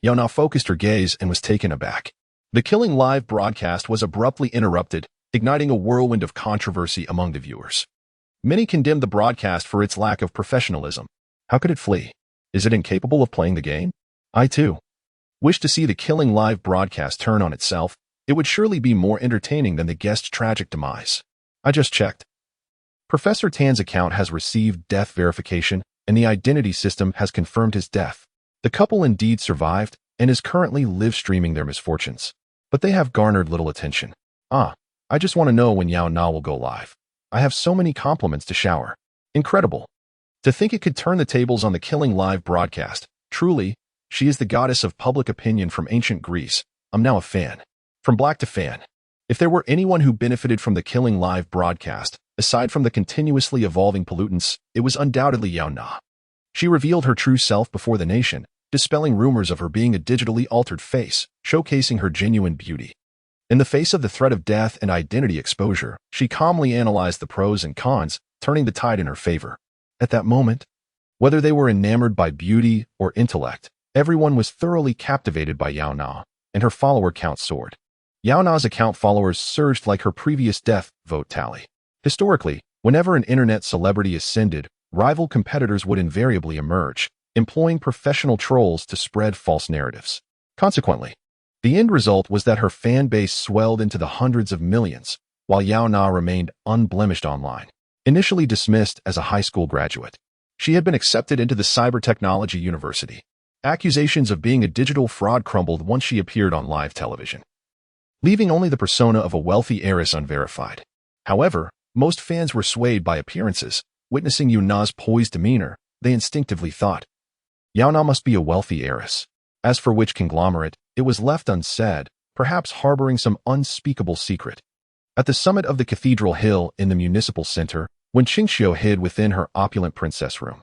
Yaona focused her gaze and was taken aback. The killing live broadcast was abruptly interrupted, igniting a whirlwind of controversy among the viewers. Many condemned the broadcast for its lack of professionalism. How could it flee? Is it incapable of playing the game? I, too, wish to see the killing live broadcast turn on itself. It would surely be more entertaining than the guest's tragic demise. I just checked. Professor Tan's account has received death verification, and the identity system has confirmed his death. The couple indeed survived and is currently live-streaming their misfortunes. But they have garnered little attention. I just want to know when Yaona will go live. I have so many compliments to shower. Incredible. To think it could turn the tables on the killing live broadcast. Truly, she is the goddess of public opinion from ancient Greece. I'm now a fan. From black to fan. If there were anyone who benefited from the killing live broadcast, aside from the continuously evolving pollutants, it was undoubtedly Yaona. She revealed her true self before the nation, dispelling rumors of her being a digitally altered face, showcasing her genuine beauty. In the face of the threat of death and identity exposure, she calmly analyzed the pros and cons, turning the tide in her favor. At that moment, whether they were enamored by beauty or intellect, everyone was thoroughly captivated by Yaona, and her follower count soared. Yaona's account followers surged like her previous death vote tally. Historically, whenever an internet celebrity ascended, rival competitors would invariably emerge, employing professional trolls to spread false narratives. Consequently, the end result was that her fan base swelled into the hundreds of millions, while Yaona remained unblemished online. Initially dismissed as a high school graduate, she had been accepted into the Cybertechnology University. Accusations of being a digital fraud crumbled once she appeared on live television, leaving only the persona of a wealthy heiress unverified. However, most fans were swayed by appearances. Witnessing Yaona's poised demeanor, they instinctively thought, Yaona must be a wealthy heiress. As for which conglomerate, it was left unsaid, perhaps harboring some unspeakable secret. At the summit of the cathedral hill in the municipal center, when Qingxiu hid within her opulent princess room,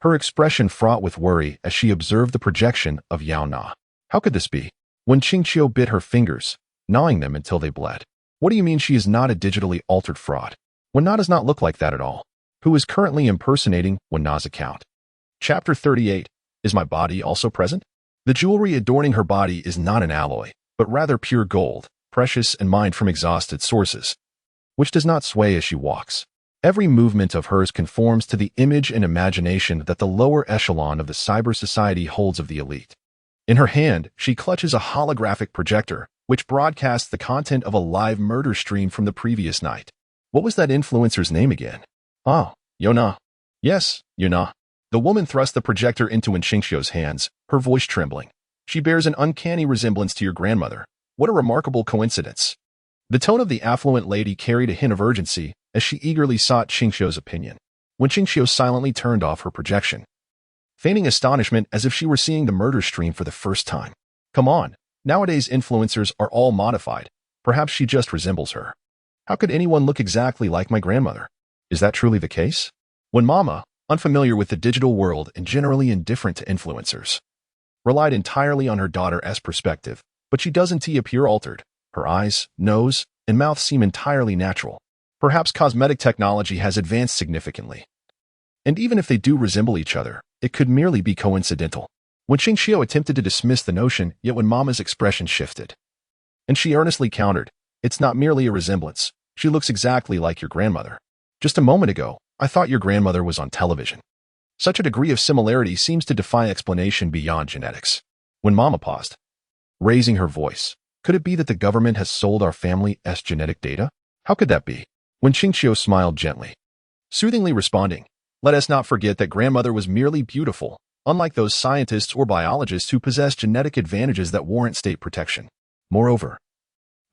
her expression fraught with worry as she observed the projection of Yaona. How could this be? When Qingxiu bit her fingers, gnawing them until they bled. What do you mean she is not a digitally altered fraud? Wenna does not look like that at all. Who is currently impersonating Wenna's account? Chapter 38. Is my body also present? The jewelry adorning her body is not an alloy, but rather pure gold, precious and mined from exhausted sources, which does not sway as she walks. Every movement of hers conforms to the image and imagination that the lower echelon of the cyber society holds of the elite. In her hand, she clutches a holographic projector, which broadcasts the content of a live murder stream from the previous night. What was that influencer's name again? Ah, Yaona. Yes, Yaona. The woman thrust the projector into Wenqingxiu's hands, her voice trembling. She bears an uncanny resemblance to your grandmother. What a remarkable coincidence. The tone of the affluent lady carried a hint of urgency as she eagerly sought Qingxiu's opinion. Wenqingxiu silently turned off her projection, feigning astonishment as if she were seeing the murder stream for the first time. Come on, nowadays influencers are all modified. Perhaps she just resembles her. How could anyone look exactly like my grandmother? Is that truly the case? When Mama, unfamiliar with the digital world and generally indifferent to influencers, relied entirely on her daughter's perspective, but she doesn't appear altered. Her eyes, nose, and mouth seem entirely natural. Perhaps cosmetic technology has advanced significantly. And even if they do resemble each other, it could merely be coincidental. When Qingxiu attempted to dismiss the notion, yet when Mama's expression shifted, and she earnestly countered, it's not merely a resemblance. She looks exactly like your grandmother. Just a moment ago, I thought your grandmother was on television. Such a degree of similarity seems to defy explanation beyond genetics. When Mama paused, raising her voice, could it be that the government has sold our family's genetic data? How could that be? When Qingxiu smiled gently, soothingly responding, let us not forget that grandmother was merely beautiful, unlike those scientists or biologists who possess genetic advantages that warrant state protection. Moreover,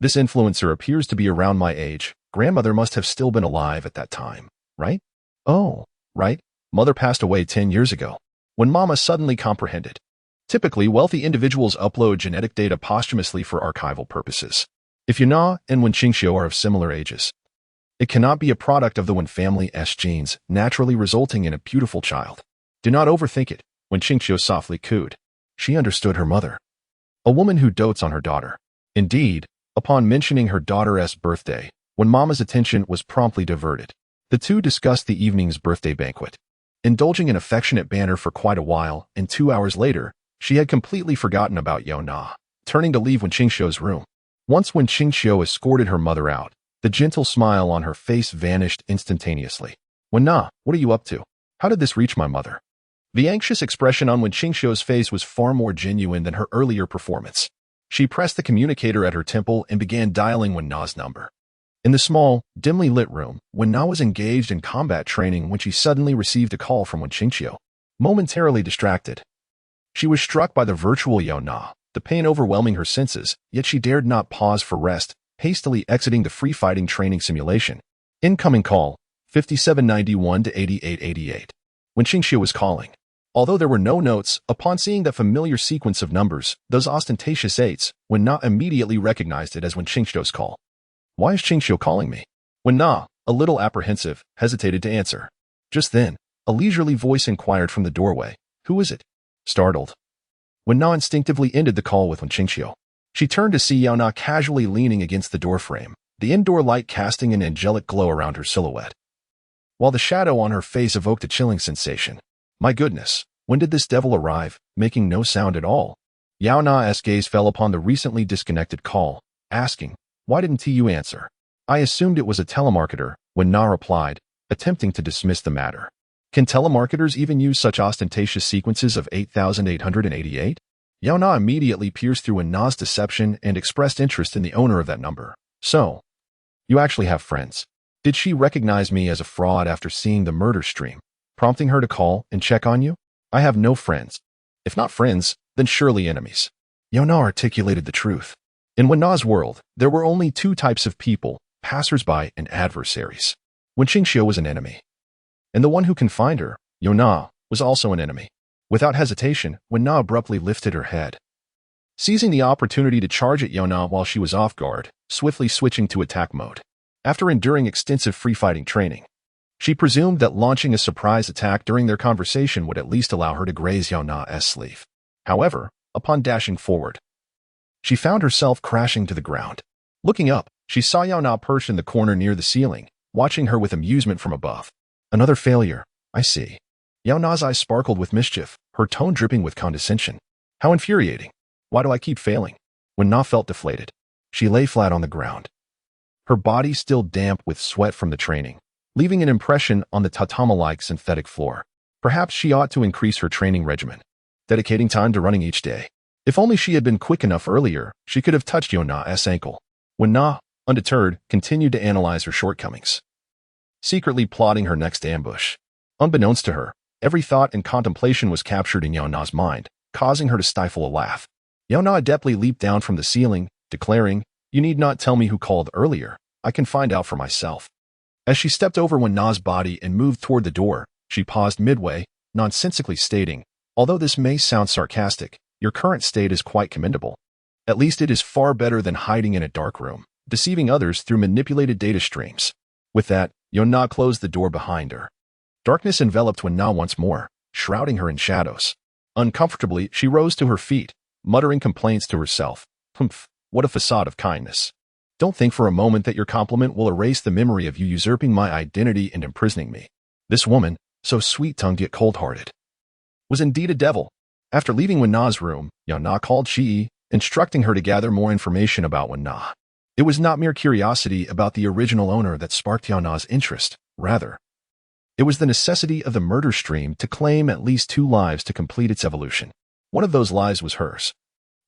this influencer appears to be around my age. Grandmother must have still been alive at that time, right? Oh, right. Mother passed away 10 years ago. When Mama suddenly comprehended. Typically, wealthy individuals upload genetic data posthumously for archival purposes. If Yaona and Wenqingxiu are of similar ages, it cannot be a product of the Wen family's genes, naturally resulting in a beautiful child. Do not overthink it. Wenqingxiu softly cooed. She understood her mother, a woman who dotes on her daughter. Indeed, upon mentioning her daughter's birthday, when Mama's attention was promptly diverted, the two discussed the evening's birthday banquet, indulging in affectionate banter for quite a while, and 2 hours later, she had completely forgotten about Yaona, turning to leave Wenqingxiu's room. Once Wenqingxiu escorted her mother out, the gentle smile on her face vanished instantaneously. Wenna, what are you up to? How did this reach my mother? The anxious expression on Wenqingxiu's face was far more genuine than her earlier performance. She pressed the communicator at her temple and began dialing Wenna's number. In the small, dimly lit room, Wenna was engaged in combat training when she suddenly received a call from Wenqingxiu. Momentarily distracted, she was struck by the virtual Yaona, the pain overwhelming her senses, yet she dared not pause for rest, hastily exiting the free-fighting training simulation. Incoming call, 5791 to 8888. Wenqingxiu was calling. Although there were no notes, upon seeing that familiar sequence of numbers, those ostentatious eights, Wenna immediately recognized it as Wenqingxiu's call. Why is Qingxiu calling me? Wenna, a little apprehensive, hesitated to answer. Just then, a leisurely voice inquired from the doorway, who is it? Startled, Wenna instinctively ended the call with Wenqingxiu. She turned to see Yaona casually leaning against the doorframe, the indoor light casting an angelic glow around her silhouette, while the shadow on her face evoked a chilling sensation. My goodness, when did this devil arrive, making no sound at all? Yaona's gaze fell upon the recently disconnected call, asking, why didn't you answer? I assumed it was a telemarketer, Wenna replied, attempting to dismiss the matter. Can telemarketers even use such ostentatious sequences of 8888? Yaona immediately pierced through Wenna's deception and expressed interest in the owner of that number. So, you actually have friends. Did she recognize me as a fraud after seeing the murder stream, prompting her to call and check on you? I have no friends. If not friends, then surely enemies. Yaona articulated the truth. In Wenna's world, there were only two types of people, passers-by and adversaries. Wenqingxiu was an enemy, and the one who confined her, Yaona, was also an enemy. Without hesitation, Wenna abruptly lifted her head, seizing the opportunity to charge at Yaona while she was off guard, swiftly switching to attack mode. After enduring extensive free-fighting training, she presumed that launching a surprise attack during their conversation would at least allow her to graze Yaona's sleeve. However, upon dashing forward, she found herself crashing to the ground. Looking up, she saw Yaona perched in the corner near the ceiling, watching her with amusement from above. Another failure, I see. Yaona's eyes sparkled with mischief, her tone dripping with condescension. How infuriating. Why do I keep failing? Wenna felt deflated. She lay flat on the ground, her body still damp with sweat from the training, leaving an impression on the tatami-like synthetic floor. Perhaps she ought to increase her training regimen, dedicating time to running each day. If only she had been quick enough earlier, she could have touched Yaona's ankle. When Na, undeterred, continued to analyze her shortcomings, secretly plotting her next ambush. Unbeknownst to her, every thought and contemplation was captured in Yaona's mind, causing her to stifle a laugh. Yaona adeptly leaped down from the ceiling, declaring, "You need not tell me who called earlier. I can find out for myself." As she stepped over Na's body and moved toward the door, she paused midway, nonsensically stating, "Although this may sound sarcastic, your current state is quite commendable. At least it is far better than hiding in a dark room, deceiving others through manipulated data streams." With that, Yaona closed the door behind her. Darkness enveloped Na once more, shrouding her in shadows. Uncomfortably, she rose to her feet, muttering complaints to herself. "Humph, what a facade of kindness. Don't think for a moment that your compliment will erase the memory of you usurping my identity and imprisoning me." This woman, so sweet-tongued yet cold-hearted, was indeed a devil. After leaving Na's room, Yaona called Shi, instructing her to gather more information about Na. It was not mere curiosity about the original owner that sparked Yaona's interest. Rather, it was the necessity of the murder stream to claim at least 2 lives to complete its evolution. One of those lives was hers.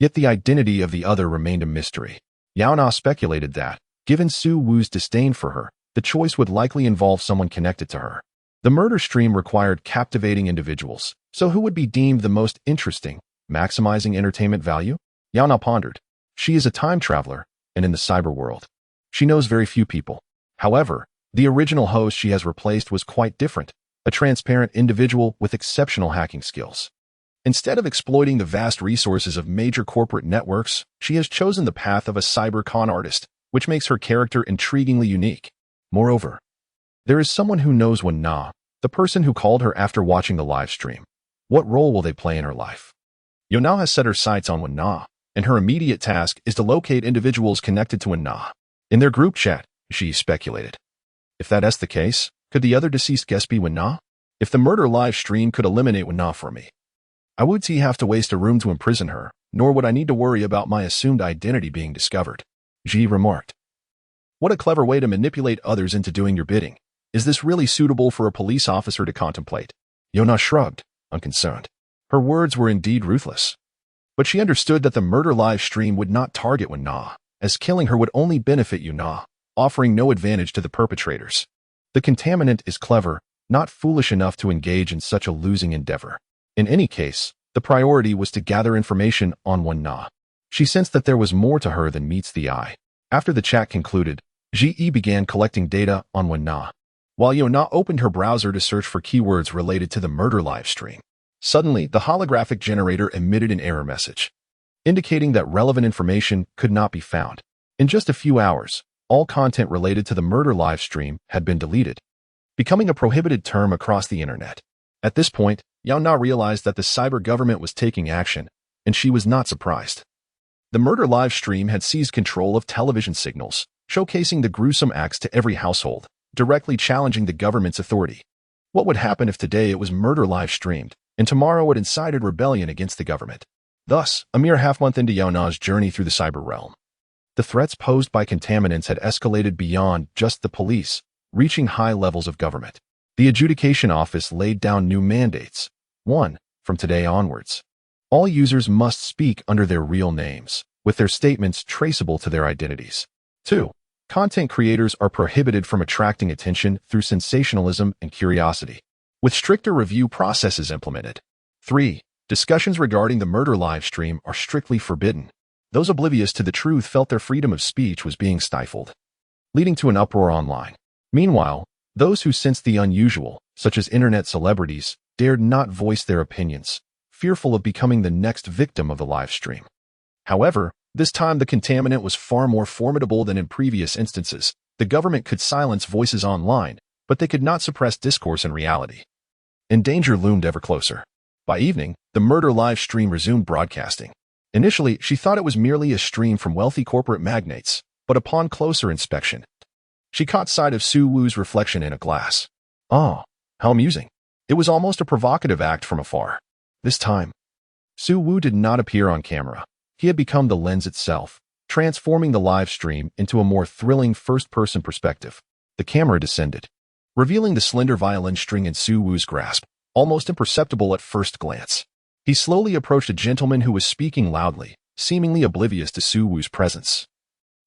Yet the identity of the other remained a mystery. Yaona speculated that, given Su Wu's disdain for her, the choice would likely involve someone connected to her. The murder stream required captivating individuals, so who would be deemed the most interesting, maximizing entertainment value? Yaona pondered. She is a time traveler, and in the cyberworld, she knows very few people. However, the original host she has replaced was quite different, a transparent individual with exceptional hacking skills. Instead of exploiting the vast resources of major corporate networks, she has chosen the path of a cyber con artist, which makes her character intriguingly unique. Moreover, there is someone who knows Na, the person who called her after watching the live stream. What role will they play in her life? Yaona has set her sights on Na, and her immediate task is to locate individuals connected to Na. In their group chat, she speculated. If that's the case, could the other deceased guest be Na? If the murder live stream could eliminate Na for me, I would have to waste a room to imprison her, nor would I need to worry about my assumed identity being discovered. Ji remarked. What a clever way to manipulate others into doing your bidding. Is this really suitable for a police officer to contemplate? Yaona shrugged, unconcerned. Her words were indeed ruthless. But she understood that the murder live stream would not target Na, as killing her would only benefit Na, offering no advantage to the perpetrators. The contaminant is clever, not foolish enough to engage in such a losing endeavor. In any case, the priority was to gather information on Na. She sensed that there was more to her than meets the eye. After the chat concluded, Ji began collecting data on Na. While Yaona opened her browser to search for keywords related to the murder live stream, suddenly the holographic generator emitted an error message, indicating that relevant information could not be found. In just a few hours, all content related to the murder live stream had been deleted, becoming a prohibited term across the internet. At this point, Yaona realized that the cyber government was taking action, and she was not surprised. The murder live stream had seized control of television signals, showcasing the gruesome acts to every household, directly challenging the government's authority. What would happen if today it was murder live streamed, and tomorrow it incited rebellion against the government? Thus, a mere half-month into Yaona's journey through the cyber realm, the threats posed by contaminants had escalated beyond just the police, reaching high levels of government. The adjudication office laid down new mandates. 1. From today onwards, all users must speak under their real names, with their statements traceable to their identities. 2. Content creators are prohibited from attracting attention through sensationalism and curiosity, with stricter review processes implemented. 3. Discussions regarding the murder live stream are strictly forbidden. Those oblivious to the truth felt their freedom of speech was being stifled, leading to an uproar online. Meanwhile, those who sensed the unusual, such as internet celebrities, dared not voice their opinions, fearful of becoming the next victim of the live stream. However, this time the contaminant was far more formidable than in previous instances. The government could silence voices online, but they could not suppress discourse in reality. And danger loomed ever closer. By evening, the murder live stream resumed broadcasting. Initially, she thought it was merely a stream from wealthy corporate magnates, but upon closer inspection, she caught sight of Su Wu's reflection in a glass. Ah, how amusing. It was almost a provocative act from afar. This time, Su Wu did not appear on camera. He had become the lens itself, transforming the live stream into a more thrilling first-person perspective. The camera descended, revealing the slender violin string in Su Wu's grasp, almost imperceptible at first glance. He slowly approached a gentleman who was speaking loudly, seemingly oblivious to Su Wu's presence.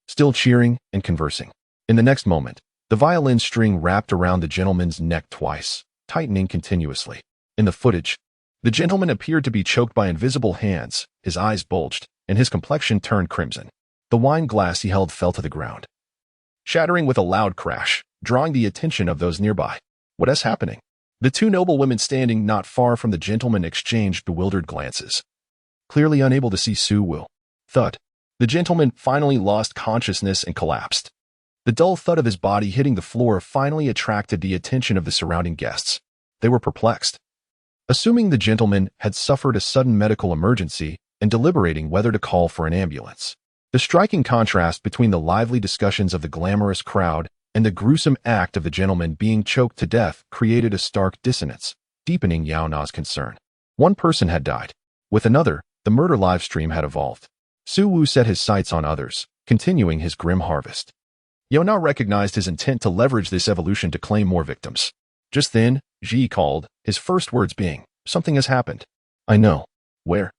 Still cheering and conversing. In the next moment, the violin string wrapped around the gentleman's neck twice, tightening continuously. In the footage, the gentleman appeared to be choked by invisible hands, his eyes bulged, and his complexion turned crimson. The wine glass he held fell to the ground, shattering with a loud crash, drawing the attention of those nearby. What is happening? The two noble women standing not far from the gentleman exchanged bewildered glances, clearly unable to see Su Wu. Thud. The gentleman finally lost consciousness and collapsed. The dull thud of his body hitting the floor finally attracted the attention of the surrounding guests. They were perplexed, assuming the gentleman had suffered a sudden medical emergency and deliberating whether to call for an ambulance. The striking contrast between the lively discussions of the glamorous crowd and the gruesome act of the gentleman being choked to death created a stark dissonance, deepening Yaona's concern. One person had died. With another, the murder livestream had evolved. Su Wu set his sights on others, continuing his grim harvest. Yaona recognized his intent to leverage this evolution to claim more victims. Just then, Ji called, his first words being, "Something has happened." "I know." "Where?"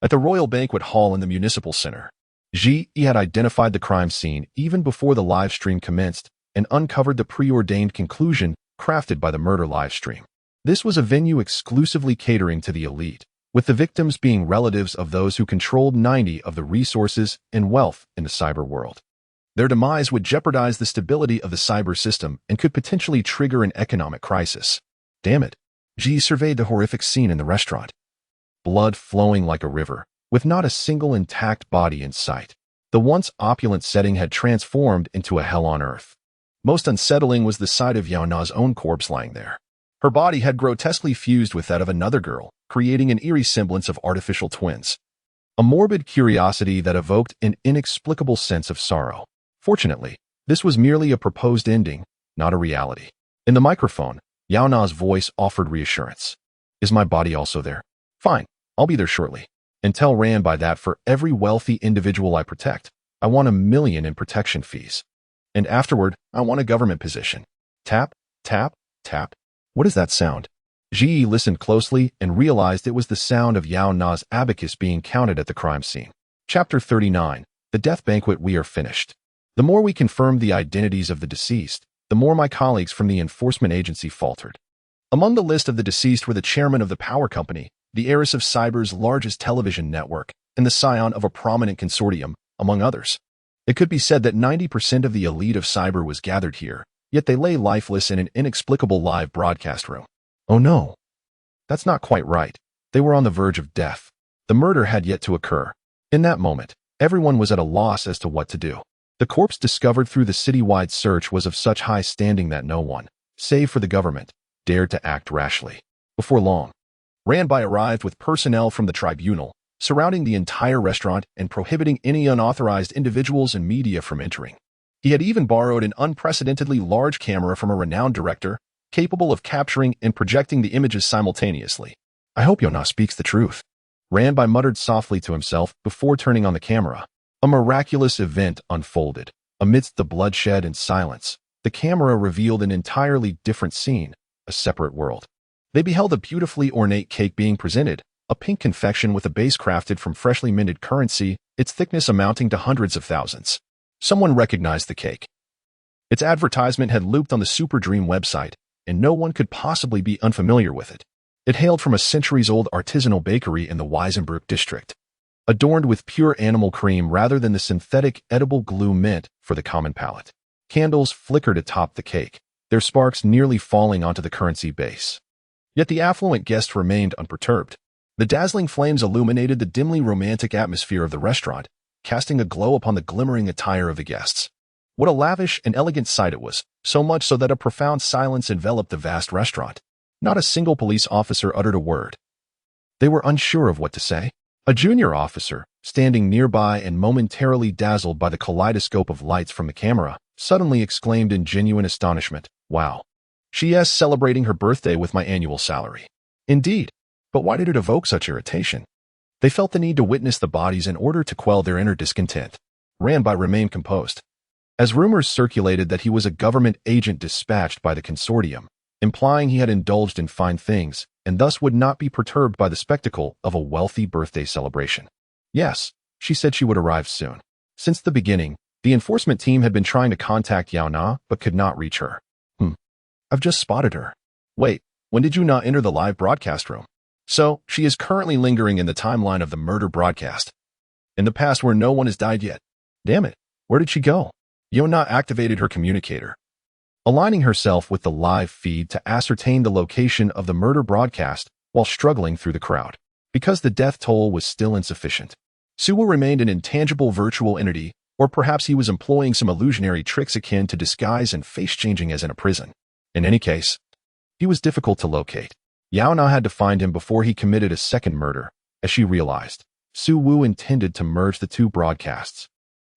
"At the Royal Banquet Hall in the Municipal Center." Ji had identified the crime scene even before the live stream commenced and uncovered the preordained conclusion crafted by the murder live stream. This was a venue exclusively catering to the elite, with the victims being relatives of those who controlled 90% of the resources and wealth in the cyber world. Their demise would jeopardize the stability of the cyber system and could potentially trigger an economic crisis. Damn it. Ji surveyed the horrific scene in the restaurant. Blood flowing like a river, with not a single intact body in sight. The once opulent setting had transformed into a hell on earth. Most unsettling was the sight of Yaona's own corpse lying there. Her body had grotesquely fused with that of another girl, creating an eerie semblance of artificial twins. A morbid curiosity that evoked an inexplicable sense of sorrow. Fortunately, this was merely a proposed ending, not a reality. In the microphone, Yaona's voice offered reassurance. "Is my body also there?" "Fine, I'll be there shortly. And tell Rand by that for every wealthy individual I protect, I want $1 million in protection fees. And afterward, I want a government position." Tap, tap, tap. What is that sound? Ji listened closely and realized it was the sound of Yaona's abacus being counted at the crime scene. Chapter 39. The Death Banquet. We are finished. The more we confirmed the identities of the deceased, the more my colleagues from the enforcement agency faltered. Among the list of the deceased were the chairman of the power company, the heiress of Cyber's largest television network, and the scion of a prominent consortium, among others. It could be said that 90% of the elite of Cyber was gathered here, yet they lay lifeless in an inexplicable live broadcast room. Oh no. That's not quite right. They were on the verge of death. The murder had yet to occur. In that moment, everyone was at a loss as to what to do. The corpse discovered through the citywide search was of such high standing that no one, save for the government, dared to act rashly. Before long, Ranby arrived with personnel from the tribunal, surrounding the entire restaurant and prohibiting any unauthorized individuals and media from entering. He had even borrowed an unprecedentedly large camera from a renowned director, capable of capturing and projecting the images simultaneously. "I hope Yaona speaks the truth," Ranby muttered softly to himself before turning on the camera. A miraculous event unfolded. Amidst the bloodshed and silence, the camera revealed an entirely different scene, a separate world. They beheld a beautifully ornate cake being presented, a pink confection with a base crafted from freshly minted currency, its thickness amounting to hundreds of thousands. Someone recognized the cake. Its advertisement had looped on the Super Dream website, and no one could possibly be unfamiliar with it. It hailed from a centuries-old artisanal bakery in the Weisenbrook district, adorned with pure animal cream rather than the synthetic edible glue meant for the common palate. Candles flickered atop the cake, their sparks nearly falling onto the currency base. Yet the affluent guest remained unperturbed. The dazzling flames illuminated the dimly romantic atmosphere of the restaurant, casting a glow upon the glimmering attire of the guests. What a lavish and elegant sight it was, so much so that a profound silence enveloped the vast restaurant. Not a single police officer uttered a word. They were unsure of what to say. A junior officer, standing nearby and momentarily dazzled by the kaleidoscope of lights from the camera, suddenly exclaimed in genuine astonishment, "Wow. She is celebrating her birthday with my annual salary." Indeed, but why did it evoke such irritation? They felt the need to witness the bodies in order to quell their inner discontent. Ranby remained composed. As rumors circulated that he was a government agent dispatched by the consortium, implying he had indulged in fine things and thus would not be perturbed by the spectacle of a wealthy birthday celebration. Yes, she said she would arrive soon. Since the beginning, the enforcement team had been trying to contact Yaona but could not reach her. I've just spotted her. Wait, when did you not enter the live broadcast room? So, she is currently lingering in the timeline of the murder broadcast. In the past where no one has died yet. Damn it, where did she go? Yaona activated her communicator, aligning herself with the live feed to ascertain the location of the murder broadcast while struggling through the crowd. Because the death toll was still insufficient, Suwu remained an intangible virtual entity, or perhaps he was employing some illusionary tricks akin to disguise and face-changing as in a prison. In any case, he was difficult to locate. Yaona had to find him before he committed a second murder, as she realized. Suwu intended to merge the two broadcasts,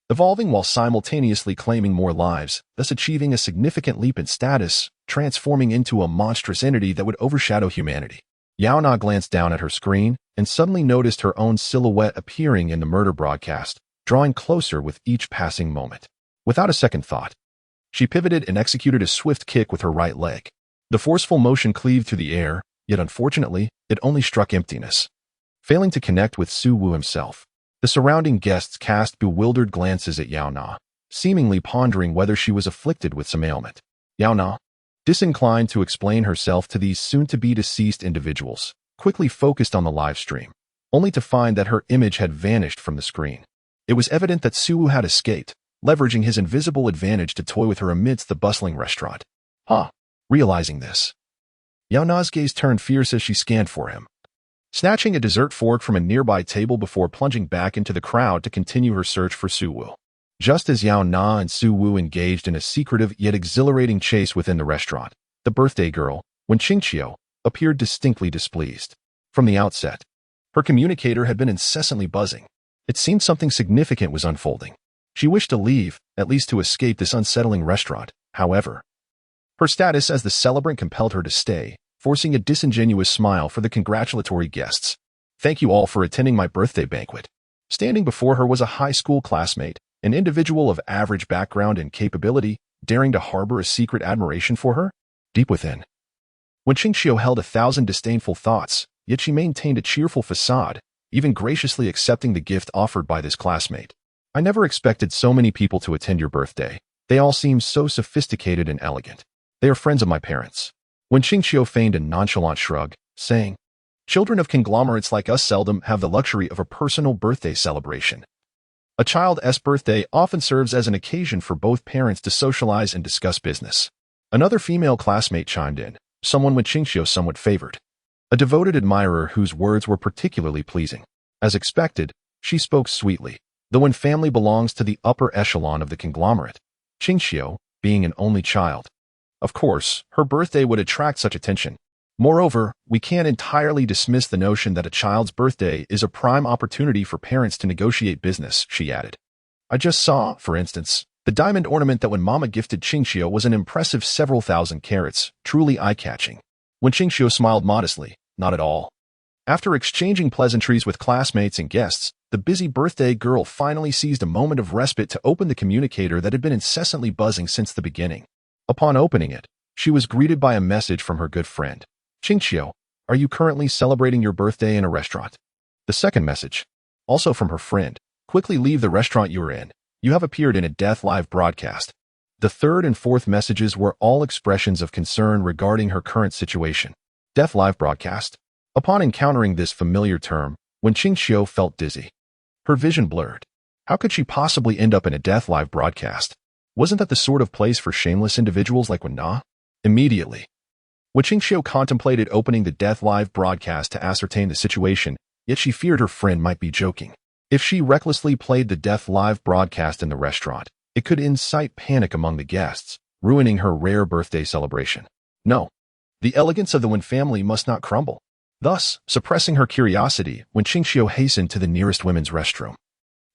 evolving while simultaneously claiming more lives, thus achieving a significant leap in status, transforming into a monstrous entity that would overshadow humanity. Yaona glanced down at her screen and suddenly noticed her own silhouette appearing in the murder broadcast, drawing closer with each passing moment. Without a second thought, she pivoted and executed a swift kick with her right leg. The forceful motion cleaved through the air, yet unfortunately, it only struck emptiness, failing to connect with Suwu himself. The surrounding guests cast bewildered glances at Yaona, seemingly pondering whether she was afflicted with some ailment. Yaona, disinclined to explain herself to these soon-to-be deceased individuals, quickly focused on the live stream, only to find that her image had vanished from the screen. It was evident that Suwu had escaped, leveraging his invisible advantage to toy with her amidst the bustling restaurant. Realizing this, Yaona's gaze turned fierce as she scanned for him, snatching a dessert fork from a nearby table before plunging back into the crowd to continue her search for Suwu. Just as Yaona and Suwu engaged in a secretive yet exhilarating chase within the restaurant, the birthday girl, Wen Qingqiu, appeared distinctly displeased. From the outset, her communicator had been incessantly buzzing. It seemed something significant was unfolding. She wished to leave, at least to escape this unsettling restaurant. However, her status as the celebrant compelled her to stay, forcing a disingenuous smile for the congratulatory guests. Thank you all for attending my birthday banquet. Standing before her was a high school classmate, an individual of average background and capability, daring to harbor a secret admiration for her. Deep within, Wen Qingqiu held 1,000 disdainful thoughts, yet she maintained a cheerful facade, even graciously accepting the gift offered by this classmate. I never expected so many people to attend your birthday. They all seem so sophisticated and elegant. They are friends of my parents. Wen Qingqiu feigned a nonchalant shrug, saying, children of conglomerates like us seldom have the luxury of a personal birthday celebration. A child's birthday often serves as an occasion for both parents to socialize and discuss business. Another female classmate chimed in, someone Wen Qingqiu somewhat favored, a devoted admirer whose words were particularly pleasing. As expected, she spoke sweetly. The Wen family belongs to the upper echelon of the conglomerate, Qingqiu being an only child. Of course, her birthday would attract such attention. Moreover, we can't entirely dismiss the notion that a child's birthday is a prime opportunity for parents to negotiate business, she added. I just saw, for instance, the diamond ornament that when Mama gifted Qingqiu was an impressive several thousand carats, truly eye-catching. When Qingqiu smiled modestly, not at all. After exchanging pleasantries with classmates and guests, the busy birthday girl finally seized a moment of respite to open the communicator that had been incessantly buzzing since the beginning. Upon opening it, she was greeted by a message from her good friend. Qingqiu, are you currently celebrating your birthday in a restaurant? The second message, also from her friend, quickly leave the restaurant you are in. You have appeared in a death live broadcast. The third and fourth messages were all expressions of concern regarding her current situation. Death live broadcast? Upon encountering this familiar term, Wen Qingqiu felt dizzy. Her vision blurred. How could she possibly end up in a death live broadcast? Wasn't that the sort of place for shameless individuals like Wen Na? Immediately, Wen Qingqiu contemplated opening the death live broadcast to ascertain the situation, yet she feared her friend might be joking. If she recklessly played the death live broadcast in the restaurant, it could incite panic among the guests, ruining her rare birthday celebration. No, the elegance of the Wen family must not crumble. Thus, suppressing her curiosity, Wen Qingqiu hastened to the nearest women's restroom,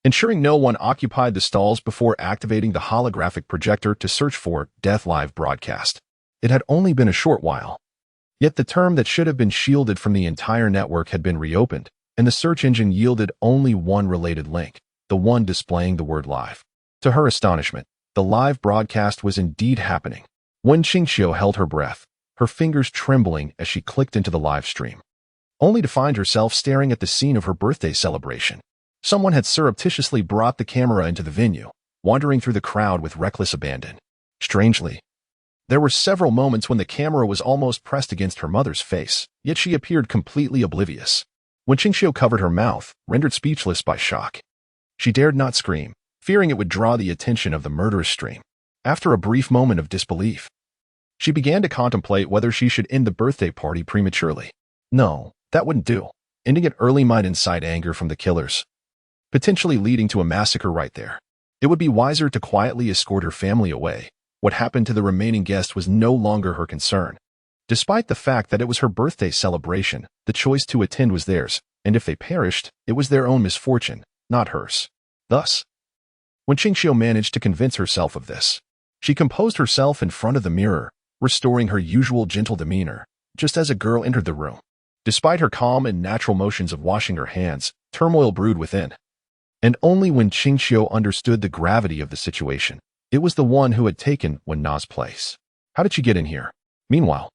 ensuring no one occupied the stalls before activating the holographic projector to search for death live broadcast. It had only been a short while, yet the term that should have been shielded from the entire network had been reopened, and the search engine yielded only one related link, the one displaying the word live. To her astonishment, the live broadcast was indeed happening. Wen Qingqiu held her breath, her fingers trembling as she clicked into the live stream, only to find herself staring at the scene of her birthday celebration. Someone had surreptitiously brought the camera into the venue, wandering through the crowd with reckless abandon. Strangely, there were several moments when the camera was almost pressed against her mother's face, yet she appeared completely oblivious. When Qingxiu covered her mouth, rendered speechless by shock, she dared not scream, fearing it would draw the attention of the murderous stream. After a brief moment of disbelief, she began to contemplate whether she should end the birthday party prematurely. No, that wouldn't do. Ending it early might incite anger from the killers, potentially leading to a massacre right there. It would be wiser to quietly escort her family away. What happened to the remaining guests was no longer her concern. Despite the fact that it was her birthday celebration, the choice to attend was theirs, and if they perished, it was their own misfortune, not hers. Thus, when Qingxiu managed to convince herself of this, she composed herself in front of the mirror, restoring her usual gentle demeanor, just as a girl entered the room. Despite her calm and natural motions of washing her hands, turmoil brewed within. And only when Qingxiu understood the gravity of the situation, it was the one who had taken Yaona's place. How did she get in here? Meanwhile,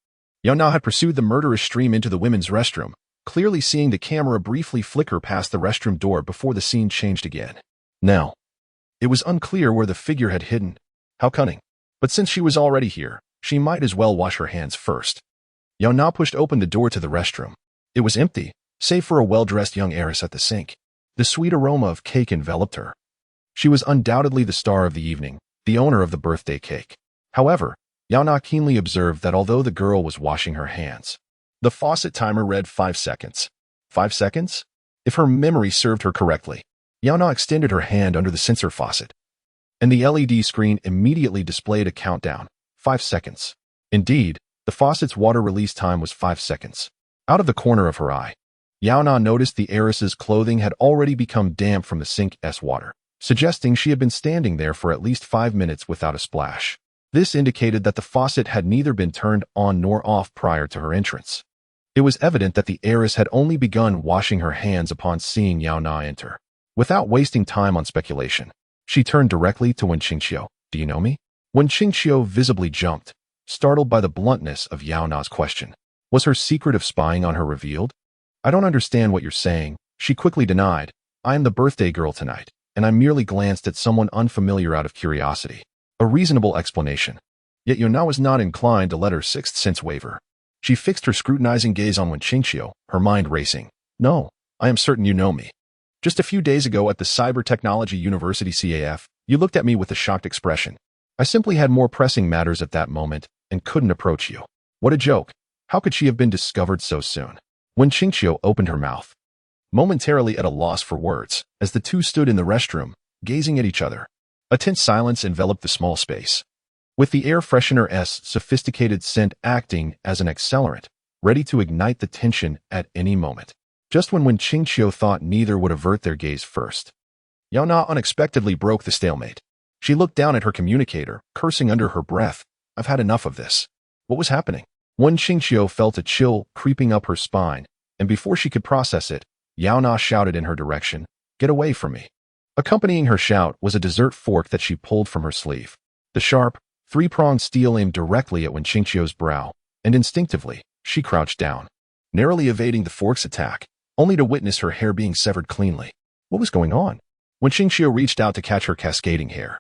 Yaona had pursued the murderous stream into the women's restroom, clearly seeing the camera briefly flicker past the restroom door before the scene changed again. Now, it was unclear where the figure had hidden. How cunning. But since she was already here, she might as well wash her hands first. Yaona pushed open the door to the restroom. It was empty, save for a well-dressed young heiress at the sink. The sweet aroma of cake enveloped her. She was undoubtedly the star of the evening, the owner of the birthday cake. However, Yaona keenly observed that although the girl was washing her hands, the faucet timer read 5 seconds. 5 seconds? If her memory served her correctly, Yaona extended her hand under the sensor faucet, and the LED screen immediately displayed a countdown. 5 seconds. Indeed, the faucet's water release time was 5 seconds. Out of the corner of her eye, Yaona noticed the heiress's clothing had already become damp from the sink's water, suggesting she had been standing there for at least 5 minutes without a splash. This indicated that the faucet had neither been turned on nor off prior to her entrance. It was evident that the heiress had only begun washing her hands upon seeing Yaona enter. Without wasting time on speculation, she turned directly to Wen Qingxiu. Do you know me? Wen Qingxiu visibly jumped, startled by the bluntness of Yaona's question. Was her secret of spying on her revealed? I don't understand what you're saying, she quickly denied. I am the birthday girl tonight, and I merely glanced at someone unfamiliar out of curiosity. A reasonable explanation. Yet Yaona was not inclined to let her sixth sense waver. She fixed her scrutinizing gaze on Wen Qingxiu, her mind racing. No, I am certain you know me. Just a few days ago at the Cyber Technology University CAF, you looked at me with a shocked expression. I simply had more pressing matters at that moment and couldn't approach you. What a joke. How could she have been discovered so soon? Wen Qingxiu opened her mouth, momentarily at a loss for words, as the two stood in the restroom, gazing at each other. A tense silence enveloped the small space, with the air freshener's sophisticated scent acting as an accelerant, ready to ignite the tension at any moment. Just when Wen Qingxiu thought neither would avert their gaze first, Yaona unexpectedly broke the stalemate. She looked down at her communicator, cursing under her breath. I've had enough of this. What was happening? Wen Qingxiu felt a chill creeping up her spine, and before she could process it, Yaona shouted in her direction, Get away from me. Accompanying her shout was a dessert fork that she pulled from her sleeve. The sharp, three-pronged steel aimed directly at Wen Qingxiu's brow, and instinctively, she crouched down, narrowly evading the fork's attack, only to witness her hair being severed cleanly. What was going on? Wen Qingxiu reached out to catch her cascading hair,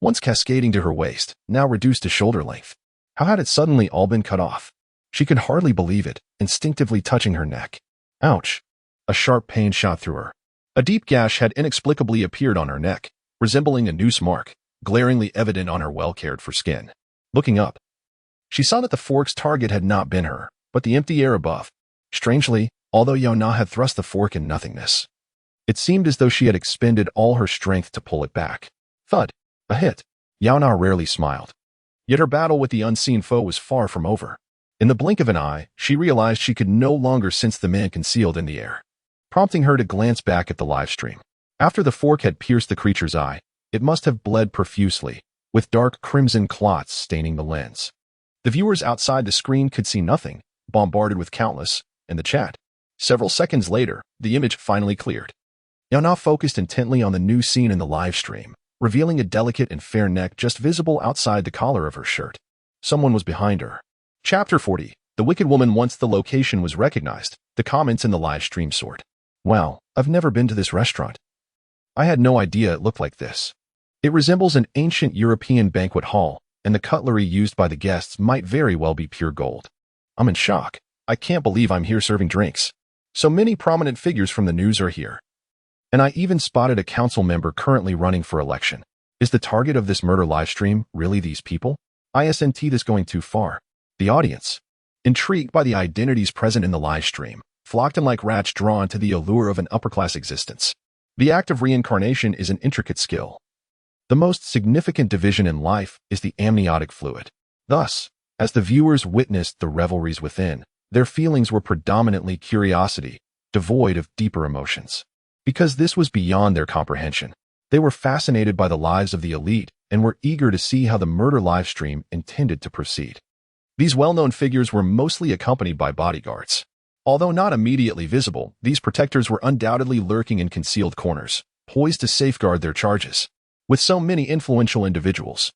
once cascading to her waist, now reduced to shoulder length. How had it suddenly all been cut off? She could hardly believe it, instinctively touching her neck. Ouch! A sharp pain shot through her. A deep gash had inexplicably appeared on her neck, resembling a noose mark, glaringly evident on her well-cared-for skin. Looking up, she saw that the fork's target had not been her, but the empty air above. Strangely, although Yaona had thrust the fork in nothingness, it seemed as though she had expended all her strength to pull it back. Thud! A hit. Yaona rarely smiled. Yet her battle with the unseen foe was far from over. In the blink of an eye, she realized she could no longer sense the man concealed in the air, prompting her to glance back at the live stream. After the fork had pierced the creature's eye, it must have bled profusely, with dark crimson clots staining the lens. The viewers outside the screen could see nothing, bombarded with countless, in the chat. Several seconds later, the image finally cleared. Yaona focused intently on the new scene in the live stream, revealing a delicate and fair neck just visible outside the collar of her shirt. Someone was behind her, Chapter 40. The Wicked Woman. Once the location was recognized, the comments in the live stream soared. Wow, I've never been to this restaurant. I had no idea it looked like this. It resembles an ancient European banquet hall, and the cutlery used by the guests might very well be pure gold. I'm in shock. I can't believe I'm here serving drinks. So many prominent figures from the news are here. And I even spotted a council member currently running for election. Is the target of this murder livestream really these people? Isn't this going too far? The audience, intrigued by the identities present in the livestream, flocked in like rats drawn to the allure of an upper-class existence. The act of reincarnation is an intricate skill. The most significant division in life is the amniotic fluid. Thus, as the viewers witnessed the revelries within, their feelings were predominantly curiosity, devoid of deeper emotions. Because this was beyond their comprehension, they were fascinated by the lives of the elite and were eager to see how the murder livestream intended to proceed. These well-known figures were mostly accompanied by bodyguards. Although not immediately visible, these protectors were undoubtedly lurking in concealed corners, poised to safeguard their charges. With so many influential individuals,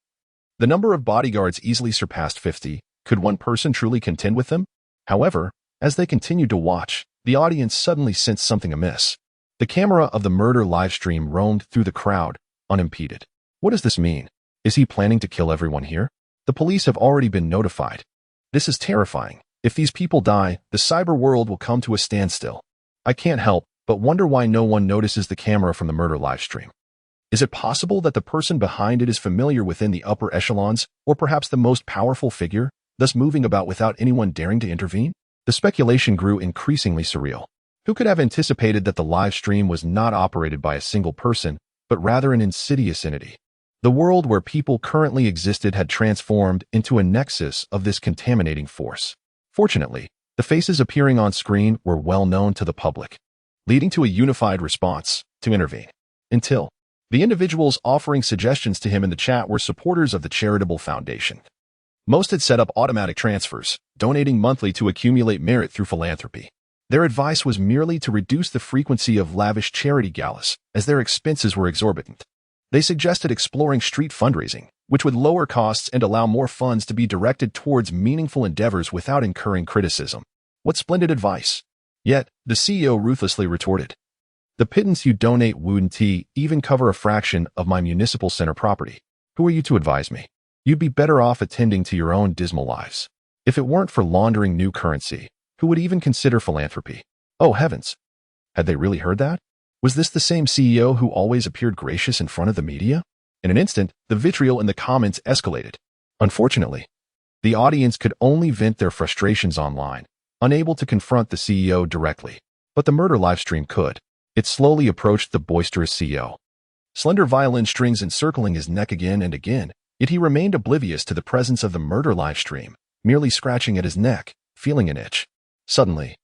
the number of bodyguards easily surpassed 50. Could one person truly contend with them? However, as they continued to watch, the audience suddenly sensed something amiss. The camera of the murder livestream roamed through the crowd, unimpeded. What does this mean? Is he planning to kill everyone here? The police have already been notified. This is terrifying. If these people die, the cyber world will come to a standstill. I can't help but wonder why no one notices the camera from the murder livestream. Is it possible that the person behind it is familiar within the upper echelons, or perhaps the most powerful figure, thus moving about without anyone daring to intervene? The speculation grew increasingly surreal. Who could have anticipated that the live stream was not operated by a single person, but rather an insidious entity? The world where people currently existed had transformed into a nexus of this contaminating force. Fortunately, the faces appearing on screen were well known to the public, leading to a unified response to intervene. Until the individuals offering suggestions to him in the chat were supporters of the charitable foundation. Most had set up automatic transfers, donating monthly to accumulate merit through philanthropy. Their advice was merely to reduce the frequency of lavish charity galas, as their expenses were exorbitant. They suggested exploring street fundraising, which would lower costs and allow more funds to be directed towards meaningful endeavors without incurring criticism. What splendid advice! Yet, the CEO ruthlessly retorted, "The pittance you donate wouldn't even cover a fraction of my municipal center property. Who are you to advise me? You'd be better off attending to your own dismal lives. If it weren't for laundering new currency, who would even consider philanthropy?" Oh heavens! Had they really heard that? Was this the same CEO who always appeared gracious in front of the media? In an instant, the vitriol in the comments escalated. Unfortunately, the audience could only vent their frustrations online, unable to confront the CEO directly. But the murder livestream could. It slowly approached the boisterous CEO. Slender violin strings encircling his neck again and again, yet he remained oblivious to the presence of the murder livestream, merely scratching at his neck, feeling an itch. Suddenly,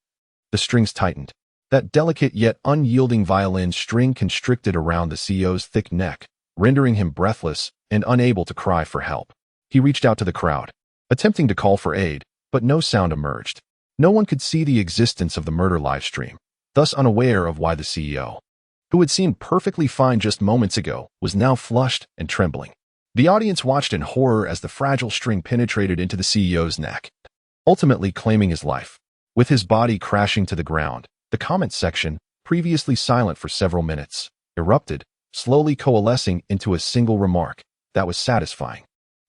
the strings tightened. That delicate yet unyielding violin string constricted around the CEO's thick neck, rendering him breathless and unable to cry for help. He reached out to the crowd, attempting to call for aid, but no sound emerged. No one could see the existence of the murder livestream, thus unaware of why the CEO, who had seemed perfectly fine just moments ago, was now flushed and trembling. The audience watched in horror as the fragile string penetrated into the CEO's neck, ultimately claiming his life. With his body crashing to the ground, the comment section, previously silent for several minutes, erupted, slowly coalescing into a single remark that was satisfying.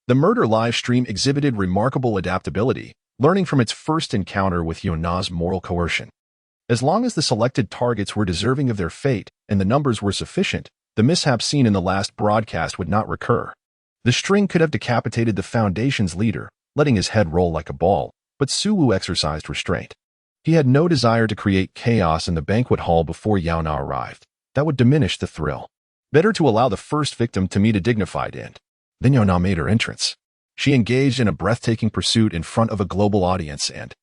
The murder livestream exhibited remarkable adaptability, learning from its first encounter with Yaona's moral coercion. As long as the selected targets were deserving of their fate and the numbers were sufficient, the mishap seen in the last broadcast would not recur. The string could have decapitated the Foundation's leader, letting his head roll like a ball, but Suwu exercised restraint. He had no desire to create chaos in the banquet hall before Yaona arrived. That would diminish the thrill. Better to allow the first victim to meet a dignified end. Then Yaona made her entrance. She engaged in a breathtaking pursuit in front of a global audience and,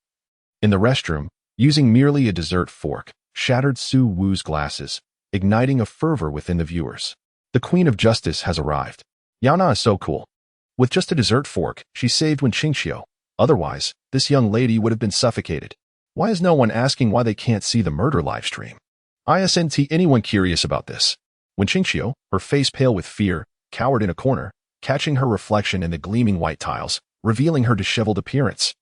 in the restroom, using merely a dessert fork, shattered Su Wu's glasses, igniting a fervor within the viewers. The Queen of Justice has arrived. Yaona is so cool. With just a dessert fork, she saved Wenqingxiu. Otherwise, this young lady would have been suffocated. Why is no one asking why they can't see the murder livestream? Isn't anyone curious about this? Wenqingxiu, her face pale with fear, cowered in a corner, catching her reflection in the gleaming white tiles, revealing her disheveled appearance.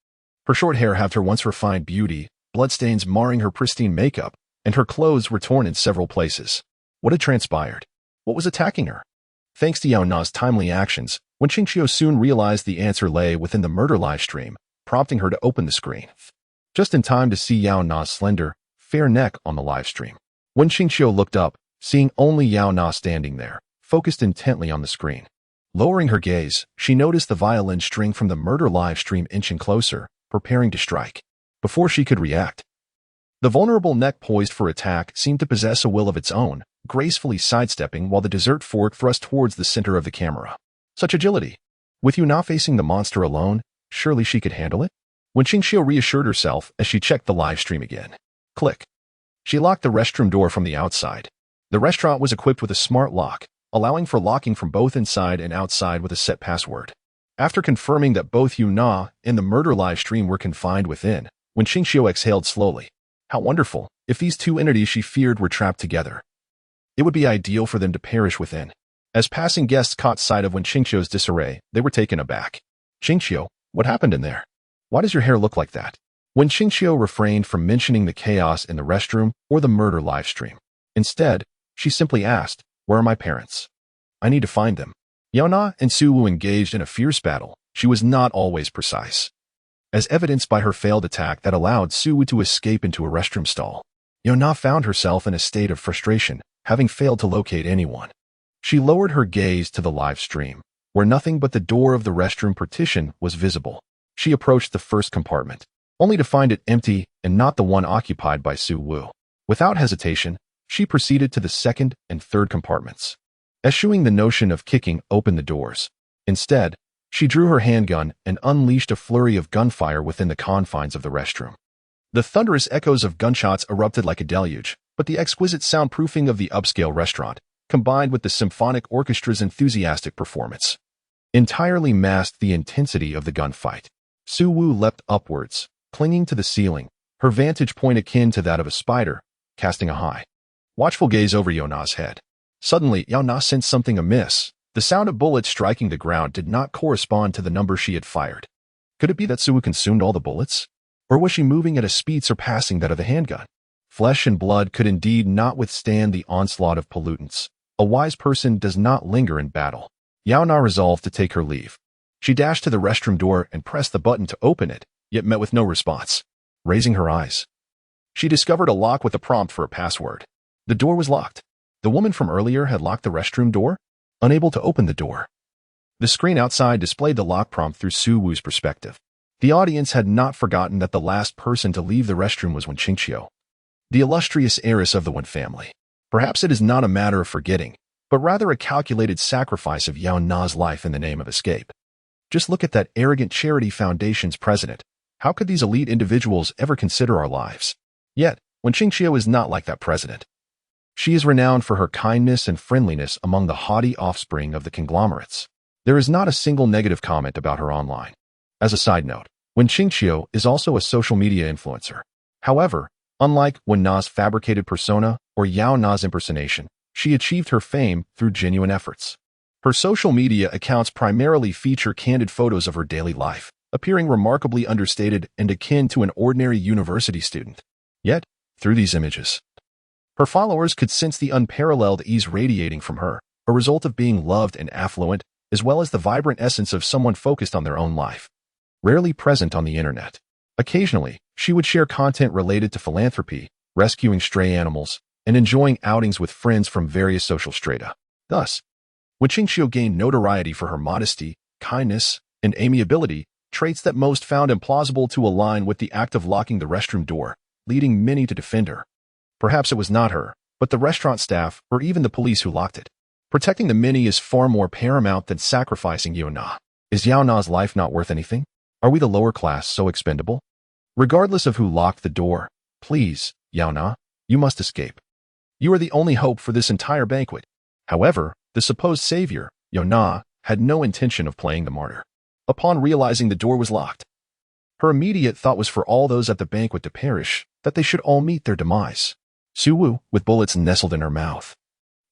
Her short hair had her once refined beauty, bloodstains marring her pristine makeup, and her clothes were torn in several places. What had transpired? What was attacking her? Thanks to Yaona's timely actions, Wenqingqiu soon realized the answer lay within the murder livestream, prompting her to open the screen. Just in time to see Yaona's slender, fair neck on the livestream. Wenqingqiu looked up, seeing only Yaona standing there, focused intently on the screen. Lowering her gaze, she noticed the violin string from the murder livestream inching closer, preparing to strike. Before she could react, the vulnerable neck poised for attack seemed to possess a will of its own, gracefully sidestepping while the dessert fork thrust towards the center of the camera. Such agility! With Yaona facing the monster alone, surely she could handle it? Wenqingqiu reassured herself as she checked the live stream again. Click. She locked the restroom door from the outside. The restaurant was equipped with a smart lock, allowing for locking from both inside and outside with a set password. After confirming that both Yaona and the murder live stream were confined within, Wenqingqiu exhaled slowly. How wonderful if these two entities she feared were trapped together. It would be ideal for them to perish within. As passing guests caught sight of Wenqingqiu's disarray, they were taken aback. Qingqiu, what happened in there? Why does your hair look like that? Wenqingqiu refrained from mentioning the chaos in the restroom or the murder live stream. Instead, she simply asked, "Where are my parents? I need to find them." Yaona and Suwu engaged in a fierce battle. She was not always precise, as evidenced by her failed attack that allowed Suwu to escape into a restroom stall. Yaona found herself in a state of frustration, having failed to locate anyone. She lowered her gaze to the live stream, where nothing but the door of the restroom partition was visible. She approached the first compartment, only to find it empty and not the one occupied by Suwu. Without hesitation, she proceeded to the second and third compartments, eschewing the notion of kicking open the doors. Instead, she drew her handgun and unleashed a flurry of gunfire within the confines of the restroom. The thunderous echoes of gunshots erupted like a deluge, but the exquisite soundproofing of the upscale restaurant, combined with the symphonic orchestra's enthusiastic performance, entirely masked the intensity of the gunfight. Suwu leapt upwards, clinging to the ceiling, her vantage point akin to that of a spider, casting a high, watchful gaze over Yaona's head. Suddenly, Yaona sensed something amiss. The sound of bullets striking the ground did not correspond to the number she had fired. Could it be that Suwu consumed all the bullets? Or was she moving at a speed surpassing that of the handgun? Flesh and blood could indeed not withstand the onslaught of pollutants. A wise person does not linger in battle. Yaona resolved to take her leave. She dashed to the restroom door and pressed the button to open it, yet met with no response. Raising her eyes, she discovered a lock with a prompt for a password. The door was locked. The woman from earlier had locked the restroom door, unable to open the door. The screen outside displayed the lock prompt through Suwu's perspective. The audience had not forgotten that the last person to leave the restroom was Wenqingqiu, the illustrious heiress of the Wen family. Perhaps it is not a matter of forgetting, but rather a calculated sacrifice of Yaona's life in the name of escape. Just look at that arrogant charity foundation's president. How could these elite individuals ever consider our lives? Yet, Wenqingqiu is not like that president. She is renowned for her kindness and friendliness among the haughty offspring of the conglomerates. There is not a single negative comment about her online. As a side note, Wenqingqiu is also a social media influencer. However, unlike Wenna's fabricated persona or Yaona's impersonation, she achieved her fame through genuine efforts. Her social media accounts primarily feature candid photos of her daily life, appearing remarkably understated and akin to an ordinary university student. Yet, through these images, her followers could sense the unparalleled ease radiating from her, a result of being loved and affluent, as well as the vibrant essence of someone focused on their own life. Rarely present on the internet. Occasionally, she would share content related to philanthropy, rescuing stray animals, and enjoying outings with friends from various social strata. Thus, Wenqingqiu gained notoriety for her modesty, kindness, and amiability, traits that most found implausible to align with the act of locking the restroom door, leading many to defend her. Perhaps it was not her, but the restaurant staff or even the police who locked it. Protecting the many is far more paramount than sacrificing Yaona. Is Yaona's life not worth anything? Are we the lower class so expendable? Regardless of who locked the door, please, Yaona, you must escape. You are the only hope for this entire banquet. However, the supposed savior, Yaona, had no intention of playing the martyr. Upon realizing the door was locked, her immediate thought was for all those at the banquet to perish, that they should all meet their demise. Suwu, with bullets nestled in her mouth,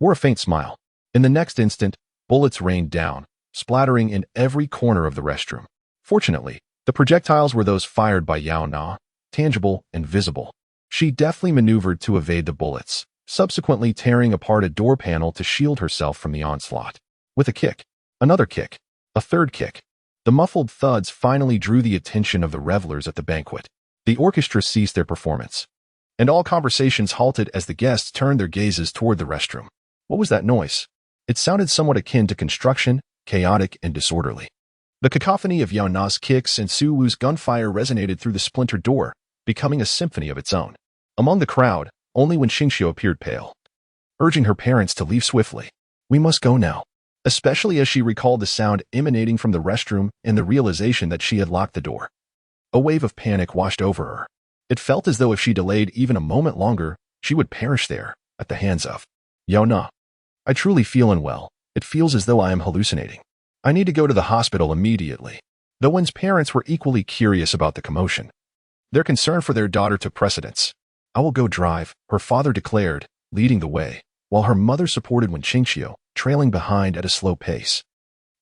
wore a faint smile. In the next instant, bullets rained down, splattering in every corner of the restroom. Fortunately, The projectiles were those fired by Yaona, tangible and visible. She deftly maneuvered to evade the bullets, subsequently tearing apart a door panel to shield herself from the onslaught. With a kick, another kick, a third kick, the muffled thuds finally drew the attention of the revelers at the banquet. The orchestra ceased their performance, and all conversations halted as the guests turned their gazes toward the restroom. What was that noise? It sounded somewhat akin to construction, chaotic and disorderly. The cacophony of Yaona's kicks and Suwu's gunfire resonated through the splintered door, becoming a symphony of its own. Among the crowd, only when Xingqiu appeared pale, urging her parents to leave swiftly. We must go now, especially as she recalled the sound emanating from the restroom and the realization that she had locked the door. A wave of panic washed over her. It felt as though if she delayed even a moment longer, she would perish there, at the hands of Yaona. I truly feel unwell. It feels as though I am hallucinating. I need to go to the hospital immediately. The Wen's parents were equally curious about the commotion. Their concern for their daughter took precedence. I will go drive, her father declared, leading the way, while her mother supported Wen Qingqiu, trailing behind at a slow pace.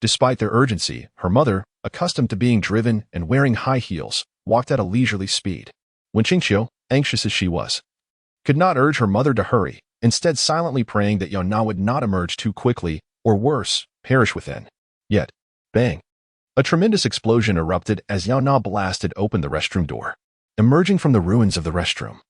Despite their urgency, her mother, accustomed to being driven and wearing high heels, walked at a leisurely speed. Wen Qingqiu, anxious as she was, could not urge her mother to hurry, instead silently praying that Yaona would not emerge too quickly, or worse, perish within. Yet, bang! A tremendous explosion erupted as Yaona blasted open the restroom door. Emerging from the ruins of the restroom,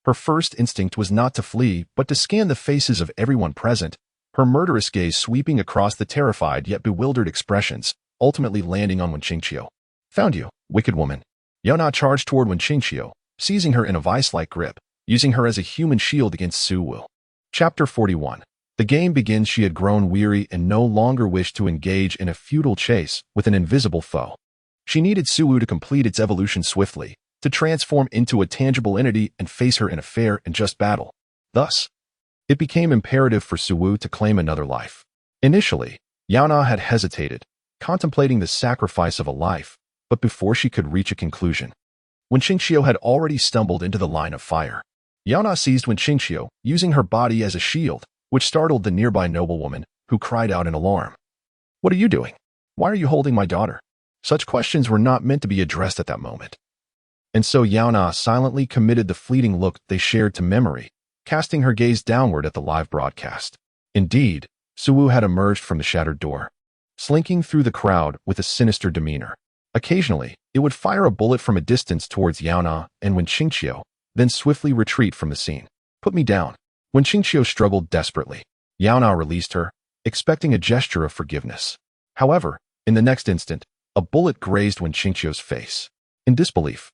her first instinct was not to flee, but to scan the faces of everyone present, her murderous gaze sweeping across the terrified yet bewildered expressions, ultimately landing on Wen Qingqiu. Found you, wicked woman. Yaona charged toward Wen Qingqiu, seizing her in a vice-like grip, using her as a human shield against Suwu. Chapter 41. The game begins. She had grown weary and no longer wished to engage in a futile chase with an invisible foe. She needed Suwu to complete its evolution swiftly, to transform into a tangible entity and face her in a fair and just battle. Thus, it became imperative for Suwu to claim another life. Initially, Yaona had hesitated, contemplating the sacrifice of a life, but before she could reach a conclusion, Wen Qingqiu had already stumbled into the line of fire. Yaona seized Wen Qingqiu, using her body as a shield, which startled the nearby noblewoman, who cried out in alarm. What are you doing? Why are you holding my daughter? Such questions were not meant to be addressed at that moment. And so Yaona silently committed the fleeting look they shared to memory, casting her gaze downward at the live broadcast. Indeed, Suwu had emerged from the shattered door, slinking through the crowd with a sinister demeanor. Occasionally, it would fire a bullet from a distance towards Yaona and Wen Qingqiu, then swiftly retreat from the scene. Put me down. Wen Qingqiu struggled desperately. Yaona released her, expecting a gesture of forgiveness. However, in the next instant, a bullet grazed Wen Qingqiu's face. In disbelief,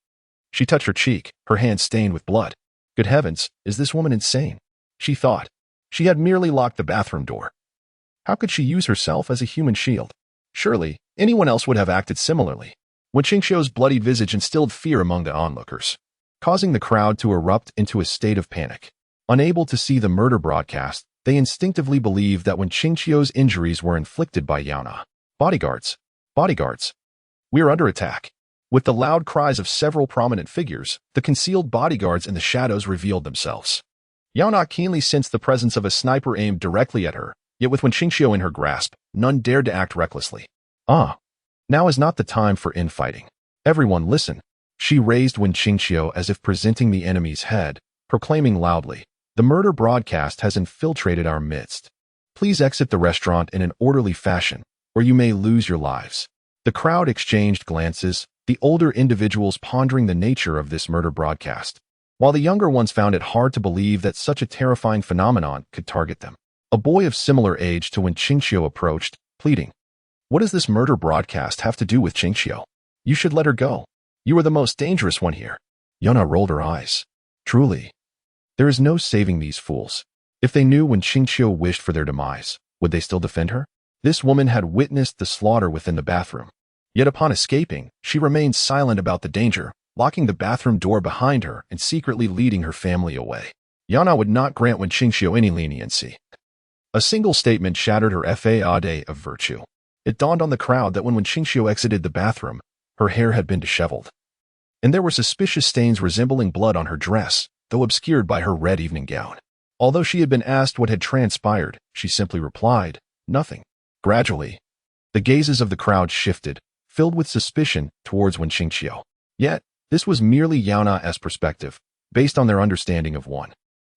she touched her cheek, her hand stained with blood. Good heavens, is this woman insane? She thought. She had merely locked the bathroom door. How could she use herself as a human shield? Surely, anyone else would have acted similarly. Wen Qingqiu's bloodied visage instilled fear among the onlookers, causing the crowd to erupt into a state of panic. Unable to see the murder broadcast, they instinctively believed that Wen Qingqiu's injuries were inflicted by Yaona. Bodyguards! Bodyguards! We are under attack. With the loud cries of several prominent figures, the concealed bodyguards in the shadows revealed themselves. Yaona keenly sensed the presence of a sniper aimed directly at her, yet with Wen Qingqiu in her grasp, none dared to act recklessly. Now is not the time for infighting. Everyone listen. She raised Wen Qingqiu as if presenting the enemy's head, proclaiming loudly, the murder broadcast has infiltrated our midst. Please exit the restaurant in an orderly fashion, or you may lose your lives. The crowd exchanged glances, the older individuals pondering the nature of this murder broadcast, while the younger ones found it hard to believe that such a terrifying phenomenon could target them. A boy of similar age to Wen Qingqiu approached, pleading, What does this murder broadcast have to do with Qingqiu? You should let her go. You are the most dangerous one here. Yaona rolled her eyes. Truly, there is no saving these fools. If they knew Wen Qingqiu wished for their demise, would they still defend her? This woman had witnessed the slaughter within the bathroom. Yet upon escaping, she remained silent about the danger, locking the bathroom door behind her and secretly leading her family away. Yaona would not grant Wen Qingqiu any leniency. A single statement shattered her faade of virtue. It dawned on the crowd that when Wen Qingqiu exited the bathroom, her hair had been disheveled, and there were suspicious stains resembling blood on her dress, though obscured by her red evening gown. Although she had been asked what had transpired, she simply replied, nothing. Gradually, the gazes of the crowd shifted, filled with suspicion towards Wen Qingqiu. Yet, this was merely Yaona's perspective, based on their understanding of one.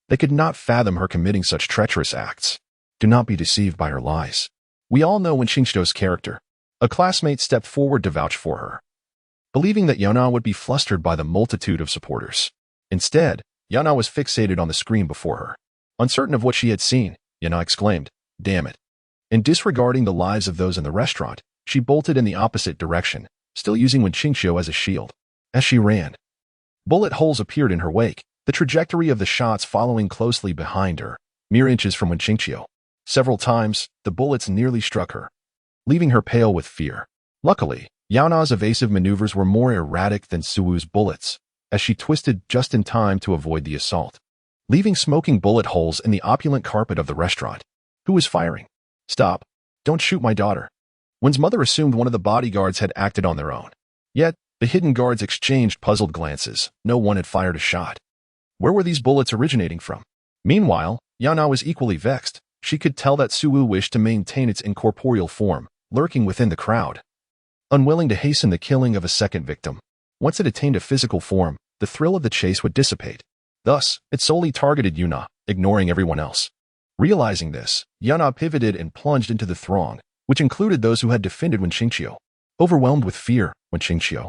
They could not fathom her committing such treacherous acts. Do not be deceived by her lies. We all know Wen Qingqiu's character. A classmate stepped forward to vouch for her, believing that Yaona would be flustered by the multitude of supporters. Instead, Yaona was fixated on the screen before her. Uncertain of what she had seen, Yaona exclaimed, "Damn it." And disregarding the lives of those in the restaurant, she bolted in the opposite direction, still using Wen Qingqiu as a shield. As she ran, bullet holes appeared in her wake, the trajectory of the shots following closely behind her, mere inches from Wen Qingqiu. Several times, the bullets nearly struck her, leaving her pale with fear. Luckily, Yaona's evasive maneuvers were more erratic than Suwu's bullets, as she twisted just in time to avoid the assault, leaving smoking bullet holes in the opulent carpet of the restaurant. Who was firing? Stop. Don't shoot my daughter. Wen's mother assumed one of the bodyguards had acted on their own. Yet, the hidden guards exchanged puzzled glances. No one had fired a shot. Where were these bullets originating from? Meanwhile, Yaona was equally vexed. She could tell that Suwu wished to maintain its incorporeal form, lurking within the crowd, unwilling to hasten the killing of a second victim. Once it attained a physical form, the thrill of the chase would dissipate. Thus, it solely targeted Yaona, ignoring everyone else. Realizing this, Yaona pivoted and plunged into the throng, which included those who had defended Wen Qingqiu. Overwhelmed with fear, Wen Qingqiu,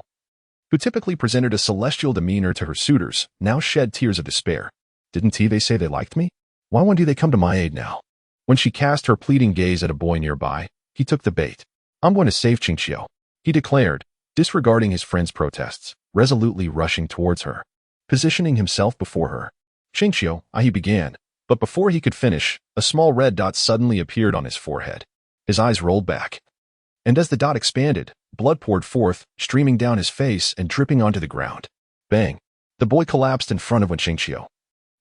who typically presented a celestial demeanor to her suitors, now shed tears of despair. Didn't they say they liked me? Why won't they come to my aid now? When she cast her pleading gaze at a boy nearby, he took the bait. I'm going to save Qingqiu, he declared, disregarding his friend's protests, resolutely rushing towards her, positioning himself before her. Qingqiu, he began, but before he could finish, a small red dot suddenly appeared on his forehead. His eyes rolled back, and as the dot expanded, blood poured forth, streaming down his face and dripping onto the ground. Bang! The boy collapsed in front of Wen Qingqiu,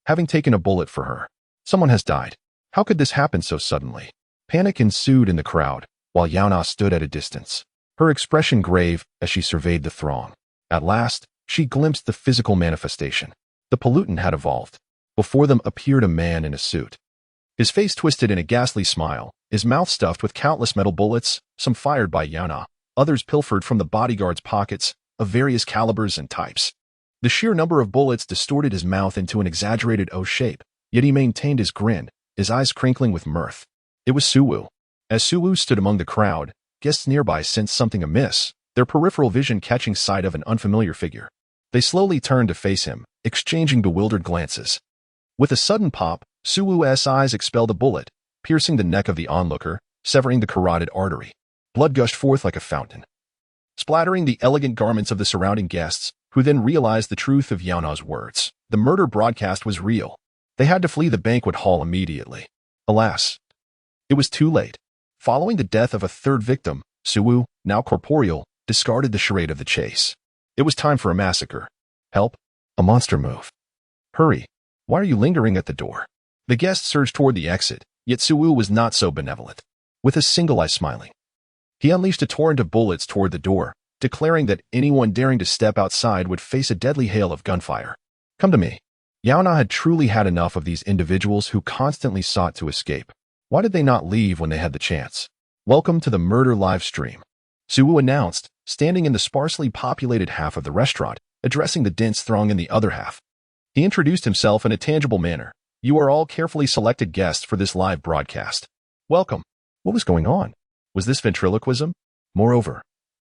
having taken a bullet for her. Someone has died. How could this happen so suddenly? Panic ensued in the crowd, while Yaona stood at a distance, her expression grave as she surveyed the throng. At last, she glimpsed the physical manifestation. The pollutant had evolved. Before them appeared a man in a suit. His face twisted in a ghastly smile, his mouth stuffed with countless metal bullets, some fired by Yaona, others pilfered from the bodyguard's pockets, of various calibers and types. The sheer number of bullets distorted his mouth into an exaggerated O shape, yet he maintained his grin, his eyes crinkling with mirth. It was Suwu. As Suwu stood among the crowd, guests nearby sensed something amiss, their peripheral vision catching sight of an unfamiliar figure. They slowly turned to face him, exchanging bewildered glances. With a sudden pop, Suwu's eyes expelled a bullet, piercing the neck of the onlooker, severing the carotid artery. Blood gushed forth like a fountain, splattering the elegant garments of the surrounding guests, who then realized the truth of Yaona's words. The murder broadcast was real. They had to flee the banquet hall immediately. Alas, it was too late. Following the death of a third victim, Suwu, now corporeal, discarded the charade of the chase. It was time for a massacre. Help! A monster move. Hurry! Why are you lingering at the door? The guests surged toward the exit, yet Suwu was not so benevolent. With a single eye smiling, he unleashed a torrent of bullets toward the door, declaring that anyone daring to step outside would face a deadly hail of gunfire. Come to me. Yaona had truly had enough of these individuals who constantly sought to escape. Why did they not leave when they had the chance? Welcome to the murder live stream, Suwu announced, standing in the sparsely populated half of the restaurant, addressing the dense throng in the other half. He introduced himself in a tangible manner. You are all carefully selected guests for this live broadcast. Welcome. What was going on? Was this ventriloquism? Moreover,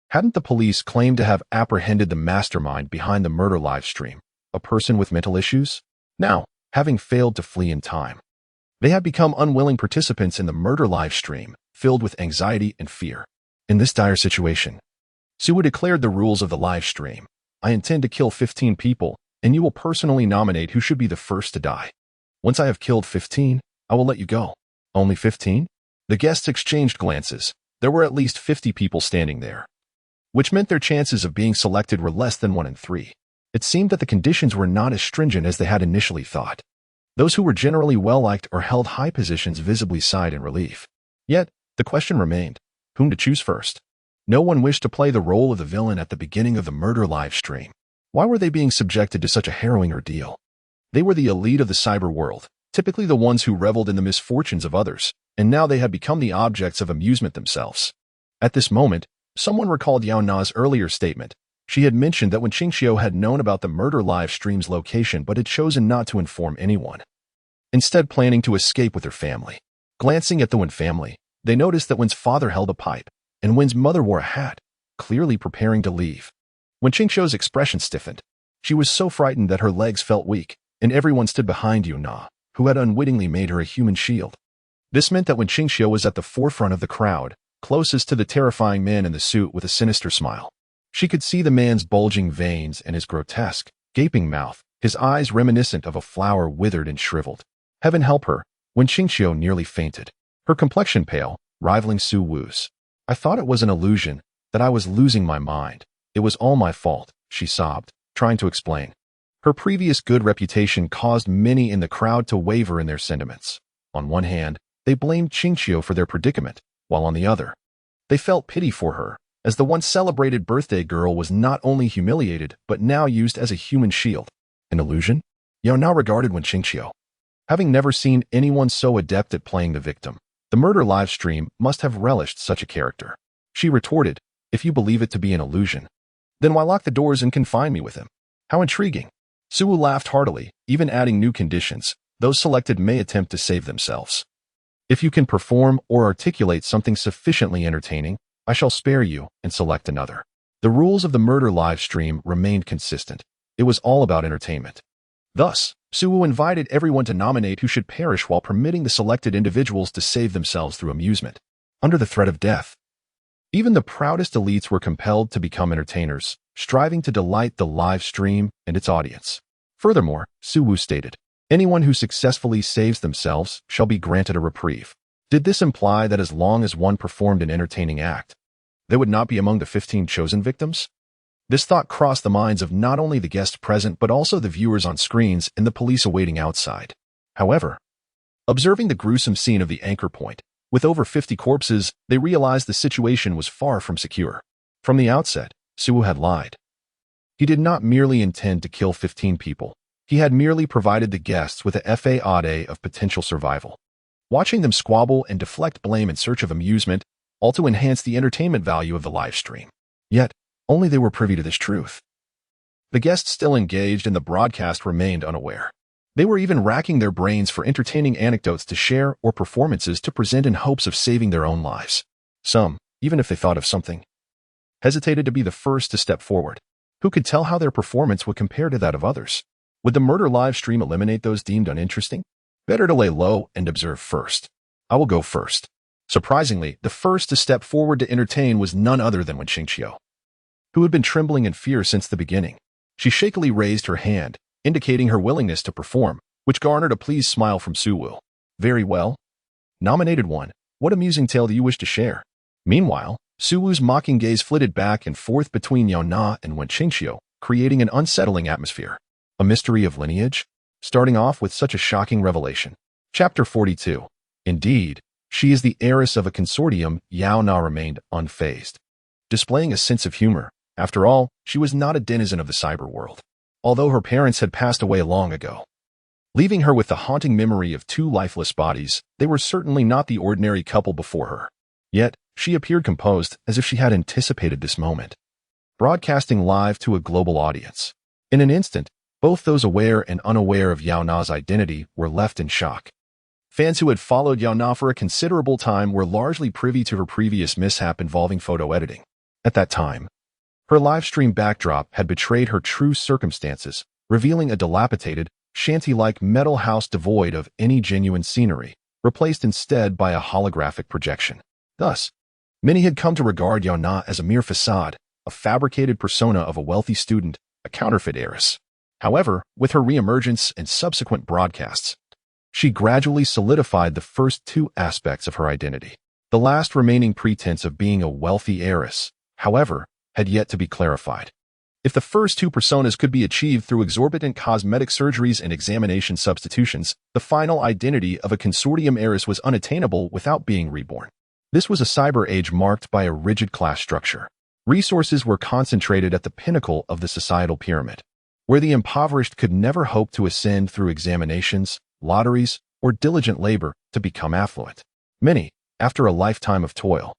hadn't the police claimed to have apprehended the mastermind behind the murder live stream, a person with mental issues? Now, having failed to flee in time, they had become unwilling participants in the murder live stream, filled with anxiety and fear. In this dire situation, Suwu declared the rules of the live stream. I intend to kill 15 people, and you will personally nominate who should be the first to die. Once I have killed 15, I will let you go. Only 15? The guests exchanged glances. There were at least 50 people standing there, which meant their chances of being selected were less than 1 in 3. It seemed that the conditions were not as stringent as they had initially thought. Those who were generally well-liked or held high positions visibly sighed in relief. Yet, the question remained, whom to choose first? No one wished to play the role of the villain at the beginning of the murder live stream. Why were they being subjected to such a harrowing ordeal? They were the elite of the cyberworld, typically the ones who reveled in the misfortunes of others, and now they had become the objects of amusement themselves. At this moment, Someone recalled Yaona's earlier statement. She had mentioned that when Qingxiu had known about the murder live stream's location but had chosen not to inform anyone, instead planning to escape with her family. Glancing at the Wen family, they noticed that Wen's father held a pipe, and Wen's mother wore a hat, clearly preparing to leave. When Qingxiu's expression stiffened, she was so frightened that her legs felt weak, and everyone stood behind Yaona, who had unwittingly made her a human shield. This meant that when Qingxiu was at the forefront of the crowd, closest to the terrifying man in the suit with a sinister smile, she could see the man's bulging veins and his grotesque, gaping mouth, his eyes reminiscent of a flower withered and shriveled. Heaven help her, when Qingxiu nearly fainted, her complexion pale, rivaling Su Wu's. I thought it was an illusion, that I was losing my mind. It was all my fault, she sobbed, trying to explain. Her previous good reputation caused many in the crowd to waver in their sentiments. On one hand, they blamed Qingxiu for their predicament, while on the other, they felt pity for her, as the once celebrated birthday girl was not only humiliated but now used as a human shield. An illusion? Yaona regarded Wen Qingxiu. Having never seen anyone so adept at playing the victim, the murder live stream must have relished such a character. She retorted, if you believe it to be an illusion, then why lock the doors and confine me with him? How intriguing. Su Wu laughed heartily, even adding new conditions. Those selected may attempt to save themselves. If you can perform or articulate something sufficiently entertaining, I shall spare you and select another. The rules of the murder live stream remained consistent. It was all about entertainment. Thus, Su Wu invited everyone to nominate who should perish while permitting the selected individuals to save themselves through amusement, under the threat of death. Even the proudest elites were compelled to become entertainers, striving to delight the live stream and its audience. Furthermore, Su Wu stated, anyone who successfully saves themselves shall be granted a reprieve. Did this imply that as long as one performed an entertaining act, they would not be among the 15 chosen victims? This thought crossed the minds of not only the guests present but also the viewers on screens and the police awaiting outside. However, observing the gruesome scene of the anchor point, with over 50 corpses, they realized the situation was far from secure. From the outset, Su Wu had lied. He did not merely intend to kill 15 people. He had merely provided the guests with a FAAD of potential survival. Watching them squabble and deflect blame in search of amusement also enhanced the entertainment value of the live stream. Yet, only they were privy to this truth. The guests still engaged in the broadcast remained unaware. They were even racking their brains for entertaining anecdotes to share or performances to present in hopes of saving their own lives. Some, even if they thought of something, hesitated to be the first to step forward. Who could tell how their performance would compare to that of others? Would the murder live stream eliminate those deemed uninteresting? Better to lay low and observe first. I will go first. Surprisingly, the first to step forward to entertain was none other than Wen Qingxiu, who had been trembling in fear since the beginning. She shakily raised her hand, indicating her willingness to perform, which garnered a pleased smile from Su Wu. Very well. Nominated one, what amusing tale do you wish to share? Meanwhile, Su Wu's mocking gaze flitted back and forth between Yaona and Wen Qingxiu, creating an unsettling atmosphere. A mystery of lineage? Starting off with such a shocking revelation. Chapter 42. Indeed, she is the heiress of a consortium. Yaona remained unfazed, displaying a sense of humor. After all, she was not a denizen of the cyberworld, although her parents had passed away long ago, leaving her with the haunting memory of two lifeless bodies. They were certainly not the ordinary couple before her. Yet, she appeared composed, as if she had anticipated this moment, broadcasting live to a global audience. In an instant, both those aware and unaware of Yaona's identity were left in shock. Fans who had followed Yaona for a considerable time were largely privy to her previous mishap involving photo editing. At that time, her livestream backdrop had betrayed her true circumstances, revealing a dilapidated, shanty-like metal house devoid of any genuine scenery, replaced instead by a holographic projection. Thus, many had come to regard Yaona as a mere facade, a fabricated persona of a wealthy student, a counterfeit heiress. However, with her reemergence and subsequent broadcasts, she gradually solidified the first two aspects of her identity. The last remaining pretense of being a wealthy heiress, however, had yet to be clarified. If the first two personas could be achieved through exorbitant cosmetic surgeries and examination substitutions, the final identity of a consortium heiress was unattainable without being reborn. This was a cyber age marked by a rigid class structure. Resources were concentrated at the pinnacle of the societal pyramid, where the impoverished could never hope to ascend through examinations, lotteries, or diligent labor to become affluent. Many, after a lifetime of toil,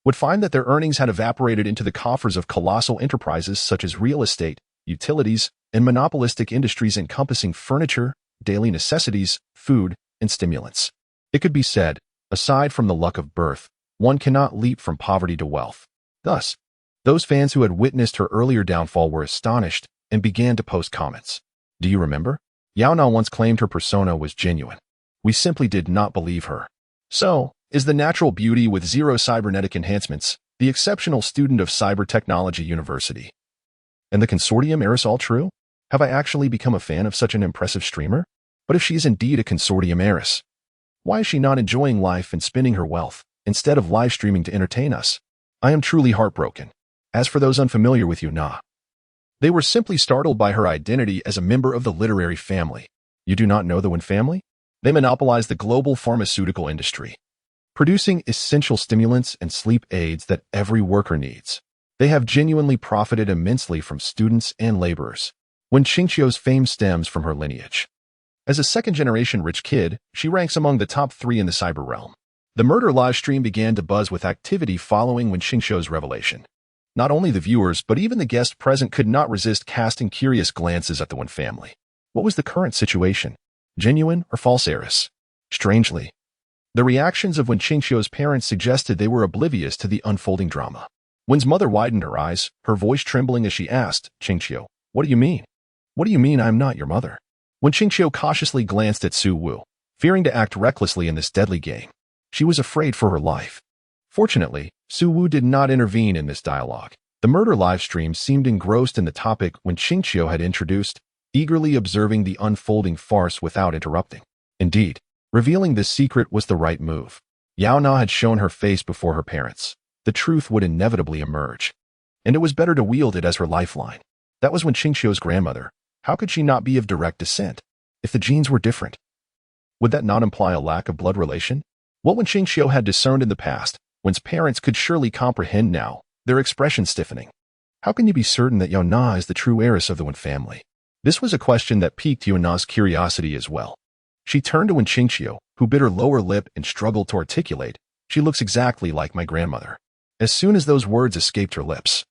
would find that their earnings had evaporated into the coffers of colossal enterprises such as real estate, utilities, and monopolistic industries encompassing furniture, daily necessities, food, and stimulants. It could be said, aside from the luck of birth, one cannot leap from poverty to wealth. Thus, those fans who had witnessed her earlier downfall were astonished and began to post comments. Do you remember? Yaona once claimed her persona was genuine. We simply did not believe her. So, is the natural beauty with zero cybernetic enhancements, the exceptional student of Cyber Technology University, and the consortium heiress all true? Have I actually become a fan of such an impressive streamer? But if she is indeed a consortium heiress, why is she not enjoying life and spending her wealth, instead of live streaming to entertain us? I am truly heartbroken. As for those unfamiliar with Yaona, they were simply startled by her identity as a member of the literary family. You do not know the Wynn family? They monopolize the global pharmaceutical industry, producing essential stimulants and sleep aids that every worker needs. They have genuinely profited immensely from students and laborers. When Qingqiu's fame stems from her lineage. As a second-generation rich kid, she ranks among the top 3 in the cyber realm. The murder live stream began to buzz with activity following Wen Qingqiu's revelation. Not only the viewers, but even the guests present could not resist casting curious glances at the Wen family. What was the current situation? Genuine or false heiress? Strangely, the reactions of Wen Qingqiu's parents suggested they were oblivious to the unfolding drama. Wen's mother widened her eyes, her voice trembling as she asked, Qingqiu, what do you mean? What do you mean I am not your mother? When Qingqiu cautiously glanced at Su Wu, fearing to act recklessly in this deadly game, she was afraid for her life. Fortunately, Su Wu did not intervene in this dialogue. The murder live stream seemed engrossed in the topic when Qingqiu had introduced, eagerly observing the unfolding farce without interrupting. Indeed, revealing this secret was the right move. Yaona had shown her face before her parents. The truth would inevitably emerge, and it was better to wield it as her lifeline. That was when Qingqiu's grandmother. How could she not be of direct descent? If the genes were different, would that not imply a lack of blood relation? What Wen Qingqiu had discerned in the past, Wen's parents could surely comprehend now, their expression stiffening. How can you be certain that Yaona is the true heiress of the Wen family? This was a question that piqued Yaona's curiosity as well. She turned to Wen Qingqiu, who bit her lower lip and struggled to articulate, she looks exactly like my grandmother. As soon as those words escaped her lips,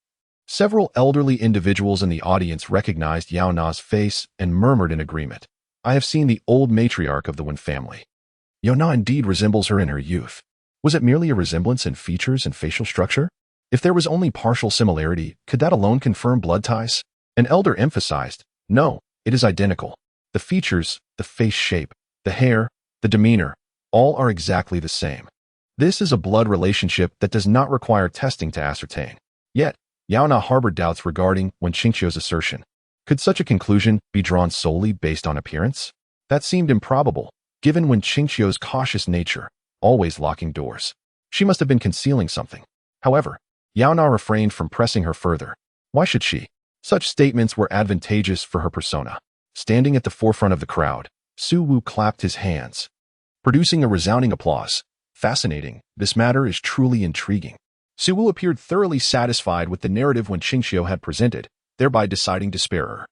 several elderly individuals in the audience recognized Yaona's face and murmured in agreement. I have seen the old matriarch of the Wen family. Yaona indeed resembles her in her youth. Was it merely a resemblance in features and facial structure? If there was only partial similarity, could that alone confirm blood ties? An elder emphasized, no, it is identical. The features, the face shape, the hair, the demeanor, all are exactly the same. This is a blood relationship that does not require testing to ascertain. Yet, Yaona harbored doubts regarding Wen Qingqiu's assertion. Could such a conclusion be drawn solely based on appearance? That seemed improbable, given Wen Qingqiu's cautious nature, always locking doors. She must have been concealing something. However, Yaona refrained from pressing her further. Why should she? Such statements were advantageous for her persona. Standing at the forefront of the crowd, Su Wu clapped his hands, producing a resounding applause. Fascinating, this matter is truly intriguing. Su Wu appeared thoroughly satisfied with the narrative Wen Qingqiu had presented, thereby deciding to spare her.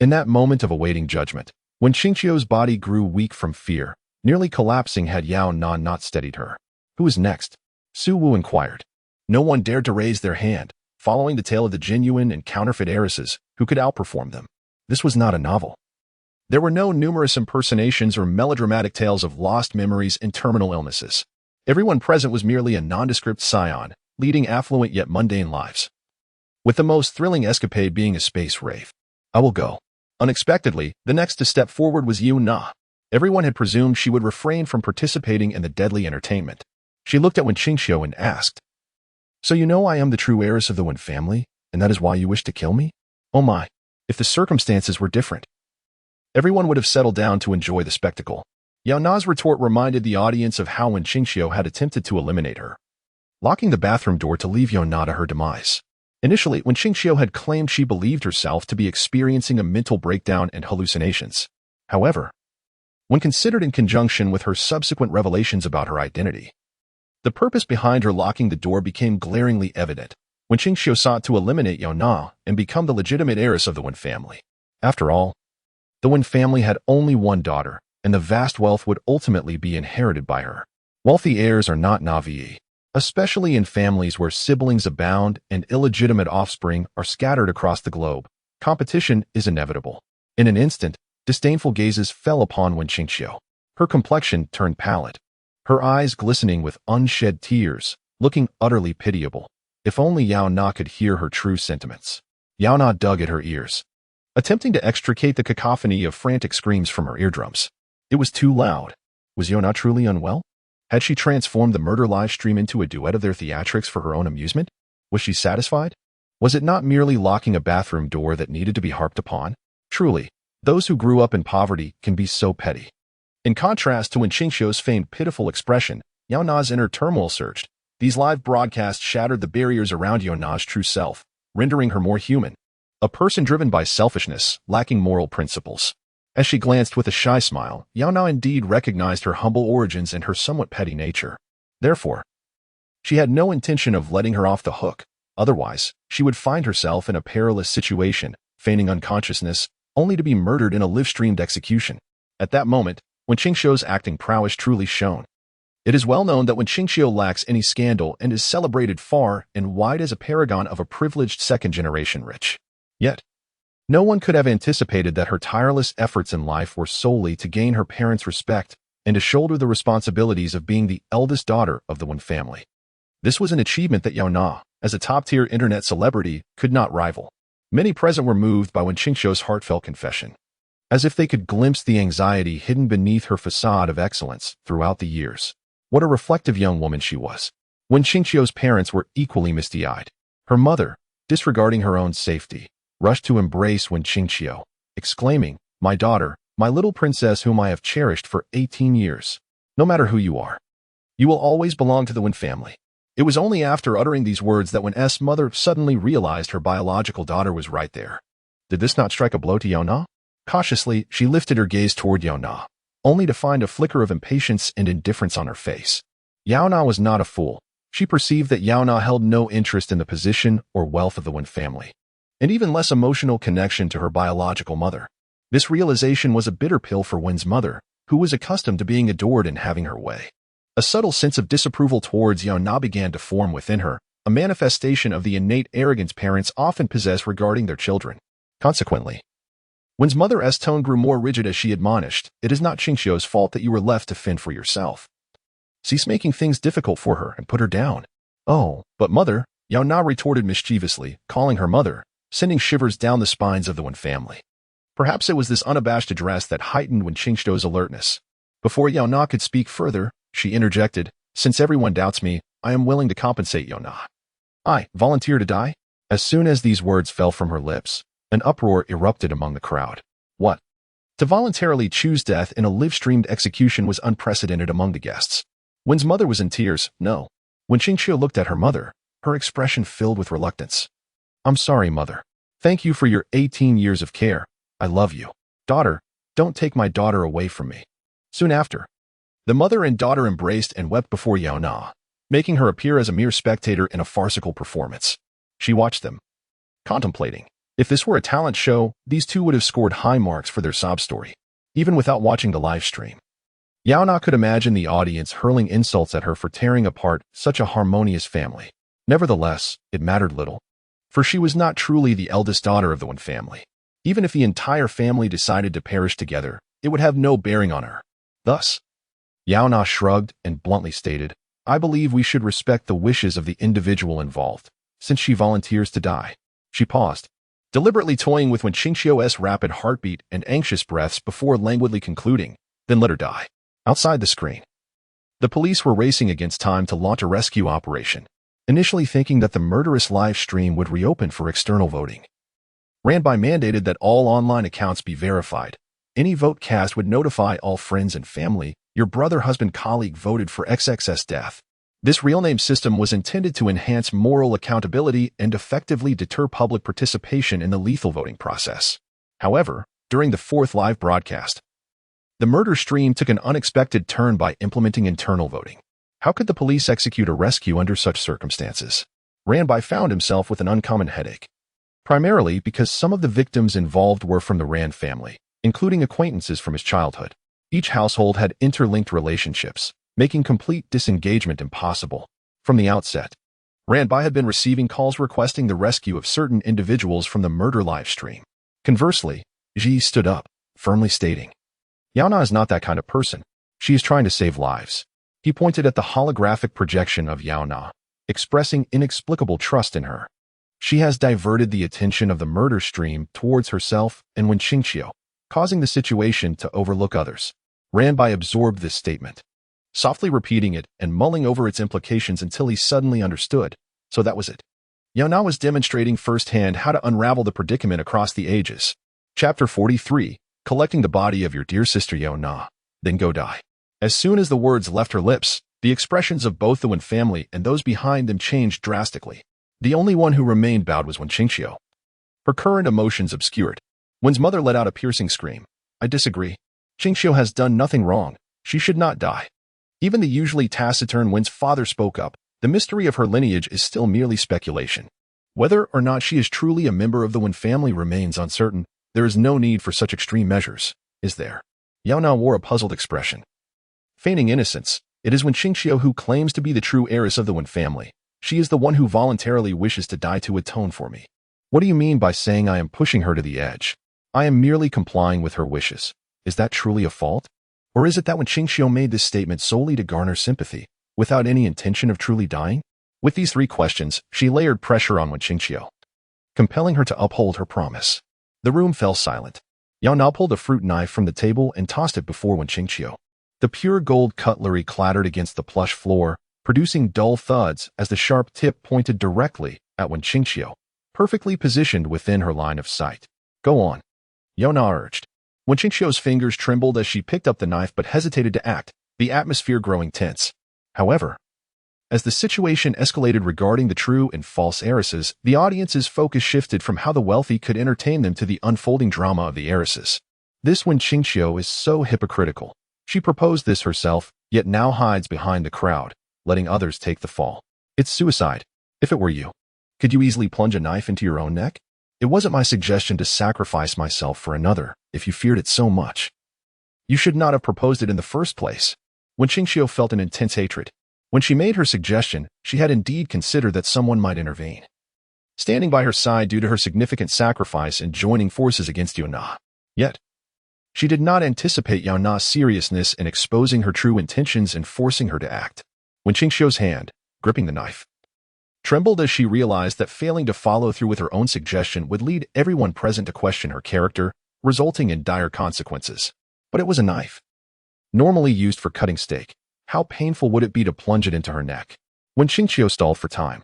In that moment of awaiting judgment, when Qingqiu's body grew weak from fear, nearly collapsing had Yaona not steadied her. Who is next? Su Wu inquired. No one dared to raise their hand, following the tale of the genuine and counterfeit heiresses who could outperform them. This was not a novel. There were no numerous impersonations or melodramatic tales of lost memories and terminal illnesses. Everyone present was merely a nondescript scion, leading affluent yet mundane lives, with the most thrilling escapade being a space rave. I will go. Unexpectedly, the next to step forward was Yaona. Everyone had presumed she would refrain from participating in the deadly entertainment. She looked at Wen Qingqiu and asked, So you know I am the true heiress of the Wen family, and that is why you wish to kill me? Oh my, if the circumstances were different, everyone would have settled down to enjoy the spectacle. Yaona's retort reminded the audience of how Wen Qingqiu had attempted to eliminate her, locking the bathroom door to leave Yaona to her demise. Initially, Wen Qingqiu had claimed she believed herself to be experiencing a mental breakdown and hallucinations. However, when considered in conjunction with her subsequent revelations about her identity, the purpose behind her locking the door became glaringly evident. Wen Qingqiu sought to eliminate Yaona and become the legitimate heiress of the Wen family. After all, the Wen family had only one daughter, and the vast wealth would ultimately be inherited by her. Wealthy heirs are not Na'vi. Especially in families where siblings abound and illegitimate offspring are scattered across the globe, competition is inevitable. In an instant, disdainful gazes fell upon Wen Qingxiu. Her complexion turned pallid, her eyes glistening with unshed tears, looking utterly pitiable. If only Yaona could hear her true sentiments. Yaona dug at her ears, attempting to extricate the cacophony of frantic screams from her eardrums. It was too loud. Was Yaona truly unwell? Had she transformed the murder live stream into a duet of their theatrics for her own amusement? Was she satisfied? Was it not merely locking a bathroom door that needed to be harped upon? Truly, those who grew up in poverty can be so petty. In contrast to Wen Qingxiu's feigned pitiful expression, Yaona's inner turmoil surged. These live broadcasts shattered the barriers around Yaona's true self, rendering her more human. A person driven by selfishness, lacking moral principles. As she glanced with a shy smile, Yaona indeed recognized her humble origins and her somewhat petty nature. Therefore, she had no intention of letting her off the hook. Otherwise, she would find herself in a perilous situation, feigning unconsciousness, only to be murdered in a live-streamed execution. At that moment, Wen Qingxiu's acting prowess truly shone. It is well known that Wen Qingxiu lacks any scandal and is celebrated far and wide as a paragon of a privileged second-generation rich. Yet, no one could have anticipated that her tireless efforts in life were solely to gain her parents' respect and to shoulder the responsibilities of being the eldest daughter of the Wen family. This was an achievement that Yaona, as a top-tier internet celebrity, could not rival. Many present were moved by Wen Qingxiu's heartfelt confession, as if they could glimpse the anxiety hidden beneath her facade of excellence throughout the years. What a reflective young woman she was. Wen Qingxiu's parents were equally misty-eyed. Her mother, disregarding her own safety, rushed to embrace Wen Qingxiu, exclaiming, "My daughter, my little princess whom I have cherished for 18 years. No matter who you are, you will always belong to the Wen family." It was only after uttering these words that Wen's mother suddenly realized her biological daughter was right there. Did this not strike a blow to Yaona? Cautiously, she lifted her gaze toward Yaona, only to find a flicker of impatience and indifference on her face. Yaona was not a fool. She perceived that Yaona held no interest in the position or wealth of the Wen family, and even less emotional connection to her biological mother. This realization was a bitter pill for Wen's mother, who was accustomed to being adored and having her way. A subtle sense of disapproval towards Yaona began to form within her, a manifestation of the innate arrogance parents often possess regarding their children. Consequently, Wen's mother's tone grew more rigid as she admonished, "It is not Qingxiu's fault that you were left to fend for yourself. Cease making things difficult for her and put her down." "Oh, but mother," Yaona retorted mischievously, calling her mother, sending shivers down the spines of the Wen family. Perhaps it was this unabashed address that heightened Wen Qingxiu's alertness. Before Yaona could speak further, she interjected, "Since everyone doubts me, I am willing to compensate Yaona. I volunteer to die?" As soon as these words fell from her lips, an uproar erupted among the crowd. What? To voluntarily choose death in a live-streamed execution was unprecedented among the guests. Wen's mother was in tears. No. When Qingxiu looked at her mother, her expression filled with reluctance. "I'm sorry, mother. Thank you for your 18 years of care. I love you. Daughter, don't take my daughter away from me." Soon after, the mother and daughter embraced and wept before Yaona, making her appear as a mere spectator in a farcical performance. She watched them, contemplating. If this were a talent show, these two would have scored high marks for their sob story, even without watching the live stream. Yaona could imagine the audience hurling insults at her for tearing apart such a harmonious family. Nevertheless, it mattered little, for she was not truly the eldest daughter of the Wen family. Even if the entire family decided to perish together, it would have no bearing on her. Thus, Yaona shrugged and bluntly stated, "I believe we should respect the wishes of the individual involved, since she volunteers to die." She paused, deliberately toying with Wen Qingxiu's rapid heartbeat and anxious breaths before languidly concluding, "Then let her die." Outside the screen, the police were racing against time to launch a rescue operation, initially thinking that the murderous live stream would reopen for external voting. Ranby mandated that all online accounts be verified. Any vote cast would notify all friends and family, "Your brother, husband, colleague voted for XXS death." This real name system was intended to enhance moral accountability and effectively deter public participation in the lethal voting process. However, during the fourth live broadcast, the murder stream took an unexpected turn by implementing internal voting. How could the police execute a rescue under such circumstances? Ranby found himself with an uncommon headache, primarily because some of the victims involved were from the Rand family, including acquaintances from his childhood. Each household had interlinked relationships, making complete disengagement impossible. From the outset, Ranbai had been receiving calls requesting the rescue of certain individuals from the murder livestream. Conversely, Ji stood up, firmly stating, Yaona is not that kind of person. She is trying to save lives. He pointed at the holographic projection of Yaona, expressing inexplicable trust in her. She has diverted the attention of the murder stream towards herself and Wen Qingqiu, causing the situation to overlook others. Ranbai absorbed this statement, softly repeating it and mulling over its implications until he suddenly understood. So that was it. Yaona was demonstrating firsthand how to unravel the predicament across the ages. Chapter 43, Collecting the Body of Your Dear Sister Yaona, Then Go Die. As soon as the words left her lips, the expressions of both the Wen family and those behind them changed drastically. The only one who remained bowed was Wen Qingqiu. Her current emotions obscured. Wen's mother let out a piercing scream. I disagree. Qingqiu has done nothing wrong. She should not die. Even the usually taciturn Wen's father spoke up. The mystery of her lineage is still merely speculation. Whether or not she is truly a member of the Wen family remains uncertain. There is no need for such extreme measures, is there? Yaona wore a puzzled expression. Feigning innocence, it is Wen Qingqiu who claims to be the true heiress of the Wen family. She is the one who voluntarily wishes to die to atone for me. What do you mean by saying I am pushing her to the edge? I am merely complying with her wishes. Is that truly a fault? Or is it that Wen Qingqiu made this statement solely to garner sympathy, without any intention of truly dying? With these three questions, she layered pressure on Wen Qingqiu, compelling her to uphold her promise. The room fell silent. Yaona pulled a fruit knife from the table and tossed it before Wen Qingqiu. The pure gold cutlery clattered against the plush floor, producing dull thuds as the sharp tip pointed directly at Wen Qingqiu, perfectly positioned within her line of sight. Go on, Yaona urged. Wen Qingqiu's fingers trembled as she picked up the knife but hesitated to act, the atmosphere growing tense. However, as the situation escalated regarding the true and false heiresses, the audience's focus shifted from how the wealthy could entertain them to the unfolding drama of the heiresses. This Wen Qingqiu is so hypocritical. She proposed this herself, yet now hides behind the crowd, letting others take the fall. It's suicide. If it were you, could you easily plunge a knife into your own neck? It wasn't my suggestion to sacrifice myself for another, if you feared it so much. You should not have proposed it in the first place. Wen Qingqiu felt an intense hatred. When she made her suggestion, she had indeed considered that someone might intervene, standing by her side due to her significant sacrifice and joining forces against Yaona. Yet, she did not anticipate Yaona's seriousness in exposing her true intentions and forcing her to act. Wen Qingqiu's hand, gripping the knife, trembled as she realized that failing to follow through with her own suggestion would lead everyone present to question her character, resulting in dire consequences. But it was a knife, normally used for cutting steak. How painful would it be to plunge it into her neck? Wen Qingqiu stalled for time,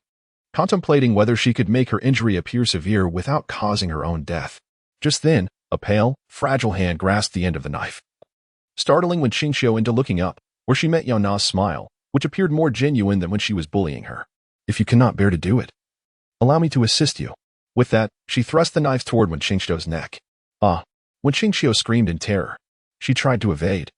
contemplating whether she could make her injury appear severe without causing her own death. Just then, a pale, fragile hand grasped the end of the knife, startling Wen Qingqiu into looking up, where she met Yaona's smile, which appeared more genuine than when she was bullying her. If you cannot bear to do it, allow me to assist you. With that, she thrust the knife toward Wen Qingqiu's neck. Ah! Wen Qingqiu screamed in terror. She tried to evade,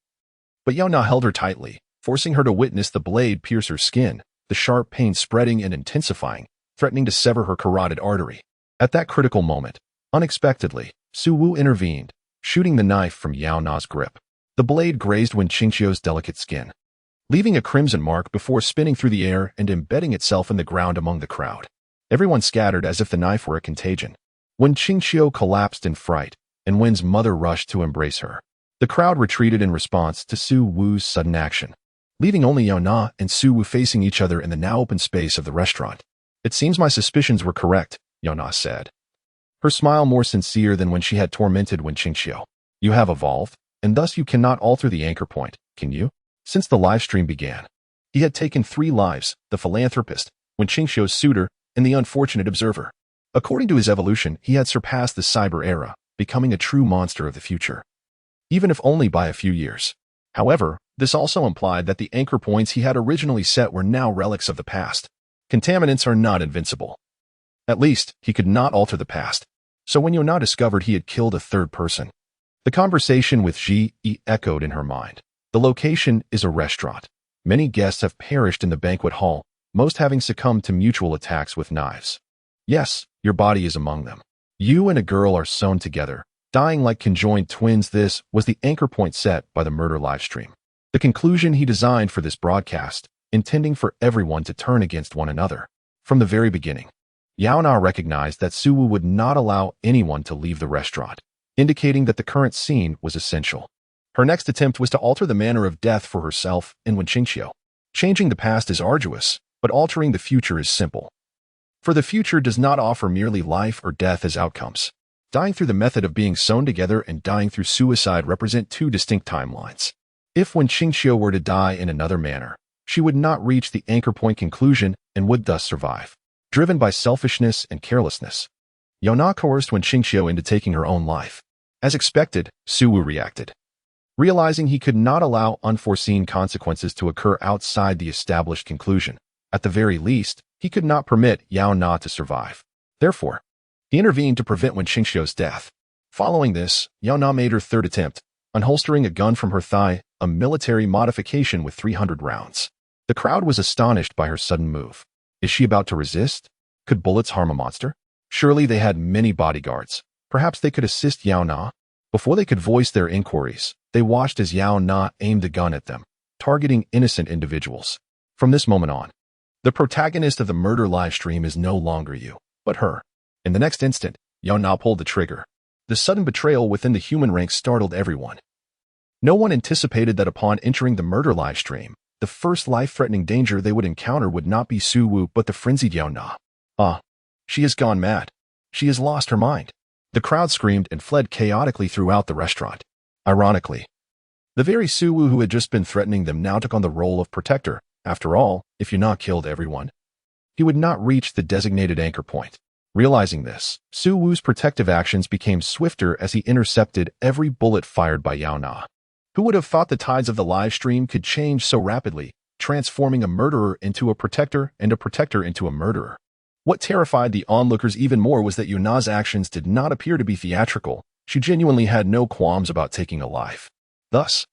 but Yaona held her tightly, forcing her to witness the blade pierce her skin, the sharp pain spreading and intensifying, threatening to sever her carotid artery. At that critical moment, unexpectedly, Su Wu intervened, shooting the knife from Yaona's grip. The blade grazed Wen Qingqiu's delicate skin, leaving a crimson mark before spinning through the air and embedding itself in the ground among the crowd. Everyone scattered as if the knife were a contagion. Wen Qingqiu collapsed in fright, and Wen's mother rushed to embrace her. The crowd retreated in response to Su Wu's sudden action, leaving only Yaona and Su Wu facing each other in the now open space of the restaurant. It seems my suspicions were correct, Yaona said, her smile more sincere than when she had tormented Wen Qingqiu. You have evolved, and thus you cannot alter the anchor point, can you? Since the live stream began, he had taken 3 lives, the philanthropist, Wen Qingqiu's suitor, and the unfortunate observer. According to his evolution, he had surpassed the cyber era, becoming a true monster of the future, even if only by a few years. However, this also implied that the anchor points he had originally set were now relics of the past. Contaminants are not invincible. At least, he could not alter the past. So when Yaona discovered he had killed a third person, the conversation with Ji echoed in her mind. The location is a restaurant. Many guests have perished in the banquet hall, most having succumbed to mutual attacks with knives. Yes, your body is among them. You and a girl are sewn together, dying like conjoined twins. This was the anchor point set by the murder livestream. The conclusion he designed for this broadcast, intending for everyone to turn against one another. From the very beginning, Yaona recognized that Suwu would not allow anyone to leave the restaurant, indicating that the current scene was essential. Her next attempt was to alter the manner of death for herself and Wenqingqiu. Changing the past is arduous, but altering the future is simple. For the future does not offer merely life or death as outcomes. Dying through the method of being sewn together and dying through suicide represent two distinct timelines. If Wenqingqiu were to die in another manner, she would not reach the anchor point conclusion and would thus survive. Driven by selfishness and carelessness, Yaona coerced Wenqingqiu into taking her own life. As expected, Suwu reacted. Realizing he could not allow unforeseen consequences to occur outside the established conclusion, at the very least, he could not permit Yaona to survive. Therefore, he intervened to prevent Wenqingqiu's death. Following this, Yaona made her third attempt, unholstering a gun from her thigh, a military modification with 300 rounds. The crowd was astonished by her sudden move. Is she about to resist? Could bullets harm a monster? Surely they had many bodyguards. Perhaps they could assist Yaona. Before they could voice their inquiries, they watched as Yaona aimed a gun at them, targeting innocent individuals. From this moment on, the protagonist of the murder livestream is no longer you, but her. In the next instant, Yaona pulled the trigger. The sudden betrayal within the human ranks startled everyone. No one anticipated that upon entering the murder livestream, the first life-threatening danger they would encounter would not be Suwu but the frenzied Yaona. She has gone mad. She has lost her mind. The crowd screamed and fled chaotically throughout the restaurant. Ironically, the very Suwu who had just been threatening them now took on the role of protector. After all, if Yaona killed everyone, he would not reach the designated anchor point. Realizing this, Suwu's protective actions became swifter as he intercepted every bullet fired by Yaona. Who would have thought the tides of the live stream could change so rapidly, transforming a murderer into a protector and a protector into a murderer? What terrified the onlookers even more was that Yaona's actions did not appear to be theatrical. She genuinely had no qualms about taking a life. Thus,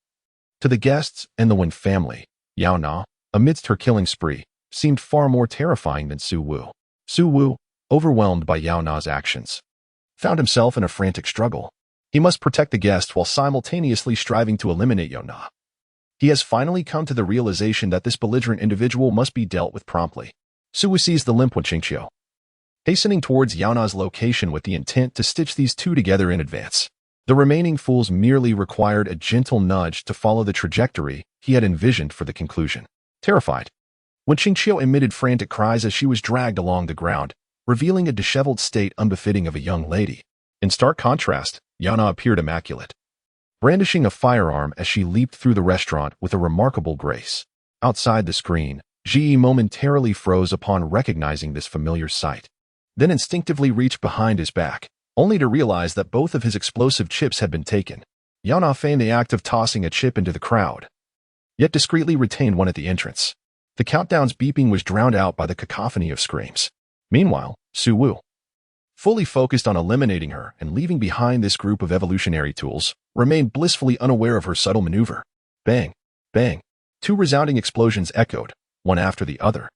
to the guests and the Wen family, Yaona, amidst her killing spree, seemed far more terrifying than Suwu. Suwu, overwhelmed by Yaona's actions, found himself in a frantic struggle. He must protect the guest while simultaneously striving to eliminate Yaona. He has finally come to the realization that this belligerent individual must be dealt with promptly. Suwu seized the limp Wenqingqiu, hastening towards Yaona's location with the intent to stitch these two together in advance. The remaining fools merely required a gentle nudge to follow the trajectory he had envisioned for the conclusion. Terrified, Wenqingqiu emitted frantic cries as she was dragged along the ground, revealing a disheveled state unbefitting of a young lady. In stark contrast, Yaona appeared immaculate, brandishing a firearm as she leaped through the restaurant with a remarkable grace. Outside the screen, Ji momentarily froze upon recognizing this familiar sight, then instinctively reached behind his back, only to realize that both of his explosive chips had been taken. Yaona feigned the act of tossing a chip into the crowd, yet discreetly retained one at the entrance. The countdown's beeping was drowned out by the cacophony of screams. Meanwhile, Suwu, fully focused on eliminating her and leaving behind this group of evolutionary tools, remained blissfully unaware of her subtle maneuver. Bang, bang. Two resounding explosions echoed, one after the other.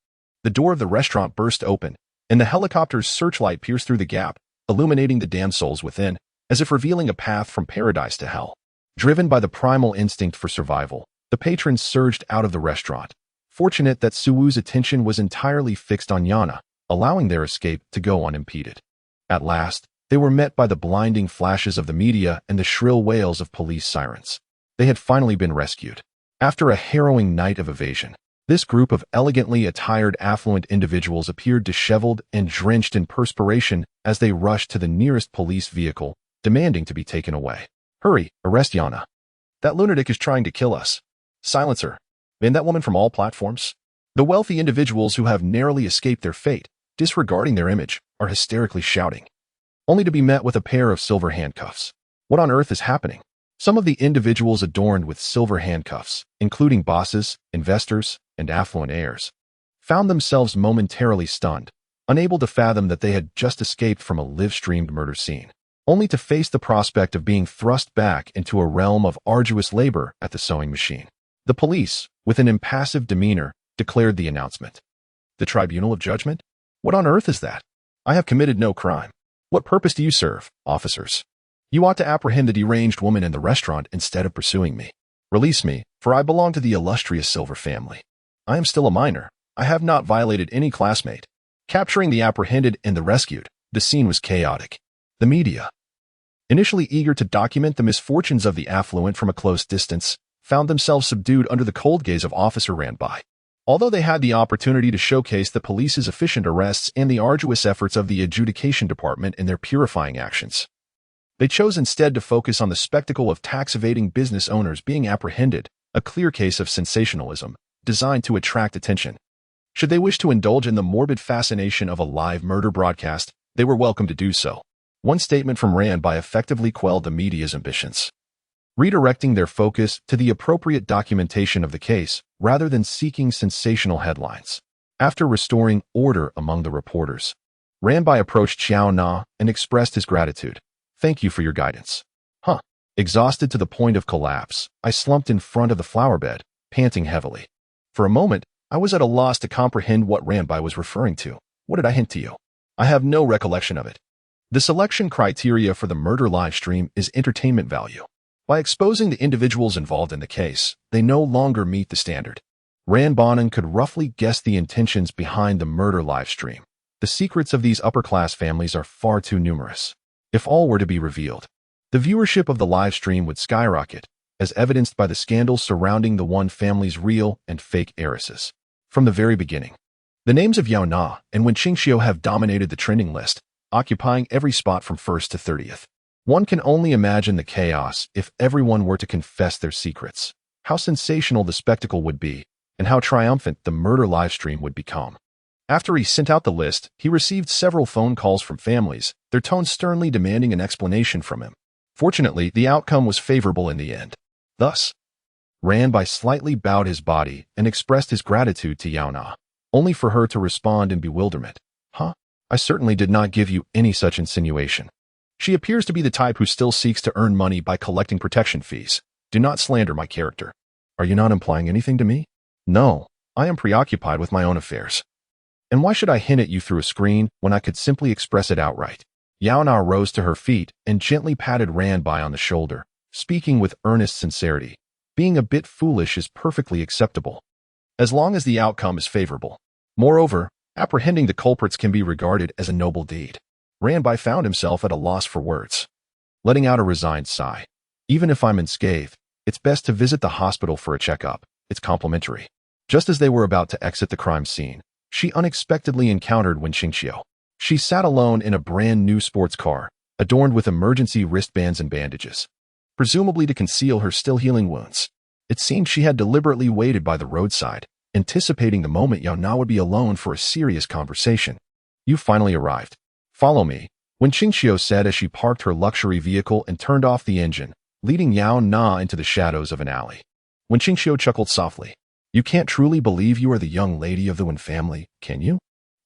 The door of the restaurant burst open, and the helicopter's searchlight pierced through the gap, illuminating the damned souls within, as if revealing a path from paradise to hell. Driven by the primal instinct for survival, the patrons surged out of the restaurant, fortunate that Suwu's attention was entirely fixed on Yaona, allowing their escape to go unimpeded. At last, they were met by the blinding flashes of the media and the shrill wails of police sirens. They had finally been rescued. After a harrowing night of evasion, this group of elegantly attired affluent individuals appeared disheveled and drenched in perspiration as they rushed to the nearest police vehicle, demanding to be taken away. Hurry, arrest Yaona. That lunatic is trying to kill us. Silence her. Ban that woman from all platforms. The wealthy individuals who have narrowly escaped their fate, disregarding their image, are hysterically shouting, only to be met with a pair of silver handcuffs. What on earth is happening? Some of the individuals adorned with silver handcuffs, including bosses, investors, and affluent heirs, found themselves momentarily stunned, unable to fathom that they had just escaped from a live-streamed murder scene, only to face the prospect of being thrust back into a realm of arduous labor at the sewing machine. The police, with an impassive demeanor, declared the announcement. The Tribunal of Judgment? What on earth is that? I have committed no crime. What purpose do you serve, officers? You ought to apprehend the deranged woman in the restaurant instead of pursuing me. Release me, for I belong to the illustrious Silver family. I am still a minor. I have not violated any classmate. Capturing the apprehended and the rescued, the scene was chaotic. The media, initially eager to document the misfortunes of the affluent from a close distance, found themselves subdued under the cold gaze of Officer Ranby. Although they had the opportunity to showcase the police's efficient arrests and the arduous efforts of the adjudication department in their purifying actions, they chose instead to focus on the spectacle of tax-evading business owners being apprehended, a clear case of sensationalism, designed to attract attention. Should they wish to indulge in the morbid fascination of a live murder broadcast, they were welcome to do so. One statement from Ranby effectively quelled the media's ambitions, redirecting their focus to the appropriate documentation of the case rather than seeking sensational headlines. After restoring order among the reporters, Ranby approached Yaona and expressed his gratitude. Thank you for your guidance. Exhausted to the point of collapse, I slumped in front of the flower bed, panting heavily. For a moment, I was at a loss to comprehend what Ranby was referring to. What did I hint to you? I have no recollection of it. The selection criteria for the murder live stream is entertainment value. By exposing the individuals involved in the case, they no longer meet the standard. Ranby could roughly guess the intentions behind the murder live stream. The secrets of these upper-class families are far too numerous. If all were to be revealed, the viewership of the live stream would skyrocket, as evidenced by the scandals surrounding the one family's real and fake heiresses. From the very beginning, the names of Yaona and Wenqingxiu have dominated the trending list, occupying every spot from 1st to 30th. One can only imagine the chaos if everyone were to confess their secrets, how sensational the spectacle would be, and how triumphant the murder live stream would become. After he sent out the list, he received several phone calls from families, their tones sternly demanding an explanation from him. Fortunately, the outcome was favorable in the end. Thus, Ranby slightly bowed his body and expressed his gratitude to Yaona, only for her to respond in bewilderment. I certainly did not give you any such insinuation. She appears to be the type who still seeks to earn money by collecting protection fees. Do not slander my character. Are you not implying anything to me? No, I am preoccupied with my own affairs. And why should I hint at you through a screen when I could simply express it outright? Yaona rose to her feet and gently patted Ranby on the shoulder, speaking with earnest sincerity. Being a bit foolish is perfectly acceptable, as long as the outcome is favorable. Moreover, apprehending the culprits can be regarded as a noble deed. Ranby found himself at a loss for words, letting out a resigned sigh. Even if I'm unscathed, it's best to visit the hospital for a checkup. It's complimentary. Just as they were about to exit the crime scene, she unexpectedly encountered Wenqingxiu. She sat alone in a brand new sports car, adorned with emergency wristbands and bandages, presumably to conceal her still healing wounds. It seemed she had deliberately waited by the roadside, anticipating the moment Yaona would be alone for a serious conversation. You finally arrived. Follow me, Wenqingxiu said as she parked her luxury vehicle and turned off the engine, leading Yaona into the shadows of an alley. Wenqingxiu chuckled softly. You can't truly believe you are the young lady of the Wen family, can you?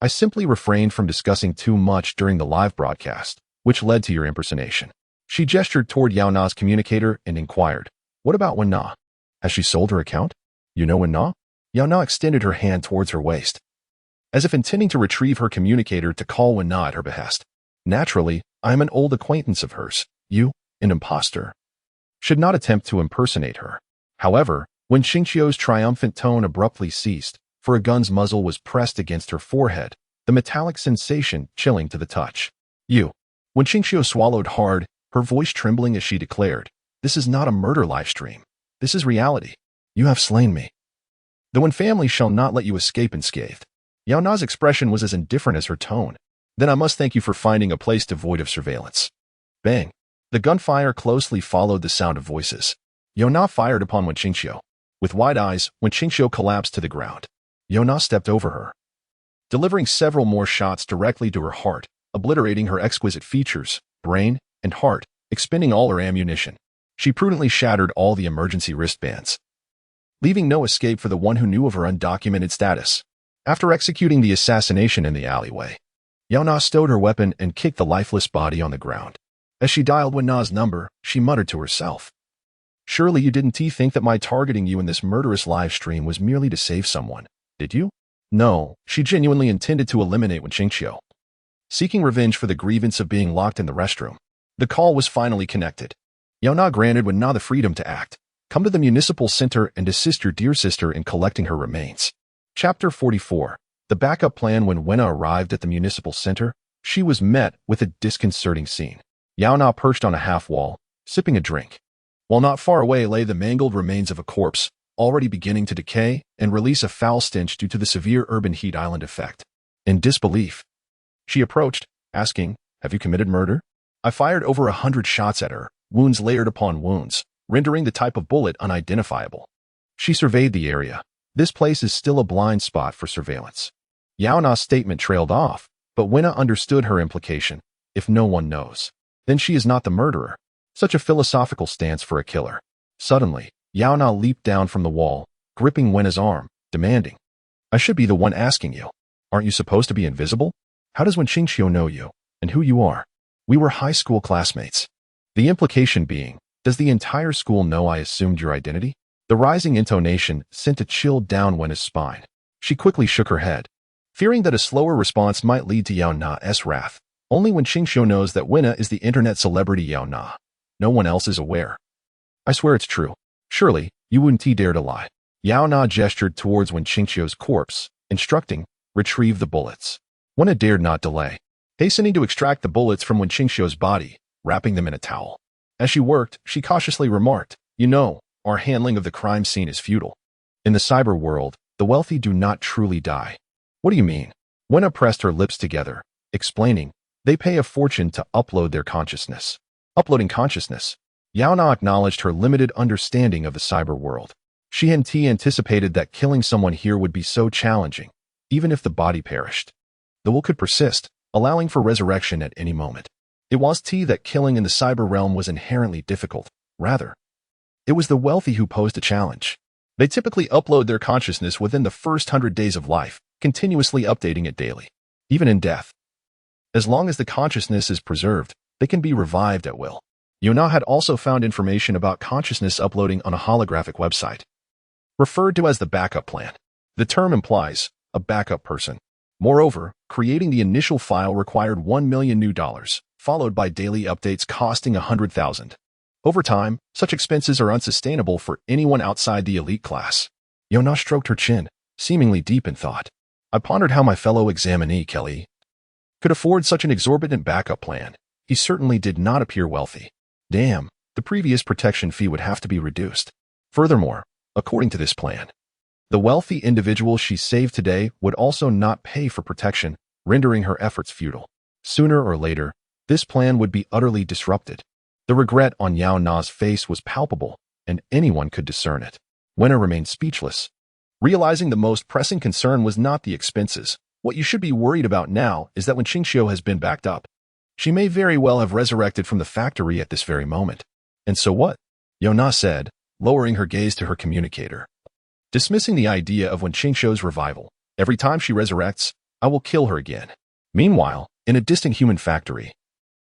I simply refrained from discussing too much during the live broadcast, which led to your impersonation. She gestured toward Yaona's communicator and inquired, what about Wen Na? Has she sold her account? You know Wen Na? Yaona extended her hand towards her waist, as if intending to retrieve her communicator to call Wen Na at her behest. Naturally, I am an old acquaintance of hers. You, an impostor, should not attempt to impersonate her. However, when Wenqingxiu's triumphant tone abruptly ceased, for a gun's muzzle was pressed against her forehead, the metallic sensation chilling to the touch. You. Wenqingxiu swallowed hard, her voice trembling as she declared, this is not a murder live stream. This is reality. You have slain me. The Wen family shall not let you escape unscathed. Yaona's expression was as indifferent as her tone. Then I must thank you for finding a place devoid of surveillance. Bang. The gunfire closely followed the sound of voices. Yaona fired upon Wenqingxiu. With wide eyes, Wenqingxiu collapsed to the ground. Yaona stepped over her, delivering several more shots directly to her heart, obliterating her exquisite features, brain, and heart, expending all her ammunition. She prudently shattered all the emergency wristbands, leaving no escape for the one who knew of her undocumented status. After executing the assassination in the alleyway, Yaona stowed her weapon and kicked the lifeless body on the ground. As she dialed Wen Na's number, she muttered to herself, surely you didn't think that my targeting you in this murderous live stream was merely to save someone, did you? No, she genuinely intended to eliminate Wenqingxiu, seeking revenge for the grievance of being locked in the restroom. The call was finally connected. Yaona granted Wen Na the freedom to act. Come to the municipal center and assist your dear sister in collecting her remains. Chapter 44. The backup plan. When Wena arrived at the municipal center, she was met with a disconcerting scene. Yaona perched on a half-wall, sipping a drink. While not far away lay the mangled remains of a corpse, already beginning to decay and release a foul stench due to the severe urban heat island effect. In disbelief, she approached, asking, "Have you committed murder?" I fired over 100 shots at her, wounds layered upon wounds, rendering the type of bullet unidentifiable. She surveyed the area. This place is still a blind spot for surveillance. Yaona's statement trailed off, but Wena understood her implication. If no one knows, then she is not the murderer. Such a philosophical stance for a killer. Suddenly, Yaona leaped down from the wall, gripping Wena's arm, demanding, "I should be the one asking you. Aren't you supposed to be invisible? How does Wenqingxiu know you, and who you are? We were high school classmates." The implication being, does the entire school know I assumed your identity? The rising intonation sent a chill down Wena's spine. She quickly shook her head, fearing that a slower response might lead to Yaona's wrath. Only Wenqingxiu knows that Wena is the internet celebrity Yaona. No one else is aware. I swear it's true. Surely, you wouldn't dare to lie. Yaona gestured towards Wenqingxiu's corpse, instructing, "Retrieve the bullets." Wena dared not delay, hastening to extract the bullets from Wenqingxiu's body, wrapping them in a towel. As she worked, she cautiously remarked, "You know, our handling of the crime scene is futile. In the cyber world, the wealthy do not truly die." "What do you mean?" Wena pressed her lips together, explaining, "They pay a fortune to upload their consciousness." Uploading consciousness. Yaona acknowledged her limited understanding of the cyber world. She hadn't anticipated that killing someone here would be so challenging, even if the body perished. The will could persist, allowing for resurrection at any moment. It was that killing in the cyber realm was inherently difficult. Rather, it was the wealthy who posed a challenge. They typically upload their consciousness within the first 100 days of life, continuously updating it daily. Even in death, as long as the consciousness is preserved, they can be revived at will. Yaona had also found information about consciousness uploading on a holographic website, referred to as the backup plan. The term implies a backup person. Moreover, creating the initial file required $1 million new dollars, followed by daily updates costing $100,000. Over time, such expenses are unsustainable for anyone outside the elite class. Yaona stroked her chin, seemingly deep in thought. I pondered how my fellow examinee, Kelly, could afford such an exorbitant backup plan. He certainly did not appear wealthy. Damn, the previous protection fee would have to be reduced. Furthermore, according to this plan, the wealthy individual she saved today would also not pay for protection, rendering her efforts futile. Sooner or later, this plan would be utterly disrupted. The regret on Yaona's face was palpable, and anyone could discern it. Wena remained speechless, realizing the most pressing concern was not the expenses. What you should be worried about now is that when Wenqingxiu has been backed up, she may very well have resurrected from the factory at this very moment. And so what? Yaona said, lowering her gaze to her communicator. Dismissing the idea of Wenqingxiu's revival. Every time she resurrects, I will kill her again. Meanwhile, in a distant human factory,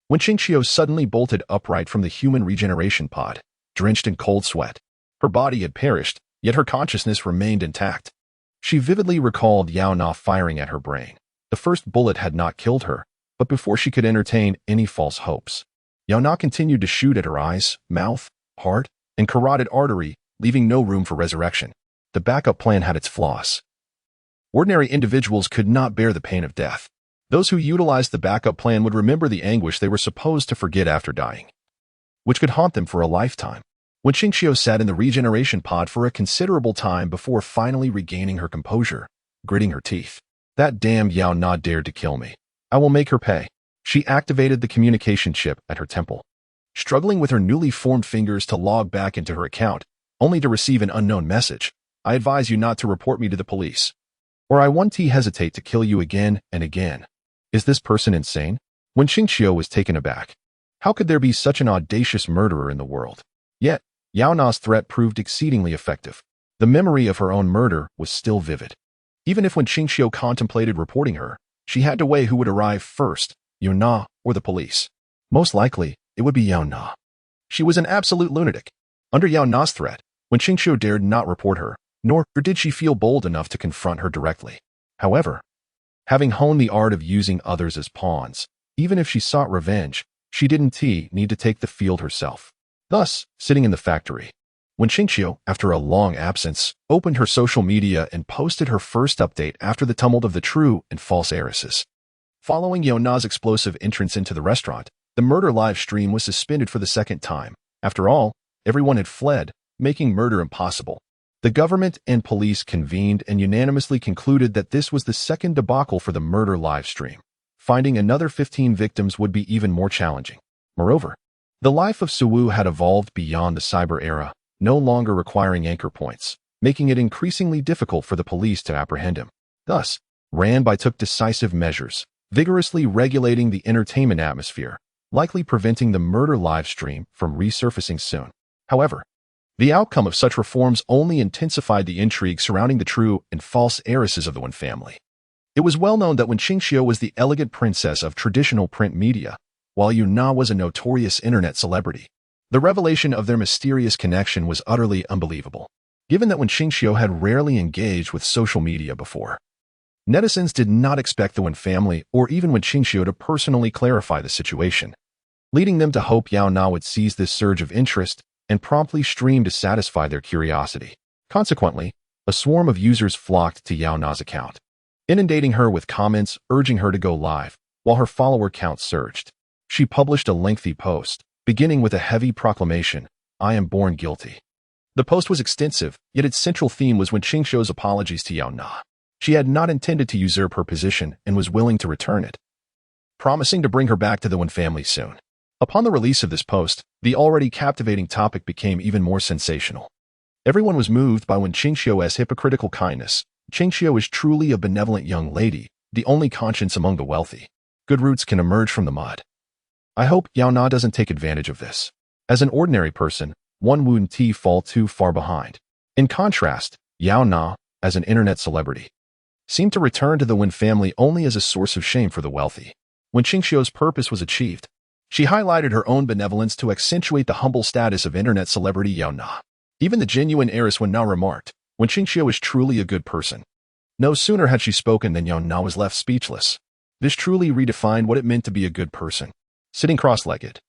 Wenqingxiu suddenly bolted upright from the human regeneration pod, drenched in cold sweat. Her body had perished, yet her consciousness remained intact. She vividly recalled Yaona firing at her brain. The first bullet had not killed her, but before she could entertain any false hopes, Yaona continued to shoot at her eyes, mouth, heart, and carotid artery, leaving no room for resurrection. The backup plan had its flaws. Ordinary individuals could not bear the pain of death. Those who utilized the backup plan would remember the anguish they were supposed to forget after dying, which could haunt them for a lifetime. Wenqingxiu sat in the regeneration pod for a considerable time before finally regaining her composure, gritting her teeth. That damn Yaona dared to kill me. I will make her pay. She activated the communication chip at her temple, struggling with her newly formed fingers to log back into her account, only to receive an unknown message. I advise you not to report me to the police, or I won't hesitate to kill you again and again. Is this person insane? Wenqingxiu was taken aback. How could there be such an audacious murderer in the world? Yet, Yaona's threat proved exceedingly effective. The memory of her own murder was still vivid. Even if Wenqingxiu contemplated reporting her, she had to weigh who would arrive first, Yaona or the police. Most likely, it would be Yaona. She was an absolute lunatic. Under Yaona's threat, Wenqingxiu dared not report her, nor did she feel bold enough to confront her directly. However, having honed the art of using others as pawns, even if she sought revenge, she didn't need to take the field herself. Thus, sitting in the factory, When Qingxiu, after a long absence, opened her social media and posted her first update after the tumult of the true and false heiresses. Following Yaona's explosive entrance into the restaurant, the murder live stream was suspended for the second time. After all, everyone had fled, making murder impossible. The government and police convened and unanimously concluded that this was the second debacle for the murder live stream. Finding another 15 victims would be even more challenging. Moreover, the life of Suwu had evolved beyond the cyber era, no longer requiring anchor points, making it increasingly difficult for the police to apprehend him. Thus, Ranbai took decisive measures, vigorously regulating the entertainment atmosphere, likely preventing the murder live stream from resurfacing soon. However, the outcome of such reforms only intensified the intrigue surrounding the true and false heiresses of the Wen family. It was well known that Wen Qingxiu was the elegant princess of traditional print media, while Yaona was a notorious internet celebrity. The revelation of their mysterious connection was utterly unbelievable, given that Wen Qingxiu had rarely engaged with social media before. Netizens did not expect the Wen family or even Wen Qingxiu to personally clarify the situation, leading them to hope Yaona would seize this surge of interest and promptly stream to satisfy their curiosity. Consequently, a swarm of users flocked to Yaona's account, inundating her with comments urging her to go live, while her follower count surged. She published a lengthy post, beginning with a heavy proclamation, "I am born guilty." The post was extensive, yet its central theme was Wen Qingxiu's apologies to Yaona. She had not intended to usurp her position and was willing to return it, promising to bring her back to the Wen family soon. Upon the release of this post, the already captivating topic became even more sensational. Everyone was moved by Wen Qingxiu's hypocritical kindness. Qingxiu is truly a benevolent young lady, the only conscience among the wealthy. Good roots can emerge from the mud. I hope Yaona doesn't take advantage of this. As an ordinary person, one wouldn't fall too far behind. In contrast, Yaona, as an internet celebrity, seemed to return to the Wen family only as a source of shame for the wealthy. When Qingxiu's purpose was achieved, she highlighted her own benevolence to accentuate the humble status of internet celebrity Yaona. Even the genuine heiress Yaona remarked, "Wen Qingxiu is truly a good person." No sooner had she spoken than Yaona was left speechless. This truly redefined what it meant to be a good person. Sitting cross-legged,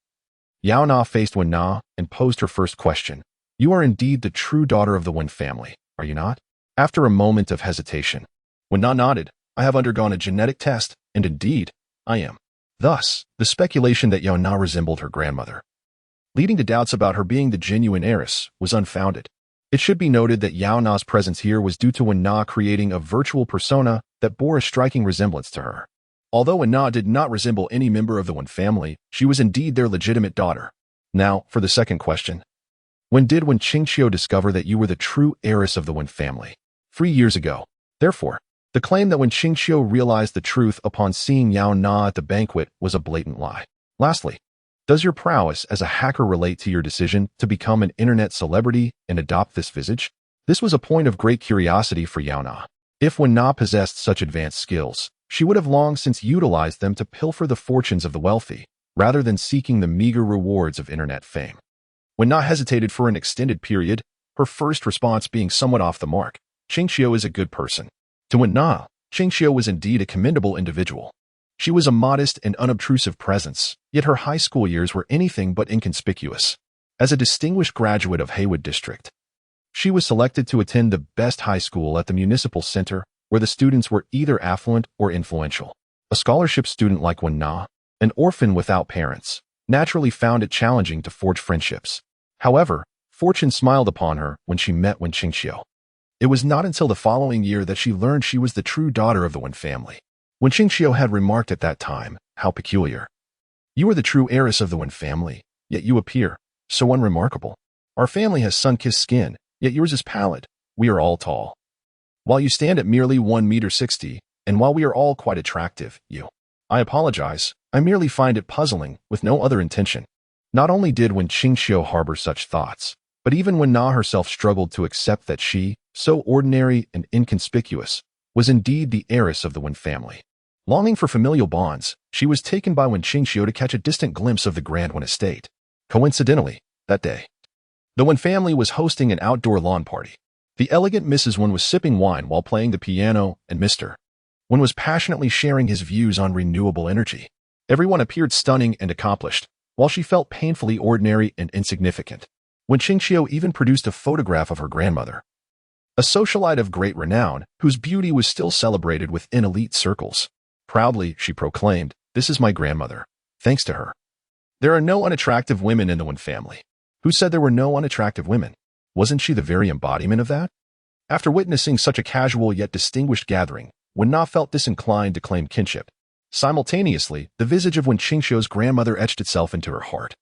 Yaona faced Yaona and posed her first question. "You are indeed the true daughter of the Wen family, are you not?" After a moment of hesitation, Yaona nodded. "I have undergone a genetic test, and indeed, I am." Thus, the speculation that Yaona resembled her grandmother, leading to doubts about her being the genuine heiress, was unfounded. It should be noted that Yaona's presence here was due to Yaona creating a virtual persona that bore a striking resemblance to her. Although Yaona did not resemble any member of the Wen family, she was indeed their legitimate daughter. Now, for the second question. When did Wen Qingxiu discover that you were the true heiress of the Wen family? 3 years ago. Therefore, the claim that Wen Qingxiu realized the truth upon seeing Yaona at the banquet was a blatant lie. Lastly, does your prowess as a hacker relate to your decision to become an internet celebrity and adopt this visage? This was a point of great curiosity for Yaona. If Yaona possessed such advanced skills, she would have long since utilized them to pilfer the fortunes of the wealthy, rather than seeking the meager rewards of internet fame. Yaona hesitated for an extended period, her first response being somewhat off the mark. "Qingxiu is a good person." To Yaona, Qingxiu was indeed a commendable individual. She was a modest and unobtrusive presence, yet her high school years were anything but inconspicuous. As a distinguished graduate of Haywood District, she was selected to attend the best high school at the municipal center, where the students were either affluent or influential. A scholarship student like Yaona, an orphan without parents, naturally found it challenging to forge friendships. However, fortune smiled upon her when she met Wen Qingxiu. It was not until the following year that she learned she was the true daughter of the Wen family. Wen Qingxiu had remarked at that time, "How peculiar. You are the true heiress of the Wen family, yet you appear so unremarkable. Our family has sun-kissed skin, yet yours is pallid. We are all tall, while you stand at merely 1.60 meters, and while we are all quite attractive, you." I apologize, I merely find it puzzling, with no other intention. Not only did Wen Qingxiu harbor such thoughts, but even Yaona herself struggled to accept that she, so ordinary and inconspicuous, was indeed the heiress of the Wen family. Longing for familial bonds, she was taken by Wen Qingxiu to catch a distant glimpse of the Grand Wen estate. Coincidentally, that day, the Wen family was hosting an outdoor lawn party. The elegant Mrs. Wen was sipping wine while playing the piano, and Mr. Wen was passionately sharing his views on renewable energy. Everyone appeared stunning and accomplished, while she felt painfully ordinary and insignificant. When Qingqiu even produced a photograph of her grandmother, a socialite of great renown, whose beauty was still celebrated within elite circles. Proudly, she proclaimed, "This is my grandmother. Thanks to her, there are no unattractive women in the Wen family." Who said there were no unattractive women? Wasn't she the very embodiment of that? After witnessing such a casual yet distinguished gathering, Wen Na felt disinclined to claim kinship. Simultaneously, the visage of Wen Qingqiu's grandmother etched itself into her heart,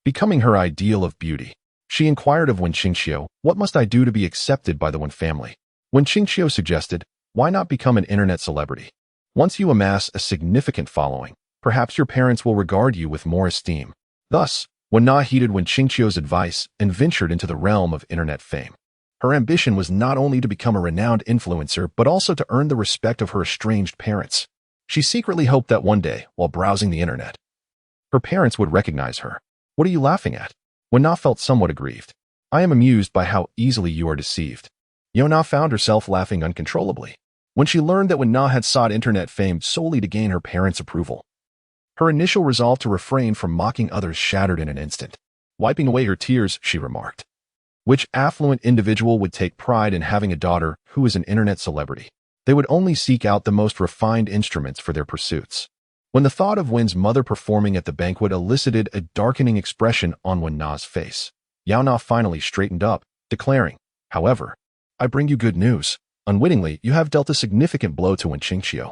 becoming her ideal of beauty. She inquired of Wen Qingqiu, "What must I do to be accepted by the Wen family?" Wen Qingqiu suggested, "Why not become an internet celebrity? Once you amass a significant following, perhaps your parents will regard you with more esteem." Thus, Wen Na heeded Wen Qingqiu's advice and ventured into the realm of internet fame. Her ambition was not only to become a renowned influencer, but also to earn the respect of her estranged parents. She secretly hoped that one day, while browsing the internet, her parents would recognize her. "What are you laughing at?" Wen Na felt somewhat aggrieved. "I am amused by how easily you are deceived." Yaona found herself laughing uncontrollably when she learned that Wen Na had sought internet fame solely to gain her parents' approval. Her initial resolve to refrain from mocking others shattered in an instant. Wiping away her tears, she remarked, "Which affluent individual would take pride in having a daughter who is an internet celebrity? They would only seek out the most refined instruments for their pursuits." When the thought of Wen's mother performing at the banquet elicited a darkening expression on Wen Na's face, Yaona finally straightened up, declaring, "However, I bring you good news. Unwittingly, you have dealt a significant blow to Wen Qingqiu."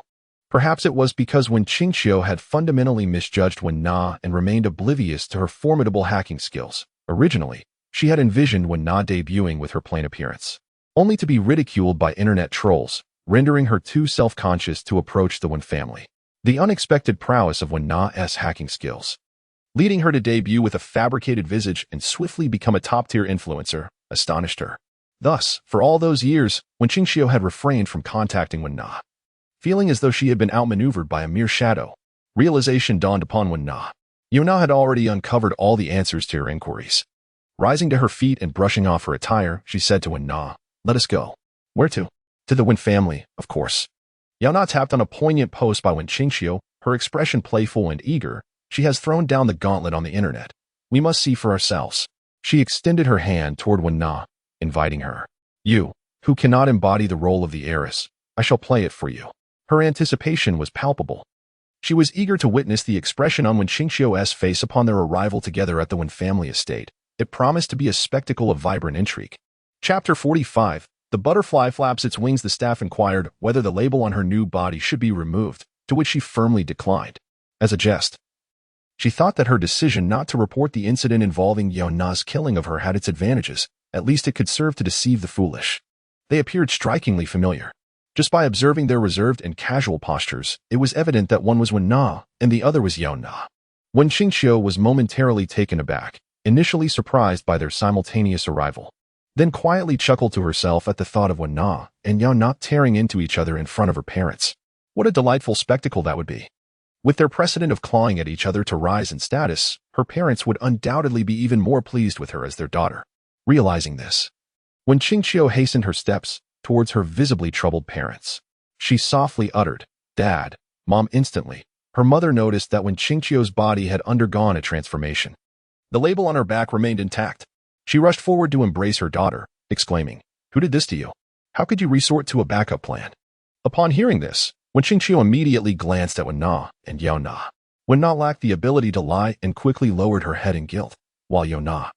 Perhaps it was because Wen Qingqiu had fundamentally misjudged Wen Na and remained oblivious to her formidable hacking skills. Originally, she had envisioned Wen Na debuting with her plain appearance, only to be ridiculed by internet trolls, rendering her too self-conscious to approach the Wen family. The unexpected prowess of Wen Na's hacking skills, leading her to debut with a fabricated visage and swiftly become a top-tier influencer, astonished her. Thus, for all those years, Wen Qingqiu had refrained from contacting Wen Na, feeling as though she had been outmaneuvered by a mere shadow. Realization dawned upon Wen Na. Yaona had already uncovered all the answers to her inquiries. Rising to her feet and brushing off her attire, she said to Wen Na, "Let us go." "Where to?" "To the Wen family, of course." Yaona tapped on a poignant post by Wen Qingqiu, her expression playful and eager. "She has thrown down the gauntlet on the internet. We must see for ourselves." She extended her hand toward Wen Na, inviting her. "You, who cannot embody the role of the heiress, I shall play it for you." Her anticipation was palpable. She was eager to witness the expression on Wen Qingqiu's face upon their arrival together at the Wen family estate. It promised to be a spectacle of vibrant intrigue. Chapter 45. The butterfly flaps its wings. The staff inquired whether the label on her new body should be removed, to which she firmly declined. As a jest, she thought that her decision not to report the incident involving Yaona's killing of her had its advantages. At least it could serve to deceive the foolish. They appeared strikingly familiar. Just by observing their reserved and casual postures, it was evident that one was Wen Na and the other was Yaona. Wen Qingqiu was momentarily taken aback, initially surprised by their simultaneous arrival, then quietly chuckled to herself at the thought of Wen Na and Yaona tearing into each other in front of her parents. What a delightful spectacle that would be. With their precedent of clawing at each other to rise in status, her parents would undoubtedly be even more pleased with her as their daughter. Realizing this, Wen Qingqiu hastened her steps towards her visibly troubled parents. She softly uttered, "Dad, Mom." Instantly, her mother noticed that Wen Qingqiu's body had undergone a transformation. The label on her back remained intact. She rushed forward to embrace her daughter, exclaiming, "Who did this to you? How could you resort to a backup plan?" Upon hearing this, Wen Qingqiu immediately glanced at Wen Na and Yaona. Wen Na lacked the ability to lie and quickly lowered her head in guilt, while Yaona,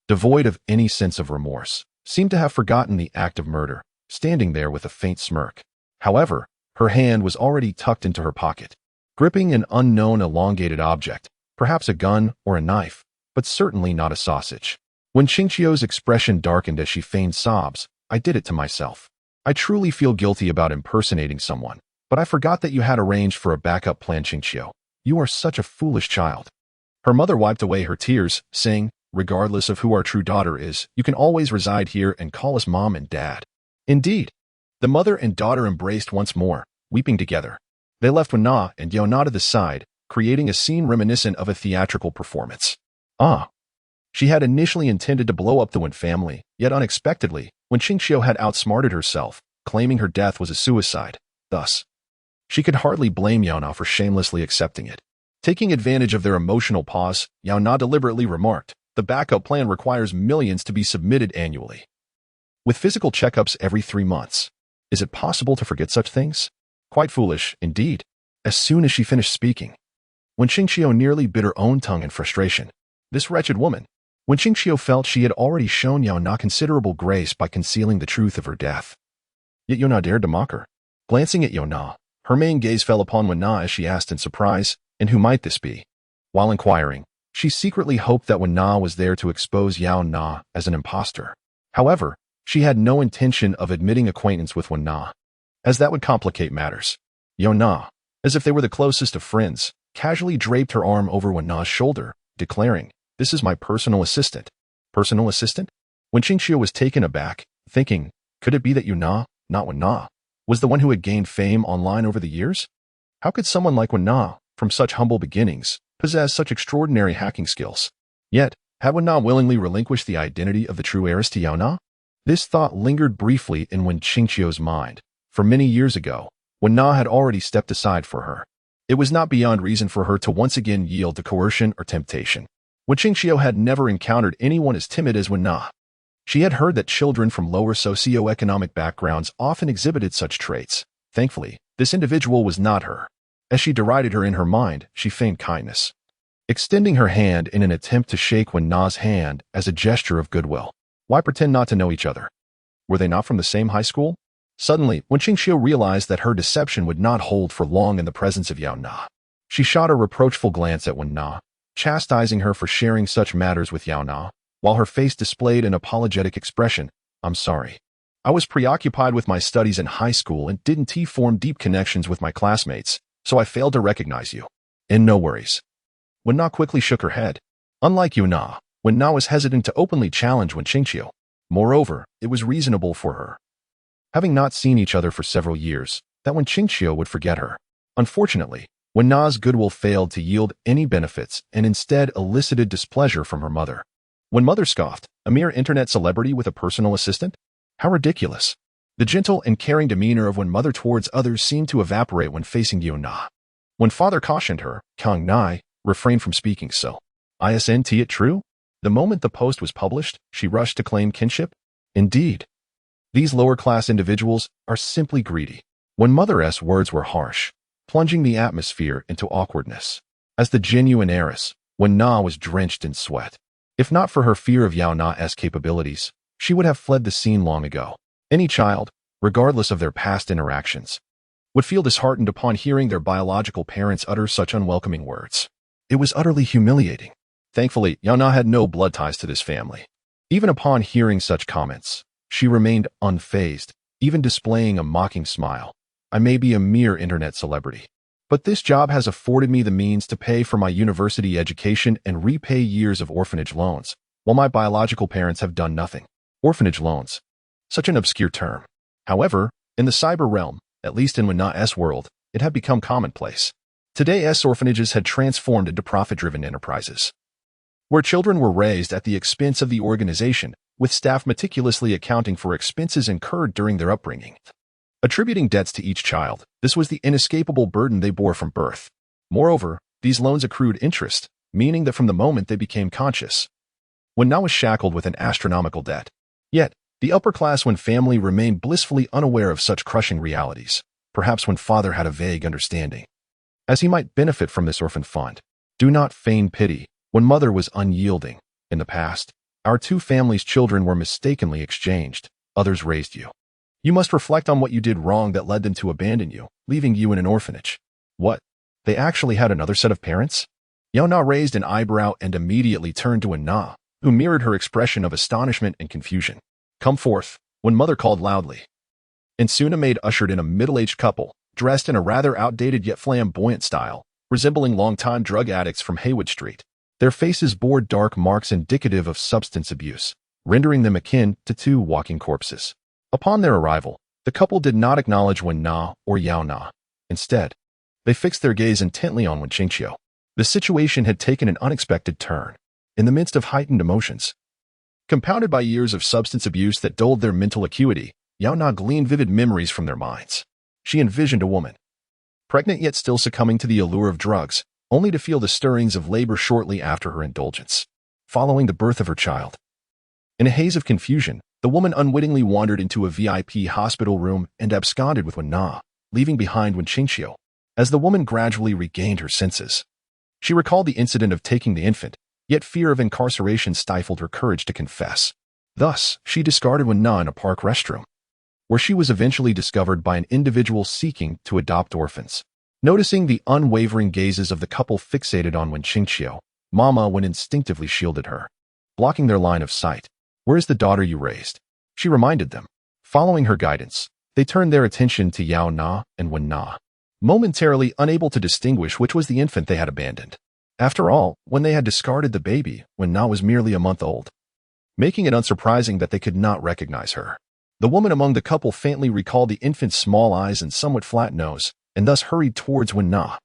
devoid of any sense of remorse, seemed to have forgotten the act of murder, standing there with a faint smirk. However, her hand was already tucked into her pocket, gripping an unknown elongated object, perhaps a gun or a knife, but certainly not a sausage. When Qingqiu's expression darkened as she feigned sobs, "I did it to myself. I truly feel guilty about impersonating someone, but I forgot that you had arranged for a backup plan, Qingqiu. You are such a foolish child." Her mother wiped away her tears, saying, "Regardless of who our true daughter is, you can always reside here and call us Mom and Dad." Indeed, the mother and daughter embraced once more, weeping together. They left Wen Na and Yaona to the side, creating a scene reminiscent of a theatrical performance. She had initially intended to blow up the Wen family, yet unexpectedly, Wen Qingqiu had outsmarted herself, claiming her death was a suicide. Thus, she could hardly blame Yaona for shamelessly accepting it. Taking advantage of their emotional pause, Yaona deliberately remarked, The backup plan requires millions to be submitted annually, with physical checkups every 3 months. Is it possible to forget such things? Quite foolish, indeed. As soon as she finished speaking, when Qingqiu nearly bit her own tongue in frustration, this wretched woman, when Qingqiu felt she had already shown Yaona considerable grace by concealing the truth of her death. Yet Yaona dared to mock her. Glancing at Yaona, her main gaze fell upon Wen-na as she asked in surprise, "And who might this be?" While inquiring, she secretly hoped that Wen-na was there to expose Yaona as an imposter. However, she had no intention of admitting acquaintance with Wen-na, as that would complicate matters. Yaona, as if they were the closest of friends, casually draped her arm over Wen-na's shoulder, declaring, "This is my personal assistant." Personal assistant? When Qingqiu was taken aback, thinking, could it be that Yaona, not Wen-na, was the one who had gained fame online over the years? How could someone like Wen-na, from such humble beginnings, possess such extraordinary hacking skills? Yet, had Wen-na willingly relinquished the identity of the true heiress to Yaona? This thought lingered briefly in Wen Qingqiu's mind. For many years ago, Wen-na had already stepped aside for her. It was not beyond reason for her to once again yield to coercion or temptation. Wen Qingqiu had never encountered anyone as timid as Wen-na. She had heard that children from lower socioeconomic backgrounds often exhibited such traits. Thankfully, this individual was not her. As she derided her in her mind, she feigned kindness, extending her hand in an attempt to shake Wen-na's hand as a gesture of goodwill. Why pretend not to know each other? Were they not from the same high school? Suddenly, when Qingqiu realized that her deception would not hold for long in the presence of Yaona, she shot a reproachful glance at Wen-na, chastising her for sharing such matters with Yaona, while her face displayed an apologetic expression. "I'm sorry. I was preoccupied with my studies in high school and didn't form deep connections with my classmates, so I failed to recognize you." "And no worries." Wen-na quickly shook her head. Unlike Yaona, Wen-na was hesitant to openly challenge Wen Qingqiu. Moreover, it was reasonable for her, having not seen each other for several years, that Wen Qingqiu would forget her. Unfortunately, Wen-na's goodwill failed to yield any benefits and instead elicited displeasure from her mother. When mother scoffed, a mere internet celebrity with a personal assistant? How ridiculous. The gentle and caring demeanor of Wen-mother towards others seemed to evaporate when facing Yaona. When father cautioned her, "Kang Nai, refrain from speaking so. Isn't it true?" The moment the post was published, she rushed to claim kinship. Indeed, these lower-class individuals are simply greedy. When Mother's words were harsh, plunging the atmosphere into awkwardness. As the genuine heiress, Wen-na was drenched in sweat. If not for her fear of Yaona's capabilities, she would have fled the scene long ago. Any child, regardless of their past interactions, would feel disheartened upon hearing their biological parents utter such unwelcoming words. It was utterly humiliating. Thankfully, Yaona had no blood ties to this family. Even upon hearing such comments, she remained unfazed, even displaying a mocking smile. "I may be a mere internet celebrity, but this job has afforded me the means to pay for my university education and repay years of orphanage loans, while my biological parents have done nothing." Orphanage loans. Such an obscure term. However, in the cyber realm, at least in Wen-na's world, it had become commonplace. Today's orphanages had transformed into profit-driven enterprises, where children were raised at the expense of the organization, with staff meticulously accounting for expenses incurred during their upbringing. Attributing debts to each child, this was the inescapable burden they bore from birth. Moreover, these loans accrued interest, meaning that from the moment they became conscious, Wen-na was shackled with an astronomical debt. Yet, the upper-class Wen family remained blissfully unaware of such crushing realities, perhaps when father had a vague understanding, as he might benefit from this orphan fund. Do not feign pity. When mother was unyielding, in the past, our two families' children were mistakenly exchanged. Others raised you. You must reflect on what you did wrong that led them to abandon you, leaving you in an orphanage. What? They actually had another set of parents? Yaona raised an eyebrow and immediately turned to Wen-na, who mirrored her expression of astonishment and confusion. "Come forth," when mother called loudly. And soon a maid ushered in a middle-aged couple, dressed in a rather outdated yet flamboyant style, resembling long-time drug addicts from Haywood Street. Their faces bore dark marks indicative of substance abuse, rendering them akin to two walking corpses. Upon their arrival, the couple did not acknowledge Wen-na or Yaona. Instead, they fixed their gaze intently on Wen Qingqiu. The situation had taken an unexpected turn. In the midst of heightened emotions, compounded by years of substance abuse that dulled their mental acuity, Yaona gleaned vivid memories from their minds. She envisioned a woman, pregnant yet still succumbing to the allure of drugs, only to feel the stirrings of labor shortly after her indulgence. following the birth of her child. In a haze of confusion, the woman unwittingly wandered into a VIP hospital room and absconded with Wen-na, leaving behind Wen-qingxiu. As the woman gradually regained her senses, she recalled the incident of taking the infant, yet fear of incarceration stifled her courage to confess. Thus, she discarded Wen-na in a park restroom, where she was eventually discovered by an individual seeking to adopt orphans. Noticing the unwavering gazes of the couple fixated on Wen-qingxiu, Mama Wen instinctively shielded her, blocking their line of sight. "Where is the daughter you raised?" she reminded them. Following her guidance, they turned their attention to Yaona and Wen-na, momentarily unable to distinguish which was the infant they had abandoned. After all, when they had discarded the baby, Wen-na was merely a month old, making it unsurprising that they could not recognize her. The woman among the couple faintly recalled the infant's small eyes and somewhat flat nose, and thus hurried towards Wen-na.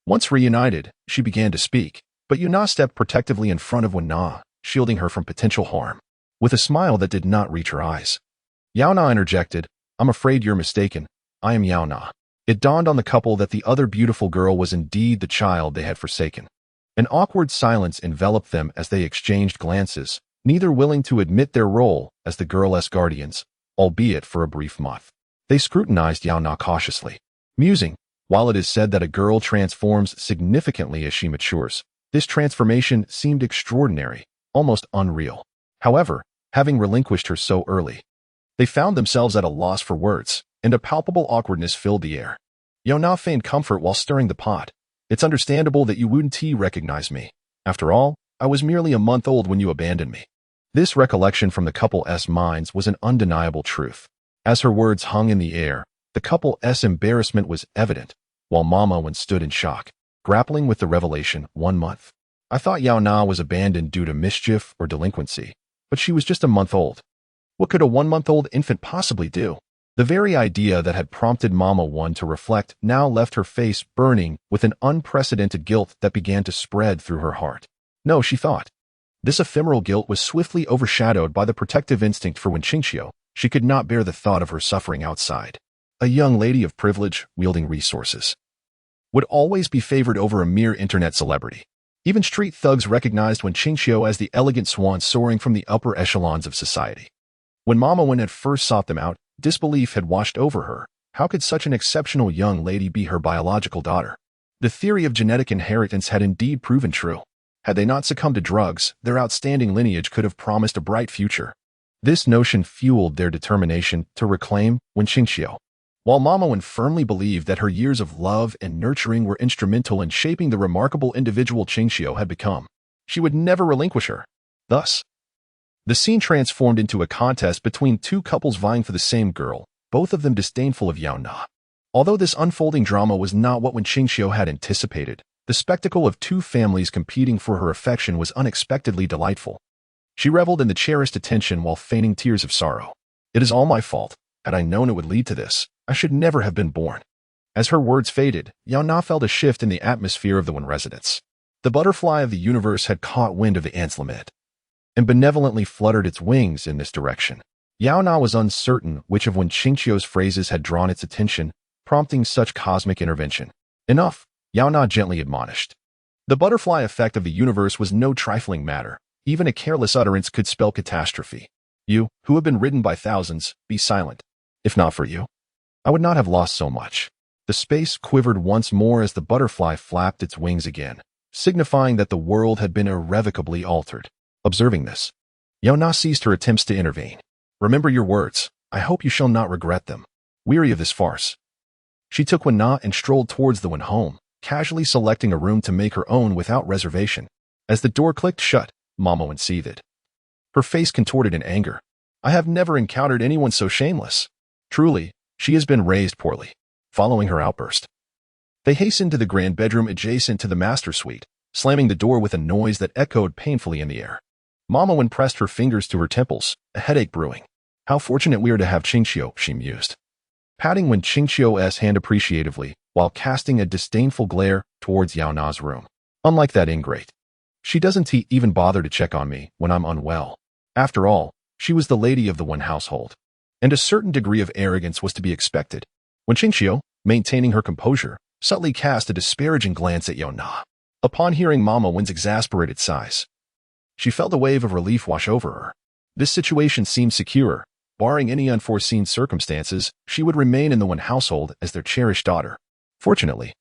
Once reunited, she began to speak, but Yaona stepped protectively in front of Wen-na, shielding her from potential harm. With a smile that did not reach her eyes, Yaona interjected, "I'm afraid you're mistaken. I am Yaona." It dawned on the couple that the other beautiful girl was indeed the child they had forsaken. An awkward silence enveloped them as they exchanged glances, neither willing to admit their role as the girl's guardians, albeit for a brief month. They scrutinized Yaona cautiously, musing, while it is said that a girl transforms significantly as she matures, this transformation seemed extraordinary, almost unreal. However, having relinquished her so early, they found themselves at a loss for words, and a palpable awkwardness filled the air. Yaona feigned comfort while stirring the pot. "It's understandable that you wouldn't recognize me. After all, I was merely a month old when you abandoned me." This recollection from the couple's minds was an undeniable truth. As her words hung in the air, the couple's embarrassment was evident, while Mama Wen stood in shock, grappling with the revelation. 1 month. "I thought Yaona was abandoned due to mischief or delinquency, but she was just a month old. What could a 1-month-old infant possibly do?" The very idea that had prompted Mama Wen to reflect now left her face burning with an unprecedented guilt that began to spread through her heart. No, she thought. This ephemeral guilt was swiftly overshadowed by the protective instinct for Wen-qingxiu. She could not bear the thought of her suffering outside. A young lady of privilege, wielding resources, would always be favored over a mere internet celebrity. Even street thugs recognized Wen-qingxiu as the elegant swan soaring from the upper echelons of society. When Mama Wen had first sought them out, disbelief had washed over her. How could such an exceptional young lady be her biological daughter? The theory of genetic inheritance had indeed proven true. Had they not succumbed to drugs, their outstanding lineage could have promised a bright future. This notion fueled their determination to reclaim Wen-qingxiu. While Mama Wen firmly believed that her years of love and nurturing were instrumental in shaping the remarkable individual Qingxiu had become, she would never relinquish her. Thus, the scene transformed into a contest between two couples vying for the same girl, both of them disdainful of Yaona. Although this unfolding drama was not what Wen-qingxiu had anticipated, the spectacle of two families competing for her affection was unexpectedly delightful. She reveled in the cherished attention while feigning tears of sorrow. "It is all my fault. Had I known it would lead to this, I should never have been born." As her words faded, Yaona felt a shift in the atmosphere of the Wen residence. The butterfly of the universe had caught wind of the aunt's lament, and benevolently fluttered its wings in this direction. Yaona was uncertain which of Wen-qingxiu's phrases had drawn its attention, prompting such cosmic intervention. "Enough," Yaona gently admonished. The butterfly effect of the universe was no trifling matter. Even a careless utterance could spell catastrophe. "You, who have been ridden by thousands, be silent. If not for you, I would not have lost so much." The space quivered once more as the butterfly flapped its wings again, signifying that the world had been irrevocably altered. Observing this, Yaona ceased her attempts to intervene. "Remember your words. I hope you shall not regret them." Weary of this farce, she took Wen-na and strolled towards the Wen home, casually selecting a room to make her own without reservation. As the door clicked shut, Mama Wen seethed, her face contorted in anger. "I have never encountered anyone so shameless. Truly, she has been raised poorly." Following her outburst, they hastened to the grand bedroom adjacent to the master suite, slamming the door with a noise that echoed painfully in the air. Mama Wen pressed her fingers to her temples, a headache brewing. "How fortunate we are to have Qingxiu," she mused, patting Wen-qingxiu's hand appreciatively while casting a disdainful glare towards Yaona's room. "Unlike that ingrate, she doesn't even bother to check on me when I'm unwell." After all, she was the lady of the Wen household, and a certain degree of arrogance was to be expected. Wen-qingxiu, maintaining her composure, subtly cast a disparaging glance at Yaona. Upon hearing Mama Wen's exasperated sighs, She felt a wave of relief wash over her. This situation seemed secure. Barring any unforeseen circumstances, she would remain in the Wen household as their cherished daughter. Fortunately,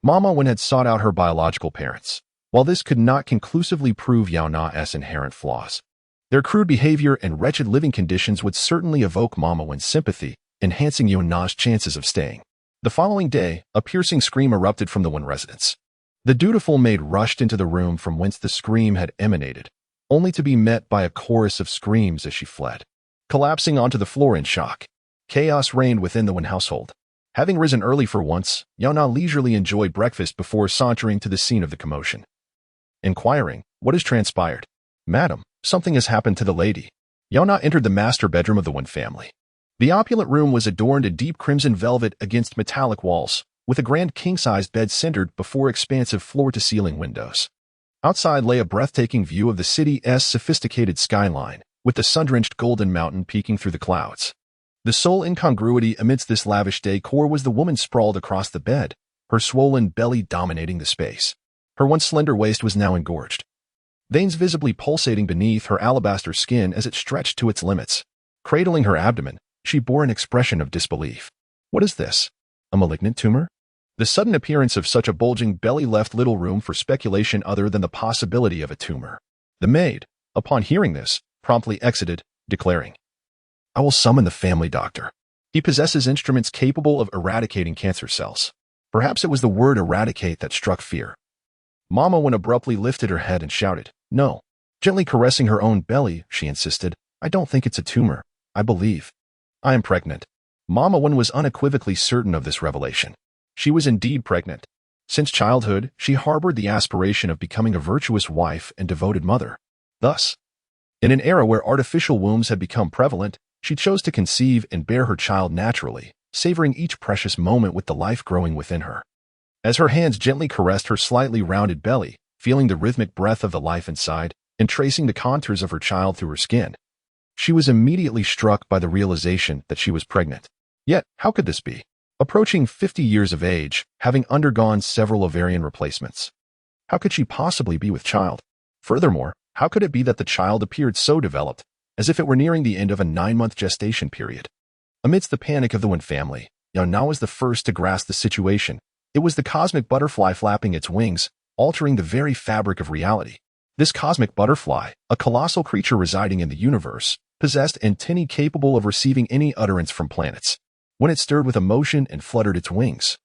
Mama Wen had sought out her biological parents. While this could not conclusively prove Yaona's inherent flaws, their crude behavior and wretched living conditions would certainly evoke Mama Wen's sympathy, enhancing Yaona's chances of staying. The following day, a piercing scream erupted from the Wen residence. The dutiful maid rushed into the room from whence the scream had emanated, only to be met by a chorus of screams as she fled. Collapsing onto the floor in shock, chaos reigned within the Wen household. Having risen early for once, Yaona leisurely enjoyed breakfast before sauntering to the scene of the commotion. Inquiring, "What has transpired?" "Madam, something has happened to the lady." Yaona entered the master bedroom of the Wen family. The opulent room was adorned in deep crimson velvet against metallic walls, with a grand king-sized bed centered before expansive floor-to-ceiling windows. Outside lay a breathtaking view of the city's sophisticated skyline, with the sun-drenched golden mountain peeking through the clouds. The sole incongruity amidst this lavish decor was the woman sprawled across the bed, her swollen belly dominating the space. Her once slender waist was now engorged, veins visibly pulsating beneath her alabaster skin as it stretched to its limits. Cradling her abdomen, she bore an expression of disbelief. "What is this? A malignant tumor?" The sudden appearance of such a bulging belly left little room for speculation other than the possibility of a tumor. The maid, upon hearing this, promptly exited, declaring, "I will summon the family doctor. He possesses instruments capable of eradicating cancer cells." Perhaps it was the word eradicate that struck fear. Mama Wen abruptly lifted her head and shouted, "No." Gently caressing her own belly, she insisted, "I don't think it's a tumor. I believe I am pregnant." Mama Wen was unequivocally certain of this revelation. She was indeed pregnant. Since childhood, she harbored the aspiration of becoming a virtuous wife and devoted mother. Thus, in an era where artificial wombs had become prevalent, she chose to conceive and bear her child naturally, savoring each precious moment with the life growing within her. As her hands gently caressed her slightly rounded belly, feeling the rhythmic breath of the life inside, and tracing the contours of her child through her skin, she was immediately struck by the realization that she was pregnant. Yet, how could this be? Approaching 50 years of age, having undergone several ovarian replacements, how could she possibly be with child? Furthermore, how could it be that the child appeared so developed, as if it were nearing the end of a 9-month gestation period? Amidst the panic of the Wen family, Yaona was the first to grasp the situation. It was the cosmic butterfly flapping its wings, altering the very fabric of reality. This cosmic butterfly, a colossal creature residing in the universe, possessed antennae capable of receiving any utterance from planets. When it stirred with emotion and fluttered its wings,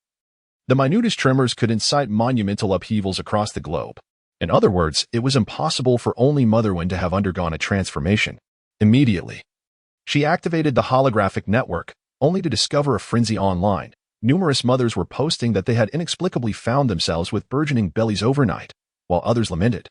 the minutest tremors could incite monumental upheavals across the globe. In other words, it was impossible for only Mother Wen to have undergone a transformation. Immediately, she activated the holographic network, only to discover a frenzy online. Numerous mothers were posting that they had inexplicably found themselves with burgeoning bellies overnight, while others lamented,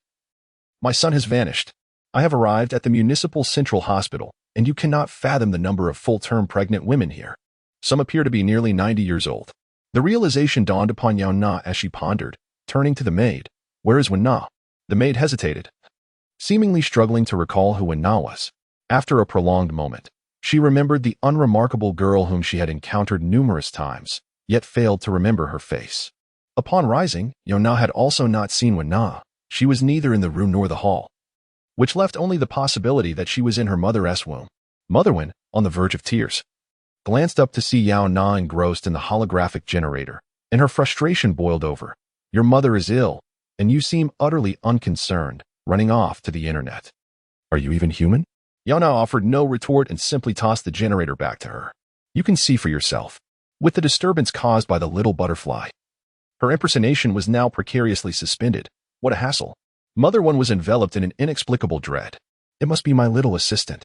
"My son has vanished. I have arrived at the Municipal Central Hospital, and you cannot fathom the number of full-term pregnant women here. Some appear to be nearly 90 years old." The realization dawned upon Yaona as she pondered, turning to the maid. "Where is Wen Na?" The maid hesitated, seemingly struggling to recall who Wen Na was. After a prolonged moment, she remembered the unremarkable girl whom she had encountered numerous times, yet failed to remember her face. Upon rising, Yaona had also not seen Wen Na. She was neither in the room nor the hall, which left only the possibility that she was in her mother's womb. Mother Wen, on the verge of tears, glanced up to see Yaona engrossed in the holographic generator, and her frustration boiled over. "Your mother is ill, and you seem utterly unconcerned, running off to the internet. Are you even human?" Yaona offered no retort and simply tossed the generator back to her. "You can see for yourself." With the disturbance caused by the little butterfly, her impersonation was now precariously suspended. What a hassle. Mother Wen was enveloped in an inexplicable dread. "It must be my little assistant.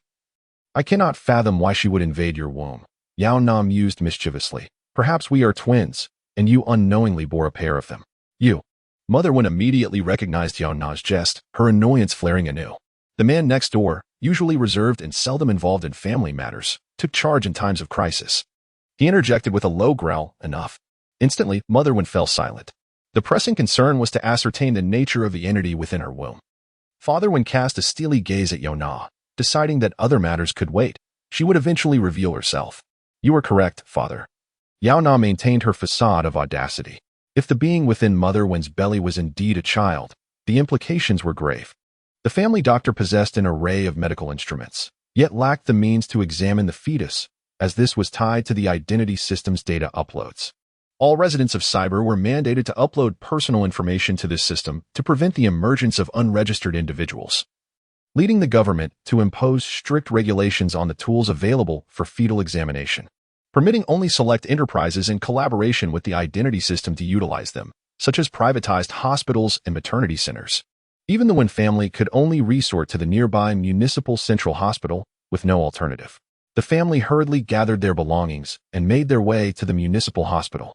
I cannot fathom why she would invade your womb." Yaona mused mischievously. "Perhaps we are twins, and you unknowingly bore a pair of them." "You." Mother Wen immediately recognized Yaona's jest, her annoyance flaring anew. The man next door, usually reserved and seldom involved in family matters, took charge in times of crisis. He interjected with a low growl, "Enough." Instantly, Mother Wen fell silent. The pressing concern was to ascertain the nature of the entity within her womb. Father Wen cast a steely gaze at Yaona, deciding that other matters could wait. She would eventually reveal herself. "You are correct, Father." Yaona maintained her facade of audacity. If the being within Mother Wen's belly was indeed a child, the implications were grave. The family doctor possessed an array of medical instruments, yet lacked the means to examine the fetus, as this was tied to the identity system's data uploads. All residents of Cyber were mandated to upload personal information to this system to prevent the emergence of unregistered individuals, leading the government to impose strict regulations on the tools available for fetal examination, permitting only select enterprises in collaboration with the identity system to utilize them, such as privatized hospitals and maternity centers. Even the Wen family could only resort to the nearby municipal central hospital with no alternative. The family hurriedly gathered their belongings and made their way to the municipal hospital.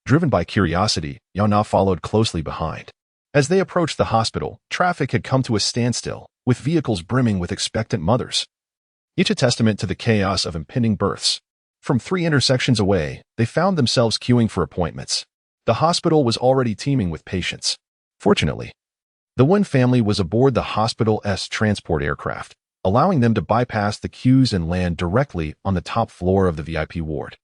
Driven by curiosity, Yaona followed closely behind. As they approached the hospital, traffic had come to a standstill, with vehicles brimming with expectant mothers, each a testament to the chaos of impending births. From 3 intersections away, they found themselves queuing for appointments. The hospital was already teeming with patients. Fortunately, the Wen family was aboard the hospital's transport aircraft, allowing them to bypass the queues and land directly on the top floor of the VIP ward.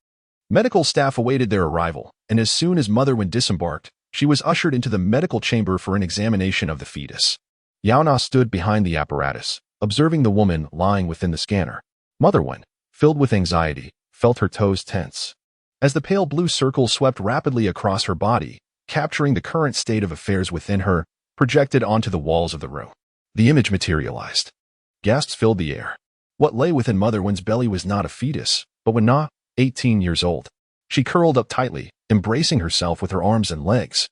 Medical staff awaited their arrival, and as soon as Mother Wen disembarked, she was ushered into the medical chamber for an examination of the fetus. Yaona stood behind the apparatus, observing the woman lying within the scanner. Mother Wen, filled with anxiety, felt her toes tense. As the pale blue circle swept rapidly across her body, capturing the current state of affairs within her, projected onto the walls of the room. The image materialized. Gasps filled the air. What lay within Mother Wen's belly was not a fetus, but Wen, 18 years old. She curled up tightly, embracing herself with her arms and legs,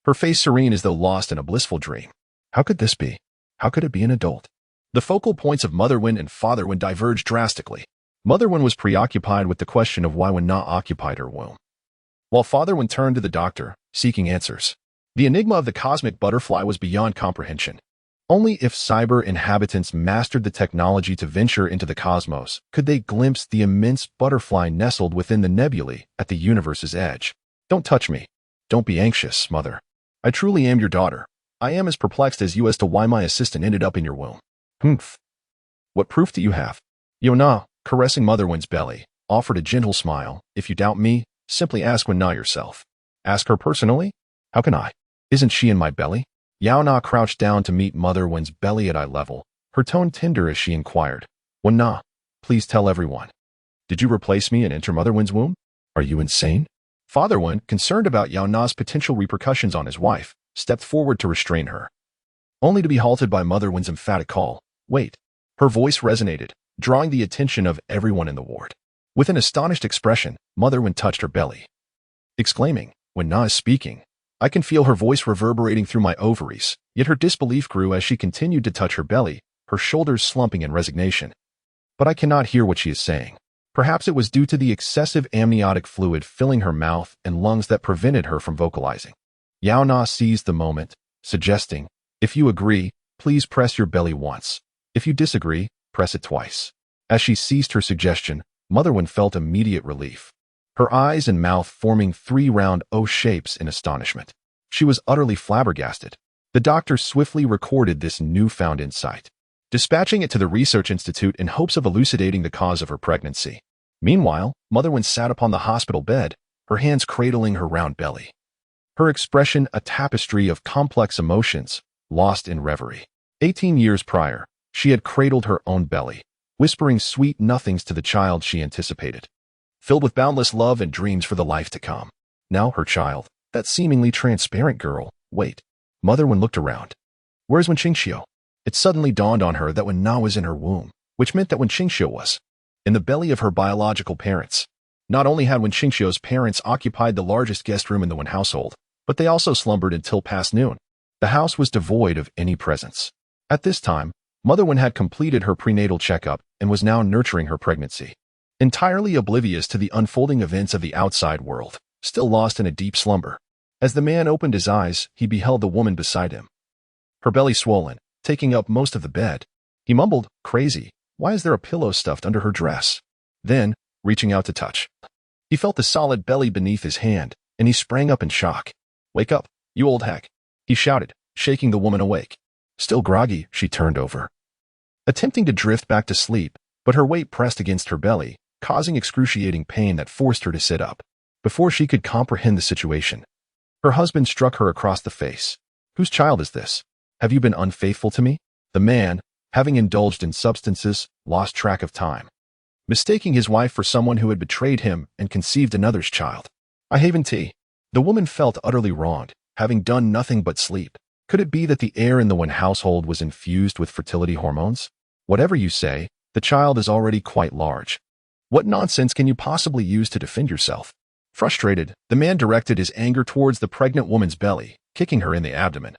her face serene as though lost in a blissful dream. How could this be? How could it be an adult? The focal points of Mother Wen and Father Wen diverged drastically. Mother Wen was preoccupied with the question of why Wen occupied her womb, while Father Wen turned to the doctor, seeking answers. The enigma of the cosmic butterfly was beyond comprehension. Only if cyber inhabitants mastered the technology to venture into the cosmos could they glimpse the immense butterfly nestled within the nebulae at the universe's edge. Don't touch me. Don't be anxious, Mother. I truly am your daughter. I am as perplexed as you as to why my assistant ended up in your womb. Humph. What proof do you have? Yaona, caressing Mother Wen's belly, offered a gentle smile. If you doubt me, simply ask Wen yourself. Ask her personally? How can I? Isn't she in my belly? Yaona crouched down to meet Mother Wen's belly at eye level, her tone tender as she inquired. Wen, please tell everyone. Did you replace me and enter Mother Wen's womb? Are you insane? Father Wen, concerned about Yaona's potential repercussions on his wife, stepped forward to restrain her, only to be halted by Mother Wen's emphatic call. Wait. Her voice resonated, drawing the attention of everyone in the ward. With an astonished expression, Mother Wen touched her belly, exclaiming, Wen is speaking. I can feel her voice reverberating through my ovaries, yet her disbelief grew as she continued to touch her belly, her shoulders slumping in resignation. But I cannot hear what she is saying. Perhaps it was due to the excessive amniotic fluid filling her mouth and lungs that prevented her from vocalizing. Yaona seized the moment, suggesting, if you agree, please press your belly once. If you disagree, press it twice. As she ceased her suggestion, Mother Wen felt immediate relief, her eyes and mouth forming 3 round O shapes in astonishment. She was utterly flabbergasted. The doctor swiftly recorded this newfound insight, dispatching it to the research institute in hopes of elucidating the cause of her pregnancy. Meanwhile, Mother Wen sat upon the hospital bed, her hands cradling her round belly, her expression a tapestry of complex emotions, lost in reverie. 18 years prior, she had cradled her own belly, whispering sweet nothings to the child she anticipated, filled with boundless love and dreams for the life to come. Now her child, that seemingly transparent girl, wait. Mother Wen looked around. Where's Wen Qingxiu? It suddenly dawned on her that Wen was in her womb, which meant that Wen Qingxiu was in the belly of her biological parents. Not only had Wen Qingxiu's parents occupied the largest guest room in the Wen household, but they also slumbered until past noon. The house was devoid of any presence. At this time, Mother Wen had completed her prenatal checkup and was now nurturing her pregnancy, entirely oblivious to the unfolding events of the outside world, still lost in a deep slumber. As the man opened his eyes, he beheld the woman beside him, her belly swollen, taking up most of the bed. He mumbled, crazy, why is there a pillow stuffed under her dress? Then, reaching out to touch, he felt the solid belly beneath his hand, and he sprang up in shock. Wake up, you old hack, he shouted, shaking the woman awake. Still groggy, she turned over, attempting to drift back to sleep, but her weight pressed against her belly, causing excruciating pain that forced her to sit up. Before she could comprehend the situation, her husband struck her across the face. Whose child is this? Have you been unfaithful to me? The man, having indulged in substances, lost track of time, mistaking his wife for someone who had betrayed him and conceived another's child. I haven tea. The woman felt utterly wronged, having done nothing but sleep. Could it be that the air in the Wen household was infused with fertility hormones? Whatever you say, the child is already quite large. What nonsense can you possibly use to defend yourself? Frustrated, the man directed his anger towards the pregnant woman's belly, kicking her in the abdomen,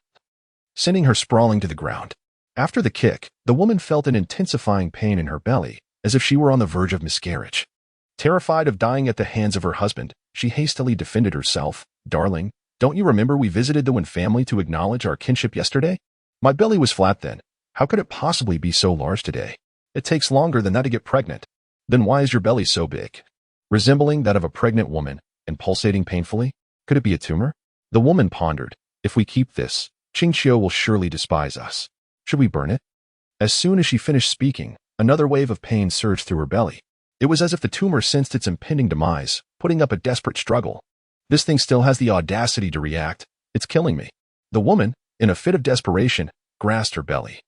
sending her sprawling to the ground. After the kick, the woman felt an intensifying pain in her belly, as if she were on the verge of miscarriage. Terrified of dying at the hands of her husband, she hastily defended herself. Darling, don't you remember we visited the Wen family to acknowledge our kinship yesterday? My belly was flat then. How could it possibly be so large today? It takes longer than that to get pregnant. Then why is your belly so big? Resembling that of a pregnant woman and pulsating painfully? Could it be a tumor? The woman pondered. If we keep this, Qingqiu will surely despise us. Should we burn it? As soon as she finished speaking, another wave of pain surged through her belly. It was as if the tumor sensed its impending demise, putting up a desperate struggle. This thing still has the audacity to react. It's killing me. The woman, in a fit of desperation, grasped her belly,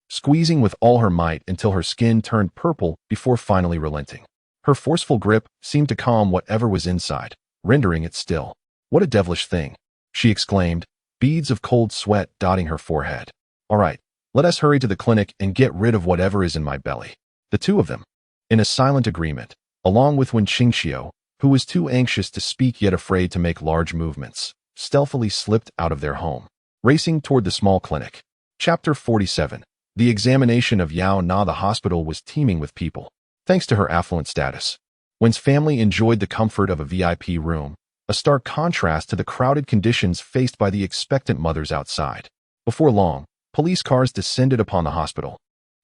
squeezing with all her might until her skin turned purple before finally relenting. Her forceful grip seemed to calm whatever was inside, rendering it still. What a devilish thing, she exclaimed, beads of cold sweat dotting her forehead. All right, let us hurry to the clinic and get rid of whatever is in my belly. The two of them, in a silent agreement, along with Wen Qingqiu, who was too anxious to speak yet afraid to make large movements, stealthily slipped out of their home, racing toward the small clinic. Chapter 47. The examination of Yaona. The hospital was teeming with people, thanks to her affluent status. Wen's family enjoyed the comfort of a VIP room, a stark contrast to the crowded conditions faced by the expectant mothers outside. Before long, police cars descended upon the hospital,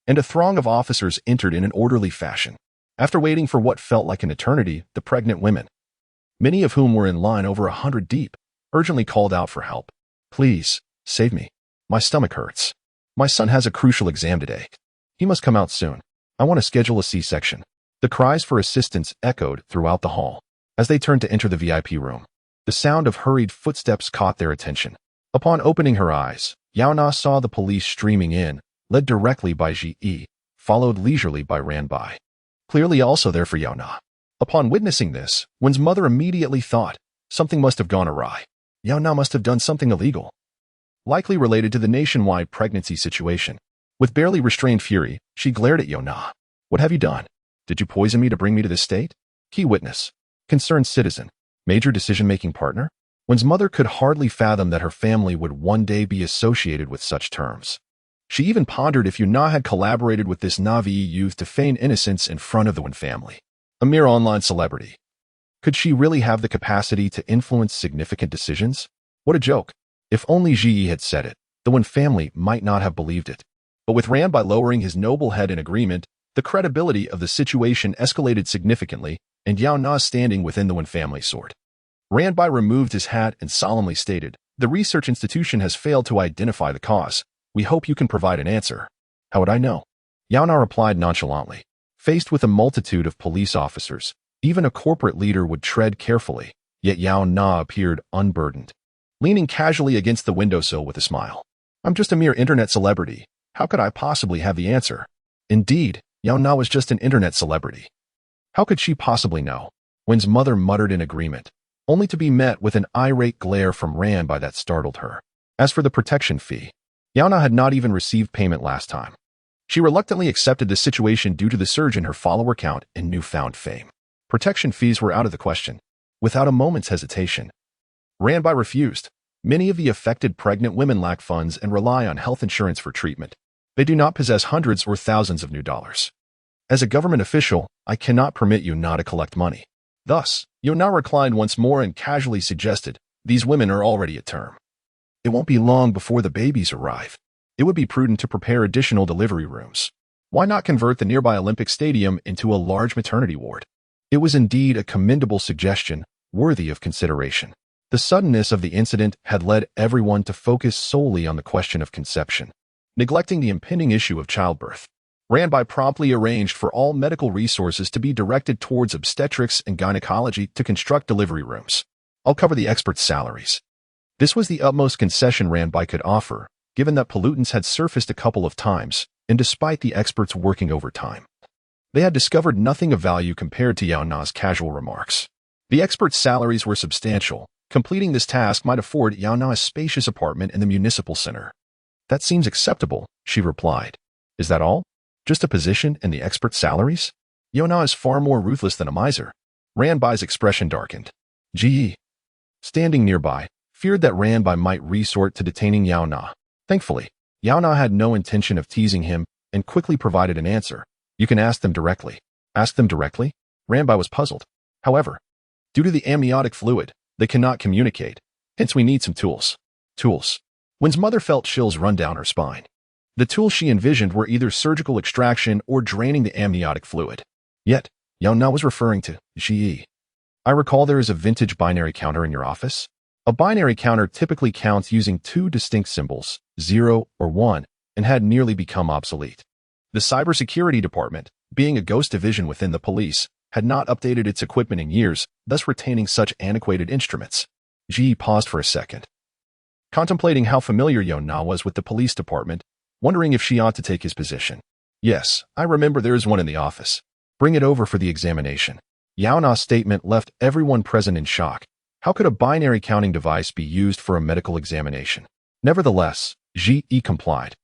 and a throng of officers entered in an orderly fashion. After waiting for what felt like an eternity, the pregnant women, many of whom were in line over 100 deep, urgently called out for help. Please, save me. My stomach hurts. My son has a crucial exam today. He must come out soon. I want to schedule a C-section. The cries for assistance echoed throughout the hall. As they turned to enter the VIP room, the sound of hurried footsteps caught their attention. Upon opening her eyes, Yaona saw the police streaming in, led directly by Ji, followed leisurely by Ranbai. Clearly also there for Yaona. Upon witnessing this, Wen's mother immediately thought, something must have gone awry. Yaona must have done something illegal, likely related to the nationwide pregnancy situation. With barely restrained fury, she glared at Yaona. What have you done? Did you poison me to bring me to this state? Key witness. Concerned citizen. Major decision-making partner? Wen's mother could hardly fathom that her family would one day be associated with such terms. She even pondered if Yaona had collaborated with this Navi youth to feign innocence in front of the Wen family. A mere online celebrity. Could she really have the capacity to influence significant decisions? What a joke. If only Ji had said it, the Wen family might not have believed it. But with Ranbai lowering his noble head in agreement, the credibility of the situation escalated significantly, and Yaona's standing within the Wen family soared. Ranbai removed his hat and solemnly stated, "The research institution has failed to identify the cause. We hope you can provide an answer." How would I know? Yaona replied nonchalantly. Faced with a multitude of police officers, even a corporate leader would tread carefully, yet Yaona appeared unburdened, leaning casually against the windowsill with a smile. I'm just a mere internet celebrity. How could I possibly have the answer? Indeed, Yaona was just an internet celebrity. How could she possibly know? Wen's mother muttered in agreement, only to be met with an irate glare from Ranbai that startled her. As for the protection fee, Yaona had not even received payment last time. She reluctantly accepted the situation due to the surge in her follower count and newfound fame. Protection fees were out of the question. Without a moment's hesitation, Ranbai refused. Many of the affected pregnant women lack funds and rely on health insurance for treatment. They do not possess hundreds or thousands of new dollars. As a government official, I cannot permit you not to collect money. Thus, Yaona reclined once more and casually suggested, these women are already at term. It won't be long before the babies arrive. It would be prudent to prepare additional delivery rooms. Why not convert the nearby Olympic Stadium into a large maternity ward? It was indeed a commendable suggestion, worthy of consideration. The suddenness of the incident had led everyone to focus solely on the question of conception, neglecting the impending issue of childbirth. Ranbai promptly arranged for all medical resources to be directed towards obstetrics and gynecology to construct delivery rooms. I'll cover the experts' salaries. This was the utmost concession Ranbai could offer, given that pollutants had surfaced a couple of times, and despite the experts working overtime. They had discovered nothing of value compared to Yaona's casual remarks. The experts' salaries were substantial. Completing this task might afford Yaona a spacious apartment in the municipal center. That seems acceptable, she replied. Is that all? Just a position and the expert salaries? Yaona is far more ruthless than a miser. Ranbai's expression darkened. Gee. Standing nearby, feared that Ranbai might resort to detaining Yaona. Thankfully, Yaona had no intention of teasing him and quickly provided an answer. You can ask them directly. Ask them directly? Ranbai was puzzled. However, due to the amniotic fluid, they cannot communicate. Hence we need some tools. Tools. Wen's mother felt chills run down her spine. The tools she envisioned were either surgical extraction or draining the amniotic fluid. Yet, Yaona was referring to Ji. I recall there is a vintage binary counter in your office. A binary counter typically counts using two distinct symbols, 0 or 1, and had nearly become obsolete. The cybersecurity department, being a ghost division within the police, had not updated its equipment in years, thus retaining such antiquated instruments. Ji paused for a second, contemplating how familiar Yaona was with the police department, wondering if she ought to take his position. Yes, I remember there is one in the office. Bring it over for the examination. Yaona's statement left everyone present in shock. How could a binary counting device be used for a medical examination? Nevertheless, Ji complied,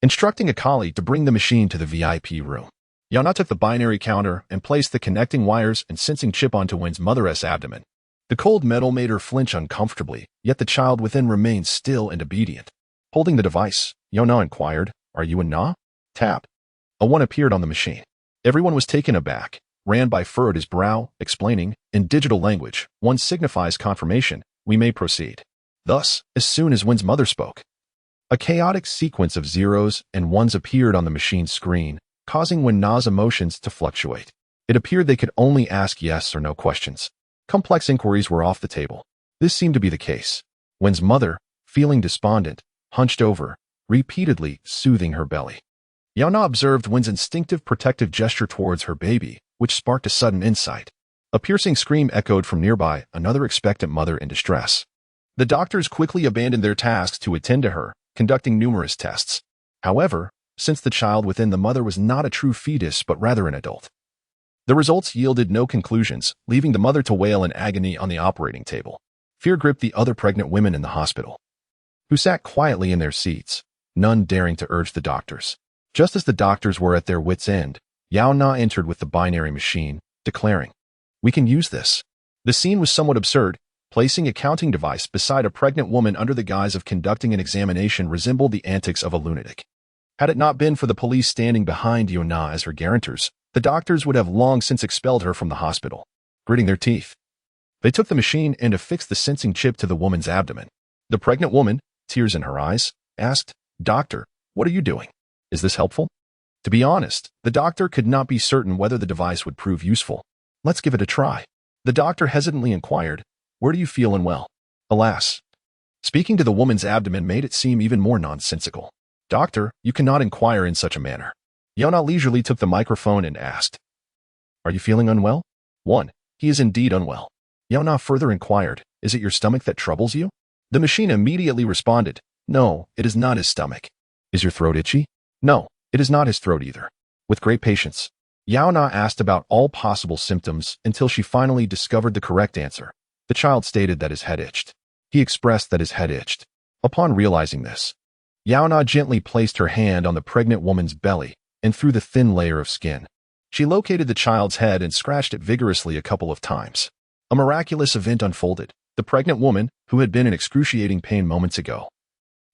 instructing a colleague to bring the machine to the VIP room. Yaona took the binary counter and placed the connecting wires and sensing chip onto Wen's mother's abdomen. The cold metal made her flinch uncomfortably, yet the child within remained still and obedient. Holding the device, Yaona inquired, "Are you a Na?" Tap. A 1 appeared on the machine. Everyone was taken aback. Ranbai furrowed his brow, explaining, in digital language, 1 signifies confirmation, we may proceed. Thus, as soon as Wen's mother spoke, a chaotic sequence of 0s and 1s appeared on the machine's screen, causing Wen Na's emotions to fluctuate. It appeared they could only ask yes or no questions. Complex inquiries were off the table. This seemed to be the case. Wen's mother, feeling despondent, hunched over, repeatedly soothing her belly. Yaona observed Wen's instinctive protective gesture towards her baby, which sparked a sudden insight. A piercing scream echoed from nearby, another expectant mother in distress. The doctors quickly abandoned their tasks to attend to her, conducting numerous tests. However, since the child within the mother was not a true fetus but rather an adult, the results yielded no conclusions, leaving the mother to wail in agony on the operating table. Fear gripped the other pregnant women in the hospital, who sat quietly in their seats, none daring to urge the doctors. Just as the doctors were at their wits' end, Yaona entered with the binary machine, declaring, "We can use this." The scene was somewhat absurd. Placing a counting device beside a pregnant woman under the guise of conducting an examination resembled the antics of a lunatic. Had it not been for the police standing behind Yaona as her guarantors, the doctors would have long since expelled her from the hospital. Gritting their teeth, they took the machine and affixed the sensing chip to the woman's abdomen. The pregnant woman, tears in her eyes, asked, "Doctor, what are you doing? Is this helpful?" To be honest, the doctor could not be certain whether the device would prove useful. "Let's give it a try." The doctor hesitantly inquired, "Where do you feel unwell?" Alas, speaking to the woman's abdomen made it seem even more nonsensical. "Doctor, you cannot inquire in such a manner." Yaona leisurely took the microphone and asked, "Are you feeling unwell?" 1. He is indeed unwell. Yaona further inquired, "Is it your stomach that troubles you?" The machine immediately responded, "No, it is not his stomach." "Is your throat itchy?" "No, it is not his throat either." With great patience, Yaona asked about all possible symptoms until she finally discovered the correct answer. The child stated that his head itched. He expressed that his head itched. Upon realizing this, Yaona gently placed her hand on the pregnant woman's belly and through the thin layer of skin. She located the child's head and scratched it vigorously a couple of times. A miraculous event unfolded. The pregnant woman, who had been in excruciating pain moments ago,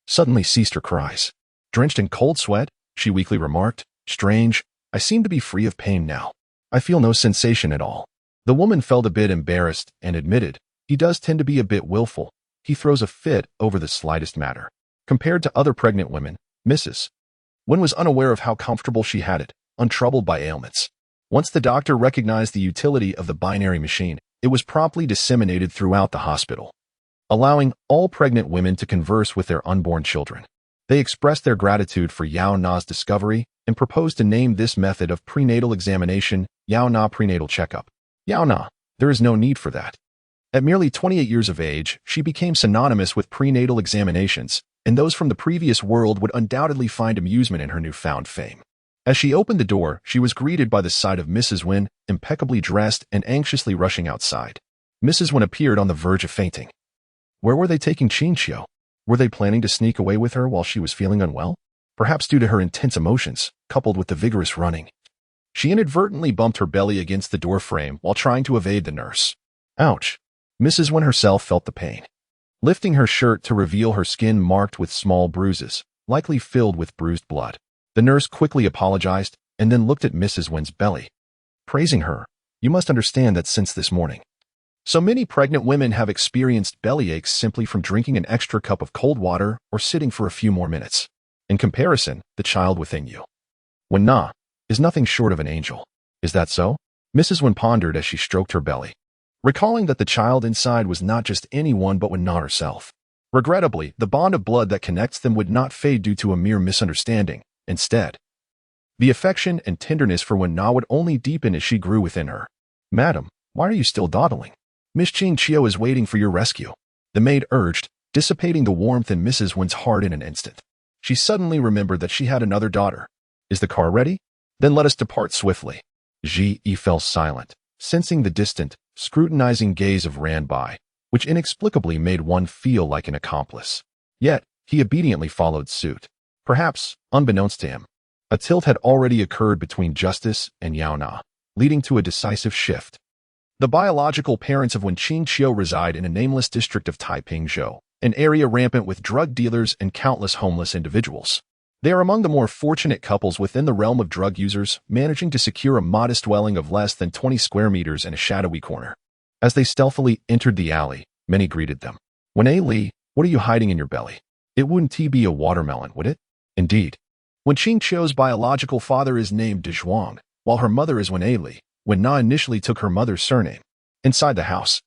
suddenly ceased her cries. Drenched in cold sweat, she weakly remarked, "Strange, I seem to be free of pain now. I feel no sensation at all." The woman felt a bit embarrassed and admitted, "He does tend to be a bit willful. He throws a fit over the slightest matter." Compared to other pregnant women, Mrs. Wen was unaware of how comfortable she had it, untroubled by ailments. Once the doctor recognized the utility of the binary machine, it was promptly disseminated throughout the hospital, allowing all pregnant women to converse with their unborn children. They expressed their gratitude for Yaona's discovery and proposed to name this method of prenatal examination Yaona Prenatal Checkup. "Yaona, there is no need for that. At merely 28 years of age, she became synonymous with prenatal examinations, and those from the previous world would undoubtedly find amusement in her newfound fame. As she opened the door, she was greeted by the sight of Mrs. Wynne, impeccably dressed and anxiously rushing outside. Mrs. Wynne appeared on the verge of fainting. Where were they taking Chinchio? Were they planning to sneak away with her while she was feeling unwell? Perhaps due to her intense emotions, coupled with the vigorous running. She inadvertently bumped her belly against the door frame while trying to evade the nurse. Ouch! Mrs. Wynne herself felt the pain. Lifting her shirt to reveal her skin marked with small bruises, likely filled with bruised blood. The nurse quickly apologized and then looked at Mrs. Wynne's belly. Praising her, "You must understand that since this morning, so many pregnant women have experienced belly aches simply from drinking an extra cup of cold water or sitting for a few more minutes. In comparison, the child within you, Wen-na, is nothing short of an angel. Is that so?" Mrs. Wynne pondered as she stroked her belly, recalling that the child inside was not just anyone but Wen-na herself. Regrettably, the bond of blood that connects them would not fade due to a mere misunderstanding. Instead, the affection and tenderness for Wen-na would only deepen as she grew within her. "Madam, why are you still dawdling? Miss Ching-chio is waiting for your rescue," the maid urged, dissipating the warmth in Mrs. Wynne's heart in an instant. She suddenly remembered that she had another daughter. "Is the car ready? Then let us depart swiftly." Ji fell silent, sensing the distant, scrutinizing gaze of Ran-bai, which inexplicably made one feel like an accomplice. Yet, he obediently followed suit. Perhaps, unbeknownst to him, a tilt had already occurred between Justice and Yaona, leading to a decisive shift. The biological parents of Wen Qingqiu reside in a nameless district of Taipingzhou, an area rampant with drug dealers and countless homeless individuals. They are among the more fortunate couples within the realm of drug users, managing to secure a modest dwelling of less than 20 square meters in a shadowy corner. As they stealthily entered the alley, many greeted them. "Wen-a Li, what are you hiding in your belly? It wouldn't be a watermelon, would it?" Indeed. Wen Qingqiu's biological father is named Dezhuang, while her mother is Wen-a Li. Wen-na initially took her mother's surname. Inside the house,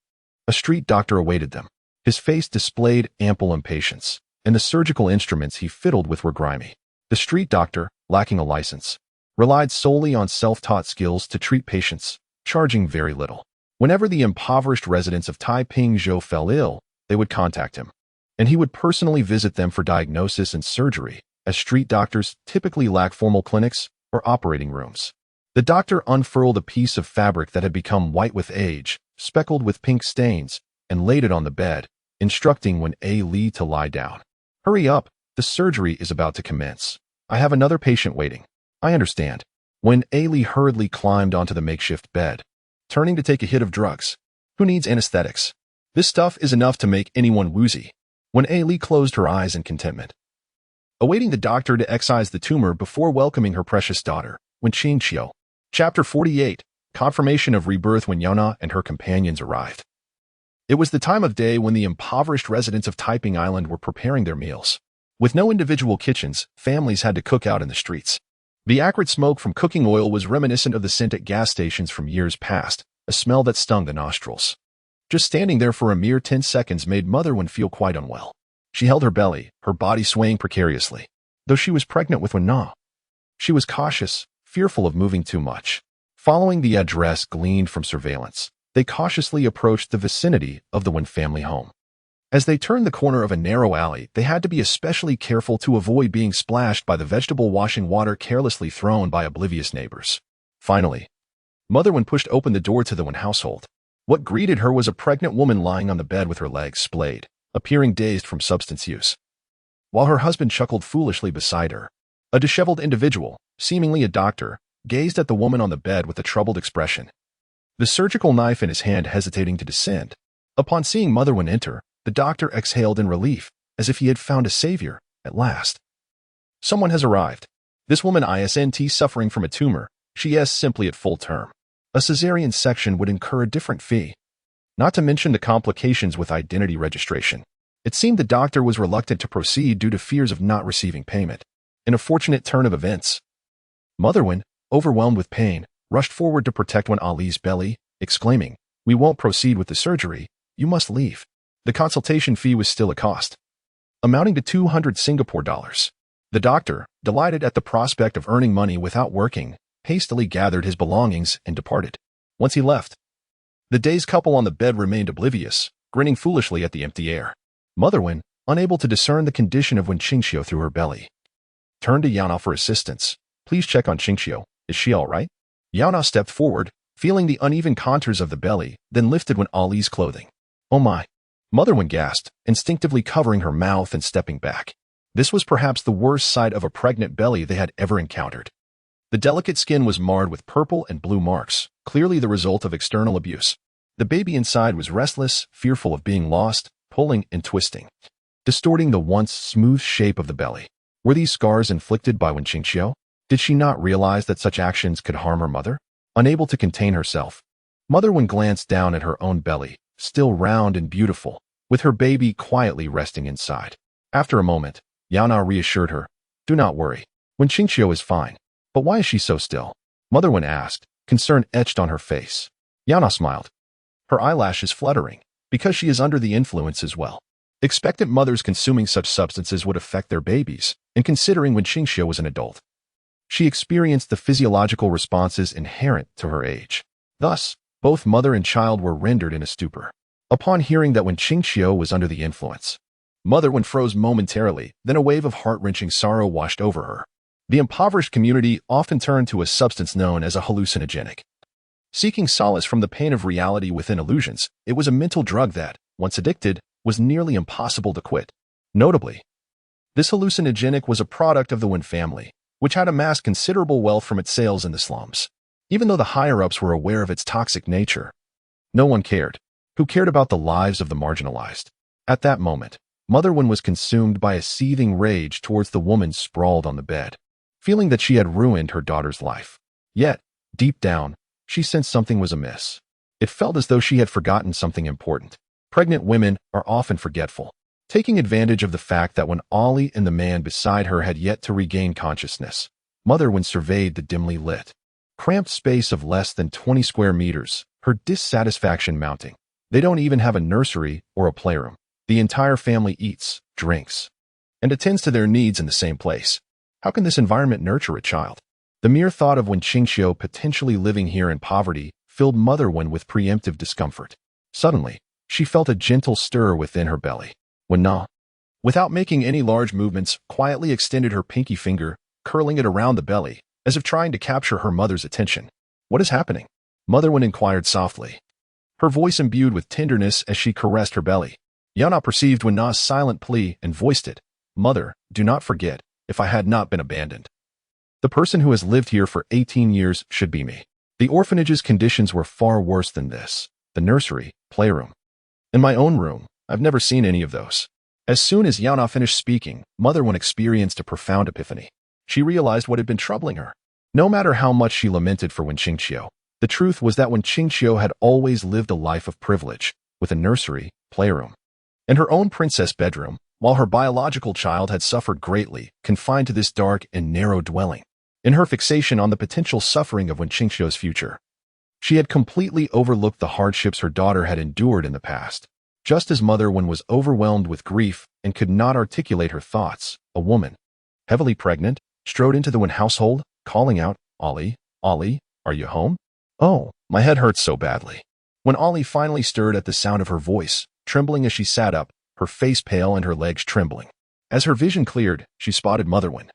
a street doctor awaited them. His face displayed ample impatience, and the surgical instruments he fiddled with were grimy. The street doctor, lacking a license, relied solely on self-taught skills to treat patients, charging very little. Whenever the impoverished residents of Taipingzhou fell ill, they would contact him, and he would personally visit them for diagnosis and surgery, as street doctors typically lack formal clinics or operating rooms. The doctor unfurled a piece of fabric that had become white with age, speckled with pink stains, and laid it on the bed, instructing Wen-a Li to lie down. "Hurry up, the surgery is about to commence. I have another patient waiting." "I understand." Wen-a Li hurriedly climbed onto the makeshift bed, turning to take a hit of drugs. "Who needs anesthetics? This stuff is enough to make anyone woozy." Wen-a Li closed her eyes in contentment, awaiting the doctor to excise the tumor before welcoming her precious daughter, Wen Qingqiu. Chapter 48, Confirmation of Rebirth. When Yaona and her companions arrived, it was the time of day when the impoverished residents of Taiping Island were preparing their meals. With no individual kitchens, families had to cook out in the streets. The acrid smoke from cooking oil was reminiscent of the scent at gas stations from years past, a smell that stung the nostrils. Just standing there for a mere 10 seconds made Mother Wen feel quite unwell. She held her belly, her body swaying precariously. Though she was pregnant with Wen-na, she was cautious, fearful of moving too much. Following the address gleaned from surveillance, they cautiously approached the vicinity of the Wen family home. As they turned the corner of a narrow alley, they had to be especially careful to avoid being splashed by the vegetable washing water carelessly thrown by oblivious neighbors. Finally, Mother Wen pushed open the door to the Wen household. What greeted her was a pregnant woman lying on the bed with her legs splayed, appearing dazed from substance use, while her husband chuckled foolishly beside her. A disheveled individual, seemingly a doctor, gazed at the woman on the bed with a troubled expression, the surgical knife in his hand hesitating to descend. Upon seeing Mother Wen enter, the doctor exhaled in relief, as if he had found a savior, at last. "Someone has arrived. This woman isn't suffering from a tumor, she is simply at full term. A cesarean section would incur a different fee, not to mention the complications with identity registration." It seemed the doctor was reluctant to proceed due to fears of not receiving payment. In a fortunate turn of events, Mother Wen, overwhelmed with pain, rushed forward to protect Wen Ali's belly, exclaiming, "We won't proceed with the surgery, you must leave." The consultation fee was still a cost, amounting to 200 Singapore dollars. The doctor, delighted at the prospect of earning money without working, hastily gathered his belongings and departed. Once he left, The dazed couple on the bed remained oblivious, grinning foolishly at the empty air. Mother Wen, unable to discern the condition of Wen Qingxiu through her belly, turned to Yaona for assistance. Please check on Qingxiu. Is she all right? Yaona stepped forward, feeling the uneven contours of the belly, then lifted Wen Ali's clothing. Oh my! Mother Wen gasped, instinctively covering her mouth and stepping back. This was perhaps the worst sight of a pregnant belly they had ever encountered. The delicate skin was marred with purple and blue marks, clearly the result of external abuse. The baby inside was restless, fearful of being lost, pulling and twisting, distorting the once smooth shape of the belly. Were these scars inflicted by Wen Qingxiu? Did she not realize that such actions could harm her mother? Unable to contain herself, Mother Wen glanced down at her own belly, still round and beautiful, with her baby quietly resting inside. After a moment, Yaona reassured her. Do not worry. Wen Qingxiu is fine. But why is she so still? Mother Wen asked, concern etched on her face. Yaona smiled, her eyelashes fluttering, because she is under the influence as well. Expectant mothers consuming such substances would affect their babies, and considering Wen Qingxiu was an adult, she experienced the physiological responses inherent to her age. Thus, both mother and child were rendered in a stupor. Upon hearing that Wen Qingxiu was under the influence, Mother Wen froze momentarily, then a wave of heart-wrenching sorrow washed over her. The impoverished community often turned to a substance known as a hallucinogenic. Seeking solace from the pain of reality within illusions, it was a mental drug that, once addicted, was nearly impossible to quit. Notably, this hallucinogenic was a product of the Wen family, which had amassed considerable wealth from its sales in the slums. Even though the higher-ups were aware of its toxic nature, no one cared. Who cared about the lives of the marginalized? At that moment, Mother Wen was consumed by a seething rage towards the woman sprawled on the bed, feeling that she had ruined her daughter's life. Yet, deep down, she sensed something was amiss. It felt as though she had forgotten something important. Pregnant women are often forgetful. Taking advantage of the fact that when Ali and the man beside her had yet to regain consciousness, Mother Wen surveyed the dimly lit, cramped space of less than 20 square meters, her dissatisfaction mounting. They don't even have a nursery or a playroom. The entire family eats, drinks, and attends to their needs in the same place. How can this environment nurture a child? The mere thought of Wen Qingxiu potentially living here in poverty filled Mother Wen with preemptive discomfort. Suddenly, she felt a gentle stir within her belly. Wen Na, without making any large movements, quietly extended her pinky finger, curling it around the belly, as if trying to capture her mother's attention. What is happening? Mother Wen inquired softly, her voice imbued with tenderness as she caressed her belly. Yaona perceived Wen Na's silent plea and voiced it. Mother, do not forget, if I had not been abandoned, the person who has lived here for 18 years should be me. The orphanage's conditions were far worse than this. The nursery, playroom, and my own room, I've never seen any of those. As soon as Yaona finished speaking, Mother Wen experienced a profound epiphany. She realized what had been troubling her. No matter how much she lamented for Wen Qingxiu, the truth was that Wen Qingxiu had always lived a life of privilege, with a nursery, playroom, and her own princess bedroom, while her biological child had suffered greatly, confined to this dark and narrow dwelling. In her fixation on the potential suffering of Wen Qingxiu's future, she had completely overlooked the hardships her daughter had endured in the past. Just as Mother Wen was overwhelmed with grief and could not articulate her thoughts, a woman, heavily pregnant, strode into the Wen household, calling out, Ali, Ali, are you home? Oh, my head hurts so badly. When Ali finally stirred at the sound of her voice, trembling as she sat up, her face pale and her legs trembling. As her vision cleared, she spotted Mother Wen,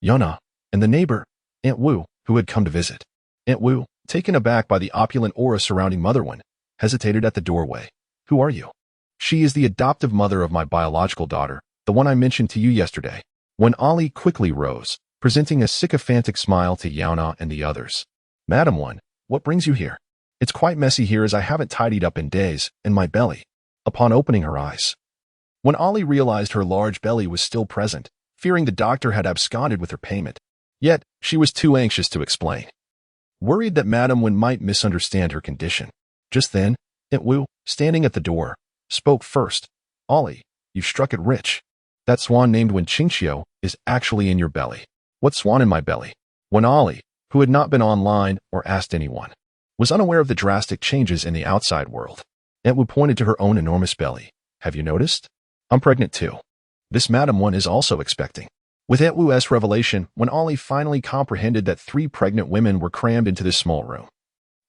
Yaona, and the neighbor, Aunt Wu, who had come to visit. Aunt Wu, taken aback by the opulent aura surrounding Mother Wen, hesitated at the doorway. Who are you? She is the adoptive mother of my biological daughter, the one I mentioned to you yesterday. When Ali quickly rose, presenting a sycophantic smile to Yaona and the others. Madam Wen, what brings you here? It's quite messy here as I haven't tidied up in days, and my belly. Upon opening her eyes, when Ali realized her large belly was still present, fearing the doctor had absconded with her payment. Yet, she was too anxious to explain, worried that Madam Wen might misunderstand her condition. Just then, Aunt Wu, standing at the door, spoke first. Ali, you've struck it rich. That swan named Wen Qingxiu is actually in your belly. What swan in my belly? When Ali, who had not been online or asked anyone, was unaware of the drastic changes in the outside world, Aunt Wu pointed to her own enormous belly. Have you noticed? I'm pregnant too. This Madam Wen is also expecting. With Aunt Wu's revelation, when Ali finally comprehended that 3 pregnant women were crammed into this small room,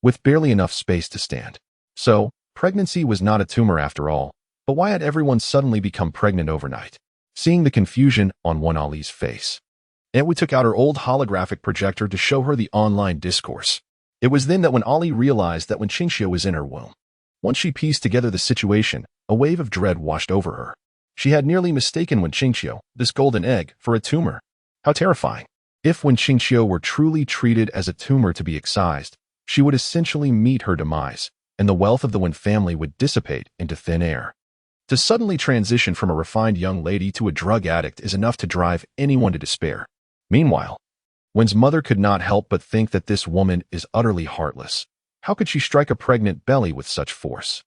with barely enough space to stand. So, pregnancy was not a tumor after all, but why had everyone suddenly become pregnant overnight? Seeing the confusion on Ali's face, Aunt Wu took out her old holographic projector to show her the online discourse. It was then that Ali realized that Qingxiu was in her womb. Once she pieced together the situation, a wave of dread washed over her. She had nearly mistaken Qingxiu, this golden egg, for a tumor. How terrifying. If Qingxiu were truly treated as a tumor to be excised, she would essentially meet her demise, and the wealth of the Wen family would dissipate into thin air. To suddenly transition from a refined young lady to a drug addict is enough to drive anyone to despair. Meanwhile, Wen's mother could not help but think that this woman is utterly heartless. How could she strike a pregnant belly with such force?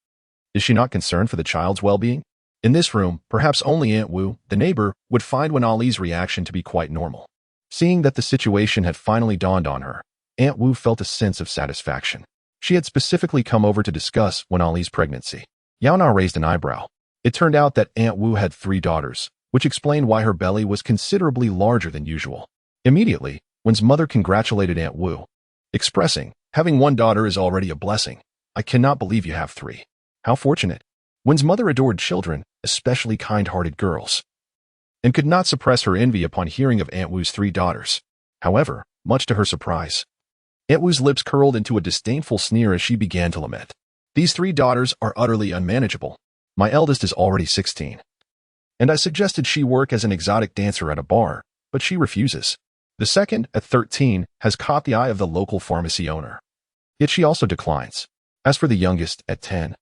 Is she not concerned for the child's well-being? In this room, perhaps only Aunt Wu, the neighbor, would find Ali's reaction to be quite normal. Seeing that the situation had finally dawned on her, Aunt Wu felt a sense of satisfaction. She had specifically come over to discuss Ali's pregnancy. Yaona raised an eyebrow. It turned out that Aunt Wu had 3 daughters, which explained why her belly was considerably larger than usual. Immediately, Wen's mother congratulated Aunt Wu, expressing, "Having 1 daughter is already a blessing. I cannot believe you have 3. How fortunate." Wen's mother adored children, especially kind-hearted girls, and could not suppress her envy upon hearing of Aunt Wu's 3 daughters. However, much to her surprise, Aunt Wu's lips curled into a disdainful sneer as she began to lament. "These 3 daughters are utterly unmanageable. My eldest is already 16. And I suggested she work as an exotic dancer at a bar, but she refuses. The second, at 13, has caught the eye of the local pharmacy owner. Yet she also declines. As for the youngest, at 10,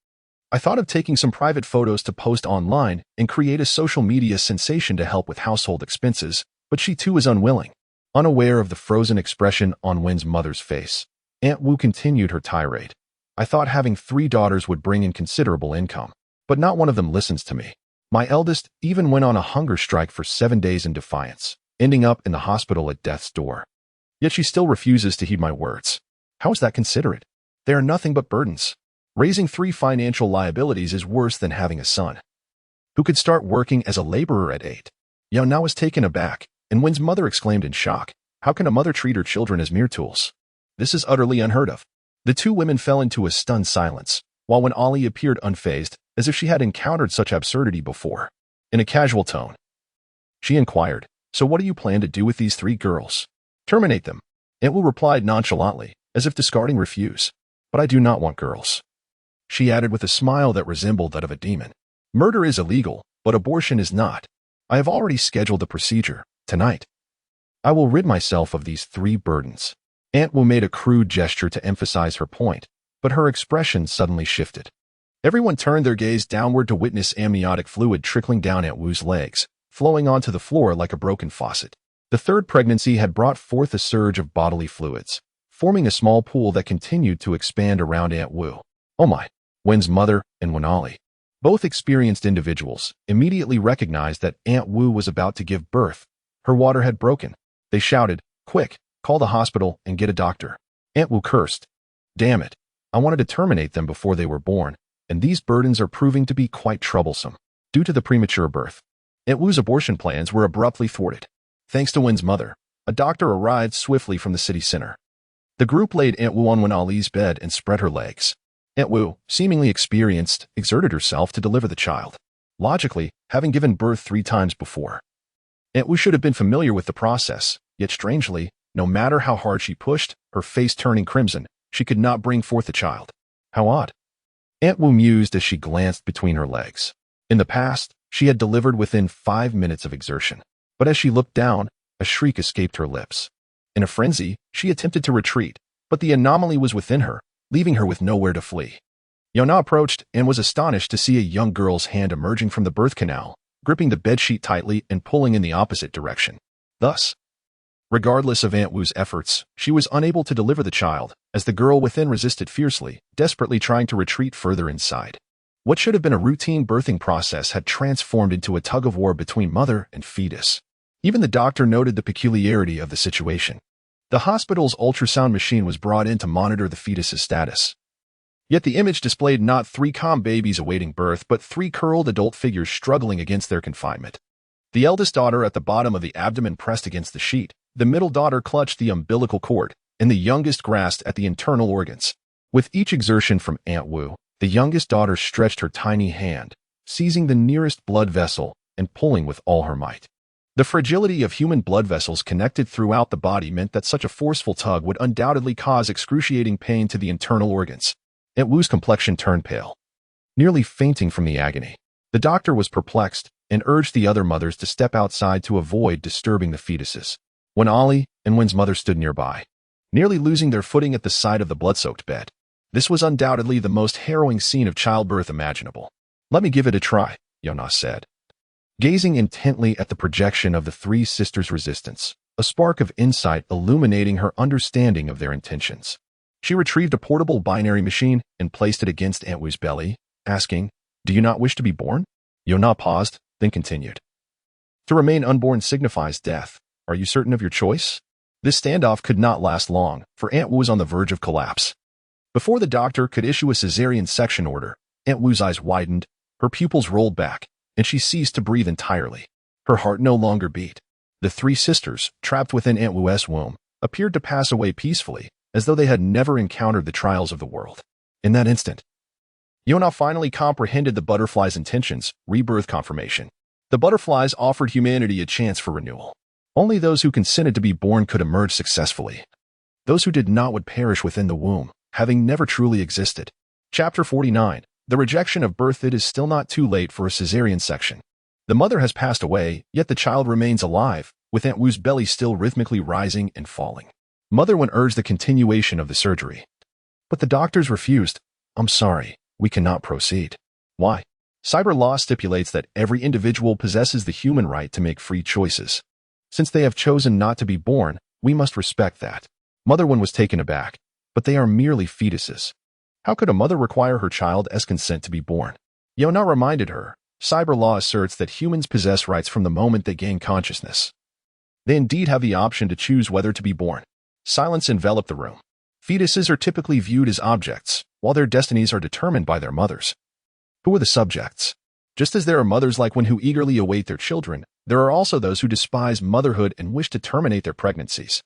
I thought of taking some private photos to post online and create a social media sensation to help with household expenses, but she too is unwilling." Unaware of the frozen expression on Wen's mother's face, Aunt Wu continued her tirade. "I thought having 3 daughters would bring in considerable income, but not one of them listens to me. My eldest even went on a hunger strike for 7 days in defiance, ending up in the hospital at death's door. Yet she still refuses to heed my words. How is that considerate? They are nothing but burdens. Raising 3 financial liabilities is worse than having a son who could start working as a laborer at 8. Yaona was taken aback, and Wen's mother exclaimed in shock, "How can a mother treat her children as mere tools? This is utterly unheard of." The 2 women fell into a stunned silence, while Ali appeared unfazed, as if she had encountered such absurdity before. In a casual tone, she inquired, "So what do you plan to do with these 3 girls?" "Terminate them." Aunt Wu replied nonchalantly, as if discarding refuse. "But I do not want girls," she added with a smile that resembled that of a demon. "Murder is illegal, but abortion is not. I have already scheduled the procedure. Tonight, I will rid myself of these 3 burdens." Aunt Wu made a crude gesture to emphasize her point, but her expression suddenly shifted. Everyone turned their gaze downward to witness amniotic fluid trickling down Aunt Wu's legs, flowing onto the floor like a broken faucet. The 3rd pregnancy had brought forth a surge of bodily fluids, forming a small pool that continued to expand around Aunt Wu. "Oh my!" Wen's mother and Ali, both experienced individuals, immediately recognized that Aunt Wu was about to give birth. Her water had broken. They shouted, "Quick, call the hospital and get a doctor." Aunt Wu cursed. "Damn it. I wanted to terminate them before they were born, and these burdens are proving to be quite troublesome." Due to the premature birth, Aunt Wu's abortion plans were abruptly thwarted. Thanks to Wen's mother, a doctor arrived swiftly from the city center. The group laid Aunt Wu on Ali's bed and spread her legs. Aunt Wu, seemingly experienced, exerted herself to deliver the child. Logically, having given birth 3 times before, Aunt Wu should have been familiar with the process, yet strangely, no matter how hard she pushed, her face turning crimson, she could not bring forth the child. How odd. Aunt Wu mused as she glanced between her legs. In the past, she had delivered within 5 minutes of exertion. But as she looked down, a shriek escaped her lips. In a frenzy, she attempted to retreat, but the anomaly was within her, leaving her with nowhere to flee. Yaona approached and was astonished to see a young girl's hand emerging from the birth canal, gripping the bedsheet tightly and pulling in the opposite direction. Thus, regardless of Aunt Wu's efforts, she was unable to deliver the child, as the girl within resisted fiercely, desperately trying to retreat further inside. What should have been a routine birthing process had transformed into a tug-of-war between mother and fetus. Even the doctor noted the peculiarity of the situation. The hospital's ultrasound machine was brought in to monitor the fetus's status. Yet the image displayed not 3 calm babies awaiting birth, but 3 curled adult figures struggling against their confinement. The eldest daughter at the bottom of the abdomen pressed against the sheet, the middle daughter clutched the umbilical cord, and the youngest grasped at the internal organs. With each exertion from Aunt Wu, The youngest daughter stretched her tiny hand, seizing the nearest blood vessel and pulling with all her might. The fragility of human blood vessels connected throughout the body meant that such a forceful tug would undoubtedly cause excruciating pain to the internal organs. Aunt Wu's complexion turned pale, nearly fainting from the agony. The doctor was perplexed and urged the other mothers to step outside to avoid disturbing the fetuses. When Ollie and Wen's mother stood nearby, nearly losing their footing at the sight of the blood-soaked bed. This was undoubtedly the most harrowing scene of childbirth imaginable. "Let me give it a try," Yaona said, gazing intently at the projection of the three sisters' resistance, a spark of insight illuminating her understanding of their intentions. She retrieved a portable binary machine and placed it against Aunt Wu's belly, asking, "Do you not wish to be born?" Yaona paused, then continued. "To remain unborn signifies death. Are you certain of your choice?" This standoff could not last long, for Aunt Wu was on the verge of collapse. Before the doctor could issue a cesarean section order, Aunt Wu's eyes widened, her pupils rolled back, and she ceased to breathe entirely. Her heart no longer beat. The three sisters, trapped within Aunt Wu's womb, appeared to pass away peacefully, as though they had never encountered the trials of the world. In that instant, Yaona finally comprehended the butterflies' intentions, rebirth confirmation. The butterflies offered humanity a chance for renewal. Only those who consented to be born could emerge successfully. Those who did not would perish within the womb, having never truly existed. Chapter 49. The rejection of birth. It is still not too late for a cesarean section. The mother has passed away, yet the child remains alive, with Aunt Wu's belly still rhythmically rising and falling. Mother Wen urged the continuation of the surgery. But the doctors refused. "I'm sorry, we cannot proceed." "Why?" "Cyber law stipulates that every individual possesses the human right to make free choices. Since they have chosen not to be born, we must respect that." Mother Wen was taken aback. "But they are merely fetuses. How could a mother require her child's consent to be born?" Yaona reminded her, "Cyber law asserts that humans possess rights from the moment they gain consciousness. They indeed have the option to choose whether to be born." Silence enveloped the room. Fetuses are typically viewed as objects, while their destinies are determined by their mothers. Who are the subjects? Just as there are mothers like one who eagerly await their children, there are also those who despise motherhood and wish to terminate their pregnancies.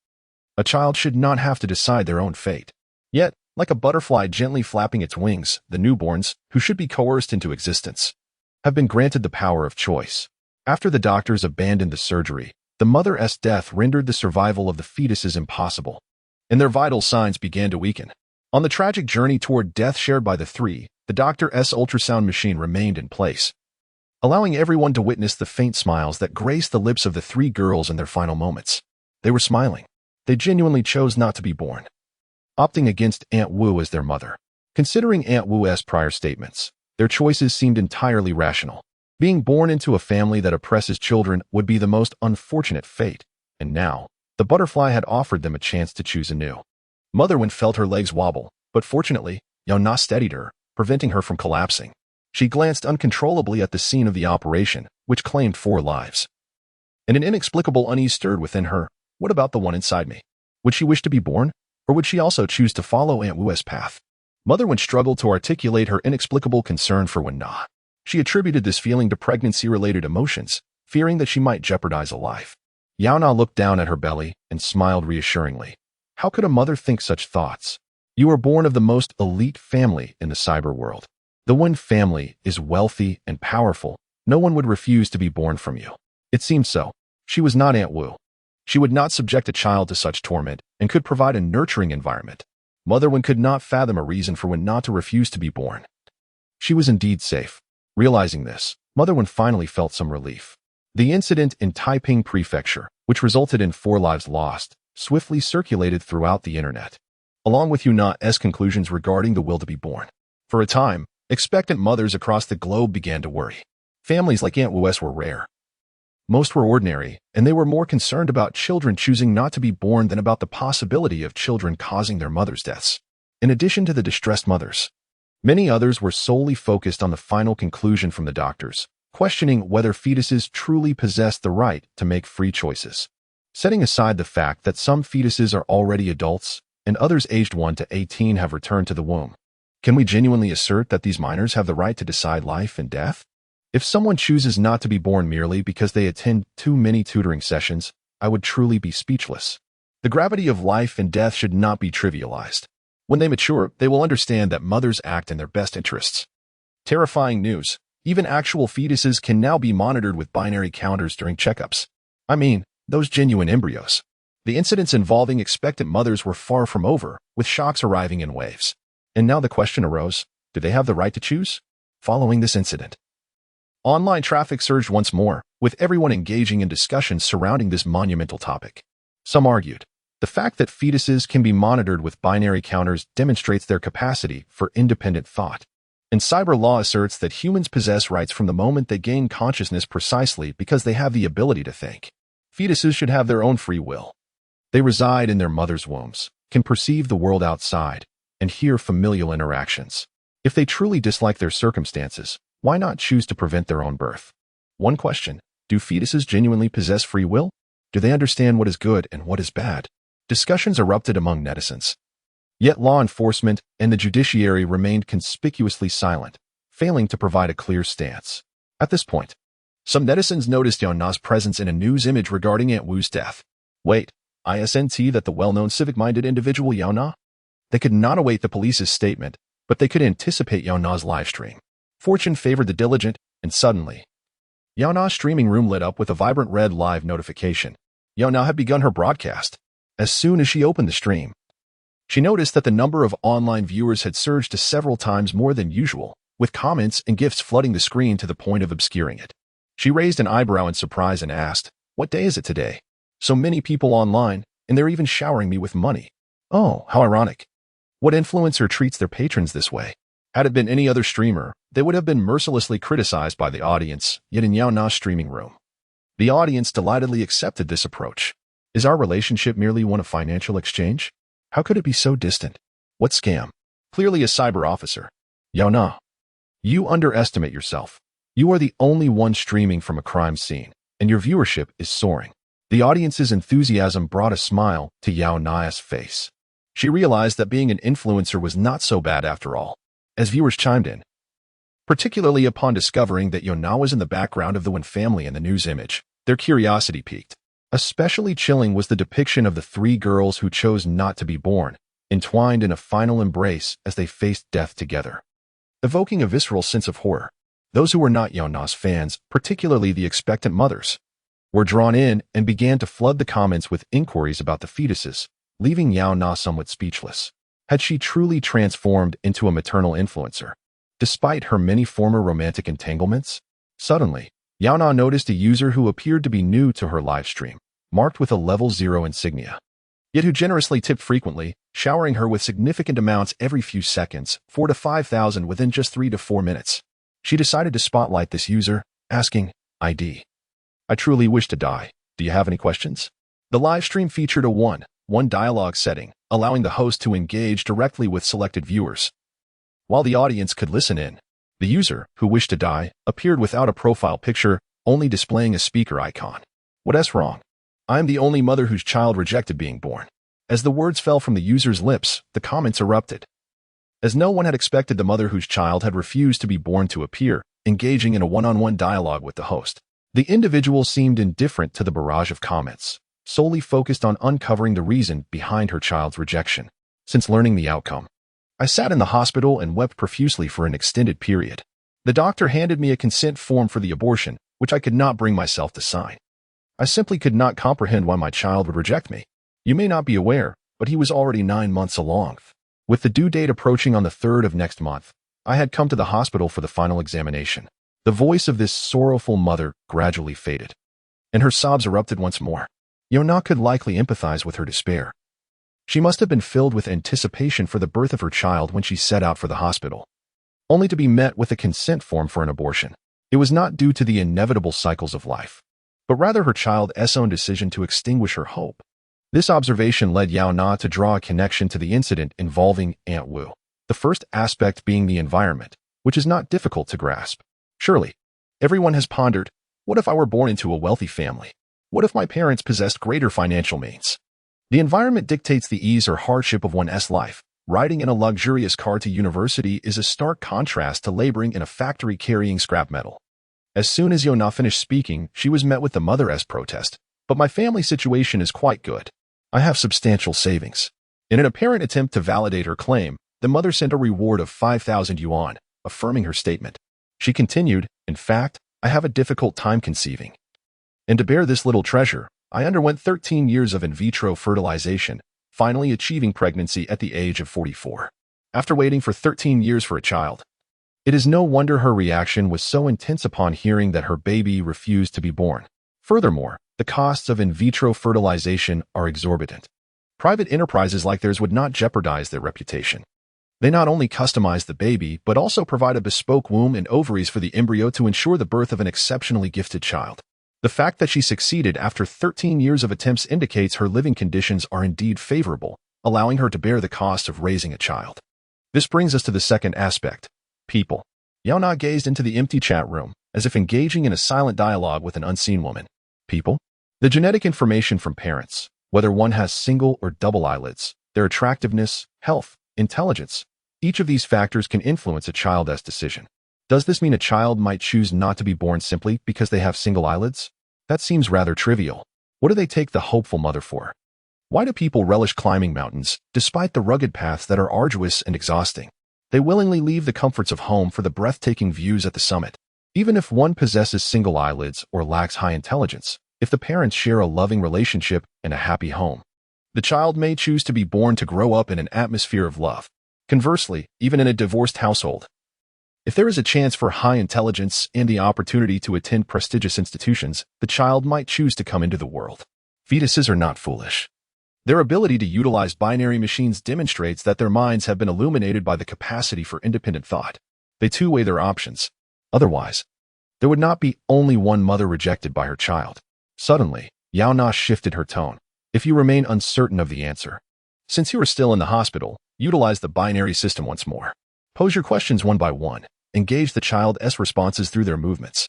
A child should not have to decide their own fate. Yet, like a butterfly gently flapping its wings, the newborns, who should be coerced into existence, have been granted the power of choice. After the doctors abandoned the surgery, the mother's death rendered the survival of the fetuses impossible, and their vital signs began to weaken. On the tragic journey toward death shared by the three, the doctor's ultrasound machine remained in place, allowing everyone to witness the faint smiles that graced the lips of the three girls in their final moments. They were smiling. They genuinely chose not to be born, opting against Aunt Wu as their mother. Considering Aunt Wu's prior statements, their choices seemed entirely rational. Being born into a family that oppresses children would be the most unfortunate fate, and now, the butterfly had offered them a chance to choose anew. Mother Wen felt her legs wobble, but fortunately, Yaona steadied her, preventing her from collapsing. She glanced uncontrollably at the scene of the operation, which claimed 4 lives. And an inexplicable unease stirred within her. What about the one inside me? Would she wish to be born, or would she also choose to follow Aunt Wu's path? Mother Wen struggled to articulate her inexplicable concern for Wen-na. She attributed this feeling to pregnancy-related emotions, fearing that she might jeopardize a life. Yaona looked down at her belly and smiled reassuringly. How could a mother think such thoughts? You are born of the most elite family in the cyber world. The Wen family is wealthy and powerful. No one would refuse to be born from you. It seemed so. She was not Aunt Wu. She would not subject a child to such torment and could provide a nurturing environment. Mother Wen could not fathom a reason for Wen not to refuse to be born. She was indeed safe. Realizing this, Mother Wen finally felt some relief. The incident in Taiping Prefecture, which resulted in 4 lives lost, swiftly circulated throughout the internet, along with Yaona's conclusions regarding the will to be born. For a time, expectant mothers across the globe began to worry. Families like Aunt Wu's were rare. Most were ordinary, and they were more concerned about children choosing not to be born than about the possibility of children causing their mothers' deaths. In addition to the distressed mothers, many others were solely focused on the final conclusion from the doctors, questioning whether fetuses truly possessed the right to make free choices. Setting aside the fact that some fetuses are already adults and others aged 1 to 18 have returned to the womb, can we genuinely assert that these minors have the right to decide life and death? If someone chooses not to be born merely because they attend too many tutoring sessions, I would truly be speechless. The gravity of life and death should not be trivialized. When they mature, they will understand that mothers act in their best interests. Terrifying news. Even actual fetuses can now be monitored with binary counters during checkups. I mean, those genuine embryos. The incidents involving expectant mothers were far from over, with shocks arriving in waves. And now the question arose, do they have the right to choose? Following this incident, online traffic surged once more, with everyone engaging in discussions surrounding this monumental topic. Some argued, the fact that fetuses can be monitored with binary counters demonstrates their capacity for independent thought. And cyber law asserts that humans possess rights from the moment they gain consciousness precisely because they have the ability to think. Fetuses should have their own free will. They reside in their mother's wombs, can perceive the world outside, and hear familial interactions. If they truly dislike their circumstances, why not choose to prevent their own birth? One question, do fetuses genuinely possess free will? Do they understand what is good and what is bad? Discussions erupted among netizens. Yet law enforcement and the judiciary remained conspicuously silent, failing to provide a clear stance. At this point, some netizens noticed Yaona's presence in a news image regarding Aunt Wu's death. Wait, isn't that the well-known civic-minded individual Yaona? They could not await the police's statement, but they could anticipate Yaona's livestream. Fortune favored the diligent, and suddenly, Yaona's streaming room lit up with a vibrant red live notification. Yaona had begun her broadcast. As soon as she opened the stream, she noticed that the number of online viewers had surged to several times more than usual, with comments and gifts flooding the screen to the point of obscuring it. She raised an eyebrow in surprise and asked, "What day is it today? So many people online, and they're even showering me with money. Oh, how ironic. What influencer treats their patrons this way?" Had it been any other streamer, they would have been mercilessly criticized by the audience, yet in Yaona's streaming room, the audience delightedly accepted this approach. Is our relationship merely one of financial exchange? How could it be so distant? What scam? Clearly a cyber officer. Yaona, you underestimate yourself. You are the only one streaming from a crime scene, and your viewership is soaring. The audience's enthusiasm brought a smile to Yaona's face. She realized that being an influencer was not so bad after all, as viewers chimed in. Particularly upon discovering that Yaona was in the background of the Wen family in the news image, their curiosity piqued. Especially chilling was the depiction of the three girls who chose not to be born, entwined in a final embrace as they faced death together, evoking a visceral sense of horror. Those who were not Yaona's fans, particularly the expectant mothers, were drawn in and began to flood the comments with inquiries about the fetuses, leaving Yaona somewhat speechless. Had she truly transformed into a maternal influencer, despite her many former romantic entanglements? Suddenly, Yaona noticed a user who appeared to be new to her live stream, marked with a level 0 insignia, yet who generously tipped frequently, showering her with significant amounts every few seconds, 4 to 5,000 within just 3 to 4 minutes. She decided to spotlight this user, asking, "ID. I truly wish to die. Do you have any questions?" The live stream featured a one dialogue setting, allowing the host to engage directly with selected viewers, while the audience could listen in. The user, who wished to die, appeared without a profile picture, only displaying a speaker icon. "What's wrong? I am the only mother whose child rejected being born." As the words fell from the user's lips, the comments erupted. As no one had expected the mother whose child had refused to be born to appear, engaging in a one-on-one dialogue with the host. The individual seemed indifferent to the barrage of comments, solely focused on uncovering the reason behind her child's rejection. Since learning the outcome, I sat in the hospital and wept profusely for an extended period. The doctor handed me a consent form for the abortion, which I could not bring myself to sign. I simply could not comprehend why my child would reject me. You may not be aware, but he was already 9 months along. With the due date approaching on the 3rd of next month, I had come to the hospital for the final examination. The voice of this sorrowful mother gradually faded, and her sobs erupted once more. Yaona could likely empathize with her despair. She must have been filled with anticipation for the birth of her child when she set out for the hospital, only to be met with a consent form for an abortion. It was not due to the inevitable cycles of life, but rather her child's own decision to extinguish her hope. This observation led Yaona to draw a connection to the incident involving Aunt Wu, the first aspect being the environment, which is not difficult to grasp. Surely, everyone has pondered, what if I were born into a wealthy family? What if my parents possessed greater financial means? The environment dictates the ease or hardship of one's life. Riding in a luxurious car to university is a stark contrast to laboring in a factory carrying scrap metal. As soon as Yaona finished speaking, she was met with the mother's protest. "But my family situation is quite good. I have substantial savings. In an apparent attempt to validate her claim, the mother sent a reward of 5,000 yuan, affirming her statement. She continued, "In fact, I have a difficult time conceiving. And to bear this little treasure, I underwent 13 years of in vitro fertilization, finally achieving pregnancy at the age of 44. After waiting for 13 years for a child." It is no wonder her reaction was so intense upon hearing that her baby refused to be born. Furthermore, the costs of in vitro fertilization are exorbitant. Private enterprises like theirs would not jeopardize their reputation. They not only customize the baby, but also provide a bespoke womb and ovaries for the embryo to ensure the birth of an exceptionally gifted child. The fact that she succeeded after 13 years of attempts indicates her living conditions are indeed favorable, allowing her to bear the cost of raising a child. This brings us to the second aspect: people. Yaona gazed into the empty chat room, as if engaging in a silent dialogue with an unseen woman. People? The genetic information from parents, whether one has single or double eyelids, their attractiveness, health, intelligence, each of these factors can influence a child's decision. Does this mean a child might choose not to be born simply because they have single eyelids? That seems rather trivial. What do they take the hopeful mother for? Why do people relish climbing mountains, despite the rugged paths that are arduous and exhausting? They willingly leave the comforts of home for the breathtaking views at the summit. Even if one possesses single eyelids or lacks high intelligence, if the parents share a loving relationship and a happy home, the child may choose to be born to grow up in an atmosphere of love. Conversely, even in a divorced household, if there is a chance for high intelligence and the opportunity to attend prestigious institutions, the child might choose to come into the world. Fetuses are not foolish. Their ability to utilize binary machines demonstrates that their minds have been illuminated by the capacity for independent thought. They too weigh their options. Otherwise, there would not be only one mother rejected by her child. Suddenly, Yaona shifted her tone. If you remain uncertain of the answer, since you are still in the hospital, utilize the binary system once more. Pose your questions one by one. Engage the child's responses through their movements.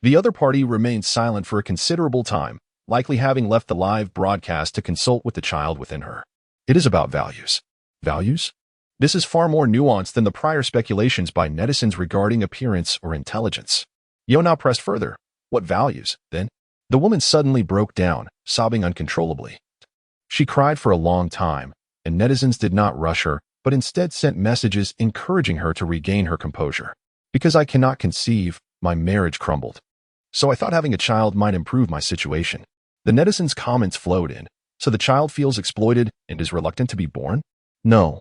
The other party remained silent for a considerable time, likely having left the live broadcast to consult with the child within her. It is about values. Values? This is far more nuanced than the prior speculations by netizens regarding appearance or intelligence. Yaona pressed further. What values, then? The woman suddenly broke down, sobbing uncontrollably. She cried for a long time, and netizens did not rush her, but instead sent messages encouraging her to regain her composure. Because I cannot conceive, my marriage crumbled. So I thought having a child might improve my situation. The netizens' comments flowed in. So the child feels exploited and is reluctant to be born? No.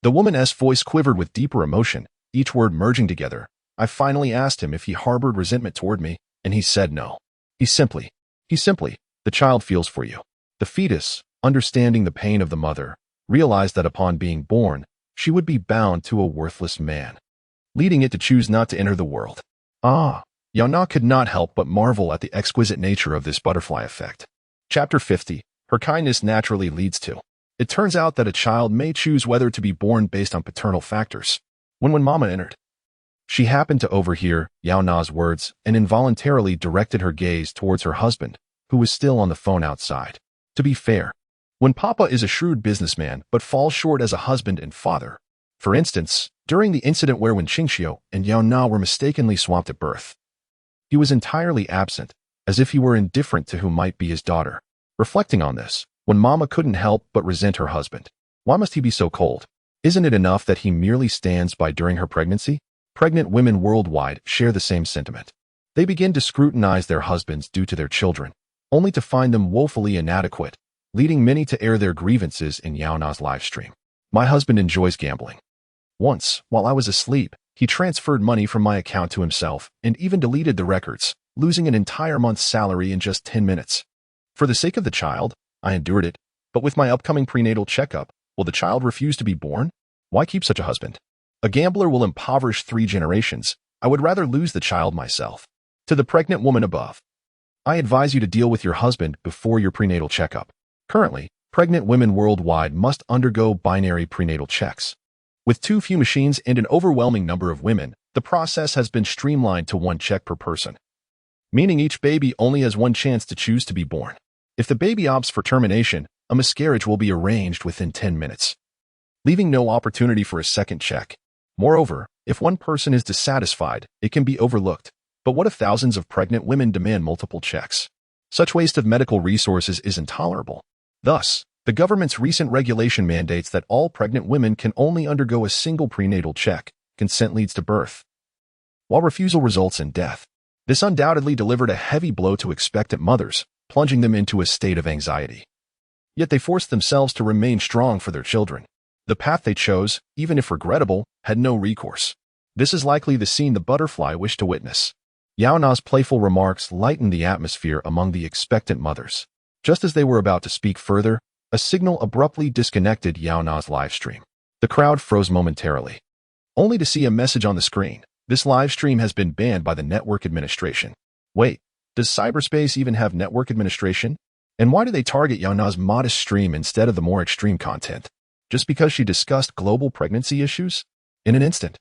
The woman's voice quivered with deeper emotion, each word merging together. I finally asked him if he harbored resentment toward me, and he said no. He simply, the child feels for you. The fetus, understanding the pain of the mother, realized that upon being born, she would be bound to a worthless man, leading it to choose not to enter the world. Yaona could not help but marvel at the exquisite nature of this butterfly effect. Chapter 50. Her kindness naturally leads to. It turns out that a child may choose whether to be born based on paternal factors. When Mama entered, she happened to overhear Yaona's words and involuntarily directed her gaze towards her husband, who was still on the phone outside. To be fair, when Papa is a shrewd businessman but falls short as a husband and father, for instance, during the incident where when Qingxiu and Yaona were mistakenly swapped at birth, he was entirely absent, as if he were indifferent to who might be his daughter. Reflecting on this, when Mama couldn't help but resent her husband. Why must he be so cold? Isn't it enough that he merely stands by during her pregnancy? Pregnant women worldwide share the same sentiment. They begin to scrutinize their husbands due to their children, only to find them woefully inadequate, leading many to air their grievances in Yaona's livestream. My husband enjoys gambling. Once, while I was asleep, he transferred money from my account to himself and even deleted the records, losing an entire month's salary in just 10 minutes. For the sake of the child, I endured it, but with my upcoming prenatal checkup, will the child refuse to be born? Why keep such a husband? A gambler will impoverish 3 generations. I would rather lose the child myself. To the pregnant woman above, I advise you to deal with your husband before your prenatal checkup. Currently, pregnant women worldwide must undergo binary prenatal checks. With too few machines and an overwhelming number of women, the process has been streamlined to 1 check per person, meaning each baby only has 1 chance to choose to be born. If the baby opts for termination, a miscarriage will be arranged within 10 minutes, leaving no opportunity for a second check. Moreover, if one person is dissatisfied, it can be overlooked. But what if thousands of pregnant women demand multiple checks? Such waste of medical resources is intolerable. Thus, The government's recent regulation mandates that all pregnant women can only undergo a single prenatal check. Consent leads to birth, while refusal results in death. This undoubtedly delivered a heavy blow to expectant mothers, plunging them into a state of anxiety. Yet they forced themselves to remain strong for their children. The path they chose, even if regrettable, had no recourse. This is likely the scene the butterfly wished to witness. Yaona's playful remarks lightened the atmosphere among the expectant mothers. Just as they were about to speak further, a signal abruptly disconnected Yaona's livestream. The crowd froze momentarily, only to see a message on the screen. This live stream has been banned by the network administration. Wait, does cyberspace even have network administration? And why do they target Yaona's modest stream instead of the more extreme content? Just because she discussed global pregnancy issues? In an instant,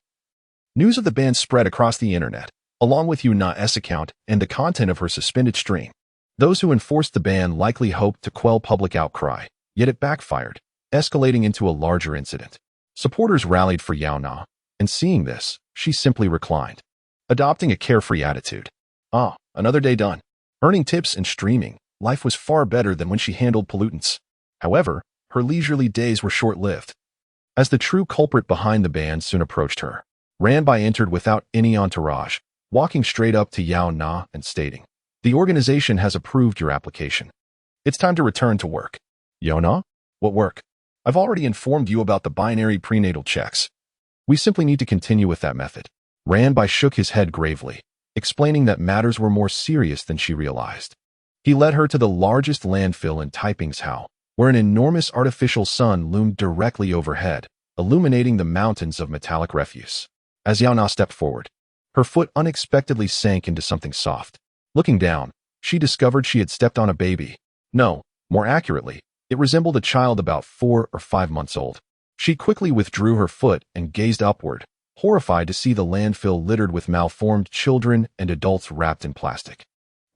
news of the ban spread across the internet, along with Yaona's account and the content of her suspended stream. Those who enforced the ban likely hoped to quell public outcry, yet it backfired, escalating into a larger incident. Supporters rallied for Yaona, and seeing this, she simply reclined, adopting a carefree attitude. Ah, another day done. Earning tips and streaming, life was far better than when she handled pollutants. However, her leisurely days were short-lived. As the true culprit behind the ban soon approached her, Ranbai entered without any entourage, walking straight up to Yaona and stating, "The organization has approved your application. It's time to return to work." "Yaona? What work? I've already informed you about the binary prenatal checks. We simply need to continue with that method." Ranbai shook his head gravely, explaining that matters were more serious than she realized. He led her to the largest landfill in Taiping's, where an enormous artificial sun loomed directly overhead, illuminating the mountains of metallic refuse. As Yaona stepped forward, her foot unexpectedly sank into something soft. Looking down, she discovered she had stepped on a baby. No, more accurately, it resembled a child about 4 or 5 months old. She quickly withdrew her foot and gazed upward, horrified to see the landfill littered with malformed children and adults wrapped in plastic.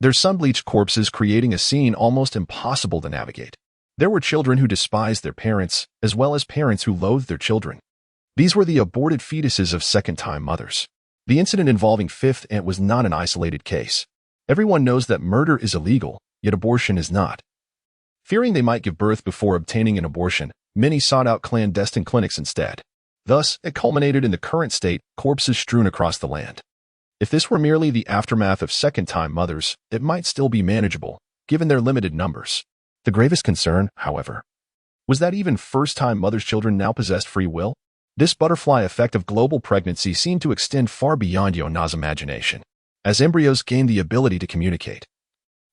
Their sun-bleached corpses creating a scene almost impossible to navigate. There were children who despised their parents, as well as parents who loathed their children. These were the aborted fetuses of second-time mothers. The incident involving Fifth Aunt was not an isolated case. Everyone knows that murder is illegal, yet abortion is not. Fearing they might give birth before obtaining an abortion, many sought out clandestine clinics instead. Thus, it culminated in the current state, corpses strewn across the land. If this were merely the aftermath of second-time mothers, it might still be manageable, given their limited numbers. The gravest concern, however, was that even first-time mothers' children now possessed free will. This butterfly effect of global pregnancy seemed to extend far beyond Yaona's imagination. As embryos gained the ability to communicate,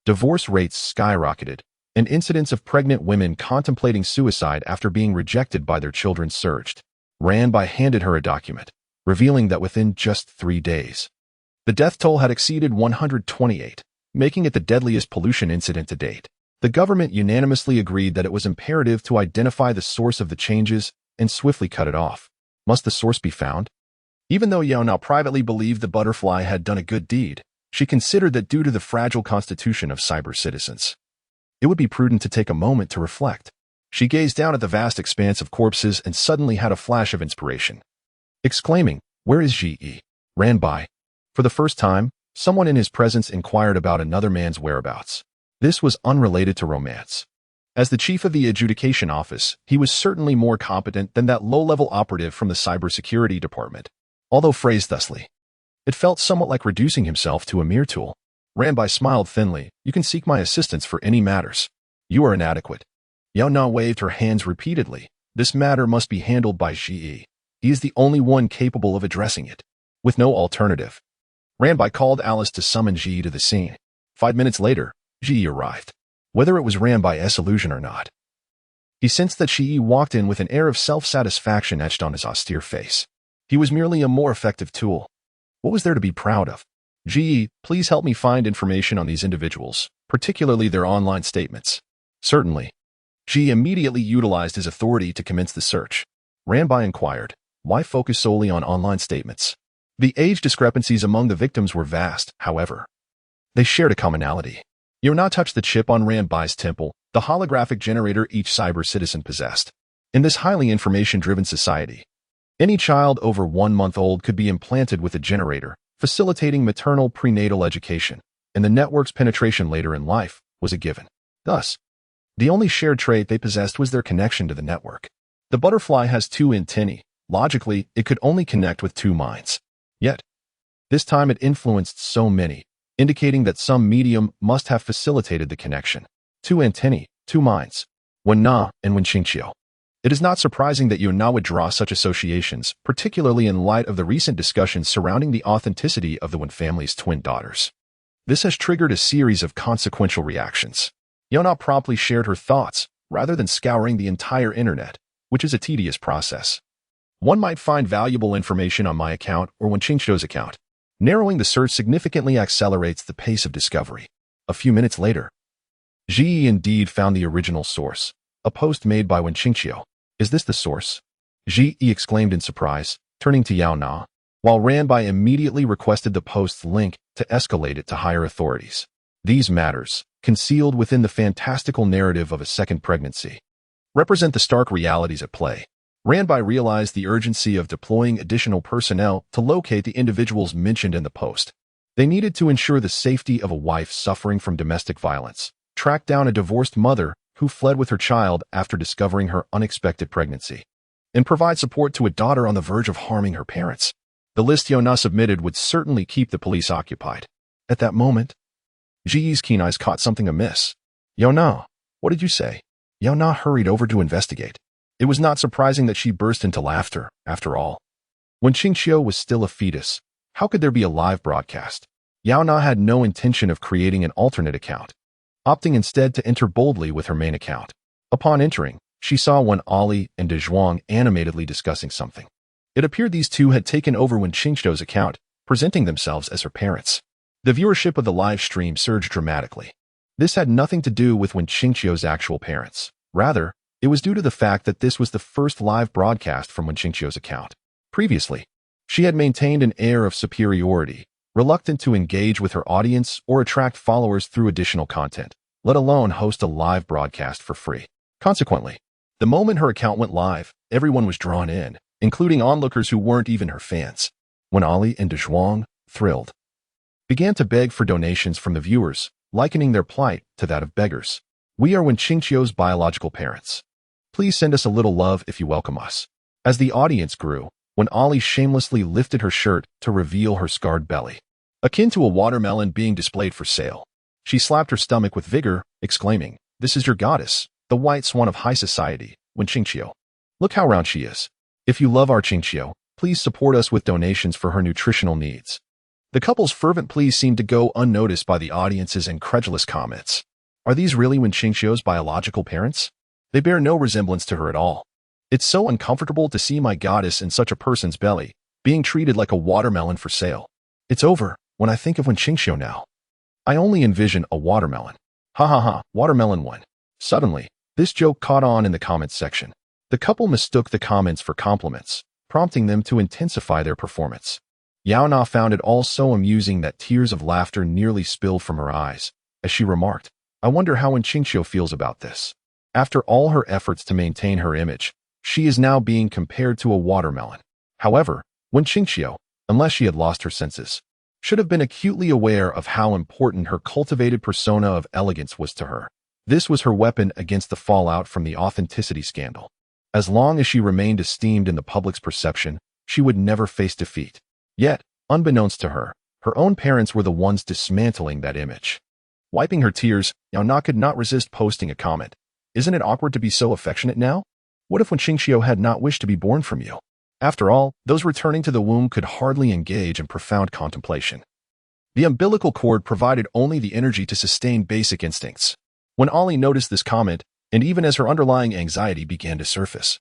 divorce rates skyrocketed, and incidents of pregnant women contemplating suicide after being rejected by their children surged. Ranbai handed her a document, revealing that within just 3 days, the death toll had exceeded 128, making it the deadliest pollution incident to date. The government unanimously agreed that it was imperative to identify the source of the changes and swiftly cut it off. Must the source be found? Even though Yaona privately believed the butterfly had done a good deed, she considered that due to the fragile constitution of cyber citizens, it would be prudent to take a moment to reflect. She gazed down at the vast expanse of corpses and suddenly had a flash of inspiration. Exclaiming, "Where is Ji?" Ranbai. For the first time, someone in his presence inquired about another man's whereabouts. This was unrelated to romance. As the chief of the adjudication office, he was certainly more competent than that low-level operative from the cybersecurity department. Although phrased thusly, it felt somewhat like reducing himself to a mere tool. Ranbai smiled thinly. "You can seek my assistance for any matters. You are inadequate." Yaona waved her hands repeatedly. "This matter must be handled by Ji. He is the only one capable of addressing it." With no alternative, Ranbai called Alice to summon Ji to the scene. 5 minutes later, Ji arrived. Whether it was Ranbai's illusion or not, he sensed that Ji walked in with an air of self-satisfaction etched on his austere face. He was merely a more effective tool. What was there to be proud of? "Ji, please help me find information on these individuals, particularly their online statements." "Certainly." Ji immediately utilized his authority to commence the search. Ranbai inquired, "Why focus solely on online statements?" The age discrepancies among the victims were vast, however. They shared a commonality. Yaona touched the chip on Ranbai's temple, the holographic generator each cyber citizen possessed. In this highly information-driven society, any child over 1 month old could be implanted with a generator, facilitating maternal prenatal education, and the network's penetration later in life was a given. Thus, The only shared trait they possessed was their connection to the network. The butterfly has two antennae. Logically, it could only connect with two minds. Yet, this time it influenced so many, indicating that some medium must have facilitated the connection. Two antennae, two minds. Wen-na and Wen-qingqiu. It is not surprising that Yaona would draw such associations, particularly in light of the recent discussions surrounding the authenticity of the Wen family's twin daughters. This has triggered a series of consequential reactions. Yaona promptly shared her thoughts, rather than scouring the entire internet, which is a tedious process. One might find valuable information on my account or Wen-qingqiu's account. Narrowing the search significantly accelerates the pace of discovery. A few minutes later, Ji indeed found the original source, a post made by Wen-qingqiu. Is this the source? Ji exclaimed in surprise, turning to Yaona, while Ranbai immediately requested the post's link to escalate it to higher authorities. These matters, concealed within the fantastical narrative of a second pregnancy, represent the stark realities at play. Ranbai realized the urgency of deploying additional personnel to locate the individuals mentioned in the post. They needed to ensure the safety of a wife suffering from domestic violence, track down a divorced mother who fled with her child after discovering her unexpected pregnancy, and provide support to a daughter on the verge of harming her parents. The list Yaona submitted would certainly keep the police occupied. At that moment, Ji's keen eyes caught something amiss. Yaona, what did you say? Yaona hurried over to investigate. It was not surprising that she burst into laughter, after all. Wen-qingqiu was still a fetus. How could there be a live broadcast? Yaona had no intention of creating an alternate account, opting instead to enter boldly with her main account. Upon entering, she saw Wen Ali and De Zhuang animatedly discussing something. It appeared these two had taken over Wen-qingqiu's account, presenting themselves as her parents. The viewership of the live stream surged dramatically. This had nothing to do with Wen-qingqiu's actual parents. Rather, it was due to the fact that this was the first live broadcast from Wen-qingqiu's account. Previously, she had maintained an air of superiority, reluctant to engage with her audience or attract followers through additional content, let alone host a live broadcast for free. Consequently, the moment her account went live, everyone was drawn in, including onlookers who weren't even her fans. When Ali and De Zhuang, thrilled, began to beg for donations from the viewers, likening their plight to that of beggars. We are Wen-qingqiu's biological parents. Please send us a little love if you welcome us. As the audience grew, when Ali shamelessly lifted her shirt to reveal her scarred belly, akin to a watermelon being displayed for sale, she slapped her stomach with vigor, exclaiming, "This is your goddess, the white swan of high society, Wen-qingqiu. Look how round she is. If you love our Qingqiu, please support us with donations for her nutritional needs." The couple's fervent pleas seemed to go unnoticed by the audience's incredulous comments. Are these really Wen-qingqiu's biological parents? They bear no resemblance to her at all. It's so uncomfortable to see my goddess in such a person's belly, being treated like a watermelon for sale. It's over when I think of Wen-qingqiu now. I only envision a watermelon. Ha ha ha, watermelon one. Suddenly, this joke caught on in the comments section. The couple mistook the comments for compliments, prompting them to intensify their performance. Yaona found it all so amusing that tears of laughter nearly spilled from her eyes, as she remarked, "I wonder how Wen-qingqiu feels about this. After all her efforts to maintain her image, she is now being compared to a watermelon." However, Wen-qingqiu, unless she had lost her senses, should have been acutely aware of how important her cultivated persona of elegance was to her. This was her weapon against the fallout from the authenticity scandal. As long as she remained esteemed in the public's perception, she would never face defeat. Yet, unbeknownst to her, her own parents were the ones dismantling that image. Wiping her tears, Yaona could not resist posting a comment. Isn't it awkward to be so affectionate now? What if Wen-qingqiu had not wished to be born from you? After all, those returning to the womb could hardly engage in profound contemplation. The umbilical cord provided only the energy to sustain basic instincts. When Ali noticed this comment, and even as her underlying anxiety began to surface,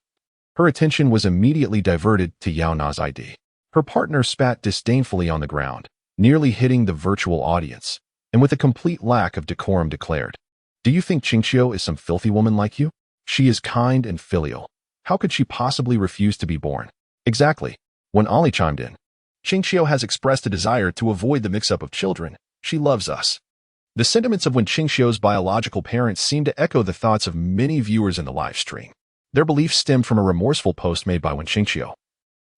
her attention was immediately diverted to Yaona's ID. Her partner spat disdainfully on the ground, nearly hitting the virtual audience, and with a complete lack of decorum declared, "Do you think Qingqiu is some filthy woman like you? She is kind and filial. How could she possibly refuse to be born?" Exactly. When Ali chimed in, "Qingqiu has expressed a desire to avoid the mix-up of children. She loves us." The sentiments of Wen-qingqiu's biological parents seemed to echo the thoughts of many viewers in the live stream. Their beliefs stemmed from a remorseful post made by Wen-qingqiu,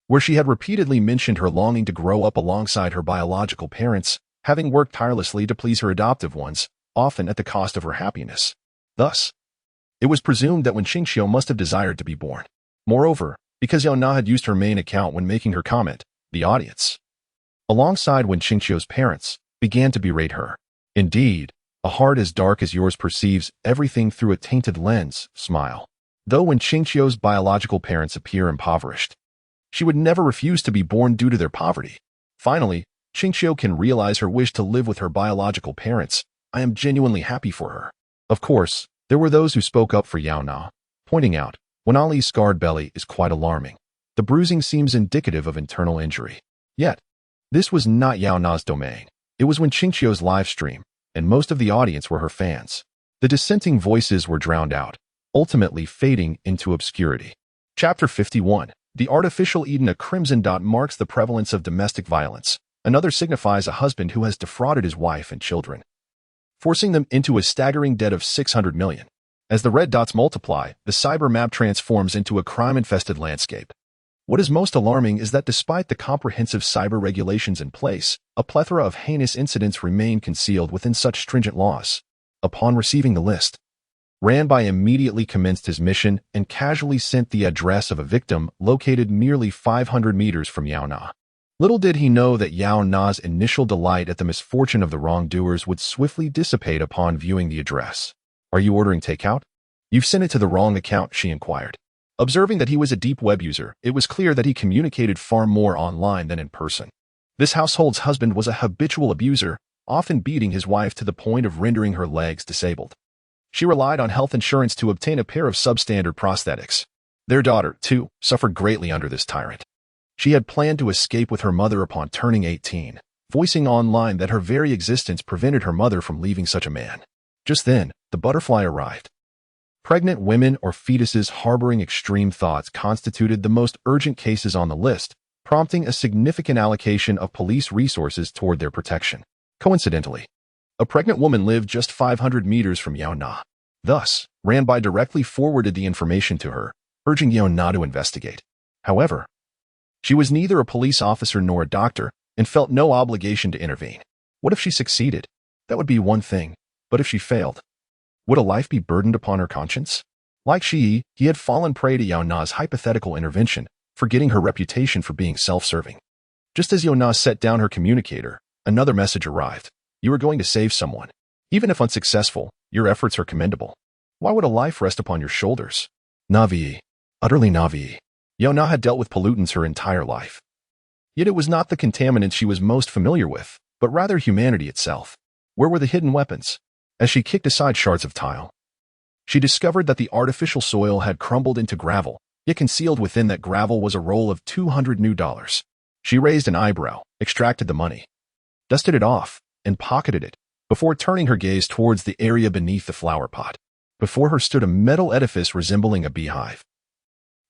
where she had repeatedly mentioned her longing to grow up alongside her biological parents, having worked tirelessly to please her adoptive ones, often at the cost of her happiness. Thus, It was presumed that when Qingxiu must have desired to be born. Moreover, because Yaona had used her main account when making her comment, the audience, alongside when Qingxiu's parents, began to berate her. Indeed, a heart as dark as yours perceives everything through a tainted lens, smile. Though when Qingxiu's biological parents appear impoverished, she would never refuse to be born due to their poverty. Finally, Qingxiu can realize her wish to live with her biological parents. I am genuinely happy for her. Of course, there were those who spoke up for Yaona, pointing out, when Ali's scarred belly is quite alarming. The bruising seems indicative of internal injury. Yet, this was not Yaona's domain. It was when Qingxiu's live stream, and most of the audience were her fans. The dissenting voices were drowned out, ultimately fading into obscurity. Chapter 51. The artificial Eden. A crimson dot marks the prevalence of domestic violence. Another signifies a husband who has defrauded his wife and children, forcing them into a staggering debt of 600 million. As the red dots multiply, the cyber map transforms into a crime-infested landscape. What is most alarming is that despite the comprehensive cyber regulations in place, a plethora of heinous incidents remain concealed within such stringent laws. Upon receiving the list, Ranbai immediately commenced his mission and casually sent the address of a victim located merely 500 meters from Yaona. Little did he know that Yaona's initial delight at the misfortune of the wrongdoers would swiftly dissipate upon viewing the address. Are you ordering takeout? You've sent it to the wrong account, she inquired. Observing that he was a deep web user, it was clear that he communicated far more online than in person. This household's husband was a habitual abuser, often beating his wife to the point of rendering her legs disabled. She relied on health insurance to obtain a pair of substandard prosthetics. Their daughter, too, suffered greatly under this tyrant. She had planned to escape with her mother upon turning 18, voicing online that her very existence prevented her mother from leaving such a man. Just then, the butterfly arrived. Pregnant women or fetuses harboring extreme thoughts constituted the most urgent cases on the list, prompting a significant allocation of police resources toward their protection. Coincidentally, a pregnant woman lived just 500 meters from Yaona. Thus, Ranbai directly forwarded the information to her, urging Yaona to investigate. However, she was neither a police officer nor a doctor and felt no obligation to intervene. What if she succeeded? That would be one thing, but if she failed, would a life be burdened upon her conscience? Like he had fallen prey to Yaona's hypothetical intervention, forgetting her reputation for being self-serving. Just as Yaona set down her communicator, another message arrived. You are going to save someone. Even if unsuccessful, your efforts are commendable. Why would a life rest upon your shoulders? Navi. Utterly Navi. Yaona had dealt with pollutants her entire life. Yet it was not the contaminants she was most familiar with, but rather humanity itself. Where were the hidden weapons? As she kicked aside shards of tile, she discovered that the artificial soil had crumbled into gravel, yet concealed within that gravel was a roll of $200. She raised an eyebrow, extracted the money, dusted it off, and pocketed it, before turning her gaze towards the area beneath the flower pot. Before her stood a metal edifice resembling a beehive.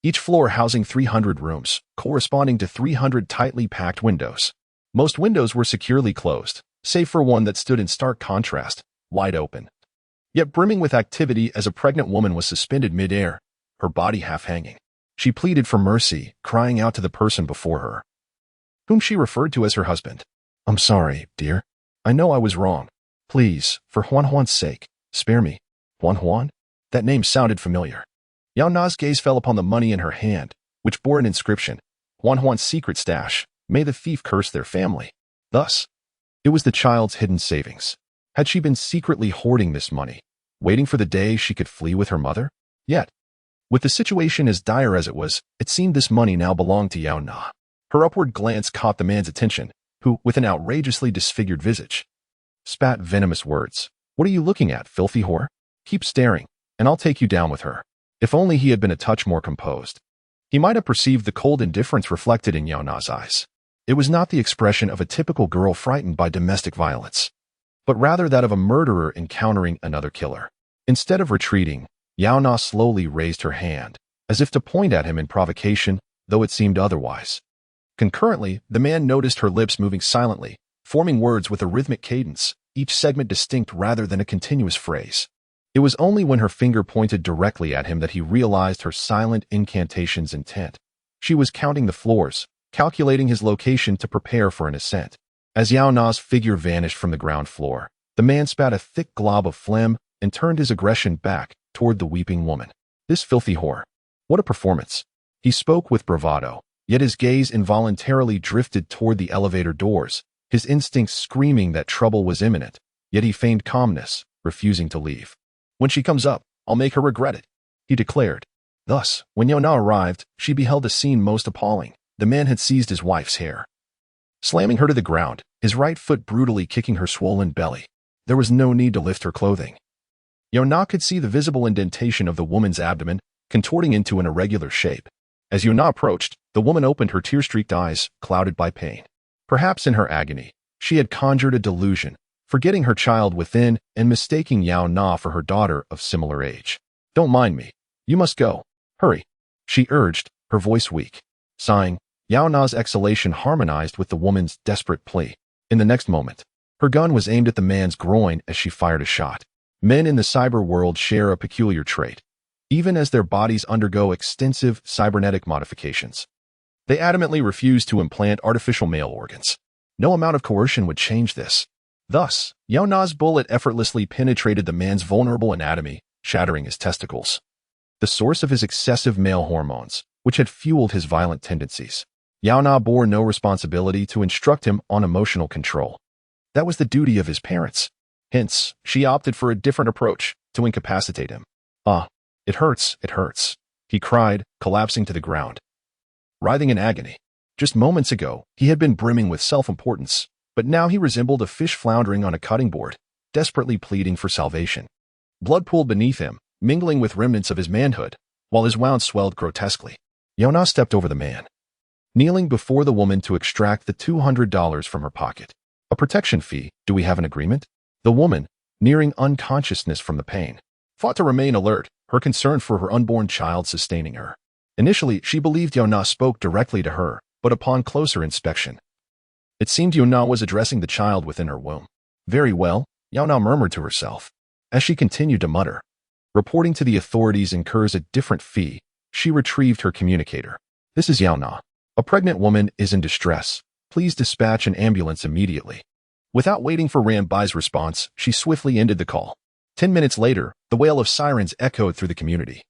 Each floor housing 300 rooms, corresponding to 300 tightly packed windows. Most windows were securely closed, save for one that stood in stark contrast, wide open, yet brimming with activity as a pregnant woman was suspended mid-air, her body half hanging. She pleaded for mercy, crying out to the person before her, whom she referred to as her husband. I'm sorry, dear. I know I was wrong. Please, for Juan's sake, spare me. Juan? That name sounded familiar. Yaona's gaze fell upon the money in her hand, which bore an inscription, Juan's secret stash, may the thief curse their family. Thus, it was the child's hidden savings. Had she been secretly hoarding this money, waiting for the day she could flee with her mother? Yet, with the situation as dire as it was, it seemed this money now belonged to Yaona. Her upward glance caught the man's attention, who, with an outrageously disfigured visage, spat venomous words. What are you looking at, filthy whore? Keep staring, and I'll take you down with her. If only he had been a touch more composed, he might have perceived the cold indifference reflected in Yaona's eyes. It was not the expression of a typical girl frightened by domestic violence, but rather that of a murderer encountering another killer. Instead of retreating, Yaona slowly raised her hand, as if to point at him in provocation, though it seemed otherwise. Concurrently, the man noticed her lips moving silently, forming words with a rhythmic cadence, each segment distinct rather than a continuous phrase. It was only when her finger pointed directly at him that he realized her silent incantation's intent. She was counting the floors, calculating his location to prepare for an ascent. As Yaona's figure vanished from the ground floor, the man spat a thick glob of phlegm and turned his aggression back, toward the weeping woman. This filthy whore. What a performance. He spoke with bravado, yet his gaze involuntarily drifted toward the elevator doors, his instincts screaming that trouble was imminent, yet he feigned calmness, refusing to leave. When she comes up, I'll make her regret it, he declared. Thus, when Yaona arrived, she beheld a scene most appalling. The man had seized his wife's hair, slamming her to the ground, his right foot brutally kicking her swollen belly. There was no need to lift her clothing. Yaona could see the visible indentation of the woman's abdomen, contorting into an irregular shape. As Yaona approached, the woman opened her tear-streaked eyes, clouded by pain. Perhaps in her agony, she had conjured a delusion, forgetting her child within and mistaking Yaona for her daughter of similar age. Don't mind me. You must go. Hurry, she urged, her voice weak. Sighing, Yaona's exhalation harmonized with the woman's desperate plea. In the next moment, her gun was aimed at the man's groin as she fired a shot. Men in the cyber world share a peculiar trait. Even as their bodies undergo extensive cybernetic modifications, they adamantly refuse to implant artificial male organs. No amount of coercion would change this. Thus, Yaona's bullet effortlessly penetrated the man's vulnerable anatomy, shattering his testicles, the source of his excessive male hormones, which had fueled his violent tendencies. Yaona bore no responsibility to instruct him on emotional control. That was the duty of his parents. Hence, she opted for a different approach, to incapacitate him. Ah, it hurts, he cried, collapsing to the ground, writhing in agony. Just moments ago, he had been brimming with self-importance, but now he resembled a fish floundering on a cutting board, desperately pleading for salvation. Blood pooled beneath him, mingling with remnants of his manhood, while his wounds swelled grotesquely. Yaona stepped over the man, kneeling before the woman to extract the $200 from her pocket. A protection fee, do we have an agreement? The woman, nearing unconsciousness from the pain, fought to remain alert, her concern for her unborn child sustaining her. Initially, she believed Yaona spoke directly to her, but upon closer inspection, it seemed Yaona was addressing the child within her womb. Very well, Yaona murmured to herself. As she continued to mutter, reporting to the authorities incurs a different fee, she retrieved her communicator. This is Yaona. A pregnant woman is in distress. Please dispatch an ambulance immediately. Without waiting for Ranbai's response, she swiftly ended the call. 10 minutes later, the wail of sirens echoed through the community,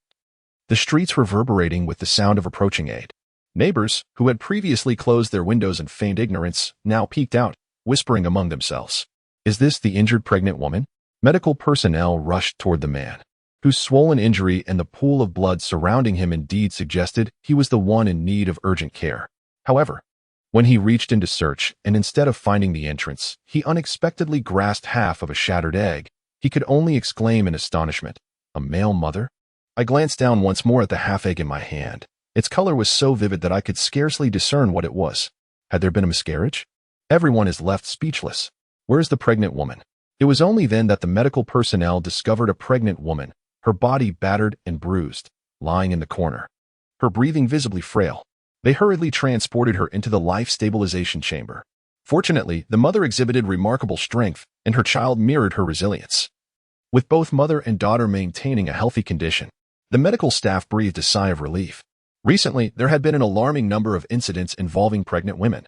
the streets reverberating with the sound of approaching aid. Neighbors, who had previously closed their windows in feigned ignorance, now peeked out, whispering among themselves. Is this the injured pregnant woman? Medical personnel rushed toward the man, whose swollen injury and the pool of blood surrounding him indeed suggested he was the one in need of urgent care. However, when he reached into search and instead of finding the entrance, he unexpectedly grasped half of a shattered egg, he could only exclaim in astonishment, "A male mother?" I glanced down once more at the half-egg in my hand. Its color was so vivid that I could scarcely discern what it was. Had there been a miscarriage? Everyone is left speechless. Where's the pregnant woman? It was only then that the medical personnel discovered a pregnant woman, her body battered and bruised, lying in the corner, her breathing visibly frail. They hurriedly transported her into the life stabilization chamber. Fortunately, the mother exhibited remarkable strength, and her child mirrored her resilience. With both mother and daughter maintaining a healthy condition, the medical staff breathed a sigh of relief. Recently, there had been an alarming number of incidents involving pregnant women,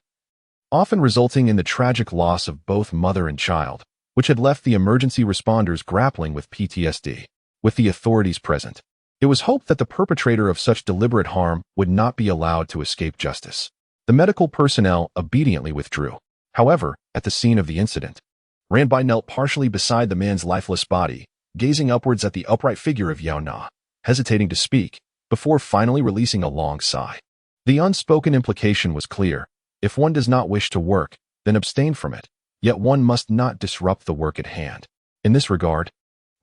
often resulting in the tragic loss of both mother and child, which had left the emergency responders grappling with PTSD. With the authorities present, it was hoped that the perpetrator of such deliberate harm would not be allowed to escape justice. The medical personnel obediently withdrew. However, at the scene of the incident, Ranbai knelt partially beside the man's lifeless body, gazing upwards at the upright figure of Yaona, hesitating to speak, before finally releasing a long sigh. The unspoken implication was clear. If one does not wish to work, then abstain from it, yet one must not disrupt the work at hand. In this regard,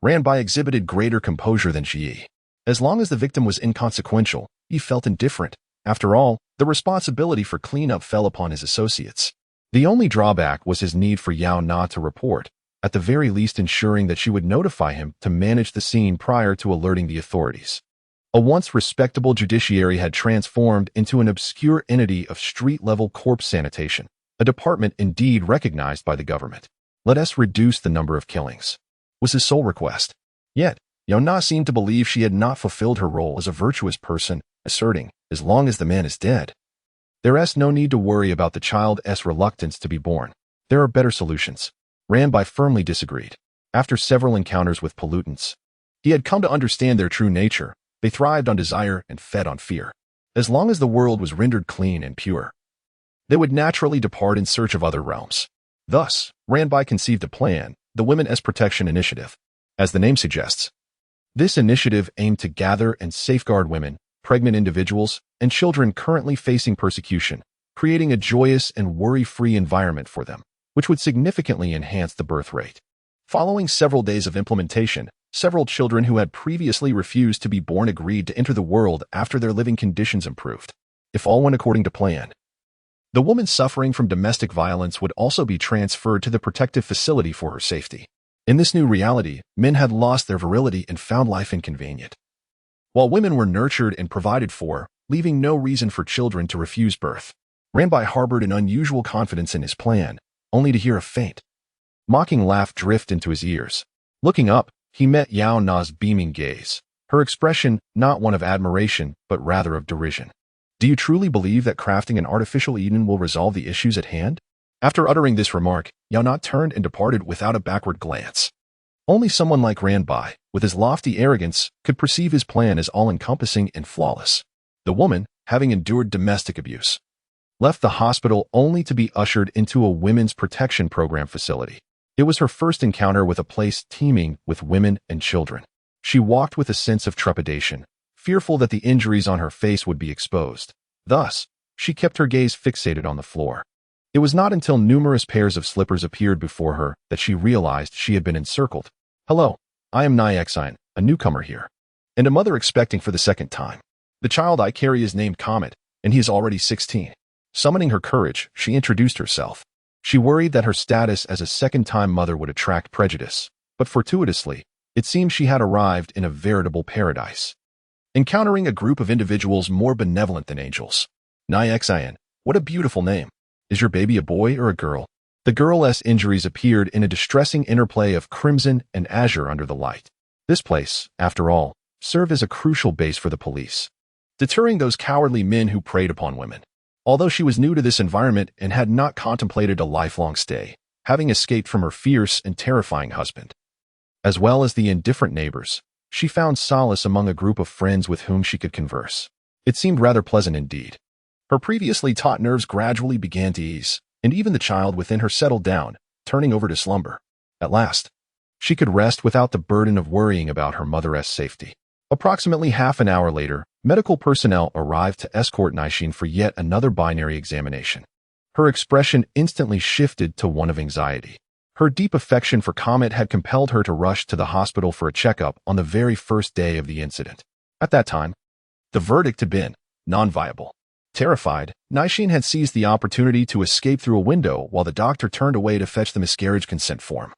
Ranbai exhibited greater composure than Ji. As long as the victim was inconsequential, he felt indifferent. After all, the responsibility for cleanup fell upon his associates. The only drawback was his need for Yaona to report, at the very least ensuring that she would notify him to manage the scene prior to alerting the authorities. A once respectable judiciary had transformed into an obscure entity of street-level corpse sanitation, a department indeed recognized by the government. Let us reduce the number of killings, was his sole request. Yet, Yaona seemed to believe she had not fulfilled her role as a virtuous person, asserting, as long as the man is dead, there is no need to worry about the child's reluctance to be born. There are better solutions. Ranbai firmly disagreed. After several encounters with pollutants, He had come to understand their true nature. They thrived on desire and fed on fear. As long as the world was rendered clean and pure, they would naturally depart in search of other realms. Thus, Ranbai conceived a plan, the Women as Protection Initiative. As the name suggests, this initiative aimed to gather and safeguard women, pregnant individuals, and children currently facing persecution, creating a joyous and worry-free environment for them, which would significantly enhance the birth rate. Following several days of implementation, several children who had previously refused to be born agreed to enter the world after their living conditions improved. If all went according to plan, the woman suffering from domestic violence would also be transferred to the protective facility for her safety. In this new reality, men had lost their virility and found life inconvenient, while women were nurtured and provided for, leaving no reason for children to refuse birth. Ranbai harbored an unusual confidence in his plan, only to hear a faint, mocking laugh drift into his ears. Looking up, he met Yaona's beaming gaze, her expression not one of admiration, but rather of derision. Do you truly believe that crafting an artificial Eden will resolve the issues at hand? After uttering this remark, Yaona turned and departed without a backward glance. Only someone like Ranbai, with his lofty arrogance, could perceive his plan as all-encompassing and flawless. The woman, having endured domestic abuse, left the hospital only to be ushered into a women's protection program facility. It was her first encounter with a place teeming with women and children. She walked with a sense of trepidation, fearful that the injuries on her face would be exposed. Thus, she kept her gaze fixated on the floor. It was not until numerous pairs of slippers appeared before her that she realized she had been encircled. Hello, I am Nyaxian, a newcomer here, and a mother expecting for the second time. The child I carry is named Comet, and he is already 16. Summoning her courage, she introduced herself. She worried that her status as a second-time mother would attract prejudice, but fortuitously, it seemed she had arrived in a veritable paradise, encountering a group of individuals more benevolent than angels. Nyaxian, what a beautiful name. Is your baby a boy or a girl? The girl's injuries appeared in a distressing interplay of crimson and azure under the light. This place, after all, served as a crucial base for the police, deterring those cowardly men who preyed upon women. Although she was new to this environment and had not contemplated a lifelong stay, having escaped from her fierce and terrifying husband, as well as the indifferent neighbors, she found solace among a group of friends with whom she could converse. It seemed rather pleasant indeed. Her previously taut nerves gradually began to ease, and even the child within her settled down, turning over to slumber. At last, she could rest without the burden of worrying about her mother's safety. Approximately half an hour later, medical personnel arrived to escort Nyaxian for yet another binary examination. Her expression instantly shifted to one of anxiety. Her deep affection for Comet had compelled her to rush to the hospital for a checkup on the very first day of the incident. At that time, the verdict had been non-viable. Terrified, Nyaxian had seized the opportunity to escape through a window while the doctor turned away to fetch the miscarriage consent form.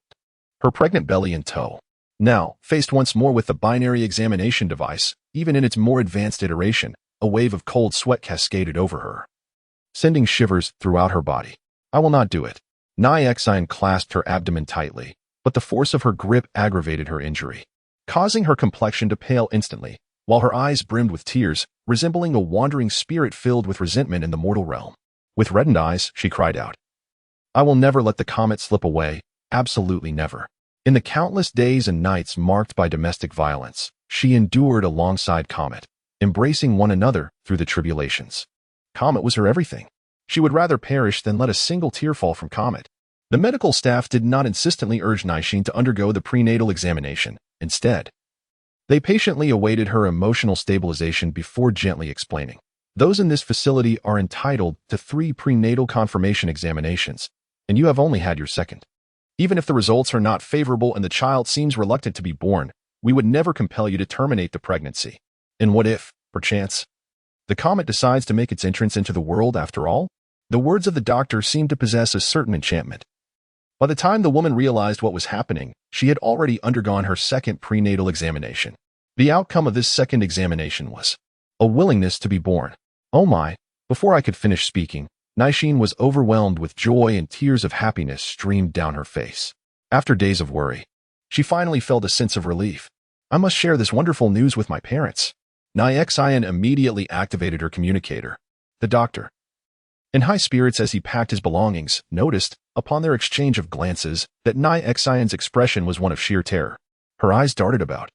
Her pregnant belly in tow. Now, faced once more with the binary examination device, even in its more advanced iteration, a wave of cold sweat cascaded over her, sending shivers throughout her body. I will not do it. Nyaxian clasped her abdomen tightly, but the force of her grip aggravated her injury, causing her complexion to pale instantly, while her eyes brimmed with tears, resembling a wandering spirit filled with resentment in the mortal realm. With reddened eyes, she cried out, I will never let the Comet slip away, absolutely never. In the countless days and nights marked by domestic violence, she endured alongside Comet, embracing one another through the tribulations. Comet was her everything. She would rather perish than let a single tear fall from Comet. The medical staff did not insistently urge Nyaxian to undergo the prenatal examination. Instead, they patiently awaited her emotional stabilization before gently explaining. Those in this facility are entitled to 3 prenatal confirmation examinations, and you have only had your second. Even if the results are not favorable and the child seems reluctant to be born, we would never compel you to terminate the pregnancy. And what if, perchance, the Comet decides to make its entrance into the world after all? The words of the doctor seemed to possess a certain enchantment. By the time the woman realized what was happening, she had already undergone her second prenatal examination. The outcome of this second examination was a willingness to be born. Oh my! Before I could finish speaking, Nyaxian was overwhelmed with joy and tears of happiness streamed down her face. After days of worry, she finally felt a sense of relief. I must share this wonderful news with my parents. Nyaxian immediately activated her communicator. The doctor, in high spirits as he packed his belongings, noticed, upon their exchange of glances, that Nyaxian's expression was one of sheer terror. Her eyes darted about,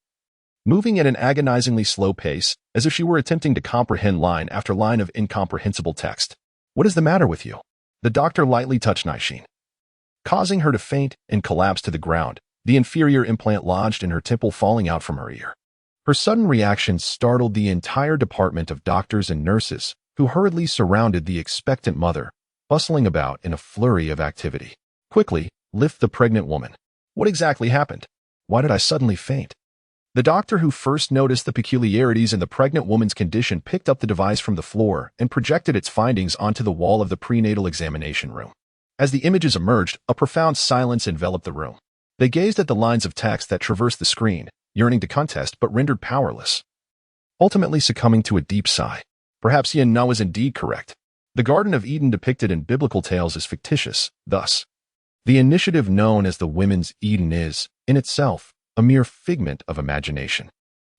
moving at an agonizingly slow pace, as if she were attempting to comprehend line after line of incomprehensible text. "What is the matter with you?" The doctor lightly touched Nishine, causing her to faint and collapse to the ground, the inferior implant lodged in her temple falling out from her ear. Her sudden reaction startled the entire department of doctors and nurses, who hurriedly surrounded the expectant mother, bustling about in a flurry of activity. "Quickly, lift the pregnant woman." "What exactly happened? Why did I suddenly faint?" The doctor who first noticed the peculiarities in the pregnant woman's condition picked up the device from the floor and projected its findings onto the wall of the prenatal examination room. As the images emerged, a profound silence enveloped the room. They gazed at the lines of text that traversed the screen, yearning to contest but rendered powerless, ultimately succumbing to a deep sigh. Perhaps Yaona was indeed correct. The Garden of Eden depicted in biblical tales is fictitious, thus. The initiative known as the Women's Eden is, in itself, a mere figment of imagination.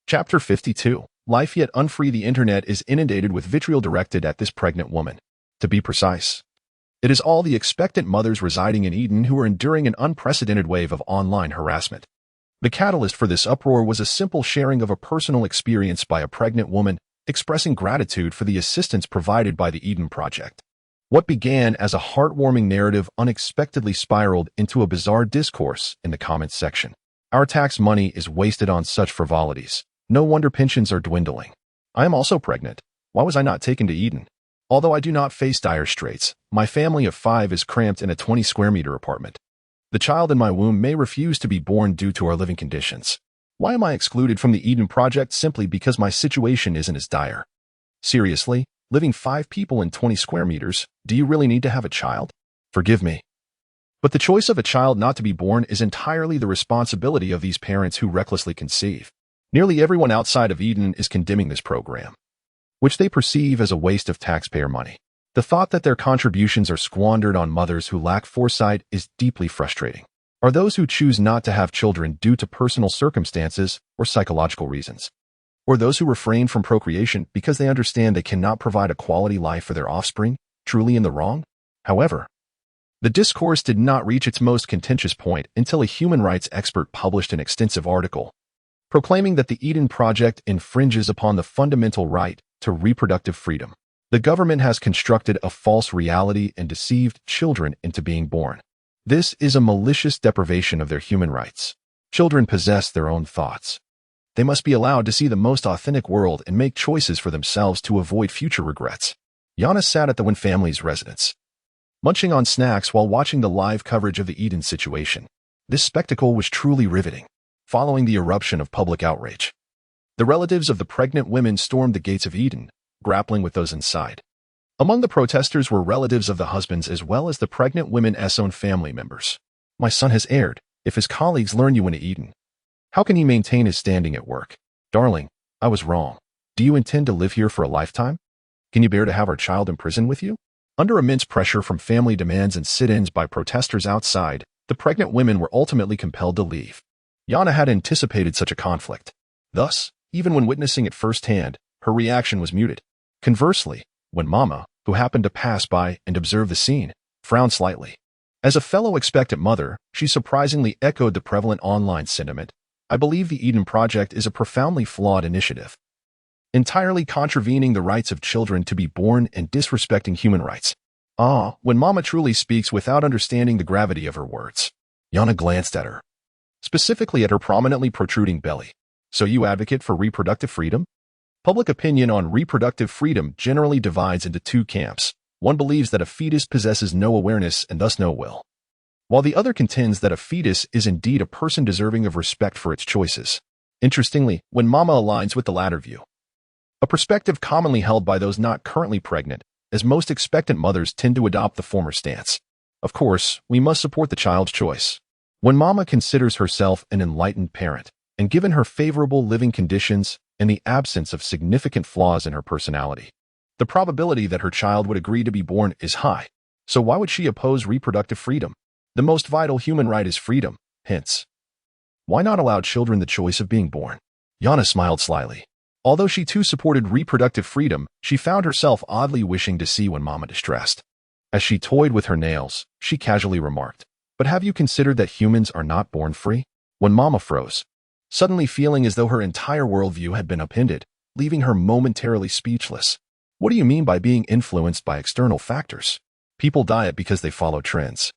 Chapter 52. Life yet unfree. The internet is inundated with vitriol directed at this pregnant woman. To be precise, it is all the expectant mothers residing in Eden who are enduring an unprecedented wave of online harassment. The catalyst for this uproar was a simple sharing of a personal experience by a pregnant woman expressing gratitude for the assistance provided by the Eden Project. What began as a heartwarming narrative unexpectedly spiraled into a bizarre discourse in the comments section. "Our tax money is wasted on such frivolities. No wonder pensions are dwindling. I am also pregnant. Why was I not taken to Eden? Although I do not face dire straits, my family of 5 is cramped in a 20 square meter apartment. The child in my womb may refuse to be born due to our living conditions. Why am I excluded from the Eden Project simply because my situation isn't as dire? Seriously, living 5 people in 20 square meters, do you really need to have a child? Forgive me. But the choice of a child not to be born is entirely the responsibility of these parents who recklessly conceive. Nearly everyone outside of Eden is condemning this program, which they perceive as a waste of taxpayer money. The thought that their contributions are squandered on mothers who lack foresight is deeply frustrating. Are those who choose not to have children due to personal circumstances or psychological reasons? Or those who refrain from procreation because they understand they cannot provide a quality life for their offspring, truly in the wrong? However, the discourse did not reach its most contentious point until a human rights expert published an extensive article proclaiming that the Eden Project infringes upon the fundamental right to reproductive freedom. The government has constructed a false reality and deceived children into being born. This is a malicious deprivation of their human rights. Children possess their own thoughts. They must be allowed to see the most authentic world and make choices for themselves to avoid future regrets. Yaona sat at the Wynn family's residence, munching on snacks while watching the live coverage of the Eden situation. This spectacle was truly riveting. Following the eruption of public outrage, the relatives of the pregnant women stormed the gates of Eden, grappling with those inside. Among the protesters were relatives of the husbands as well as the pregnant women's own family members. "My son has erred. If his colleagues learn you into Eden, how can he maintain his standing at work? Darling, I was wrong. Do you intend to live here for a lifetime? Can you bear to have our child imprisoned with you?" Under immense pressure from family demands and sit-ins by protesters outside, the pregnant women were ultimately compelled to leave. Yaona had anticipated such a conflict. Thus, even when witnessing it firsthand, her reaction was muted. Conversely, when Mama, who happened to pass by and observe the scene, frowned slightly. As a fellow expectant mother, she surprisingly echoed the prevalent online sentiment. "I believe the Eden Project is a profoundly flawed initiative, entirely contravening the rights of children to be born and disrespecting human rights." When Mama truly speaks without understanding the gravity of her words. Yaona glanced at her, specifically at her prominently protruding belly. "So you advocate for reproductive freedom?" Public opinion on reproductive freedom generally divides into 2 camps. One believes that a fetus possesses no awareness and thus no will, while the other contends that a fetus is indeed a person deserving of respect for its choices. Interestingly, when Mama aligns with the latter view, a perspective commonly held by those not currently pregnant, as most expectant mothers tend to adopt the former stance. Of course, we must support the child's choice. When Mama considers herself an enlightened parent, and given her favorable living conditions and the absence of significant flaws in her personality, the probability that her child would agree to be born is high. So why would she oppose reproductive freedom? The most vital human right is freedom, hence, why not allow children the choice of being born? Yaona smiled slyly. Although she too supported reproductive freedom, she found herself oddly wishing to see when Mama distressed. As she toyed with her nails, she casually remarked, "But have you considered that humans are not born free?" When Mama froze, suddenly feeling as though her entire worldview had been upended, leaving her momentarily speechless. What do you mean by being influenced by external factors? People diet because they follow trends.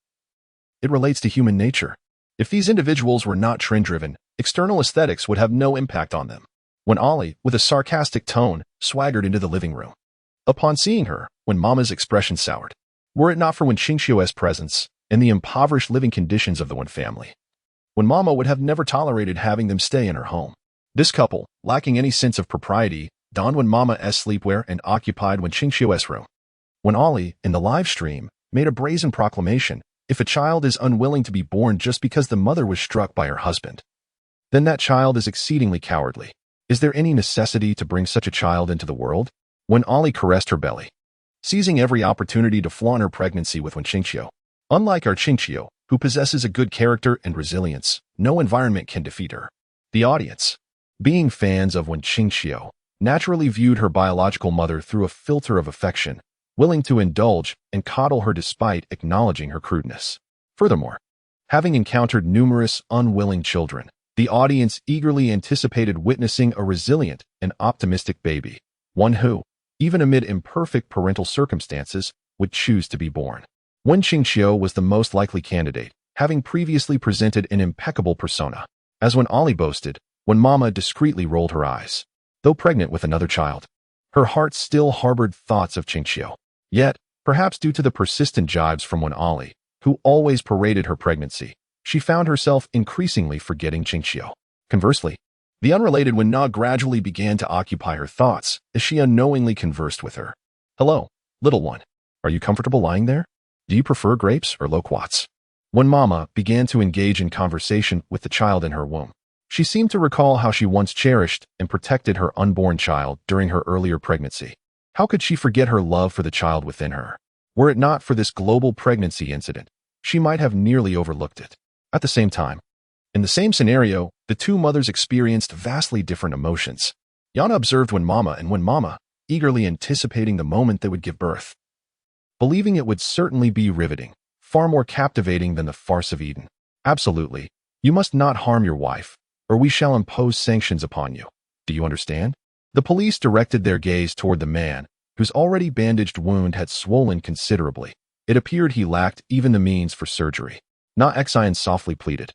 It relates to human nature. If these individuals were not trend-driven, external aesthetics would have no impact on them. When Ollie, with a sarcastic tone, swaggered into the living room. Upon seeing her, when Mama's expression soured, were it not for Wen Qingxiu's presence and the impoverished living conditions of the Wen family, when Mama would have never tolerated having them stay in her home. This couple, lacking any sense of propriety, donned Wen Mama's sleepwear and occupied Wen Qingxiu's room. When Ollie, in the live stream, made a brazen proclamation, if a child is unwilling to be born just because the mother was struck by her husband, then that child is exceedingly cowardly. Is there any necessity to bring such a child into the world? When Ollie caressed her belly, seizing every opportunity to flaunt her pregnancy with Wen Qingxiu. Unlike our Qingxiu, who possesses a good character and resilience, no environment can defeat her. The audience, being fans of Wen Qingxiu, naturally viewed her biological mother through a filter of affection, willing to indulge and coddle her despite acknowledging her crudeness. Furthermore, having encountered numerous unwilling children, the audience eagerly anticipated witnessing a resilient and optimistic baby, one who, even amid imperfect parental circumstances, would choose to be born. Wen Qingxiu was the most likely candidate, having previously presented an impeccable persona. As when Ollie boasted, when Mama discreetly rolled her eyes, though pregnant with another child, her heart still harbored thoughts of Qingxiu. Yet, perhaps due to the persistent jibes from Wen Ollie, who always paraded her pregnancy, she found herself increasingly forgetting Qingxiu. Conversely, the unrelated Wen Na gradually began to occupy her thoughts as she unknowingly conversed with her. Hello, little one. Are you comfortable lying there? Do you prefer grapes or loquats? When Mama began to engage in conversation with the child in her womb, she seemed to recall how she once cherished and protected her unborn child during her earlier pregnancy. How could she forget her love for the child within her? Were it not for this global pregnancy incident, she might have nearly overlooked it. At the same time, in the same scenario, the two mothers experienced vastly different emotions. Yaona observed Wen Mama, eagerly anticipating the moment they would give birth, believing it would certainly be riveting, far more captivating than the farce of Eden. Absolutely, you must not harm your wife, or we shall impose sanctions upon you. Do you understand? The police directed their gaze toward the man, whose already bandaged wound had swollen considerably. It appeared he lacked even the means for surgery. Na Xian softly pleaded.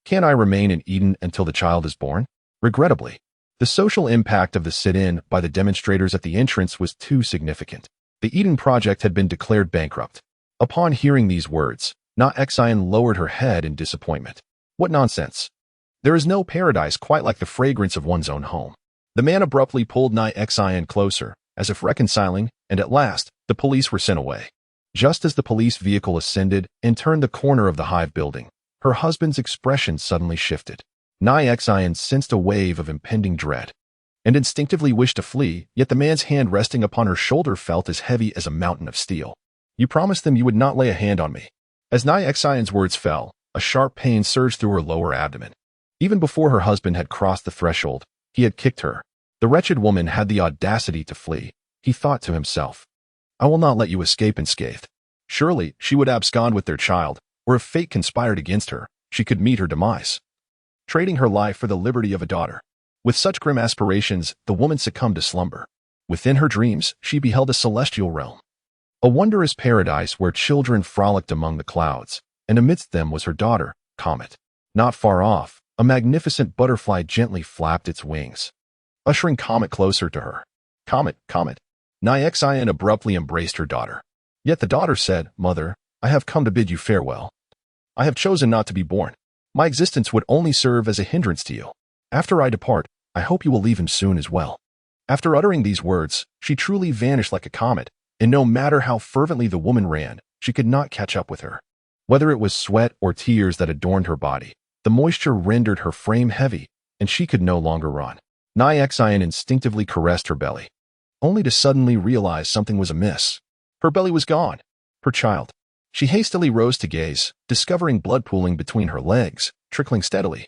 Can I remain in Eden until the child is born? Regrettably, the social impact of the sit-in by the demonstrators at the entrance was too significant. The Eden project had been declared bankrupt. Upon hearing these words, Na Xian lowered her head in disappointment. What nonsense! There is no paradise quite like the fragrance of one's own home. The man abruptly pulled Na Xian closer, as if reconciling, and at last, the police were sent away. Just as the police vehicle ascended and turned the corner of the Hive building, her husband's expression suddenly shifted. Na Xian sensed a wave of impending dread, and instinctively wished to flee, yet the man's hand resting upon her shoulder felt as heavy as a mountain of steel. You promised them you would not lay a hand on me. As Na Xian's words fell, a sharp pain surged through her lower abdomen. Even before her husband had crossed the threshold, he had kicked her. The wretched woman had the audacity to flee. He thought to himself, I will not let you escape unscathed. Surely, she would abscond with their child, or if fate conspired against her, she could meet her demise, trading her life for the liberty of a daughter. With such grim aspirations, the woman succumbed to slumber. Within her dreams, she beheld a celestial realm, a wondrous paradise where children frolicked among the clouds, and amidst them was her daughter, Comet. Not far off, a magnificent butterfly gently flapped its wings, ushering Comet closer to her. Comet, Comet. Na Xian abruptly embraced her daughter. Yet the daughter said, Mother, I have come to bid you farewell. I have chosen not to be born. My existence would only serve as a hindrance to you. After I depart, I hope you will leave him soon as well. After uttering these words, she truly vanished like a comet, and no matter how fervently the woman ran, she could not catch up with her. Whether it was sweat or tears that adorned her body, the moisture rendered her frame heavy, and she could no longer run. Na Xian instinctively caressed her belly, only to suddenly realize something was amiss. Her belly was gone. Her child. She hastily rose to gaze, discovering blood pooling between her legs, trickling steadily.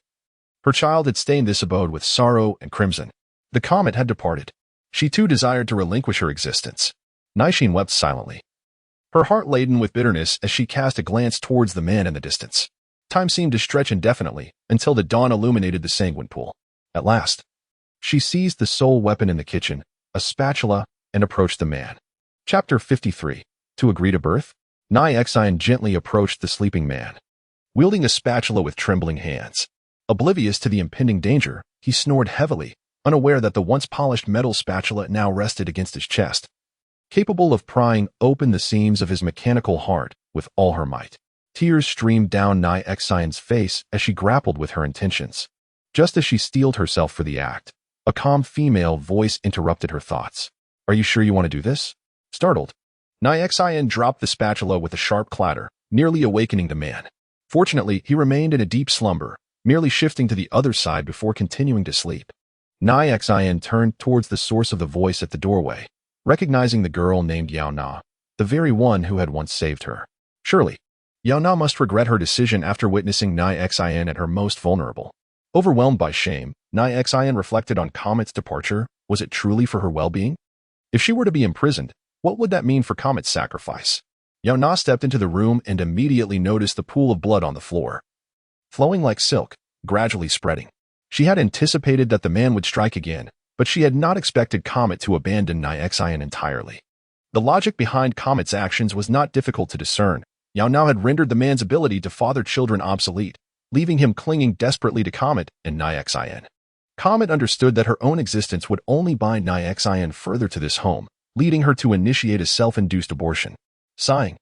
Her child had stained this abode with sorrow and crimson. The comet had departed. She too desired to relinquish her existence. Naixin wept silently, her heart laden with bitterness as she cast a glance towards the man in the distance. Time seemed to stretch indefinitely until the dawn illuminated the sanguine pool. At last, she seized the sole weapon in the kitchen, a spatula, and approached the man. Chapter 53. To agree to birth? Nyaxian gently approached the sleeping man. Wielding a spatula with trembling hands. Oblivious to the impending danger, he snored heavily, unaware that the once polished metal spatula now rested against his chest, capable of prying open the seams of his mechanical heart with all her might. Tears streamed down Nyaxian's face as she grappled with her intentions. Just as she steeled herself for the act, a calm female voice interrupted her thoughts. Are you sure you want to do this? Startled, Nyaxian dropped the spatula with a sharp clatter, nearly awakening the man. Fortunately, he remained in a deep slumber, merely shifting to the other side before continuing to sleep. Nyaxian turned towards the source of the voice at the doorway, recognizing the girl named Yaona, the very one who had once saved her. Surely, Yaona must regret her decision after witnessing Nyaxian at her most vulnerable. Overwhelmed by shame, Nyaxian reflected on Comet's departure. Was it truly for her well-being? If she were to be imprisoned, what would that mean for Comet's sacrifice? Yaona stepped into the room and immediately noticed the pool of blood on the floor, flowing like silk, gradually spreading. She had anticipated that the man would strike again, but she had not expected Comet to abandon Nyaxian entirely. The logic behind Comet's actions was not difficult to discern. Yaona had rendered the man's ability to father children obsolete, leaving him clinging desperately to Comet and Nyaxian. Comet understood that her own existence would only bind Nyaxian further to this home, leading her to initiate a self-induced abortion. Sighing,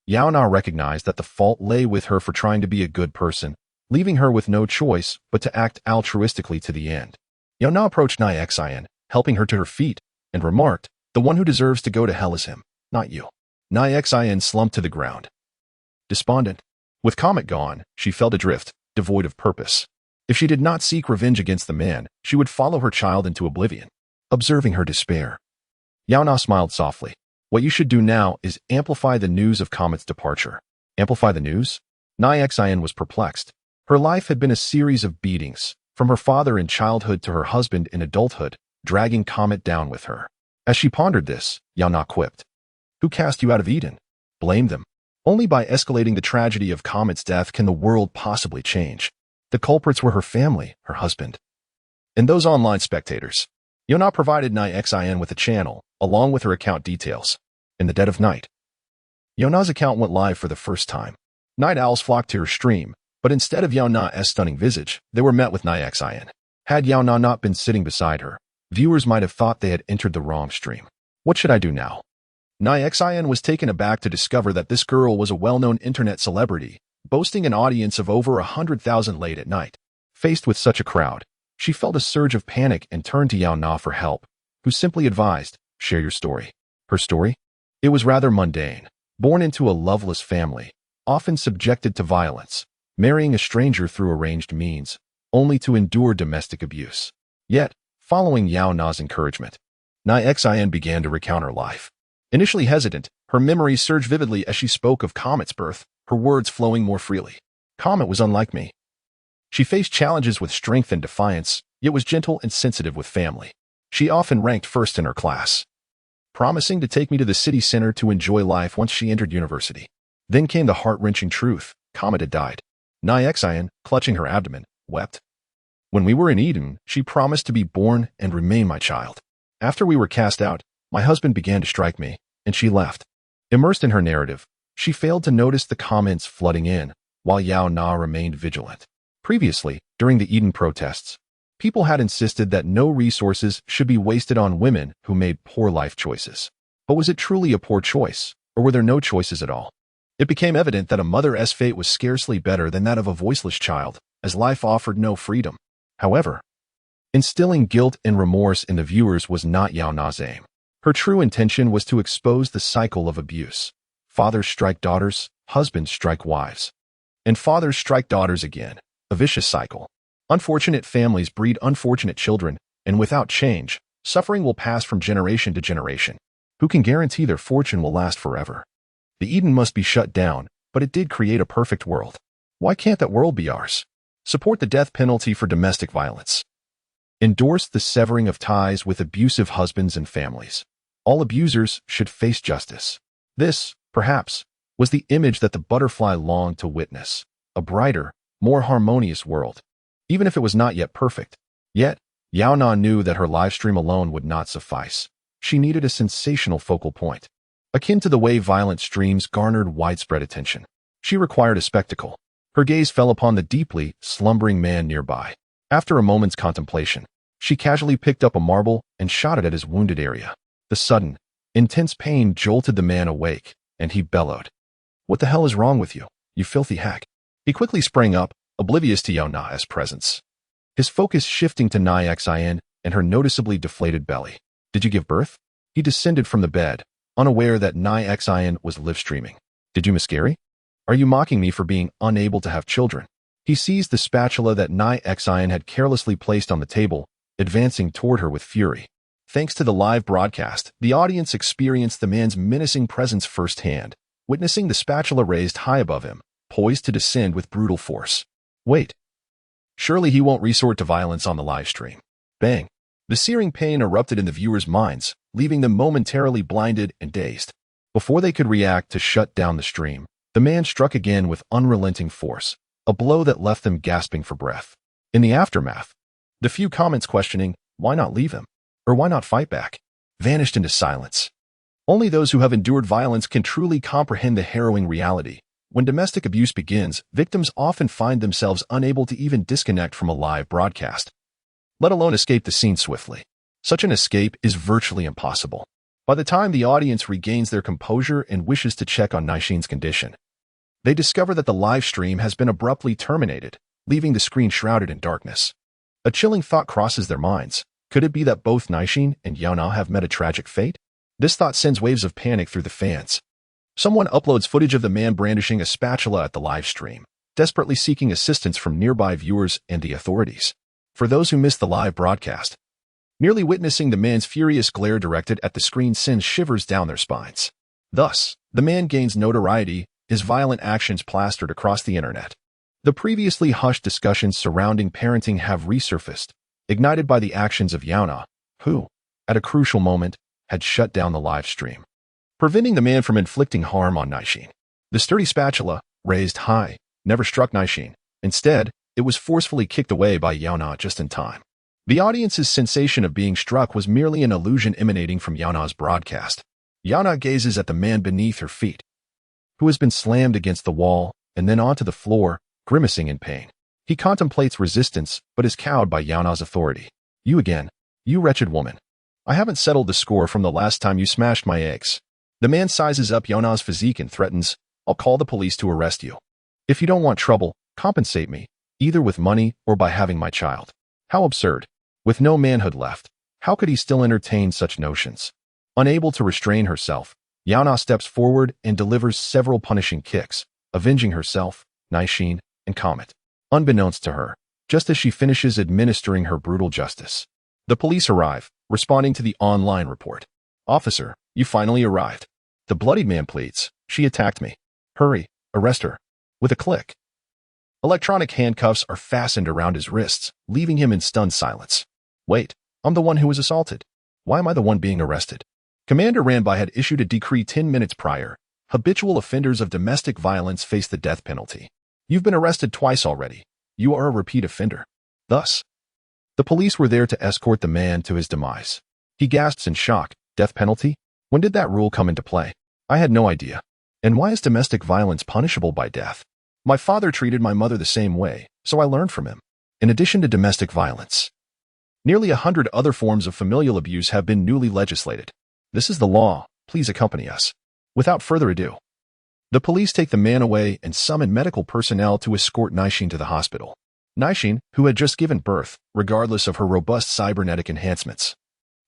Yaona recognized that the fault lay with her for trying to be a good person, leaving her with no choice but to act altruistically to the end. Yaona approached Nyaxian, helping her to her feet, and remarked, "The one who deserves to go to hell is him, not you." Nyaxian slumped to the ground, despondent. With Comet gone, she felt adrift, devoid of purpose. If she did not seek revenge against the man, she would follow her child into oblivion. Observing her despair, Yaona smiled softly. What you should do now is amplify the news of Comet's departure. Amplify the news? Nyaxian was perplexed. Her life had been a series of beatings, from her father in childhood to her husband in adulthood, dragging Comet down with her. As she pondered this, Yaona quipped, "Who cast you out of Eden? Blame them. Only by escalating the tragedy of Comet's death can the world possibly change. The culprits were her family, her husband, and those online spectators." Yaona provided Nyaxian with a channel, along with her account details. In the dead of night, Yaona's account went live for the first time. Night owls flocked to her stream, but instead of Yaona's stunning visage, they were met with Nyaxian. Had Yaona not been sitting beside her, viewers might have thought they had entered the wrong stream. What should I do now? Nyaxian was taken aback to discover that this girl was a well-known internet celebrity, boasting an audience of over 100,000 late at night. Faced with such a crowd, she felt a surge of panic and turned to Yaona for help, who simply advised, "Share your story." Her story? It was rather mundane. Born into a loveless family, often subjected to violence, marrying a stranger through arranged means, only to endure domestic abuse. Yet, following Yaona's encouragement, Nyaxian began to recount her life. Initially hesitant, her memories surged vividly as she spoke of Comet's birth, her words flowing more freely. Comet was unlike me. She faced challenges with strength and defiance, yet was gentle and sensitive with family. She often ranked first in her class, promising to take me to the city center to enjoy life once she entered university. Then came the heart-wrenching truth: Comet had died. Nyaxian, clutching her abdomen, wept. When we were in Eden, she promised to be born and remain my child. After we were cast out, my husband began to strike me, and she left. Immersed in her narrative, she failed to notice the comments flooding in, while Yaona remained vigilant. Previously, during the Eden protests, people had insisted that no resources should be wasted on women who made poor life choices. But was it truly a poor choice, or were there no choices at all? It became evident that a mother's fate was scarcely better than that of a voiceless child, as life offered no freedom. However, instilling guilt and remorse in the viewers was not Yaona's aim. Her true intention was to expose the cycle of abuse. Fathers strike daughters, husbands strike wives, and fathers strike daughters again, a vicious cycle. Unfortunate families breed unfortunate children, and without change, suffering will pass from generation to generation. Who can guarantee their fortune will last forever? The Eden must be shut down, but it did create a perfect world. Why can't that world be ours? Support the death penalty for domestic violence. Endorse the severing of ties with abusive husbands and families. All abusers should face justice. This, perhaps, was the image that the butterfly longed to witness. a brighter, more harmonious world, even if it was not yet perfect. Yet, Yaona knew that her live stream alone would not suffice. She needed a sensational focal point. Akin to the way violent streams garnered widespread attention, she required a spectacle. Her gaze fell upon the deeply slumbering man nearby. After a moment's contemplation, she casually picked up a marble and shot it at his wounded area. The sudden, intense pain jolted the man awake, and he bellowed, "What the hell is wrong with you, you filthy hack?" He quickly sprang up, oblivious to Yaona's presence, his focus shifting to Xin and her noticeably deflated belly. "Did you give birth?" He descended from the bed, unaware that Xin was live-streaming. "Did you miscarry? Are you mocking me for being unable to have children?" He seized the spatula that Xin had carelessly placed on the table, advancing toward her with fury. Thanks to the live broadcast, the audience experienced the man's menacing presence firsthand, witnessing the spatula raised high above him, poised to descend with brutal force. Wait. Surely he won't resort to violence on the live stream. Bang. The searing pain erupted in the viewers' minds, leaving them momentarily blinded and dazed. Before they could react to shut down the stream, the man struck again with unrelenting force, a blow that left them gasping for breath. In the aftermath, the few comments questioning, "Why not leave him?" or "Why not fight back?" vanished into silence. Only those who have endured violence can truly comprehend the harrowing reality. When domestic abuse begins, victims often find themselves unable to even disconnect from a live broadcast, let alone escape the scene swiftly. Such an escape is virtually impossible. By the time the audience regains their composure and wishes to check on Nixin's condition, they discover that the live stream has been abruptly terminated, leaving the screen shrouded in darkness. A chilling thought crosses their minds. Could it be that both Nixin and Yaona have met a tragic fate? This thought sends waves of panic through the fans. Someone uploads footage of the man brandishing a spatula at the live stream, desperately seeking assistance from nearby viewers and the authorities. For those who missed the live broadcast, merely witnessing the man's furious glare directed at the screen sends shivers down their spines. Thus, the man gains notoriety, his violent actions plastered across the internet. The previously hushed discussions surrounding parenting have resurfaced, ignited by the actions of Yaona, who, at a crucial moment, had shut down the live stream, preventing the man from inflicting harm on Nixin. The sturdy spatula, raised high, never struck Nixin. Instead, it was forcefully kicked away by Yaona just in time. The audience's sensation of being struck was merely an illusion emanating from Yaona's broadcast. Yaona gazes at the man beneath her feet, who has been slammed against the wall and then onto the floor, grimacing in pain. He contemplates resistance, but is cowed by Yaona's authority. "You again, you wretched woman. I haven't settled the score from the last time you smashed my eggs." The man sizes up Yaona's physique and threatens, "I'll call the police to arrest you. If you don't want trouble, compensate me, either with money or by having my child." How absurd. With no manhood left, how could he still entertain such notions? Unable to restrain herself, Yaona steps forward and delivers several punishing kicks, avenging herself, Nixin, and Comet. Unbeknownst to her, just as she finishes administering her brutal justice, the police arrive, responding to the online report. "Officer, you finally arrived. The bloodied man pleads. She attacked me. Hurry, arrest her." With a click, electronic handcuffs are fastened around his wrists, leaving him in stunned silence. "Wait, I'm the one who was assaulted. Why am I the one being arrested?" Commander Ranbai had issued a decree 10 minutes prior. Habitual offenders of domestic violence face the death penalty. "You've been arrested twice already. You are a repeat offender." Thus, the police were there to escort the man to his demise. He gasps in shock. "Death penalty? When did that rule come into play? I had no idea. And why is domestic violence punishable by death? My father treated my mother the same way, so I learned from him." In addition to domestic violence, nearly 100 other forms of familial abuse have been newly legislated. This is the law. Please accompany us. Without further ado, the police take the man away and summon medical personnel to escort Nixin to the hospital. Nixin, who had just given birth, regardless of her robust cybernetic enhancements,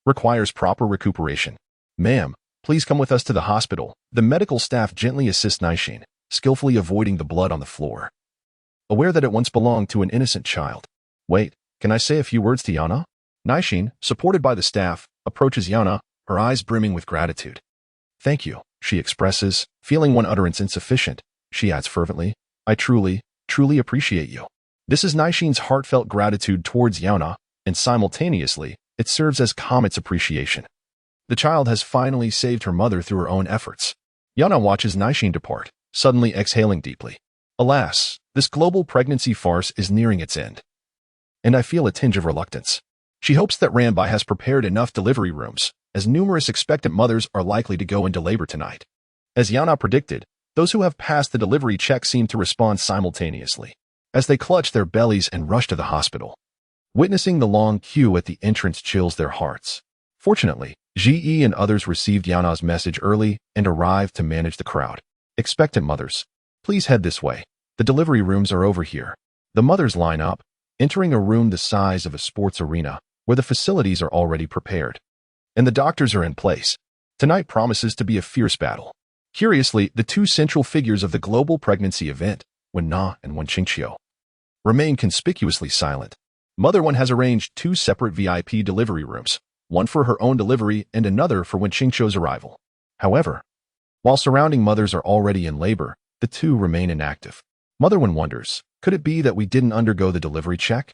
requires proper recuperation. "Ma'am, please come with us to the hospital." The medical staff gently assists Nixin, skillfully avoiding the blood on the floor, aware that it once belonged to an innocent child. "Wait, can I say a few words to Yaona?" Nixin, supported by the staff, approaches Yaona, her eyes brimming with gratitude. "Thank you," she expresses, feeling one utterance insufficient. She adds fervently, "I truly, truly appreciate you." This is Nixin's heartfelt gratitude towards Yaona, and simultaneously, it serves as Comet's appreciation. The child has finally saved her mother through her own efforts. Yaona watches Nixin depart, suddenly exhaling deeply. Alas, this global pregnancy farce is nearing its end. And I feel a tinge of reluctance. She hopes that Rambai has prepared enough delivery rooms, as numerous expectant mothers are likely to go into labor tonight. As Yaona predicted, those who have passed the delivery check seem to respond simultaneously, as they clutch their bellies and rush to the hospital. Witnessing the long queue at the entrance chills their hearts. Fortunately, Ji and others received Yaona's message early and arrived to manage the crowd. Expectant mothers, please head this way. The delivery rooms are over here. The mothers line up, entering a room the size of a sports arena, where the facilities are already prepared. And the doctors are in place. Tonight promises to be a fierce battle. Curiously, the two central figures of the global pregnancy event, Wen Na and Wen Qingqiu, remain conspicuously silent. Mother Wen has arranged two separate VIP delivery rooms, one for her own delivery and another for Wen Qingqiu's arrival. However, while surrounding mothers are already in labor, the two remain inactive. Mother Wen wonders, could it be that we didn't undergo the delivery check?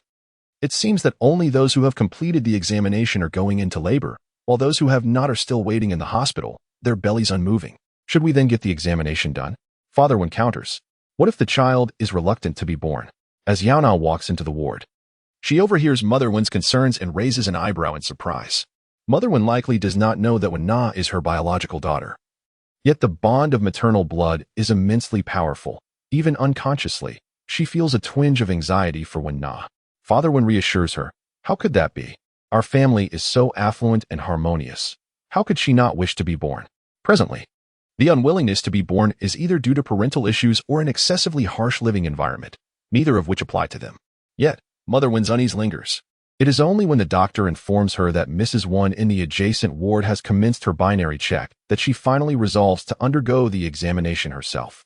It seems that only those who have completed the examination are going into labor, while those who have not are still waiting in the hospital, their bellies unmoving. Should we then get the examination done? Father Wen counters, what if the child is reluctant to be born? As Yaona walks into the ward, she overhears Mother Wen's concerns and raises an eyebrow in surprise. Mother Wen likely does not know that Wen Na is her biological daughter. Yet the bond of maternal blood is immensely powerful. Even unconsciously, she feels a twinge of anxiety for Wen Na. Father Wen reassures her, how could that be? Our family is so affluent and harmonious. How could she not wish to be born? Presently, the unwillingness to be born is either due to parental issues or an excessively harsh living environment, neither of which apply to them. Yet, Mother Wen's unease lingers. It is only when the doctor informs her that Mrs. Wen in the adjacent ward has commenced her binary check that she finally resolves to undergo the examination herself.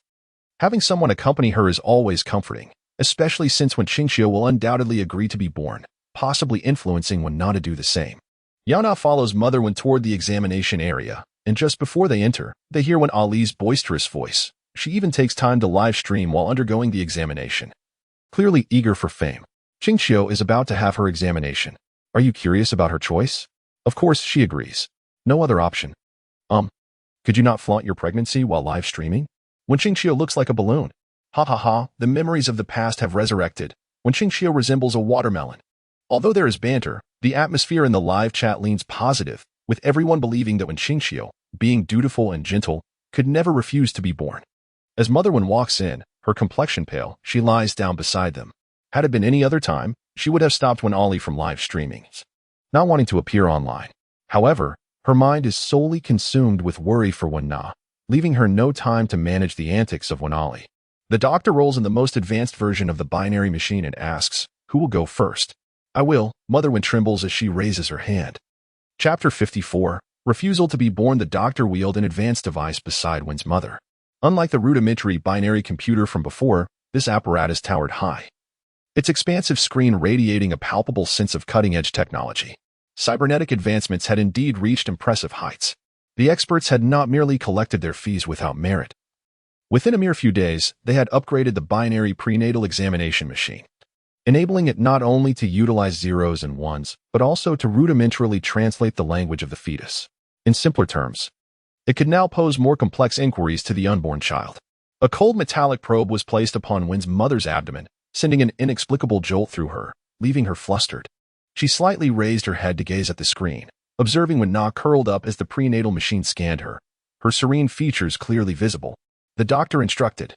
Having someone accompany her is always comforting, especially since Wen Qingqiu will undoubtedly agree to be born, possibly influencing Wen Na to do the same. Yaona follows Mother Wen toward the examination area, and just before they enter, they hear Wen Ali's boisterous voice. She even takes time to live stream while undergoing the examination. Clearly eager for fame, Qingqiu is about to have her examination. Are you curious about her choice? Of course, she agrees. No other option. Could you not flaunt your pregnancy while live streaming? Wen Qingqiu looks like a balloon. Ha ha ha, the memories of the past have resurrected. Wen Qingqiu resembles a watermelon. Although there is banter, the atmosphere in the live chat leans positive, with everyone believing that Wen Qingqiu, being dutiful and gentle, could never refuse to be born. As Mother Wen walks in, her complexion pale, she lies down beside them. Had it been any other time, she would have stopped Wen Ali from live streaming, not wanting to appear online. However, her mind is solely consumed with worry for Wen Na, leaving her no time to manage the antics of Wen Ali. The doctor rolls in the most advanced version of the binary machine and asks, who will go first? I will. Mother Wen trembles as she raises her hand. Chapter 54, Refusal to be born. The doctor wheeled an advanced device beside Wen's mother. Unlike the rudimentary binary computer from before, this apparatus towered high, its expansive screen radiating a palpable sense of cutting-edge technology. Cybernetic advancements had indeed reached impressive heights. The experts had not merely collected their fees without merit. Within a mere few days, they had upgraded the binary prenatal examination machine, enabling it not only to utilize zeros and ones, but also to rudimentarily translate the language of the fetus. In simpler terms, it could now pose more complex inquiries to the unborn child. A cold metallic probe was placed upon Wen's mother's abdomen, sending an inexplicable jolt through her, leaving her flustered. She slightly raised her head to gaze at the screen, observing Wen Na curled up as the prenatal machine scanned her, her serene features clearly visible. The doctor instructed,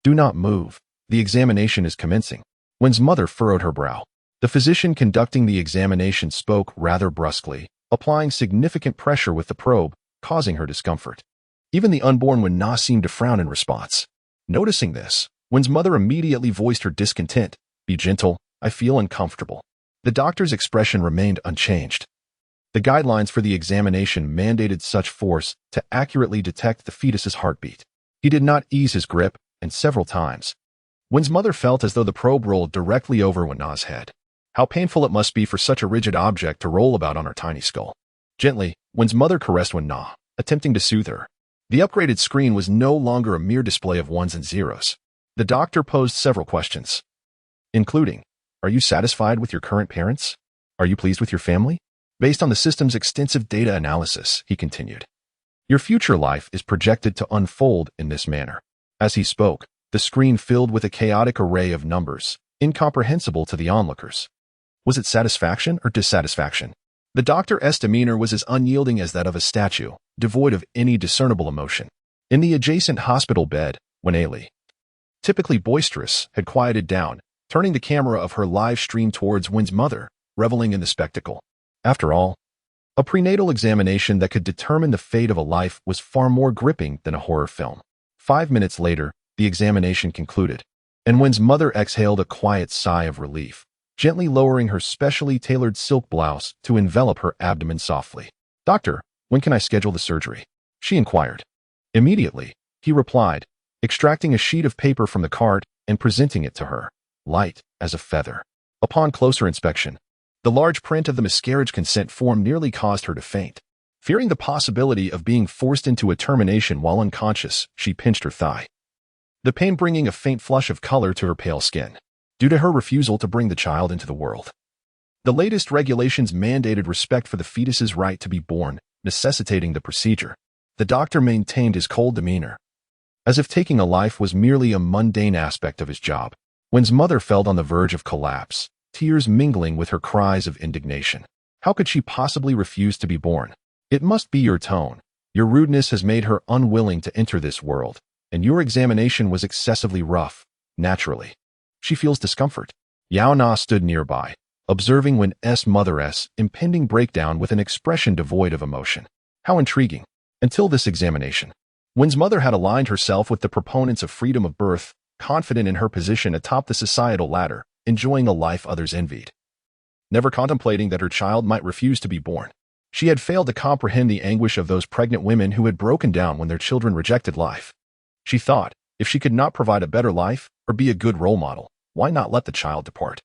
do not move. The examination is commencing. Wen's mother furrowed her brow. The physician conducting the examination spoke rather brusquely, applying significant pressure with the probe, causing her discomfort. Even the unborn Wen Na seemed to frown in response. Noticing this, Wen's mother immediately voiced her discontent. Be gentle, I feel uncomfortable. The doctor's expression remained unchanged. The guidelines for the examination mandated such force to accurately detect the fetus's heartbeat. He did not ease his grip, and several times, Wen's mother felt as though the probe rolled directly over Wen Na's head. How painful it must be for such a rigid object to roll about on her tiny skull. Gently, Wen's mother caressed Wen Na, attempting to soothe her. The upgraded screen was no longer a mere display of ones and zeros. The doctor posed several questions, including, are you satisfied with your current parents? Are you pleased with your family? Based on the system's extensive data analysis, he continued, your future life is projected to unfold in this manner. As he spoke, the screen filled with a chaotic array of numbers, incomprehensible to the onlookers. Was it satisfaction or dissatisfaction? The doctor's demeanor was as unyielding as that of a statue, devoid of any discernible emotion. In the adjacent hospital bed, when Ailey, typically boisterous, had quieted down, turning the camera of her live stream towards Wynn's mother, reveling in the spectacle. After all, a prenatal examination that could determine the fate of a life was far more gripping than a horror film. 5 minutes later, the examination concluded, and Wynn's mother exhaled a quiet sigh of relief, gently lowering her specially tailored silk blouse to envelop her abdomen softly. "Doctor, when can I schedule the surgery?" she inquired. "Immediately," he replied, extracting a sheet of paper from the cart and presenting it to her, light as a feather. Upon closer inspection, the large print of the miscarriage consent form nearly caused her to faint. Fearing the possibility of being forced into a termination while unconscious, she pinched her thigh, the pain bringing a faint flush of color to her pale skin, due to her refusal to bring the child into the world. The latest regulations mandated respect for the fetus's right to be born, necessitating the procedure. The doctor maintained his cold demeanor, as if taking a life was merely a mundane aspect of his job. Wynn's mother felt on the verge of collapse, tears mingling with her cries of indignation. How could she possibly refuse to be born? "It must be your tone. Your rudeness has made her unwilling to enter this world, and your examination was excessively rough. Naturally, she feels discomfort." Yaona stood nearby, observing Wynn's mother's impending breakdown with an expression devoid of emotion. How intriguing. Until this examination, Wynn's mother had aligned herself with the proponents of freedom of birth, confident in her position atop the societal ladder, enjoying a life others envied. Never contemplating that her child might refuse to be born, she had failed to comprehend the anguish of those pregnant women who had broken down when their children rejected life. She thought, if she could not provide a better life or be a good role model, why not let the child depart?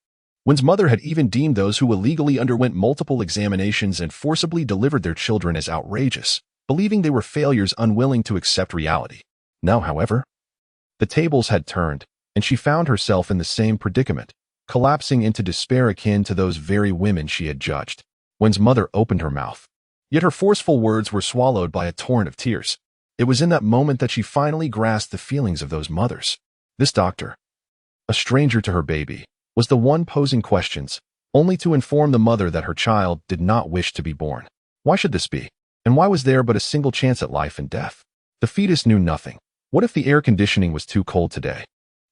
Wynn's mother had even deemed those who illegally underwent multiple examinations and forcibly delivered their children as outrageous, believing they were failures unwilling to accept reality. Now, however, the tables had turned, and she found herself in the same predicament, collapsing into despair akin to those very women she had judged. Wynn's mother opened her mouth, yet her forceful words were swallowed by a torrent of tears. It was in that moment that she finally grasped the feelings of those mothers. This doctor, a stranger to her baby, was the one posing questions, only to inform the mother that her child did not wish to be born. Why should this be? And why was there but a single chance at life and death? The fetus knew nothing. What if the air conditioning was too cold today?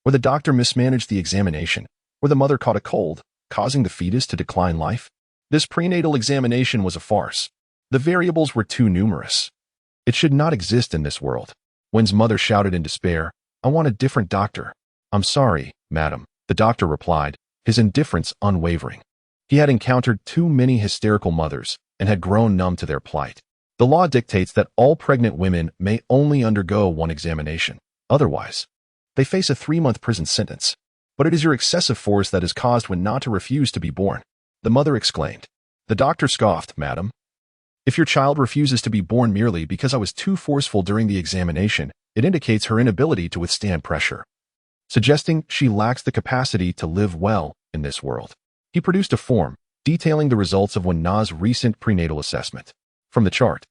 Or the doctor mismanaged the examination? Or the mother caught a cold, causing the fetus to decline life? This prenatal examination was a farce. The variables were too numerous. It should not exist in this world. Wynn's mother shouted in despair, "I want a different doctor." "I'm sorry, madam," the doctor replied, his indifference unwavering. He had encountered too many hysterical mothers and had grown numb to their plight. The law dictates that all pregnant women may only undergo one examination. Otherwise, they face a 3-month prison sentence. "But it is your excessive force that has caused Wynn not to refuse to be born," the mother exclaimed. The doctor scoffed, "Madam, if your child refuses to be born merely because I was too forceful during the examination, it indicates her inability to withstand pressure, suggesting she lacks the capacity to live well in this world." He produced a form detailing the results of Wynn's recent prenatal assessment. From the chart,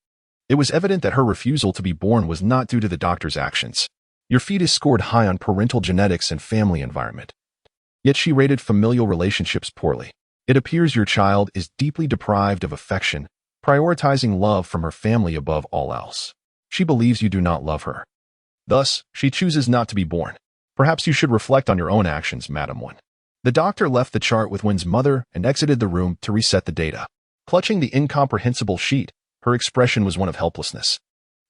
it was evident that her refusal to be born was not due to the doctor's actions. Your fetus scored high on parental genetics and family environment. Yet she rated familial relationships poorly. It appears your child is deeply deprived of affection, prioritizing love from her family above all else. She believes you do not love her. Thus, she chooses not to be born. Perhaps you should reflect on your own actions, Madam Wynn. The doctor left the chart with Wynn's mother and exited the room to reset the data. Clutching the incomprehensible sheet, her expression was one of helplessness.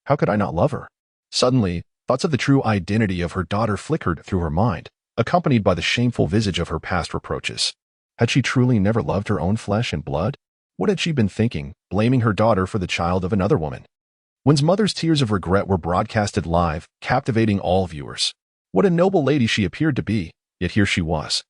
How could I not love her? Suddenly, thoughts of the true identity of her daughter flickered through her mind, accompanied by the shameful visage of her past reproaches. Had she truly never loved her own flesh and blood? What had she been thinking, blaming her daughter for the child of another woman? Wynn's mother's tears of regret were broadcasted live, captivating all viewers. What a noble lady she appeared to be, yet here she was,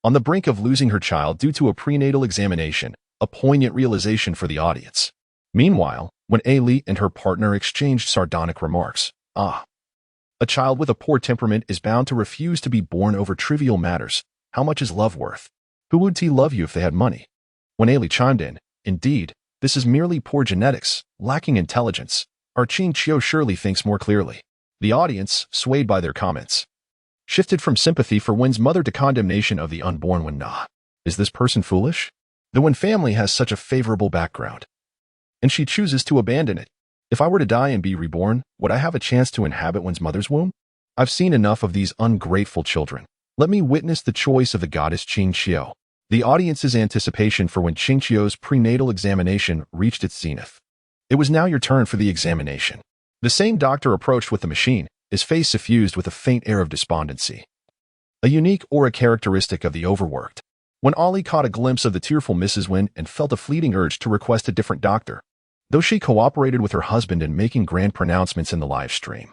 on the brink of losing her child due to a prenatal examination, a poignant realization for the audience. Meanwhile, when Ailey and her partner exchanged sardonic remarks, a child with a poor temperament is bound to refuse to be born over trivial matters. How much is love worth? Who would love you if they had money? When Ailey chimed in, indeed, this is merely poor genetics, lacking intelligence. Our Ching Chio surely thinks more clearly. The audience, swayed by their comments, shifted from sympathy for Wen's mother to condemnation of the unborn Wen Na. Is this person foolish? The Wen family has such a favorable background, and she chooses to abandon it. If I were to die and be reborn, would I have a chance to inhabit Wen's mother's womb? I've seen enough of these ungrateful children. Let me witness the choice of the goddess Qingqiu. The audience's anticipation for when Qingqiu's prenatal examination reached its zenith. It was now your turn for the examination. The same doctor approached with the machine, his face suffused with a faint air of despondency. A unique aura characteristic of the overworked. When Ollie caught a glimpse of the tearful Mrs. Wen and felt a fleeting urge to request a different doctor, though she cooperated with her husband in making grand pronouncements in the live stream.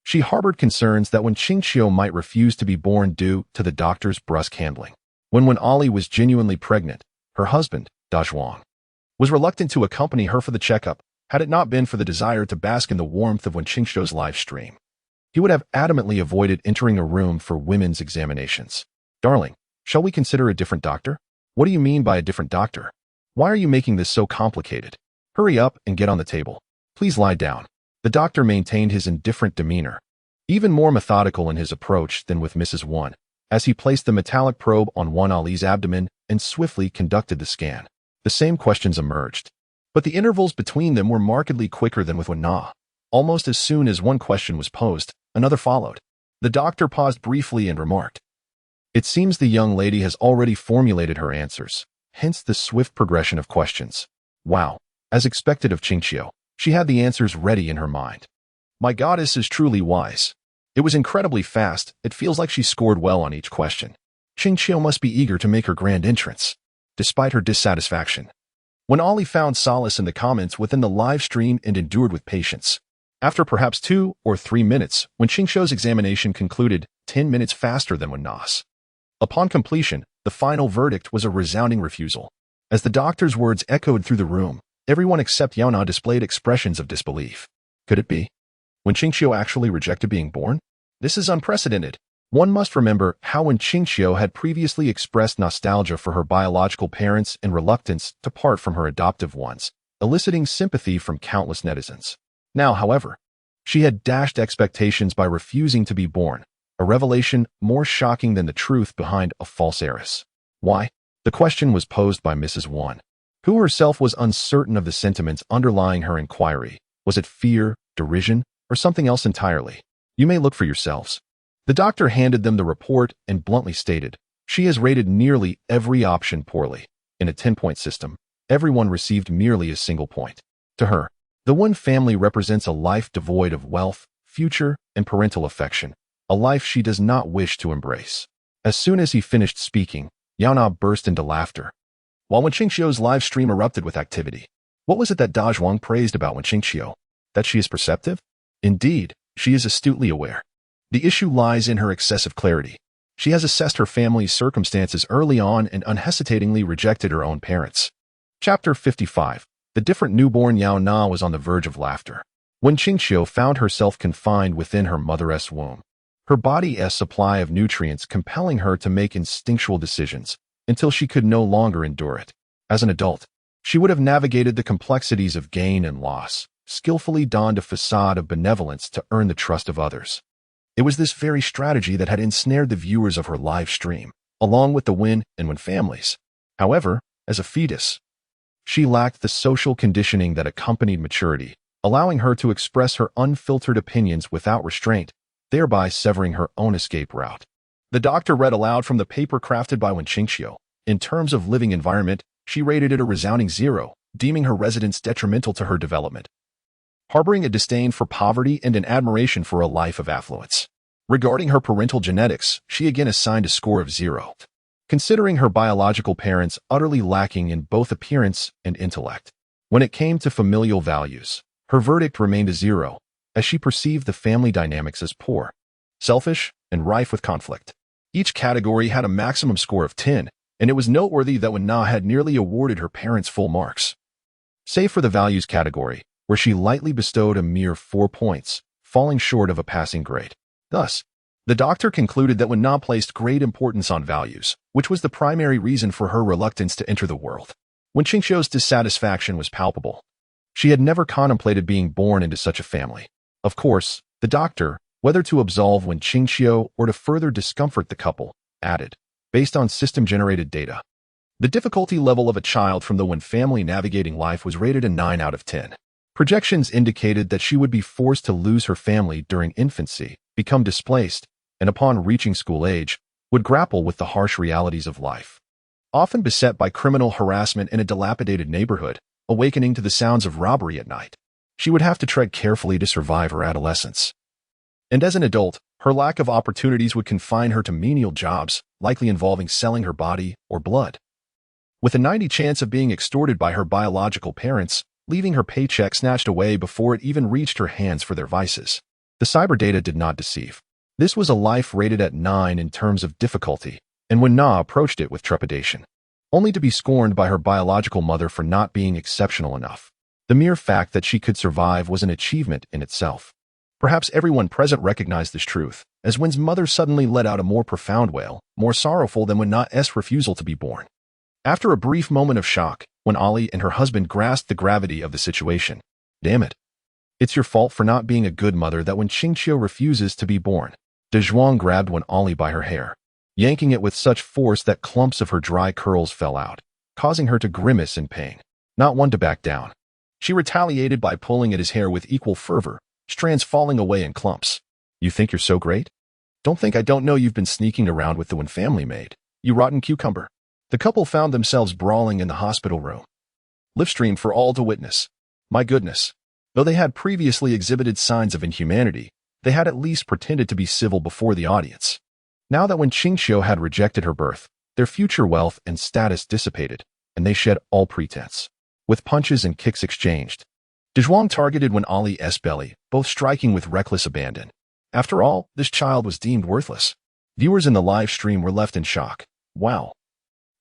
She harbored concerns that when Qingqiu might refuse to be born due to the doctor's brusque handling. When Ollie was genuinely pregnant, her husband, Da Zhuang, was reluctant to accompany her for the checkup, had it not been for the desire to bask in the warmth of Wen Qingqiu's live stream. He would have adamantly avoided entering a room for women's examinations. Darling, shall we consider a different doctor? What do you mean by a different doctor? Why are you making this so complicated? Hurry up and get on the table. Please lie down. The doctor maintained his indifferent demeanor, even more methodical in his approach than with Mrs. Wen, as he placed the metallic probe on Wen Ali's abdomen and swiftly conducted the scan. The same questions emerged, but the intervals between them were markedly quicker than with Wen Na. Almost as soon as one question was posed, another followed. The doctor paused briefly and remarked, "It seems the young lady has already formulated her answers, hence the swift progression of questions." Wow. As expected of Qingqiu, she had the answers ready in her mind. My goddess is truly wise. It was incredibly fast. It feels like she scored well on each question. Qingqiu must be eager to make her grand entrance, despite her dissatisfaction. When Ollie found solace in the comments within the live stream and endured with patience. After perhaps 2 or 3 minutes, when Qingqiu's examination concluded 10 minutes faster than Wen Na's. Upon completion, the final verdict was a resounding refusal. As the doctor's words echoed through the room, everyone except Yaona displayed expressions of disbelief. Could it be? When Qingqiu actually rejected being born? This is unprecedented. One must remember how when Qingqiu had previously expressed nostalgia for her biological parents and reluctance to part from her adoptive ones, eliciting sympathy from countless netizens. Now, however, she had dashed expectations by refusing to be born, a revelation more shocking than the truth behind a false heiress. Why? The question was posed by Mrs. Wen, who herself was uncertain of the sentiments underlying her inquiry. Was it fear, derision, or something else entirely? You may look for yourselves. The doctor handed them the report and bluntly stated, she has rated nearly every option poorly. In a 10-point system, everyone received merely a single point. To her, the Wen family represents a life devoid of wealth, future, and parental affection, a life she does not wish to embrace. As soon as he finished speaking, Yaona burst into laughter, while Wen Qingqiu's live stream erupted with activity. What was it that Da Zhuang praised about Wen Qingqiu? That she is perceptive? Indeed, she is astutely aware. The issue lies in her excessive clarity. She has assessed her family's circumstances early on and unhesitatingly rejected her own parents. Chapter 55. The different newborn Yaona was on the verge of laughter. When Qingqiu found herself confined within her mother's womb, her body's supply of nutrients compelling her to make instinctual decisions until she could no longer endure it. As an adult, she would have navigated the complexities of gain and loss, skillfully donned a facade of benevolence to earn the trust of others. It was this very strategy that had ensnared the viewers of her live stream, along with the Wen and Wen families. However, as a fetus, she lacked the social conditioning that accompanied maturity, allowing her to express her unfiltered opinions without restraint, thereby severing her own escape route. The doctor read aloud from the paper crafted by Wen Qingqiu. In terms of living environment, she rated it a resounding 0, deeming her residence detrimental to her development, harboring a disdain for poverty and an admiration for a life of affluence. Regarding her parental genetics, she again assigned a score of 0, considering her biological parents utterly lacking in both appearance and intellect. When it came to familial values, her verdict remained a 0, as she perceived the family dynamics as poor, selfish, and rife with conflict. Each category had a maximum score of 10, and it was noteworthy that Wen Na had nearly awarded her parents full marks. Save for the values category, where she lightly bestowed a mere 4 points, falling short of a passing grade. Thus, the doctor concluded that Wen Na placed great importance on values, which was the primary reason for her reluctance to enter the world. When Qingqiu's dissatisfaction was palpable, she had never contemplated being born into such a family. Of course, the doctor, whether to absolve Wen Qingxiu or to further discomfort the couple, added, based on system-generated data. The difficulty level of a child from the Wen family navigating life was rated a 9 out of 10. Projections indicated that she would be forced to lose her family during infancy, become displaced, and upon reaching school age, would grapple with the harsh realities of life. Often beset by criminal harassment in a dilapidated neighborhood, awakening to the sounds of robbery at night, she would have to tread carefully to survive her adolescence. And as an adult, her lack of opportunities would confine her to menial jobs, likely involving selling her body or blood. With a 90% chance of being extorted by her biological parents, leaving her paycheck snatched away before it even reached her hands for their vices. The cyber data did not deceive. This was a life rated at 9 in terms of difficulty, and when Na approached it with trepidation, only to be scorned by her biological mother for not being exceptional enough. The mere fact that she could survive was an achievement in itself. Perhaps everyone present recognized this truth, as Wen's mother suddenly let out a more profound wail, more sorrowful than Wen Na's refusal to be born. After a brief moment of shock, when Ali and her husband grasped the gravity of the situation. Damn it. It's your fault for not being a good mother that Wen Qingxiu refuses to be born. De Zhuang grabbed Wen Ali by her hair, yanking it with such force that clumps of her dry curls fell out, causing her to grimace in pain. Not one to back down. She retaliated by pulling at his hair with equal fervor, strands falling away in clumps. You think you're so great? Don't think I don't know you've been sneaking around with the Wen family maid, you rotten cucumber. The couple found themselves brawling in the hospital room. Livestreamed for all to witness. My goodness. Though they had previously exhibited signs of inhumanity, they had at least pretended to be civil before the audience. Now that Wen Qingxiu had rejected her birth, their future wealth and status dissipated, and they shed all pretense. With punches and kicks exchanged, De Zhuang targeted Wen Ali's belly, both striking with reckless abandon. After all, this child was deemed worthless. Viewers in the live stream were left in shock. Wow.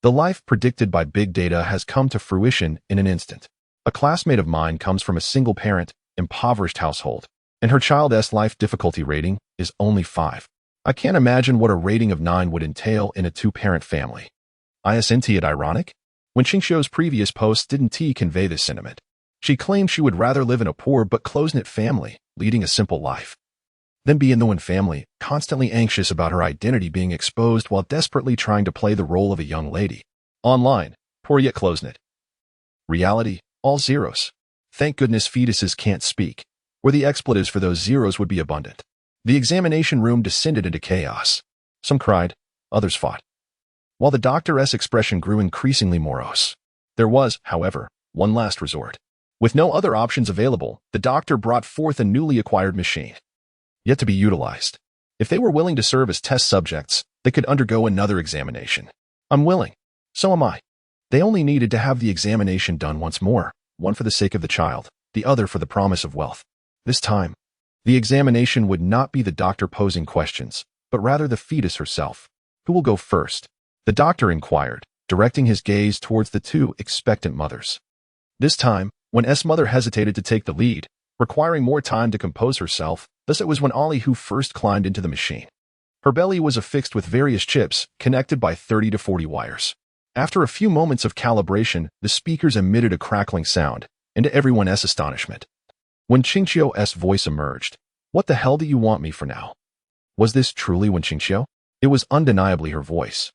The life predicted by big data has come to fruition in an instant. A classmate of mine comes from a single-parent, impoverished household, and her child's life difficulty rating is only 5. I can't imagine what a rating of 9 would entail in a 2-parent family. Isn't it ironic? Wen Qingxiu's previous posts didn't convey this sentiment. She claimed she would rather live in a poor but close-knit family, leading a simple life, than be in the Wen family, constantly anxious about her identity being exposed while desperately trying to play the role of a young lady. Online, poor yet close-knit. Reality, all zeros. Thank goodness fetuses can't speak, or the expletives for those zeros would be abundant. The examination room descended into chaos. Some cried, others fought, while the doctor's expression grew increasingly morose. There was, however, one last resort. With no other options available, the doctor brought forth a newly acquired machine, yet to be utilized. If they were willing to serve as test subjects, they could undergo another examination. I'm willing. So am I. They only needed to have the examination done once more, one for the sake of the child, the other for the promise of wealth. This time, the examination would not be the doctor posing questions, but rather the fetus herself. Who will go first? The doctor inquired, directing his gaze towards the 2 expectant mothers. This time, when S mother hesitated to take the lead, requiring more time to compose herself, thus it was Wen Ali who first climbed into the machine. Her belly was affixed with various chips, connected by 30 to 40 wires. After a few moments of calibration, the speakers emitted a crackling sound, and to everyone's astonishment, Wen Qingxiu's voice emerged. What the hell do you want me for now? Was this truly Wen Qingxiu? It was undeniably her voice.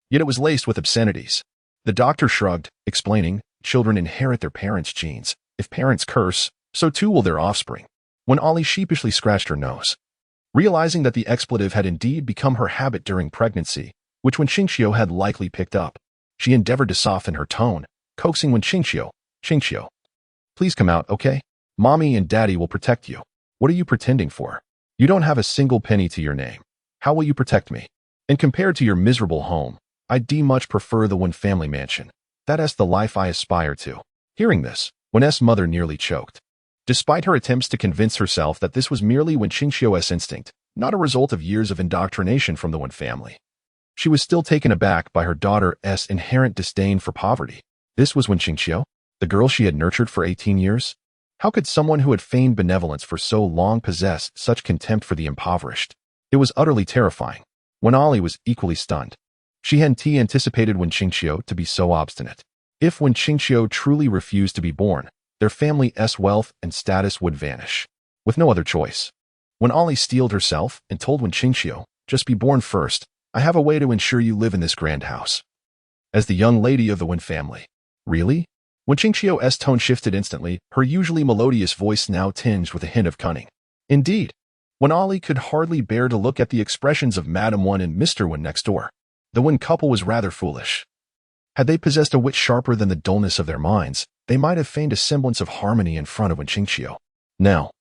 Yet it was laced with obscenities. The doctor shrugged, explaining, children inherit their parents' genes. If parents curse, so too will their offspring. Wen Ali sheepishly scratched her nose, realizing that the expletive had indeed become her habit during pregnancy, which Wen Qingxiu had likely picked up. She endeavored to soften her tone, coaxing Wen Qingxiu, Qingxiu, please come out, okay? Mommy and Daddy will protect you. What are you pretending for? You don't have a single penny to your name. How will you protect me? And compared to your miserable home, I much prefer the Wen family mansion. That's the life I aspire to. Hearing this, Wen's mother nearly choked. Despite her attempts to convince herself that this was merely Wen Qingxiu's instinct, not a result of years of indoctrination from the Wen family, she was still taken aback by her daughter's inherent disdain for poverty. This was Wen Qingxiu, the girl she had nurtured for 18 years? How could someone who had feigned benevolence for so long possess such contempt for the impoverished? It was utterly terrifying. Wen Ali was equally stunned. She hadn't anticipated Wen Qingxiu to be so obstinate. If Wen Qingxiu truly refused to be born, their family's wealth and status would vanish. With no other choice, When Ollie steeled herself and told Wen Qingxiu, "Just be born first. I have a way to ensure you live in this grand house." As the young lady of the Wen family. Really? Wen Qingxiu's tone shifted instantly, her usually melodious voice now tinged with a hint of cunning. Indeed, when Ollie could hardly bear to look at the expressions of Madame Wen and Mr. Wen next door, the Wen couple was rather foolish. Had they possessed a wit sharper than the dullness of their minds, they might have feigned a semblance of harmony in front of Wen Qingxiu. Now,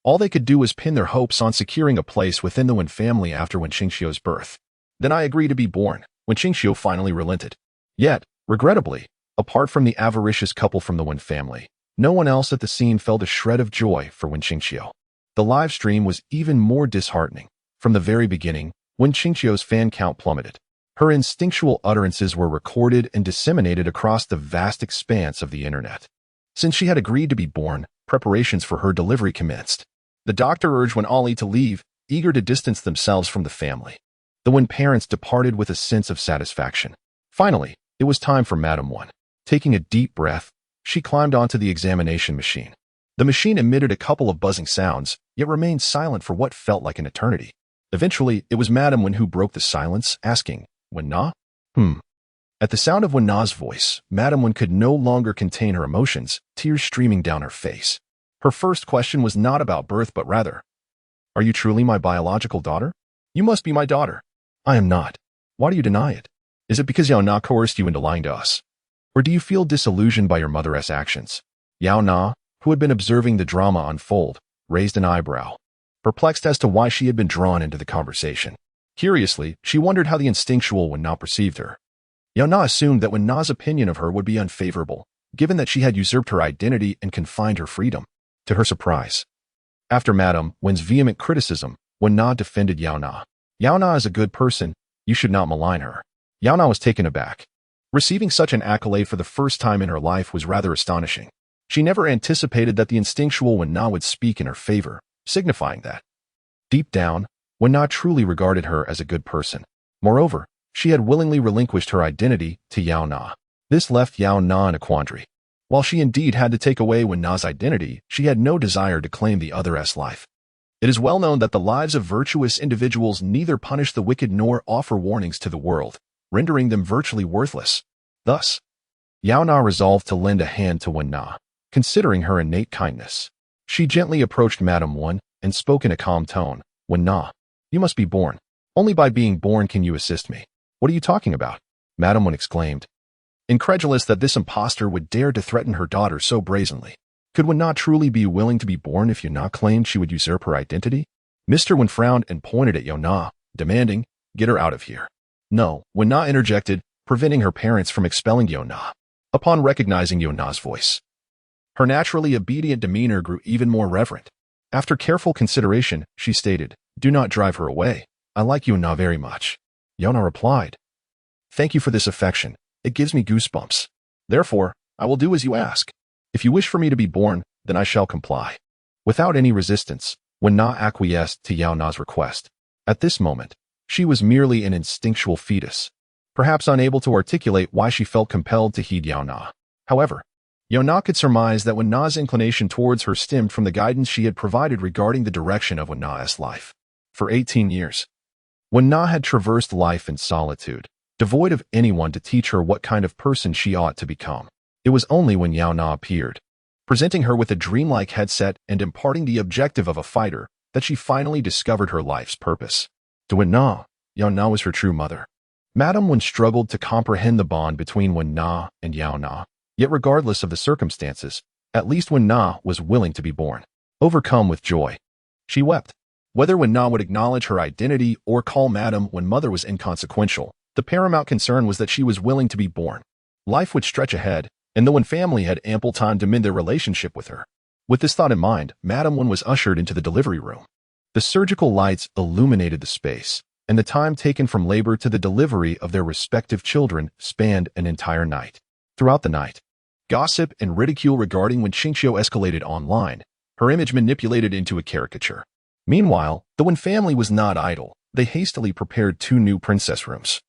all they could do was pin their hopes on securing a place within the Wen family after Wen Qingxiu's birth. "Then I agree to be born," Wen Qingxiu finally relented. Yet, regrettably, apart from the avaricious couple from the Wen family, no one else at the scene felt a shred of joy for Wen Qingxiu. The live stream was even more disheartening. From the very beginning, Wen Qingxiu's fan count plummeted. Her instinctual utterances were recorded and disseminated across the vast expanse of the internet. Since she had agreed to be born, preparations for her delivery commenced. The doctor urged Wen Ollie to leave, eager to distance themselves from the family. The Wen parents departed with a sense of satisfaction. Finally, it was time for Madame Wen. Taking a deep breath, she climbed onto the examination machine. The machine emitted a couple of buzzing sounds, yet remained silent for what felt like an eternity. Eventually, it was Madame Wen who broke the silence, asking, "Wen Na?" At the sound of Wen Na's voice, Madame Wen could no longer contain her emotions, tears streaming down her face. Her first question was not about birth but rather, "Are you truly my biological daughter? You must be my daughter." "I am not. Why do you deny it? Is it because Yaona coerced you into lying to us? Or do you feel disillusioned by your mother's actions?" Yaona, who had been observing the drama unfold, raised an eyebrow, perplexed as to why she had been drawn into the conversation. Curiously, she wondered how the instinctual Wen Na perceived her. Yaona assumed that Wen Na's opinion of her would be unfavorable, given that she had usurped her identity and confined her freedom. To her surprise, after Madame Wen's vehement criticism, Wen Na defended Yaona. "Yaona is a good person. You should not malign her." Yaona was taken aback. Receiving such an accolade for the first time in her life was rather astonishing. She never anticipated that the instinctual Wen Na would speak in her favor, signifying that, deep down, Wen Na truly regarded her as a good person. Moreover, she had willingly relinquished her identity to Yaona. This left Yaona in a quandary. While she indeed had to take away Wen Na's identity, she had no desire to claim the other's life. It is well known that the lives of virtuous individuals neither punish the wicked nor offer warnings to the world, rendering them virtually worthless. Thus, Yaona resolved to lend a hand to Wen Na, considering her innate kindness. She gently approached Madame Wen and spoke in a calm tone. "Wen Na, you must be born. Only by being born can you assist me." "What are you talking about?" Madame Wen exclaimed, incredulous that this impostor would dare to threaten her daughter so brazenly. Could Wen Na truly be willing to be born if Yaona claimed she would usurp her identity? Mr. Wen frowned and pointed at Yaona, demanding, "Get her out of here." "No," Wen Na interjected, preventing her parents from expelling Yaona. Upon recognizing Yaona's voice, her naturally obedient demeanor grew even more reverent. After careful consideration, she stated, "Do not drive her away. I like Yaona very much." Yaona replied, "Thank you for this affection. It gives me goosebumps. Therefore, I will do as you ask. If you wish for me to be born, then I shall comply." Without any resistance, Wen Na acquiesced to Yaona's request. At this moment, she was merely an instinctual fetus, perhaps unable to articulate why she felt compelled to heed Yaona. However, Yaona could surmise that Wen Na's inclination towards her stemmed from the guidance she had provided regarding the direction of Wen Na's life. For 18 years, Wen Na had traversed life in solitude, devoid of anyone to teach her what kind of person she ought to become. It was only when Yaona appeared, presenting her with a dreamlike headset and imparting the objective of a fighter, that she finally discovered her life's purpose. To Wen Na, Yaona was her true mother. Madame Wen struggled to comprehend the bond between Wen Na and Yaona, yet regardless of the circumstances, at least Wen Na was willing to be born. Overcome with joy, she wept. Whether Wen Na would acknowledge her identity or call Madame Wen mother was inconsequential. The paramount concern was that she was willing to be born. Life would stretch ahead, and the Wen family had ample time to mend their relationship with her. With this thought in mind, Madame Wen was ushered into the delivery room. The surgical lights illuminated the space, and the time taken from labor to the delivery of their respective children spanned an entire night. Throughout the night, gossip and ridicule regarding Wen Qingxiu escalated online, her image manipulated into a caricature. Meanwhile, the Wen family was not idle. They hastily prepared 2 new princess rooms,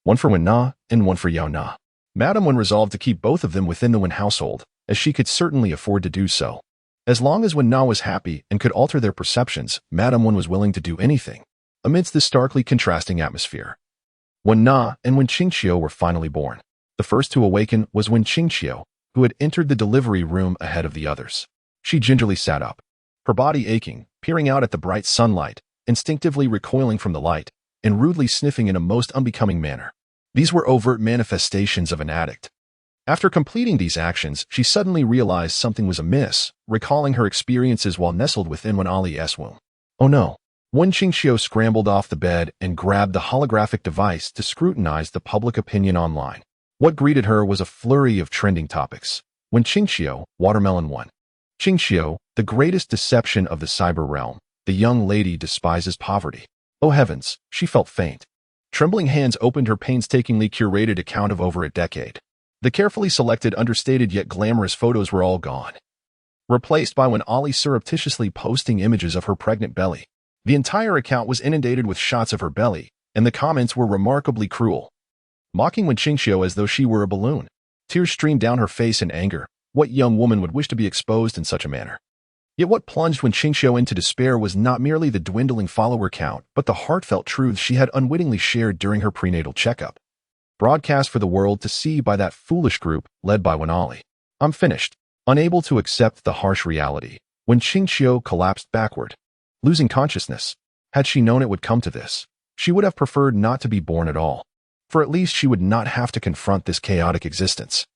one for Wen Na and one for Yaona. Madame Wen resolved to keep both of them within the Wen household, as she could certainly afford to do so. As long as Wen Na was happy and could alter their perceptions, Madame Wen was willing to do anything. Amidst this starkly contrasting atmosphere, Wen Na and Wen Qingqiu were finally born. The first to awaken was Wen Qingqiu, who had entered the delivery room ahead of the others. She gingerly sat up, her body aching, peering out at the bright sunlight, instinctively recoiling from the light, and rudely sniffing in a most unbecoming manner. These were overt manifestations of an addict. After completing these actions, she suddenly realized something was amiss, recalling her experiences while nestled within Wen Ali's womb. Oh no. Wen Qingqiu scrambled off the bed and grabbed the holographic device to scrutinize the public opinion online. What greeted her was a flurry of trending topics. Wen Qingqiu, Watermelon 1. Qingqiu, the greatest deception of the cyber realm. The young lady despises poverty. Oh heavens, she felt faint. Trembling hands opened her painstakingly curated account of over a decade. The carefully selected, understated yet glamorous photos were all gone, replaced by Wen Ali surreptitiously posting images of her pregnant belly. The entire account was inundated with shots of her belly, and the comments were remarkably cruel, mocking Wen Qingqiu as though she were a balloon. Tears streamed down her face in anger. What young woman would wish to be exposed in such a manner? Yet what plunged Wen Qingqiu into despair was not merely the dwindling follower count, but the heartfelt truths she had unwittingly shared during her prenatal checkup, broadcast for the world to see by that foolish group led by Wen Ali. I'm finished. Unable to accept the harsh reality, Wen Qingqiu collapsed backward, losing consciousness. Had she known it would come to this, she would have preferred not to be born at all, for at least she would not have to confront this chaotic existence.